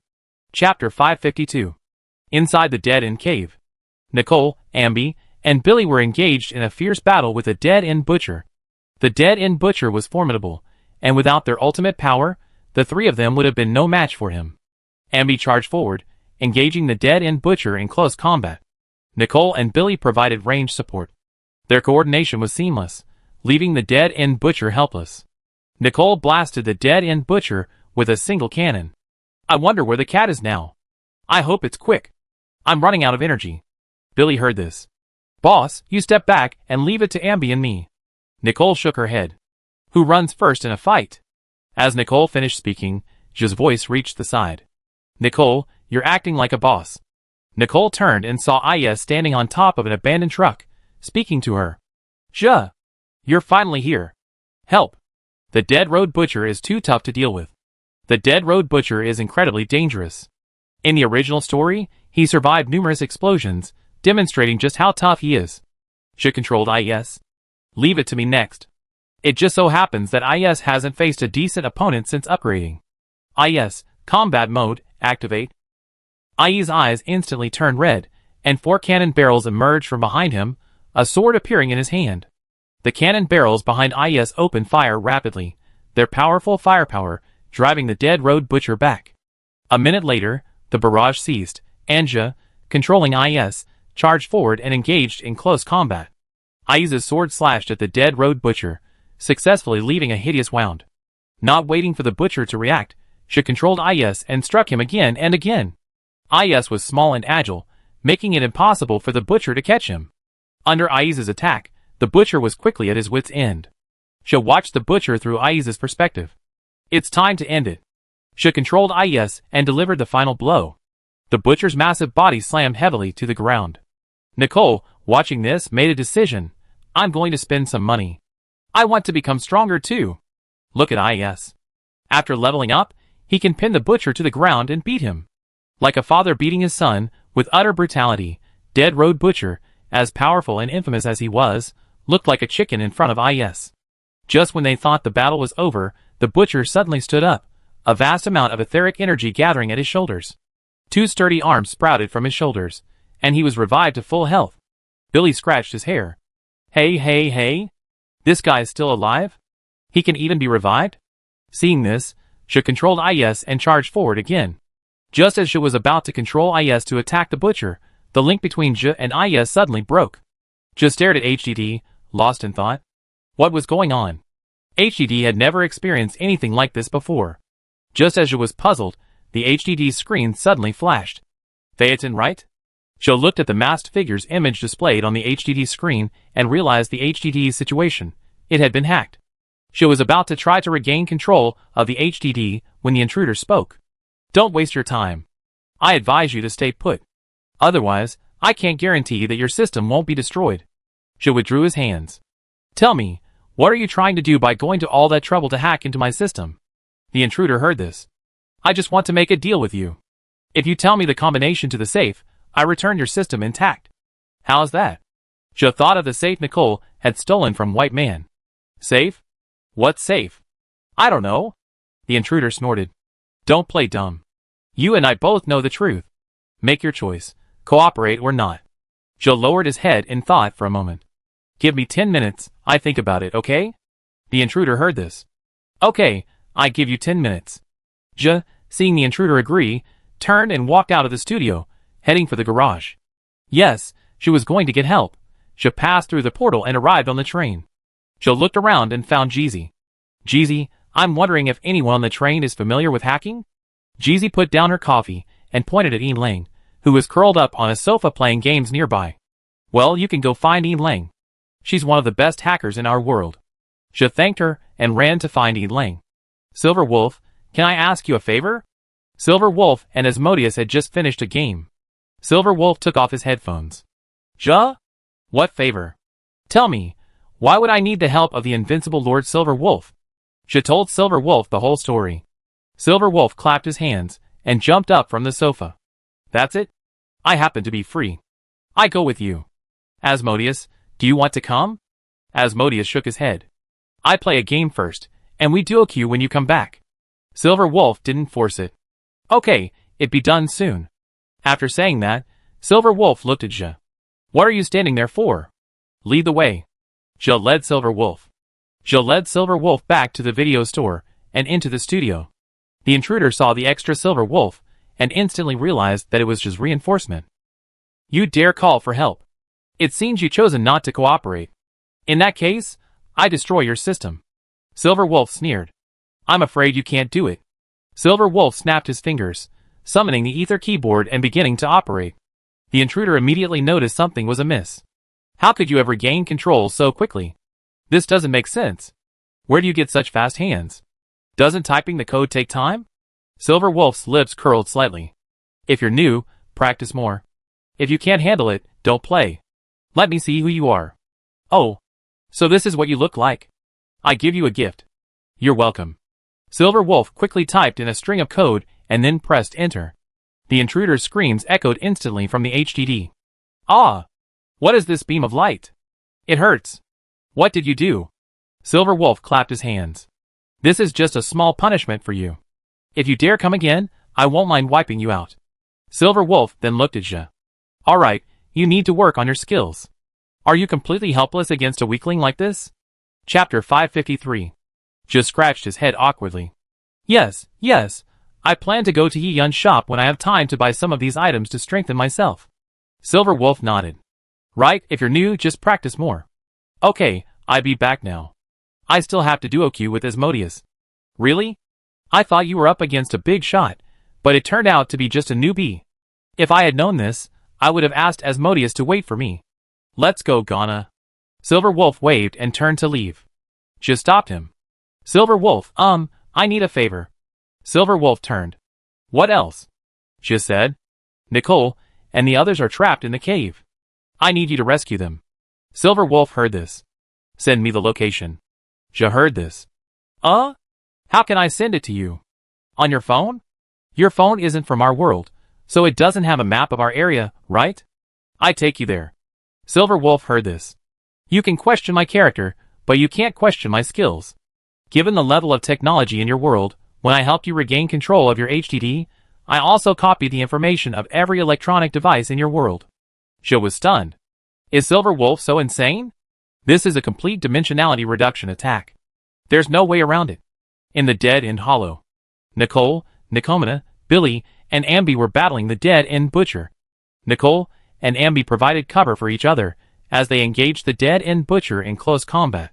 Chapter 552. Inside the Dead End Cave. Nicole, Ambi, and Billy were engaged in a fierce battle with the Dead End Butcher. The Dead End Butcher was formidable, and without their ultimate power, the 3 of them would have been no match for him. Ambi charged forward, engaging the Dead End Butcher in close combat. Nicole and Billy provided range support. Their coordination was seamless, leaving the Dead End Butcher helpless. Nicole blasted the Dead End Butcher with a single cannon. I wonder where the cat is now. I hope it's quick. I'm running out of energy. Billy heard this. Boss, you step back and leave it to Ambi and me. Nicole shook her head. Who runs first in a fight? As Nicole finished speaking, Zha's voice reached the side. Nicole, you're acting like a boss. Nicole turned and saw Is standing on top of an abandoned truck, speaking to her. Zha! You're finally here. Help! The Dead Road Butcher is too tough to deal with. The Dead Road Butcher is incredibly dangerous. In the original story, he survived numerous explosions, demonstrating just how tough he is. Zha controlled Is. Leave it to me next. It just so happens that Is hasn't faced a decent opponent since upgrading. Is, combat mode, activate. Is' eyes instantly turned red, and 4 cannon barrels emerged from behind him, a sword appearing in his hand. The cannon barrels behind Is opened fire rapidly, their powerful firepower driving the Dead Road Butcher back. A minute later, the barrage ceased, and Zha, controlling Is, charged forward and engaged in close combat. Is' sword slashed at the Dead Road Butcher, successfully leaving a hideous wound. Not waiting for the Butcher to react, Zha controlled Is and struck him again and again. Is was small and agile, making it impossible for the Butcher to catch him. Under Is' attack, the Butcher was quickly at his wit's end. Zha watched the Butcher through Is' perspective. It's time to end it. Zha controlled Is and delivered the final blow. The Butcher's massive body slammed heavily to the ground. Nicole, watching this, made a decision. I'm going to spend some money. I want to become stronger too. Look at Is. After leveling up, he can pin the Butcher to the ground and beat him. Like a father beating his son, with utter brutality, Dead Road Butcher, as powerful and infamous as he was, looked like a chicken in front of Is. Just when they thought the battle was over, the Butcher suddenly stood up, a vast amount of etheric energy gathering at his shoulders. 2 sturdy arms sprouted from his shoulders, and he was revived to full health. Billy scratched his hair. Hey. This guy is still alive? He can even be revived? Seeing this, Zha controlled Is and charged forward again. Just as Zha was about to control Is to attack the Butcher, the link between Zha and Is suddenly broke. Zha stared at HDD, lost in thought. What was going on? HDD had never experienced anything like this before. Just as Zha was puzzled, the HDD screen suddenly flashed. Phaeton, right? Zha looked at the masked figure's image displayed on the HDD screen and realized the HDD's situation. It had been hacked. Zha was about to try to regain control of the HDD when the intruder spoke. Don't waste your time. I advise you to stay put. Otherwise, I can't guarantee that your system won't be destroyed. Zha withdrew his hands. Tell me, what are you trying to do by going to all that trouble to hack into my system? The intruder heard this. I just want to make a deal with you. If you tell me the combination to the safe, I return your system intact. How's that? Zha thought of the safe Nicole had stolen from White Man. Safe? What safe? I don't know. The intruder snorted. Don't play dumb. You and I both know the truth. Make your choice, cooperate or not. Zha lowered his head in thought for a moment. Give me 10 minutes, I think about it, okay? The intruder heard this. Okay, I give you 10 minutes. Zha, seeing the intruder agree, turned and walked out of the studio, heading for the garage. Yes, she was going to get help. Zha passed through the portal and arrived on the train. Zha looked around and found Jeezy. Jeezy, I'm wondering if anyone on the train is familiar with hacking? Jeezy put down her coffee and pointed at Yin Lang, who was curled up on a sofa playing games nearby. Well, you can go find Yin Lang. She's one of the best hackers in our world. Zha thanked her and ran to find Yin Lang. Silver Wolf, can I ask you a favor? Silver Wolf and Asmodeus had just finished a game. Silver Wolf took off his headphones. Zha? What favor? Tell me, why would I need the help of the invincible Lord Silver Wolf? Zha told Silver Wolf the whole story. Silver Wolf clapped his hands and jumped up from the sofa. That's it? I happen to be free. I go with you. Asmodeus, do you want to come? Asmodeus shook his head. I play a game first, and we duo queue when you come back. Silver Wolf didn't force it. Okay, it be done soon. After saying that, Silver Wolf looked at Zha. What are you standing there for? Lead the way. Zha led Silver Wolf. Zha led Silver Wolf back to the video store and into the studio. The intruder saw the extra Silver Wolf and instantly realized that it was just reinforcement. You dare call for help. It seems you've chosen not to cooperate. In that case, I destroy your system. Silver Wolf sneered. I'm afraid you can't do it. Silver Wolf snapped his fingers, summoning the ether keyboard and beginning to operate. The intruder immediately noticed something was amiss. How could you have regained control so quickly? This doesn't make sense. Where do you get such fast hands? Doesn't typing the code take time? Silver Wolf's lips curled slightly. If you're new, practice more. If you can't handle it, don't play. Let me see who you are. Oh. So this is what you look like. I give you a gift. You're welcome. Silver Wolf quickly typed in a string of code and then pressed enter. The intruder's screams echoed instantly from the HDD. Ah! What is this beam of light? It hurts. What did you do? Silver Wolf clapped his hands. This is just a small punishment for you. If you dare come again, I won't mind wiping you out. Silver Wolf then looked at Ja. Alright, you need to work on your skills. Are you completely helpless against a weakling like this? Chapter 553. Ja scratched his head awkwardly. Yes. I plan to go to Yi Yun's shop when I have time to buy some of these items to strengthen myself. Silver Wolf nodded. Right, if you're new, just practice more. Okay, I be back now. I still have to duo queue with Asmodeus. Really? I thought you were up against a big shot, but it turned out to be just a newbie. If I had known this, I would have asked Asmodeus to wait for me. Let's go, Ghana. Silver Wolf waved and turned to leave. Ja stopped him. Silver Wolf, I need a favor. Silver Wolf turned. What else? Ja said. Nicole and the others are trapped in the cave. I need you to rescue them. Silver Wolf heard this. Send me the location. Ja heard this. How can I send it to you? On your phone? Your phone isn't from our world, so it doesn't have a map of our area, right? I take you there. Silver Wolf heard this. You can question my character, but you can't question my skills. Given the level of technology in your world, when I helped you regain control of your HDD, I also copied the information of every electronic device in your world. Ja was stunned. Is Silver Wolf so insane? This is a complete dimensionality reduction attack. There's no way around it. In the Dead End Hollow, Nicole, Nicomena, Billy, and Ambi were battling the Dead End Butcher. Nicole and Ambi provided cover for each other as they engaged the Dead End Butcher in close combat.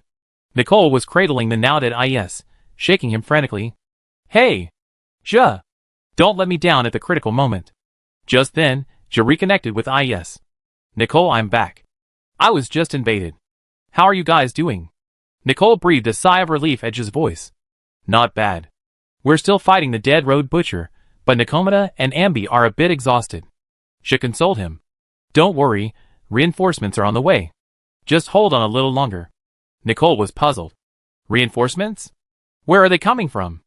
Nicole was cradling the now dead IS, shaking him frantically. Hey! Ja! Don't let me down at the critical moment. Just then, Ja reconnected with IS. Nicole, I'm back. I was just invaded. How are you guys doing? Nicole breathed a sigh of relief at Ja's voice. Not bad. We're still fighting the Dead Road Butcher, but Nicomena and Ambi are a bit exhausted. Ja consoled him. Don't worry, reinforcements are on the way. Just hold on a little longer. Nicole was puzzled. Reinforcements? Where are they coming from?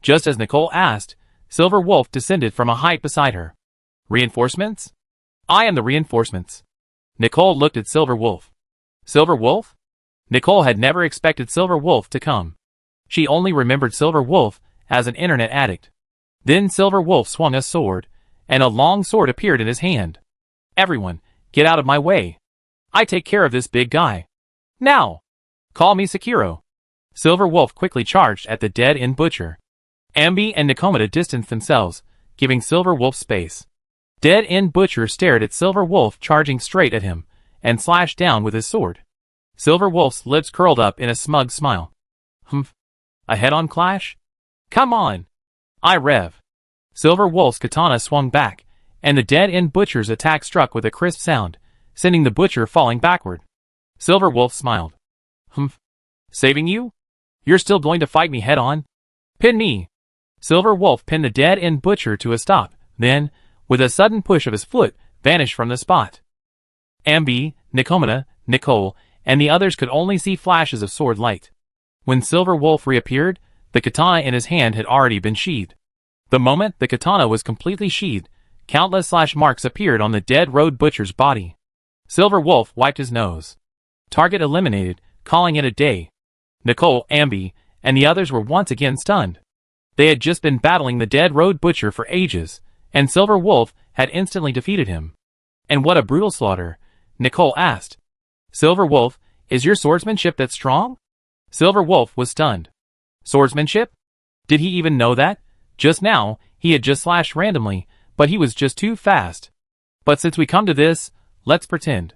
Just as Nicole asked, Silver Wolf descended from a height beside her. Reinforcements? I am the reinforcements. Nicole looked at Silver Wolf. Silver Wolf? Nicole had never expected Silver Wolf to come. She only remembered Silver Wolf as an internet addict. Then Silver Wolf swung a sword, and a long sword appeared in his hand. Everyone, get out of my way. I take care of this big guy. Now! Call me Sekiro. Silver Wolf quickly charged at the Dead End Butcher. Ambi and Nicomena distanced themselves, giving Silver Wolf space. Dead End Butcher stared at Silver Wolf charging straight at him, and slashed down with his sword. Silver Wolf's lips curled up in a smug smile. Humph. A head-on clash? Come on! I rev. Silver Wolf's katana swung back, and the Dead End Butcher's attack struck with a crisp sound, sending the butcher falling backward. Silver Wolf smiled. Humph. Saving you? You're still going to fight me head-on? Pin me! Silver Wolf pinned the Dead End Butcher to a stop, then, with a sudden push of his foot, vanished from the spot. Ambi, Nicomena, Nicole, and the others could only see flashes of sword light. When Silver Wolf reappeared, the katana in his hand had already been sheathed. The moment the katana was completely sheathed, countless slash marks appeared on the Dead Road Butcher's body. Silver Wolf wiped his nose. Target eliminated, calling it a day. Nicole, Ambi, and the others were once again stunned. They had just been battling the Dead Road Butcher for ages, and Silver Wolf had instantly defeated him. And what a brutal slaughter, Nicole asked. Silver Wolf, is your swordsmanship that strong? Silver Wolf was stunned. Swordsmanship? Did he even know that? Just now, he had just slashed randomly, but he was just too fast. But since we come to this, let's pretend.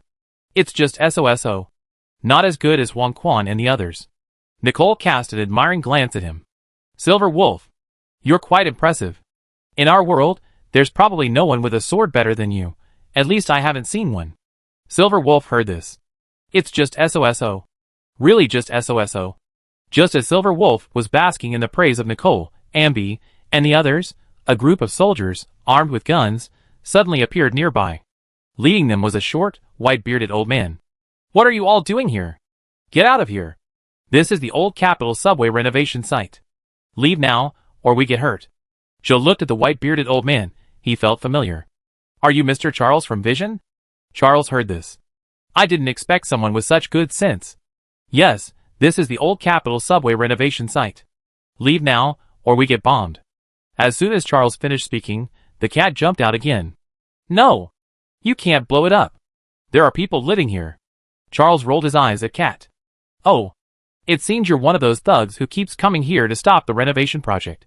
It's just SOSO. Not as good as Wang Quan and the others. Nicole cast an admiring glance at him. Silver Wolf. You're quite impressive. In our world, there's probably no one with a sword better than you. At least I haven't seen one. Silver Wolf heard this. It's just SOSO. Really just SOSO. Just as Silver Wolf was basking in the praise of Nicole, Ambi, and the others, a group of soldiers, armed with guns, suddenly appeared nearby. Leading them was a short, white-bearded old man. What are you all doing here? Get out of here. This is the old Capitol subway renovation site. Leave now, or we get hurt. Joe looked at the white-bearded old man. He felt familiar. Are you Mr. Charles from Vision? Charles heard this. I didn't expect someone with such good sense. Yes, this is the old Capitol subway renovation site. Leave now, or we get bombed. As soon as Charles finished speaking, the cat jumped out again. No! You can't blow it up. There are people living here. Charles rolled his eyes at Cat. Oh. It seems you're one of those thugs who keeps coming here to stop the renovation project.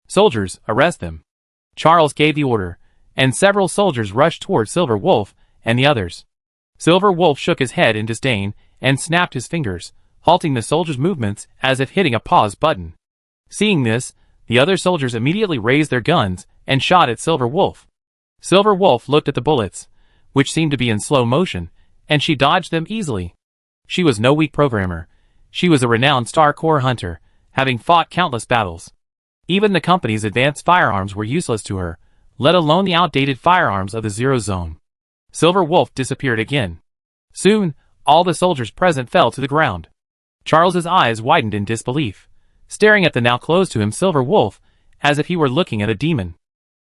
Soldiers, arrest them. Charles gave the order, and several soldiers rushed toward Silver Wolf and the others. Silver Wolf shook his head in disdain and snapped his fingers, halting the soldiers' movements as if hitting a pause button. Seeing this, the other soldiers immediately raised their guns and shot at Silver Wolf. Silver Wolf looked at the bullets, which seemed to be in slow motion, and she dodged them easily. She was no weak programmer. She was a renowned Star Corps hunter, having fought countless battles. Even the company's advanced firearms were useless to her, let alone the outdated firearms of the Zero Zone. Silver Wolf disappeared again. Soon, all the soldiers present fell to the ground. Charles's eyes widened in disbelief, staring at the now close to him Silver Wolf, as if he were looking at a demon.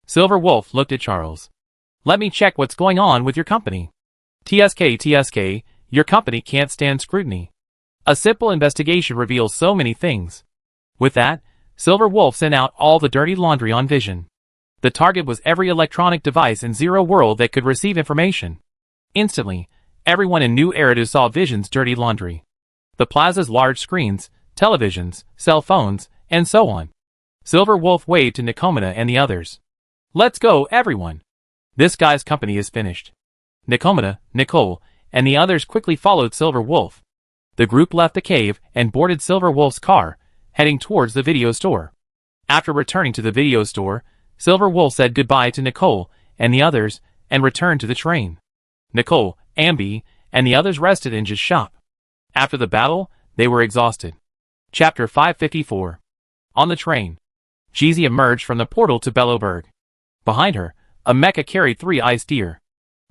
Silver Wolf looked at Charles. Let me check what's going on with your company. TSK, your company can't stand scrutiny. A simple investigation reveals so many things. With that, Silver Wolf sent out all the dirty laundry on Vision. The target was every electronic device in Zero World that could receive information. Instantly, everyone in New Eridu saw Vision's dirty laundry. The plaza's large screens, televisions, cell phones, and so on. Silver Wolf waved to Nicomita and the others. Let's go, everyone. This guy's company is finished. Nicomita, Nicole, and the others quickly followed Silver Wolf. The group left the cave and boarded Silver Wolf's car, heading towards the video store. After returning to the video store, Silver Wolf said goodbye to Nicole and the others and returned to the train. Nicole, Ambi, and the others rested in just shop. After the battle, they were exhausted. Chapter 554. On the train, Jeezy emerged from the portal to Bellowburg. Behind her, a mecha carried 3 ice deer.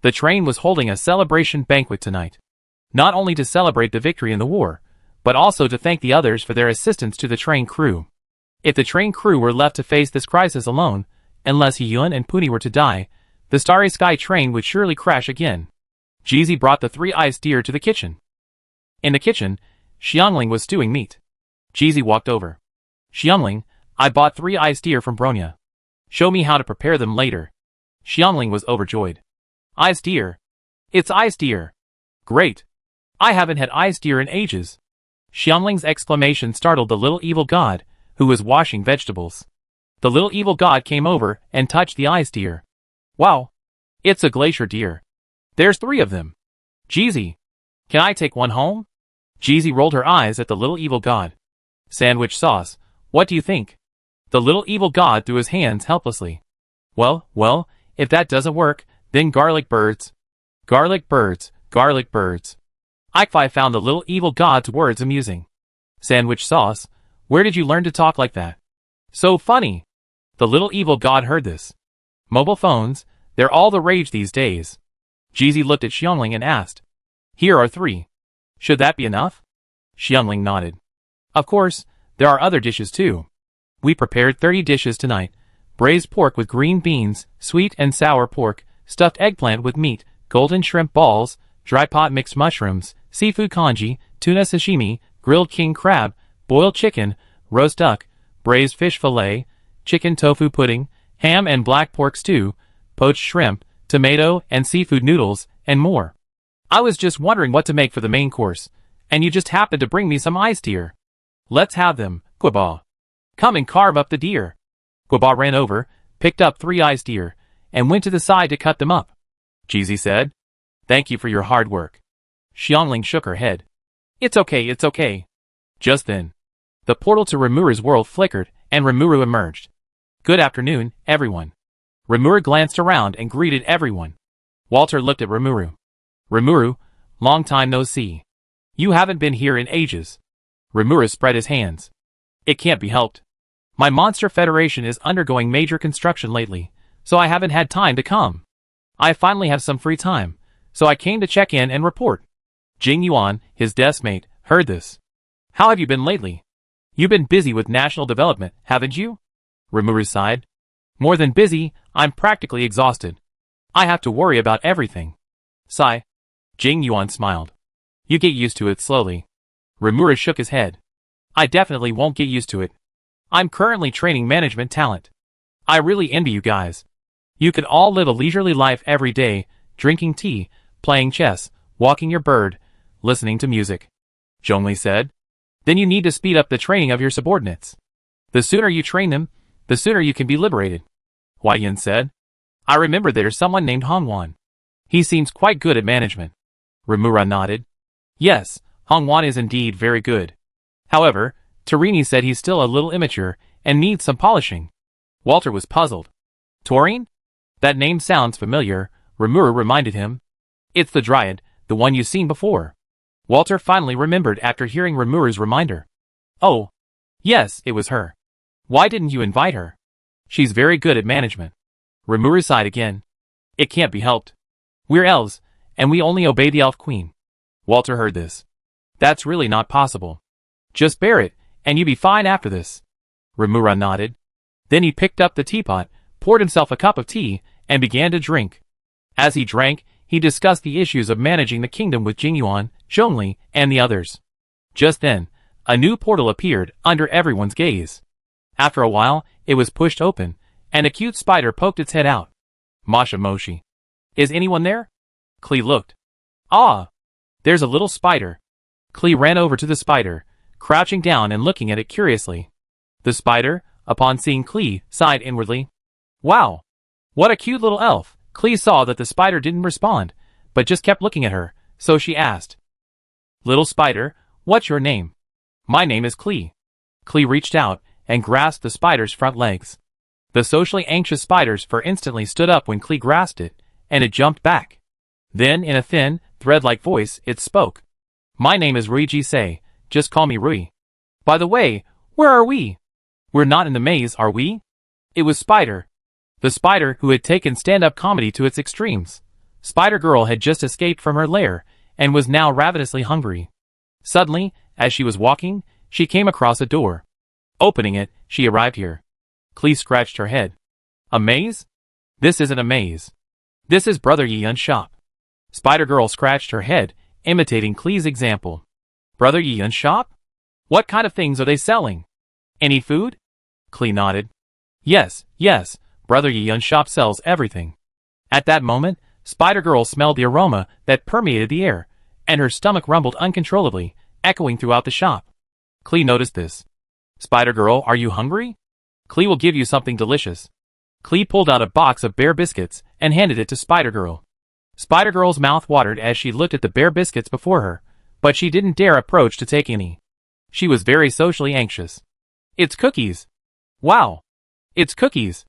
The train was holding a celebration banquet tonight. Not only to celebrate the victory in the war, but also to thank the others for their assistance to the train crew. If the train crew were left to face this crisis alone, unless Hyun and Puni were to die, the Starry Sky train would surely crash again. Jeezy brought the 3 ice deer to the kitchen. In the kitchen, Xiangling was stewing meat. Jeezy walked over. Xiangling, I bought 3 ice deer from Bronya. Show me how to prepare them later. Xiangling was overjoyed. Ice deer. It's ice deer. Great. I haven't had ice deer in ages. Xiangling's exclamation startled the little evil god, who was washing vegetables. The little evil god came over and touched the ice deer. Wow. It's a glacier deer. There's 3 of them. Jeezy. Can I take one home? Jeezy rolled her eyes at the little evil god. Sandwich sauce, what do you think? The little evil god threw his hands helplessly. Well, if that doesn't work, then garlic birds. Garlic birds, garlic birds. I found the little evil god's words amusing. Sandwich sauce, where did you learn to talk like that? So funny. The little evil god heard this. Mobile phones, they're all the rage these days. Jeezy looked at Xiangling and asked. Here are 3. Should that be enough? Xiangling nodded. Of course, there are other dishes too. We prepared 30 dishes tonight. Braised pork with green beans, sweet and sour pork, stuffed eggplant with meat, golden shrimp balls, dry pot mixed mushrooms, seafood congee, tuna sashimi, grilled king crab, boiled chicken, roast duck, braised fish fillet, chicken tofu pudding, ham and black pork stew, poached shrimp, tomato and seafood noodles, and more. I was just wondering what to make for the main course, and you just happened to bring me some ice deer. Let's have them, Guaba. Come and carve up the deer. Guaba ran over, picked up 3 ice deer, and went to the side to cut them up. Jeezy said. Thank you for your hard work. Xiangling shook her head. It's okay. Just then, the portal to Rimuru's world flickered, and Rimuru emerged. Good afternoon, everyone. Rimuru glanced around and greeted everyone. Walter looked at Rimuru. Rimuru, long time no see. You haven't been here in ages. Rimuru spread his hands. It can't be helped. My Monster Federation is undergoing major construction lately, so I haven't had time to come. I finally have some free time, so I came to check in and report. Jing Yuan, his desk mate, heard this. How have you been lately? You've been busy with national development, haven't you? Rimuru sighed. More than busy, I'm practically exhausted. I have to worry about everything. Sigh. Jing Yuan smiled. You get used to it slowly. Rimuru shook his head. I definitely won't get used to it. I'm currently training management talent. I really envy you guys. You could all live a leisurely life every day, drinking tea, playing chess, walking your bird, listening to music. Zhongli said. Then you need to speed up the training of your subordinates. The sooner you train them, the sooner you can be liberated. Hua Yin said. I remember there's someone named Hongwan. He seems quite good at management. Rimuru nodded. Yes, Hongwan is indeed very good. However, Tarini said he's still a little immature and needs some polishing. Walter was puzzled. Taurine? That name sounds familiar, Rimuru reminded him. It's the Dryad, the one you've seen before. Walter finally remembered after hearing Rimuru's reminder. Oh. Yes, it was her. Why didn't you invite her? She's very good at management. Rimuru sighed again. It can't be helped. We're elves, and we only obey the elf queen. Walter heard this. That's really not possible. Just bear it, and you'll be fine after this. Rimuru nodded. Then he picked up the teapot, poured himself a cup of tea, and began to drink. As he drank, he discussed the issues of managing the kingdom with Jingyuan, Zhongli, and the others. Just then, a new portal appeared under everyone's gaze. After a while, it was pushed open, and a cute spider poked its head out. Masha Moshi. Is anyone there? Klee looked. Ah! There's a little spider. Klee ran over to the spider, crouching down and looking at it curiously. The spider, upon seeing Klee, sighed inwardly. Wow! What a cute little elf! Klee saw that the spider didn't respond, but just kept looking at her, so she asked. Little spider, what's your name? My name is Klee. Klee reached out and grasped the spider's front legs. The socially anxious spider's fur instantly stood up when Klee grasped it, and it jumped back. Then, in a thin, thread-like voice, it spoke. My name is Rui Jisei, just call me Rui. By the way, where are we? We're not in the maze, are we? It was Spider. The spider who had taken stand-up comedy to its extremes. Spider-Girl had just escaped from her lair, and was now ravenously hungry. Suddenly, as she was walking, she came across a door. Opening it, she arrived here. Klee scratched her head. A maze? This isn't a maze. This is Brother Yiyun's shop. Spider-Girl scratched her head, imitating Klee's example. Brother Yiyun's shop? What kind of things are they selling? Any food? Klee nodded. Yes, Brother Yiyun's shop sells everything. At that moment, Spider-Girl smelled the aroma that permeated the air, and her stomach rumbled uncontrollably, echoing throughout the shop. Klee noticed this. Spider-Girl, are you hungry? Klee will give you something delicious. Klee pulled out a box of bear biscuits and handed it to Spider-Girl. Spider-Girl's mouth watered as she looked at the bear biscuits before her, but she didn't dare approach to take any. She was very socially anxious. It's cookies. Wow. It's cookies.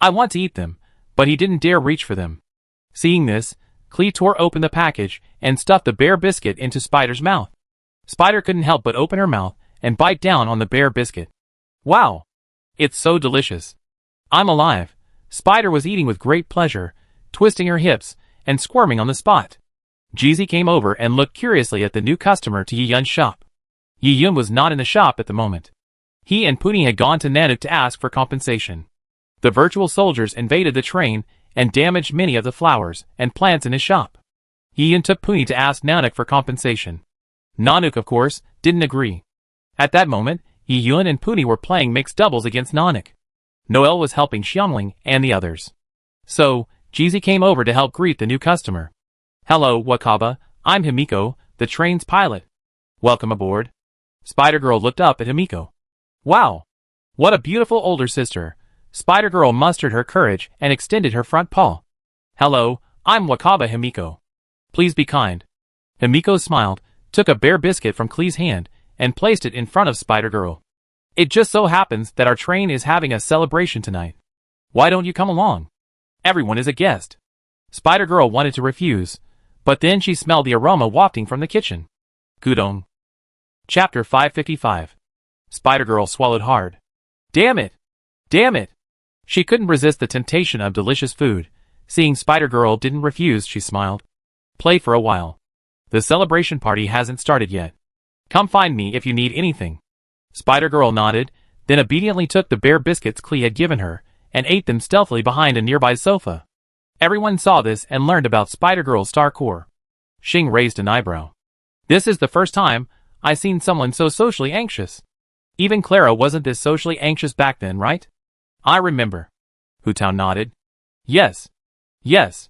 I want to eat them, but he didn't dare reach for them. Seeing this, Klee tore open the package and stuffed the bear biscuit into Spider's mouth. Spider couldn't help but open her mouth and bite down on the bear biscuit. Wow. It's so delicious. I'm alive. Spider was eating with great pleasure, twisting her hips and squirming on the spot. Jeezy came over and looked curiously at the new customer to Yiyun's shop. Yiyun was not in the shop at the moment. He and Puni had gone to Nanook to ask for compensation. The virtual soldiers invaded the train and damaged many of the flowers and plants in his shop. Yiyun took Puni to ask Nanook for compensation. Nanook, of course, didn't agree. At that moment, Yiyun and Puni were playing mixed doubles against Nanook. Noel was helping Xiangling and the others. So, Jeezy came over to help greet the new customer. Hello, Wakaba, I'm Himiko, the train's pilot. Welcome aboard. Spider-Girl looked up at Himiko. Wow! What a beautiful older sister. Spider-Girl mustered her courage and extended her front paw. Hello, I'm Wakaba Himiko. Please be kind. Himiko smiled, took a bear biscuit from Klee's hand, and placed it in front of Spider-Girl. It just so happens that our train is having a celebration tonight. Why don't you come along? Everyone is a guest. Spider-Girl wanted to refuse, but then she smelled the aroma wafting from the kitchen. Gudong. Chapter 555. Spider-Girl swallowed hard. Damn it! Damn it! She couldn't resist the temptation of delicious food. Seeing Spider-Girl didn't refuse, she smiled. Play for a while. The celebration party hasn't started yet. Come find me if you need anything. Spider-Girl nodded, then obediently took the bear biscuits Klee had given her, and ate them stealthily behind a nearby sofa. Everyone saw this and learned about Spider-Girl's star core. Xing raised an eyebrow. This is the first time I've seen someone so socially anxious. Even Clara wasn't this socially anxious back then, right? I remember. Hu Tao nodded. Yes. Yes.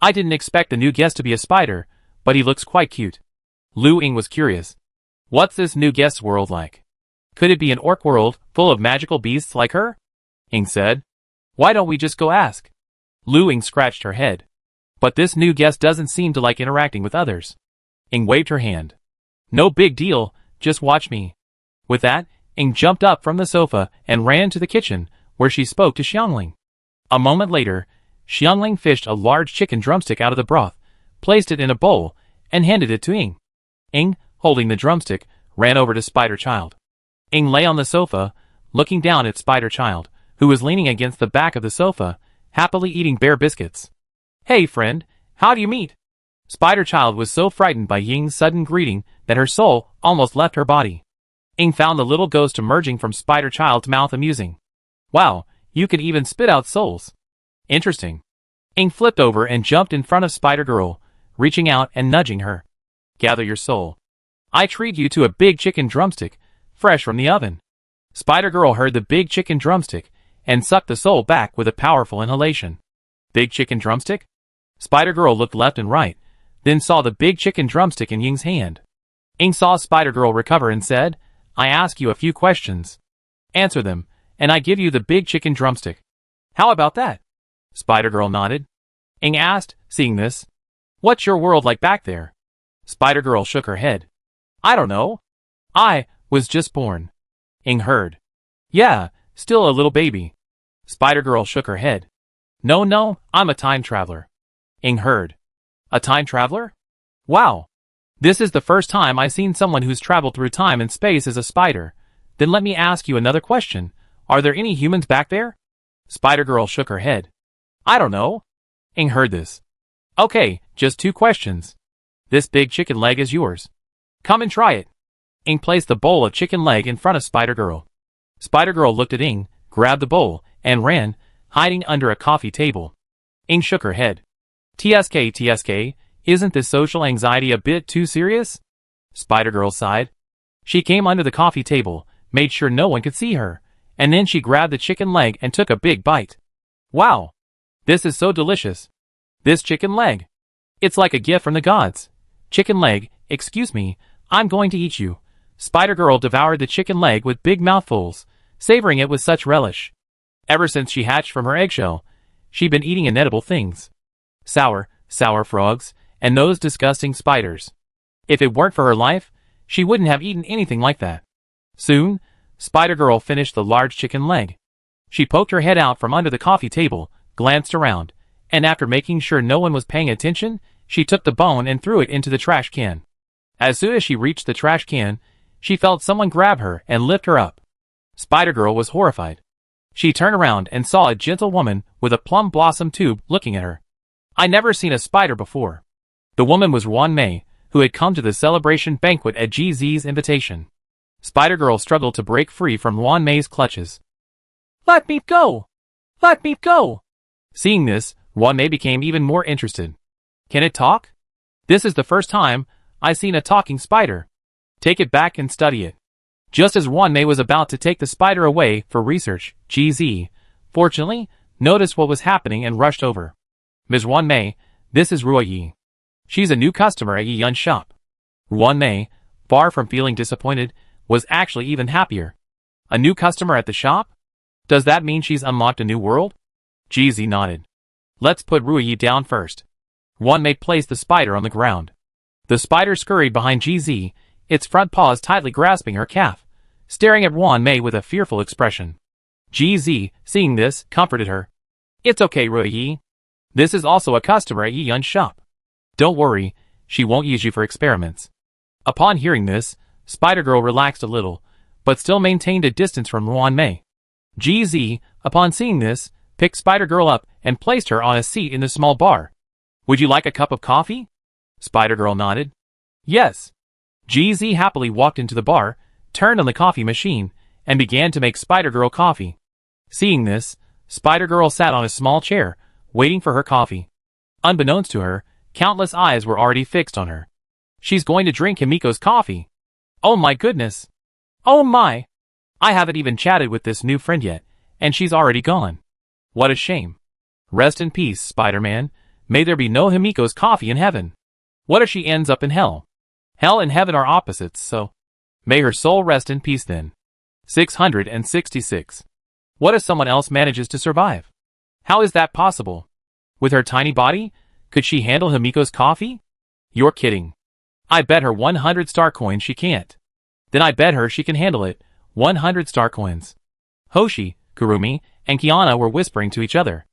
I didn't expect the new guest to be a spider, but he looks quite cute. Lu Ying was curious. What's this new guest's world like? Could it be an orc world full of magical beasts like her? Ying said. Why don't we just go ask? Lu Ying scratched her head. But this new guest doesn't seem to like interacting with others. Ying waved her hand. No big deal, just watch me. With that, Ying jumped up from the sofa and ran to the kitchen, where she spoke to Xiangling. A moment later, Xiangling fished a large chicken drumstick out of the broth, placed it in a bowl, and handed it to Ying. Ying, holding the drumstick, ran over to Spider-Child. Ying lay on the sofa, looking down at Spider-Child, who was leaning against the back of the sofa, happily eating bear biscuits. Hey friend, how do you meet? Spider-Child was so frightened by Ying's sudden greeting that her soul almost left her body. Ying found the little ghost emerging from Spider-Child's mouth amusing. Wow, you can even spit out souls. Interesting. Ying flipped over and jumped in front of Spider-Girl, reaching out and nudging her. Gather your soul. I treat you to a big chicken drumstick, fresh from the oven. Spider-Girl heard the big chicken drumstick and sucked the soul back with a powerful inhalation. Big chicken drumstick? Spider-Girl looked left and right, then saw the big chicken drumstick in Ying's hand. Ying saw Spider-Girl recover and said, I ask you a few questions. Answer them, and I give you the big chicken drumstick. How about that? Spider-Girl nodded. Ying asked, seeing this. What's your world like back there? Spider-Girl shook her head. I don't know. I was just born. Ying heard. Yeah, still a little baby. Spider-Girl shook her head. No, I'm a time traveler. Ying heard. A time traveler? Wow. This is the first time I've seen someone who's traveled through time and space as a spider. Then let me ask you another question. Are there any humans back there? Spider-Girl shook her head. I don't know. Ying heard this. Okay, just 2 questions. This big chicken leg is yours. Come and try it. Ying placed the bowl of chicken leg in front of Spider-Girl. Spider-Girl looked at Ying, grabbed the bowl, and ran, hiding under a coffee table. Ying shook her head. TSK, isn't this social anxiety a bit too serious? Spider-Girl sighed. She came under the coffee table, made sure no one could see her, and then she grabbed the chicken leg and took a big bite. Wow! This is so delicious. This chicken leg. It's like a gift from the gods. Chicken leg, excuse me, I'm going to eat you. Spider-Girl devoured the chicken leg with big mouthfuls, savoring it with such relish. Ever since she hatched from her eggshell, she'd been eating inedible things. Sour frogs, and those disgusting spiders. If it weren't for her life, she wouldn't have eaten anything like that. Soon, Spider-Girl finished the large chicken leg. She poked her head out from under the coffee table, glanced around, and after making sure no one was paying attention, she took the bone and threw it into the trash can. As soon as she reached the trash can, she felt someone grab her and lift her up. Spider-Girl was horrified. She turned around and saw a gentle woman with a plum blossom tube looking at her. I never seen a spider before. The woman was Wan Mei, who had come to the celebration banquet at GZ's invitation. Spider-Girl struggled to break free from Wan Mei's clutches. Let me go! Let me go! Seeing this, Wan Mei became even more interested. Can it talk? This is the first time I've seen a talking spider. Take it back and study it. Just as Wan Mei was about to take the spider away for research, GZ, fortunately, noticed what was happening and rushed over. Ms. Wan Mei, this is Ruo Yi. She's a new customer at Yi Yun's shop. Wan Mei, far from feeling disappointed, was actually even happier. A new customer at the shop? Does that mean she's unlocked a new world? GZ nodded. Let's put Ruo Yi down first. Wan Mei placed the spider on the ground. The spider scurried behind GZ, its front paws tightly grasping her calf, staring at Wan Mei with a fearful expression. GZ, seeing this, comforted her. It's okay, Rui Yi. This is also a customer at Yi Yun's shop. Don't worry, she won't use you for experiments. Upon hearing this, Spider-Girl relaxed a little, but still maintained a distance from Wan Mei. GZ, upon seeing this, picked Spider-Girl up and placed her on a seat in the small bar. Would you like a cup of coffee? Spider-Girl nodded. Yes. GZ happily walked into the bar, turned on the coffee machine, and began to make Spider-Girl coffee. Seeing this, Spider-Girl sat on a small chair, waiting for her coffee. Unbeknownst to her, countless eyes were already fixed on her. She's going to drink Himiko's coffee. Oh my goodness. Oh my. I haven't even chatted with this new friend yet, and she's already gone. What a shame. Rest in peace, Spider-Man. May there be no Himiko's coffee in heaven. What if she ends up in hell? Hell and heaven are opposites, so may her soul rest in peace then. 666. What if someone else manages to survive? How is that possible? With her tiny body, could she handle Himiko's coffee? You're kidding. I bet her 100 star coins she can't. Then I bet her she can handle it, 100 star coins. Hoshi, Kurumi, and Kiana were whispering to each other.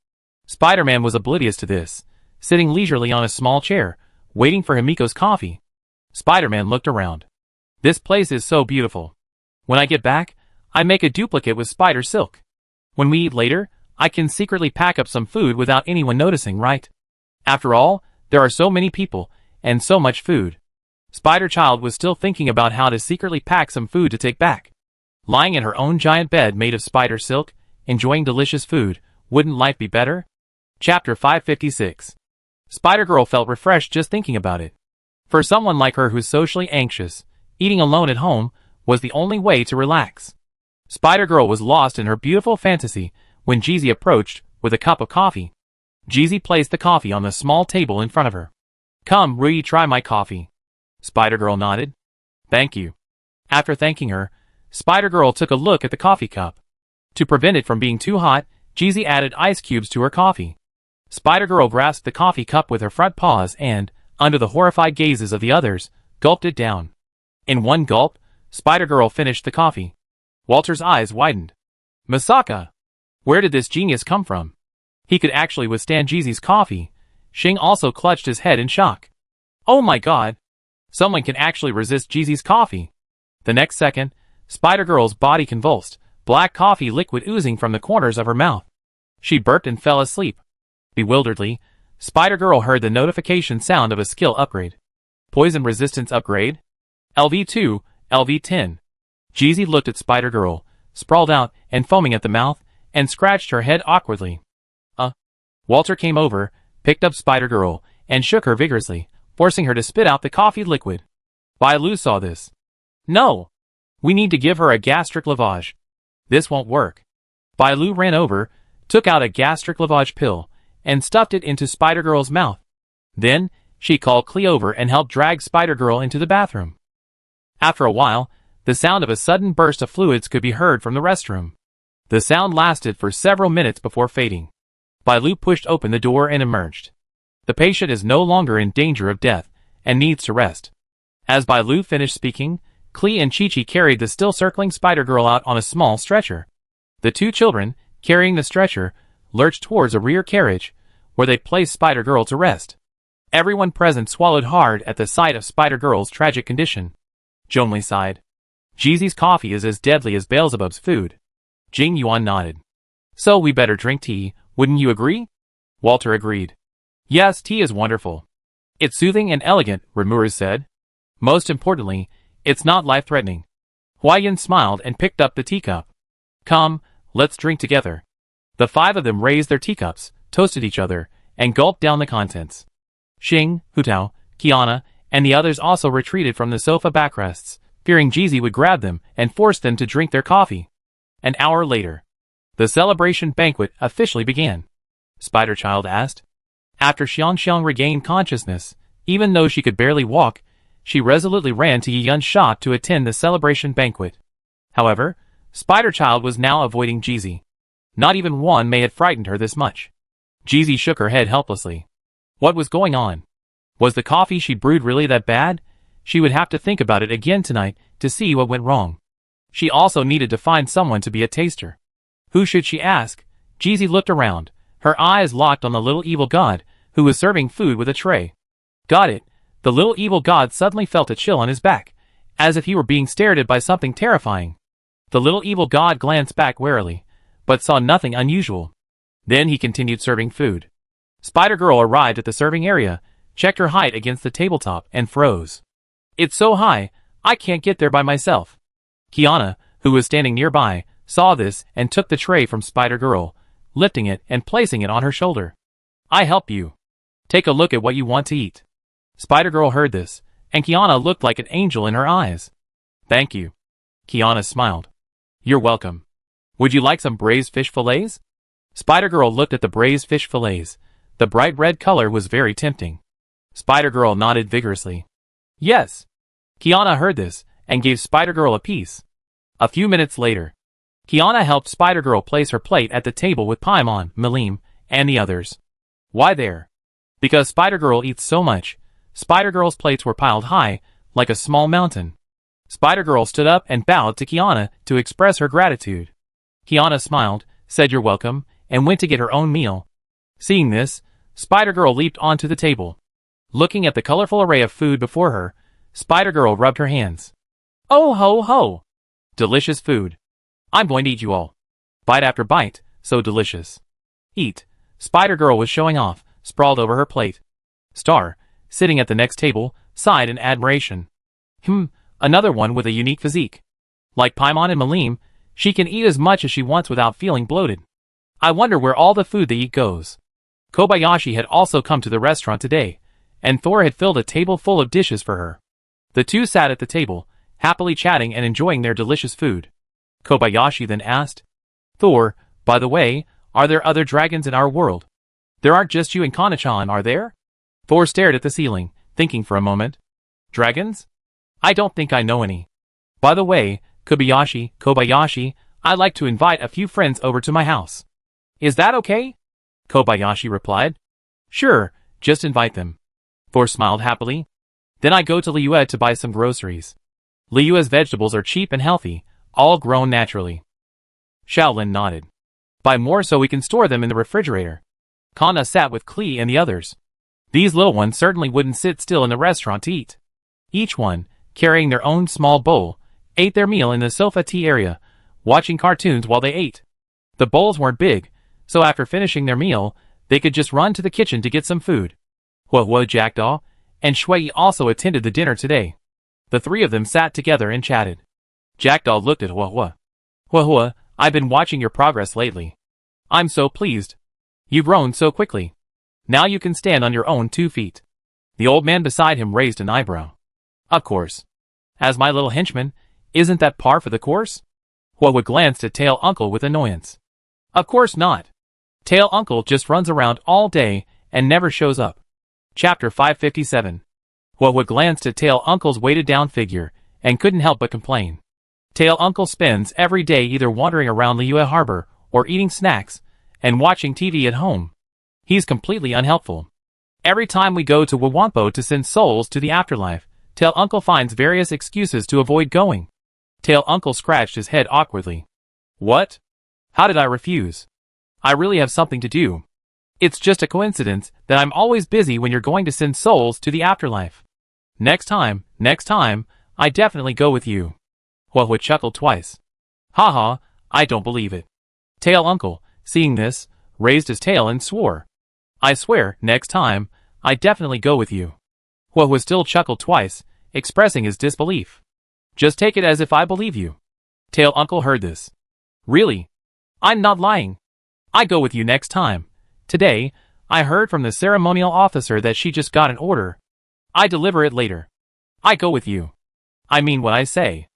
Spider-Man was oblivious to this, sitting leisurely on a small chair, waiting for Himiko's coffee. Spider-Man looked around. This place is so beautiful. When I get back, I make a duplicate with spider silk. When we eat later, I can secretly pack up some food without anyone noticing, right? After all, there are so many people, and so much food. Spider-Child was still thinking about how to secretly pack some food to take back. Lying in her own giant bed made of spider silk, enjoying delicious food, wouldn't life be better? Chapter 556. Spider-Girl felt refreshed just thinking about it. For someone like her who's socially anxious, eating alone at home was the only way to relax. Spider-Girl was lost in her beautiful fantasy when Jeezy approached with a cup of coffee. Jeezy placed the coffee on the small table in front of her. Come, Rui, try my coffee. Spider-Girl nodded. Thank you. After thanking her, Spider-Girl took a look at the coffee cup. To prevent it from being too hot, Jeezy added ice cubes to her coffee. Spider-Girl grasped the coffee cup with her front paws and, under the horrified gazes of the others, gulped it down. In one gulp, Spider-Girl finished the coffee. Walter's eyes widened. Masaka! Where did this genius come from? He could actually withstand Jeezy's coffee. Xing also clutched his head in shock. Oh my god! Someone can actually resist Jeezy's coffee. The next second, Spider-Girl's body convulsed, black coffee liquid oozing from the corners of her mouth. She burped and fell asleep. Bewilderedly, Spider-Girl heard the notification sound of a skill upgrade. Poison resistance upgrade? LV2, LV10. Jeezy looked at Spider-Girl, sprawled out and foaming at the mouth, and scratched her head awkwardly. Walter came over, picked up Spider-Girl, and shook her vigorously, forcing her to spit out the coffee liquid. Bai Lu saw this. No! We need to give her a gastric lavage. This won't work. Bai Lu ran over, took out a gastric lavage pill, and stuffed it into Spider-Girl's mouth. Then, she called Klee over and helped drag Spider-Girl into the bathroom. After a while, the sound of a sudden burst of fluids could be heard from the restroom. The sound lasted for several minutes before fading. Bai Lu pushed open the door and emerged. The patient is no longer in danger of death, and needs to rest. As Bai Lu finished speaking, Klee and Chi-Chi carried the still circling Spider-Girl out on a small stretcher. The two children, carrying the stretcher, lurched towards a rear carriage, where they placed Spider-Girl to rest. Everyone present swallowed hard at the sight of Spider-Girl's tragic condition. Zhongli sighed. Jeezy's coffee is as deadly as Beelzebub's food. Jing Yuan nodded. So we better drink tea, wouldn't you agree? Walter agreed. Yes, tea is wonderful. It's soothing and elegant, Rimuru said. Most importantly, it's not life-threatening. Huayan smiled and picked up the teacup. Come, let's drink together. The five of them raised their teacups, toasted each other, and gulped down the contents. Xing, Hutao, Kiana, and the others also retreated from the sofa backrests, fearing Jeezy would grab them and force them to drink their coffee. An hour later, the celebration banquet officially began. Spider-Child asked. After Xiangxiang regained consciousness, even though she could barely walk, she resolutely ran to Yi Yun's shop to attend the celebration banquet. However, Spider-Child was now avoiding Jeezy. Not even Wan Mei had frightened her this much. Jeezy shook her head helplessly. What was going on? Was the coffee she brewed really that bad? She would have to think about it again tonight to see what went wrong. She also needed to find someone to be a taster. Who should she ask? Jeezy looked around, her eyes locked on the little evil god, who was serving food with a tray. Got it. The little evil god suddenly felt a chill on his back, as if he were being stared at by something terrifying. The little evil god glanced back warily, but saw nothing unusual. Then he continued serving food. Spider-Girl arrived at the serving area, checked her height against the tabletop, and froze. It's so high, I can't get there by myself. Kiana, who was standing nearby, saw this and took the tray from Spider-Girl, lifting it and placing it on her shoulder. I help you. Take a look at what you want to eat. Spider-Girl heard this, and Kiana looked like an angel in her eyes. Thank you. Kiana smiled. You're welcome. Would you like some braised fish fillets? Spider-Girl looked at the braised fish fillets. The bright red color was very tempting. Spider-Girl nodded vigorously. Yes. Kiana heard this, and gave Spider-Girl a piece. A few minutes later, Kiana helped Spider-Girl place her plate at the table with Paimon, Malim, and the others. Why there? Because Spider-Girl eats so much, Spider-Girl's plates were piled high, like a small mountain. Spider-Girl stood up and bowed to Kiana to express her gratitude. Kiana smiled, said you're welcome, and went to get her own meal. Seeing this, Spider-Girl leaped onto the table. Looking at the colorful array of food before her, Spider-Girl rubbed her hands. Oh ho ho! Delicious food. I'm going to eat you all. Bite after bite, so delicious. Eat. Spider-Girl was showing off, sprawled over her plate. Star, sitting at the next table, sighed in admiration. Another one with a unique physique. Like Paimon and Malim, she can eat as much as she wants without feeling bloated. I wonder where all the food they eat goes. Kobayashi had also come to the restaurant today, and Thor had filled a table full of dishes for her. The two sat at the table, happily chatting and enjoying their delicious food. Kobayashi then asked, Thor, by the way, are there other dragons in our world? There aren't just you and Kana-chan, are there? Thor stared at the ceiling, thinking for a moment. Dragons? I don't think I know any. By the way, Kobayashi, I'd like to invite a few friends over to my house. Is that okay? Kobayashi replied. Sure, just invite them. Thor smiled happily. Then I go to Liyue to buy some groceries. Liyue's vegetables are cheap and healthy, all grown naturally. Shaolin nodded. Buy more so we can store them in the refrigerator. Kana sat with Klee and the others. These little ones certainly wouldn't sit still in the restaurant to eat. Each one, carrying their own small bowl, ate their meal in the sofa tea area, watching cartoons while they ate. The bowls weren't big, so after finishing their meal, they could just run to the kitchen to get some food. Huo Jackdaw and Shui also attended the dinner today. The three of them sat together and chatted. Jackdaw looked at Huo. Huo, I've been watching your progress lately. I'm so pleased. You've grown so quickly. Now you can stand on your own 2 feet. The old man beside him raised an eyebrow. Of course. As my little henchman, isn't that par for the course? Huo glanced at Tail Uncle with annoyance. Of course not. Tail Uncle just runs around all day and never shows up. Chapter 557. Huo glanced at Tail Uncle's weighted down figure and couldn't help but complain. Tail Uncle spends every day either wandering around Liyue Harbor or eating snacks and watching TV at home. He's completely unhelpful. Every time we go to Wawampo to send souls to the afterlife, Tail Uncle finds various excuses to avoid going. Tail Uncle scratched his head awkwardly. What? How did I refuse? I really have something to do. It's just a coincidence that I'm always busy when you're going to send souls to the afterlife. Next time, I definitely go with you. Huo chuckled twice. Haha, I don't believe it. Tail Uncle, seeing this, raised his tail and swore. I swear, next time, I definitely go with you. Huo still chuckled twice, expressing his disbelief. Just take it as if I believe you. Tail Uncle heard this. Really? I'm not lying. I go with you next time. Today, I heard from the ceremonial officer that she just got an order. I deliver it later. I go with you. I mean what I say.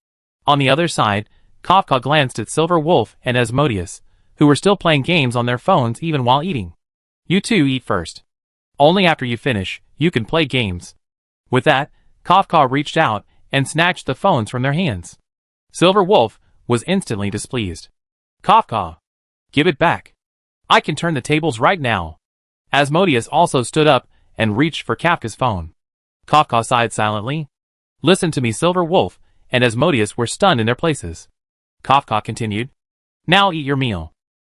On the other side, Kafka glanced at Silver Wolf and Asmodeus, who were still playing games on their phones even while eating. You two eat first. Only after you finish, you can play games. With that, Kafka reached out and snatched the phones from their hands. Silver Wolf was instantly displeased. Kafka, give it back. I can turn the tables right now. Asmodeus also stood up and reached for Kafka's phone. Kafka sighed silently. Listen to me, Silver Wolf and Asmodeus were stunned in their places. Kafka continued. Now eat your meal.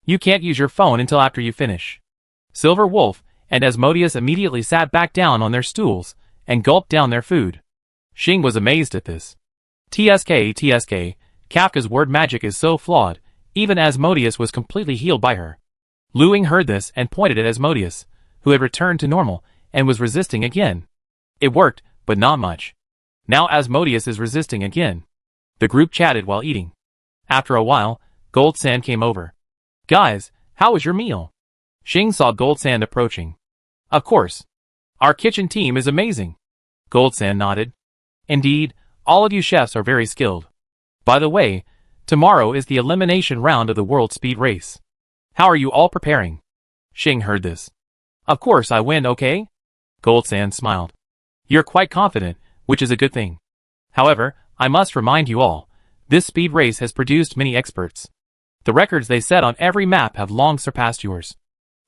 You can't use your phone until after you finish. Silver Wolf and Asmodeus immediately sat back down on their stools and gulped down their food. Xing was amazed at this. TSK, Kafka's word magic is so flawed, even Asmodeus was completely healed by her. Lu Ying heard this and pointed at Asmodeus, who had returned to normal and was resisting again. It worked, but not much. Now Asmodeus is resisting again. The group chatted while eating. After a while, Gold Sand came over. Guys, how was your meal? Xing saw Gold Sand approaching. Of course. Our kitchen team is amazing. Gold Sand nodded. Indeed, all of you chefs are very skilled. By the way, tomorrow is the elimination round of the World Speed Race. How are you all preparing? Xing heard this. Of course I win, okay? Gold Sand smiled. You're quite confident, which is a good thing. However, I must remind you all, this speed race has produced many experts. The records they set on every map have long surpassed yours.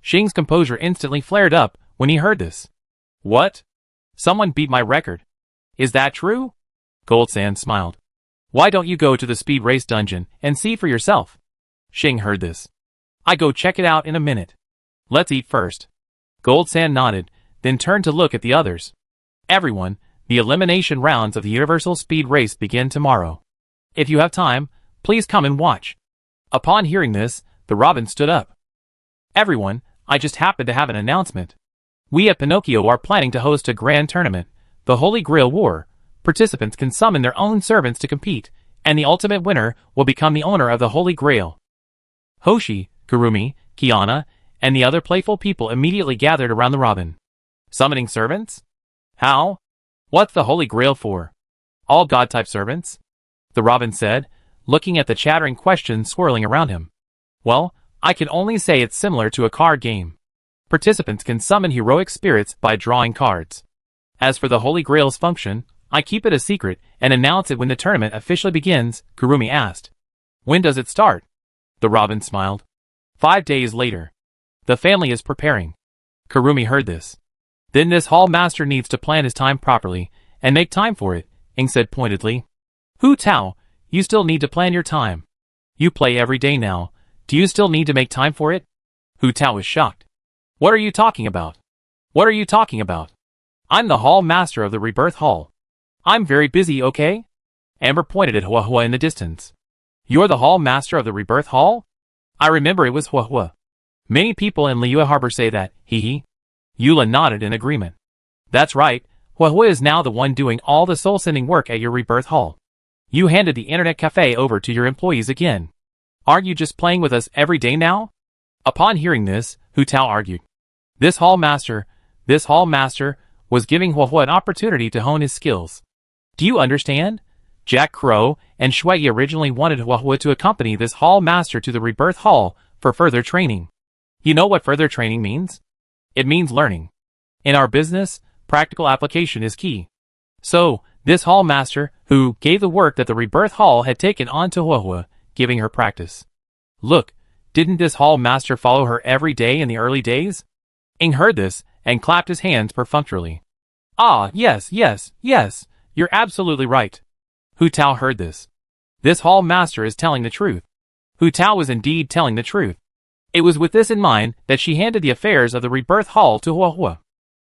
Xing's composure instantly flared up when he heard this. What? Someone beat my record. Is that true? Gold Sand smiled. Why don't you go to the speed race dungeon and see for yourself? Xing heard this. I go check it out in a minute. Let's eat first. Gold Sand nodded, then turned to look at the others. Everyone, the elimination rounds of the Universal Speed Race begin tomorrow. If you have time, please come and watch. Upon hearing this, the Robin stood up. Everyone, I just happen to have an announcement. We at Pinocchio are planning to host a grand tournament, the Holy Grail War. Participants can summon their own servants to compete, and the ultimate winner will become the owner of the Holy Grail. Hoshi, Kurumi, Kiana, and the other playful people immediately gathered around the Robin. Summoning servants? How? What's the Holy Grail for? All God-type servants? The Robin said, looking at the chattering questions swirling around him. Well, I can only say it's similar to a card game. Participants can summon heroic spirits by drawing cards. As for the Holy Grail's function, I keep it a secret and announce it when the tournament officially begins, Kurumi asked. When does it start? The Robin smiled. 5 days later. The family is preparing. Kurumi heard this. Then this hall master needs to plan his time properly and make time for it, Ing said pointedly. Hu Tao, you still need to plan your time. You play every day now. Do you still need to make time for it? Hu Tao was shocked. What are you talking about? What are you talking about? I'm the hall master of the Rebirth Hall. I'm very busy, okay? Amber pointed at Hua Hua in the distance. You're the hall master of the Rebirth Hall? I remember it was Hua Hua. Many people in Liyue Harbor say that, hee. Eula nodded in agreement. That's right, Hua Hua is now the one doing all the soul-sending work at your Rebirth Hall. You handed the internet cafe over to your employees again. Aren't you just playing with us every day now? Upon hearing this, Hu Tao argued. This hall master was giving Hua Hua an opportunity to hone his skills. Do you understand? Jack Crow and Shui originally wanted Hua Hua to accompany this hall master to the Rebirth Hall for further training. You know what further training means? It means learning. In our business, practical application is key. So, this hall master, who gave the work that the Rebirth Hall had taken on to Hua Hua, giving her practice. Look, didn't this hall master follow her every day in the early days? Ing heard this and clapped his hands perfunctorily. Ah, yes, you're absolutely right. Hu Tao heard this. This hall master is telling the truth. Hu Tao was indeed telling the truth. It was with this in mind that she handed the affairs of the Rebirth Hall to Hua Hua.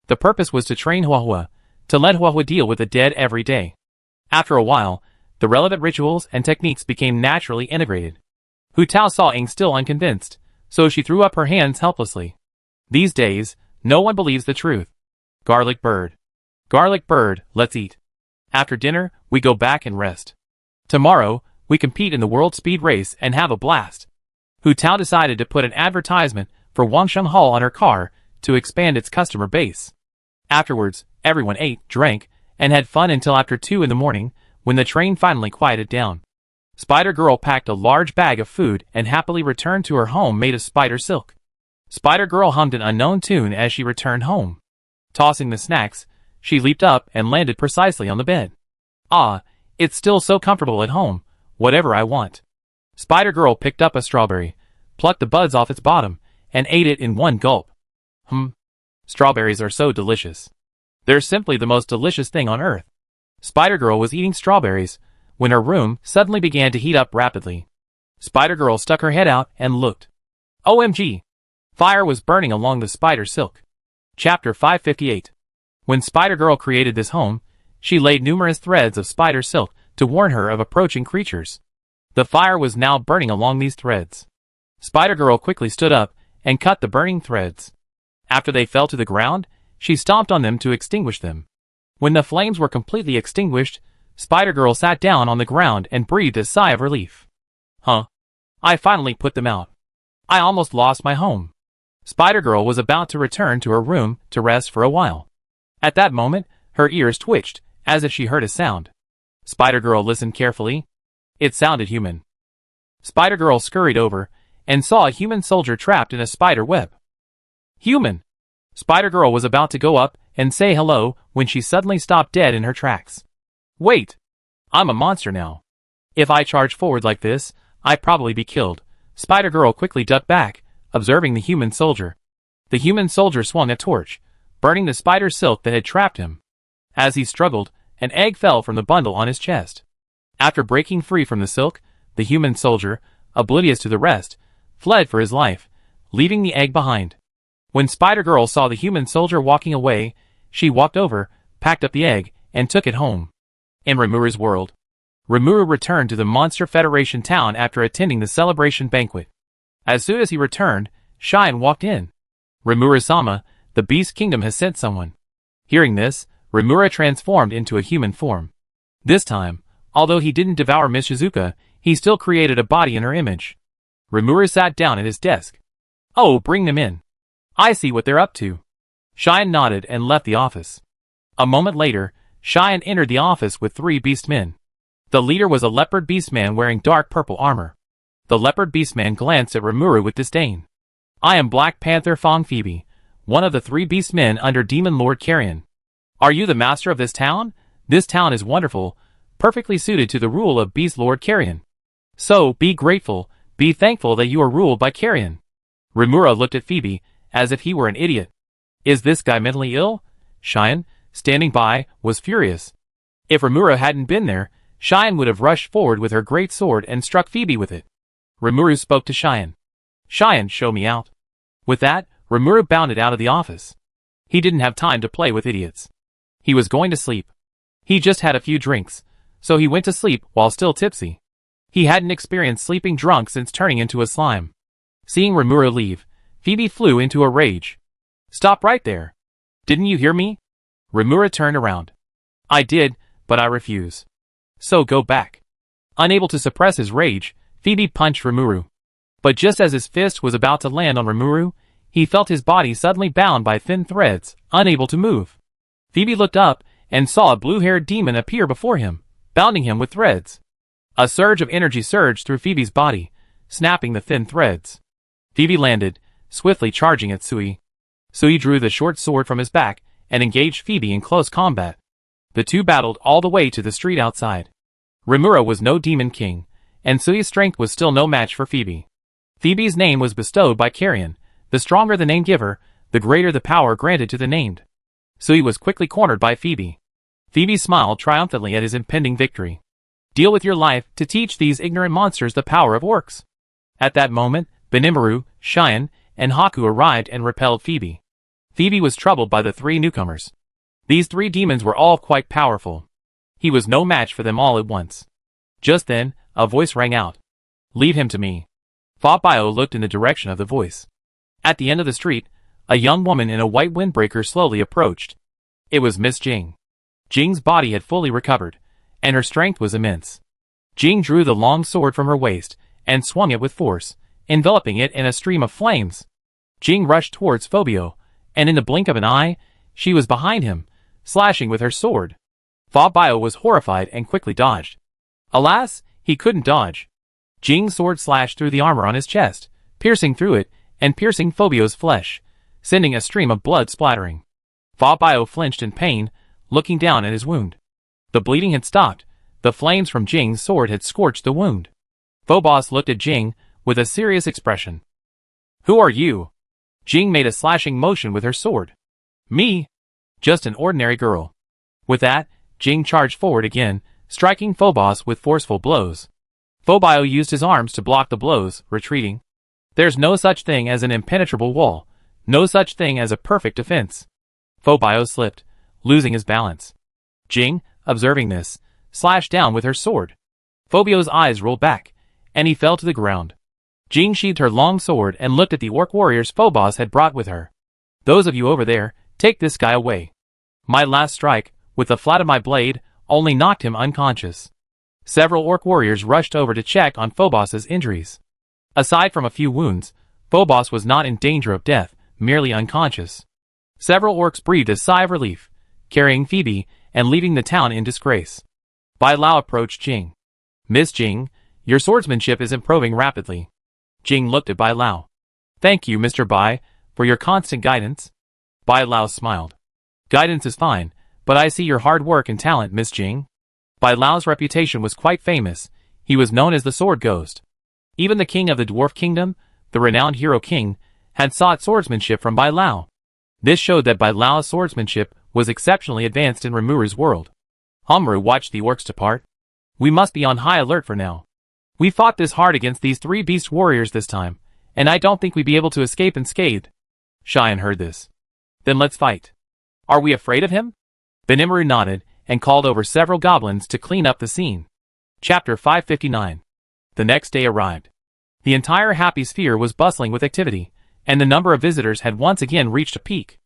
The purpose was to train Hua Hua, to let Hua Hua deal with the dead every day. After a while, the relevant rituals and techniques became naturally integrated. Hu Tao saw Ing still unconvinced, so she threw up her hands helplessly. These days, no one believes the truth. Garlic bird. Garlic bird, let's eat. After dinner, we go back and rest. Tomorrow, we compete in the World Speed Race and have a blast. Hu Tao decided to put an advertisement for Wangsheng Hall on her car to expand its customer base. Afterwards, everyone ate, drank, and had fun until after 2 in the morning, when the train finally quieted down. Spider Girl packed a large bag of food and happily returned to her home made of spider silk. Spider Girl hummed an unknown tune as she returned home. Tossing the snacks, she leaped up and landed precisely on the bed. Ah, it's still so comfortable at home, whatever I want. Spider Girl picked up a strawberry, plucked the buds off its bottom, and ate it in one gulp. Strawberries are so delicious. They're simply the most delicious thing on earth. Spider Girl was eating strawberries when her room suddenly began to heat up rapidly. Spider-Girl stuck her head out and looked. OMG! Fire was burning along the spider silk. Chapter 558. When Spider-Girl created this home, she laid numerous threads of spider silk to warn her of approaching creatures. The fire was now burning along these threads. Spider-Girl quickly stood up and cut the burning threads. After they fell to the ground, she stomped on them to extinguish them. When the flames were completely extinguished, Spider-Girl sat down on the ground and breathed a sigh of relief. Huh? I finally put them out. I almost lost my home. Spider-Girl was about to return to her room to rest for a while. At that moment, her ears twitched, as if she heard a sound. Spider-Girl listened carefully. It sounded human. Spider-Girl scurried over and saw a human soldier trapped in a spider web. Human! Spider-Girl was about to go up and say hello when she suddenly stopped dead in her tracks. Wait! I'm a monster now. If I charge forward like this, I'd probably be killed. Spider-Girl quickly ducked back, observing the human soldier. The human soldier swung a torch, burning the spider silk that had trapped him. As he struggled, an egg fell from the bundle on his chest. After breaking free from the silk, the human soldier, oblivious to the rest, fled for his life, leaving the egg behind. When Spider-Girl saw the human soldier walking away, she walked over, packed up the egg, and took it home. In Rimuru's world, Rimuru returned to the Monster Federation town after attending the celebration banquet. As soon as he returned, Shine walked in. Rimuru-sama, the Beast Kingdom has sent someone. Hearing this, Rimuru transformed into a human form. This time, although he didn't devour Miss Shizuka, he still created a body in her image. Rimuru sat down at his desk. Oh, bring them in. I see what they're up to. Shine nodded and left the office. A moment later, Shine entered the office with 3 beastmen. The leader was a leopard beastman wearing dark purple armor. The leopard beastman glanced at Rimuru with disdain. I am Black Panther Fong Phoebe, one of the 3 beastmen under Demon Lord Carrion. Are you the master of this town? This town is wonderful, perfectly suited to the rule of Beast Lord Carrion. So, be grateful, be thankful that you are ruled by Carrion. Rimuru looked at Phoebe, as if he were an idiot. Is this guy mentally ill? Shine, standing by, was furious. If Rimuru hadn't been there, Shine would have rushed forward with her great sword and struck Phoebe with it. Rimuru spoke to Shine. Shine, show me out. With that, Rimuru bounded out of the office. He didn't have time to play with idiots. He was going to sleep. He just had a few drinks, so he went to sleep while still tipsy. He hadn't experienced sleeping drunk since turning into a slime. Seeing Rimuru leave, Phoebe flew into a rage. Stop right there. Didn't you hear me? Rimuru turned around. I did, but I refuse. So go back. Unable to suppress his rage, Phoebe punched Rimuru. But just as his fist was about to land on Rimuru, he felt his body suddenly bound by thin threads, unable to move. Phoebe looked up and saw a blue-haired demon appear before him, bounding him with threads. A surge of energy surged through Phoebe's body, snapping the thin threads. Phoebe landed, swiftly charging at Sui. Sui drew the short sword from his back and engaged Phoebe in close combat. The two battled all the way to the street outside. Rimuru was no demon king, and Sui's strength was still no match for Phoebe. Phoebe's name was bestowed by Carrion. The stronger the name giver, the greater the power granted to the named. Sui was quickly cornered by Phoebe. Phoebe smiled triumphantly at his impending victory. Deal with your life to teach these ignorant monsters the power of orcs. At that moment, Benimaru, Shine, and Haku arrived and repelled Phoebe. Phoebe was troubled by the 3 newcomers. These 3 demons were all quite powerful. He was no match for them all at once. Just then, a voice rang out. Leave him to me. Fabio looked in the direction of the voice. At the end of the street, a young woman in a white windbreaker slowly approached. It was Miss Jing. Jing's body had fully recovered, and her strength was immense. Jing drew the long sword from her waist and swung it with force, enveloping it in a stream of flames. Jing rushed towards Fabio, and in the blink of an eye, she was behind him, slashing with her sword. Fabio was horrified and quickly dodged. Alas, he couldn't dodge. Jing's sword slashed through the armor on his chest, piercing through it and piercing Fabio's flesh, sending a stream of blood splattering. Fabio flinched in pain, looking down at his wound. The bleeding had stopped. The flames from Jing's sword had scorched the wound. Phobos looked at Jing with a serious expression. Who are you? Jing made a slashing motion with her sword. Me? Just an ordinary girl. With that, Jing charged forward again, striking Phobos with forceful blows. Phobio used his arms to block the blows, retreating. There's no such thing as an impenetrable wall, no such thing as a perfect defense. Phobio slipped, losing his balance. Jing, observing this, slashed down with her sword. Phobio's eyes rolled back, and he fell to the ground. Jing sheathed her long sword and looked at the orc warriors Phobos had brought with her. Those of you over there, take this guy away. My last strike, with the flat of my blade, only knocked him unconscious. Several orc warriors rushed over to check on Phobos's injuries. Aside from a few wounds, Phobos was not in danger of death, merely unconscious. Several orcs breathed a sigh of relief, carrying Phoebe and leaving the town in disgrace. Bai Lao approached Jing. Miss Jing, your swordsmanship is improving rapidly. Jing looked at Bai Lao. Thank you, Mr. Bai, for your constant guidance. Bai Lao smiled. Guidance is fine, but I see your hard work and talent, Miss Jing. Bai Lao's reputation was quite famous. He was known as the Sword Ghost. Even the king of the Dwarf Kingdom, the renowned hero king, had sought swordsmanship from Bai Lao. This showed that Bai Lao's swordsmanship was exceptionally advanced in Rimuru's world. Humru watched the orcs depart. We must be on high alert for now. We fought this hard against these 3 beast warriors this time, and I don't think we'd be able to escape unscathed. Cheyenne heard this. Then let's fight. Are we afraid of him? Benimaru nodded and called over several goblins to clean up the scene. Chapter 559. The next day arrived. The entire Happy Sphere was bustling with activity, and the number of visitors had once again reached a peak.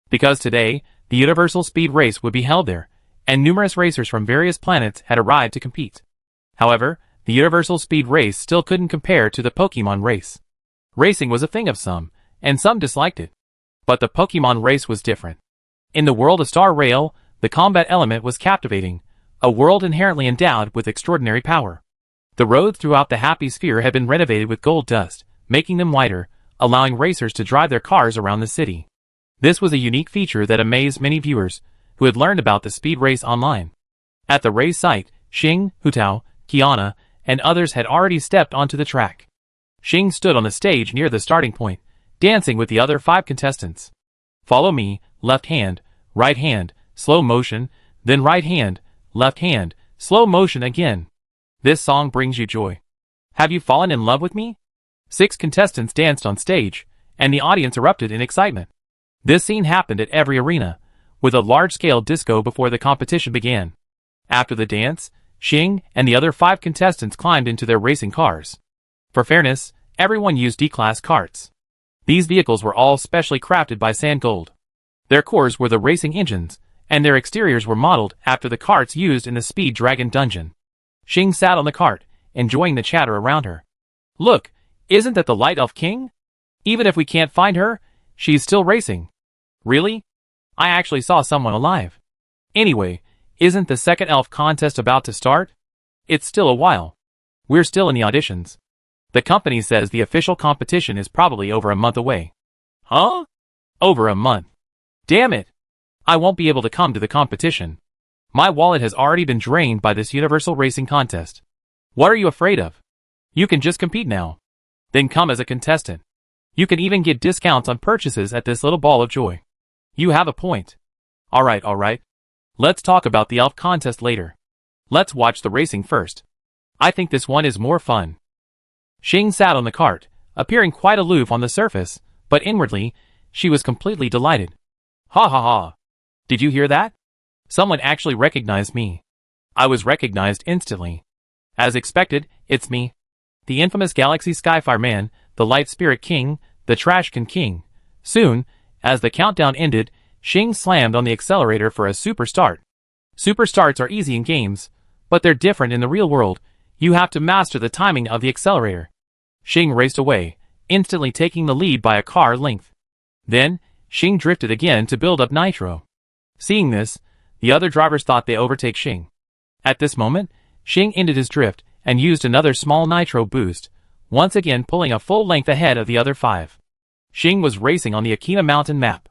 Because today, the Universal Speed Race would be held there, and numerous racers from various planets had arrived to compete. However, the Universal Speed Race still couldn't compare to the Pokemon race. Racing was a thing of some, and some disliked it. But the Pokemon race was different. In the world of Star Rail, the combat element was captivating, a world inherently endowed with extraordinary power. The roads throughout the Happy Sphere had been renovated with gold dust, making them wider, allowing racers to drive their cars around the city. This was a unique feature that amazed many viewers who had learned about the speed race online. At the race site, Xing, Hutao, Kiana, and others had already stepped onto the track. Xing stood on the stage near the starting point, dancing with the other 5 contestants. Follow me, left hand, right hand, slow motion, then right hand, left hand, slow motion again. This song brings you joy. Have you fallen in love with me? 6 contestants danced on stage, and the audience erupted in excitement. This scene happened at every arena, with a large-scale disco before the competition began. After the dance, Xing and the other 5 contestants climbed into their racing cars. For fairness, everyone used D-Class carts. These vehicles were all specially crafted by Sand Gold. Their cores were the racing engines, and their exteriors were modeled after the carts used in the Speed Dragon dungeon. Xing sat on the cart, enjoying the chatter around her. Look, isn't that the Light Elf King? Even if we can't find her, she's still racing. Really? I actually saw someone alive. Anyway, isn't the second elf contest about to start? It's still a while. We're still in the auditions. The company says the official competition is probably over a month away. Huh? Over a month. Damn it! I won't be able to come to the competition. My wallet has already been drained by this universal racing contest. What are you afraid of? You can just compete now. Then come as a contestant. You can even get discounts on purchases at this little ball of joy. You have a point. Alright. Let's talk about the elf contest later. Let's watch the racing first. I think this one is more fun. Xing sat on the cart, appearing quite aloof on the surface, but inwardly, she was completely delighted. Ha ha ha. Did you hear that? Someone actually recognized me. I was recognized instantly. As expected, it's me. The infamous Galaxy Skyfire Man, the Light Spirit King, the Trashcan King. Soon, as the countdown ended, Xing slammed on the accelerator for a super start. Super starts are easy in games, but they're different in the real world. You have to master the timing of the accelerator. Xing raced away, instantly taking the lead by a car length. Then, Xing drifted again to build up nitro. Seeing this, the other drivers thought they overtake Xing. At this moment, Xing ended his drift and used another small nitro boost, once again pulling a full length ahead of the other 5. Xing was racing on the Akina Mountain map.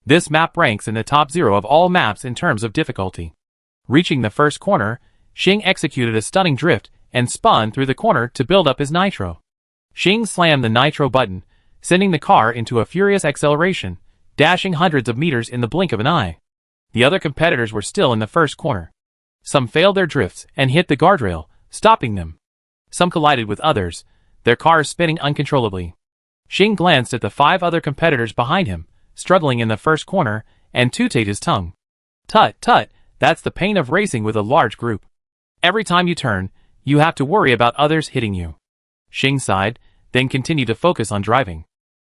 This map ranks in the top 0 of all maps in terms of difficulty. Reaching the first corner, Xing executed a stunning drift and spun through the corner to build up his nitro. Xing slammed the nitro button, sending the car into a furious acceleration, dashing hundreds of meters in the blink of an eye. The other competitors were still in the first corner. Some failed their drifts and hit the guardrail, stopping them. Some collided with others, their cars spinning uncontrollably. Xing glanced at the 5 other competitors behind him, struggling in the first corner, and tooted his tongue. Tut, tut, that's the pain of racing with a large group. Every time you turn, you have to worry about others hitting you. Xing sighed, then continued to focus on driving.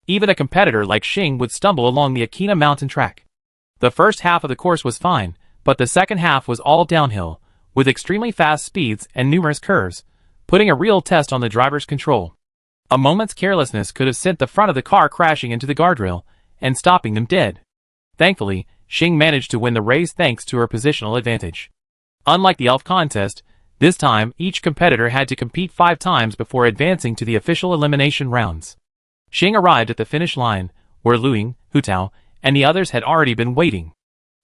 Even a competitor like Xing would stumble along the Akina mountain track. The first half of the course was fine, but the second half was all downhill, with extremely fast speeds and numerous curves, putting a real test on the driver's control. A moment's carelessness could have sent the front of the car crashing into the guardrail, and stopping them dead. Thankfully, Xing managed to win the race thanks to her positional advantage. Unlike the elf contest, this time each competitor had to compete 5 times before advancing to the official elimination rounds. Xing arrived at the finish line, where Luing, Hutao, and the others had already been waiting.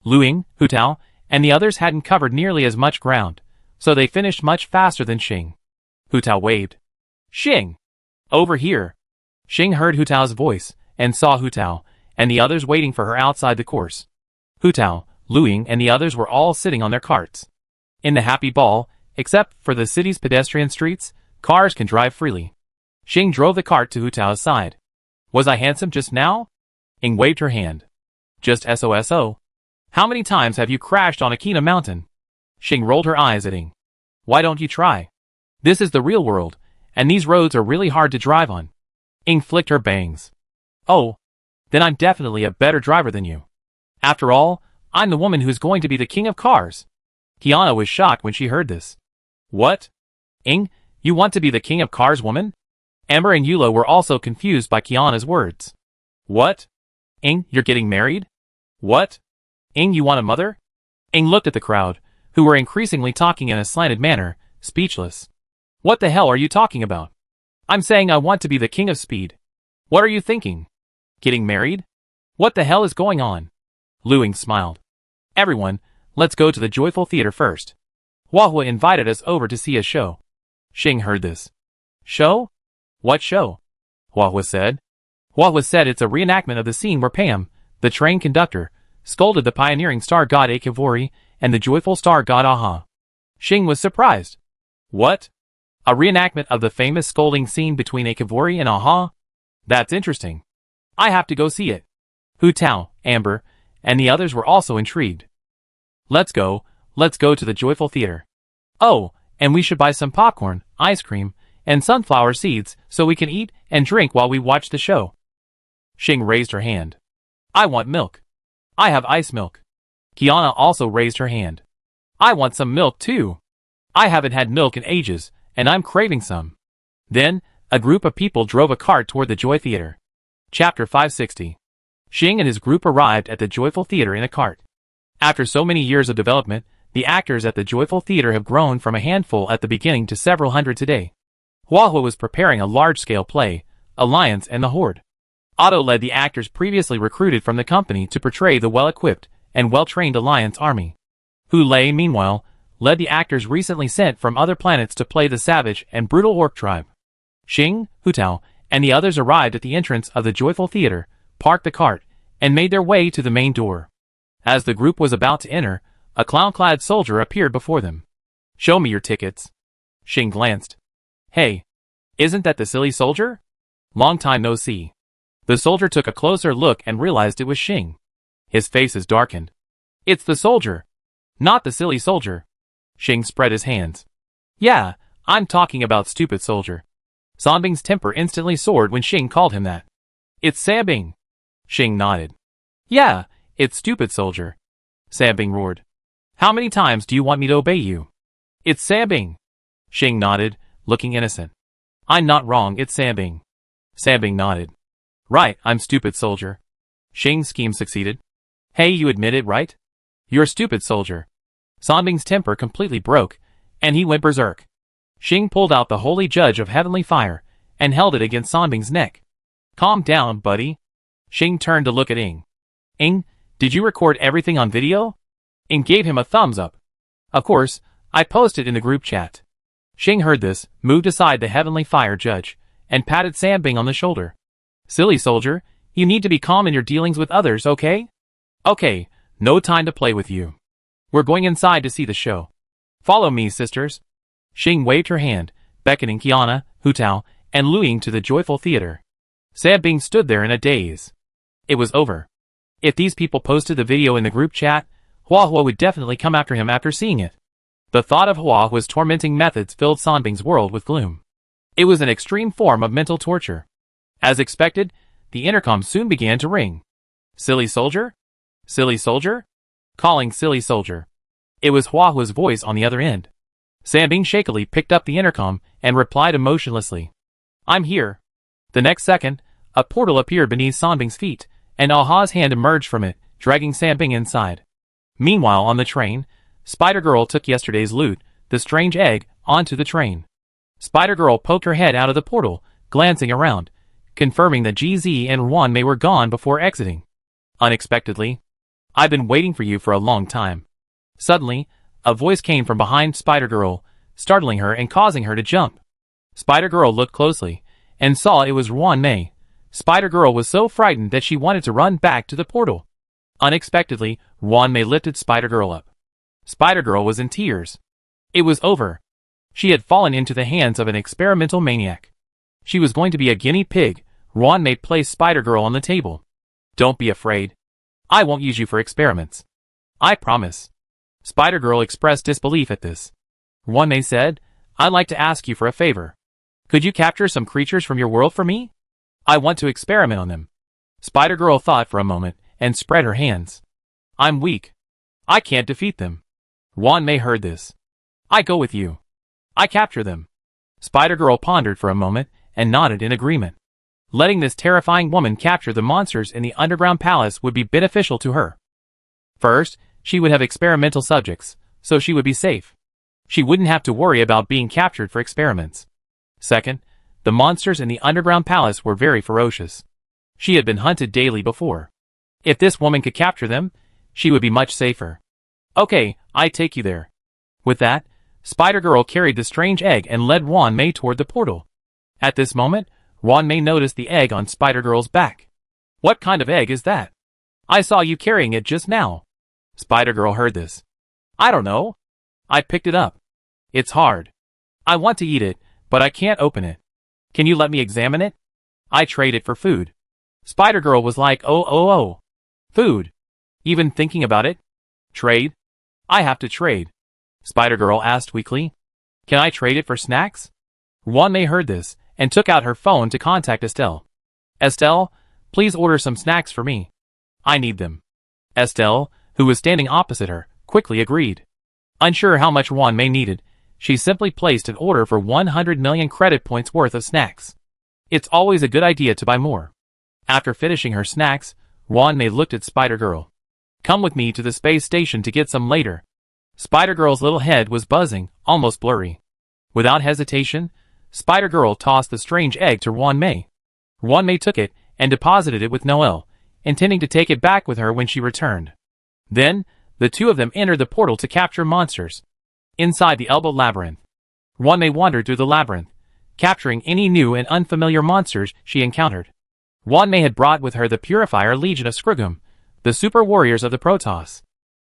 Luing, Hutao, and the others hadn't covered nearly as much ground, so they finished much faster than Xing. Hutao waved. Xing! Over here! Xing heard Hutao's voice, and saw Hutao, and the others waiting for her outside the course. Hutao, Luing, and the others were all sitting on their carts. In the happy ball, except for the city's pedestrian streets, cars can drive freely. Xing drove the cart to Hutao's side. Was I handsome just now? Ing waved her hand. Just SOSO. How many times have you crashed on Akina Mountain? Xing rolled her eyes at Ing. Why don't you try? This is the real world, and these roads are really hard to drive on. Ing flicked her bangs. Oh, then I'm definitely a better driver than you. After all, I'm the woman who's going to be the king of cars. Kiana was shocked when she heard this. What? Ing, you want to be the king of cars, woman? Amber and Yulo were also confused by Kiana's words. What? Ing, you're getting married? What? Ing, you want a mother? Ing looked at the crowd, who were increasingly talking in a slanted manner, speechless. What the hell are you talking about? I'm saying I want to be the king of speed. What are you thinking? Getting married? What the hell is going on? Luing smiled. Everyone, let's go to the Joyful Theater first. Huahua invited us over to see a show. Xing heard this. Show? What show? Huahua said. Huahua said it's a reenactment of the scene where Pam, the train conductor, scolded the pioneering star god Akivori and the joyful star god Aha. Xing was surprised. What? A reenactment of the famous scolding scene between Akivori and Aha? That's interesting. I have to go see it. Hutao, Amber, and the others were also intrigued. Let's go to the Joyful Theater. Oh, and we should buy some popcorn, ice cream, and sunflower seeds so we can eat and drink while we watch the show. Xing raised her hand. I want milk. I have ice milk. Kiana also raised her hand. I want some milk too. I haven't had milk in ages, and I'm craving some. Then, a group of people drove a cart toward the Joy Theater. Chapter 560. Xing and his group arrived at the Joyful Theater in a cart. After so many years of development, the actors at the Joyful Theater have grown from a handful at the beginning to several hundred today. Huahua was preparing a large-scale play, Alliance and the Horde. Otto led the actors previously recruited from the company to portray the well-equipped and well-trained Alliance army. Hu Lei, meanwhile, led the actors recently sent from other planets to play the savage and brutal orc tribe. Xing, Hutao, and the others arrived at the entrance of the Joyful Theater, parked the cart, and made their way to the main door. As the group was about to enter, a clown-clad soldier appeared before them. Show me your tickets. Xing glanced. Hey, isn't that the silly soldier? Long time no see. The soldier took a closer look and realized it was Xing. His face is darkened. It's the soldier. Not the silly soldier. Xing spread his hands. Yeah, I'm talking about stupid soldier. Sanbing's temper instantly soared when Xing called him that. It's Sanbing. Xing nodded. Yeah, it's stupid soldier. Sanbing roared. How many times do you want me to obey you? It's Sanbing. Xing nodded, looking innocent. I'm not wrong, it's Sanbing. Sanbing nodded. Right, I'm stupid soldier. Xing's scheme succeeded. Hey, you admit it, right? You're stupid soldier. Sanbing's temper completely broke, and he went berserk. Xing pulled out the holy judge of heavenly fire, and held it against Sanbing's neck. Calm down, buddy. Xing turned to look at Ing. Ing, did you record everything on video? Ing gave him a thumbs up. Of course, I posted in the group chat. Xing heard this, moved aside the heavenly fire judge, and patted Sanbing on the shoulder. Silly soldier, you need to be calm in your dealings with others, okay? Okay, no time to play with you. We're going inside to see the show. Follow me, sisters. Xing waved her hand, beckoning Kiana, Hutao, and Luying to the joyful theater. Sanbing stood there in a daze. It was over. If these people posted the video in the group chat, Hua Hua would definitely come after him after seeing it. The thought of Hua Hua's tormenting methods filled Sanbing's world with gloom. It was an extreme form of mental torture. As expected, the intercom soon began to ring. Silly soldier? Silly soldier? Calling silly soldier. It was Hua Hua's voice on the other end. Sanbing shakily picked up the intercom and replied emotionlessly. I'm here. The next second, a portal appeared beneath Sanbing's feet, and Aha's hand emerged from it, dragging Sanbing inside. Meanwhile on the train, Spider-Girl took yesterday's loot, the strange egg, onto the train. Spider-Girl poked her head out of the portal, glancing around, confirming that GZ and Wanmei were gone before exiting. Unexpectedly, I've been waiting for you for a long time. Suddenly, a voice came from behind Spider-Girl, startling her and causing her to jump. Spider-Girl looked closely, and saw it was Wanmei. Spider-Girl was so frightened that she wanted to run back to the portal. Unexpectedly, Wanmei lifted Spider-Girl up. Spider-Girl was in tears. It was over. She had fallen into the hands of an experimental maniac. She was going to be a guinea pig. Wanmei placed Spider-Girl on the table. Don't be afraid. I won't use you for experiments. I promise. Spider-Girl expressed disbelief at this. Wanmei said, I'd like to ask you for a favor. Could you capture some creatures from your world for me? I want to experiment on them. Spider-Girl thought for a moment and spread her hands. I'm weak. I can't defeat them. Wanmei heard this. I go with you. I capture them. Spider-Girl pondered for a moment and nodded in agreement. Letting this terrifying woman capture the monsters in the underground palace would be beneficial to her. First, she would have experimental subjects, so she would be safe. She wouldn't have to worry about being captured for experiments. Second, the monsters in the underground palace were very ferocious. She had been hunted daily before. If this woman could capture them, she would be much safer. Okay, I take you there. With that, Spider-Girl carried the strange egg and led Wanmei toward the portal. At this moment, Wanmei noticed the egg on Spider-Girl's back. What kind of egg is that? I saw you carrying it just now. Spider-Girl heard this. I don't know. I picked it up. It's hard. I want to eat it, but I can't open it. Can you let me examine it? I trade it for food. Spider-Girl was like, oh. Food. Even thinking about it? Trade? I have to trade. Spider-Girl asked weakly. Can I trade it for snacks? Wanmei heard this, and took out her phone to contact Estelle. Estelle, please order some snacks for me. I need them. Estelle, who was standing opposite her, quickly agreed. Unsure how much Wanmei needed, she simply placed an order for 100 million credit points worth of snacks. It's always a good idea to buy more. After finishing her snacks, Wanmei looked at Spider-Girl. Come with me to the space station to get some later. Spider-Girl's little head was buzzing, almost blurry. Without hesitation, Spider-Girl tossed the strange egg to Wanmei. Wanmei took it and deposited it with Noelle, intending to take it back with her when she returned. Then, the two of them entered the portal to capture monsters. Inside the Elbow Labyrinth, Wanmei wandered through the labyrinth, capturing any new and unfamiliar monsters she encountered. Wanmei had brought with her the Purifier Legion of Skrugum, the super warriors of the Protoss.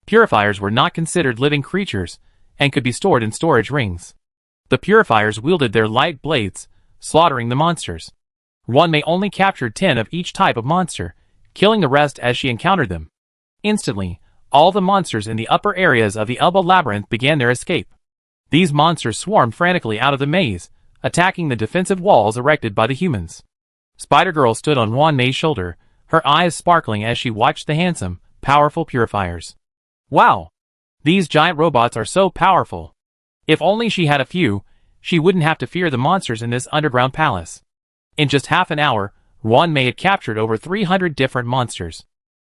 Purifiers were not considered living creatures, and could be stored in storage rings. The Purifiers wielded their light blades, slaughtering the monsters. Wanmei only captured 10 of each type of monster, killing the rest as she encountered them. Instantly, all the monsters in the upper areas of the Elbow Labyrinth began their escape. These monsters swarmed frantically out of the maze, attacking the defensive walls erected by the humans. Spider-Girl stood on Wanmei's shoulder, her eyes sparkling as she watched the handsome, powerful purifiers. Wow! These giant robots are so powerful. If only she had a few, she wouldn't have to fear the monsters in this underground palace. In just half an hour, Wanmei had captured over 300 different monsters.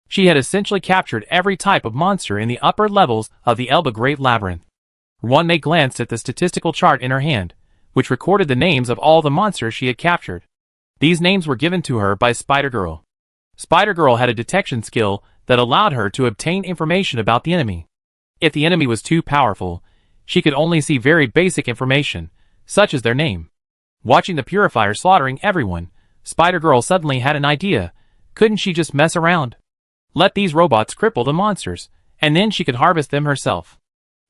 She had essentially captured every type of monster in the upper levels of the Elba Great Labyrinth. Wanmei glanced at the statistical chart in her hand, which recorded the names of all the monsters she had captured. These names were given to her by Spider-Girl. Spider-Girl had a detection skill that allowed her to obtain information about the enemy. If the enemy was too powerful, she could only see very basic information, such as their name. Watching the purifier slaughtering everyone, Spider-Girl suddenly had an idea. Couldn't she just mess around? Let these robots cripple the monsters, and then she could harvest them herself.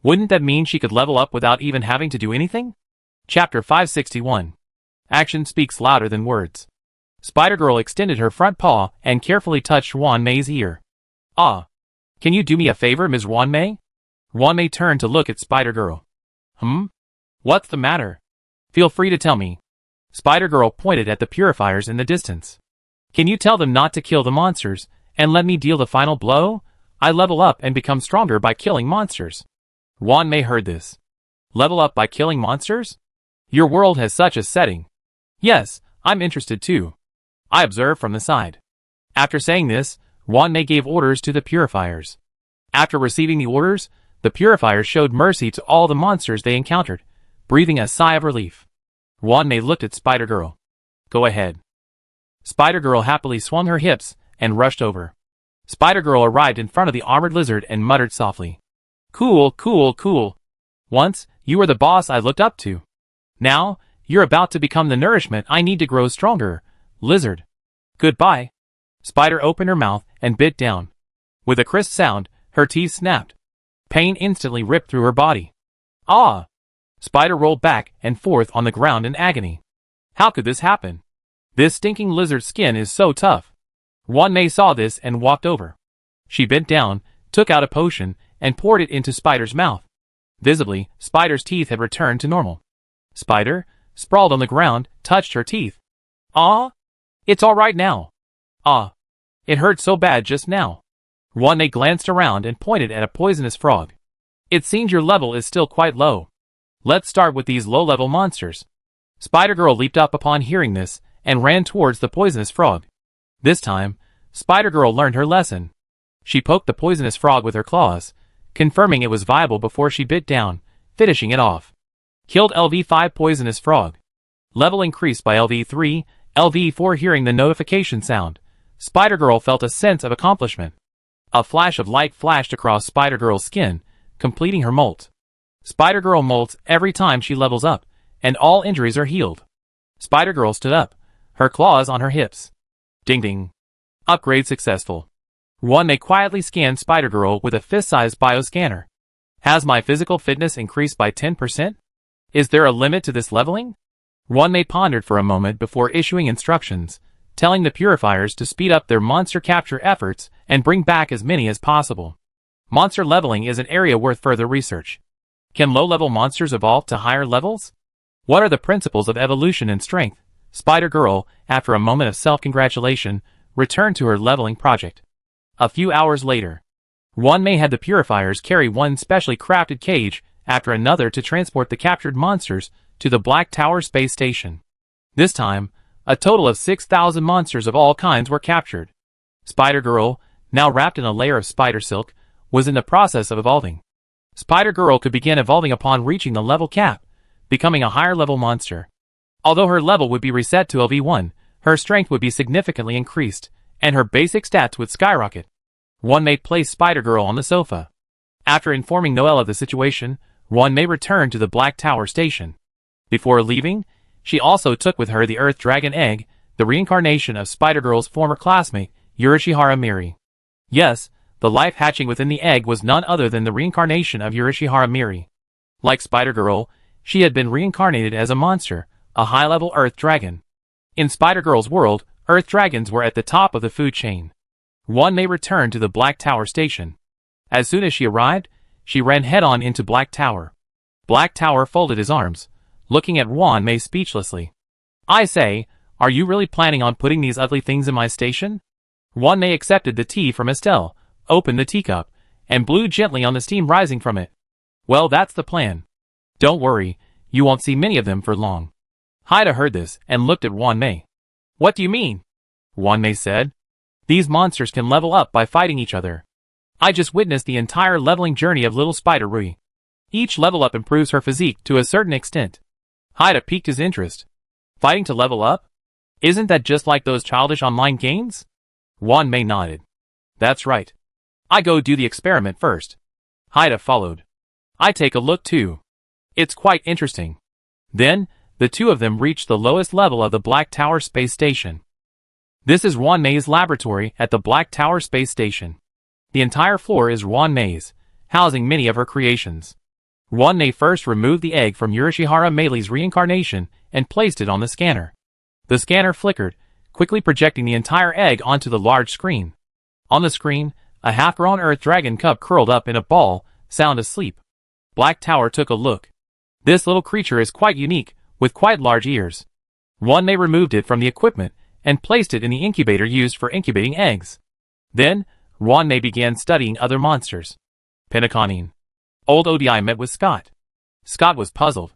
Wouldn't that mean she could level up without even having to do anything? Chapter 561. Action speaks louder than words. Spider-Girl extended her front paw and carefully touched Wanmei's ear. Ah. Can you do me a favor, Ms. Wanmei? Wanmei turned to look at Spider-Girl. What's the matter? Feel free to tell me. Spider-Girl pointed at the purifiers in the distance. Can you tell them not to kill the monsters, and let me deal the final blow? I level up and become stronger by killing monsters. Wanmei heard this. Level up by killing monsters? Your world has such a setting. Yes, I'm interested too. I observed from the side. After saying this, Wanmei gave orders to the purifiers. After receiving the orders, the purifiers showed mercy to all the monsters they encountered, breathing a sigh of relief. Wanmei looked at Spider-Girl. Go ahead. Spider-Girl happily swung her hips and rushed over. Spider-Girl arrived in front of the armored lizard and muttered softly. Cool, cool, cool. Once, you were the boss I looked up to. Now, you're about to become the nourishment I need to grow stronger, lizard. Goodbye. Spider opened her mouth and bit down. With a crisp sound, her teeth snapped. Pain instantly ripped through her body. Ah! Spider rolled back and forth on the ground in agony. How could this happen? This stinking lizard's skin is so tough. Wanmei saw this and walked over. She bent down, took out a potion, and poured it into Spider's mouth. Visibly, Spider's teeth had returned to normal. Spider, sprawled on the ground, touched her teeth. Ah! It's all right now. Ah! It hurt so bad just now. Wanmei glanced around and pointed at a poisonous frog. It seems your level is still quite low. Let's start with these low-level monsters. Spider-Girl leaped up upon hearing this and ran towards the poisonous frog. This time, Spider-Girl learned her lesson. She poked the poisonous frog with her claws, confirming it was viable before she bit down, finishing it off. Killed LV5 poisonous frog. Level increased by LV3, LV4. Hearing the notification sound, Spider-Girl felt a sense of accomplishment. A flash of light flashed across Spider-Girl's skin, completing her molt. Spider-Girl molts every time she levels up, and all injuries are healed. Spider-Girl stood up, her claws on her hips. Ding ding. Upgrade successful. Wanmei quietly scanned Spider-Girl with a fist-sized bioscanner. Has my physical fitness increased by 10%? Is there a limit to this leveling? Wanmei pondered for a moment before issuing instructions, telling the purifiers to speed up their monster capture efforts and bring back as many as possible. Monster leveling is an area worth further research. Can low-level monsters evolve to higher levels? What are the principles of evolution and strength? Spider-Girl, after a moment of self-congratulation, returned to her leveling project. A few hours later, Wanmei had the purifiers carry one specially crafted cage after another to transport the captured monsters to the Black Tower space station. This time, a total of 6,000 monsters of all kinds were captured. Spider-Girl, now wrapped in a layer of spider silk, was in the process of evolving. Spider-Girl could begin evolving upon reaching the level cap, becoming a higher-level monster. Although her level would be reset to LV1, her strength would be significantly increased, and her basic stats would skyrocket. Wanmei placed Spider-Girl on the sofa. After informing Noelle of the situation, Wanmei returned to the Black Tower station. Before leaving, she also took with her the Earth Dragon Egg, the reincarnation of Spider-Girl's former classmate, Urashihara Miri. Yes, the life hatching within the egg was none other than the reincarnation of Urashihara Miri. Like Spider-Girl, she had been reincarnated as a monster, a high-level Earth Dragon. In Spider-Girl's world, Earth Dragons were at the top of the food chain. Wanmei returned to the Black Tower station. As soon as she arrived, she ran head-on into Black Tower. Black Tower folded his arms, looking at Wanmei speechlessly. I say, are you really planning on putting these ugly things in my station? Wanmei accepted the tea from Estelle, opened the teacup, and blew gently on the steam rising from it. Well, that's the plan. Don't worry, you won't see many of them for long. Haida heard this and looked at Wanmei. What do you mean? Wanmei said. These monsters can level up by fighting each other. I just witnessed the entire leveling journey of little Spider Rui. Each level up improves her physique to a certain extent. Haida piqued his interest. Fighting to level up? Isn't that just like those childish online games? Wanmei nodded. That's right. I go do the experiment first. Haida followed. I take a look too. It's quite interesting. Then, the two of them reached the lowest level of the Black Tower space station. This is Wanmei's laboratory at the Black Tower space station. The entire floor is Wanmei's, housing many of her creations. Ronne first removed the egg from Urashihara Meilei's reincarnation and placed it on the scanner. The scanner flickered, quickly projecting the entire egg onto the large screen. On the screen, a half-grown earth dragon cub curled up in a ball, sound asleep. Black Tower took a look. This little creature is quite unique, with quite large ears. Ronne removed it from the equipment and placed it in the incubator used for incubating eggs. Then, Ronne began studying other monsters. Pinnaconine. Old Odi met with Scott. Scott was puzzled.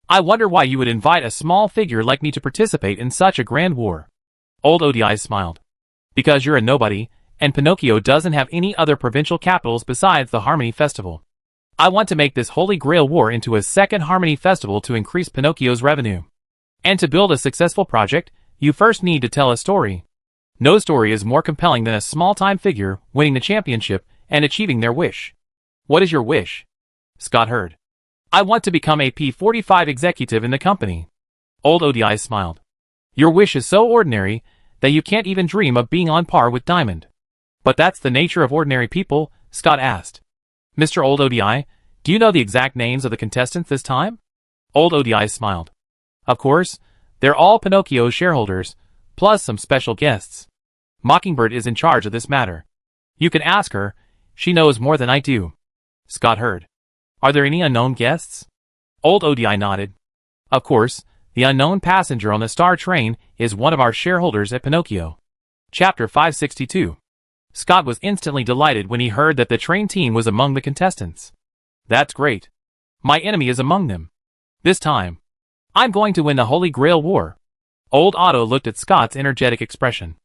I wonder why you would invite a small figure like me to participate in such a grand war. Old Odi smiled. Because you're a nobody, and Pinocchio doesn't have any other provincial capitals besides the Harmony Festival. I want to make this Holy Grail War into a second Harmony Festival to increase Pinocchio's revenue. And to build a successful project, you first need to tell a story. No story is more compelling than a small-time figure winning the championship and achieving their wish. What is your wish? Scott heard. I want to become a EP481 executive in the company. Old Odi smiled. Your wish is so ordinary that you can't even dream of being on par with Diamond. But that's the nature of ordinary people, Scott asked. Mr. Old Odi, do you know the exact names of the contestants this time? Old Odi smiled. Of course, they're all Pinocchio's shareholders, plus some special guests. Mockingbird is in charge of this matter. You can ask her, she knows more than I do. Scott heard. Are there any unknown guests? Old Odi nodded. Of course, the unknown passenger on the Star Train is one of our shareholders at Pinocchio. Chapter 562. Scott was instantly delighted when he heard that the train team was among the contestants. That's great. My enemy is among them. This time, I'm going to win the Holy Grail War. Old Otto looked at Scott's energetic expression.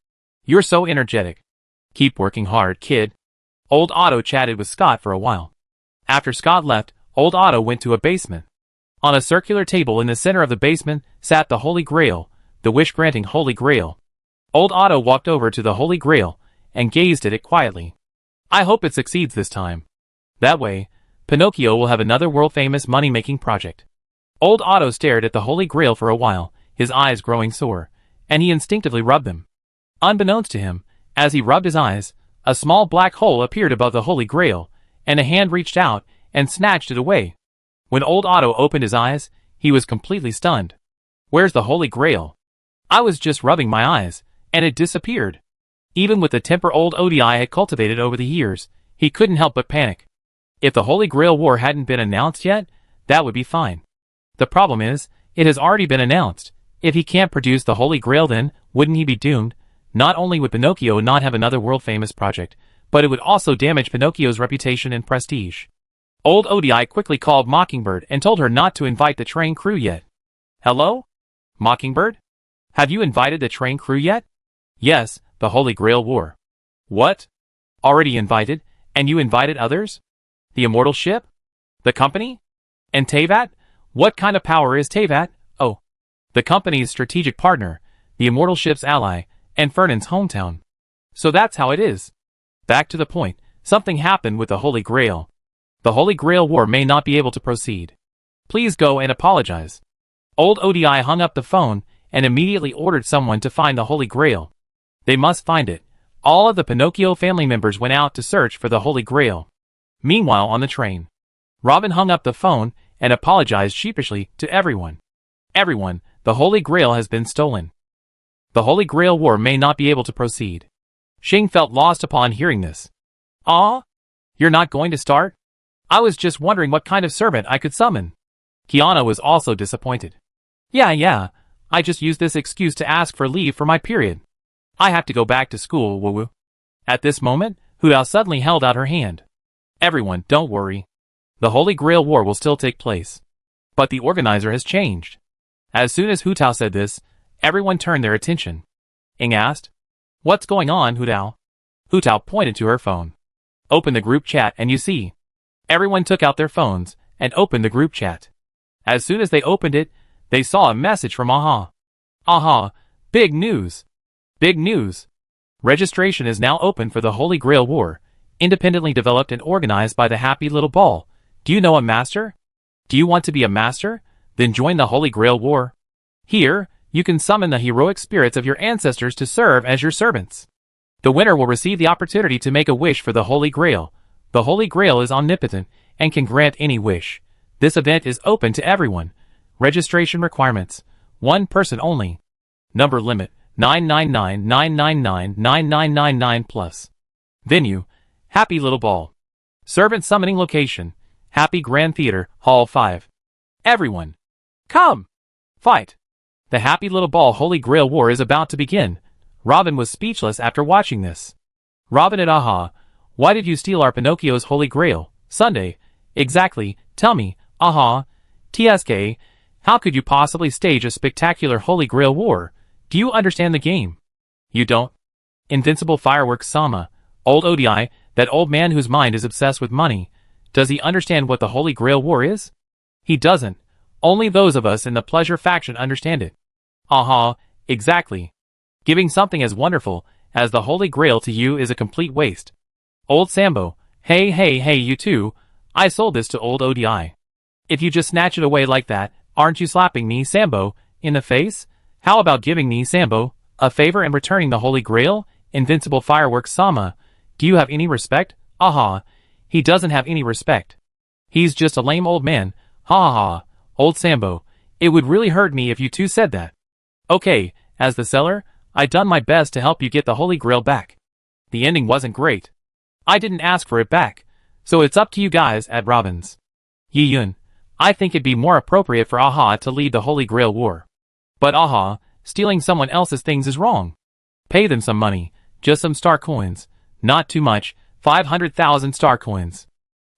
You're so energetic. Keep working hard, kid. Old Otto chatted with Scott for a while. After Scott left, Old Otto went to a basement. On a circular table in the center of the basement sat the Holy Grail, the wish-granting Holy Grail. Old Otto walked over to the Holy Grail and gazed at it quietly. I hope it succeeds this time. That way, Pinocchio will have another world-famous money-making project. Old Otto stared at the Holy Grail for a while, his eyes growing sore, and he instinctively rubbed them. Unbeknownst to him, as he rubbed his eyes, a small black hole appeared above the Holy Grail, and a hand reached out and snatched it away. When Old Otto opened his eyes, he was completely stunned. Where's the Holy Grail? I was just rubbing my eyes, and it disappeared. Even with the temper Old Odi had cultivated over the years, he couldn't help but panic. If the Holy Grail War hadn't been announced yet, that would be fine. The problem is, it has already been announced. If he can't produce the Holy Grail then, wouldn't he be doomed? Not only would Pinocchio not have another world-famous project, but it would also damage Pinocchio's reputation and prestige. Old Odi quickly called Mockingbird and told her not to invite the train crew yet. Hello? Mockingbird? Have you invited the train crew yet? Yes, the Holy Grail War. What? Already invited? And you invited others? The immortal ship? The company? And Teyvat? What kind of power is Teyvat? Oh. The company's strategic partner, the immortal ship's ally, and Fernand's hometown. So that's how it is. Back to the point, something happened with the Holy Grail. The Holy Grail War may not be able to proceed. Please go and apologize. Old Odi hung up the phone and immediately ordered someone to find the Holy Grail. They must find it. All of the Pinocchio family members went out to search for the Holy Grail. Meanwhile on the train, Robin hung up the phone and apologized sheepishly to everyone. Everyone, the Holy Grail has been stolen. The Holy Grail War may not be able to proceed. Xing felt lost upon hearing this. Ah? You're not going to start? I was just wondering what kind of servant I could summon. Kiana was also disappointed. Yeah, I just used this excuse to ask for leave for my period. I have to go back to school, woo-woo. At this moment, Hu Dao suddenly held out her hand. Everyone, don't worry. The Holy Grail War will still take place. But the organizer has changed. As soon as Hu Dao said this, everyone turned their attention. Ing asked, What's going on, Hu Dao? Hu Dao pointed to her phone. Open the group chat and you see. Everyone took out their phones and opened the group chat. As soon as they opened it, they saw a message from Aha. Aha, big news. Big news. Registration is now open for the Holy Grail War, independently developed and organized by the Happy Little Ball. Do you know a master? Do you want to be a master? Then join the Holy Grail War. Here, you can summon the heroic spirits of your ancestors to serve as your servants. The winner will receive the opportunity to make a wish for the Holy Grail. The Holy Grail is omnipotent and can grant any wish. This event is open to everyone. Registration requirements. 1 person only. Number limit 999999999 plus. Venue, Happy Little Ball. Servant summoning location, Happy Grand Theater, Hall 5. Everyone, come! Fight! The Happy Little Ball Holy Grail War is about to begin. Robin was speechless after watching this. Robin and Aha, why did you steal our Pinocchio's Holy Grail? Sunday, exactly, tell me, Aha, TSK, how could you possibly stage a spectacular Holy Grail War? Do you understand the game? You don't? Invincible Fireworks Sama, old ODI, that old man whose mind is obsessed with money. Does he understand what the Holy Grail War is? He doesn't. Only those of us in the pleasure faction understand it. Aha, exactly. Giving something as wonderful as the Holy Grail to you is a complete waste. Old Sambo, hey you two, I sold this to old ODI. If you just snatch it away like that, aren't you slapping me, Sambo, in the face? How about giving me, Sambo, a favor and returning the Holy Grail? Invincible Fireworks Sama, do you have any respect? Aha, he doesn't have any respect. He's just a lame old man, ha ha ha. Old Sambo, it would really hurt me if you two said that. Okay, as the seller, I done my best to help you get the Holy Grail back. The ending wasn't great. I didn't ask for it back, so it's up to you guys at Robin's. Yi Yun, I think it'd be more appropriate for Aha to lead the Holy Grail War. But Aha, stealing someone else's things is wrong. Pay them some money, just some star coins, not too much, 500,000 star coins.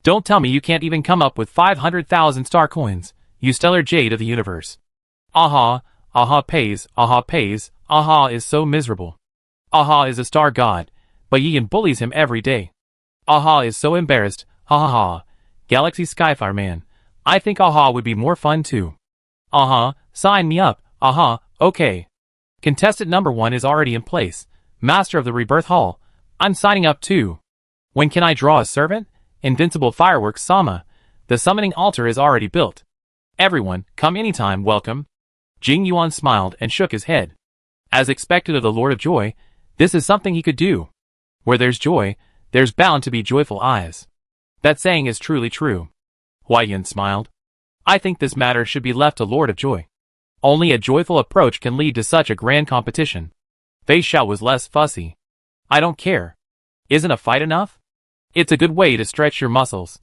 Don't tell me you can't even come up with 500,000 star coins, you stellar jade of the universe. Aha, Aha pays, Aha is so miserable. Aha is a star god, but Yian bullies him every day. Aha is so embarrassed, ha ha ha. Galaxy Skyfire Man, I think Aha would be more fun too. Aha, sign me up, Aha, okay. Contestant number 1 is already in place, Master of the Rebirth Hall, I'm signing up too. When can I draw a servant? Invincible Fireworks Sama, the summoning altar is already built. Everyone, come anytime, welcome. Jing Yuan smiled and shook his head. As expected of the Lord of Joy, this is something he could do. Where there's joy, there's bound to be joyful eyes. That saying is truly true. Huaiyan smiled. I think this matter should be left to Lord of Joy. Only a joyful approach can lead to such a grand competition. Fei Xiao was less fussy. I don't care. Isn't a fight enough? It's a good way to stretch your muscles.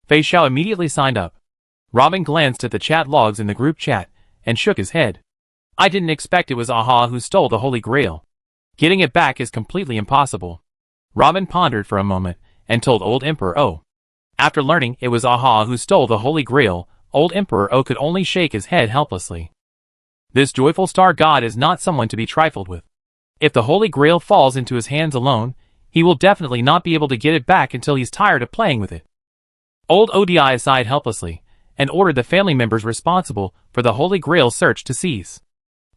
Fei Xiao immediately signed up. Robin glanced at the chat logs in the group chat and shook his head. I didn't expect it was Aha who stole the Holy Grail. Getting it back is completely impossible. Robin pondered for a moment and told old Emperor O. After learning it was Aha who stole the Holy Grail, old Emperor O could only shake his head helplessly. This joyful star god is not someone to be trifled with. If the Holy Grail falls into his hands alone, he will definitely not be able to get it back until he's tired of playing with it. Old ODI sighed helplessly and ordered the family members responsible for the Holy Grail search to seize.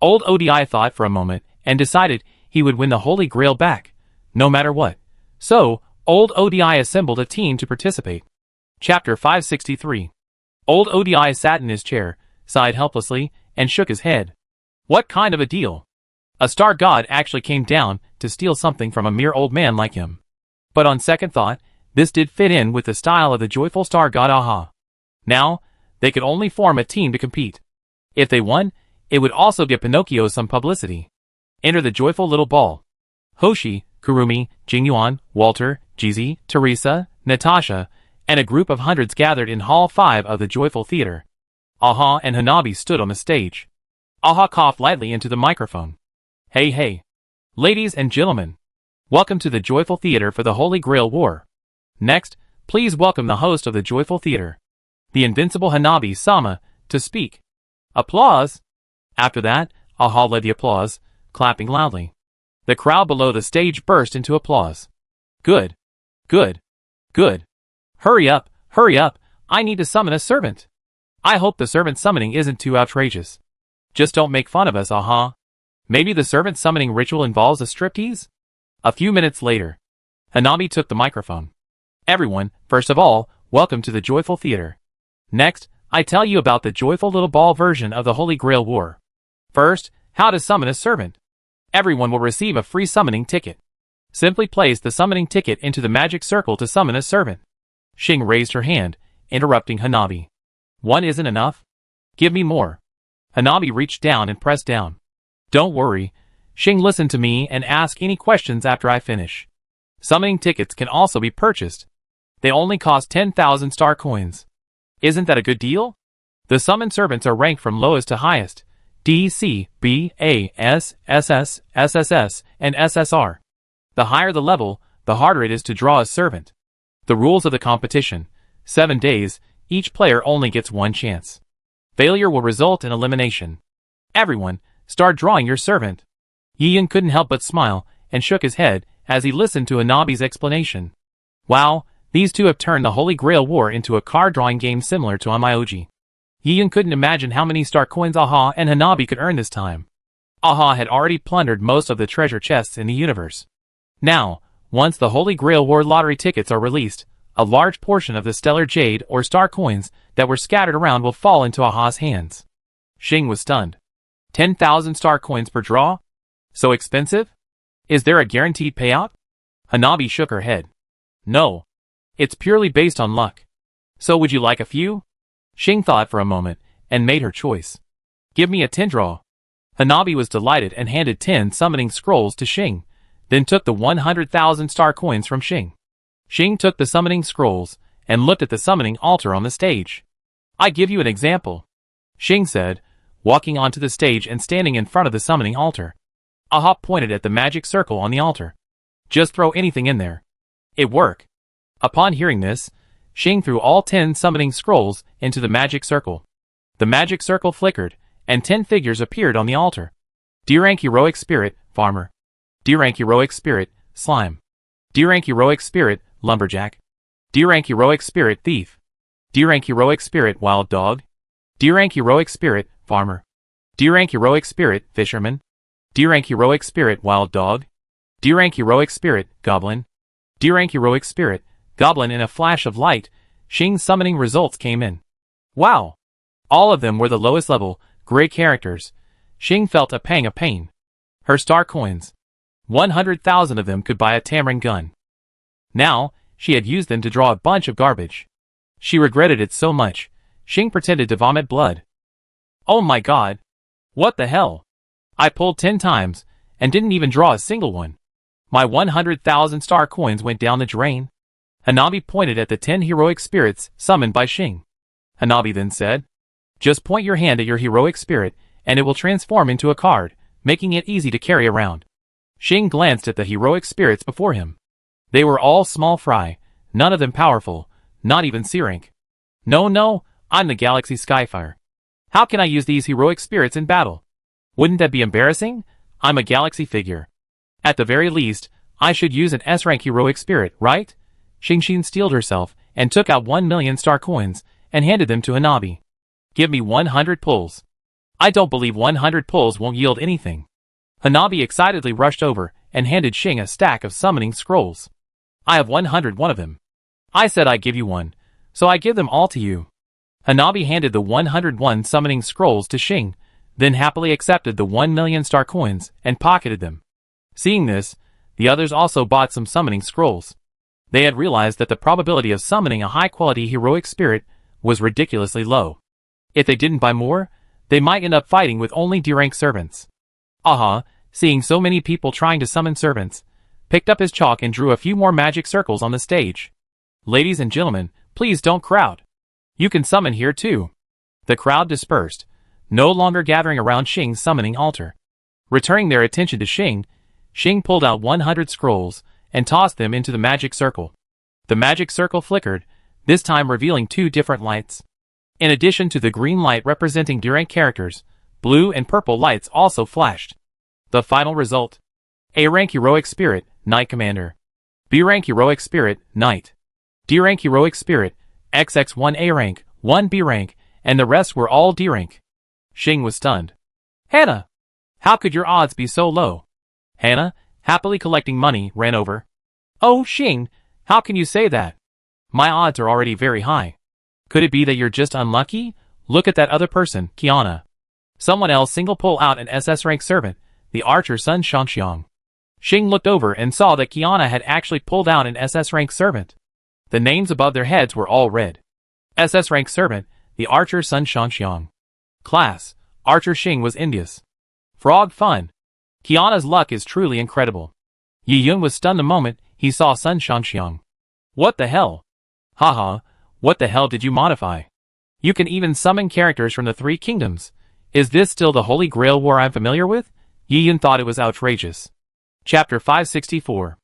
Old ODI thought for a moment and decided he would win the Holy Grail back, no matter what. So, old ODI assembled a team to participate. Chapter 563. Old ODI sat in his chair, sighed helplessly, and shook his head. What kind of a deal? A star god actually came down to steal something from a mere old man like him. But on second thought, this did fit in with the style of the joyful star god Aha. Now, they could only form a team to compete. If they won, it would also give Pinocchio some publicity. Enter the joyful little ball. Hoshi, Kurumi, Jingyuan, Walter, Jizi, Teresa, Natasha, and a group of hundreds gathered in Hall 5 of the joyful theater. Aha and Hanabi stood on the stage. Aha coughed lightly into the microphone. Hey. Ladies and gentlemen. Welcome to the joyful theater for the Holy Grail War. Next, please welcome the host of the joyful theater, the invincible Hanabi Sama, to speak. Applause. After that, Aha led the applause, clapping loudly. The crowd below the stage burst into applause. Good. Hurry up, I need to summon a servant. I hope the servant summoning isn't too outrageous. Just don't make fun of us, Aha. Maybe the servant summoning ritual involves a striptease? A few minutes later, Hanabi took the microphone. Everyone, first of all, welcome to the joyful theater. Next, I tell you about the joyful little ball version of the Holy Grail War. First, how to summon a servant. Everyone will receive a free summoning ticket. Simply place the summoning ticket into the magic circle to summon a servant. Xing raised her hand, interrupting Hanabi. One isn't enough? Give me more. Hanabi reached down and pressed down. Don't worry. Xing, listen to me and ask any questions after I finish. Summoning tickets can also be purchased. They only cost 10,000 star coins. Isn't that a good deal? The summon servants are ranked from lowest to highest. D, C, B, A, S, SS, SSS, and SSR. The higher the level, the harder it is to draw a servant. The rules of the competition. 7 days, each player only gets one chance. Failure will result in elimination. Everyone, start drawing your servant. Yiyan couldn't help but smile, and shook his head, as he listened to Hanabi's explanation. Wow, these two have turned the Holy Grail War into a card-drawing game similar to Amaoji. Yiyan couldn't imagine how many star coins Aha and Hanabi could earn this time. Aha had already plundered most of the treasure chests in the universe. Now, once the Holy Grail War lottery tickets are released, a large portion of the stellar jade or star coins that were scattered around will fall into Aha's hands. Xing was stunned. 10,000 star coins per draw? So expensive? Is there a guaranteed payout? Hanabi shook her head. No. It's purely based on luck. So would you like a few? Xing thought for a moment, and made her choice. Give me a 10 draw. Hanabi was delighted and handed 10 summoning scrolls to Xing, then took the 100,000 star coins from Xing. Xing took the summoning scrolls, and looked at the summoning altar on the stage. I give you an example, Xing said, walking onto the stage and standing in front of the summoning altar. Aha pointed at the magic circle on the altar. Just throw anything in there. It worked. Upon hearing this, Xing threw all 10 summoning scrolls into the magic circle. The magic circle flickered, and 10 figures appeared on the altar. D-rank heroic spirit, farmer. D-rank heroic spirit, slime. D-rank heroic spirit, lumberjack. D-rank heroic spirit, thief. D-rank heroic spirit, wild dog. D-rank heroic spirit, farmer. D-rank heroic spirit, fisherman. D-rank heroic spirit, wild dog. D-rank heroic spirit, goblin. D-rank heroic spirit, goblin. In a flash of light, Xing's summoning results came in. Wow! All of them were the lowest level, gray characters. Xing felt a pang of pain. Her star coins. 100,000 of them could buy a Tamarin gun. Now, she had used them to draw a bunch of garbage. She regretted it so much, Xing pretended to vomit blood. Oh my god! What the hell? I pulled 10 times, and didn't even draw a single one. My 100,000 star coins went down the drain. Hanabi pointed at the 10 heroic spirits summoned by Xing. Hanabi then said, just point your hand at your heroic spirit, and it will transform into a card, making it easy to carry around. Xing glanced at the heroic spirits before him. They were all small fry, none of them powerful, not even C-rank. No, I'm the Galaxy Skyfire. How can I use these heroic spirits in battle? Wouldn't that be embarrassing? I'm a galaxy figure. At the very least, I should use an S-rank heroic spirit, right? Xing steeled herself, and took out 1,000,000 star coins, and handed them to Hanabi. Give me 100 pulls. I don't believe 100 pulls won't yield anything. Hanabi excitedly rushed over, and handed Xing a stack of summoning scrolls. I have 101 of them. I said I'd give you one, so I give them all to you. Hanabi handed the 101 summoning scrolls to Xing, then happily accepted the 1,000,000 star coins, and pocketed them. Seeing this, the others also bought some summoning scrolls. They had realized that the probability of summoning a high-quality heroic spirit was ridiculously low. If they didn't buy more, they might end up fighting with only D-rank servants. Aha, seeing so many people trying to summon servants, picked up his chalk and drew a few more magic circles on the stage. Ladies and gentlemen, please don't crowd. You can summon here too. The crowd dispersed, no longer gathering around Xing's summoning altar. Returning their attention to Xing, Xing pulled out 100 scrolls and tossed them into the magic circle. The magic circle flickered, this time revealing 2 different lights. In addition to the green light representing D-rank characters, blue and purple lights also flashed. The final result. A-rank heroic spirit, Knight Commander. B-rank heroic spirit, Knight. D-rank heroic spirit, XX1 A-rank, 1 B-rank, and the rest were all D-rank. Xing was stunned. Hannah! How could your odds be so low? Hannah, happily collecting money, ran over. Oh, Xing, how can you say that? My odds are already very high. Could it be that you're just unlucky? Look at that other person, Kiana. Someone else single pull out an SS rank servant, the archer Sun Shangxiang. Xing looked over and saw that Kiana had actually pulled out an SS rank servant. The names above their heads were all red. SS rank servant, the archer Sun Shanxiang. Class, Archer Xing was envious. Frog fun. Kiana's luck is truly incredible. Yi Yun was stunned the moment he saw Sun Shanxiang. What the hell? Haha, what the hell did you modify? You can even summon characters from the Three Kingdoms. Is this still the Holy Grail War I'm familiar with? Yi Yun thought it was outrageous. Chapter 564.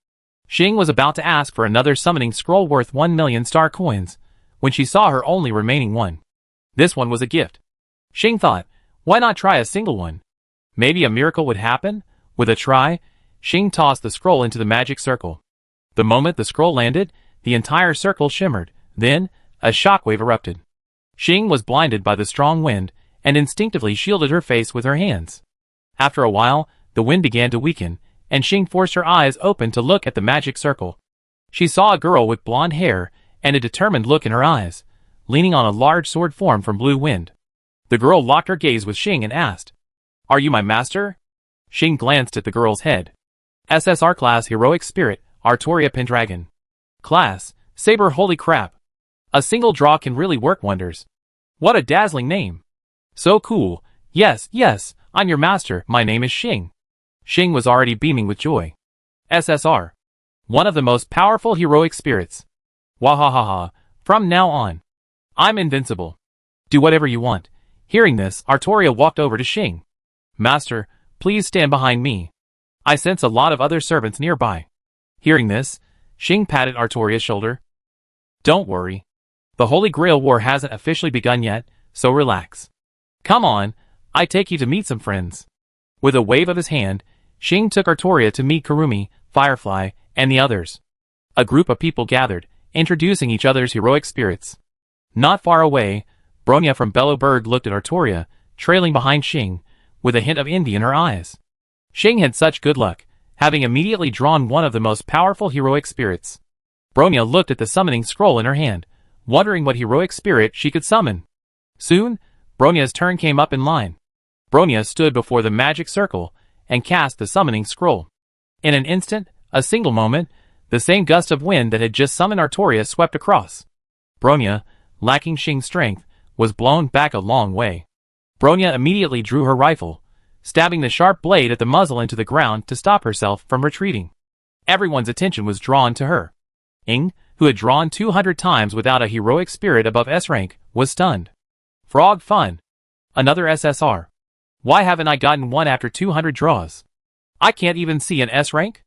Xing was about to ask for another summoning scroll worth 1 million star coins, when she saw her only remaining one. This one was a gift. Xing thought, why not try a single one? Maybe a miracle would happen? With a try, Xing tossed the scroll into the magic circle. The moment the scroll landed, the entire circle shimmered. Then, a shockwave erupted. Xing was blinded by the strong wind, and instinctively shielded her face with her hands. After a while, the wind began to weaken, and Xing forced her eyes open to look at the magic circle. She saw a girl with blonde hair, and a determined look in her eyes, leaning on a large sword formed from blue wind. The girl locked her gaze with Xing and asked, "Are you my master?" Xing glanced at the girl's head. SSR Class Heroic Spirit, Artoria Pendragon. Class, Saber. Holy crap. A single draw can really work wonders. What a dazzling name. So cool. Yes, I'm your master. My name is Xing. Xing was already beaming with joy. SSR. One of the most powerful heroic spirits. Wahahaha. From now on, I'm invincible. Do whatever you want. Hearing this, Artoria walked over to Xing. Master, please stand behind me. I sense a lot of other servants nearby. Hearing this, Xing patted Artoria's shoulder. Don't worry. The Holy Grail War hasn't officially begun yet, so relax. Come on, I take you to meet some friends. With a wave of his hand, Xing took Artoria to meet Kurumi, Firefly, and the others. A group of people gathered, introducing each other's heroic spirits. Not far away, Bronya from Bellowberg looked at Artoria, trailing behind Xing, with a hint of envy in her eyes. Xing had such good luck, having immediately drawn one of the most powerful heroic spirits. Bronya looked at the summoning scroll in her hand, wondering what heroic spirit she could summon. Soon, Bronya's turn came up in line. Bronya stood before the magic circle and cast the summoning scroll. In an instant, a single moment, the same gust of wind that had just summoned Artoria swept across. Bronya, lacking Xing's strength, was blown back a long way. Bronya immediately drew her rifle, stabbing the sharp blade at the muzzle into the ground to stop herself from retreating. Everyone's attention was drawn to her. Ing, who had drawn 200 times without a heroic spirit above S rank, was stunned. Frog fun. Another SSR. Why haven't I gotten one after 200 draws? I can't even see an S rank?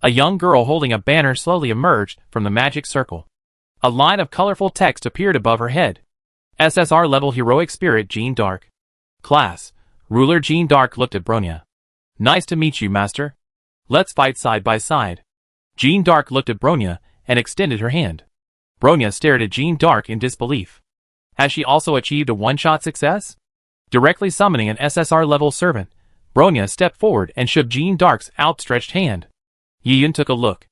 A young girl holding a banner slowly emerged from the magic circle. A line of colorful text appeared above her head. SSR level heroic spirit Jean Dark. Class, Ruler Jean Dark looked at Bronya. Nice to meet you, master. Let's fight side by side. Jean Dark looked at Bronya and extended her hand. Bronya stared at Jean Dark in disbelief. Has she also achieved a one-shot success? Directly summoning an SSR-level servant, Bronya stepped forward and shook Jean Dark's outstretched hand. Yi Yun took a look.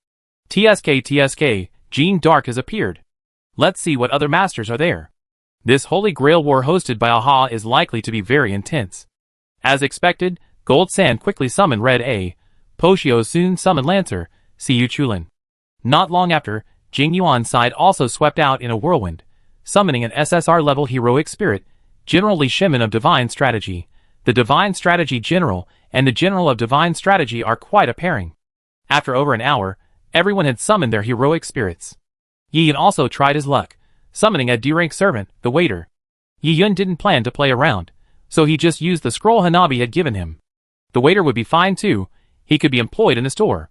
TSK, Jean Dark has appeared. Let's see what other masters are there. This Holy Grail War hosted by Aha is likely to be very intense. As expected, Gold Sand quickly summoned Red A. Poshio soon summoned Lancer, Siyu Chulin. Not long after, Jing Yuan's side also swept out in a whirlwind, summoning an SSR-level heroic spirit, General Li Shimin of Divine Strategy. The Divine Strategy General and the General of Divine Strategy are quite a pairing. After over an hour, everyone had summoned their heroic spirits. Yi Yun also tried his luck, summoning a D-rank servant, the waiter. Yi Yun didn't plan to play around, so he just used the scroll Hanabi had given him. The waiter would be fine too, he could be employed in the store.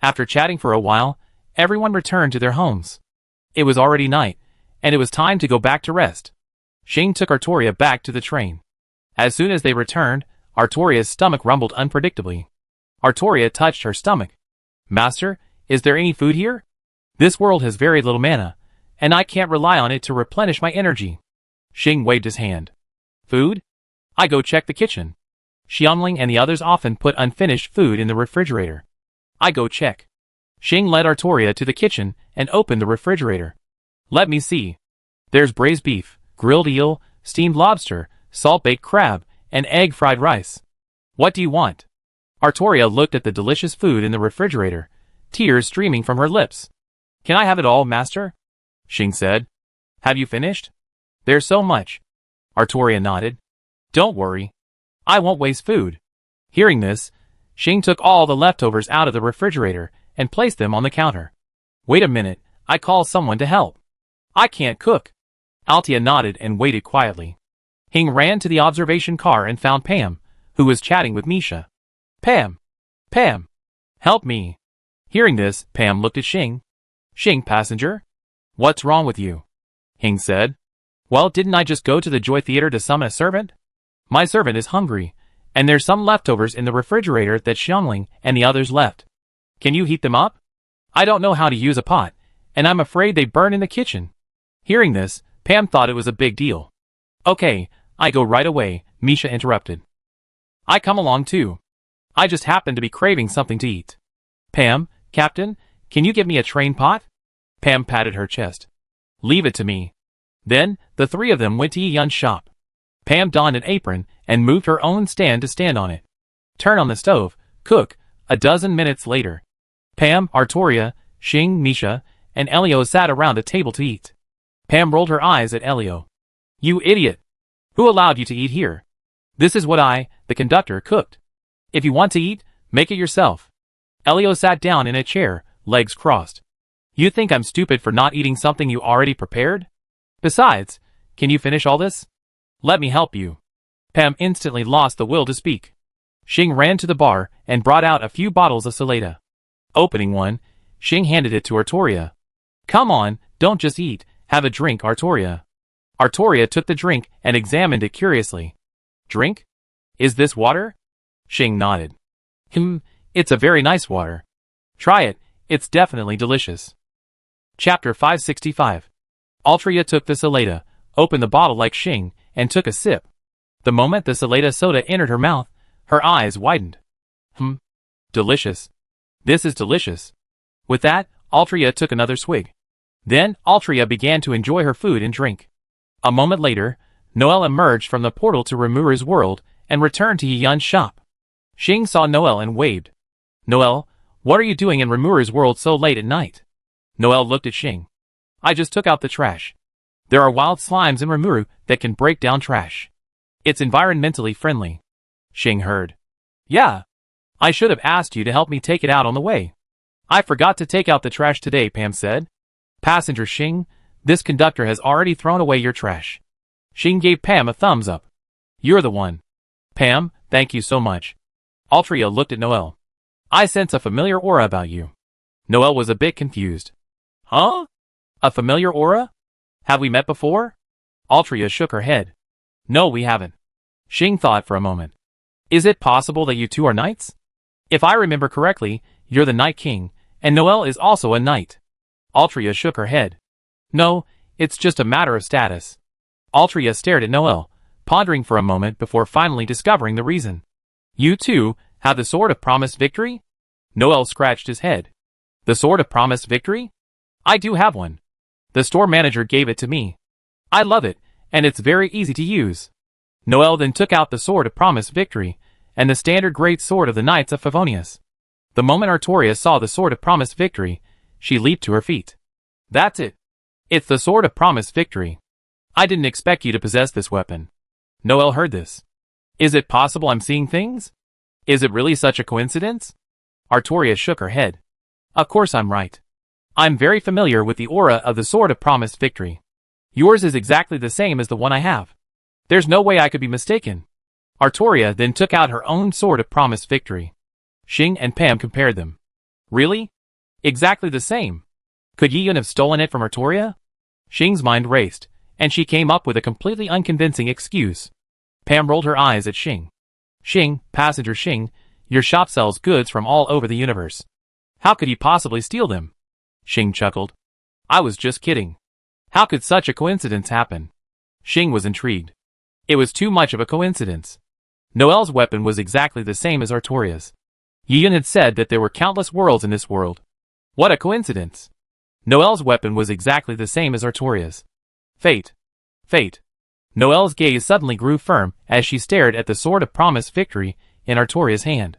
After chatting for a while, everyone returned to their homes. It was already night, and it was time to go back to rest. Xing took Artoria back to the train. As soon as they returned, Artoria's stomach rumbled unpredictably. Artoria touched her stomach. Master, is there any food here? This world has very little mana, and I can't rely on it to replenish my energy. Xing waved his hand. Food? I go check the kitchen. Xiangling and the others often put unfinished food in the refrigerator. I go check. Xing led Artoria to the kitchen and opened the refrigerator. Let me see. There's braised beef, grilled eel, steamed lobster, salt-baked crab, and egg-fried rice. What do you want? Artoria looked at the delicious food in the refrigerator, tears streaming from her lips. Can I have it all, master? Xing said. Have you finished? There's so much. Artoria nodded. Don't worry. I won't waste food. Hearing this, Xing took all the leftovers out of the refrigerator and placed them on the counter. Wait a minute, I call someone to help. I can't cook. Altia nodded and waited quietly. Hing ran to the observation car and found Pam, who was chatting with Misha. Pam! Pam! Help me! Hearing this, Pam looked at Xing. Xing, passenger? What's wrong with you? Hing said. Well, didn't I just go to the Joy Theater to summon a servant? My servant is hungry, and there's some leftovers in the refrigerator that Xiangling and the others left. Can you heat them up? I don't know how to use a pot, and I'm afraid they burn in the kitchen. Hearing this, Pam thought it was a big deal. Okay, I go right away, Misha interrupted. I come along too. I just happen to be craving something to eat. Pam, Captain, can you give me a train pot? Pam patted her chest. Leave it to me. Then, the three of them went to Yi Yun's shop. Pam donned an apron and moved her own stand to stand on it. Turn on the stove, cook. A dozen minutes later, Pam, Artoria, Xing, Misha, and Elio sat around a table to eat. Pam rolled her eyes at Elio. You idiot! Who allowed you to eat here? This is what I, the conductor, cooked. If you want to eat, make it yourself. Elio sat down in a chair, legs crossed. You think I'm stupid for not eating something you already prepared? Besides, can you finish all this? Let me help you. Pam instantly lost the will to speak. Xing ran to the bar and brought out a few bottles of Salada. Opening one, Xing handed it to Artoria. Come on, don't just eat, have a drink, Artoria. Artoria took the drink and examined it curiously. Drink? Is this water? Xing nodded. It's a very nice water. Try it, it's definitely delicious. Chapter 565. Altria took the Salada, opened the bottle like Xing, and took a sip. The moment the Salada soda entered her mouth, her eyes widened. Delicious. This is delicious. With that, Altria took another swig. Then, Altria began to enjoy her food and drink. A moment later, Noelle emerged from the portal to Rimura's world and returned to Yi Yun's shop. Xing saw Noelle and waved. Noelle, what are you doing in Rimura's world so late at night? Noelle looked at Xing. I just took out the trash. There are wild slimes in Rimuru that can break down trash. It's environmentally friendly. Xing heard. Yeah. I should have asked you to help me take it out on the way. I forgot to take out the trash today, Pam said. Passenger Xing, this conductor has already thrown away your trash. Xing gave Pam a thumbs up. You're the one. Pam, thank you so much. Altria looked at Noelle. I sense a familiar aura about you. Noelle was a bit confused. Huh? A familiar aura? Have we met before? Altria shook her head. No, we haven't. Xing thought for a moment. Is it possible that you two are knights? If I remember correctly, you're the Night King, and Noelle is also a knight. Altria shook her head. No, it's just a matter of status. Altria stared at Noelle, pondering for a moment before finally discovering the reason. You two have the Sword of Promised Victory? Noelle scratched his head. The Sword of Promised Victory? I do have one. The store manager gave it to me. I love it, and it's very easy to use. Noelle then took out the Sword of Promised Victory, and the standard great sword of the Knights of Favonius. The moment Artoria saw the Sword of Promised Victory, she leaped to her feet. That's it. It's the Sword of Promised Victory. I didn't expect you to possess this weapon. Noelle heard this. Is it possible I'm seeing things? Is it really such a coincidence? Artoria shook her head. Of course I'm right. I'm very familiar with the aura of the Sword of Promised Victory. Yours is exactly the same as the one I have. There's no way I could be mistaken. Artoria then took out her own Sword of Promised Victory. Xing and Pam compared them. Really? Exactly the same. Could Yi Yun have stolen it from Artoria? Xing's mind raced, and she came up with a completely unconvincing excuse. Pam rolled her eyes at Xing. Xing, passenger Xing, your shop sells goods from all over the universe. How could you possibly steal them? Xing chuckled. I was just kidding. How could such a coincidence happen? Xing was intrigued. It was too much of a coincidence. Noelle's weapon was exactly the same as Artoria's. Yi Yun had said that there were countless worlds in this world. What a coincidence! Noelle's weapon was exactly the same as Artoria's. Fate. Fate. Noelle's gaze suddenly grew firm as she stared at the Sword of Promised Victory in Artoria's hand.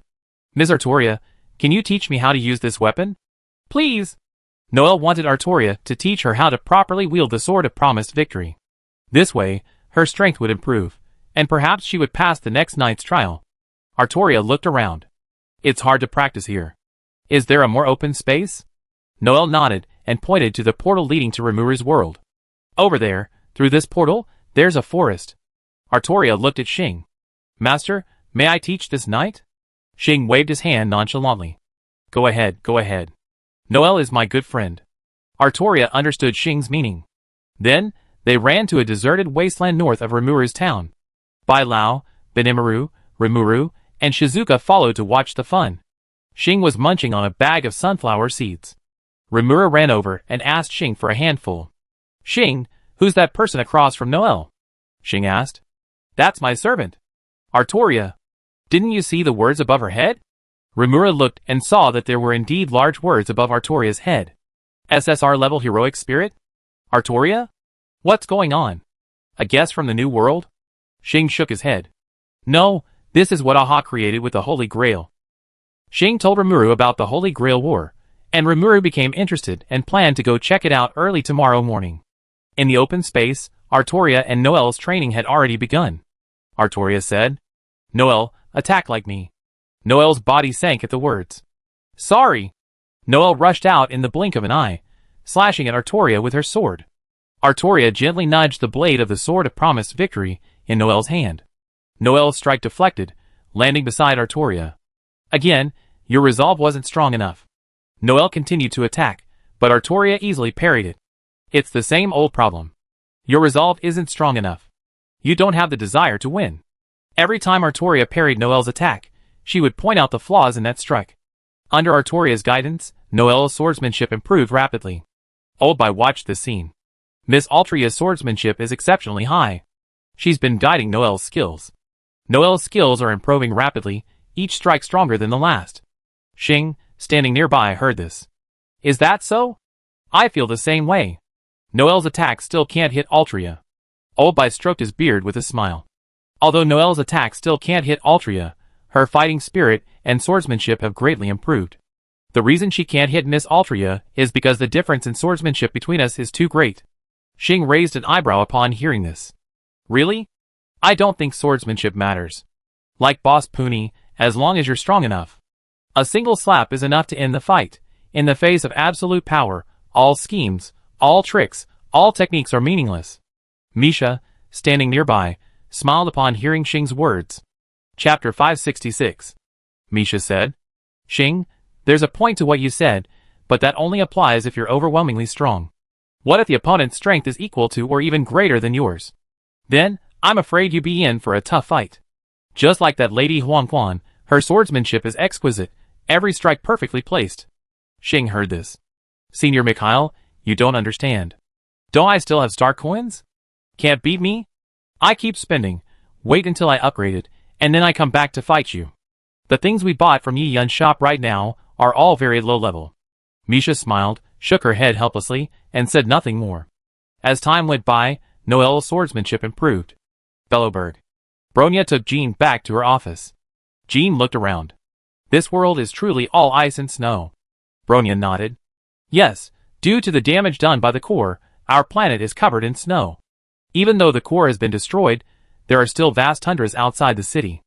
Ms. Artoria, can you teach me how to use this weapon? Please! Noelle wanted Artoria to teach her how to properly wield the Sword of Promised Victory. This way, her strength would improve, and perhaps she would pass the next night's trial. Artoria looked around. It's hard to practice here. Is there a more open space? Noel nodded and pointed to the portal leading to Rimuru's world. Over there, through this portal, there's a forest. Artoria looked at Xing. Master, may I teach this knight? Xing waved his hand nonchalantly. Go ahead, go ahead. Noel is my good friend. Artoria understood Xing's meaning. Then, they ran to a deserted wasteland north of Rimuru's town. Bai Lao, Benimaru, Rimuru, and Shizuka followed to watch the fun. Xing was munching on a bag of sunflower seeds. Rimuru ran over and asked Xing for a handful. Xing, who's that person across from Noel? Xing asked. That's my servant. Artoria. Didn't you see the words above her head? Rimuru looked and saw that there were indeed large words above Artoria's head. SSR level heroic spirit? Artoria? What's going on? A guest from the New World? Xing shook his head. No, this is what Aha created with the Holy Grail. Xing told Rimuru about the Holy Grail War, and Rimuru became interested and planned to go check it out early tomorrow morning. In the open space, Artoria and Noel's training had already begun. Artoria said, Noel, attack like me. Noel's body sank at the words. Sorry. Noel rushed out in the blink of an eye, slashing at Artoria with her sword. Artoria gently nudged the blade of the sword of promised victory in Noel's hand. Noel's strike deflected, landing beside Artoria. Again, your resolve wasn't strong enough. Noel continued to attack, but Artoria easily parried it. It's the same old problem. Your resolve isn't strong enough. You don't have the desire to win. Every time Artoria parried Noel's attack, she would point out the flaws in that strike. Under Artoria's guidance, Noel's swordsmanship improved rapidly. Old Bai watched this scene. Miss Altria's swordsmanship is exceptionally high. She's been guiding Noel's skills. Noel's skills are improving rapidly, each strike stronger than the last. Xing, standing nearby, heard this. Is that so? I feel the same way. Noel's attack still can't hit Altria. Old Bai stroked his beard with a smile. Although Noel's attack still can't hit Altria, her fighting spirit and swordsmanship have greatly improved. The reason she can't hit Miss Altria is because the difference in swordsmanship between us is too great. Xing raised an eyebrow upon hearing this. Really? I don't think swordsmanship matters. Like Boss Puni, as long as you're strong enough. A single slap is enough to end the fight. In the face of absolute power, all schemes, all tricks, all techniques are meaningless. Misha, standing nearby, smiled upon hearing Xing's words. Chapter 566. Misha said, Xing, there's a point to what you said, but that only applies if you're overwhelmingly strong. What if the opponent's strength is equal to or even greater than yours? Then, I'm afraid you'd be in for a tough fight. Just like that lady Huang Quan, her swordsmanship is exquisite, every strike perfectly placed. Xing heard this. Senior Mikhail, you don't understand. Don't I still have star coins? Can't beat me? I keep spending. Wait until I upgrade it, and then I come back to fight you. The things we bought from Yi Yun's shop right now are all very low level. Misha smiled, shook her head helplessly, and said nothing more. As time went by, Noel's swordsmanship improved. Bellowbird. Bronya took Jean back to her office. Jean looked around. This world is truly all ice and snow. Bronya nodded. Yes, due to the damage done by the core, our planet is covered in snow. Even though the core has been destroyed, there are still vast tundras outside the city.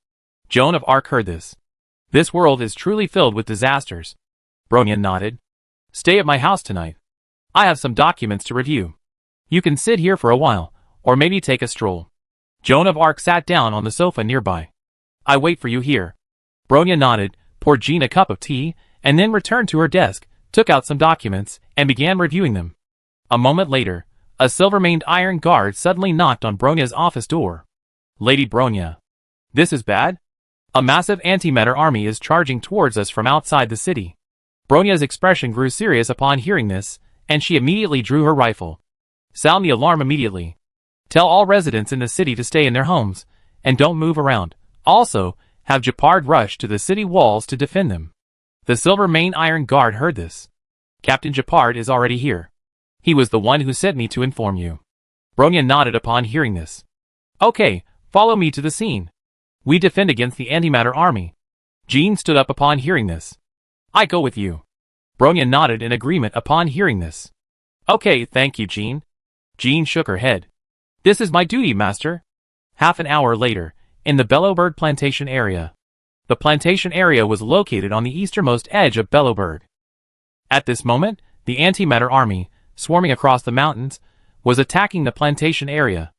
Joan of Arc heard this. This world is truly filled with disasters. Bronya nodded. Stay at my house tonight. I have some documents to review. You can sit here for a while, or maybe take a stroll. Joan of Arc sat down on the sofa nearby. I wait for you here. Bronya nodded, poured Jean a cup of tea, and then returned to her desk, took out some documents, and began reviewing them. A moment later, a silver-maned iron guard suddenly knocked on Bronya's office door. Lady Bronya. This is bad? A massive antimatter army is charging towards us from outside the city. Bronya's expression grew serious upon hearing this, and she immediately drew her rifle. Sound the alarm immediately. Tell all residents in the city to stay in their homes, and don't move around. Also, have Japard rush to the city walls to defend them. The silver-maned iron guard heard this. Captain Japard is already here. He was the one who sent me to inform you. Bronya nodded upon hearing this. Okay, follow me to the scene. We defend against the antimatter army. Jean stood up upon hearing this. I go with you. Bronya nodded in agreement upon hearing this. Okay, thank you, Jean. Jean shook her head. This is my duty, master. Half an hour later, in the Bellowberg plantation area. The plantation area was located on the easternmost edge of Bellowberg. At this moment, the antimatter army, swarming across the mountains, was attacking the plantation area.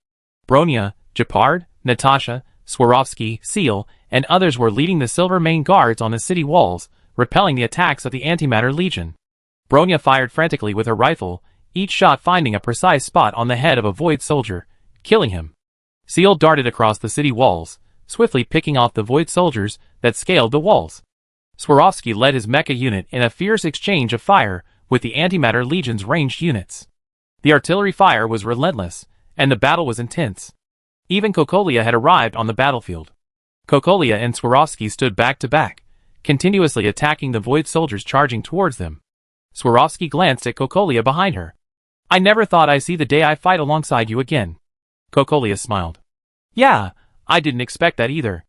Bronya, Gepard, Natasha, Swarovski, Seal, and others were leading the Silver Main Guards on the city walls, repelling the attacks of the Antimatter Legion. Bronya fired frantically with her rifle, each shot finding a precise spot on the head of a Void soldier, killing him. Seal darted across the city walls, swiftly picking off the Void soldiers that scaled the walls. Swarovski led his mecha unit in a fierce exchange of fire with the Antimatter Legion's ranged units. The artillery fire was relentless, and the battle was intense. Even Kokolia had arrived on the battlefield. Kokolia and Swarovski stood back to back, continuously attacking the Void soldiers charging towards them. Swarovski glanced at Kokolia behind her. I never thought I'd see the day I fight alongside you again. Kokolia smiled. Yeah, I didn't expect that either.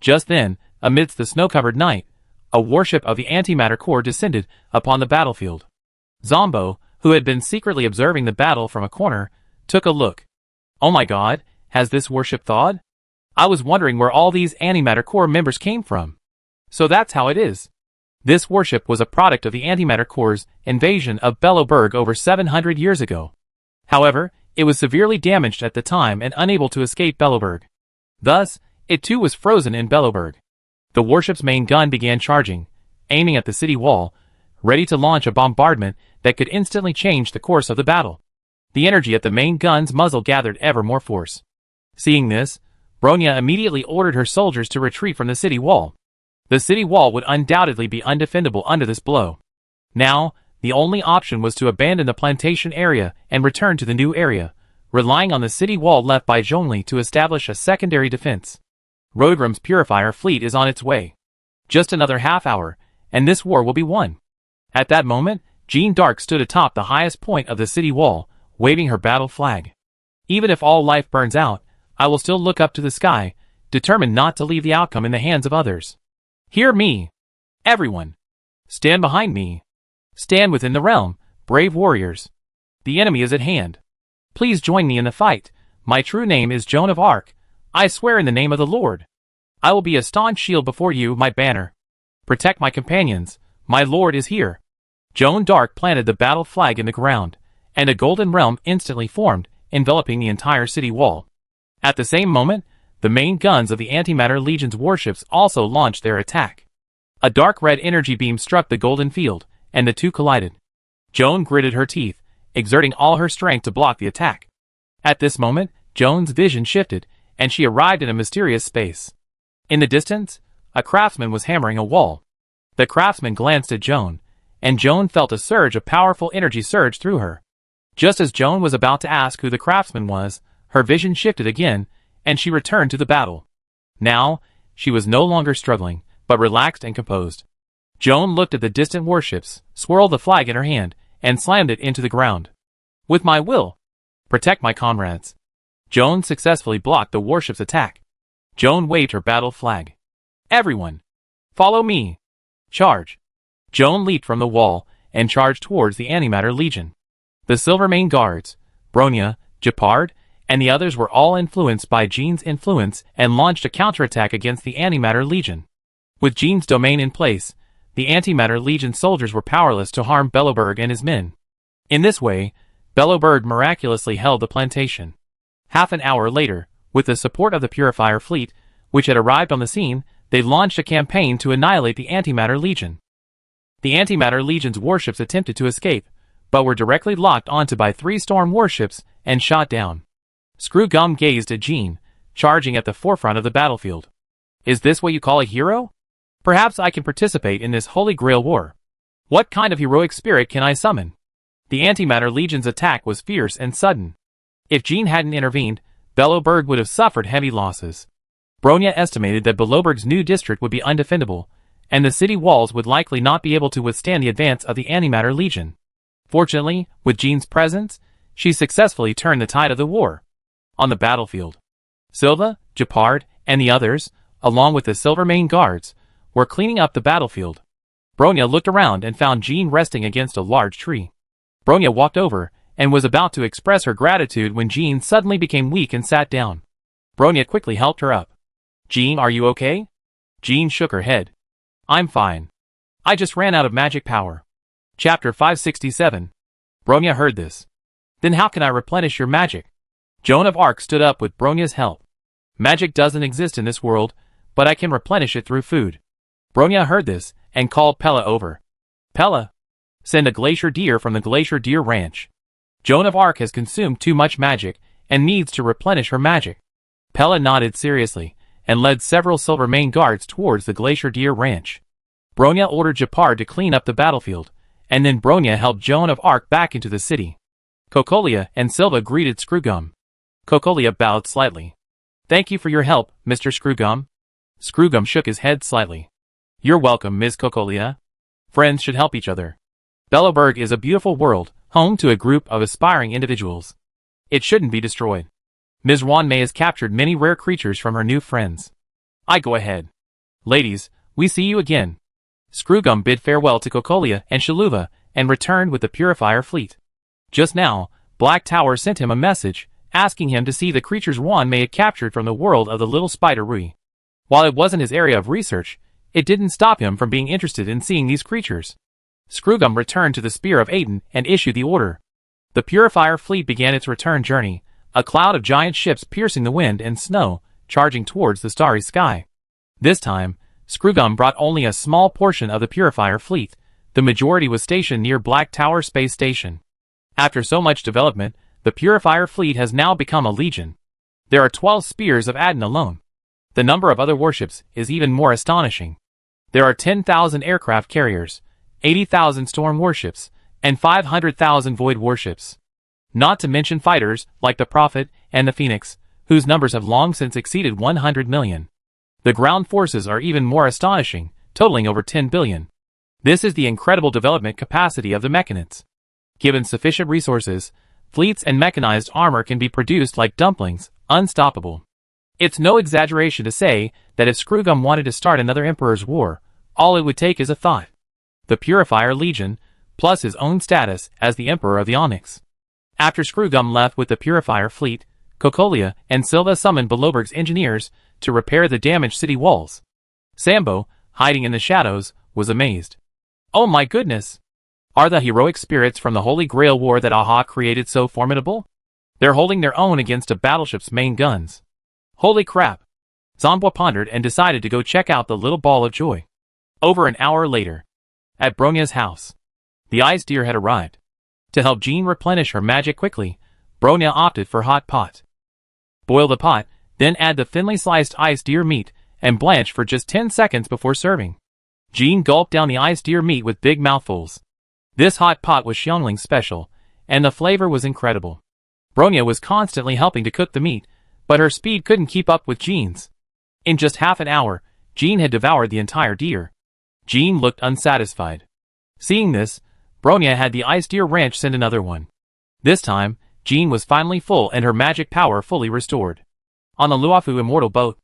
Just then, amidst the snow-covered night, a warship of the Antimatter Corps descended upon the battlefield. Zombo, who had been secretly observing the battle from a corner, took a look. Oh my god, has this warship thawed? I was wondering where all these Antimatter Corps members came from. So that's how it is. This warship was a product of the Antimatter Corps' invasion of Bellowberg over 700 years ago. However, it was severely damaged at the time and unable to escape Bellowberg. Thus, it too was frozen in Bellowberg. The warship's main gun began charging, aiming at the city wall, ready to launch a bombardment that could instantly change the course of the battle. The energy at the main gun's muzzle gathered ever more force. Seeing this, Bronya immediately ordered her soldiers to retreat from the city wall. The city wall would undoubtedly be undefendable under this blow. Now, the only option was to abandon the plantation area and return to the new area, relying on the city wall left by Zhongli to establish a secondary defense. Rodrum's Purifier fleet is on its way. Just another half hour, and this war will be won. At that moment, Jeanne d'Arc stood atop the highest point of the city wall, waving her battle flag. Even if all life burns out, I will still look up to the sky, determined not to leave the outcome in the hands of others. Hear me! Everyone! Stand behind me! Stand within the realm, brave warriors! The enemy is at hand. Please join me in the fight. My true name is Joan of Arc. I swear in the name of the Lord. I will be a staunch shield before you, my banner. Protect my companions. My Lord is here. Joan d'Arc planted the battle flag in the ground, and a golden realm instantly formed, enveloping the entire city wall. At the same moment, the main guns of the Antimatter Legion's warships also launched their attack. A dark red energy beam struck the golden field, and the two collided. Joan gritted her teeth, exerting all her strength to block the attack. At this moment, Joan's vision shifted, and she arrived in a mysterious space. In the distance, a craftsman was hammering a wall. The craftsman glanced at Joan, and Joan felt a surge of powerful energy surge through her. Just as Joan was about to ask who the craftsman was, her vision shifted again, and she returned to the battle. Now, she was no longer struggling, but relaxed and composed. Joan looked at the distant warships, swirled the flag in her hand, and slammed it into the ground. With my will. Protect my comrades. Joan successfully blocked the warship's attack. Joan waved her battle flag. Everyone! Follow me! Charge! Joan leaped from the wall and charged towards the Antimatter Legion. The Silvermane Guards, Bronya, Gepard, and the others were all influenced by Jeanne's influence and launched a counterattack against the Antimatter Legion. With Jeanne's domain in place, the Antimatter Legion soldiers were powerless to harm Bellowberg and his men. In this way, Bellowberg miraculously held the plantation. Half an hour later, with the support of the Purifier fleet, which had arrived on the scene, they launched a campaign to annihilate the Antimatter Legion. The Antimatter Legion's warships attempted to escape, but were directly locked onto by 3 storm warships and shot down. Screwgum gazed at Jeanne, charging at the forefront of the battlefield. Is this what you call a hero? Perhaps I can participate in this Holy Grail war. What kind of heroic spirit can I summon? The Antimatter Legion's attack was fierce and sudden. If Jeanne hadn't intervened, Bellowberg would have suffered heavy losses. Bronya estimated that Bellowberg's new district would be undefendable, and the city walls would likely not be able to withstand the advance of the Antimatter Legion. Fortunately, with Jeanne's presence, she successfully turned the tide of the war. On the battlefield, Silva, Gepard, and the others, along with the Silvermane Guards, were cleaning up the battlefield. Bronya looked around and found Jeanne resting against a large tree. Bronya walked over and was about to express her gratitude when Jean suddenly became weak and sat down. Bronya quickly helped her up. "Jean, are you okay?" Jean shook her head. "I'm fine. I just ran out of magic power." Chapter 567. Bronya heard this. "Then how can I replenish your magic?" Joan of Arc stood up with Bronya's help. "Magic doesn't exist in this world, but I can replenish it through food." Bronya heard this and called Pella over. "Pella, send a glacier deer from the Glacier Deer Ranch. Joan of Arc has consumed too much magic and needs to replenish her magic." Pella nodded seriously and led several Silvermane guards towards the Glacier Deer Ranch. Bronya ordered Japar to clean up the battlefield, and then Bronya helped Joan of Arc back into the city. Cocolia and Silva greeted Screwgum. Cocolia bowed slightly. "Thank you for your help, Mr. Screwgum." Screwgum shook his head slightly. "You're welcome, Ms. Cocolia. Friends should help each other. Belloberg is a beautiful world, home to a group of aspiring individuals. It shouldn't be destroyed. Ms. Wanmei has captured many rare creatures from her new friends. I go ahead. Ladies, we see you again." Screwgum bid farewell to Cocolia and Shaluva and returned with the Purifier fleet. Just now, Black Tower sent him a message, asking him to see the creatures Wanmei had captured from the world of the Little Spider Rui. While it wasn't his area of research, it didn't stop him from being interested in seeing these creatures. Screwgum returned to the Spear of Aiden and issued the order. The Purifier fleet began its return journey, a cloud of giant ships piercing the wind and snow, charging towards the starry sky. This time, Screwgum brought only a small portion of the Purifier fleet. The majority was stationed near Black Tower Space Station. After so much development, the Purifier fleet has now become a legion. There are 12 spears of Aden alone. The number of other warships is even more astonishing. There are 10,000 aircraft carriers, 80,000 storm warships, and 500,000 void warships. Not to mention fighters like the Prophet and the Phoenix, whose numbers have long since exceeded 100 million. The ground forces are even more astonishing, totaling over 10 billion. This is the incredible development capacity of the mechanics. Given sufficient resources, fleets and mechanized armor can be produced like dumplings, unstoppable. It's no exaggeration to say that if Screwgum wanted to start another Emperor's War, all it would take is a thought. The Purifier Legion, plus his own status as the Emperor of the Onyx. After Screwgum left with the Purifier fleet, Cocolia and Silva summoned Belloberg's engineers to repair the damaged city walls. Sambo, hiding in the shadows, was amazed. "Oh my goodness! Are the heroic spirits from the Holy Grail War that Aha created so formidable? They're holding their own against a battleship's main guns. Holy crap!" Zambwa pondered and decided to go check out the little ball of joy. Over an hour later, at Bronya's house, the ice deer had arrived. To help Jean replenish her magic quickly, Bronya opted for hot pot. Boil the pot, then add the thinly sliced ice deer meat, and blanch for just 10 seconds before serving. Jean gulped down the ice deer meat with big mouthfuls. This hot pot was Xiongling special, and the flavor was incredible. Bronya was constantly helping to cook the meat, but her speed couldn't keep up with Jean's. In just half an hour, Jean had devoured the entire deer. Jean looked unsatisfied. Seeing this, Bronya had the Ice Deer Ranch send another one. This time, Jean was finally full and her magic power fully restored. On the Luofu Immortal boat,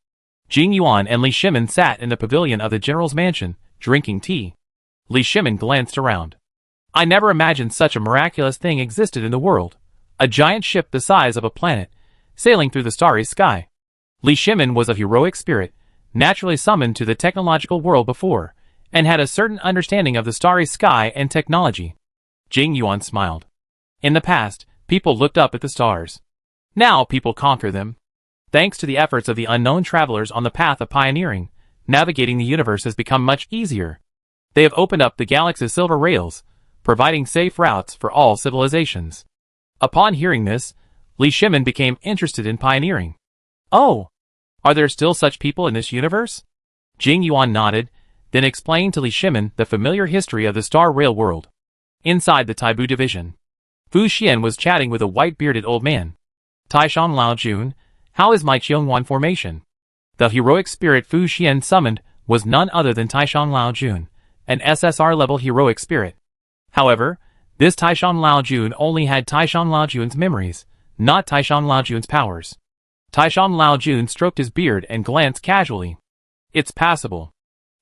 Jing Yuan and Li Shimin sat in the pavilion of the general's mansion, drinking tea. Li Shimin glanced around. "I never imagined such a miraculous thing existed in the world. A giant ship the size of a planet, sailing through the starry sky." Li Shimin was a heroic spirit, naturally summoned to the technological world before, and had a certain understanding of the starry sky and technology. Jing Yuan smiled. In the past, people looked up at the stars. Now people conquer them. Thanks to the efforts of the unknown travelers on the path of pioneering, navigating the universe has become much easier. They have opened up the galaxy's silver rails, providing safe routes for all civilizations. Upon hearing this, Li Shimin became interested in pioneering. "Oh, are there still such people in this universe?" Jing Yuan nodded, then explained to Li Shimin the familiar history of the Star Rail world. Inside the Taibu division, Fu Xian was chatting with a white-bearded old man. "Taishang Lao Jun, how is my Qiongwan formation?" The heroic spirit Fu Xian summoned was none other than Taishang Lao Jun, an SSR-level heroic spirit. However, this Taishang Lao Jun only had Taishang Lao Jun's memories, not Taishang Lao Jun's powers. Taishang Lao Jun stroked his beard and glanced casually. "It's passable.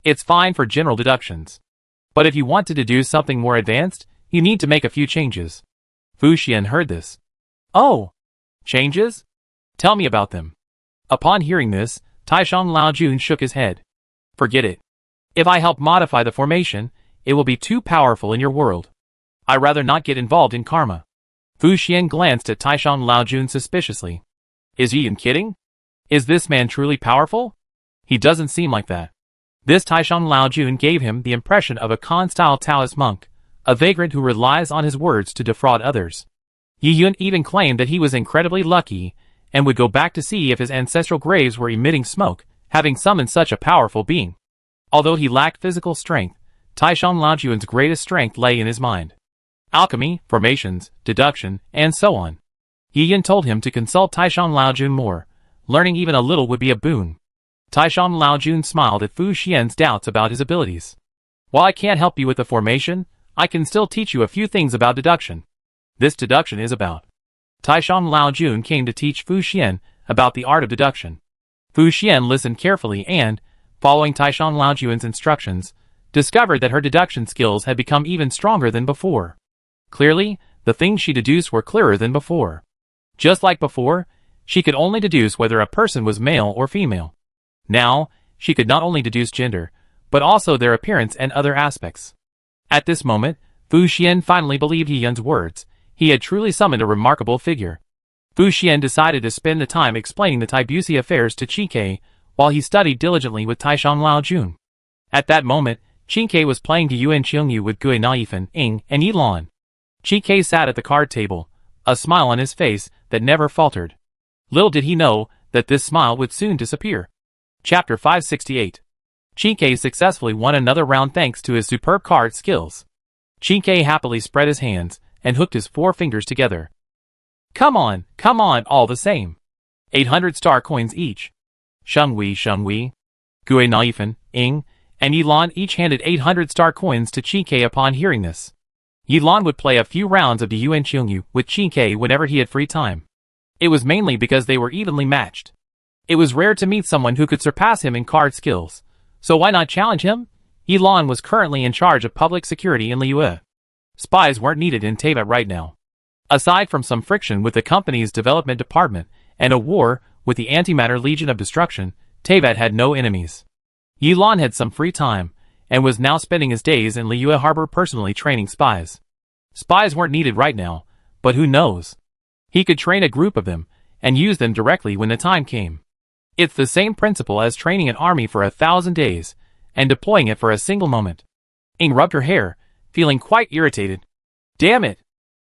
It's fine for general deductions. But if you want to deduce something more advanced, you need to make a few changes." Fu Xian heard this. Oh! Changes? Tell me about them. Upon hearing this, Taishang Laojun shook his head. Forget it. If I help modify the formation, it will be too powerful in your world. I'd rather not get involved in karma. Fu Xian glanced at Taishang Laojun suspiciously. Is Yi Yan kidding? Is this man truly powerful? He doesn't seem like that. This Taishang Laojun gave him the impression of a Khan-style Taoist monk, a vagrant who relies on his words to defraud others. Yi Yan even claimed that he was incredibly lucky and would go back to see if his ancestral graves were emitting smoke, having summoned such a powerful being. Although he lacked physical strength, Taishang Laojun's greatest strength lay in his mind. Alchemy, formations, deduction, and so on. Yi Yan told him to consult Taishang Laojun more. Learning even a little would be a boon. Taishang Laojun smiled at Fu Xian's doubts about his abilities. While I can't help you with the formation, I can still teach you a few things about deduction. This deduction is about. Taishang Laojun came to teach Fu Xian about the art of deduction. Fu Xian listened carefully and, following Taishang Laojun's instructions, discovered that her deduction skills had become even stronger than before. Clearly, the things she deduced were clearer than before. Just like before, she could only deduce whether a person was male or female. Now, she could not only deduce gender, but also their appearance and other aspects. At this moment, Fu Xian finally believed Yi Yan's words. He had truly summoned a remarkable figure. Fu Xian decided to spend the time explaining the Taibusi affairs to Qi while he studied diligently with Taishang Laojun. At that moment, Qi was playing to Yuan Qingyu with Gui Naifan, Ing, and Yilan. Qi sat at the card table, a smile on his face that never faltered. Little did he know that this smile would soon disappear. Chapter 568. Qi successfully won another round thanks to his superb card skills. Qi happily spread his hands and hooked his 4 fingers together. Come on, all the same. 800 star coins each. Shengwei, Gui Naifan, Ing, and Yilan each handed 800 star coins to Qi upon hearing this. Yilan would play a few rounds of the Yuan Qingyu with Qi whenever he had free time. It was mainly because they were evenly matched. It was rare to meet someone who could surpass him in card skills, so why not challenge him? Yilan was currently in charge of public security in Liyue. Spies weren't needed in Teyvat right now. Aside from some friction with the company's development department and a war with the Antimatter Legion of Destruction, Teyvat had no enemies. Yilan had some free time and was now spending his days in Liyue Harbor personally training spies. Spies weren't needed right now, but who knows? He could train a group of them and use them directly when the time came. It's the same principle as training an army for 1,000 days and deploying it for a single moment. Ing rubbed her hair, feeling quite irritated. Damn it!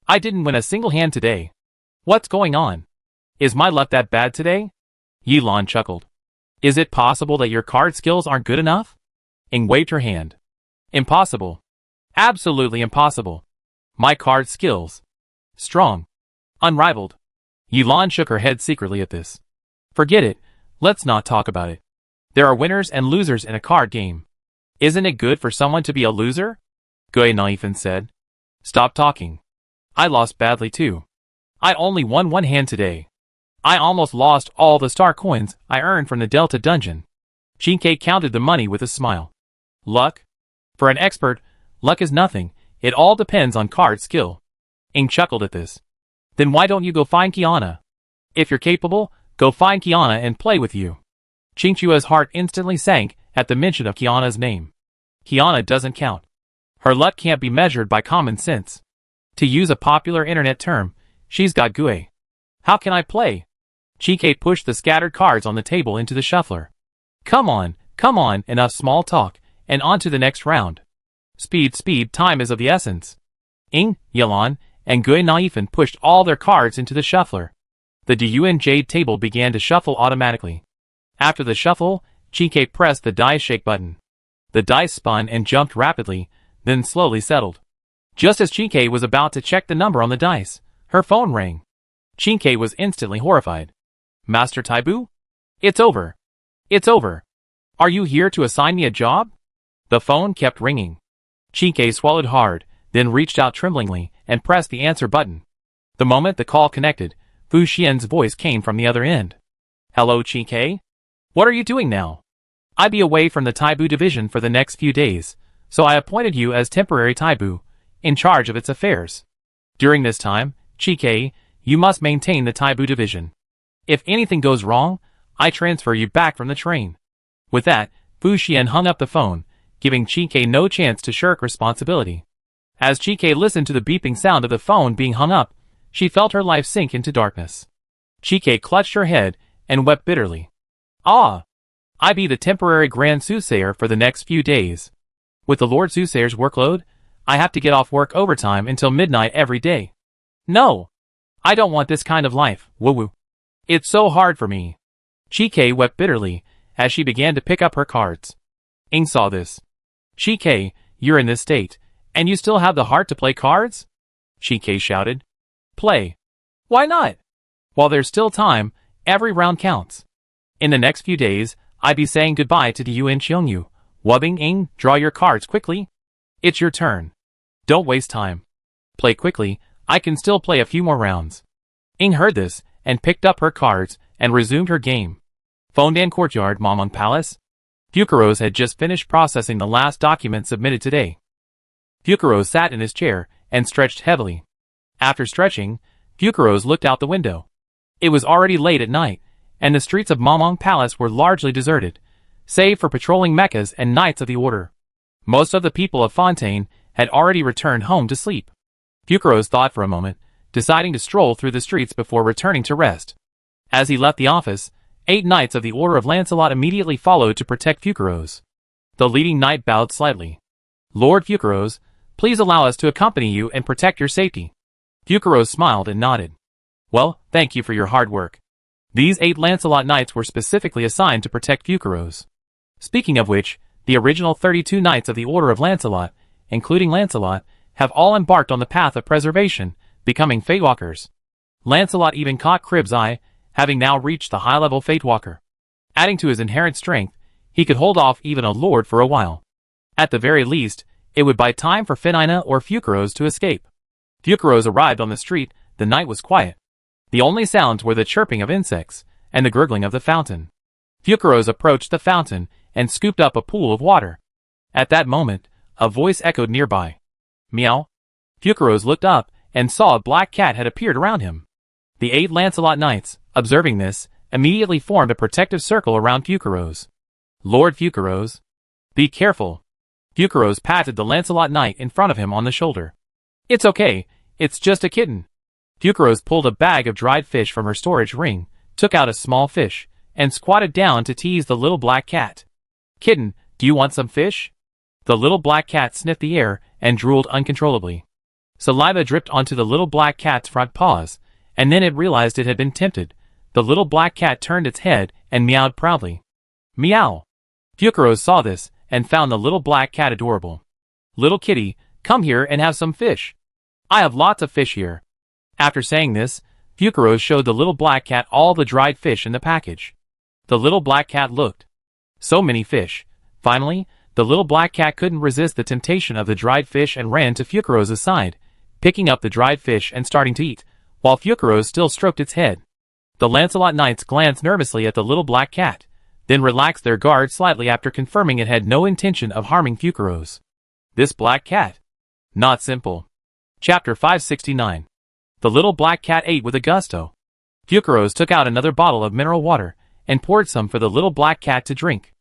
I didn't win a single hand today. What's going on? Is my luck that bad today? Yilan chuckled. Is it possible that your card skills aren't good enough? Ing waved her hand. Impossible. Absolutely impossible. My card skills. Strong. Unrivaled. Yilan shook her head secretly at this. Forget it, let's not talk about it. There are winners and losers in a card game. Isn't it good for someone to be a loser? Gui Naifan said. Stop talking. I lost badly too. I only won 1 hand today. I almost lost all the star coins I earned from the Delta dungeon. Qi counted the money with a smile. Luck? For an expert, luck is nothing. It all depends on card skill. Ing chuckled at this. Then why don't you go find Kiana? If you're capable, go find Kiana and play with you. Qingchua's heart instantly sank at the mention of Kiana's name. Kiana doesn't count. Her luck can't be measured by common sense. To use a popular internet term, she's got Gui. How can I play? Qi pushed the scattered cards on the table into the shuffler. Come on, enough small talk, and on to the next round. Speed, time is of the essence. Ing, Yilan, and Gui Naifan pushed all their cards into the shuffler. The Diyuan Jade table began to shuffle automatically. After the shuffle, Qi pressed the dice shake button. The dice spun and jumped rapidly, then slowly settled. Just as Qi was about to check the number on the dice, her phone rang. Qi was instantly horrified. Master Taibu? It's over. It's over. Are you here to assign me a job? The phone kept ringing. Qi swallowed hard, then reached out tremblingly and pressed the answer button. The moment the call connected, Fu Xian's voice came from the other end. Hello, Qi? What are you doing now? I'll be away from the Taibu division for the next few days, so I appointed you as temporary Taibu, in charge of its affairs. During this time, Chike, you must maintain the Taibu division. If anything goes wrong, I transfer you back from the train. With that, Fu Xian hung up the phone, giving Chike no chance to shirk responsibility. As Chike listened to the beeping sound of the phone being hung up, she felt her life sink into darkness. Chike clutched her head and wept bitterly. Ah! I be the temporary Grand Soothsayer for the next few days. With the Lord Soothsayer's workload, I have to get off work overtime until midnight every day. No! I don't want this kind of life, woo-woo. It's so hard for me. Chike wept bitterly as she began to pick up her cards. Ing saw this. Chike, you're in this state, and you still have the heart to play cards? Chike shouted. Play. Why not? While there's still time, every round counts. In the next few days, I be saying goodbye to the Yuan Qiongyu. Wubbing Ing, draw your cards quickly. It's your turn. Don't waste time. Play quickly, I can still play a few more rounds. Ing heard this, and picked up her cards, and resumed her game. Fondan Courtyard, Mamong Palace. Fukuros had just finished processing the last document submitted today. Fukuros sat in his chair, and stretched heavily. After stretching, Fukuros looked out the window. It was already late at night, and the streets of Mamong Palace were largely deserted, save for patrolling mechas and knights of the order. Most of the people of Fontaine had already returned home to sleep. Fukuros thought for a moment, deciding to stroll through the streets before returning to rest. As he left the office, 8 knights of the Order of Lancelot immediately followed to protect Fukuros. The leading knight bowed slightly. Lord Fukuros, please allow us to accompany you and protect your safety. Fukuros smiled and nodded. Well, thank you for your hard work. These 8 Lancelot knights were specifically assigned to protect Fukuros. Speaking of which, the original 32 knights of the Order of Lancelot, including Lancelot, have all embarked on the path of preservation, becoming Fatewalkers. Lancelot even caught Crib's eye, having now reached the high-level Fatewalker. Adding to his inherent strength, he could hold off even a lord for a while. At the very least, it would buy time for Finina or Fukuros to escape. Fukuros arrived on the street. The night was quiet. The only sounds were the chirping of insects, and the gurgling of the fountain. Fukuros approached the fountain, and scooped up a pool of water. At that moment, a voice echoed nearby. Meow. Fukuros looked up, and saw a black cat had appeared around him. The 8 Lancelot knights, observing this, immediately formed a protective circle around Fukuros. Lord Fukuros. Be careful. Fukuros patted the Lancelot knight in front of him on the shoulder. It's okay, it's just a kitten. Fukuros pulled a bag of dried fish from her storage ring, took out a small fish, and squatted down to tease the little black cat. Kitten, do you want some fish? The little black cat sniffed the air and drooled uncontrollably. Saliva dripped onto the little black cat's front paws, and then it realized it had been tempted. The little black cat turned its head and meowed proudly. Meow! Fukuros saw this and found the little black cat adorable. Little kitty, come here and have some fish. I have lots of fish here. After saying this, Fukuros showed the little black cat all the dried fish in the package. The little black cat looked. So many fish. Finally, the little black cat couldn't resist the temptation of the dried fish and ran to Fukuros' side, picking up the dried fish and starting to eat, while Fukuros still stroked its head. The Lancelot knights glanced nervously at the little black cat, then relaxed their guard slightly after confirming it had no intention of harming Fukuros. This black cat. Not simple. Chapter 569. The little black cat ate with a gusto. Fukuros took out another bottle of mineral water, and poured some for the little black cat to drink.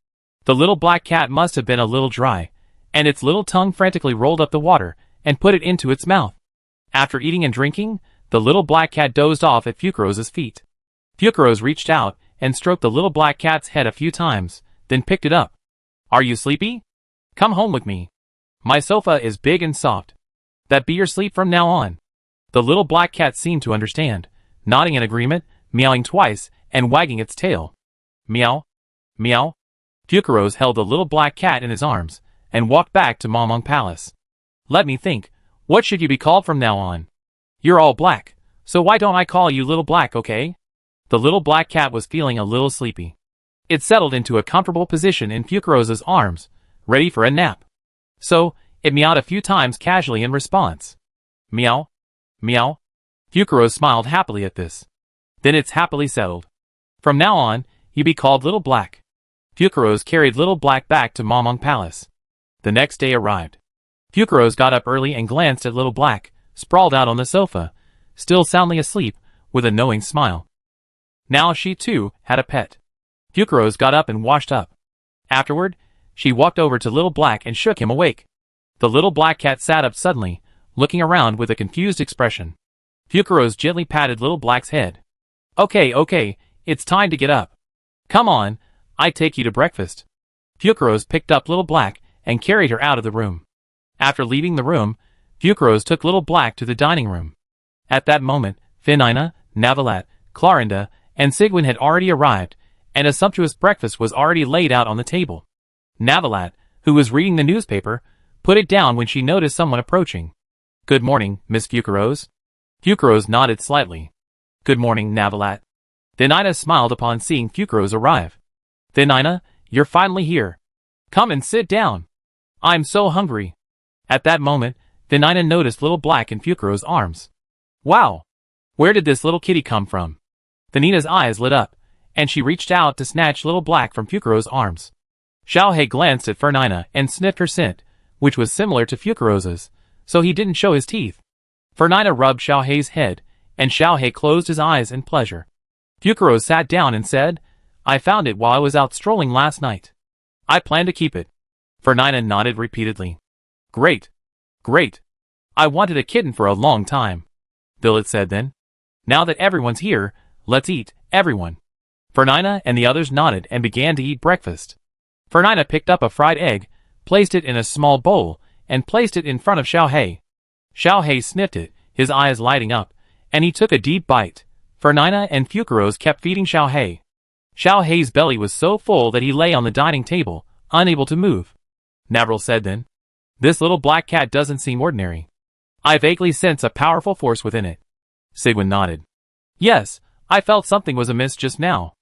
The little black cat must have been a little dry, and its little tongue frantically rolled up the water, and put it into its mouth. After eating and drinking, the little black cat dozed off at Fukuros' feet. Fukuros reached out, and stroked the little black cat's head a few times, then picked it up. Are you sleepy? Come home with me. My sofa is big and soft. That be your sleep from now on. The little black cat seemed to understand, nodding in agreement, meowing twice, and wagging its tail. Meow. Meow. Fukuros held the little black cat in his arms, and walked back to Mamong Palace. Let me think, what should you be called from now on? You're all black, so why don't I call you Little Black, okay? The little black cat was feeling a little sleepy. It settled into a comfortable position in Fukuros' arms, ready for a nap. So, it meowed a few times casually in response. Meow. Meow. Fukuros smiled happily at this. Then it's happily settled. From now on, you be called Little Black. Fukuros carried Little Black back to Mamong Palace. The next day arrived. Fukuros got up early and glanced at Little Black, sprawled out on the sofa, still soundly asleep, with a knowing smile. Now she too had a pet. Fukurose got up and washed up. Afterward, she walked over to Little Black and shook him awake. The little black cat sat up suddenly, looking around with a confused expression. Fukurose gently patted Little Black's head. Okay, it's time to get up. Come on, I take you to breakfast. Fukurose picked up Little Black and carried her out of the room. After leaving the room, Fukurose took Little Black to the dining room. At that moment, Finina, Navilat, Clarinda, and Sigwin had already arrived, and a sumptuous breakfast was already laid out on the table. Navilat, who was reading the newspaper, put it down when she noticed someone approaching. Good morning, Miss Fukurose. Fukurose nodded slightly. Good morning, Navilat. Finina smiled upon seeing Fukurose arrive. Finina, you're finally here. Come and sit down. I'm so hungry. At that moment, Finina noticed Little Black in Fukurose's arms. Wow! Where did this little kitty come from? Finina's eyes lit up, and she reached out to snatch Little Black from Fukurose's arms. Xiaohei glanced at Finina and sniffed her scent, which was similar to Fukurose's, so he didn't show his teeth. Finina rubbed Xiaohei's head, and Xiaohei closed his eyes in pleasure. Fukurose sat down and said, I found it while I was out strolling last night. I plan to keep it. Finina nodded repeatedly. Great. I wanted a kitten for a long time. Billet said then. Now that everyone's here, let's eat, everyone. Finina and the others nodded and began to eat breakfast. Finina picked up a fried egg, placed it in a small bowl, and placed it in front of Xiaohei. Xiaohei sniffed it, his eyes lighting up, and he took a deep bite. Finina and Fukurose kept feeding Xiaohei. Xiaohei's belly was so full that he lay on the dining table, unable to move. Navril said then, This little black cat doesn't seem ordinary. I vaguely sense a powerful force within it. Sigwin nodded. Yes, I felt something was amiss just now.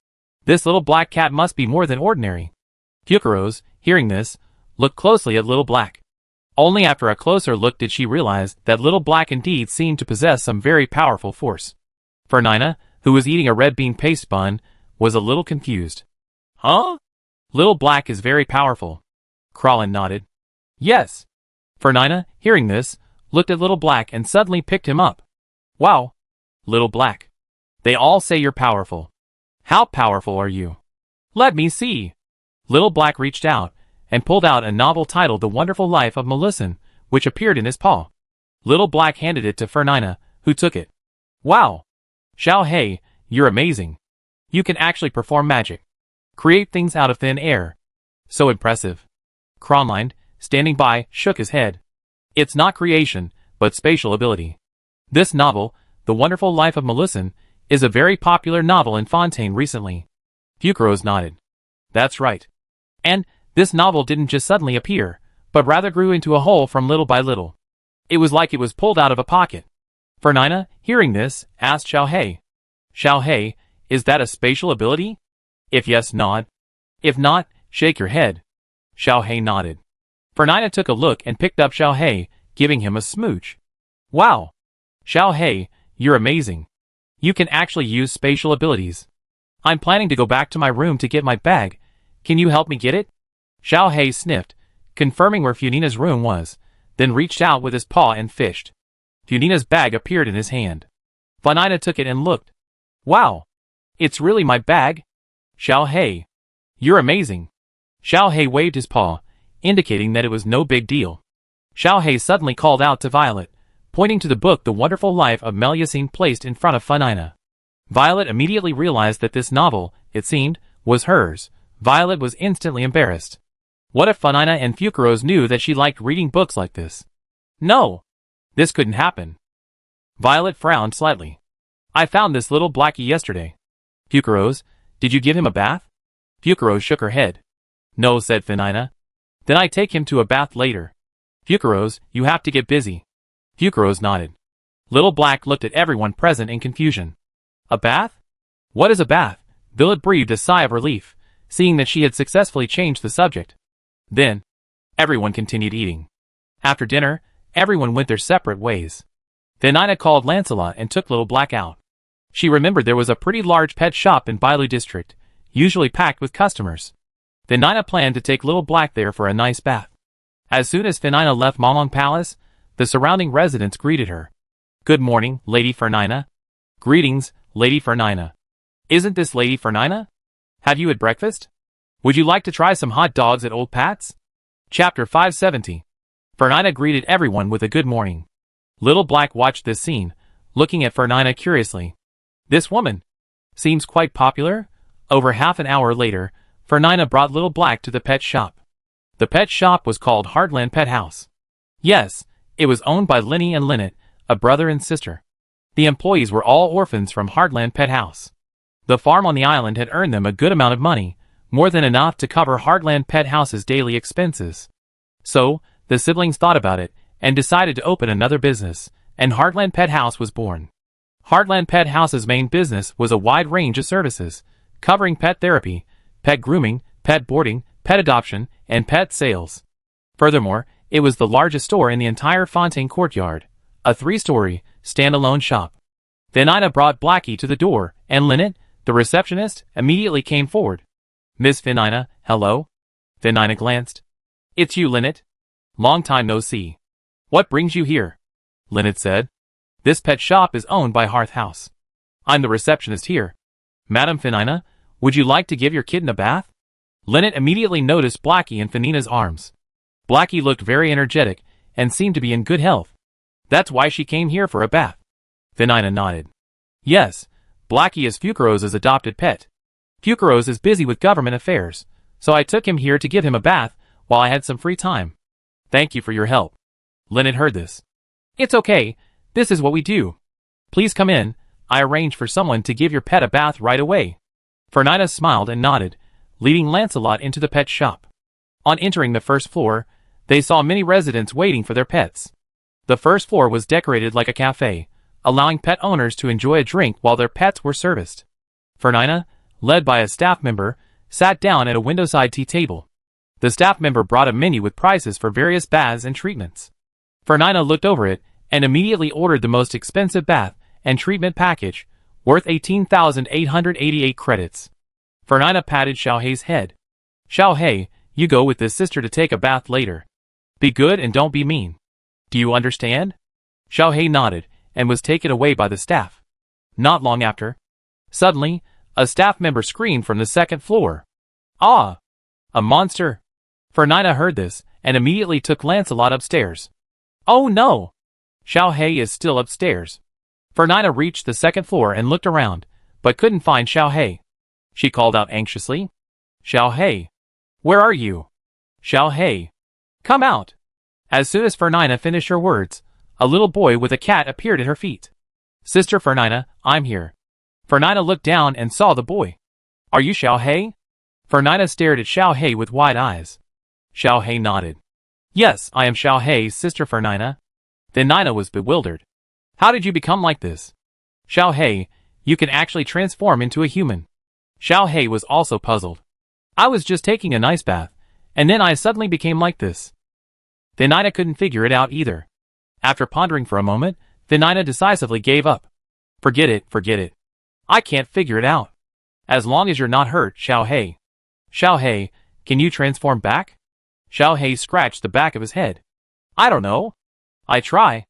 This little black cat must be more than ordinary. Fukurose, hearing this, looked closely at Little Black. Only after a closer look did she realize that Little Black indeed seemed to possess some very powerful force. Finina, who was eating a red bean paste bun, was a little confused. Huh? Little Black is very powerful. Kralin nodded. Yes. Finina, hearing this, looked at Little Black and suddenly picked him up. Wow. Little Black. They all say you're powerful. How powerful are you? Let me see. Little Black reached out and pulled out a novel titled The Wonderful Life of Melissan, which appeared in his paw. Little Black handed it to Finina, who took it. Wow. Xiaohei, you're amazing. You can actually perform magic. Create things out of thin air. So impressive. Kronline, standing by, shook his head. It's not creation, but spatial ability. This novel, The Wonderful Life of Melissan, is a very popular novel in Fontaine recently. Fukurose nodded. That's right. And this novel didn't just suddenly appear, but rather grew into a whole from little by little. It was like it was pulled out of a pocket. Finina, hearing this, asked Xiaohei. Xiaohei, is that a spatial ability? If yes, nod. If not, shake your head. Xiaohei nodded. Finina took a look and picked up Xiaohei, giving him a smooch. Wow. Xiaohei, you're amazing. You can actually use spatial abilities. I'm planning to go back to my room to get my bag. Can you help me get it? Xiaohei sniffed, confirming where Funina's room was, then reached out with his paw and fished. Funina's bag appeared in his hand. Finina took it and looked. Wow. It's really my bag? Xiaohei. You're amazing. Xiaohei waved his paw, indicating that it was no big deal. Xiaohei suddenly called out to Violet, pointing to the book The Wonderful Life of Melusine placed in front of Finina. Violet immediately realized that this novel, it seemed, was hers. Violet was instantly embarrassed. What if Finina and Fukurose knew that she liked reading books like this? No! This couldn't happen. Violet frowned slightly. I found this little blackie yesterday. Fukurose, did you give him a bath? Fukurose shook her head. No, said Finina. Then I take him to a bath later. Fukurose, you have to get busy. Fukurose nodded. Little Black looked at everyone present in confusion. A bath? What is a bath? Violet breathed a sigh of relief, seeing that she had successfully changed the subject. Then, everyone continued eating. After dinner, everyone went their separate ways. Finina called Lancelot and took Little Black out. She remembered there was a pretty large pet shop in Bailu district, usually packed with customers. Finina planned to take Little Black there for a nice bath. As soon as Finina left Mamong Palace, the surrounding residents greeted her. Good morning, Lady Fernina. Greetings, Lady Fernina. Isn't this Lady Fernina? Have you had breakfast? Would you like to try some hot dogs at Old Pat's? Chapter 570. Fernina greeted everyone with a good morning. Little Black watched this scene, looking at Fernina curiously. This woman seems quite popular. Over half an hour later, Fernina brought Little Black to the pet shop. The pet shop was called Heartland Pet House. Yes, it was owned by Linny and Linnet, a brother and sister. The employees were all orphans from Heartland Pet House. The farm on the island had earned them a good amount of money, more than enough to cover Heartland Pet House's daily expenses. So, the siblings thought about it, and decided to open another business, and Heartland Pet House was born. Heartland Pet House's main business was a wide range of services, covering pet therapy, pet grooming, pet boarding, pet adoption, and pet sales. Furthermore, it was the largest store in the entire Fontaine courtyard, a 3-story, standalone shop. Then Ina brought Blackie to the door, and Linnet, the receptionist, immediately came forward. Miss Fernina, hello? Fernina glanced. It's you, Linnet. Long time no see. What brings you here? Linnet said. This pet shop is owned by Hearth House. I'm the receptionist here. Madam Fernina, would you like to give your kitten a bath? Linnet immediately noticed Blackie in Fernina's arms. Blackie looked very energetic, and seemed to be in good health. That's why she came here for a bath. Fernina nodded. Yes, Blackie is Fucarose's adopted pet. Fucarose is busy with government affairs, so I took him here to give him a bath while I had some free time. Thank you for your help. Linnet heard this. It's okay, this is what we do. Please come in, I arranged for someone to give your pet a bath right away. Fernina smiled and nodded, leading Lancelot into the pet shop. On entering the first floor, they saw many residents waiting for their pets. The first floor was decorated like a cafe, allowing pet owners to enjoy a drink while their pets were serviced. Fernina, led by a staff member, sat down at a window-side tea table. The staff member brought a menu with prices for various baths and treatments. Fernina looked over it, and immediately ordered the most expensive bath and treatment package, worth 18,888 credits. Fernina patted Xiaohei's head. Xiaohei, you go with this sister to take a bath later. Be good and don't be mean. Do you understand? Xiaohei nodded, and was taken away by the staff. Not long after, suddenly, a staff member screamed from the second floor. Ah! A monster! Fernina heard this, and immediately took Lancelot upstairs. Oh no! Xiaohei is still upstairs. Fernina reached the second floor and looked around, but couldn't find Xiaohei. She called out anxiously. Xiaohei! Where are you? Xiaohei! Come out! As soon as Fernina finished her words, a little boy with a cat appeared at her feet. Sister Fernina, I'm here. Fernina looked down and saw the boy. Are you Xiaohei? Fernina stared at Xiaohei with wide eyes. Xiaohei nodded. Yes, I am Xiaohei's sister Fernina. Then Nina was bewildered. How did you become like this? Xiaohei, you can actually transform into a human. Xiaohei was also puzzled. I was just taking a nice bath, and then I suddenly became like this. Then Nina couldn't figure it out either. After pondering for a moment, then Nina decisively gave up. Forget it. I can't figure it out. As long as you're not hurt, Xiaohei. Xiaohei, can you transform back? Xiaohei scratched the back of his head. I don't know. I try.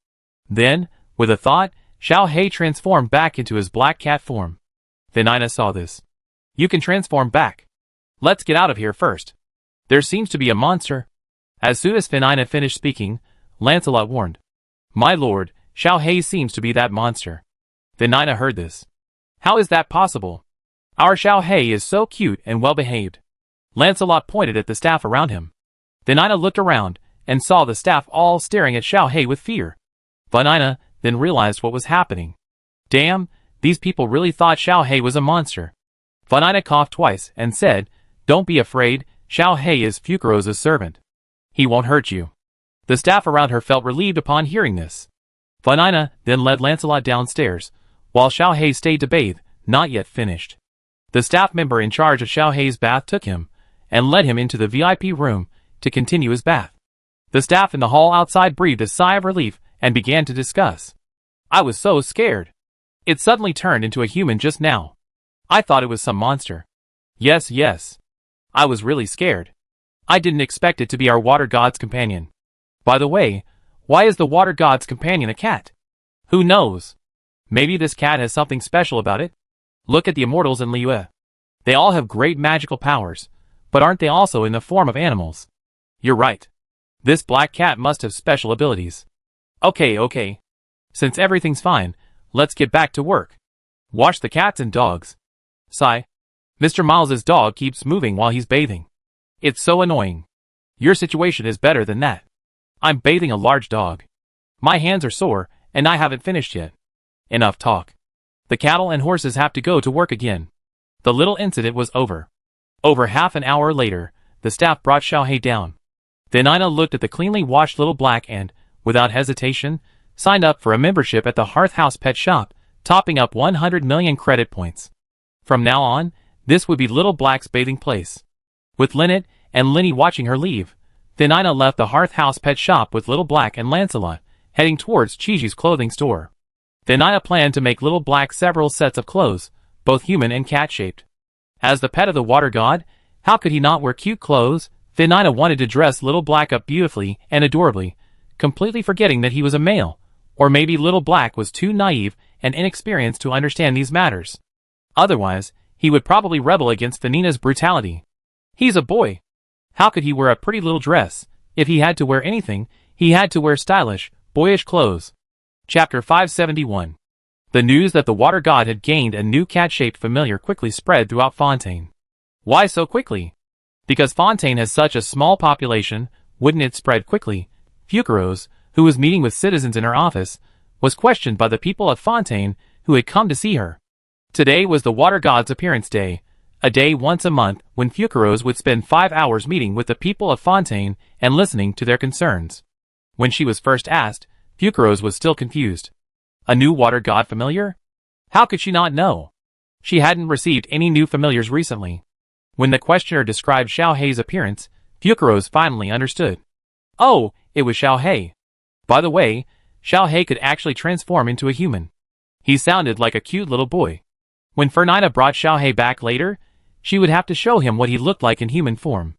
Then, with a thought, Xiaohei transformed back into his black cat form. Then Nina saw this. You can transform back. Let's get out of here first. There seems to be a monster. As soon as Fernina finished speaking, Lancelot warned. My lord, Xiaohei seems to be that monster. Then Nina heard this. How is that possible? Our Xiaohei is so cute and well-behaved. Lancelot pointed at the staff around him. Then Nina looked around, and saw the staff all staring at Xiaohei with fear. Nina then realized what was happening. Damn, these people really thought Xiaohei was a monster. Nina coughed twice, and said, Don't be afraid, Xiaohei is Fucarose's servant. He won't hurt you. The staff around her felt relieved upon hearing this. Nina then led Lancelot downstairs, while Xiaohei stayed to bathe, not yet finished. The staff member in charge of Xiaohei's bath took him, and led him into the VIP room, to continue his bath. The staff in the hall outside breathed a sigh of relief, and began to discuss. I was so scared. It suddenly turned into a human just now. I thought it was some monster. Yes. I was really scared. I didn't expect it to be our water god's companion. By the way, why is the water god's companion a cat? Who knows? Maybe this cat has something special about it? Look at the immortals in Liyue. They all have great magical powers, but aren't they also in the form of animals? You're right. This black cat must have special abilities. Okay. Since everything's fine, let's get back to work. Wash the cats and dogs. Sigh. Mr. Miles's dog keeps moving while he's bathing. It's so annoying. Your situation is better than that. I'm bathing a large dog. My hands are sore, and I haven't finished yet. Enough talk. The cattle and horses have to go to work again. The little incident was over. Over half an hour later, the staff brought Xiaohei down. Then Ina looked at the cleanly washed little black and, without hesitation, signed up for a membership at the Hearth House Pet Shop, topping up 100 million credit points. From now on, this would be Little Black's bathing place. With Lynette and Linny watching her leave, then Ina left the Hearth House Pet Shop with Little Black and Lancelot, heading towards Chiji's clothing store. Then Ina planned to make Little Black several sets of clothes, both human and cat-shaped. As the pet of the water god, how could he not wear cute clothes? Then Ina wanted to dress Little Black up beautifully and adorably, completely forgetting that he was a male, or maybe Little Black was too naive and inexperienced to understand these matters. Otherwise, he would probably rebel against Vanina's brutality. He's a boy. How could he wear a pretty little dress? If he had to wear anything, he had to wear stylish, boyish clothes. Chapter 571. The news that the water god had gained a new cat-shaped familiar quickly spread throughout Fontaine. Why so quickly? Because Fontaine has such a small population, wouldn't it spread quickly? Fucaros, who was meeting with citizens in her office, was questioned by the people of Fontaine who had come to see her. Today was the water god's appearance day, a day once a month when Fucaros would spend 5 hours meeting with the people of Fontaine and listening to their concerns. When she was first asked, Fucaros was still confused. A new water god familiar? How could she not know? She hadn't received any new familiars recently. When the questioner described Xiaohei's appearance, Fucaros finally understood. Oh, it was Xiaohei. By the way, Xiaohei could actually transform into a human. He sounded like a cute little boy. When Fernina brought Xiaohei back later, she would have to show him what he looked like in human form.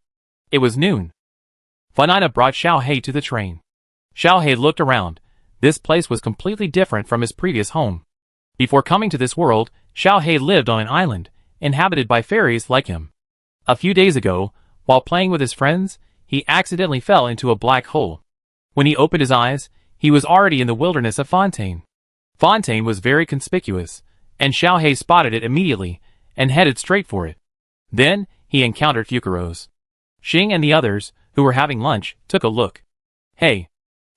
It was noon. Fernina brought Xiaohei to the train. Xiaohei looked around. This place was completely different from his previous home. Before coming to this world, Xiaohei lived on an island, inhabited by fairies like him. A few days ago, while playing with his friends, he accidentally fell into a black hole. When he opened his eyes, he was already in the wilderness of Fontaine. Fontaine was very conspicuous, and Xiaohei spotted it immediately and headed straight for it. Then, he encountered Fucaros. Xing and the others, who were having lunch, took a look. Hey,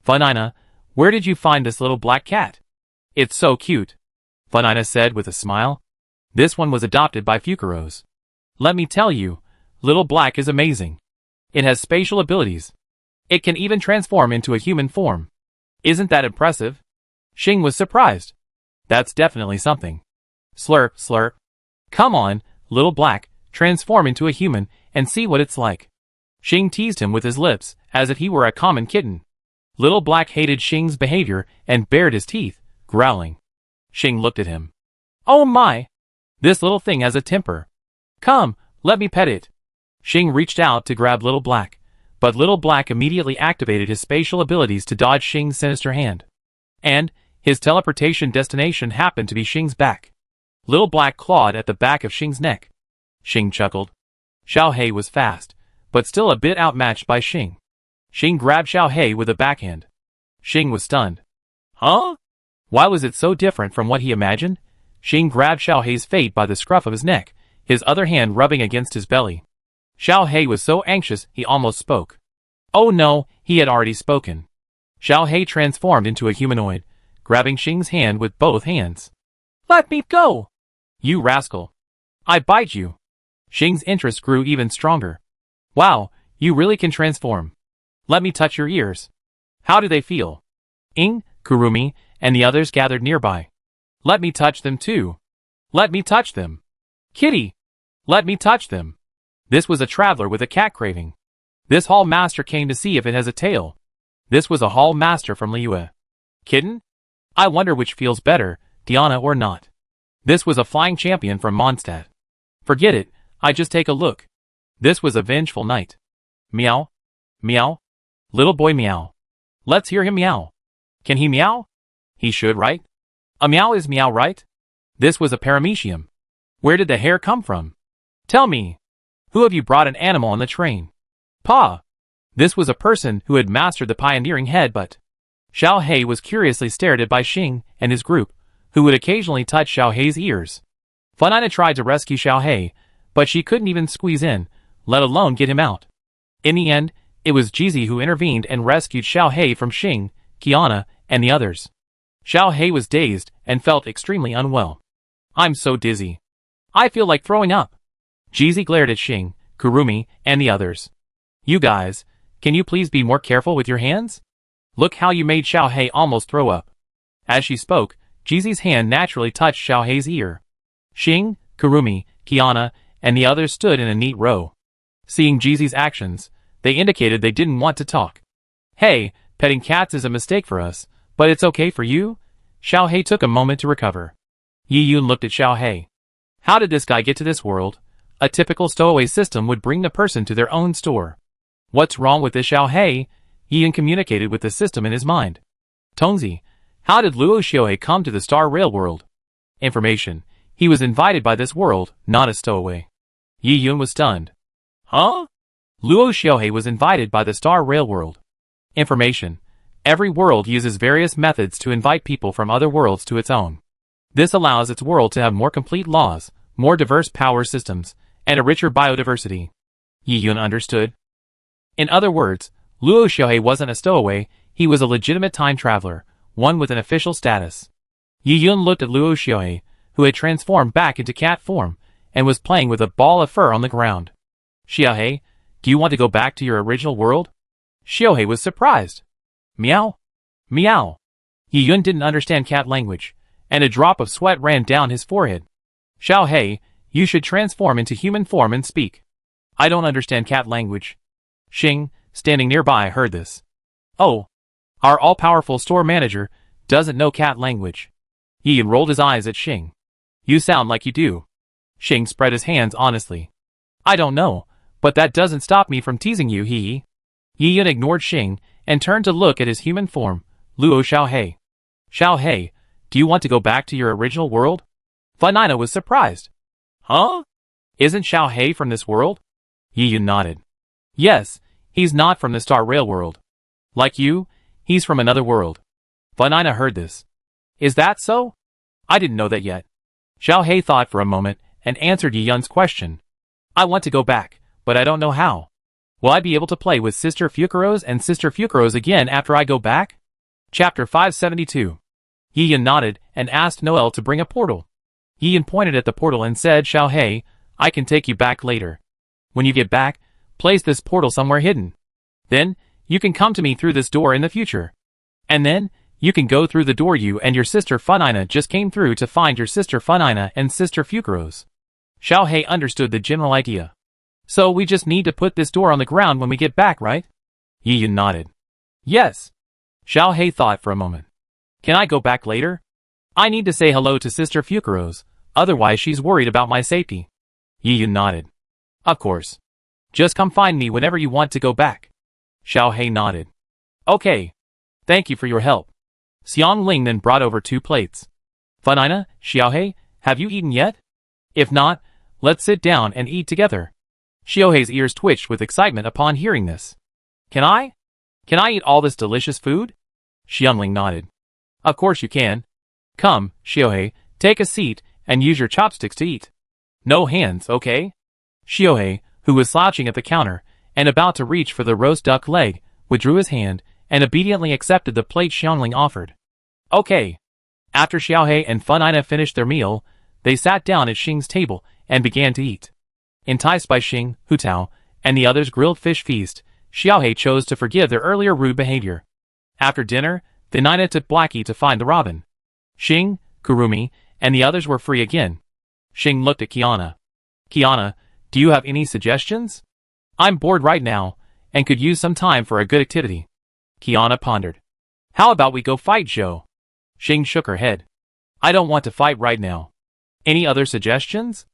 Fernina, where did you find this little black cat? It's so cute, Fernina said with a smile. This one was adopted by Fucaros. Let me tell you, Little Black is amazing. It has spatial abilities. It can even transform into a human form. Isn't that impressive? Xing was surprised. That's definitely something. Slurp, slurp. Come on, Little Black, transform into a human and see what it's like. Xing teased him with his lips, as if he were a common kitten. Little Black hated Xing's behavior and bared his teeth, growling. Xing looked at him. Oh my! This little thing has a temper. Come, let me pet it. Xing reached out to grab Little Black, but Little Black immediately activated his spatial abilities to dodge Xing's sinister hand. And, his teleportation destination happened to be Xing's back. Little Black clawed at the back of Xing's neck. Xing chuckled. Xiaohei was fast, but still a bit outmatched by Xing. Xing grabbed Xiaohei with a backhand. Xing was stunned. Huh? Why was it so different from what he imagined? Xing grabbed Xiaohei's fate by the scruff of his neck, his other hand rubbing against his belly. Xiaohei was so anxious he almost spoke. Oh no, he had already spoken. Xiaohei transformed into a humanoid, grabbing Xing's hand with both hands. Let me go! You rascal! I bite you! Xing's interest grew even stronger. Wow, you really can transform. Let me touch your ears. How do they feel? Ing, Kurumi, and the others gathered nearby. Let me touch them too. Let me touch them. Kitty! Let me touch them. This was a traveler with a cat craving. This hall master came to see if it has a tail. This was a hall master from Liyue. Kitten? I wonder which feels better, Diana or not. This was a flying champion from Mondstadt. Forget it, I just take a look. This was a vengeful night. Meow. Meow. Little boy meow. Let's hear him meow. Can he meow? He should, right? A meow is meow, right? This was a paramecium. Where did the hair come from? Tell me. Who have you brought an animal on the train? Pa. This was a person who had mastered the pioneering head, but Xiao Hei was curiously stared at by Xing and his group, who would occasionally touch Xiao Hei's ears. Fanina tried to rescue Xiao Hei, but she couldn't even squeeze in, let alone get him out. In the end, it was Jizi who intervened and rescued Xiao Hei from Xing, Qiana, and the others. Xiao Hei was dazed and felt extremely unwell. I'm so dizzy. I feel like throwing up. Jizi glared at Xing, Kurumi, and the others. You guys, can you please be more careful with your hands? Look how you made Xiao Hei almost throw up. As she spoke, Jizi's hand naturally touched Xiao Hei's ear. Xing, Kurumi, Qiana, and the others stood in a neat row. Seeing Jizi's actions, they indicated they didn't want to talk. Hey, petting cats is a mistake for us, but it's okay for you? Xiao Hei took a moment to recover. Yi Yun looked at Xiao Hei. How did this guy get to this world? A typical stowaway system would bring the person to their own store. What's wrong with this Xiao Hei? Yi Yun communicated with the system in his mind. Tongzi, how did Luo Xiaohei come to the Star Rail world? Information. He was invited by this world, not a stowaway. Yi Yun was stunned. Huh? Luo Xiaohei was invited by the Star Rail world. Information. Every world uses various methods to invite people from other worlds to its own. This allows its world to have more complete laws, more diverse power systems, and a richer biodiversity. Yi Yun understood. In other words, Luo Xiaohei wasn't a stowaway, he was a legitimate time traveler, one with an official status. Yi Yun looked at Luo Xiaohei, who had transformed back into cat form, and was playing with a ball of fur on the ground. Xiaohei, do you want to go back to your original world? Xiaohei was surprised. Meow? Meow. Yi Yun didn't understand cat language, and a drop of sweat ran down his forehead. Xiaohei, you should transform into human form and speak. I don't understand cat language. Xing, standing nearby, heard this. Oh. Our all-powerful store manager doesn't know cat language. Yi Yun rolled his eyes at Xing. You sound like you do. Xing spread his hands honestly. I don't know, but that doesn't stop me from teasing you, Yi Yun ignored Xing and turned to look at his human form, Luo Xiaohei. Xiaohei, do you want to go back to your original world? Fanina was surprised. Huh? Isn't Xiaohei from this world? Yi Yun nodded. Yes, he's not from the Star Rail world. Like you, he's from another world. Fanina heard this. Is that so? I didn't know that yet. Xiaohei thought for a moment and answered Yi Yun's question. I want to go back, but I don't know how. Will I be able to play with Sister Fukuros and Sister Fukuros again after I go back? Chapter 572. Yi Yun nodded and asked Noel to bring a portal. Yi Yun pointed at the portal and said, Xiaohei, I can take you back later. When you get back, place this portal somewhere hidden. Then, you can come to me through this door in the future. And then, you can go through the door you and your sister Fanina just came through to find your sister Fanina and Sister Fukuros. Xiaohei understood the general idea. So we just need to put this door on the ground when we get back, right? Yi Yun nodded. Yes. Xiaohei thought for a moment. Can I go back later? I need to say hello to Sister Fukuros, otherwise she's worried about my safety. Yi Yun nodded. Of course. Just come find me whenever you want to go back. Xiaohei nodded. Okay. Thank you for your help. Xiang Ling then brought over 2 plates. Fanina, Xiaohei, have you eaten yet? If not, let's sit down and eat together. Xiaohei's ears twitched with excitement upon hearing this. Can I? Can I eat all this delicious food? Xiangling nodded. Of course you can. Come, Xiaohei, take a seat and use your chopsticks to eat. No hands, okay? Xiaohei, who was slouching at the counter and about to reach for the roast duck leg, withdrew his hand and obediently accepted the plate Xiangling offered. Okay. After Xiaohei and Fanina finished their meal, they sat down at Xing's table and began to eat. Enticed by Xing, Hu Tao, and the others' grilled fish feast, Xiaohei chose to forgive their earlier rude behavior. After dinner, Fanina took Blackie to find the robin. Xing, Kurumi, and the others were free again. Xing looked at Qiana. Qiana, do you have any suggestions? I'm bored right now, and could use some time for a good activity. Qiana pondered. How about we go fight, Zhou? Xing shook her head. I don't want to fight right now. Any other suggestions?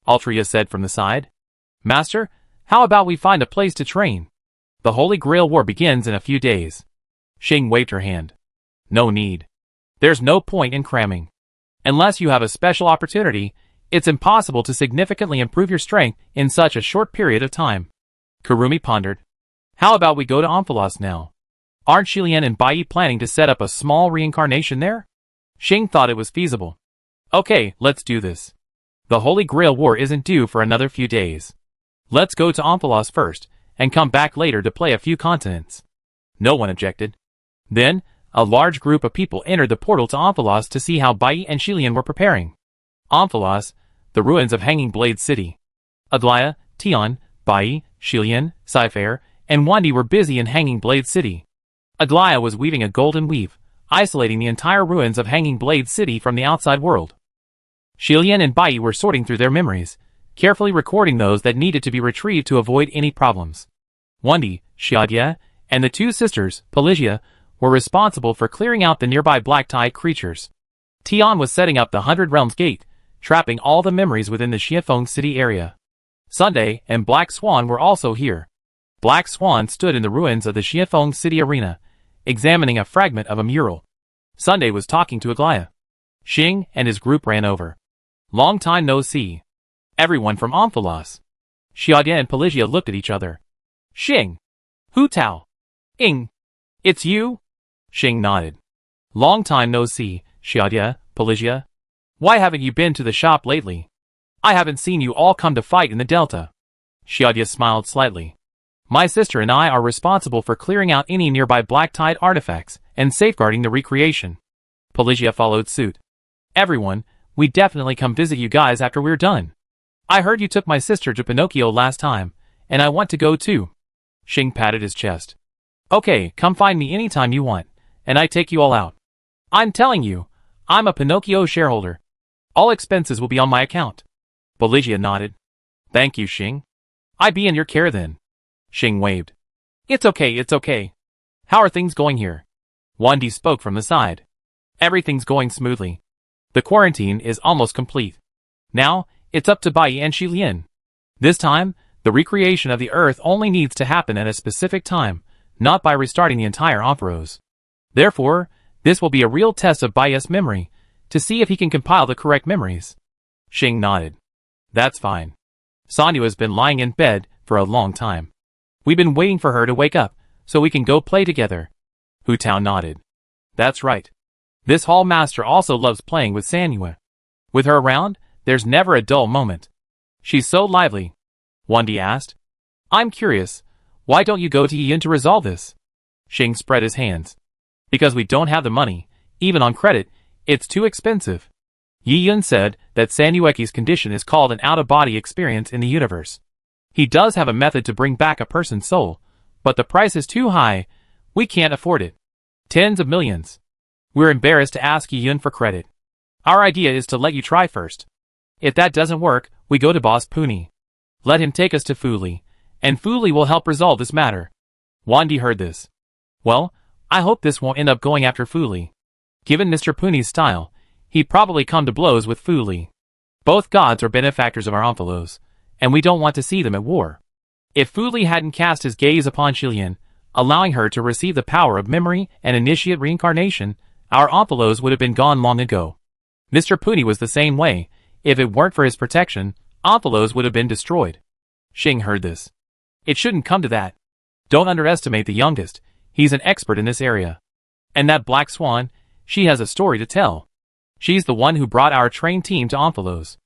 Altria said from the side. Master, how about we find a place to train? The Holy Grail War begins in a few days. Xing waved her hand. No need. There's no point in cramming. Unless you have a special opportunity, it's impossible to significantly improve your strength in such a short period of time. Kurumi pondered. How about we go to Omphalos now? Aren't Shilian and Bai planning to set up a small reincarnation there? Xing thought it was feasible. Okay, let's do this. The Holy Grail War isn't due for another few days. Let's go to Omphalos first, and come back later to play a few continents. No one objected. Then, a large group of people entered the portal to Omphalos to see how Bai and Shilian were preparing. Omphalos, the ruins of Hanging Blade City. Aglaia, Tion, Bai, Shilian, Cypher, and Wandi were busy in Hanging Blade City. Aglaia was weaving a golden weave, isolating the entire ruins of Hanging Blade City from the outside world. Shilian and Bai were sorting through their memories, carefully recording those that needed to be retrieved to avoid any problems. Wandi, Xiaodia, and the two sisters, Pelagia, were responsible for clearing out the nearby black tie creatures. Tion was setting up the 100 Realms Gate, trapping all the memories within the Xiefeng City area. Sunday and Black Swan were also here. Black Swan stood in the ruins of the Xiefeng City arena, examining a fragment of a mural. Sunday was talking to Aglaia. Xing and his group ran over. Long time no see. Everyone from Omphalos. Xiaodia and Pelagia looked at each other. Xing. Hu Tao. Ing. It's you? Xing nodded. Long time no see, Xiaodia, Pelagia. Why haven't you been to the shop lately? I haven't seen you all come to fight in the Delta. Xiaodia smiled slightly. My sister and I are responsible for clearing out any nearby black tide artifacts and safeguarding the recreation. Pelagia followed suit. Everyone, we definitely come visit you guys after we're done. I heard you took my sister to Pinocchio last time, and I want to go too. Xing patted his chest. Okay, come find me anytime you want, and I take you all out. I'm telling you, I'm a Pinocchio shareholder. All expenses will be on my account. Pelagia nodded. Thank you, Xing. I be in your care then. Xing waved. It's okay. How are things going here? Wandi spoke from the side. Everything's going smoothly. The quarantine is almost complete. Now, it's up to Bai and Shilian. This time, the recreation of the Earth only needs to happen at a specific time, not by restarting the entire Ompharos. Therefore, this will be a real test of Bai's memory, to see if he can compile the correct memories. Xing nodded. That's fine. Sanyu has been lying in bed for a long time. We've been waiting for her to wake up, so we can go play together. Hu Tao nodded. That's right. This hall master also loves playing with Sanyu. With her around, there's never a dull moment. She's so lively. Wandi asked. I'm curious, why don't you go to Yiyun to resolve this? Xing spread his hands. Because we don't have the money, even on credit, it's too expensive. Yiyun said that Sanyueki's condition is called an out-of-body experience in the universe. He does have a method to bring back a person's soul, but the price is too high, we can't afford it. Tens of millions. We're embarrassed to ask Yiyun for credit. Our idea is to let you try first. If that doesn't work, we go to Boss Puni. Let him take us to Fuli, and Fuli will help resolve this matter. Wandi heard this. Well, I hope this won't end up going after Fuli. Given Mr. Puni's style, he'd probably come to blows with Fuli. Both gods are benefactors of our Omphalos, and we don't want to see them at war. If Fuli hadn't cast his gaze upon Shilian, allowing her to receive the power of memory and initiate reincarnation, our Omphalos would have been gone long ago. Mr. Puni was the same way. If it weren't for his protection, Omphalos would have been destroyed. Xing heard this. It shouldn't come to that. Don't underestimate the youngest. He's an expert in this area. And that Black Swan, she has a story to tell. She's the one who brought our trained team to Omphalos.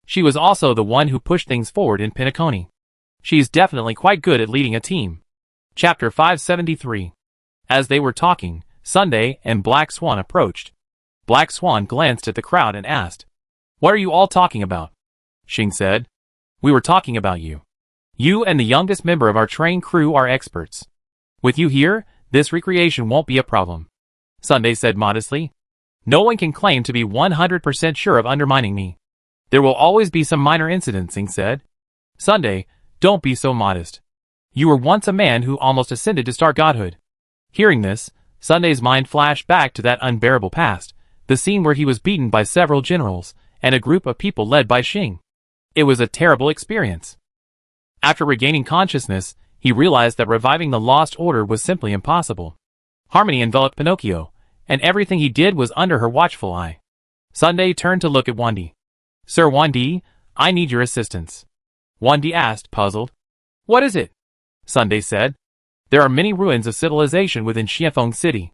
She was also the one who pushed things forward in Pinocchio. She's definitely quite good at leading a team. Chapter 573. As they were talking, Sunday and Black Swan approached. Black Swan glanced at the crowd and asked, What are you all talking about? Xing said, We were talking about you. You and the youngest member of our train crew are experts. With you here, this recreation won't be a problem. Sunday said modestly. No one can claim to be 100% sure of undermining me. There will always be some minor incidents, Xing said. Sunday, don't be so modest. You were once a man who almost ascended to star godhood. Hearing this, Sunday's mind flashed back to that unbearable past, the scene where he was beaten by several generals, and a group of people led by Xing. It was a terrible experience. After regaining consciousness, he realized that reviving the Lost Order was simply impossible. Harmony enveloped Pinocchio, and everything he did was under her watchful eye. Sunday turned to look at Wandi. Sir Wandi, I need your assistance. Wandi asked, puzzled. What is it? Sunday said. There are many ruins of civilization within Xianfeng City.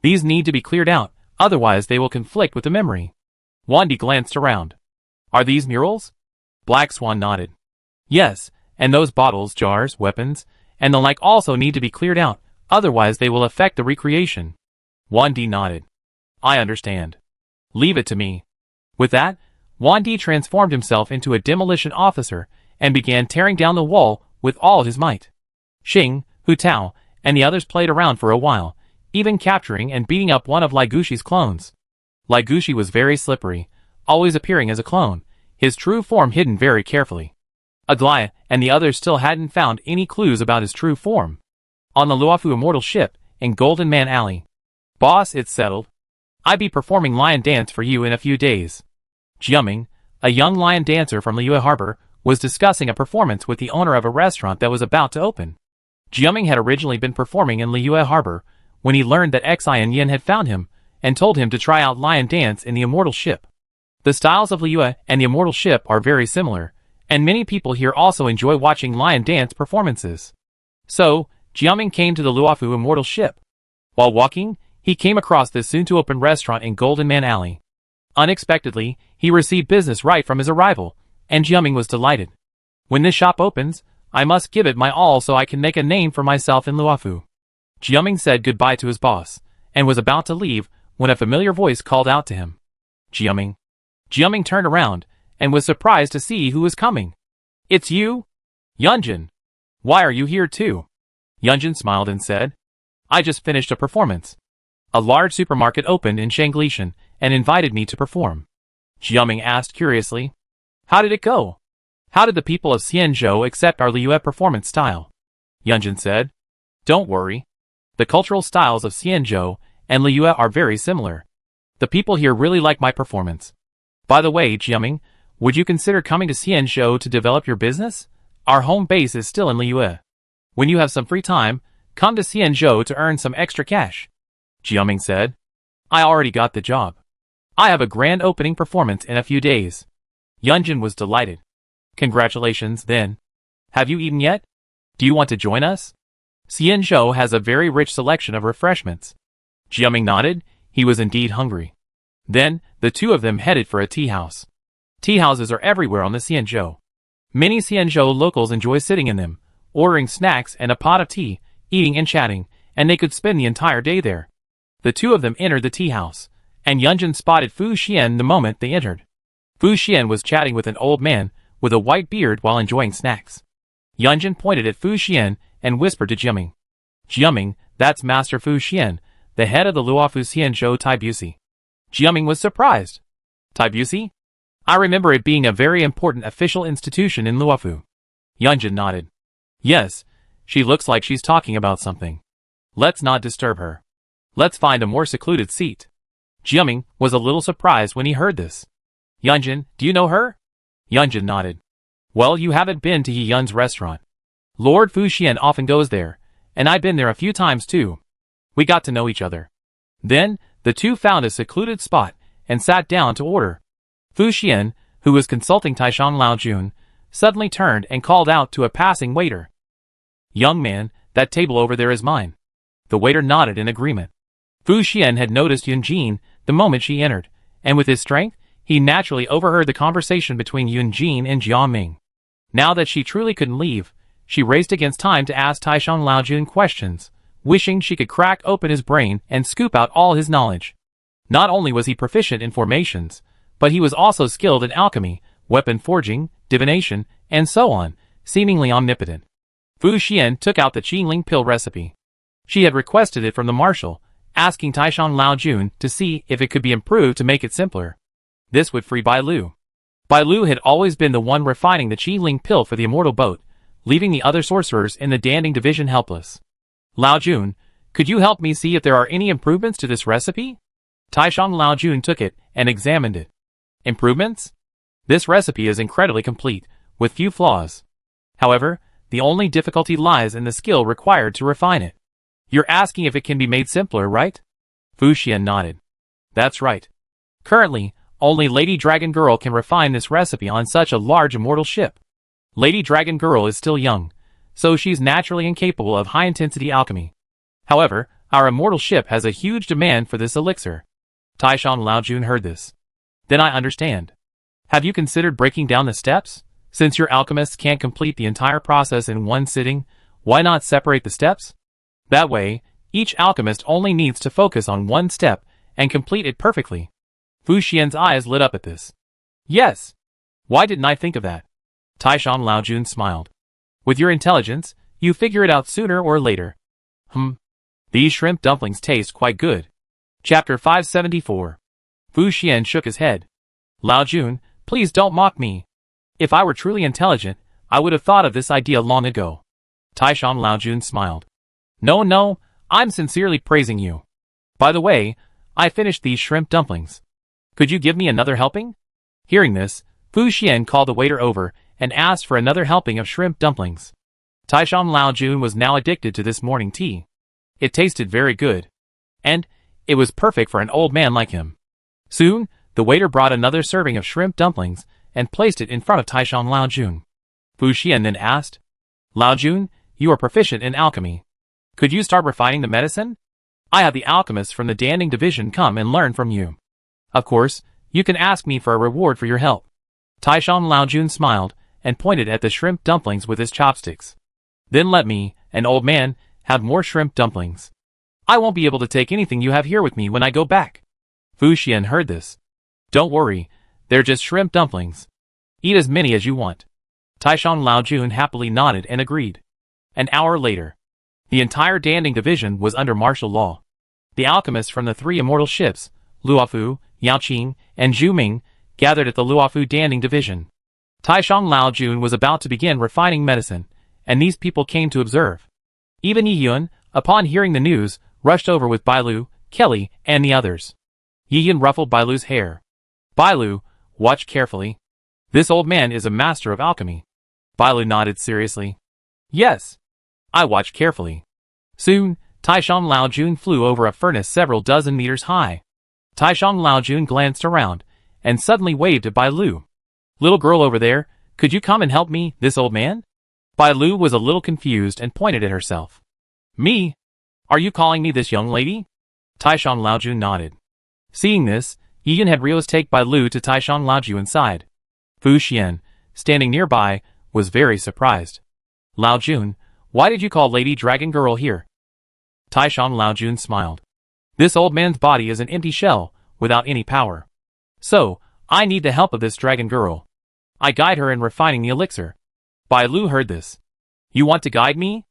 These need to be cleared out, otherwise they will conflict with the memory. Wandi glanced around. Are these murals? Black Swan nodded. Yes, and those bottles, jars, weapons, and the like also need to be cleared out, otherwise they will affect the recreation. Wandi nodded. I understand. Leave it to me. With that, Wandi transformed himself into a demolition officer and began tearing down the wall with all his might. Xing, Hu Tao, and the others played around for a while, even capturing and beating up one of Lai Gushi's clones. Lai Gushi was very slippery, always appearing as a clone, his true form hidden very carefully. Aglaia and the others still hadn't found any clues about his true form. On the Luofu Immortal ship, in Golden Man Alley. Boss, it's settled. I be performing lion dance for you in a few days. Jiaming, a young lion dancer from Liyue Harbor, was discussing a performance with the owner of a restaurant that was about to open. Jiaming had originally been performing in Liyue Harbor when he learned that Xian Yin had found him and told him to try out lion dance in the Immortal ship. The styles of Liyue and the Immortal ship are very similar, and many people here also enjoy watching lion dance performances. So, Jiaming came to the Luofu Immortal ship. While walking, he came across this soon-to-open restaurant in Golden Man Alley. Unexpectedly, he received business right from his arrival, and Jiaming was delighted. When this shop opens, I must give it my all so I can make a name for myself in Luofu. Jiaming said goodbye to his boss, and was about to leave when a familiar voice called out to him. Jiaming. Jiaming turned around, and was surprised to see who was coming. It's you? Yunjin. Why are you here too? Yunjin smiled and said, I just finished a performance. A large supermarket opened in Shanglishan and invited me to perform. Jiaming asked curiously, how did it go? How did the people of Xianzhou accept our Liyue performance style? Yunjin said, don't worry. The cultural styles of Xianzhou and Liyue are very similar. The people here really like my performance. By the way, Jiaming, would you consider coming to Xianzhou to develop your business? Our home base is still in Liyue. When you have some free time, come to Xianzhou to earn some extra cash. Jiaming said, I already got the job. I have a grand opening performance in a few days. Yunjin was delighted. Congratulations, then. Have you eaten yet? Do you want to join us? Xianzhou has a very rich selection of refreshments. Jiaming nodded. He was indeed hungry. Then, the two of them headed for a tea house. Tea houses are everywhere on the Xianzhou. Many Xianzhou locals enjoy sitting in them, ordering snacks and a pot of tea, eating and chatting, and they could spend the entire day there. The two of them entered the tea house, and Yunjin spotted Fu Xian the moment they entered. Fu Xian was chatting with an old man with a white beard while enjoying snacks. Yunjin pointed at Fu Xian and whispered to Jiaming. Jiaming, that's Master Fu Xian, the head of the Luofu Xianzhou Taibusi. Jiaming was surprised. Taibusi? I remember it being a very important official institution in Luofu. Yunjin nodded. Yes, she looks like she's talking about something. Let's not disturb her. Let's find a more secluded seat. Jiaming was a little surprised when he heard this. Yunjin, do you know her? Yunjin nodded. Well, you haven't been to Yi Yun's restaurant. Lord Fu Xian often goes there, and I've been there a few times too. We got to know each other. Then, the two found a secluded spot and sat down to order. Fu Xian, who was consulting Taishang Laojun, suddenly turned and called out to a passing waiter. Young man, that table over there is mine. The waiter nodded in agreement. Fu Xian had noticed Yunjin the moment she entered, and with his strength, he naturally overheard the conversation between Yunjin and Jiaming. Now that she truly couldn't leave, she raced against time to ask Taishang Laojun questions, wishing she could crack open his brain and scoop out all his knowledge. Not only was he proficient in formations, but he was also skilled in alchemy, weapon forging, divination, and so on, seemingly omnipotent. Fu Xian took out the Qingling pill recipe. She had requested it from the marshal, asking Taishang Laojun to see if it could be improved to make it simpler. This would free Bai Lu. Bai Lu had always been the one refining the Qingling pill for the immortal boat, leaving the other sorcerers in the Danding division helpless. Laojun, could you help me see if there are any improvements to this recipe? Taishang Laojun took it and examined it. Improvements? This recipe is incredibly complete, with few flaws. However, the only difficulty lies in the skill required to refine it. You're asking if it can be made simpler, right? Fu Xian nodded. That's right. Currently, only Lady Dragon Girl can refine this recipe on such a large immortal ship. Lady Dragon Girl is still young, so she's naturally incapable of high-intensity alchemy. However, our immortal ship has a huge demand for this elixir. Taishan Laojun heard this. Then I understand. Have you considered breaking down the steps? Since your alchemists can't complete the entire process in one sitting, why not separate the steps? That way, each alchemist only needs to focus on one step and complete it perfectly. Fu Xian's eyes lit up at this. Yes. Why didn't I think of that? Taishan Laojun smiled. With your intelligence, you figure it out sooner or later. These shrimp dumplings taste quite good. Chapter 574. Fu Xian shook his head. Laojun, please don't mock me. If I were truly intelligent, I would have thought of this idea long ago. Taishan Laojun smiled. No, I'm sincerely praising you. By the way, I finished these shrimp dumplings. Could you give me another helping? Hearing this, Fu Xian called the waiter over and asked for another helping of shrimp dumplings. Taishan Laojun was now addicted to this morning tea. It tasted very good. And it was perfect for an old man like him. Soon, the waiter brought another serving of shrimp dumplings and placed it in front of Taishan Laojun. Fu Xian then asked, Laojun, you are proficient in alchemy. Could you start refining the medicine? I have the alchemists from the Danding division come and learn from you. Of course, you can ask me for a reward for your help. Taishan Laojun smiled and pointed at the shrimp dumplings with his chopsticks. Then let me, an old man, have more shrimp dumplings. I won't be able to take anything you have here with me when I go back. Fu Xian heard this. Don't worry, they're just shrimp dumplings. Eat as many as you want. Taishan Laojun happily nodded and agreed. An hour later, the entire Danding division was under martial law. The alchemists from the three immortal ships, Luofu, Yaoqing, and Zhu Ming, gathered at the Luofu Danding division. Taishan Laojun was about to begin refining medicine, and these people came to observe. Even Yi Yun, upon hearing the news, rushed over with Bailu, Kelly, and the others. Yi Yun ruffled Bailu's hair. Bailu, watch carefully. This old man is a master of alchemy. Bailu nodded seriously. Yes. I watched carefully. Soon, Taishan Laojun flew over a furnace several dozen meters high. Taishan Laojun glanced around, and suddenly waved at Bailu. Little girl over there, could you come and help me, this old man? Bailu was a little confused and pointed at herself. Me? Are you calling me this young lady? Taishan Laojun nodded. Seeing this, Yi Yun had Rio's take Bailu to Taishan Laojun's side. Fu Xian, standing nearby, was very surprised. Laojun, why did you call Lady Dragon Girl here? Taishan Laojun smiled. This old man's body is an empty shell, without any power. So, I need the help of this dragon girl. I guide her in refining the elixir. Bailu heard this. You want to guide me?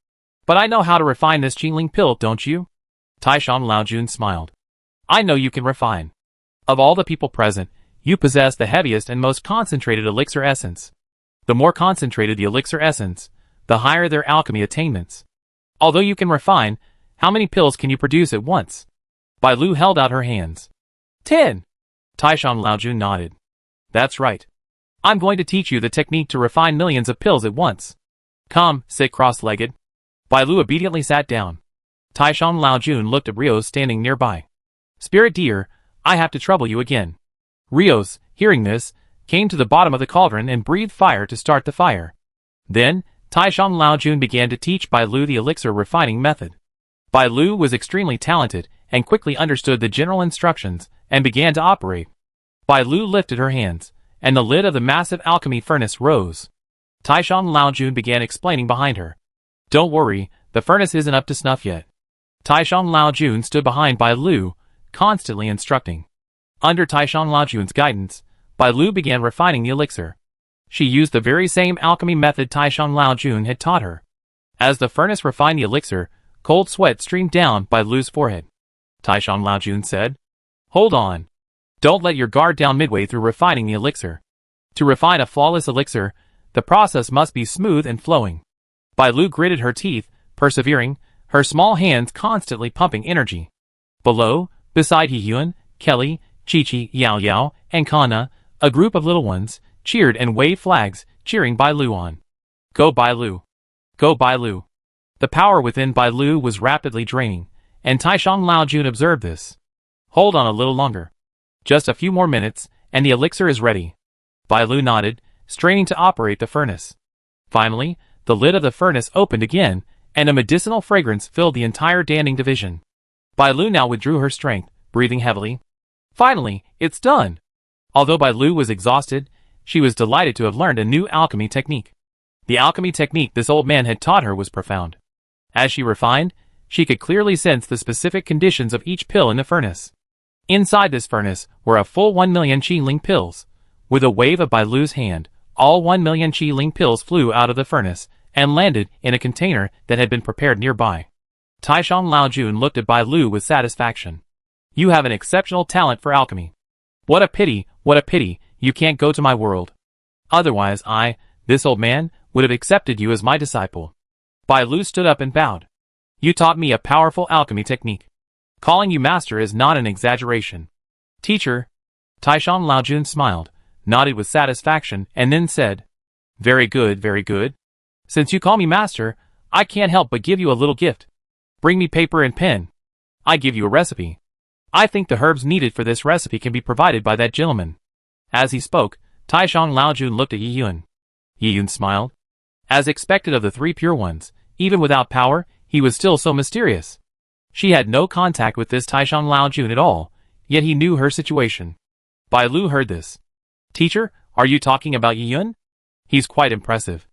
But I know how to refine this Qingling pill, don't you? Taishan Laojun smiled. I know you can refine. Of all the people present, you possess the heaviest and most concentrated elixir essence. The more concentrated the elixir essence, the higher their alchemy attainments. Although you can refine, how many pills can you produce at once? Bailu held out her hands. 10. Taishan Laojun nodded. That's right. I'm going to teach you the technique to refine millions of pills at once. Come, sit cross-legged. Bailu obediently sat down. Taishan Laojun looked at Rios standing nearby. Spirit dear, I have to trouble you again. Rios, hearing this, came to the bottom of the cauldron and breathed fire to start the fire. Then, Taishan Laojun began to teach Bailu the elixir refining method. Bailu was extremely talented and quickly understood the general instructions and began to operate. Bailu lifted her hands, and the lid of the massive alchemy furnace rose. Taishan Laojun began explaining behind her. Don't worry, the furnace isn't up to snuff yet. Taishan Laojun stood behind Bailu, constantly instructing. Under Taishan Laojun's guidance, Bailu began refining the elixir. She used the very same alchemy method Taishan Laojun had taught her. As the furnace refined the elixir, cold sweat streamed down Bailu's forehead. Taishan Laojun said, Hold on. Don't let your guard down midway through refining the elixir. To refine a flawless elixir, the process must be smooth and flowing. Bailu gritted her teeth, persevering, her small hands constantly pumping energy. Below, beside Yi Yun, Kelly, Chi-Chi, Yao Yao, and Kana, a group of little ones, cheered and waved flags, cheering Bailu on. Go Bailu! Go Bailu! The power within Bailu was rapidly draining, and Taishan Laojun observed this. Hold on a little longer. Just a few more minutes, and the elixir is ready. Bai Lu nodded, straining to operate the furnace. Finally, the lid of the furnace opened again, and a medicinal fragrance filled the entire Danning division. Bai Lu now withdrew her strength, breathing heavily. Finally, it's done! Although Bai Lu was exhausted, she was delighted to have learned a new alchemy technique. The alchemy technique this old man had taught her was profound. As she refined, she could clearly sense the specific conditions of each pill in the furnace. Inside this furnace were a full 1 million Qi-Ling pills. With a wave of Bai Lu's hand, all 1 million Qi-Ling pills flew out of the furnace and landed in a container that had been prepared nearby. Taishang Laojun looked at Bai Lu with satisfaction. You have an exceptional talent for alchemy. What a pity, you can't go to my world. Otherwise this old man, would have accepted you as my disciple. Bai Lu stood up and bowed. You taught me a powerful alchemy technique. Calling you master is not an exaggeration. Teacher. Taishang Laojun smiled, nodded with satisfaction, and then said, Very good, very good. Since you call me master, I can't help but give you a little gift. Bring me paper and pen. I give you a recipe. I think the herbs needed for this recipe can be provided by that gentleman. As he spoke, Taishang Laojun looked at Yi Yun. Yi Yun smiled. As expected of the three pure ones, even without power, he was still so mysterious. She had no contact with this Taishang Laojun at all, yet he knew her situation. Bai Lu heard this. Teacher, are you talking about Yi Yun? He's quite impressive.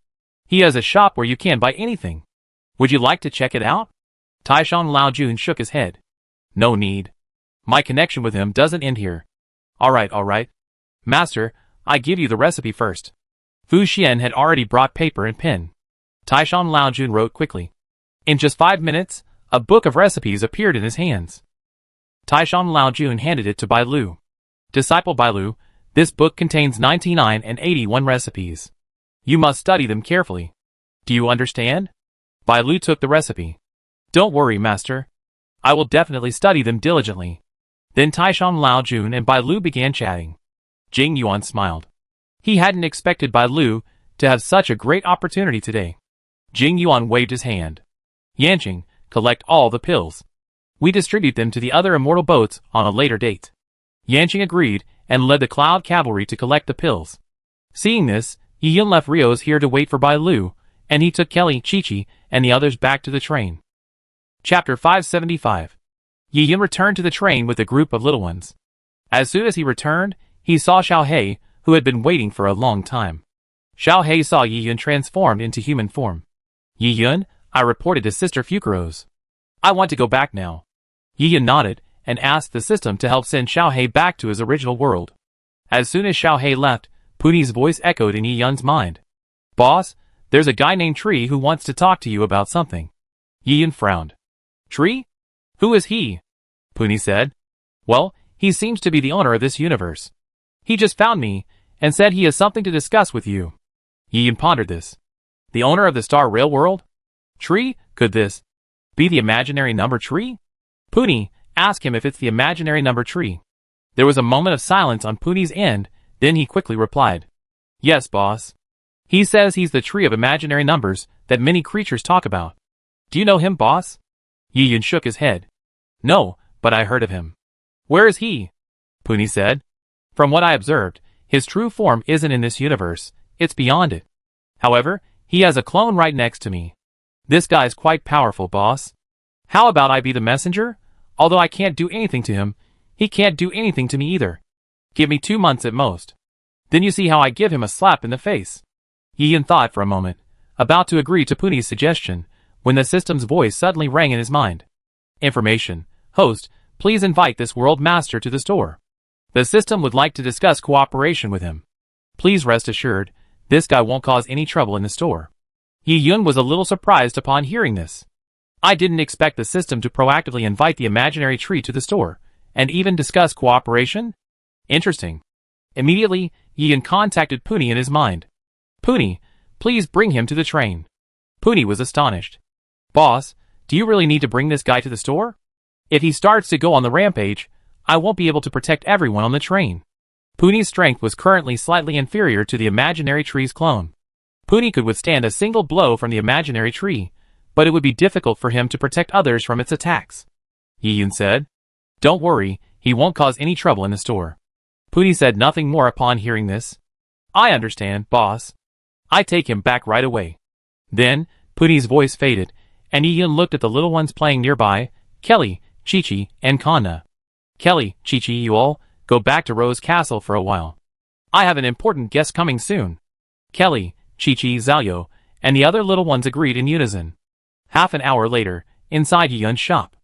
He has a shop where you can buy anything. Would you like to check it out? Taishang Laojun shook his head. No need. My connection with him doesn't end here. Alright. Master, I give you the recipe first. Fu Xian had already brought paper and pen. Taishang Laojun wrote quickly. In just 5 minutes, a book of recipes appeared in his hands. Taishang Laojun handed it to Bai Lu. Disciple Bai Lu, this book contains 99 and 81 recipes. You must study them carefully. Do you understand? Bai Lu took the recipe. Don't worry, master. I will definitely study them diligently. Then Taishang Laojun and Bai Lu began chatting. Jing Yuan smiled. He hadn't expected Bai Lu to have such a great opportunity today. Jing Yuan waved his hand. Yanqing, collect all the pills. We distribute them to the other immortal boats on a later date. Yanqing agreed and led the Cloud Cavalry to collect the pills. Seeing this, Yi Yun left Rios here to wait for Bai Lu, and he took Kelly, Chi-Chi, and the others back to the train. Chapter 575. Yi Yun returned to the train with a group of little ones. As soon as he returned, he saw Xiao Hei, who had been waiting for a long time. Xiao Hei saw Yi Yun transformed into human form. Yi Yun, I reported to Sister Fukuro's. I want to go back now. Yi Yun nodded and asked the system to help send Xiao Hei back to his original world. As soon as Xiao Hei left, Puni's voice echoed in Yi Yun's mind. Boss, there's a guy named Tree who wants to talk to you about something. Yi Yun frowned. Tree? Who is he? Puni said. Well, he seems to be the owner of this universe. He just found me and said he has something to discuss with you. Yi Yun pondered this. The owner of the Star Rail World? Tree? Could this be the imaginary number Tree? Puni, ask him if it's the imaginary number Tree. There was a moment of silence on Puni's end, then he quickly replied. Yes, boss. He says he's the tree of imaginary numbers that many creatures talk about. Do you know him, boss? Yi Yun shook his head. No, but I heard of him. Where is he? Puni said. From what I observed, his true form isn't in this universe, it's beyond it. However, he has a clone right next to me. This guy's quite powerful, boss. How about I be the messenger? Although I can't do anything to him, he can't do anything to me either. Give me 2 months at most. Then you see how I give him a slap in the face. Yi Yun thought for a moment, about to agree to Puni's suggestion, when the system's voice suddenly rang in his mind. Information. Host, please invite this world master to the store. The system would like to discuss cooperation with him. Please rest assured, this guy won't cause any trouble in the store. Yi Yun was a little surprised upon hearing this. I didn't expect the system to proactively invite the imaginary tree to the store, and even discuss cooperation? Interesting. Immediately, Yi Yun contacted Puni in his mind. Puni, please bring him to the train. Puni was astonished. Boss, do you really need to bring this guy to the store? If he starts to go on the rampage, I won't be able to protect everyone on the train. Puni's strength was currently slightly inferior to the imaginary tree's clone. Puni could withstand a single blow from the imaginary tree, but it would be difficult for him to protect others from its attacks. Yi Yun said. Don't worry, He won't cause any trouble in the store. Pooty said nothing more upon hearing this. I understand, boss. I take him back right away. Then, Pooty's voice faded, and Yi-Yun looked at the little ones playing nearby, Kelly, Chi-Chi, and Kanna. Kelly, Chi-Chi, you all, go back to Rose Castle for a while. I have an important guest coming soon. Kelly, Chi-Chi, Zalyo, and the other little ones agreed in unison. Half an hour later, inside Yi-Yun's shop,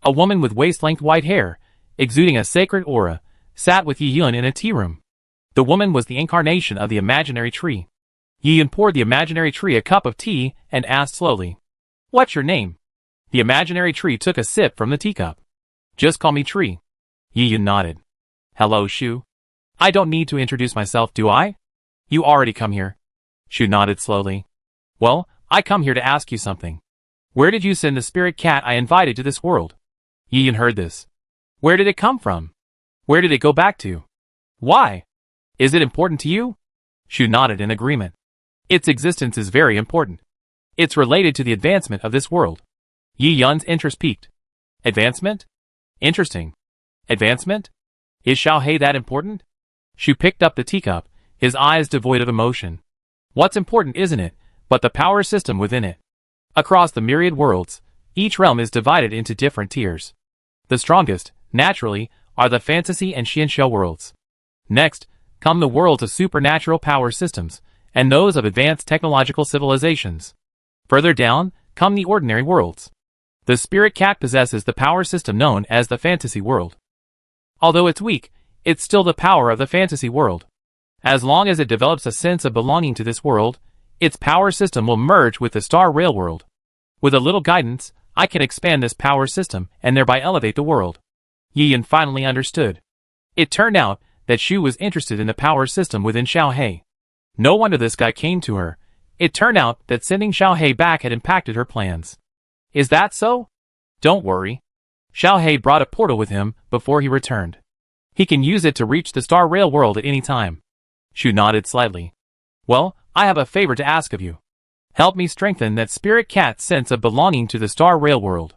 a woman with waist-length white hair, exuding a sacred aura, sat with Yi-Yun in a tea room. The woman was the incarnation of the imaginary tree. Yi-Yun poured the imaginary tree a cup of tea and asked slowly, "What's your name?" The imaginary tree took a sip from the teacup. "Just call me Tree." Yi-Yun nodded. "Hello, Shu. I don't need to introduce myself, do I?" "You already come here." Shu nodded slowly. "Well, I come here to ask you something. Where did you send the spirit cat I invited to this world?" Yi-Yun heard this. "Where did it come from? Where did it go back to? Why? Is it important to you?" Shu nodded in agreement. "Its existence is very important. It's related to the advancement of this world." Yi-Yun's interest piqued. "Advancement? Interesting. Advancement? Is Xiaohei that important?" Shu picked up the teacup, his eyes devoid of emotion. "What's important isn't it, but the power system within it. Across the myriad worlds, each realm is divided into different tiers. The strongest, naturally, are the fantasy and Xianxiu worlds. Next, come the worlds of supernatural power systems, and those of advanced technological civilizations. Further down, come the ordinary worlds. The spirit cat possesses the power system known as the fantasy world. Although it's weak, it's still the power of the fantasy world. As long as it develops a sense of belonging to this world, its power system will merge with the star rail world. With a little guidance, I can expand this power system and thereby elevate the world." Yi-Yun finally understood. It turned out that Shu was interested in the power system within Xiaohei. No wonder this guy came to her. It turned out that sending Xiaohei back had impacted her plans. "Is that so? Don't worry. Xiaohei brought a portal with him before he returned. He can use it to reach the star rail world at any time." Shu nodded slightly. "Well, I have a favor to ask of you. Help me strengthen that spirit cat's sense of belonging to the star rail world.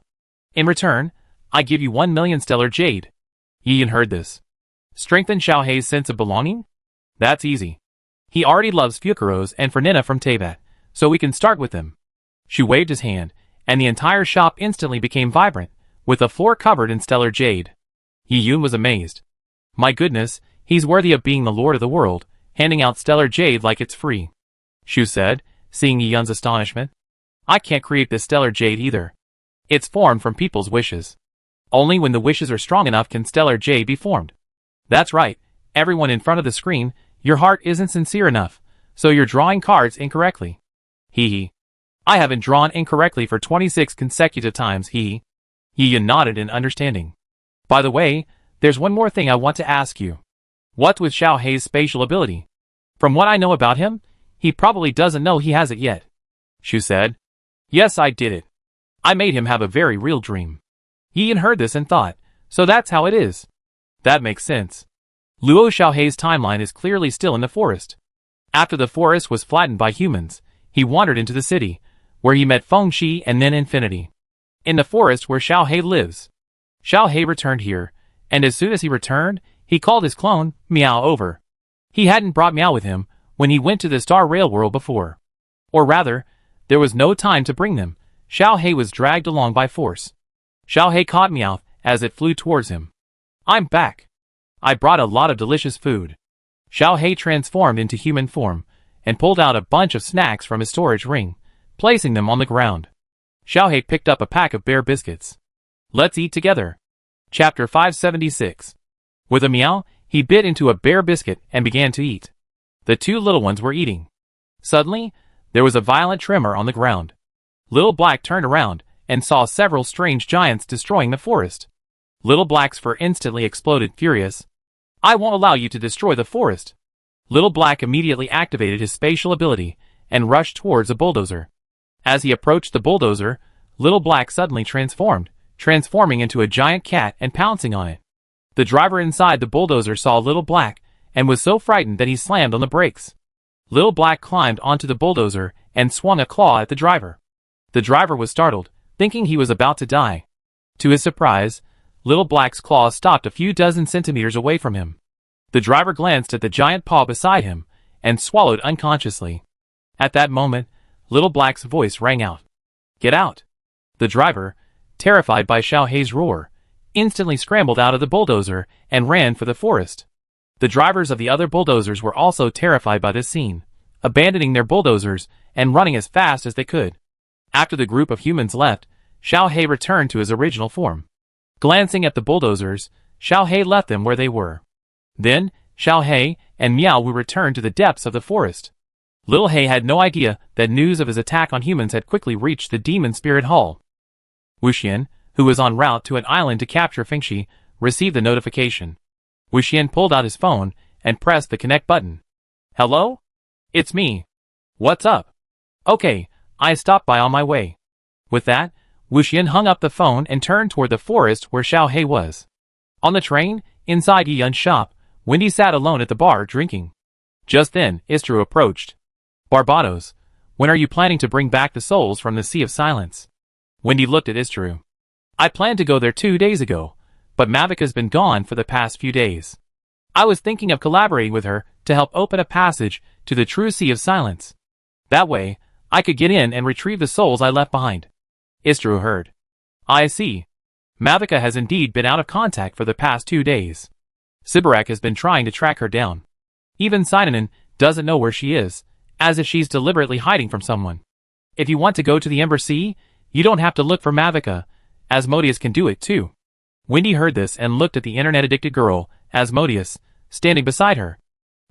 In return, I give you 1,000,000 stellar jade." Yi-Yun heard this. Strengthen Xiaohei's sense of belonging? That's easy. He already loves Fukuro's and Fernina from Teyvat, so we can start with them. Shu waved his hand, and the entire shop instantly became vibrant, with the floor covered in stellar jade. Yi-Yun was amazed. My goodness, he's worthy of being the lord of the world, handing out stellar jade like it's free. Shu said, seeing Yi-Yun's astonishment. I can't create this stellar jade either. It's formed from people's wishes. Only when the wishes are strong enough can stellar jade be formed. That's right, everyone in front of the screen, your heart isn't sincere enough, so you're drawing cards incorrectly. Hee. I haven't drawn incorrectly for 26 consecutive times, hee. Yi-Yun nodded in understanding. By the way, there's one more thing I want to ask you. What's with Xiaohei's spatial ability? From what I know about him, he probably doesn't know he has it yet. Shu said. Yes, I did it. I made him have a very real dream. Yi-Yun heard this and thought, so that's how it is. That makes sense. Luo Xiaohei's timeline is clearly still in the forest. After the forest was flattened by humans, he wandered into the city, where he met Feng Shi and then Infinity. In the forest where Xiaohei lives. Xiaohei returned here, and as soon as he returned, he called his clone, Miao, over. He hadn't brought Miao with him when he went to the Star Rail World before. Or rather, there was no time to bring them. Xiaohei was dragged along by force. Xiaohei caught Miao as it flew towards him. I'm back. I brought a lot of delicious food. Xiaohei transformed into human form and pulled out a bunch of snacks from his storage ring, placing them on the ground. Xiaohei picked up a pack of bear biscuits. Let's eat together. Chapter 576. With a meow, he bit into a bear biscuit and began to eat. The two little ones were eating. Suddenly, there was a violent tremor on the ground. Little Black turned around and saw several strange giants destroying the forest. Little Black's fur instantly exploded, furious. I won't allow you to destroy the forest. Little Black immediately activated his spatial ability and rushed towards a bulldozer. As he approached the bulldozer, Little Black suddenly transforming into a giant cat and pouncing on it. The driver inside the bulldozer saw Little Black and was so frightened that he slammed on the brakes. Little Black climbed onto the bulldozer and swung a claw at the driver. The driver was startled, thinking he was about to die. To his surprise, Little Black's claws stopped a few dozen centimeters away from him. The driver glanced at the giant paw beside him and swallowed unconsciously. At that moment, Little Black's voice rang out. "Get out!" The driver, terrified by Xiao Hei's roar, instantly scrambled out of the bulldozer and ran for the forest. The drivers of the other bulldozers were also terrified by this scene, abandoning their bulldozers and running as fast as they could. After the group of humans left, Xiao Hei returned to his original form. Glancing at the bulldozers, Xiao Hei left them where they were. Then, Xiao Hei and Miao Wu returned to the depths of the forest. Little Hei had no idea that news of his attack on humans had quickly reached the Demon Spirit Hall. Wuxian, who was en route to an island to capture Fengxi, received the notification. Wuxian pulled out his phone and pressed the connect button. "Hello? It's me. What's up? Okay, I stopped by on my way." With that, Wuxian hung up the phone and turned toward the forest where Xiao Hei was. On the train, inside Yi Yun's shop, Wendy sat alone at the bar drinking. Just then, Istru approached. "Barbados, when are you planning to bring back the souls from the Sea of Silence?" Wendy looked at Istru. "I planned to go there 2 days ago, but Mavika's been gone for the past few days. I was thinking of collaborating with her to help open a passage to the true Sea of Silence. That way, I could get in and retrieve the souls I left behind." Istru heard. "I see. Mavika has indeed been out of contact for the past 2 days. Sibarak has been trying to track her down. Even Sidanen doesn't know where she is, as if she's deliberately hiding from someone. If you want to go to the Ember Sea, you don't have to look for Mavika. Asmodeus can do it too." Wendy heard this and looked at the internet-addicted girl, Asmodeus, standing beside her.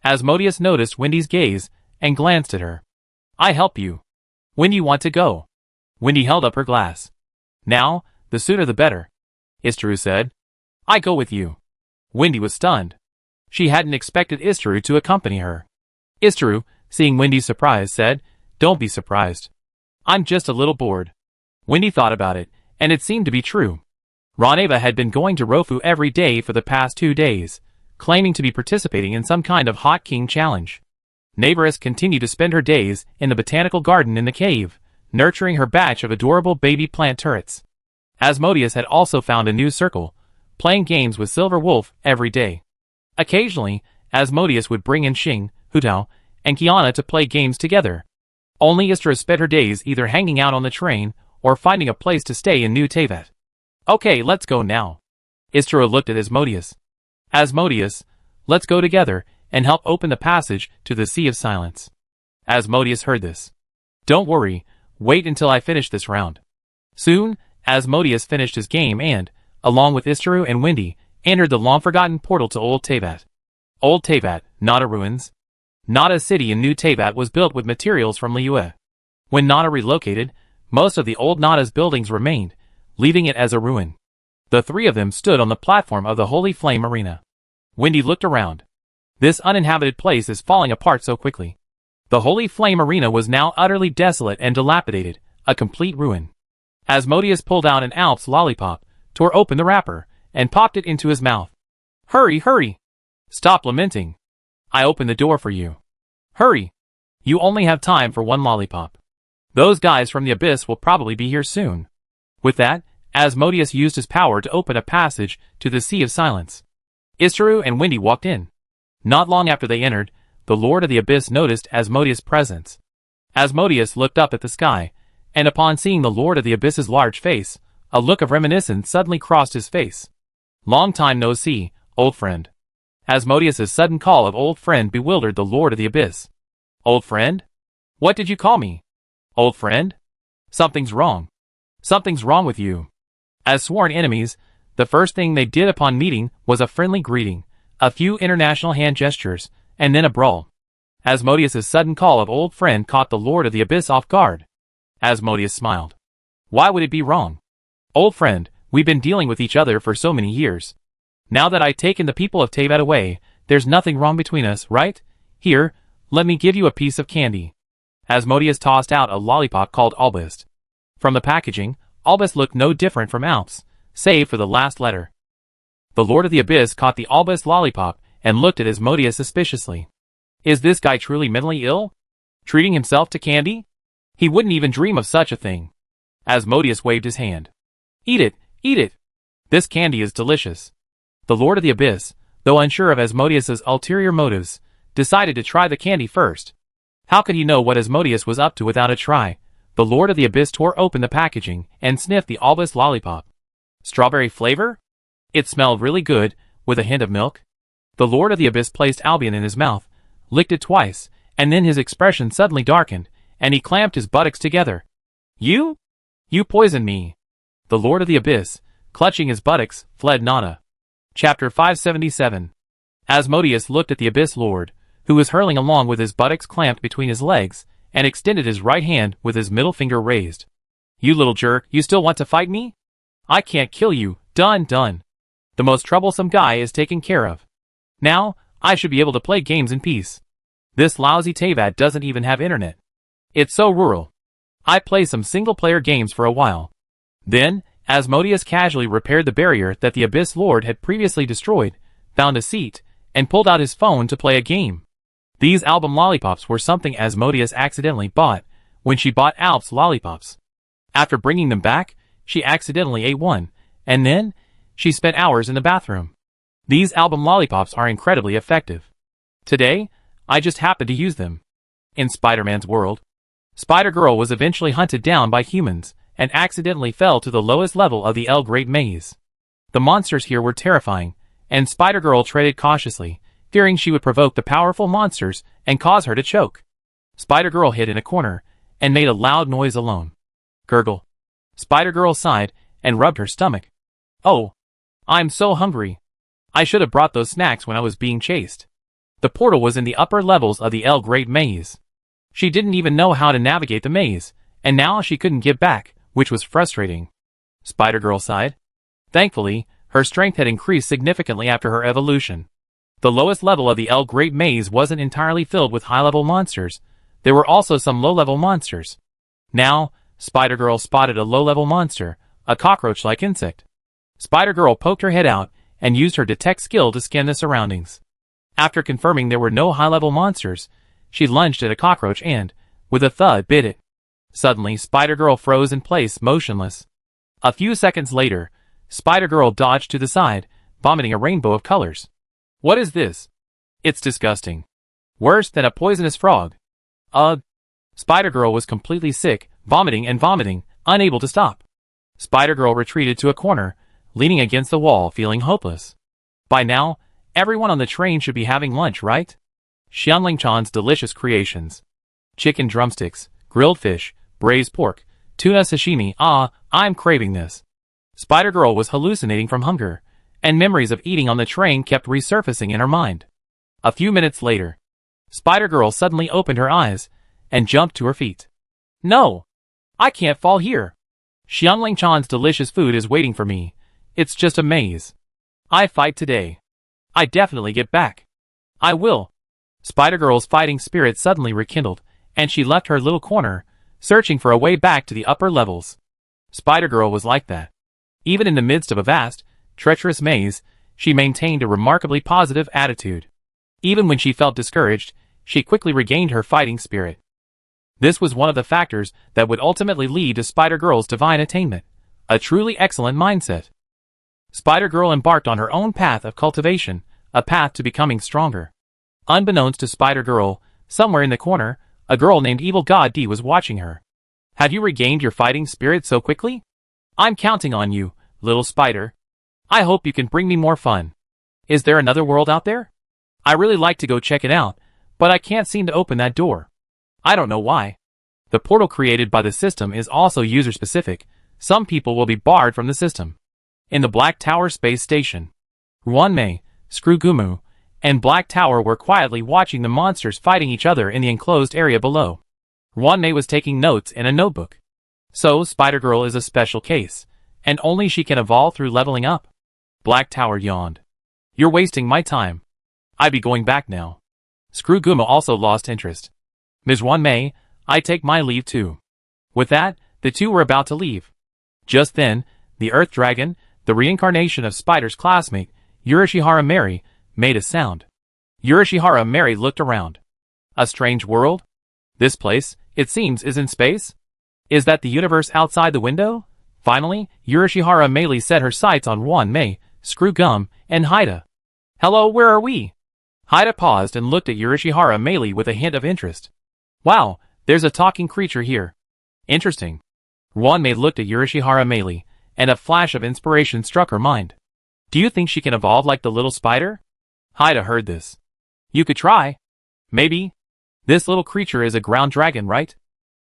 Asmodeus noticed Wendy's gaze and glanced at her. "I help you. When do you want to go?" Wendy held up her glass. "Now, the sooner the better," Istru said. "I go with you." Wendy was stunned. She hadn't expected Istru to accompany her. Istru, seeing Wendy's surprise, said, "Don't be surprised. I'm just a little bored." Wendy thought about it, and it seemed to be true. Raneva had been going to Rofu every day for the past 2 days, claiming to be participating in some kind of Hot King challenge. Neighboress continued to spend her days in the botanical garden in the cave, nurturing her batch of adorable baby plant turrets. Asmodeus had also found a new circle, playing games with Silver Wolf every day. Occasionally, Asmodeus would bring in Xing, Hutao, and Kiana to play games together. Only Istra spent her days either hanging out on the train or finding a place to stay in New Tevat. "Okay, let's go now." Istra looked at Asmodeus. "Asmodeus, let's go together and help open the passage to the Sea of Silence." Asmodeus heard this. "Don't worry, wait until I finish this round." Soon, Asmodeus finished his game and, along with Istru and Wendy, entered the long-forgotten portal to Old Tevat. Old Tevat, Nada ruins. Nada City in New Tevat was built with materials from Liyue. When Nada relocated, most of the old Nada's buildings remained, leaving it as a ruin. The three of them stood on the platform of the Holy Flame Arena. Wendy looked around. This uninhabited place is falling apart so quickly. The Holy Flame Arena was now utterly desolate and dilapidated, a complete ruin. Asmodeus pulled out an Alps lollipop, tore open the wrapper, and popped it into his mouth. "Hurry, hurry! Stop lamenting. I opened the door for you. Hurry! You only have time for one lollipop. Those guys from the abyss will probably be here soon." With that, Asmodeus used his power to open a passage to the Sea of Silence. Istru and Wendy walked in. Not long after they entered, the Lord of the Abyss noticed Asmodeus' presence. Asmodeus looked up at the sky, and upon seeing the Lord of the Abyss's large face, a look of reminiscence suddenly crossed his face. "Long time no see, old friend." Asmodeus' sudden call of old friend bewildered the Lord of the Abyss. "Old friend? What did you call me? Old friend? Something's wrong. Something's wrong with you." As sworn enemies, the first thing they did upon meeting was a friendly greeting, a few international hand gestures, and then a brawl. Asmodeus' sudden call of old friend caught the Lord of the Abyss off guard. Asmodeus smiled. "Why would it be wrong? Old friend, we've been dealing with each other for so many years. Now that I've taken the people of Tevat away, there's nothing wrong between us, right? Here, let me give you a piece of candy." Asmodeus tossed out a lollipop called Albist. From the packaging, Albist looked no different from Alps, save for the last letter. The Lord of the Abyss caught the Albist lollipop and looked at Asmodeus suspiciously. Is this guy truly mentally ill? Treating himself to candy? He wouldn't even dream of such a thing. Asmodeus waved his hand. Eat it, eat it. This candy is delicious. The Lord of the Abyss, though unsure of Asmodeus's ulterior motives, decided to try the candy first. How could he know what Asmodeus was up to without a try? The Lord of the Abyss tore open the packaging and sniffed the Albus lollipop. Strawberry flavor? It smelled really good, with a hint of milk. The Lord of the Abyss placed Albion in his mouth, licked it twice, and then his expression suddenly darkened, and he clamped his buttocks together. You? You poisoned me. The Lord of the Abyss, clutching his buttocks, fled nada. Chapter 577. Asmodeus looked at the Abyss Lord, who was hurling along with his buttocks clamped between his legs, and extended his right hand with his middle finger raised. You little jerk, you still want to fight me? I can't kill you, done. The most troublesome guy is taken care of. Now, I should be able to play games in peace. This lousy Teyvat doesn't even have internet. It's so rural. I play some single-player games for a while. Then, Asmodeus casually repaired the barrier that the Abyss Lord had previously destroyed, found a seat, and pulled out his phone to play a game. These album lollipops were something Asmodeus accidentally bought when she bought Alp's lollipops. After bringing them back, she accidentally ate one, and then, she spent hours in the bathroom. These album lollipops are incredibly effective. Today, I just happened to use them. In Spider-Man's world, Spider-Girl was eventually hunted down by humans, and accidentally fell to the lowest level of the El Great Maze. The monsters here were terrifying, and Spider-Girl treaded cautiously, fearing she would provoke the powerful monsters and cause her to choke. Spider-Girl hid in a corner, and made a loud noise alone. Gurgle. Spider-Girl sighed, and rubbed her stomach. Oh, I'm so hungry. I should have brought those snacks when I was being chased. The portal was in the upper levels of the El Great Maze. She didn't even know how to navigate the maze, and now she couldn't get back, which was frustrating. Spider-Girl sighed. Thankfully, her strength had increased significantly after her evolution. The lowest level of the El Great Maze wasn't entirely filled with high-level monsters. There were also some low-level monsters. Now, Spider-Girl spotted a low-level monster, a cockroach-like insect. Spider-Girl poked her head out and used her detect skill to scan the surroundings. After confirming there were no high-level monsters, she lunged at a cockroach and, with a thud, bit it. Suddenly, Spider-Girl froze in place, motionless. A few seconds later, Spider-Girl dodged to the side, vomiting a rainbow of colors. What is this? It's disgusting. Worse than a poisonous frog. Ugh. Spider-Girl was completely sick, vomiting and vomiting, unable to stop. Spider-Girl retreated to a corner, leaning against the wall, feeling hopeless. By now, everyone on the train should be having lunch, right? Xianlingchan's delicious creations. Chicken drumsticks, grilled fish, braised pork, tuna sashimi. Ah, I'm craving this. Spider-Girl was hallucinating from hunger, and memories of eating on the train kept resurfacing in her mind. A few minutes later, Spider-Girl suddenly opened her eyes and jumped to her feet. No! I can't fall here. Xianlingchan's delicious food is waiting for me. It's just a maze. I fight today. I definitely get back. I will. Spider-Girl's fighting spirit suddenly rekindled, and she left her little corner, searching for a way back to the upper levels. Spider-Girl was like that. Even in the midst of a vast, treacherous maze, she maintained a remarkably positive attitude. Even when she felt discouraged, she quickly regained her fighting spirit. This was one of the factors that would ultimately lead to Spider-Girl's divine attainment, a truly excellent mindset. Spider-Girl embarked on her own path of cultivation, a path to becoming stronger. Unbeknownst to Spider-Girl, somewhere in the corner, a girl named Evil God D was watching her. Have you regained your fighting spirit so quickly? I'm counting on you, little spider. I hope you can bring me more fun. Is there another world out there? I really like to go check it out, but I can't seem to open that door. I don't know why. The portal created by the system is also user-specific. Some people will be barred from the system. In the Black Tower space station, Ruanmei, Screwgumu, and Black Tower were quietly watching the monsters fighting each other in the enclosed area below. Ruanmei was taking notes in a notebook. So, Spider-Girl is a special case, and only she can evolve through leveling up. Black Tower yawned. You're wasting my time. I'd be going back now. Screwgumu also lost interest. Ms. Ruanmei, I take my leave too. With that, the two were about to leave. Just then, the Earth Dragon, the reincarnation of Spider's classmate, Urashihara Mary, made a sound. Urashihara Mary looked around. A strange world? This place, it seems, is in space? Is that the universe outside the window? Finally, Yurishihara Meili set her sights on Wanmei, Screwgum, and Haida. "Hello, where are we?" Haida paused and looked at Yurishihara Meili with a hint of interest. "Wow, there's a talking creature here. Interesting." Wanmei looked at Yurishihara Meili, and a flash of inspiration struck her mind. "Do you think she can evolve like the little spider?" Haida heard this. "You could try. Maybe. This little creature is a ground dragon, right?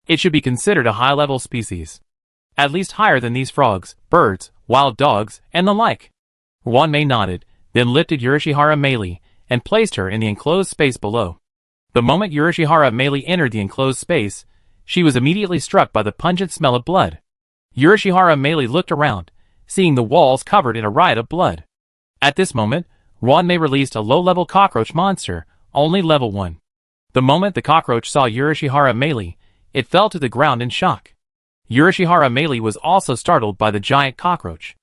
It should be considered a high-level species. At least higher than these frogs, birds, wild dogs, and the like." Wanmei nodded, then lifted Yurishihara Meili and placed her in the enclosed space below. The moment Yurishihara Meili entered the enclosed space, she was immediately struck by the pungent smell of blood. Yurishihara Meili looked around, seeing the walls covered in a riot of blood. At this moment, Wanmei released a low-level cockroach monster, only level 1. The moment the cockroach saw Yurishihara Meili, it fell to the ground in shock. Yurishihara Meili was also startled by the giant cockroach.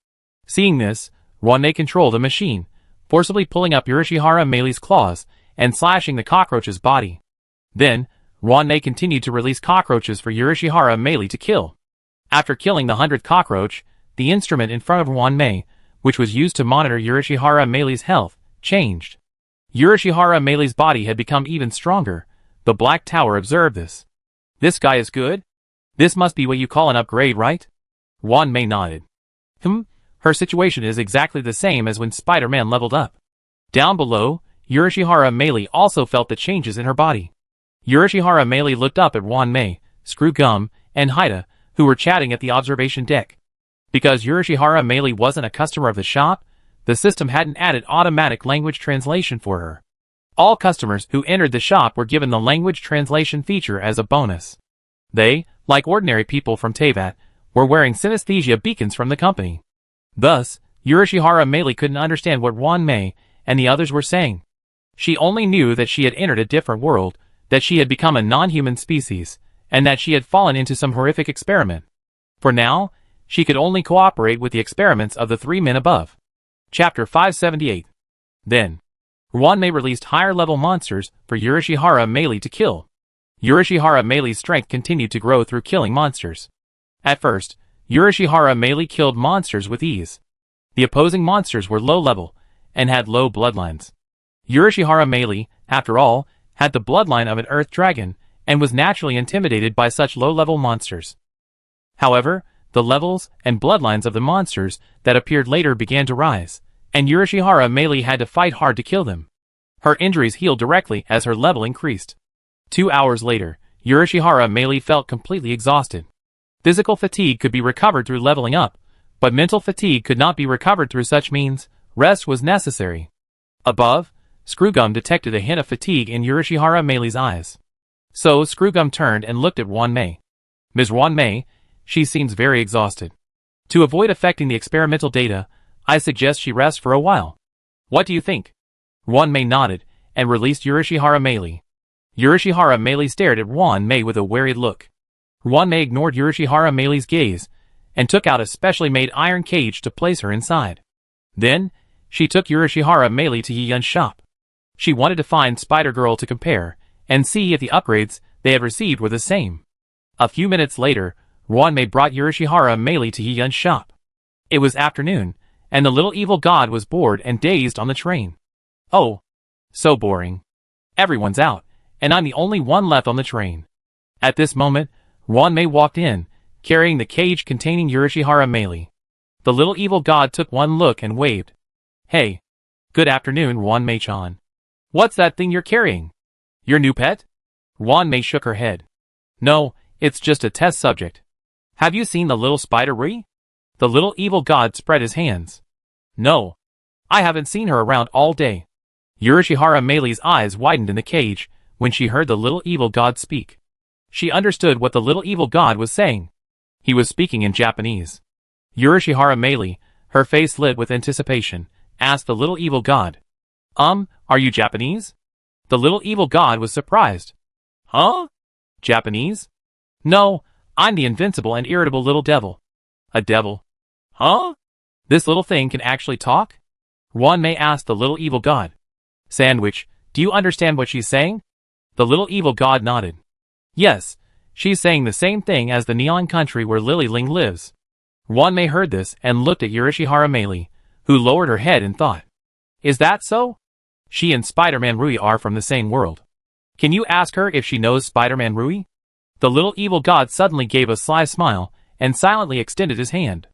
Seeing this, Wanmei controlled the machine, forcibly pulling up Yurishihara Meili's claws and slashing the cockroach's body. Then, Wanmei continued to release cockroaches for Yurishihara Meili to kill. After killing the 100th cockroach, the instrument in front of Wanmei, which was used to monitor Yurishihara Meili's health, changed. Yurishihara Meili's body had become even stronger. The Black Tower observed this. "This guy is good? This must be what you call an upgrade, right?" Wanmei nodded. Her situation is exactly the same as when Spider-Man leveled up. Down below, Yurishihara Meili also felt the changes in her body. Yurishihara Meili looked up at Wanmei, Screwgum, and Haida, who were chatting at the observation deck. Because Yurishihara Meili wasn't a customer of the shop, the system hadn't added automatic language translation for her. All customers who entered the shop were given the language translation feature as a bonus. They, like ordinary people from Teyvat, were wearing synesthesia beacons from the company. Thus, Yurishihara Meili couldn't understand what Wanmei and the others were saying. She only knew that she had entered a different world, that she had become a non-human species, and that she had fallen into some horrific experiment. For now, she could only cooperate with the experiments of the 3 men above. Chapter 578. Then, Wanmei released higher-level monsters for Yurishihara Meili to kill. Yurishihara Meili's strength continued to grow through killing monsters. At first, Yurishihara Meili killed monsters with ease. The opposing monsters were low-level and had low bloodlines. Yurishihara Meili, after all, had the bloodline of an earth dragon and was naturally intimidated by such low-level monsters. However, the levels and bloodlines of the monsters that appeared later began to rise, and Yurishihara Meili had to fight hard to kill them. Her injuries healed directly as her level increased. 2 hours later, Yurishihara Meili felt completely exhausted. Physical fatigue could be recovered through leveling up, but mental fatigue could not be recovered through such means. Rest was necessary. Above, Screwgum detected a hint of fatigue in Yurishihara Meili's eyes. So Screwgum turned and looked at Wanmei. "Ms. Wanmei, she seems very exhausted. To avoid affecting the experimental data, I suggest she rest for a while. What do you think?" Wanmei nodded and released Yurishihara Meili. Yurishihara Meili stared at Wanmei with a worried look. Wanmei ignored Yurishihara Meili's gaze and took out a specially made iron cage to place her inside. Then, she took Yurishihara Meili to Yi Yun's shop. She wanted to find Spider-Girl to compare and see if the upgrades they had received were the same. A few minutes later, Wanmei brought Yurishihara Meili to Yi Yun's shop. It was afternoon, and the little evil god was bored and dazed on the train. "Oh, so boring. Everyone's out, and I'm the only one left on the train." At this moment, Wanmei walked in, carrying the cage containing Yurishihara Meili. The little evil god took one look and waved. "Hey. Good afternoon, Wanmei-chan. What's that thing you're carrying? Your new pet?" Wanmei shook her head. "No, it's just a test subject. Have you seen the little spider-Ri?" The little evil god spread his hands. "No. I haven't seen her around all day." Yurishihara Meili's eyes widened in the cage when she heard the little evil god speak. She understood what the little evil god was saying. He was speaking in Japanese. Yurishihara Meili, her face lit with anticipation, asked the little evil god, Are you Japanese?" The little evil god was surprised. "Huh? Japanese? No, I'm the invincible and irritable little devil." "A devil? Huh? This little thing can actually talk?" Wanmei asked the little evil god. "Sandwich, do you understand what she's saying?" The little evil god nodded. "Yes, she's saying the same thing as the neon country where Lily Ling lives." Wanmei heard this and looked at Urashihara Meili, who lowered her head in thought. Is that so? She and Spider-Man Rui are from the same world. Can you ask her if she knows Spider-Man Rui? The little evil god suddenly gave a sly smile and silently extended his hand.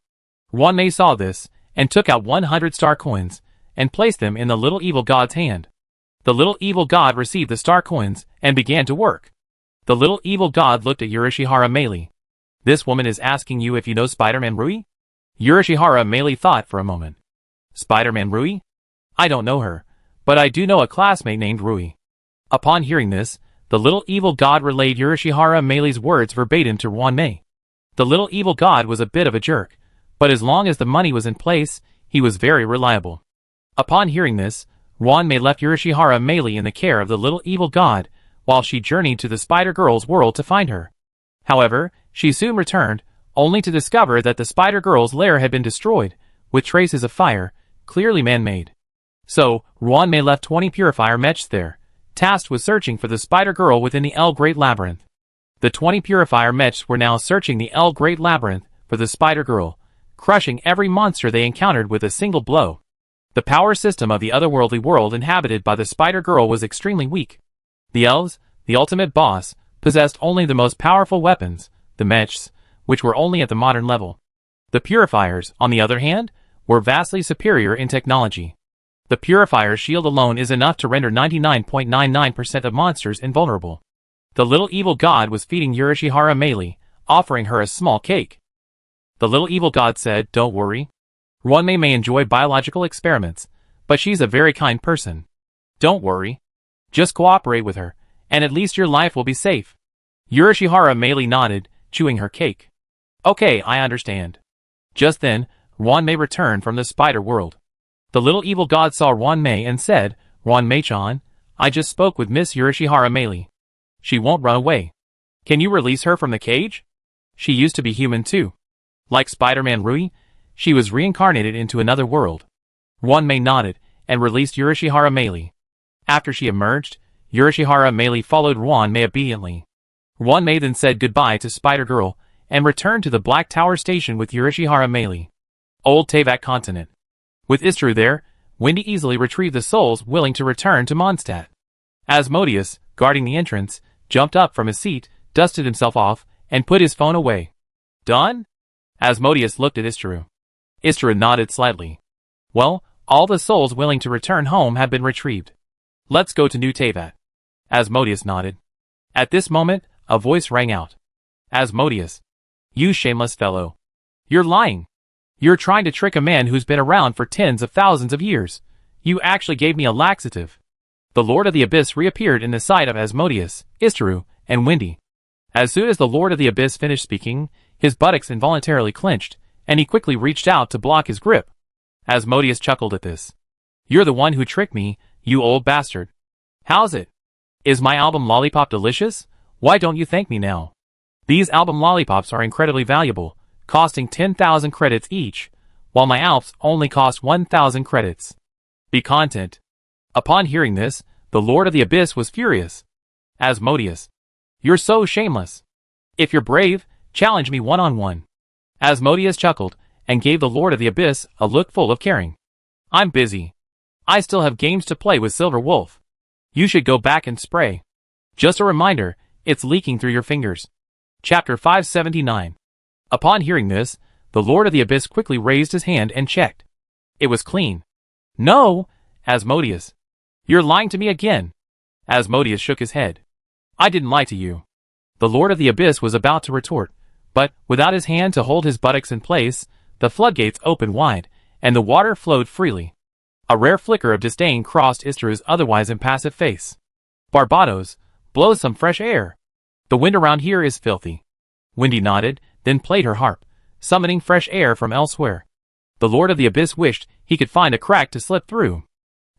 Wanmei saw this and took out 100 star coins and placed them in the little evil god's hand. The little evil god received the star coins and began to work. The little evil god looked at Urashihara Meili. This woman is asking you if you know Spider-Man Rui? Urashihara Meili thought for a moment. Spider-Man Rui? I don't know her, but I do know a classmate named Rui. Upon hearing this, the little evil god relayed Urashihara Meili's words verbatim to Wanmei. The little evil god was a bit of a jerk, but as long as the money was in place, he was very reliable. Upon hearing this, Wanmei left Urashihara Meili in the care of the little evil god, while she journeyed to the Spider-Girl's world to find her. However, she soon returned, only to discover that the Spider-Girl's lair had been destroyed, with traces of fire, clearly man-made. So, Wanmei left 20 purifier mechs there, tasked with searching for the Spider-Girl within the El Great Labyrinth. The 20 purifier mechs were now searching the El Great Labyrinth for the Spider-Girl, crushing every monster they encountered with a single blow. The power system of the otherworldly world inhabited by the Spider-Girl was extremely weak. The elves, the ultimate boss, possessed only the most powerful weapons, the mechs, which were only at the modern level. The purifiers, on the other hand, were vastly superior in technology. The purifier's shield alone is enough to render 99.99% of monsters invulnerable. The little evil god was feeding Urashihara Meili, offering her a small cake. The little evil god said, "Don't worry. Wanmei may enjoy biological experiments, but she's a very kind person. Don't worry. Just cooperate with her, and at least your life will be safe." Urashihara Meili nodded, chewing her cake. Okay, I understand. Just then, Wanmei returned from the spider world. The little evil god saw Wanmei and said, "Wanmei-chan, I just spoke with Miss Urashihara Meili. She won't run away. Can you release her from the cage? She used to be human too. Like Spider-Man Rui, she was reincarnated into another world." Wanmei nodded and released Urashihara Meili. After she emerged, Urashihara Meili followed Wanmei obediently. Wanmei then said goodbye to Spider-Girl and returned to the Black Tower Station with Urashihara Meili. Old Teyvat Continent. With Istru there, Wendy easily retrieved the souls willing to return to Mondstadt. Asmodeus, guarding the entrance, jumped up from his seat, dusted himself off, and put his phone away. Done? Asmodeus looked at Istru. Istru nodded slightly. Well, all the souls willing to return home have been retrieved. Let's go to New Teyvat. Asmodeus nodded. At this moment, a voice rang out. Asmodeus. You shameless fellow. You're lying. You're trying to trick a man who's been around for tens of thousands of years. You actually gave me a laxative. The Lord of the Abyss reappeared in the sight of Asmodeus, Istru, and Wendy. As soon as the Lord of the Abyss finished speaking, his buttocks involuntarily clenched, and he quickly reached out to block his grip. Asmodeus chuckled at this. You're the one who tricked me, you old bastard. How's it? Is my album Lollipop delicious? Why don't you thank me now? These album lollipops are incredibly valuable, costing 10,000 credits each, while my alps only cost 1,000 credits. Be content. Upon hearing this, the Lord of the Abyss was furious. Asmodeus. You're so shameless. If you're brave, challenge me one-on-one. Asmodeus chuckled, and gave the Lord of the Abyss a look full of caring. I'm busy. I still have games to play with Silver Wolf. You should go back and spray. Just a reminder, it's leaking through your fingers. Chapter 579. Upon hearing this, the Lord of the Abyss quickly raised his hand and checked. It was clean. No, Asmodeus. You're lying to me again. Asmodeus shook his head. I didn't lie to you. The Lord of the Abyss was about to retort, but, without his hand to hold his buttocks in place, the floodgates opened wide, and the water flowed freely. A rare flicker of disdain crossed Istru's otherwise impassive face. Barbados, blow some fresh air. The wind around here is filthy. Wendy nodded, then played her harp, summoning fresh air from elsewhere. The Lord of the Abyss wished he could find a crack to slip through.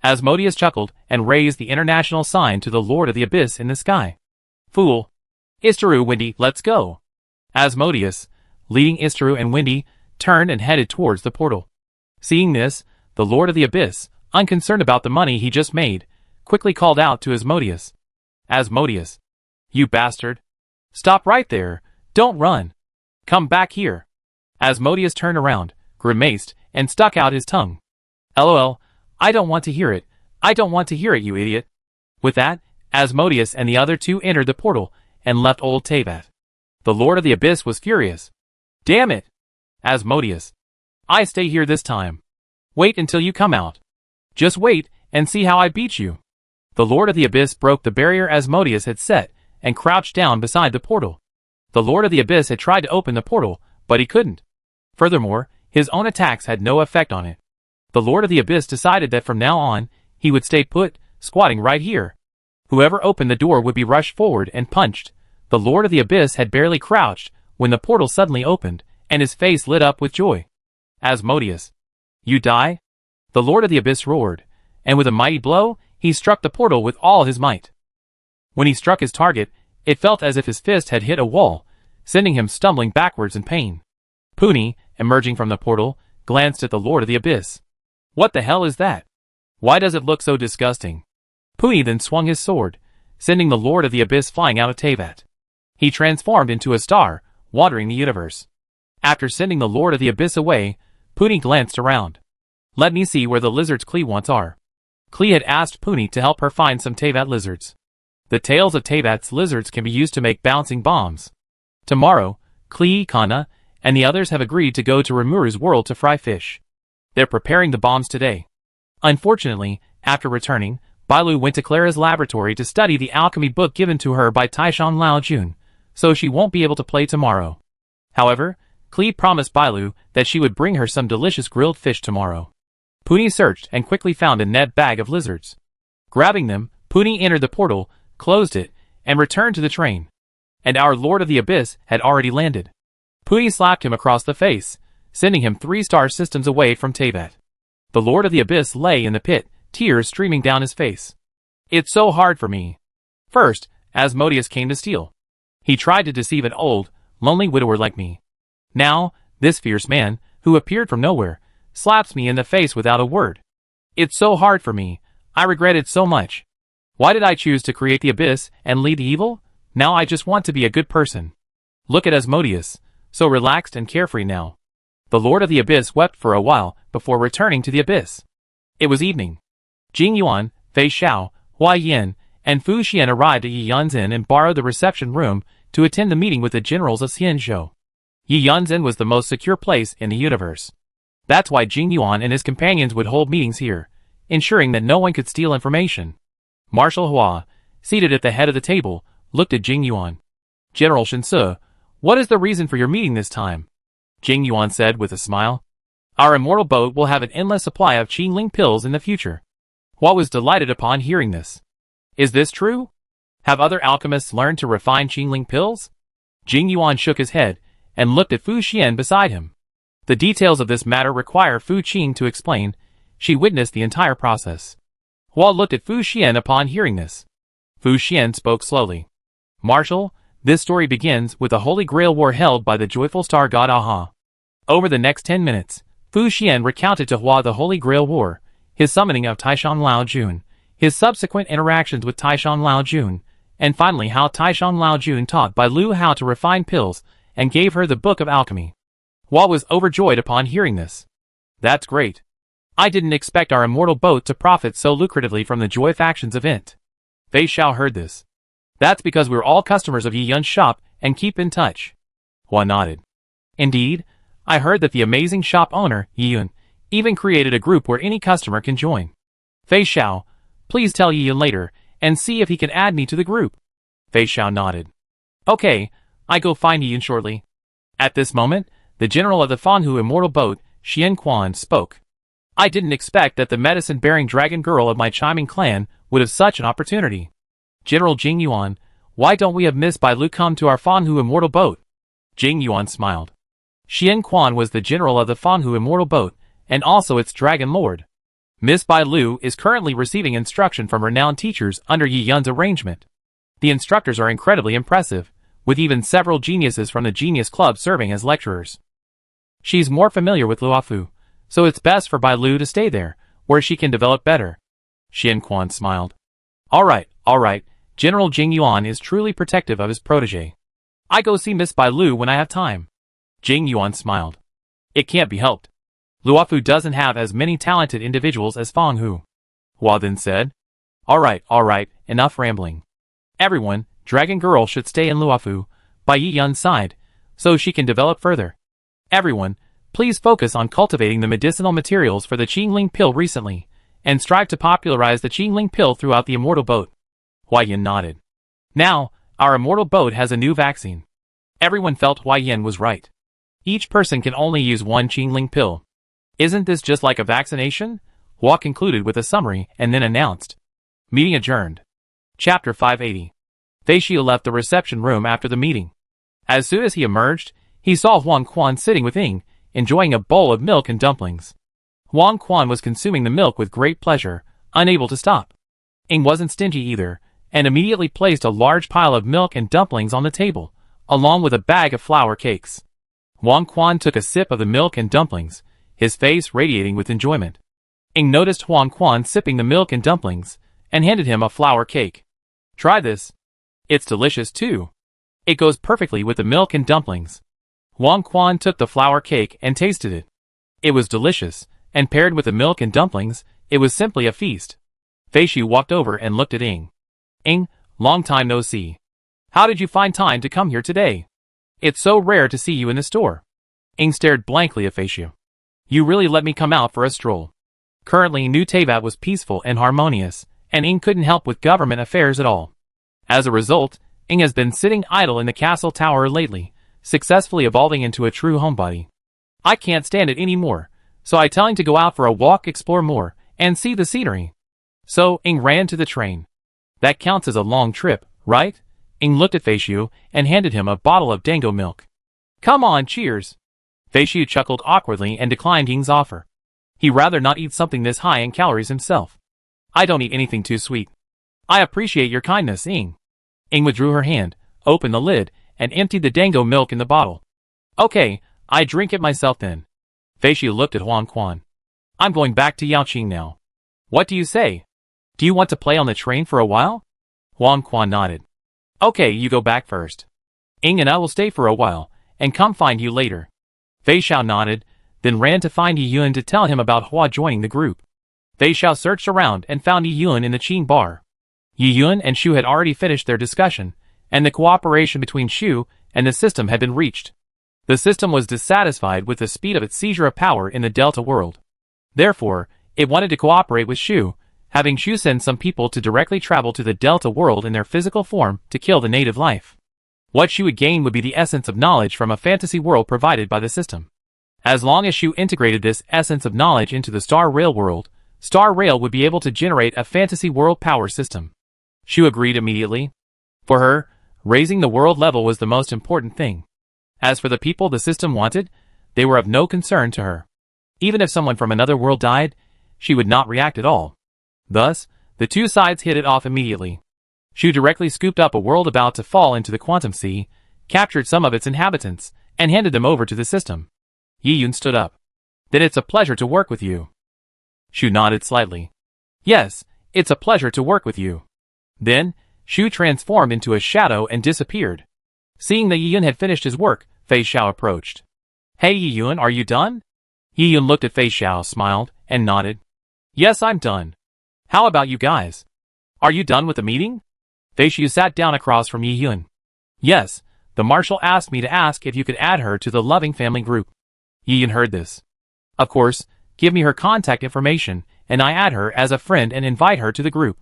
Asmodeus chuckled and raised the international sign to the Lord of the Abyss in the sky. Fool. Istru, Wendy, let's go. Asmodeus, leading Istru and Wendy, turned and headed towards the portal. Seeing this, the Lord of the Abyss, unconcerned about the money he just made, quickly called out to Asmodeus. Asmodeus. You bastard. Stop right there. Don't run. Come back here. Asmodeus turned around, grimaced, and stuck out his tongue. LOL, I don't want to hear it. I don't want to hear it, you idiot. With that, Asmodeus and the other two entered the portal and left old Teyvat. The Lord of the Abyss was furious. Damn it! Asmodeus. I stay here this time. Wait until you come out. Just wait and see how I beat you. The Lord of the Abyss broke the barrier Asmodeus had set and crouched down beside the portal. The Lord of the Abyss had tried to open the portal, but he couldn't. Furthermore, his own attacks had no effect on it. The Lord of the Abyss decided that from now on, he would stay put, squatting right here. Whoever opened the door would be rushed forward and punched. The Lord of the Abyss had barely crouched when the portal suddenly opened, and his face lit up with joy. Asmodeus. You die? The Lord of the Abyss roared, and with a mighty blow, he struck the portal with all his might. When he struck his target, it felt as if his fist had hit a wall, sending him stumbling backwards in pain. Puni, emerging from the portal, glanced at the Lord of the Abyss. What the hell is that? Why does it look so disgusting? Puni then swung his sword, sending the Lord of the Abyss flying out of Teyvat. He transformed into a star, watering the universe. After sending the Lord of the Abyss away, Puni glanced around. Let me see where the lizards Klee wants are. Klee had asked Puni to help her find some Teyvat lizards. The tails of Teyvat's lizards can be used to make bouncing bombs. Tomorrow, Klee, Kana, and the others have agreed to go to Rimuru's world to fry fish. They're preparing the bombs today. Unfortunately, after returning, Bailu went to Clara's laboratory to study the alchemy book given to her by Taishan Lao Jun, so she won't be able to play tomorrow. However, Klee promised Bailu that she would bring her some delicious grilled fish tomorrow. Puni searched and quickly found a net bag of lizards. Grabbing them, Puni entered the portal, closed it, and returned to the train. And our Lord of the Abyss had already landed. Puni slapped him across the face, sending him 3-star systems away from Teyvat. The Lord of the Abyss lay in the pit, tears streaming down his face. It's so hard for me. First, Asmodeus came to steal. He tried to deceive an old, lonely widower like me. Now, this fierce man, who appeared from nowhere, slaps me in the face without a word. It's so hard for me. I regret it so much. Why did I choose to create the Abyss and lead the evil? Now I just want to be a good person. Look at Asmodeus, so relaxed and carefree now. The Lord of the Abyss wept for a while before returning to the Abyss. It was evening. Jing Yuan, Fei Xiao, Hua Yin, and Fu Xian arrived at Yi Yan's Inn and borrowed the reception room to attend the meeting with the generals of Xianzhou. Yi Yan's Inn was the most secure place in the universe. That's why Jing Yuan and his companions would hold meetings here, ensuring that no one could steal information. Marshal Hua, seated at the head of the table, looked at Jing Yuan. General Shinsu, what is the reason for your meeting this time? Jing Yuan said with a smile. Our immortal boat will have an endless supply of Qingling pills in the future. Hua was delighted upon hearing this. Is this true? Have other alchemists learned to refine Qingling pills? Jing Yuan shook his head and looked at Fu Xian beside him. The details of this matter require Fu Qing to explain. She witnessed the entire process. Hua looked at Fu Xian upon hearing this. Fu Xian spoke slowly. Marshal, this story begins with the Holy Grail War held by the joyful star god Aha. Over the next 10 minutes, Fu Xian recounted to Hua the Holy Grail War, his summoning of Taishan Lao Jun, his subsequent interactions with Taishan Lao Jun, and finally how Taishan Lao Jun taught Bailu how to refine pills and gave her the Book of Alchemy. Hua was overjoyed upon hearing this. That's great. I didn't expect our immortal boat to profit so lucratively from the Joy Factions event. Fei Xiao heard this. That's because we're all customers of Yi Yun's shop and keep in touch. Hua nodded. Indeed, I heard that the amazing shop owner, Yi Yun, even created a group where any customer can join. Fei Xiao, please tell Yi Yun later and see if he can add me to the group. Fei Xiao nodded. Okay, I go find Yi Yun shortly. At this moment, the general of the Fanhu immortal boat, Xian Quan, spoke. I didn't expect that the medicine-bearing dragon girl of my chiming clan would have such an opportunity. General Jing Yuan, why don't we have Miss Bailu come to our Fanhu immortal boat? Jing Yuan smiled. Xian Quan was the general of the Fanhu immortal boat, and also its dragon lord. Miss Bailu is currently receiving instruction from renowned teachers under Yi Yun's arrangement. The instructors are incredibly impressive, with even several geniuses from the Genius Club serving as lecturers. She's more familiar with Luofu, so it's best for Bailu to stay there, where she can develop better. Xian Quan smiled. All right. General Jing Yuan is truly protective of his protege. I go see Miss Bailu when I have time. Jing Yuan smiled. It can't be helped. Luofu doesn't have as many talented individuals as Fang Hu. Hua then said. Alright, enough rambling. Everyone, Dragon Girl should stay in Luofu, by Yi Yun's side, so she can develop further. Everyone, please focus on cultivating the medicinal materials for the Qingling pill recently, and strive to popularize the Qingling pill throughout the immortal boat. Hua Yin nodded. Now, our immortal boat has a new vaccine. Everyone felt Hua Yin was right. Each person can only use one Qingling pill. Isn't this just like a vaccination? Hua concluded with a summary and then announced. Meeting adjourned. Chapter 580. Fei Xiu left the reception room after the meeting. As soon as he emerged, he saw Huang Quan sitting with Ying, enjoying a bowl of milk and dumplings. Huang Quan was consuming the milk with great pleasure, unable to stop. Ying wasn't stingy either, and immediately placed a large pile of milk and dumplings on the table, along with a bag of flour cakes. Huang Quan took a sip of the milk and dumplings, his face radiating with enjoyment. Ying noticed Huang Quan sipping the milk and dumplings, and handed him a flour cake. Try this. It's delicious too. It goes perfectly with the milk and dumplings. Huang Quan took the flour cake and tasted it. It was delicious, and paired with the milk and dumplings, it was simply a feast. Fei Xiu walked over and looked at Ying. Ying, long time no see. How did you find time to come here today? It's so rare to see you in the store. Ying stared blankly at Fei Xiu. You really let me come out for a stroll. Currently, New Teyvat was peaceful and harmonious, and Ying couldn't help with government affairs at all. As a result, Ying has been sitting idle in the castle tower lately, successfully evolving into a true homebody. I can't stand it anymore, so I tell Ying to go out for a walk, explore more, and see the scenery. So, Ying ran to the train. That counts as a long trip, right? Ying looked at Fei Xiu and handed him a bottle of dango milk. Come on, cheers! Fei Xiu chuckled awkwardly and declined Ying's offer. He'd rather not eat something this high in calories himself. I don't eat anything too sweet. I appreciate your kindness, Ying. Ying withdrew her hand, opened the lid, and emptied the dango milk in the bottle. Okay, I drink it myself then. Fei Xiu looked at Huang Quan. I'm going back to Yaoqing now. What do you say? Do you want to play on the train for a while? Huang Quan nodded. Okay, you go back first. Ying and I will stay for a while, and come find you later. Fei Xiao nodded, then ran to find Yi Yun to tell him about Hua joining the group. Fei Xiao searched around and found Yi Yun in the Qing bar. Yi Yun and Shu had already finished their discussion, and the cooperation between Shu and the system had been reached. The system was dissatisfied with the speed of its seizure of power in the Delta world. Therefore, it wanted to cooperate with Shu, having Shu send some people to directly travel to the Delta world in their physical form to kill the native life. What Shu would gain would be the essence of knowledge from a fantasy world provided by the system. As long as Shu integrated this essence of knowledge into the Star Rail world, Star Rail would be able to generate a fantasy world power system. Shu agreed immediately. For her, raising the world level was the most important thing. As for the people the system wanted, they were of no concern to her. Even if someone from another world died, she would not react at all. Thus, the two sides hit it off immediately. Shu directly scooped up a world about to fall into the quantum sea, captured some of its inhabitants, and handed them over to the system. Yi Yun stood up. Then it's a pleasure to work with you. Shu nodded slightly. Yes, it's a pleasure to work with you. Then, Shu transformed into a shadow and disappeared. Seeing that Yi Yun had finished his work, Fei Xiao approached. Hey Yi Yun, are you done? Yi Yun looked at Fei Xiao, smiled, and nodded. Yes, I'm done. How about you guys? Are you done with the meeting? Fei Xiao sat down across from Yi Yun. Yes, the marshal asked me to ask if you could add her to the loving family group. Yi Yun heard this. Of course, give me her contact information, and I add her as a friend and invite her to the group.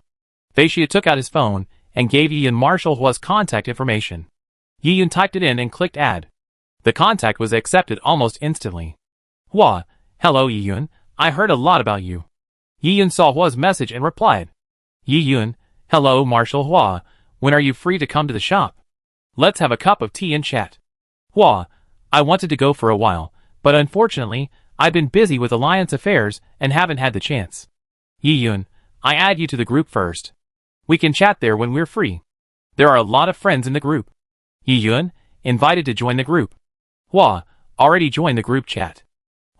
Fei Xiao took out his phone and gave Yi Yun Marshal Hua's contact information. Yi Yun typed it in and clicked add. The contact was accepted almost instantly. Hua, hello Yi Yun, I heard a lot about you. Yi Yun saw Hua's message and replied. Yi Yun, hello Marshal Hua, when are you free to come to the shop? Let's have a cup of tea and chat. Hua, I wanted to go for a while, but unfortunately, I've been busy with alliance affairs and haven't had the chance. Yi Yun, I add you to the group first. We can chat there when we're free. There are a lot of friends in the group. Yi Yun, invited to join the group. Hua, already joined the group chat.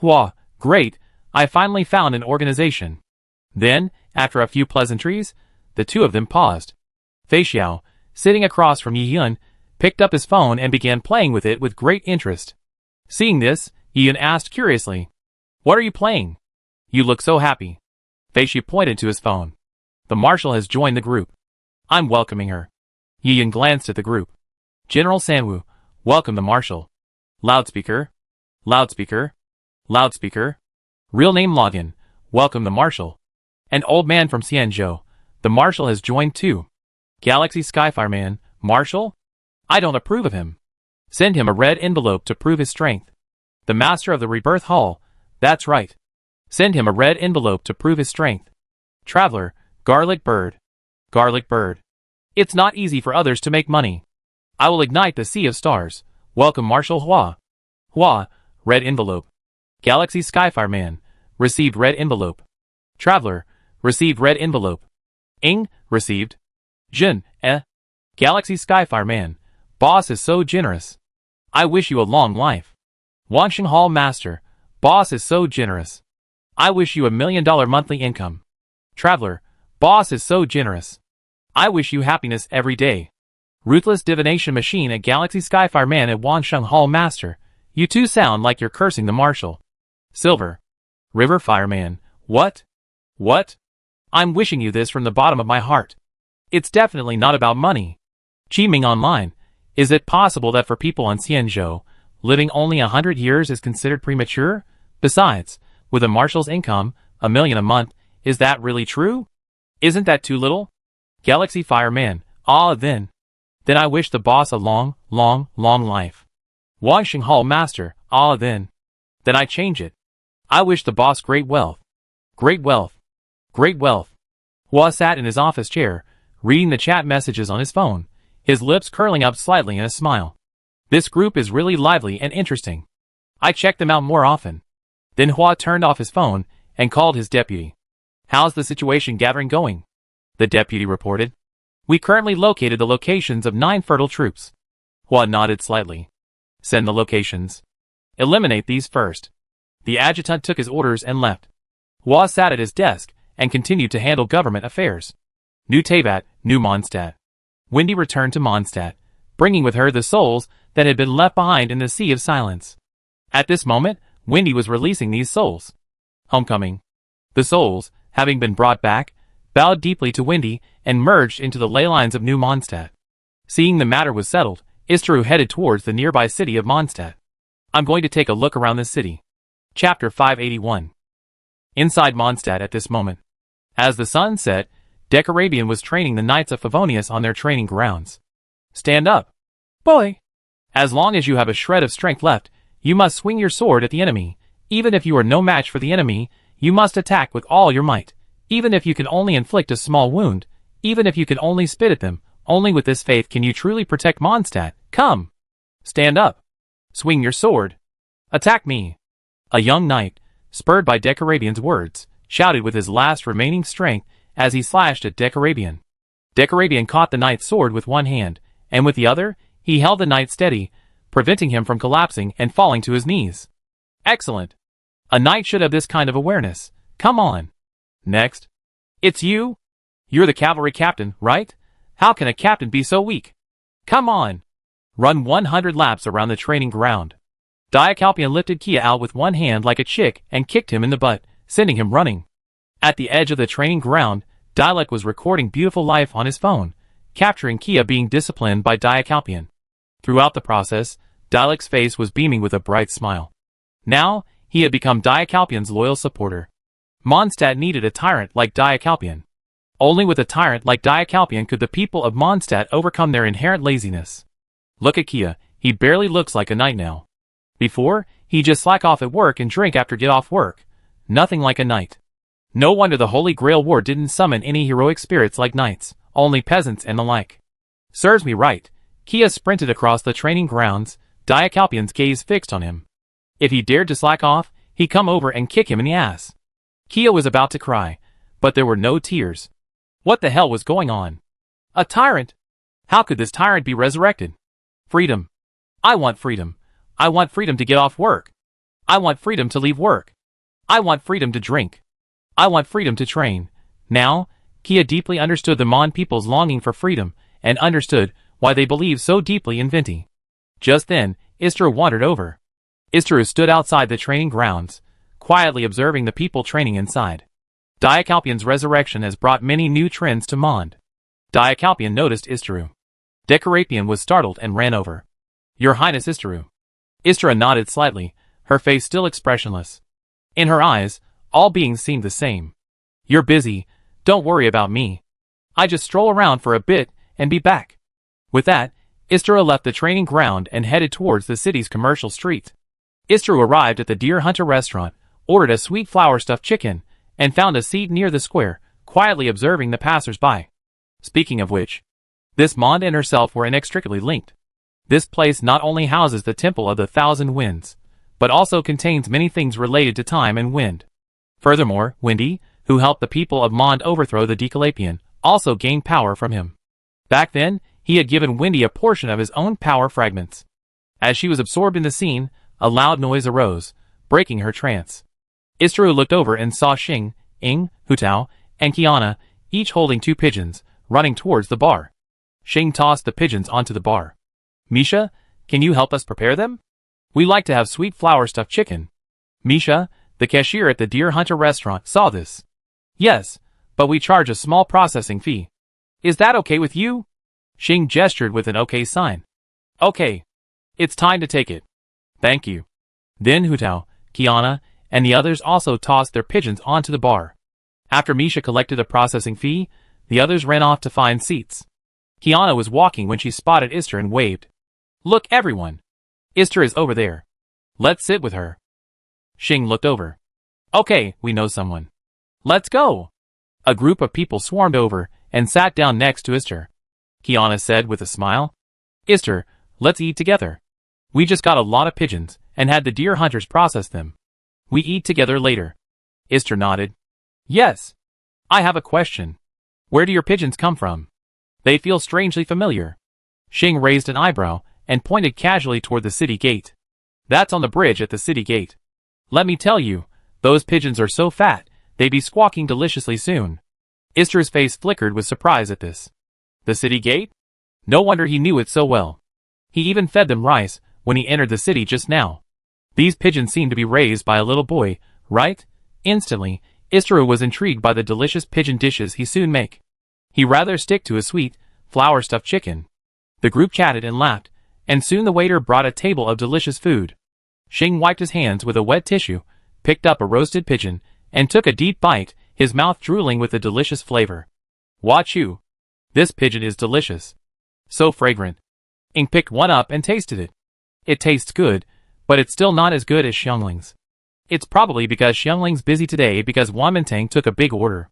Hua, great, I finally found an organization. Then, after a few pleasantries, the two of them paused. Fei Xiao, sitting across from Yi Yun, picked up his phone and began playing with it with great interest. Seeing this, Ian asked curiously. What are you playing? You look so happy. Feishi pointed to his phone. The marshal has joined the group. I'm welcoming her. Ian glanced at the group. General Sanwu, welcome the marshal. Loudspeaker. Loudspeaker. Loudspeaker. Real name login. Welcome the marshal. An old man from Xianzhou. The marshal has joined too. Galaxy Skyfireman, marshal? I don't approve of him. Send him a red envelope to prove his strength. The master of the Rebirth Hall. That's right. Send him a red envelope to prove his strength. Traveler, Garlic Bird. Garlic Bird. It's not easy for others to make money. I will ignite the sea of stars. Welcome Marshal Hua. Hua, red envelope. Galaxy Skyfireman, received red envelope. Traveler, received red envelope. Ing, received. Jin, Galaxy Skyfireman, boss is so generous. I wish you a long life. Wansheng Hall Master, boss is so generous. I wish you $1 million monthly income. Traveler, boss is so generous. I wish you happiness every day. Ruthless divination machine at Galaxy Skyfireman at Wansheng Hall Master, you two sound like you're cursing the marshal. Silver. River Fireman, what? What? I'm wishing you this from the bottom of my heart. It's definitely not about money. Qiming Online, is it possible that for people on Xianzhou, living only 100 years is considered premature? Besides, with a marshal's income, $1 million a month, is that really true? Isn't that too little? Galaxy Fireman, then I wish the boss a long, long, long life. Wansheng Hall Master, then I change it. I wish the boss great wealth. Great wealth. Great wealth. Hua sat in his office chair, reading the chat messages on his phone, his lips curling up slightly in a smile. This group is really lively and interesting. I check them out more often. Then Hua turned off his phone and called his deputy. How's the situation gathering going? The deputy reported. We currently located the locations of 9 fertile troops. Hua nodded slightly. Send the locations. Eliminate these first. The adjutant took his orders and left. Hua sat at his desk and continued to handle government affairs. New Teyvat, New Mondstadt. Wendy returned to Mondstadt, bringing with her the souls that had been left behind in the Sea of Silence. At this moment, Wendy was releasing these souls. Homecoming. The souls, having been brought back, bowed deeply to Wendy and merged into the ley lines of New Mondstadt. Seeing the matter was settled, Istru headed towards the nearby city of Mondstadt. I'm going to take a look around this city. Chapter 581. Inside Mondstadt at this moment. As the sun set, Decarabian was training the Knights of Favonius on their training grounds. Stand up. Boy! As long as you have a shred of strength left, you must swing your sword at the enemy. Even if you are no match for the enemy, you must attack with all your might. Even if you can only inflict a small wound, even if you can only spit at them, only with this faith can you truly protect Mondstadt. Come! Stand up. Swing your sword. Attack me. A young knight, spurred by Decarabian's words, shouted with his last remaining strength as he slashed at Decarabian. Decarabian caught the knight's sword with one hand, and with the other, he held the knight steady, preventing him from collapsing and falling to his knees. Excellent. A knight should have this kind of awareness. Come on. Next. It's you? You're the cavalry captain, right? How can a captain be so weak? Come on. Run 100 laps around the training ground. Diacalpian lifted Kia out with one hand like a chick and kicked him in the butt, sending him running. At the edge of the training ground, Dialek was recording Beautiful Life on his phone, capturing Kia being disciplined by Diacalpian. Throughout the process, Dialek's face was beaming with a bright smile. Now, he had become Diacalpian's loyal supporter. Mondstadt needed a tyrant like Diacalpian. Only with a tyrant like Diacalpian could the people of Mondstadt overcome their inherent laziness. Look at Kia, he barely looks like a knight now. Before, he just slack off at work and drink after get off work. Nothing like a knight. No wonder the Holy Grail War didn't summon any heroic spirits like knights, only peasants and the like. Serves me right. Kia sprinted across the training grounds, Diacalpian's gaze fixed on him. If he dared to slack off, he'd come over and kick him in the ass. Kia was about to cry, but there were no tears. What the hell was going on? A tyrant? How could this tyrant be resurrected? Freedom. I want freedom. I want freedom to get off work. I want freedom to leave work. I want freedom to drink. I want freedom to train. Now, Kia deeply understood the Mon people's longing for freedom, and understood why they believed so deeply in Venti. Just then, Istra wandered over. Istaru stood outside the training grounds, quietly observing the people training inside. Diacalpian's resurrection has brought many new trends to Mond. Diacalpian noticed Istaru. Decarapian was startled and ran over. Your Highness Istaru. Istara nodded slightly, her face still expressionless. In her eyes, all beings seemed the same. You're busy, don't worry about me. I just stroll around for a bit and be back. With that, Istara left the training ground and headed towards the city's commercial street. Istaru arrived at the Deer Hunter restaurant, ordered a sweet flour stuffed chicken, and found a seat near the square, quietly observing the passers-by. Speaking of which, this Mond and herself were inextricably linked. This place not only houses the Temple of the Thousand Winds, but also contains many things related to time and wind. Furthermore, Windy, who helped the people of Mond overthrow the Decalapian, also gained power from him. Back then, he had given Windy a portion of his own power fragments. As she was absorbed in the scene, a loud noise arose, breaking her trance. Istaru looked over and saw Xing, Ing, Hutao, and Kiana, each holding 2 pigeons, running towards the bar. Xing tossed the pigeons onto the bar. Misha, can you help us prepare them? We like to have sweet flour stuffed chicken. Misha, the cashier at the Deer Hunter restaurant, saw this. Yes, but we charge a small processing fee. Is that okay with you? Xing gestured with an okay sign. Okay. It's time to take it. Thank you. Then Hutao, Kiana, and the others also tossed their pigeons onto the bar. After Misha collected the processing fee, the others ran off to find seats. Kiana was walking when she spotted Istar and waved. Look everyone! Istar is over there. Let's sit with her. Xing looked over. Okay, we know someone. Let's go! A group of people swarmed over and sat down next to Istar. Kiana said with a smile. Istar, let's eat together. We just got a lot of pigeons and had the deer hunters process them. We eat together later. Istar nodded. Yes. I have a question. Where do your pigeons come from? They feel strangely familiar. Xing raised an eyebrow and pointed casually toward the city gate. That's on the bridge at the city gate. Let me tell you, those pigeons are so fat, they'd be squawking deliciously soon. Istar's face flickered with surprise at this. The city gate? No wonder he knew it so well. He even fed them rice when he entered the city just now. These pigeons seemed to be raised by a little boy, right? Instantly, Istaru was intrigued by the delicious pigeon dishes he soon make. He rather stick to his sweet, flour-stuffed chicken. The group chatted and laughed, and soon the waiter brought a table of delicious food. Xing wiped his hands with a wet tissue, picked up a roasted pigeon, and took a deep bite, his mouth drooling with the delicious flavor. Watch you. This pigeon is delicious. So fragrant. Ing picked one up and tasted it. It tastes good, but it's still not as good as Xiangling's. It's probably because Xiangling's busy today because Wanmintang took a big order.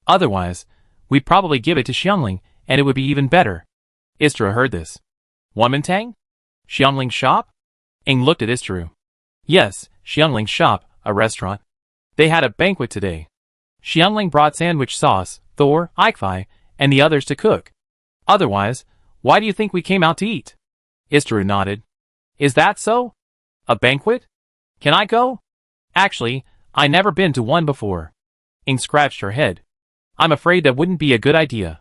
Otherwise, we'd probably give it to Xiangling, and it would be even better. Istra heard this. Wanmintang? Xiangling's shop? Ing looked at Istaru. Yes, Xiangling's shop, a restaurant. They had a banquet today. Xiangling brought sandwich sauce, Thor, Ikefai, and the others to cook. Otherwise, why do you think we came out to eat? Istaru nodded. Is that so? A banquet? Can I go? Actually, I never been to one before. Ing scratched her head. I'm afraid that wouldn't be a good idea.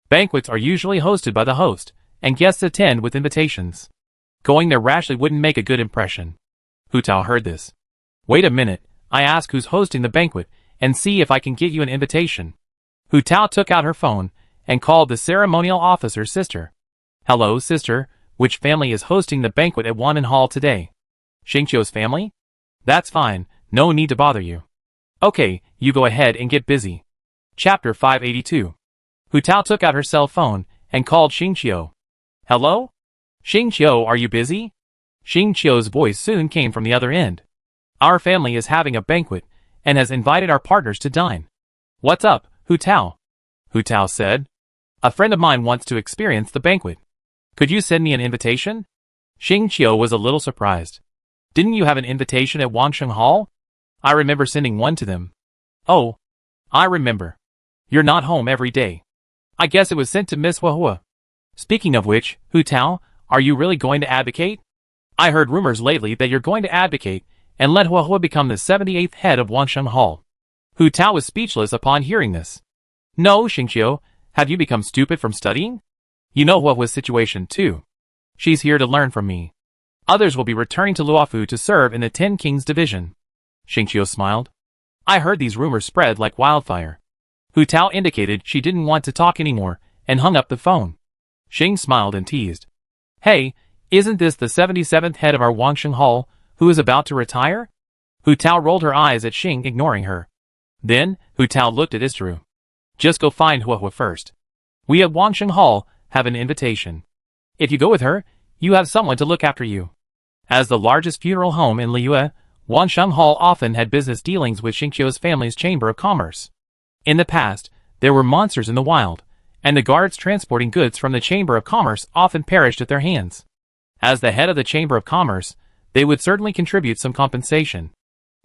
Banquets are usually hosted by the host, and guests attend with invitations. Going there rashly wouldn't make a good impression. Hutao heard this. Wait a minute, I ask who's hosting the banquet, and see if I can get you an invitation. Hutao took out her phone, and called the ceremonial officer's sister. Hello, sister, which family is hosting the banquet at Wanman Hall today? Xingqiu's family? That's fine, no need to bother you. Okay, you go ahead and get busy. Chapter 582. Hutao took out her cell phone and called Xingqiu. Hello? Xingqiu, are you busy? Xingqiu's voice soon came from the other end. Our family is having a banquet and has invited our partners to dine. What's up, Hutao? Hutao said. A friend of mine wants to experience the banquet. Could you send me an invitation? Xingqiu was a little surprised. Didn't you have an invitation at Wansheng Hall? I remember sending one to them. Oh, I remember. You're not home every day. I guess it was sent to Miss Huahua. Speaking of which, Hutao, are you really going to advocate? I heard rumors lately that you're going to advocate and let Huahua become the 78th head of Wansheng Hall. Hutao was speechless upon hearing this. No, Xingqiu, have you become stupid from studying? You know Huahua's situation too. She's here to learn from me. Others will be returning to Luofu to serve in the Ten Kings division. Xingqiu smiled. I heard these rumors spread like wildfire. Hu Tao indicated she didn't want to talk anymore and hung up the phone. Xing smiled and teased. Hey, isn't this the 77th head of our Wangsheng Hall who is about to retire? Hu Tao rolled her eyes at Xing, ignoring her. Then, Hu Tao looked at Istru. Just go find Huahua first. We at Wangsheng Hall have an invitation. If you go with her, you have someone to look after you. As the largest funeral home in Liyue, Wangsheng Hall often had business dealings with Xingqiu's family's Chamber of Commerce. In the past, there were monsters in the wild, and the guards transporting goods from the Chamber of Commerce often perished at their hands. As the head of the Chamber of Commerce, they would certainly contribute some compensation.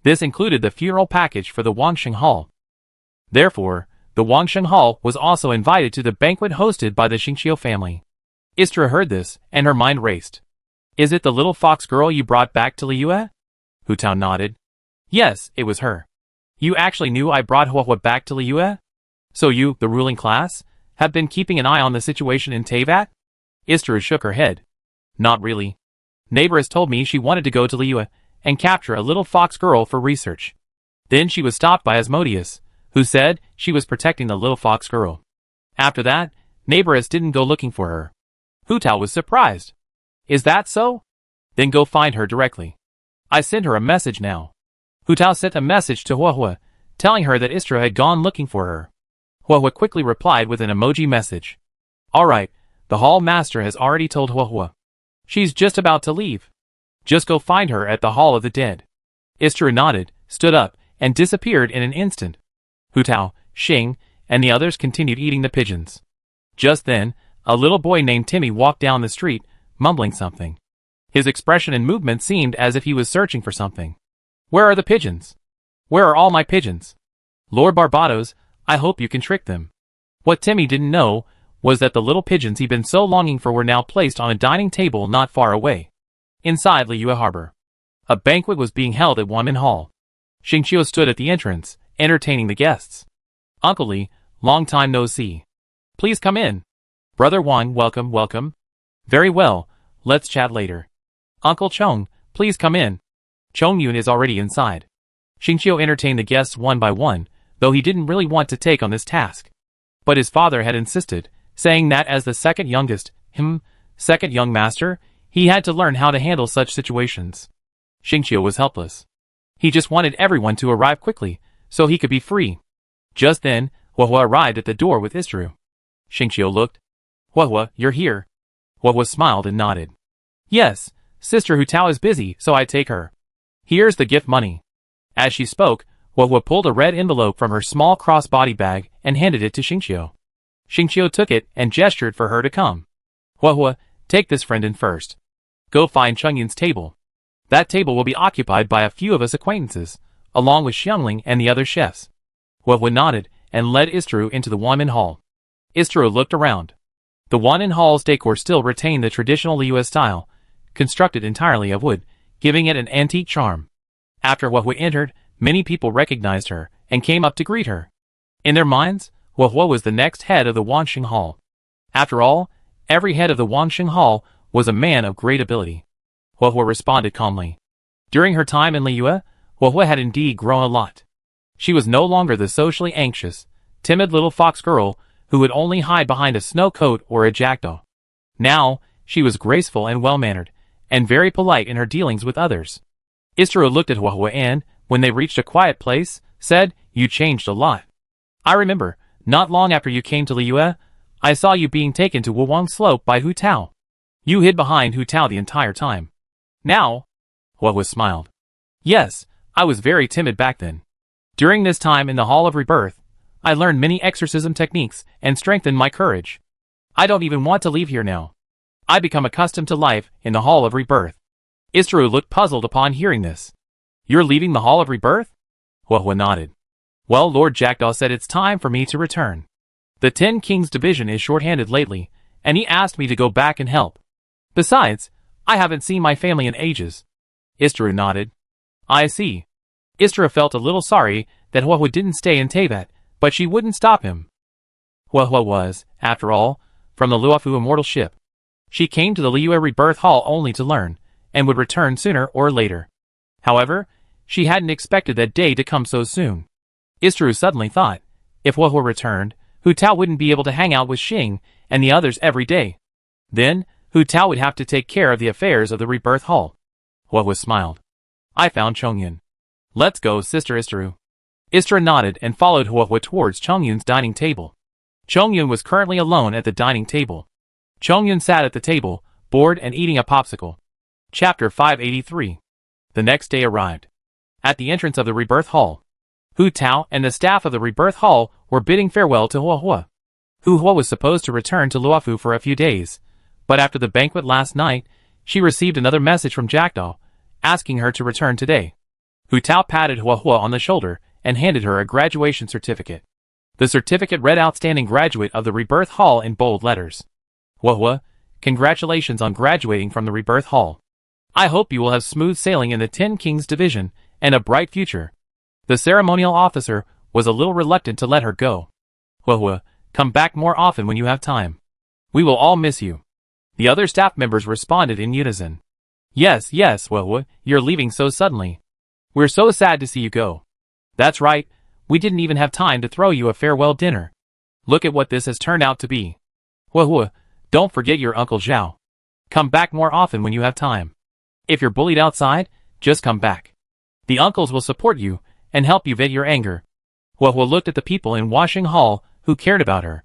This included the funeral package for the Wangsheng Hall. Therefore, the Wangsheng Hall was also invited to the banquet hosted by the Xingqiu family. Istra heard this, and her mind raced. Is it the little fox girl you brought back to Liyue? Hu Tao nodded. Yes, it was her. You actually knew I brought Huahua back to Liyue? So you, the ruling class, have been keeping an eye on the situation in Teyvat? Istra shook her head. Not really. Neighbor has told me she wanted to go to Liyue and capture a little fox girl for research. Then she was stopped by Asmodeus, who said she was protecting the little fox girl. After that, Neighboress didn't go looking for her. Hu Tao was surprised. Is that so? Then go find her directly. I sent her a message now. Hu Tao sent a message to Huahua, telling her that Istra had gone looking for her. Huahua quickly replied with an emoji message. Alright, the hall master has already told Huahua. She's just about to leave. Just go find her at the Hall of the Dead. Istra nodded, stood up, and disappeared in an instant. Hu Tao, Xing, and the others continued eating the pigeons. Just then, a little boy named Timmy walked down the street, mumbling something. His expression and movement seemed as if he was searching for something. Where are the pigeons? Where are all my pigeons? Lord Barbados, I hope you can trick them. What Timmy didn't know was that the little pigeons he'd been so longing for were now placed on a dining table not far away. Inside Liyue Harbor, a banquet was being held at Wanmin Hall. Xingqiu stood at the entrance, entertaining the guests. Uncle Li, long time no see. Please come in. Brother Wang, welcome, welcome. Very well, let's chat later. Uncle Chong, please come in. Chong Yun is already inside. Xingqiu entertained the guests one by one, though he didn't really want to take on this task. But his father had insisted, saying that as the second youngest, second young master, he had to learn how to handle such situations. Xingqiu was helpless. He just wanted everyone to arrive quickly, so he could be free. Just then, Huahua arrived at the door with Istru. Xingqiu looked. Huahua, you're here. Huahua smiled and nodded. Yes, Sister Hu Tao is busy, so I take her. Here's the gift money. As she spoke, Huahua pulled a red envelope from her small crossbody bag and handed it to Xingqiu. Xingqiu took it and gestured for her to come. Huahua, take this friend in first. Go find Chengyun's table. That table will be occupied by a few of us acquaintances, along with Xiangling and the other chefs. Huahua nodded and led Istru into the Wanmin Hall. Istru looked around. The Wanmin Hall's decor still retained the traditional Liyue style, constructed entirely of wood, giving it an antique charm. After Huahua entered, many people recognized her and came up to greet her. In their minds, Huahua was the next head of the Wangsheng Hall. After all, every head of the Wangsheng Hall was a man of great ability. Huahua responded calmly. During her time in Liyue, Huahua had indeed grown a lot. She was no longer the socially anxious, timid little fox girl who would only hide behind a snow coat or a jackdaw. Now, she was graceful and well-mannered, and very polite in her dealings with others. Istru looked at Huahua and, when they reached a quiet place, said, You changed a lot. I remember, not long after you came to Liyue, I saw you being taken to Wuwang Slope by Hu Tao. You hid behind Hu Tao the entire time. Now? Huahua smiled. Yes, I was very timid back then. During this time in the Hall of Rebirth, I learned many exorcism techniques and strengthened my courage. I don't even want to leave here now. I become accustomed to life in the Hall of Rebirth. Istru looked puzzled upon hearing this. You're leaving the Hall of Rebirth? Huahua nodded. Well, Lord Jackdaw said it's time for me to return. The Ten Kings division is short-handed lately, and he asked me to go back and help. Besides, I haven't seen my family in ages. Istru nodded. I see. Istru felt a little sorry that Huahua didn't stay in Teyvat, but she wouldn't stop him. Huahua was, after all, from the Luofu immortal ship. She came to the Liyue Rebirth Hall only to learn, and would return sooner or later. However, she hadn't expected that day to come so soon. Istru suddenly thought, if Huohuo returned, Hu Tao wouldn't be able to hang out with Xing and the others every day. Then, Hu Tao would have to take care of the affairs of the rebirth hall. Huohuo smiled. I found Chongyun. Let's go, Sister Istru. Istra nodded and followed Huohuo towards Chongyun's dining table. Chongyun was currently alone at the dining table. Chongyun sat at the table, bored and eating a popsicle. Chapter 583. The next day arrived. At the entrance of the rebirth hall, Hu Tao and the staff of the rebirth hall were bidding farewell to Huohuo. Huohuo was supposed to return to Luofu for a few days, but after the banquet last night, she received another message from Jackdaw, asking her to return today. Hu Tao patted Huohuo on the shoulder and handed her a graduation certificate. The certificate read Outstanding Graduate of the Rebirth Hall in bold letters. Huohuo, congratulations on graduating from the Rebirth Hall. I hope you will have smooth sailing in the 10 Kings Division and a bright future. The ceremonial officer was a little reluctant to let her go. Huohuo, come back more often when you have time. We will all miss you. The other staff members responded in unison. Yes, Huohuo, you're leaving so suddenly. We're so sad to see you go. That's right, we didn't even have time to throw you a farewell dinner. Look at what this has turned out to be. Huohuo, don't forget your Uncle Zhao. Come back more often when you have time. If you're bullied outside, just come back. The uncles will support you and help you vent your anger. Huohuo looked at the people in Washing Hall who cared about her.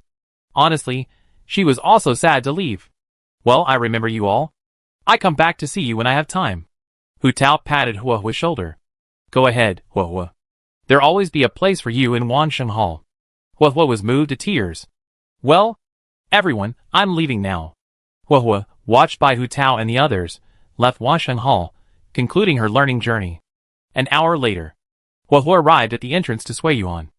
Honestly, she was also sad to leave. Well, I remember you all. I come back to see you when I have time. Hu Tao patted Huohuo's shoulder. Go ahead, Huohuo. There'll always be a place for you in Wansheng Hall. Huohuo was moved to tears. Well, everyone, I'm leaving now. Huohuo, watched by Hu Tao and the others, left Wansheng Hall, concluding her learning journey. An hour later, Huohuo arrived at the entrance to Suiyuan.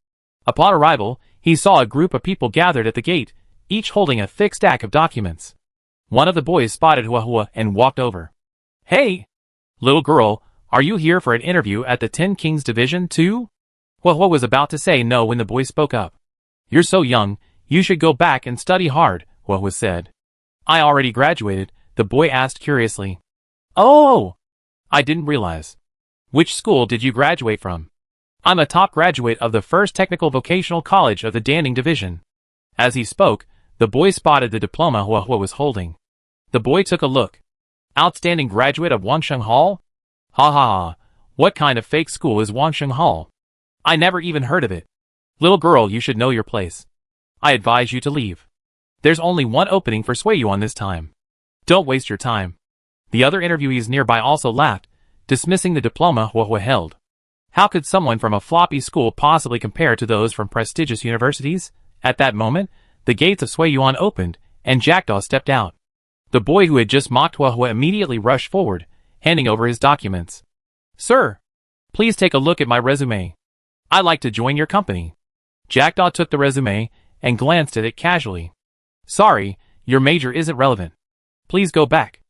Upon arrival, he saw a group of people gathered at the gate, each holding a thick stack of documents. One of the boys spotted Huohuo and walked over. Hey! Little girl, are you here for an interview at the 10 Kings Division too? Huohuo was about to say no when the boy spoke up. You're so young, you should go back and study hard, Huohuo said. I already graduated, the boy asked curiously. Oh! I didn't realize. Which school did you graduate from? I'm a top graduate of the first technical vocational college of the Danning Division. As he spoke, the boy spotted the diploma Huohuo was holding. The boy took a look. Outstanding graduate of Wansheng Hall? Ha ha ha, what kind of fake school is Wansheng Hall? I never even heard of it. Little girl, you should know your place. I advise you to leave. There's only one opening for Suiyuan this time. Don't waste your time. The other interviewees nearby also laughed, dismissing the diploma Huohuo held. How could someone from a floppy school possibly compare to those from prestigious universities? At that moment, the gates of Suiyuan opened, and Jackdaw stepped out. The boy who had just mocked Huohuo immediately rushed forward, handing over his documents. Sir, please take a look at my resume. I'd like to join your company. Jackdaw took the resume and glanced at it casually. Sorry, your major isn't relevant. Please go back.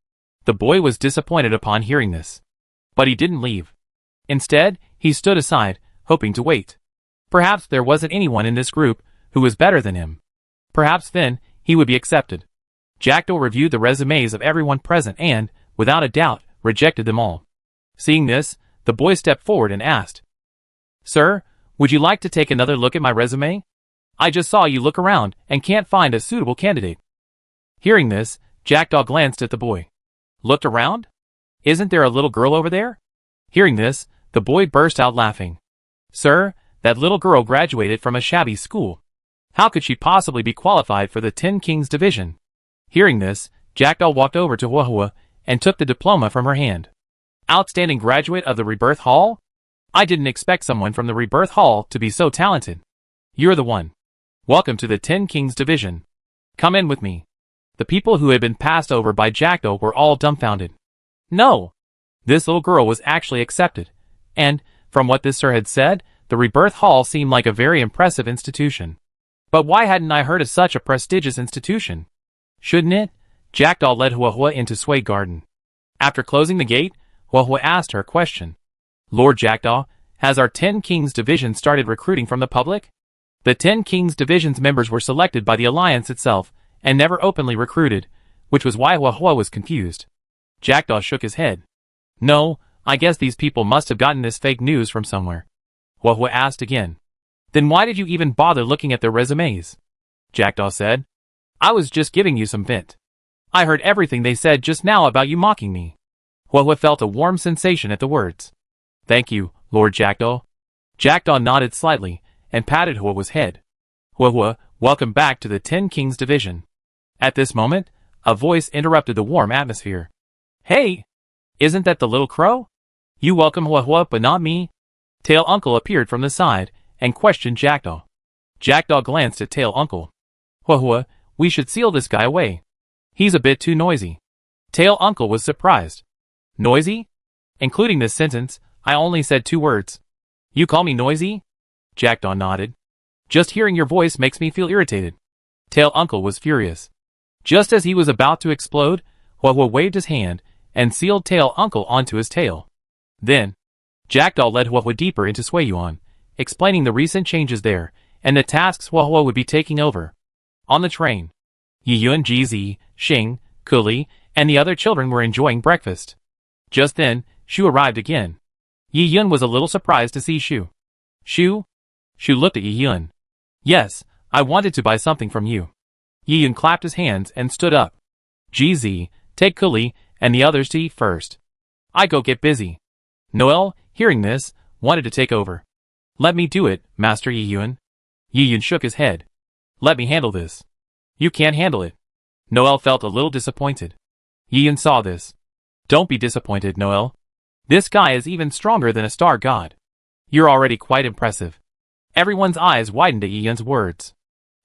The boy was disappointed upon hearing this. But he didn't leave. Instead, he stood aside, hoping to wait. Perhaps there wasn't anyone in this group who was better than him. Perhaps then, he would be accepted. Jackdaw reviewed the resumes of everyone present and, without a doubt, rejected them all. Seeing this, the boy stepped forward and asked, Sir, would you like to take another look at my resume? I just saw you look around and can't find a suitable candidate. Hearing this, Jackdaw glanced at the boy. Looked around? Isn't there a little girl over there? Hearing this, the boy burst out laughing. Sir, that little girl graduated from a shabby school. How could she possibly be qualified for the 10 Kings Division? Hearing this, Jackdaw walked over to Huohuo and took the diploma from her hand. Outstanding graduate of the Rebirth Hall? I didn't expect someone from the Rebirth Hall to be so talented. You're the one. Welcome to the 10 Kings Division. Come in with me. The people who had been passed over by Jackdaw were all dumbfounded. No! This little girl was actually accepted, and, from what this sir had said, the Rebirth Hall seemed like a very impressive institution. But why hadn't I heard of such a prestigious institution? Shouldn't it? Jackdaw led Huohuo into Sui Garden. After closing the gate, Huohuo asked her a question. Lord Jackdaw, has our 10 Kings Division started recruiting from the public? The 10 Kings Division's members were selected by the Alliance itself, and never openly recruited, which was why Huohuo was confused. Jackdaw shook his head. No, I guess these people must have gotten this fake news from somewhere. Huahua asked again. Then why did you even bother looking at their resumes? Jackdaw said. I was just giving you some vent. I heard everything they said just now about you mocking me. Huahua felt a warm sensation at the words. Thank you, Lord Jackdaw. Jackdaw nodded slightly and patted Huahua's head. Huahua, welcome back to the 10 Kings Division. At this moment, a voice interrupted the warm atmosphere. Hey! Isn't that the little crow? You welcome Huahua but not me? Tail Uncle appeared from the side and questioned Jackdaw. Jackdaw glanced at Tail Uncle. Huahua, we should seal this guy away. He's a bit too noisy. Tail Uncle was surprised. Noisy? Including this sentence, I only said 2 words. You call me noisy? Jackdaw nodded. Just hearing your voice makes me feel irritated. Tail Uncle was furious. Just as he was about to explode, Huahua waved his hand and sealed Tail Uncle onto his tail. Then, Jackdaw led Huahua deeper into Suiyuan, explaining the recent changes there and the tasks Huahua would be taking over. On the train, Yiyun, GZ, Xing, Kuli, and the other children were enjoying breakfast. Just then, Shu arrived again. Yiyun was a little surprised to see Shu. Shu? Shu looked at Yiyun. Yes, I wanted to buy something from you. Yiyun clapped his hands and stood up. GZ, take Kuli and the others to eat first. I go get busy. Noel, hearing this, wanted to take over. Let me do it, Master Yiyun. Yiyun shook his head. Let me handle this. You can't handle it. Noel felt a little disappointed. Yiyun saw this. Don't be disappointed, Noel. This guy is even stronger than a star god. You're already quite impressive. Everyone's eyes widened at Yiyun's words.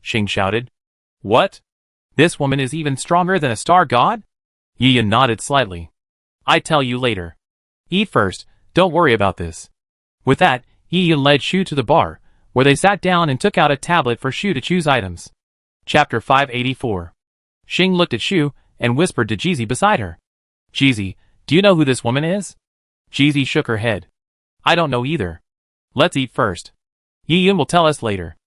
Xing shouted. What? This woman is even stronger than a star god? Yiyun nodded slightly. I tell you later. Eat first, don't worry about this. With that, Yiyun led Shu to the bar, where they sat down and took out a tablet for Shu to choose items. Chapter 584. Xing looked at Shu and whispered to Jizi beside her. Jizi, do you know who this woman is? Jizi shook her head. I don't know either. Let's eat first. Yiyun will tell us later.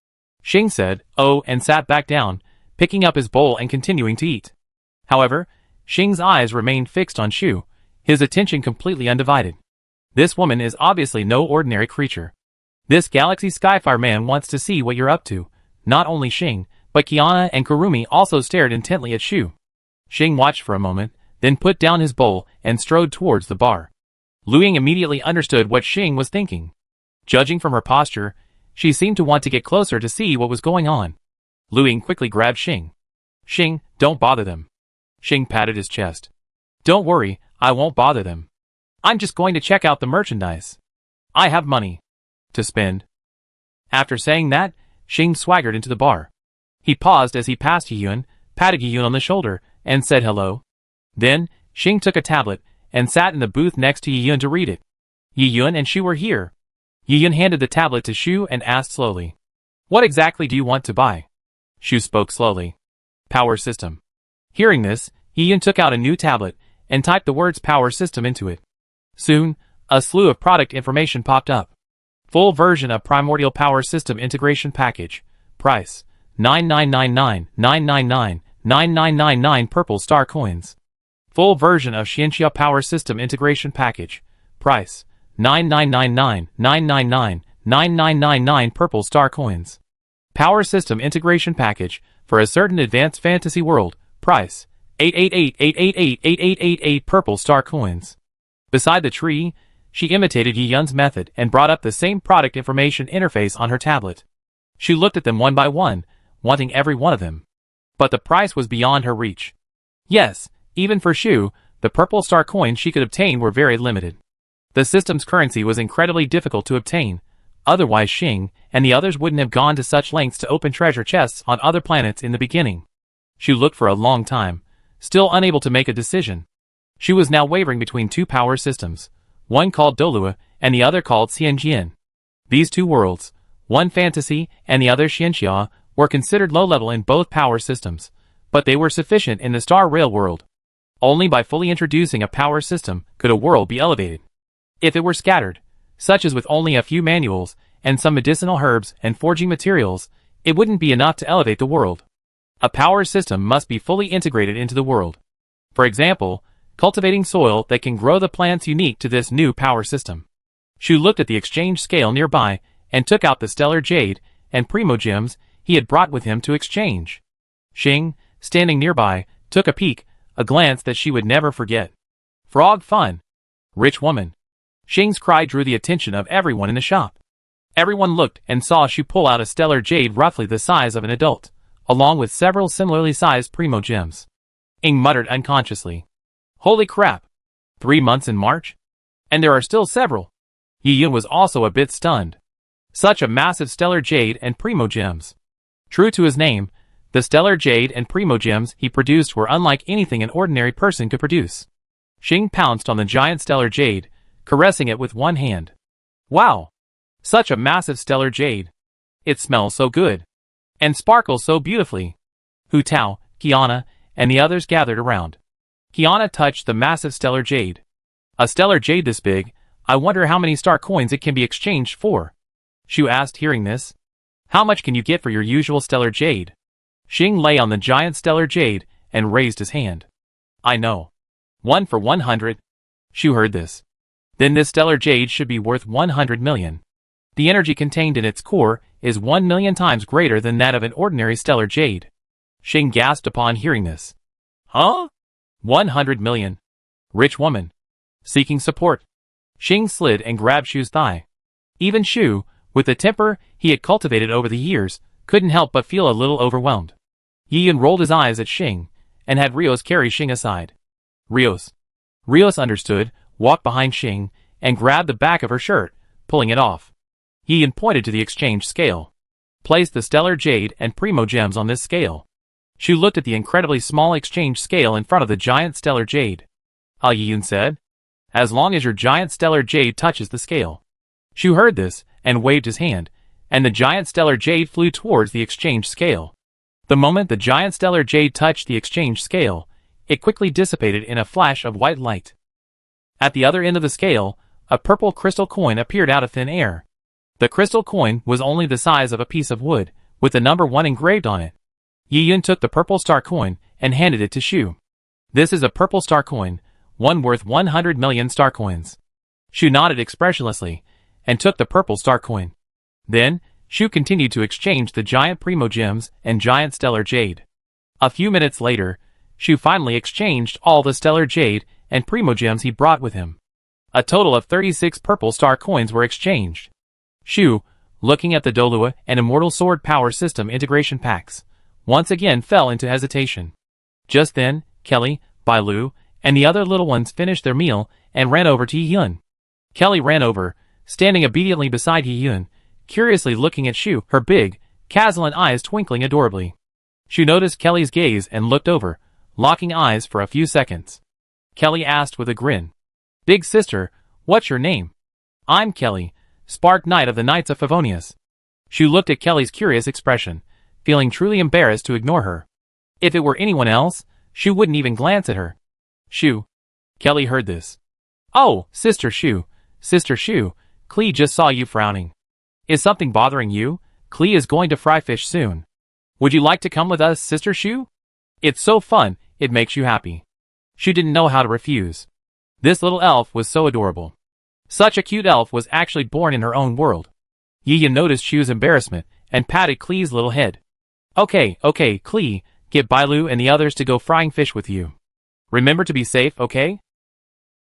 Xing said, oh, and sat back down, picking up his bowl and continuing to eat. However, Xing's eyes remained fixed on Shu, his attention completely undivided. This woman is obviously no ordinary creature. This Galaxy Skyfire man wants to see what you're up to. Not only Xing, but Kiana and Kurumi also stared intently at Shu. Xing watched for a moment, then put down his bowl and strode towards the bar. Luying immediately understood what Xing was thinking. Judging from her posture, she seemed to want to get closer to see what was going on. Luying quickly grabbed Xing. Xing, don't bother them. Xing patted his chest. Don't worry, I won't bother them. I'm just going to check out the merchandise. I have money to spend. After saying that, Xing swaggered into the bar. He paused as he passed Yiyun, patted Yiyun on the shoulder, and said hello. Then, Xing took a tablet and sat in the booth next to Yiyun to read it. Yiyun and Shu were here. Yiyun handed the tablet to Shu and asked slowly. What exactly do you want to buy? Shu spoke slowly. Power system. Hearing this, Yiyun took out a new tablet and typed the words power system into it. Soon, a slew of product information popped up. Full version of Primordial Power System Integration Package. Price, 9999999999 purple star coins. Full version of Xianxia Power System Integration Package. Price, 9999999999 purple star coins. Power System Integration Package for a certain advanced fantasy world. Price, 88888888888 purple star coins. Beside the tree, she imitated Yiyun's method and brought up the same product information interface on her tablet. She looked at them one by one, wanting every one of them. But the price was beyond her reach. Yes, even for Shu, the purple star coins she could obtain were very limited. The system's currency was incredibly difficult to obtain, otherwise Xing and the others wouldn't have gone to such lengths to open treasure chests on other planets in the beginning. Shu looked for a long time, still unable to make a decision. She was now wavering between 2 power systems, one called Dolua and the other called Xianjian. These 2 worlds, one fantasy and the other Xianxia, were considered low-level in both power systems, but they were sufficient in the Star Rail world. Only by fully introducing a power system could a world be elevated. If it were scattered, such as with only a few manuals and some medicinal herbs and forging materials, it wouldn't be enough to elevate the world. A power system must be fully integrated into the world. For example, cultivating soil that can grow the plants unique to this new power system. Shu looked at the exchange scale nearby and took out the stellar jade and primo gems he had brought with him to exchange. Xing, standing nearby, took a peek, a glance that she would never forget. Frog fun. Rich woman. Xing's cry drew the attention of everyone in the shop. Everyone looked and saw Shu pull out a stellar jade roughly the size of an adult, along with several similarly sized primo gems. Ing muttered unconsciously. Holy crap! 3 months in March? And there are still several. Yi Yun was also a bit stunned. Such a massive stellar jade and primo gems. True to his name, the stellar jade and primo gems he produced were unlike anything an ordinary person could produce. Xing pounced on the giant stellar jade, caressing it with one hand. Wow! Such a massive stellar jade. It smells so good. And sparkles so beautifully. Hu Tao, Kiana, and the others gathered around. Kiana touched the massive stellar jade. A stellar jade this big, I wonder how many star coins it can be exchanged for. Shu asked, hearing this. How much can you get for your usual stellar jade? Xing lay on the giant stellar jade and raised his hand. I know. 1 for 100. Shu heard this. Then this stellar jade should be worth 100 million. The energy contained in its core is 1 million times greater than that of an ordinary stellar jade. Xing gasped upon hearing this. Huh? 100 million. Rich woman. Seeking support. Xing slid and grabbed Shu's thigh. Even Shu, with the temper he had cultivated over the years, couldn't help but feel a little overwhelmed. Yi Yun rolled his eyes at Xing, and had Rios carry Xing aside. Rios understood, walked behind Xing, and grabbed the back of her shirt, pulling it off. Yi Yun pointed to the exchange scale. Place the stellar jade and primo gems on this scale. Shu looked at the incredibly small exchange scale in front of the giant stellar jade. Yi Yun said. As long as your giant stellar jade touches the scale. Shu heard this, and waved his hand, and the giant stellar jade flew towards the exchange scale. The moment the giant stellar jade touched the exchange scale, it quickly dissipated in a flash of white light. At the other end of the scale, a purple crystal coin appeared out of thin air. The crystal coin was only the size of a piece of wood, with the number 1 engraved on it. Yi Yun took the purple star coin and handed it to Shu. This is a purple star coin, one worth 100 million star coins. Shu nodded expressionlessly, and took the purple star coin. Then, Shu continued to exchange the giant primo gems and giant stellar jade. A few minutes later, Shu finally exchanged all the stellar jade and primo gems he brought with him. A total of 36 purple star coins were exchanged. Shu, looking at the Dolua and Immortal Sword Power System integration packs, once again fell into hesitation. Just then, Kelly, Bailu, and the other little ones finished their meal and ran over to Yi Yun. Kelly ran over, standing obediently beside Yi Yun, curiously looking at Shu, her big, Kazalin eyes twinkling adorably. Shu noticed Kelly's gaze and looked over, locking eyes for a few seconds. Kelly asked with a grin. Big sister, what's your name? I'm Kelly, Spark Knight of the Knights of Favonius. Shu looked at Kelly's curious expression, feeling truly embarrassed to ignore her. If it were anyone else, Shu wouldn't even glance at her. Shu. Kelly heard this. Oh, Sister Shu, Klee just saw you frowning. Is something bothering you? Klee is going to fry fish soon. Would you like to come with us, Sister Shu? It's so fun, it makes you happy. Shu didn't know how to refuse. This little elf was so adorable. Such a cute elf was actually born in her own world. Yi Yun noticed Shu's embarrassment and patted Klee's little head. Okay, Klee, get Bailu and the others to go frying fish with you. Remember to be safe, okay?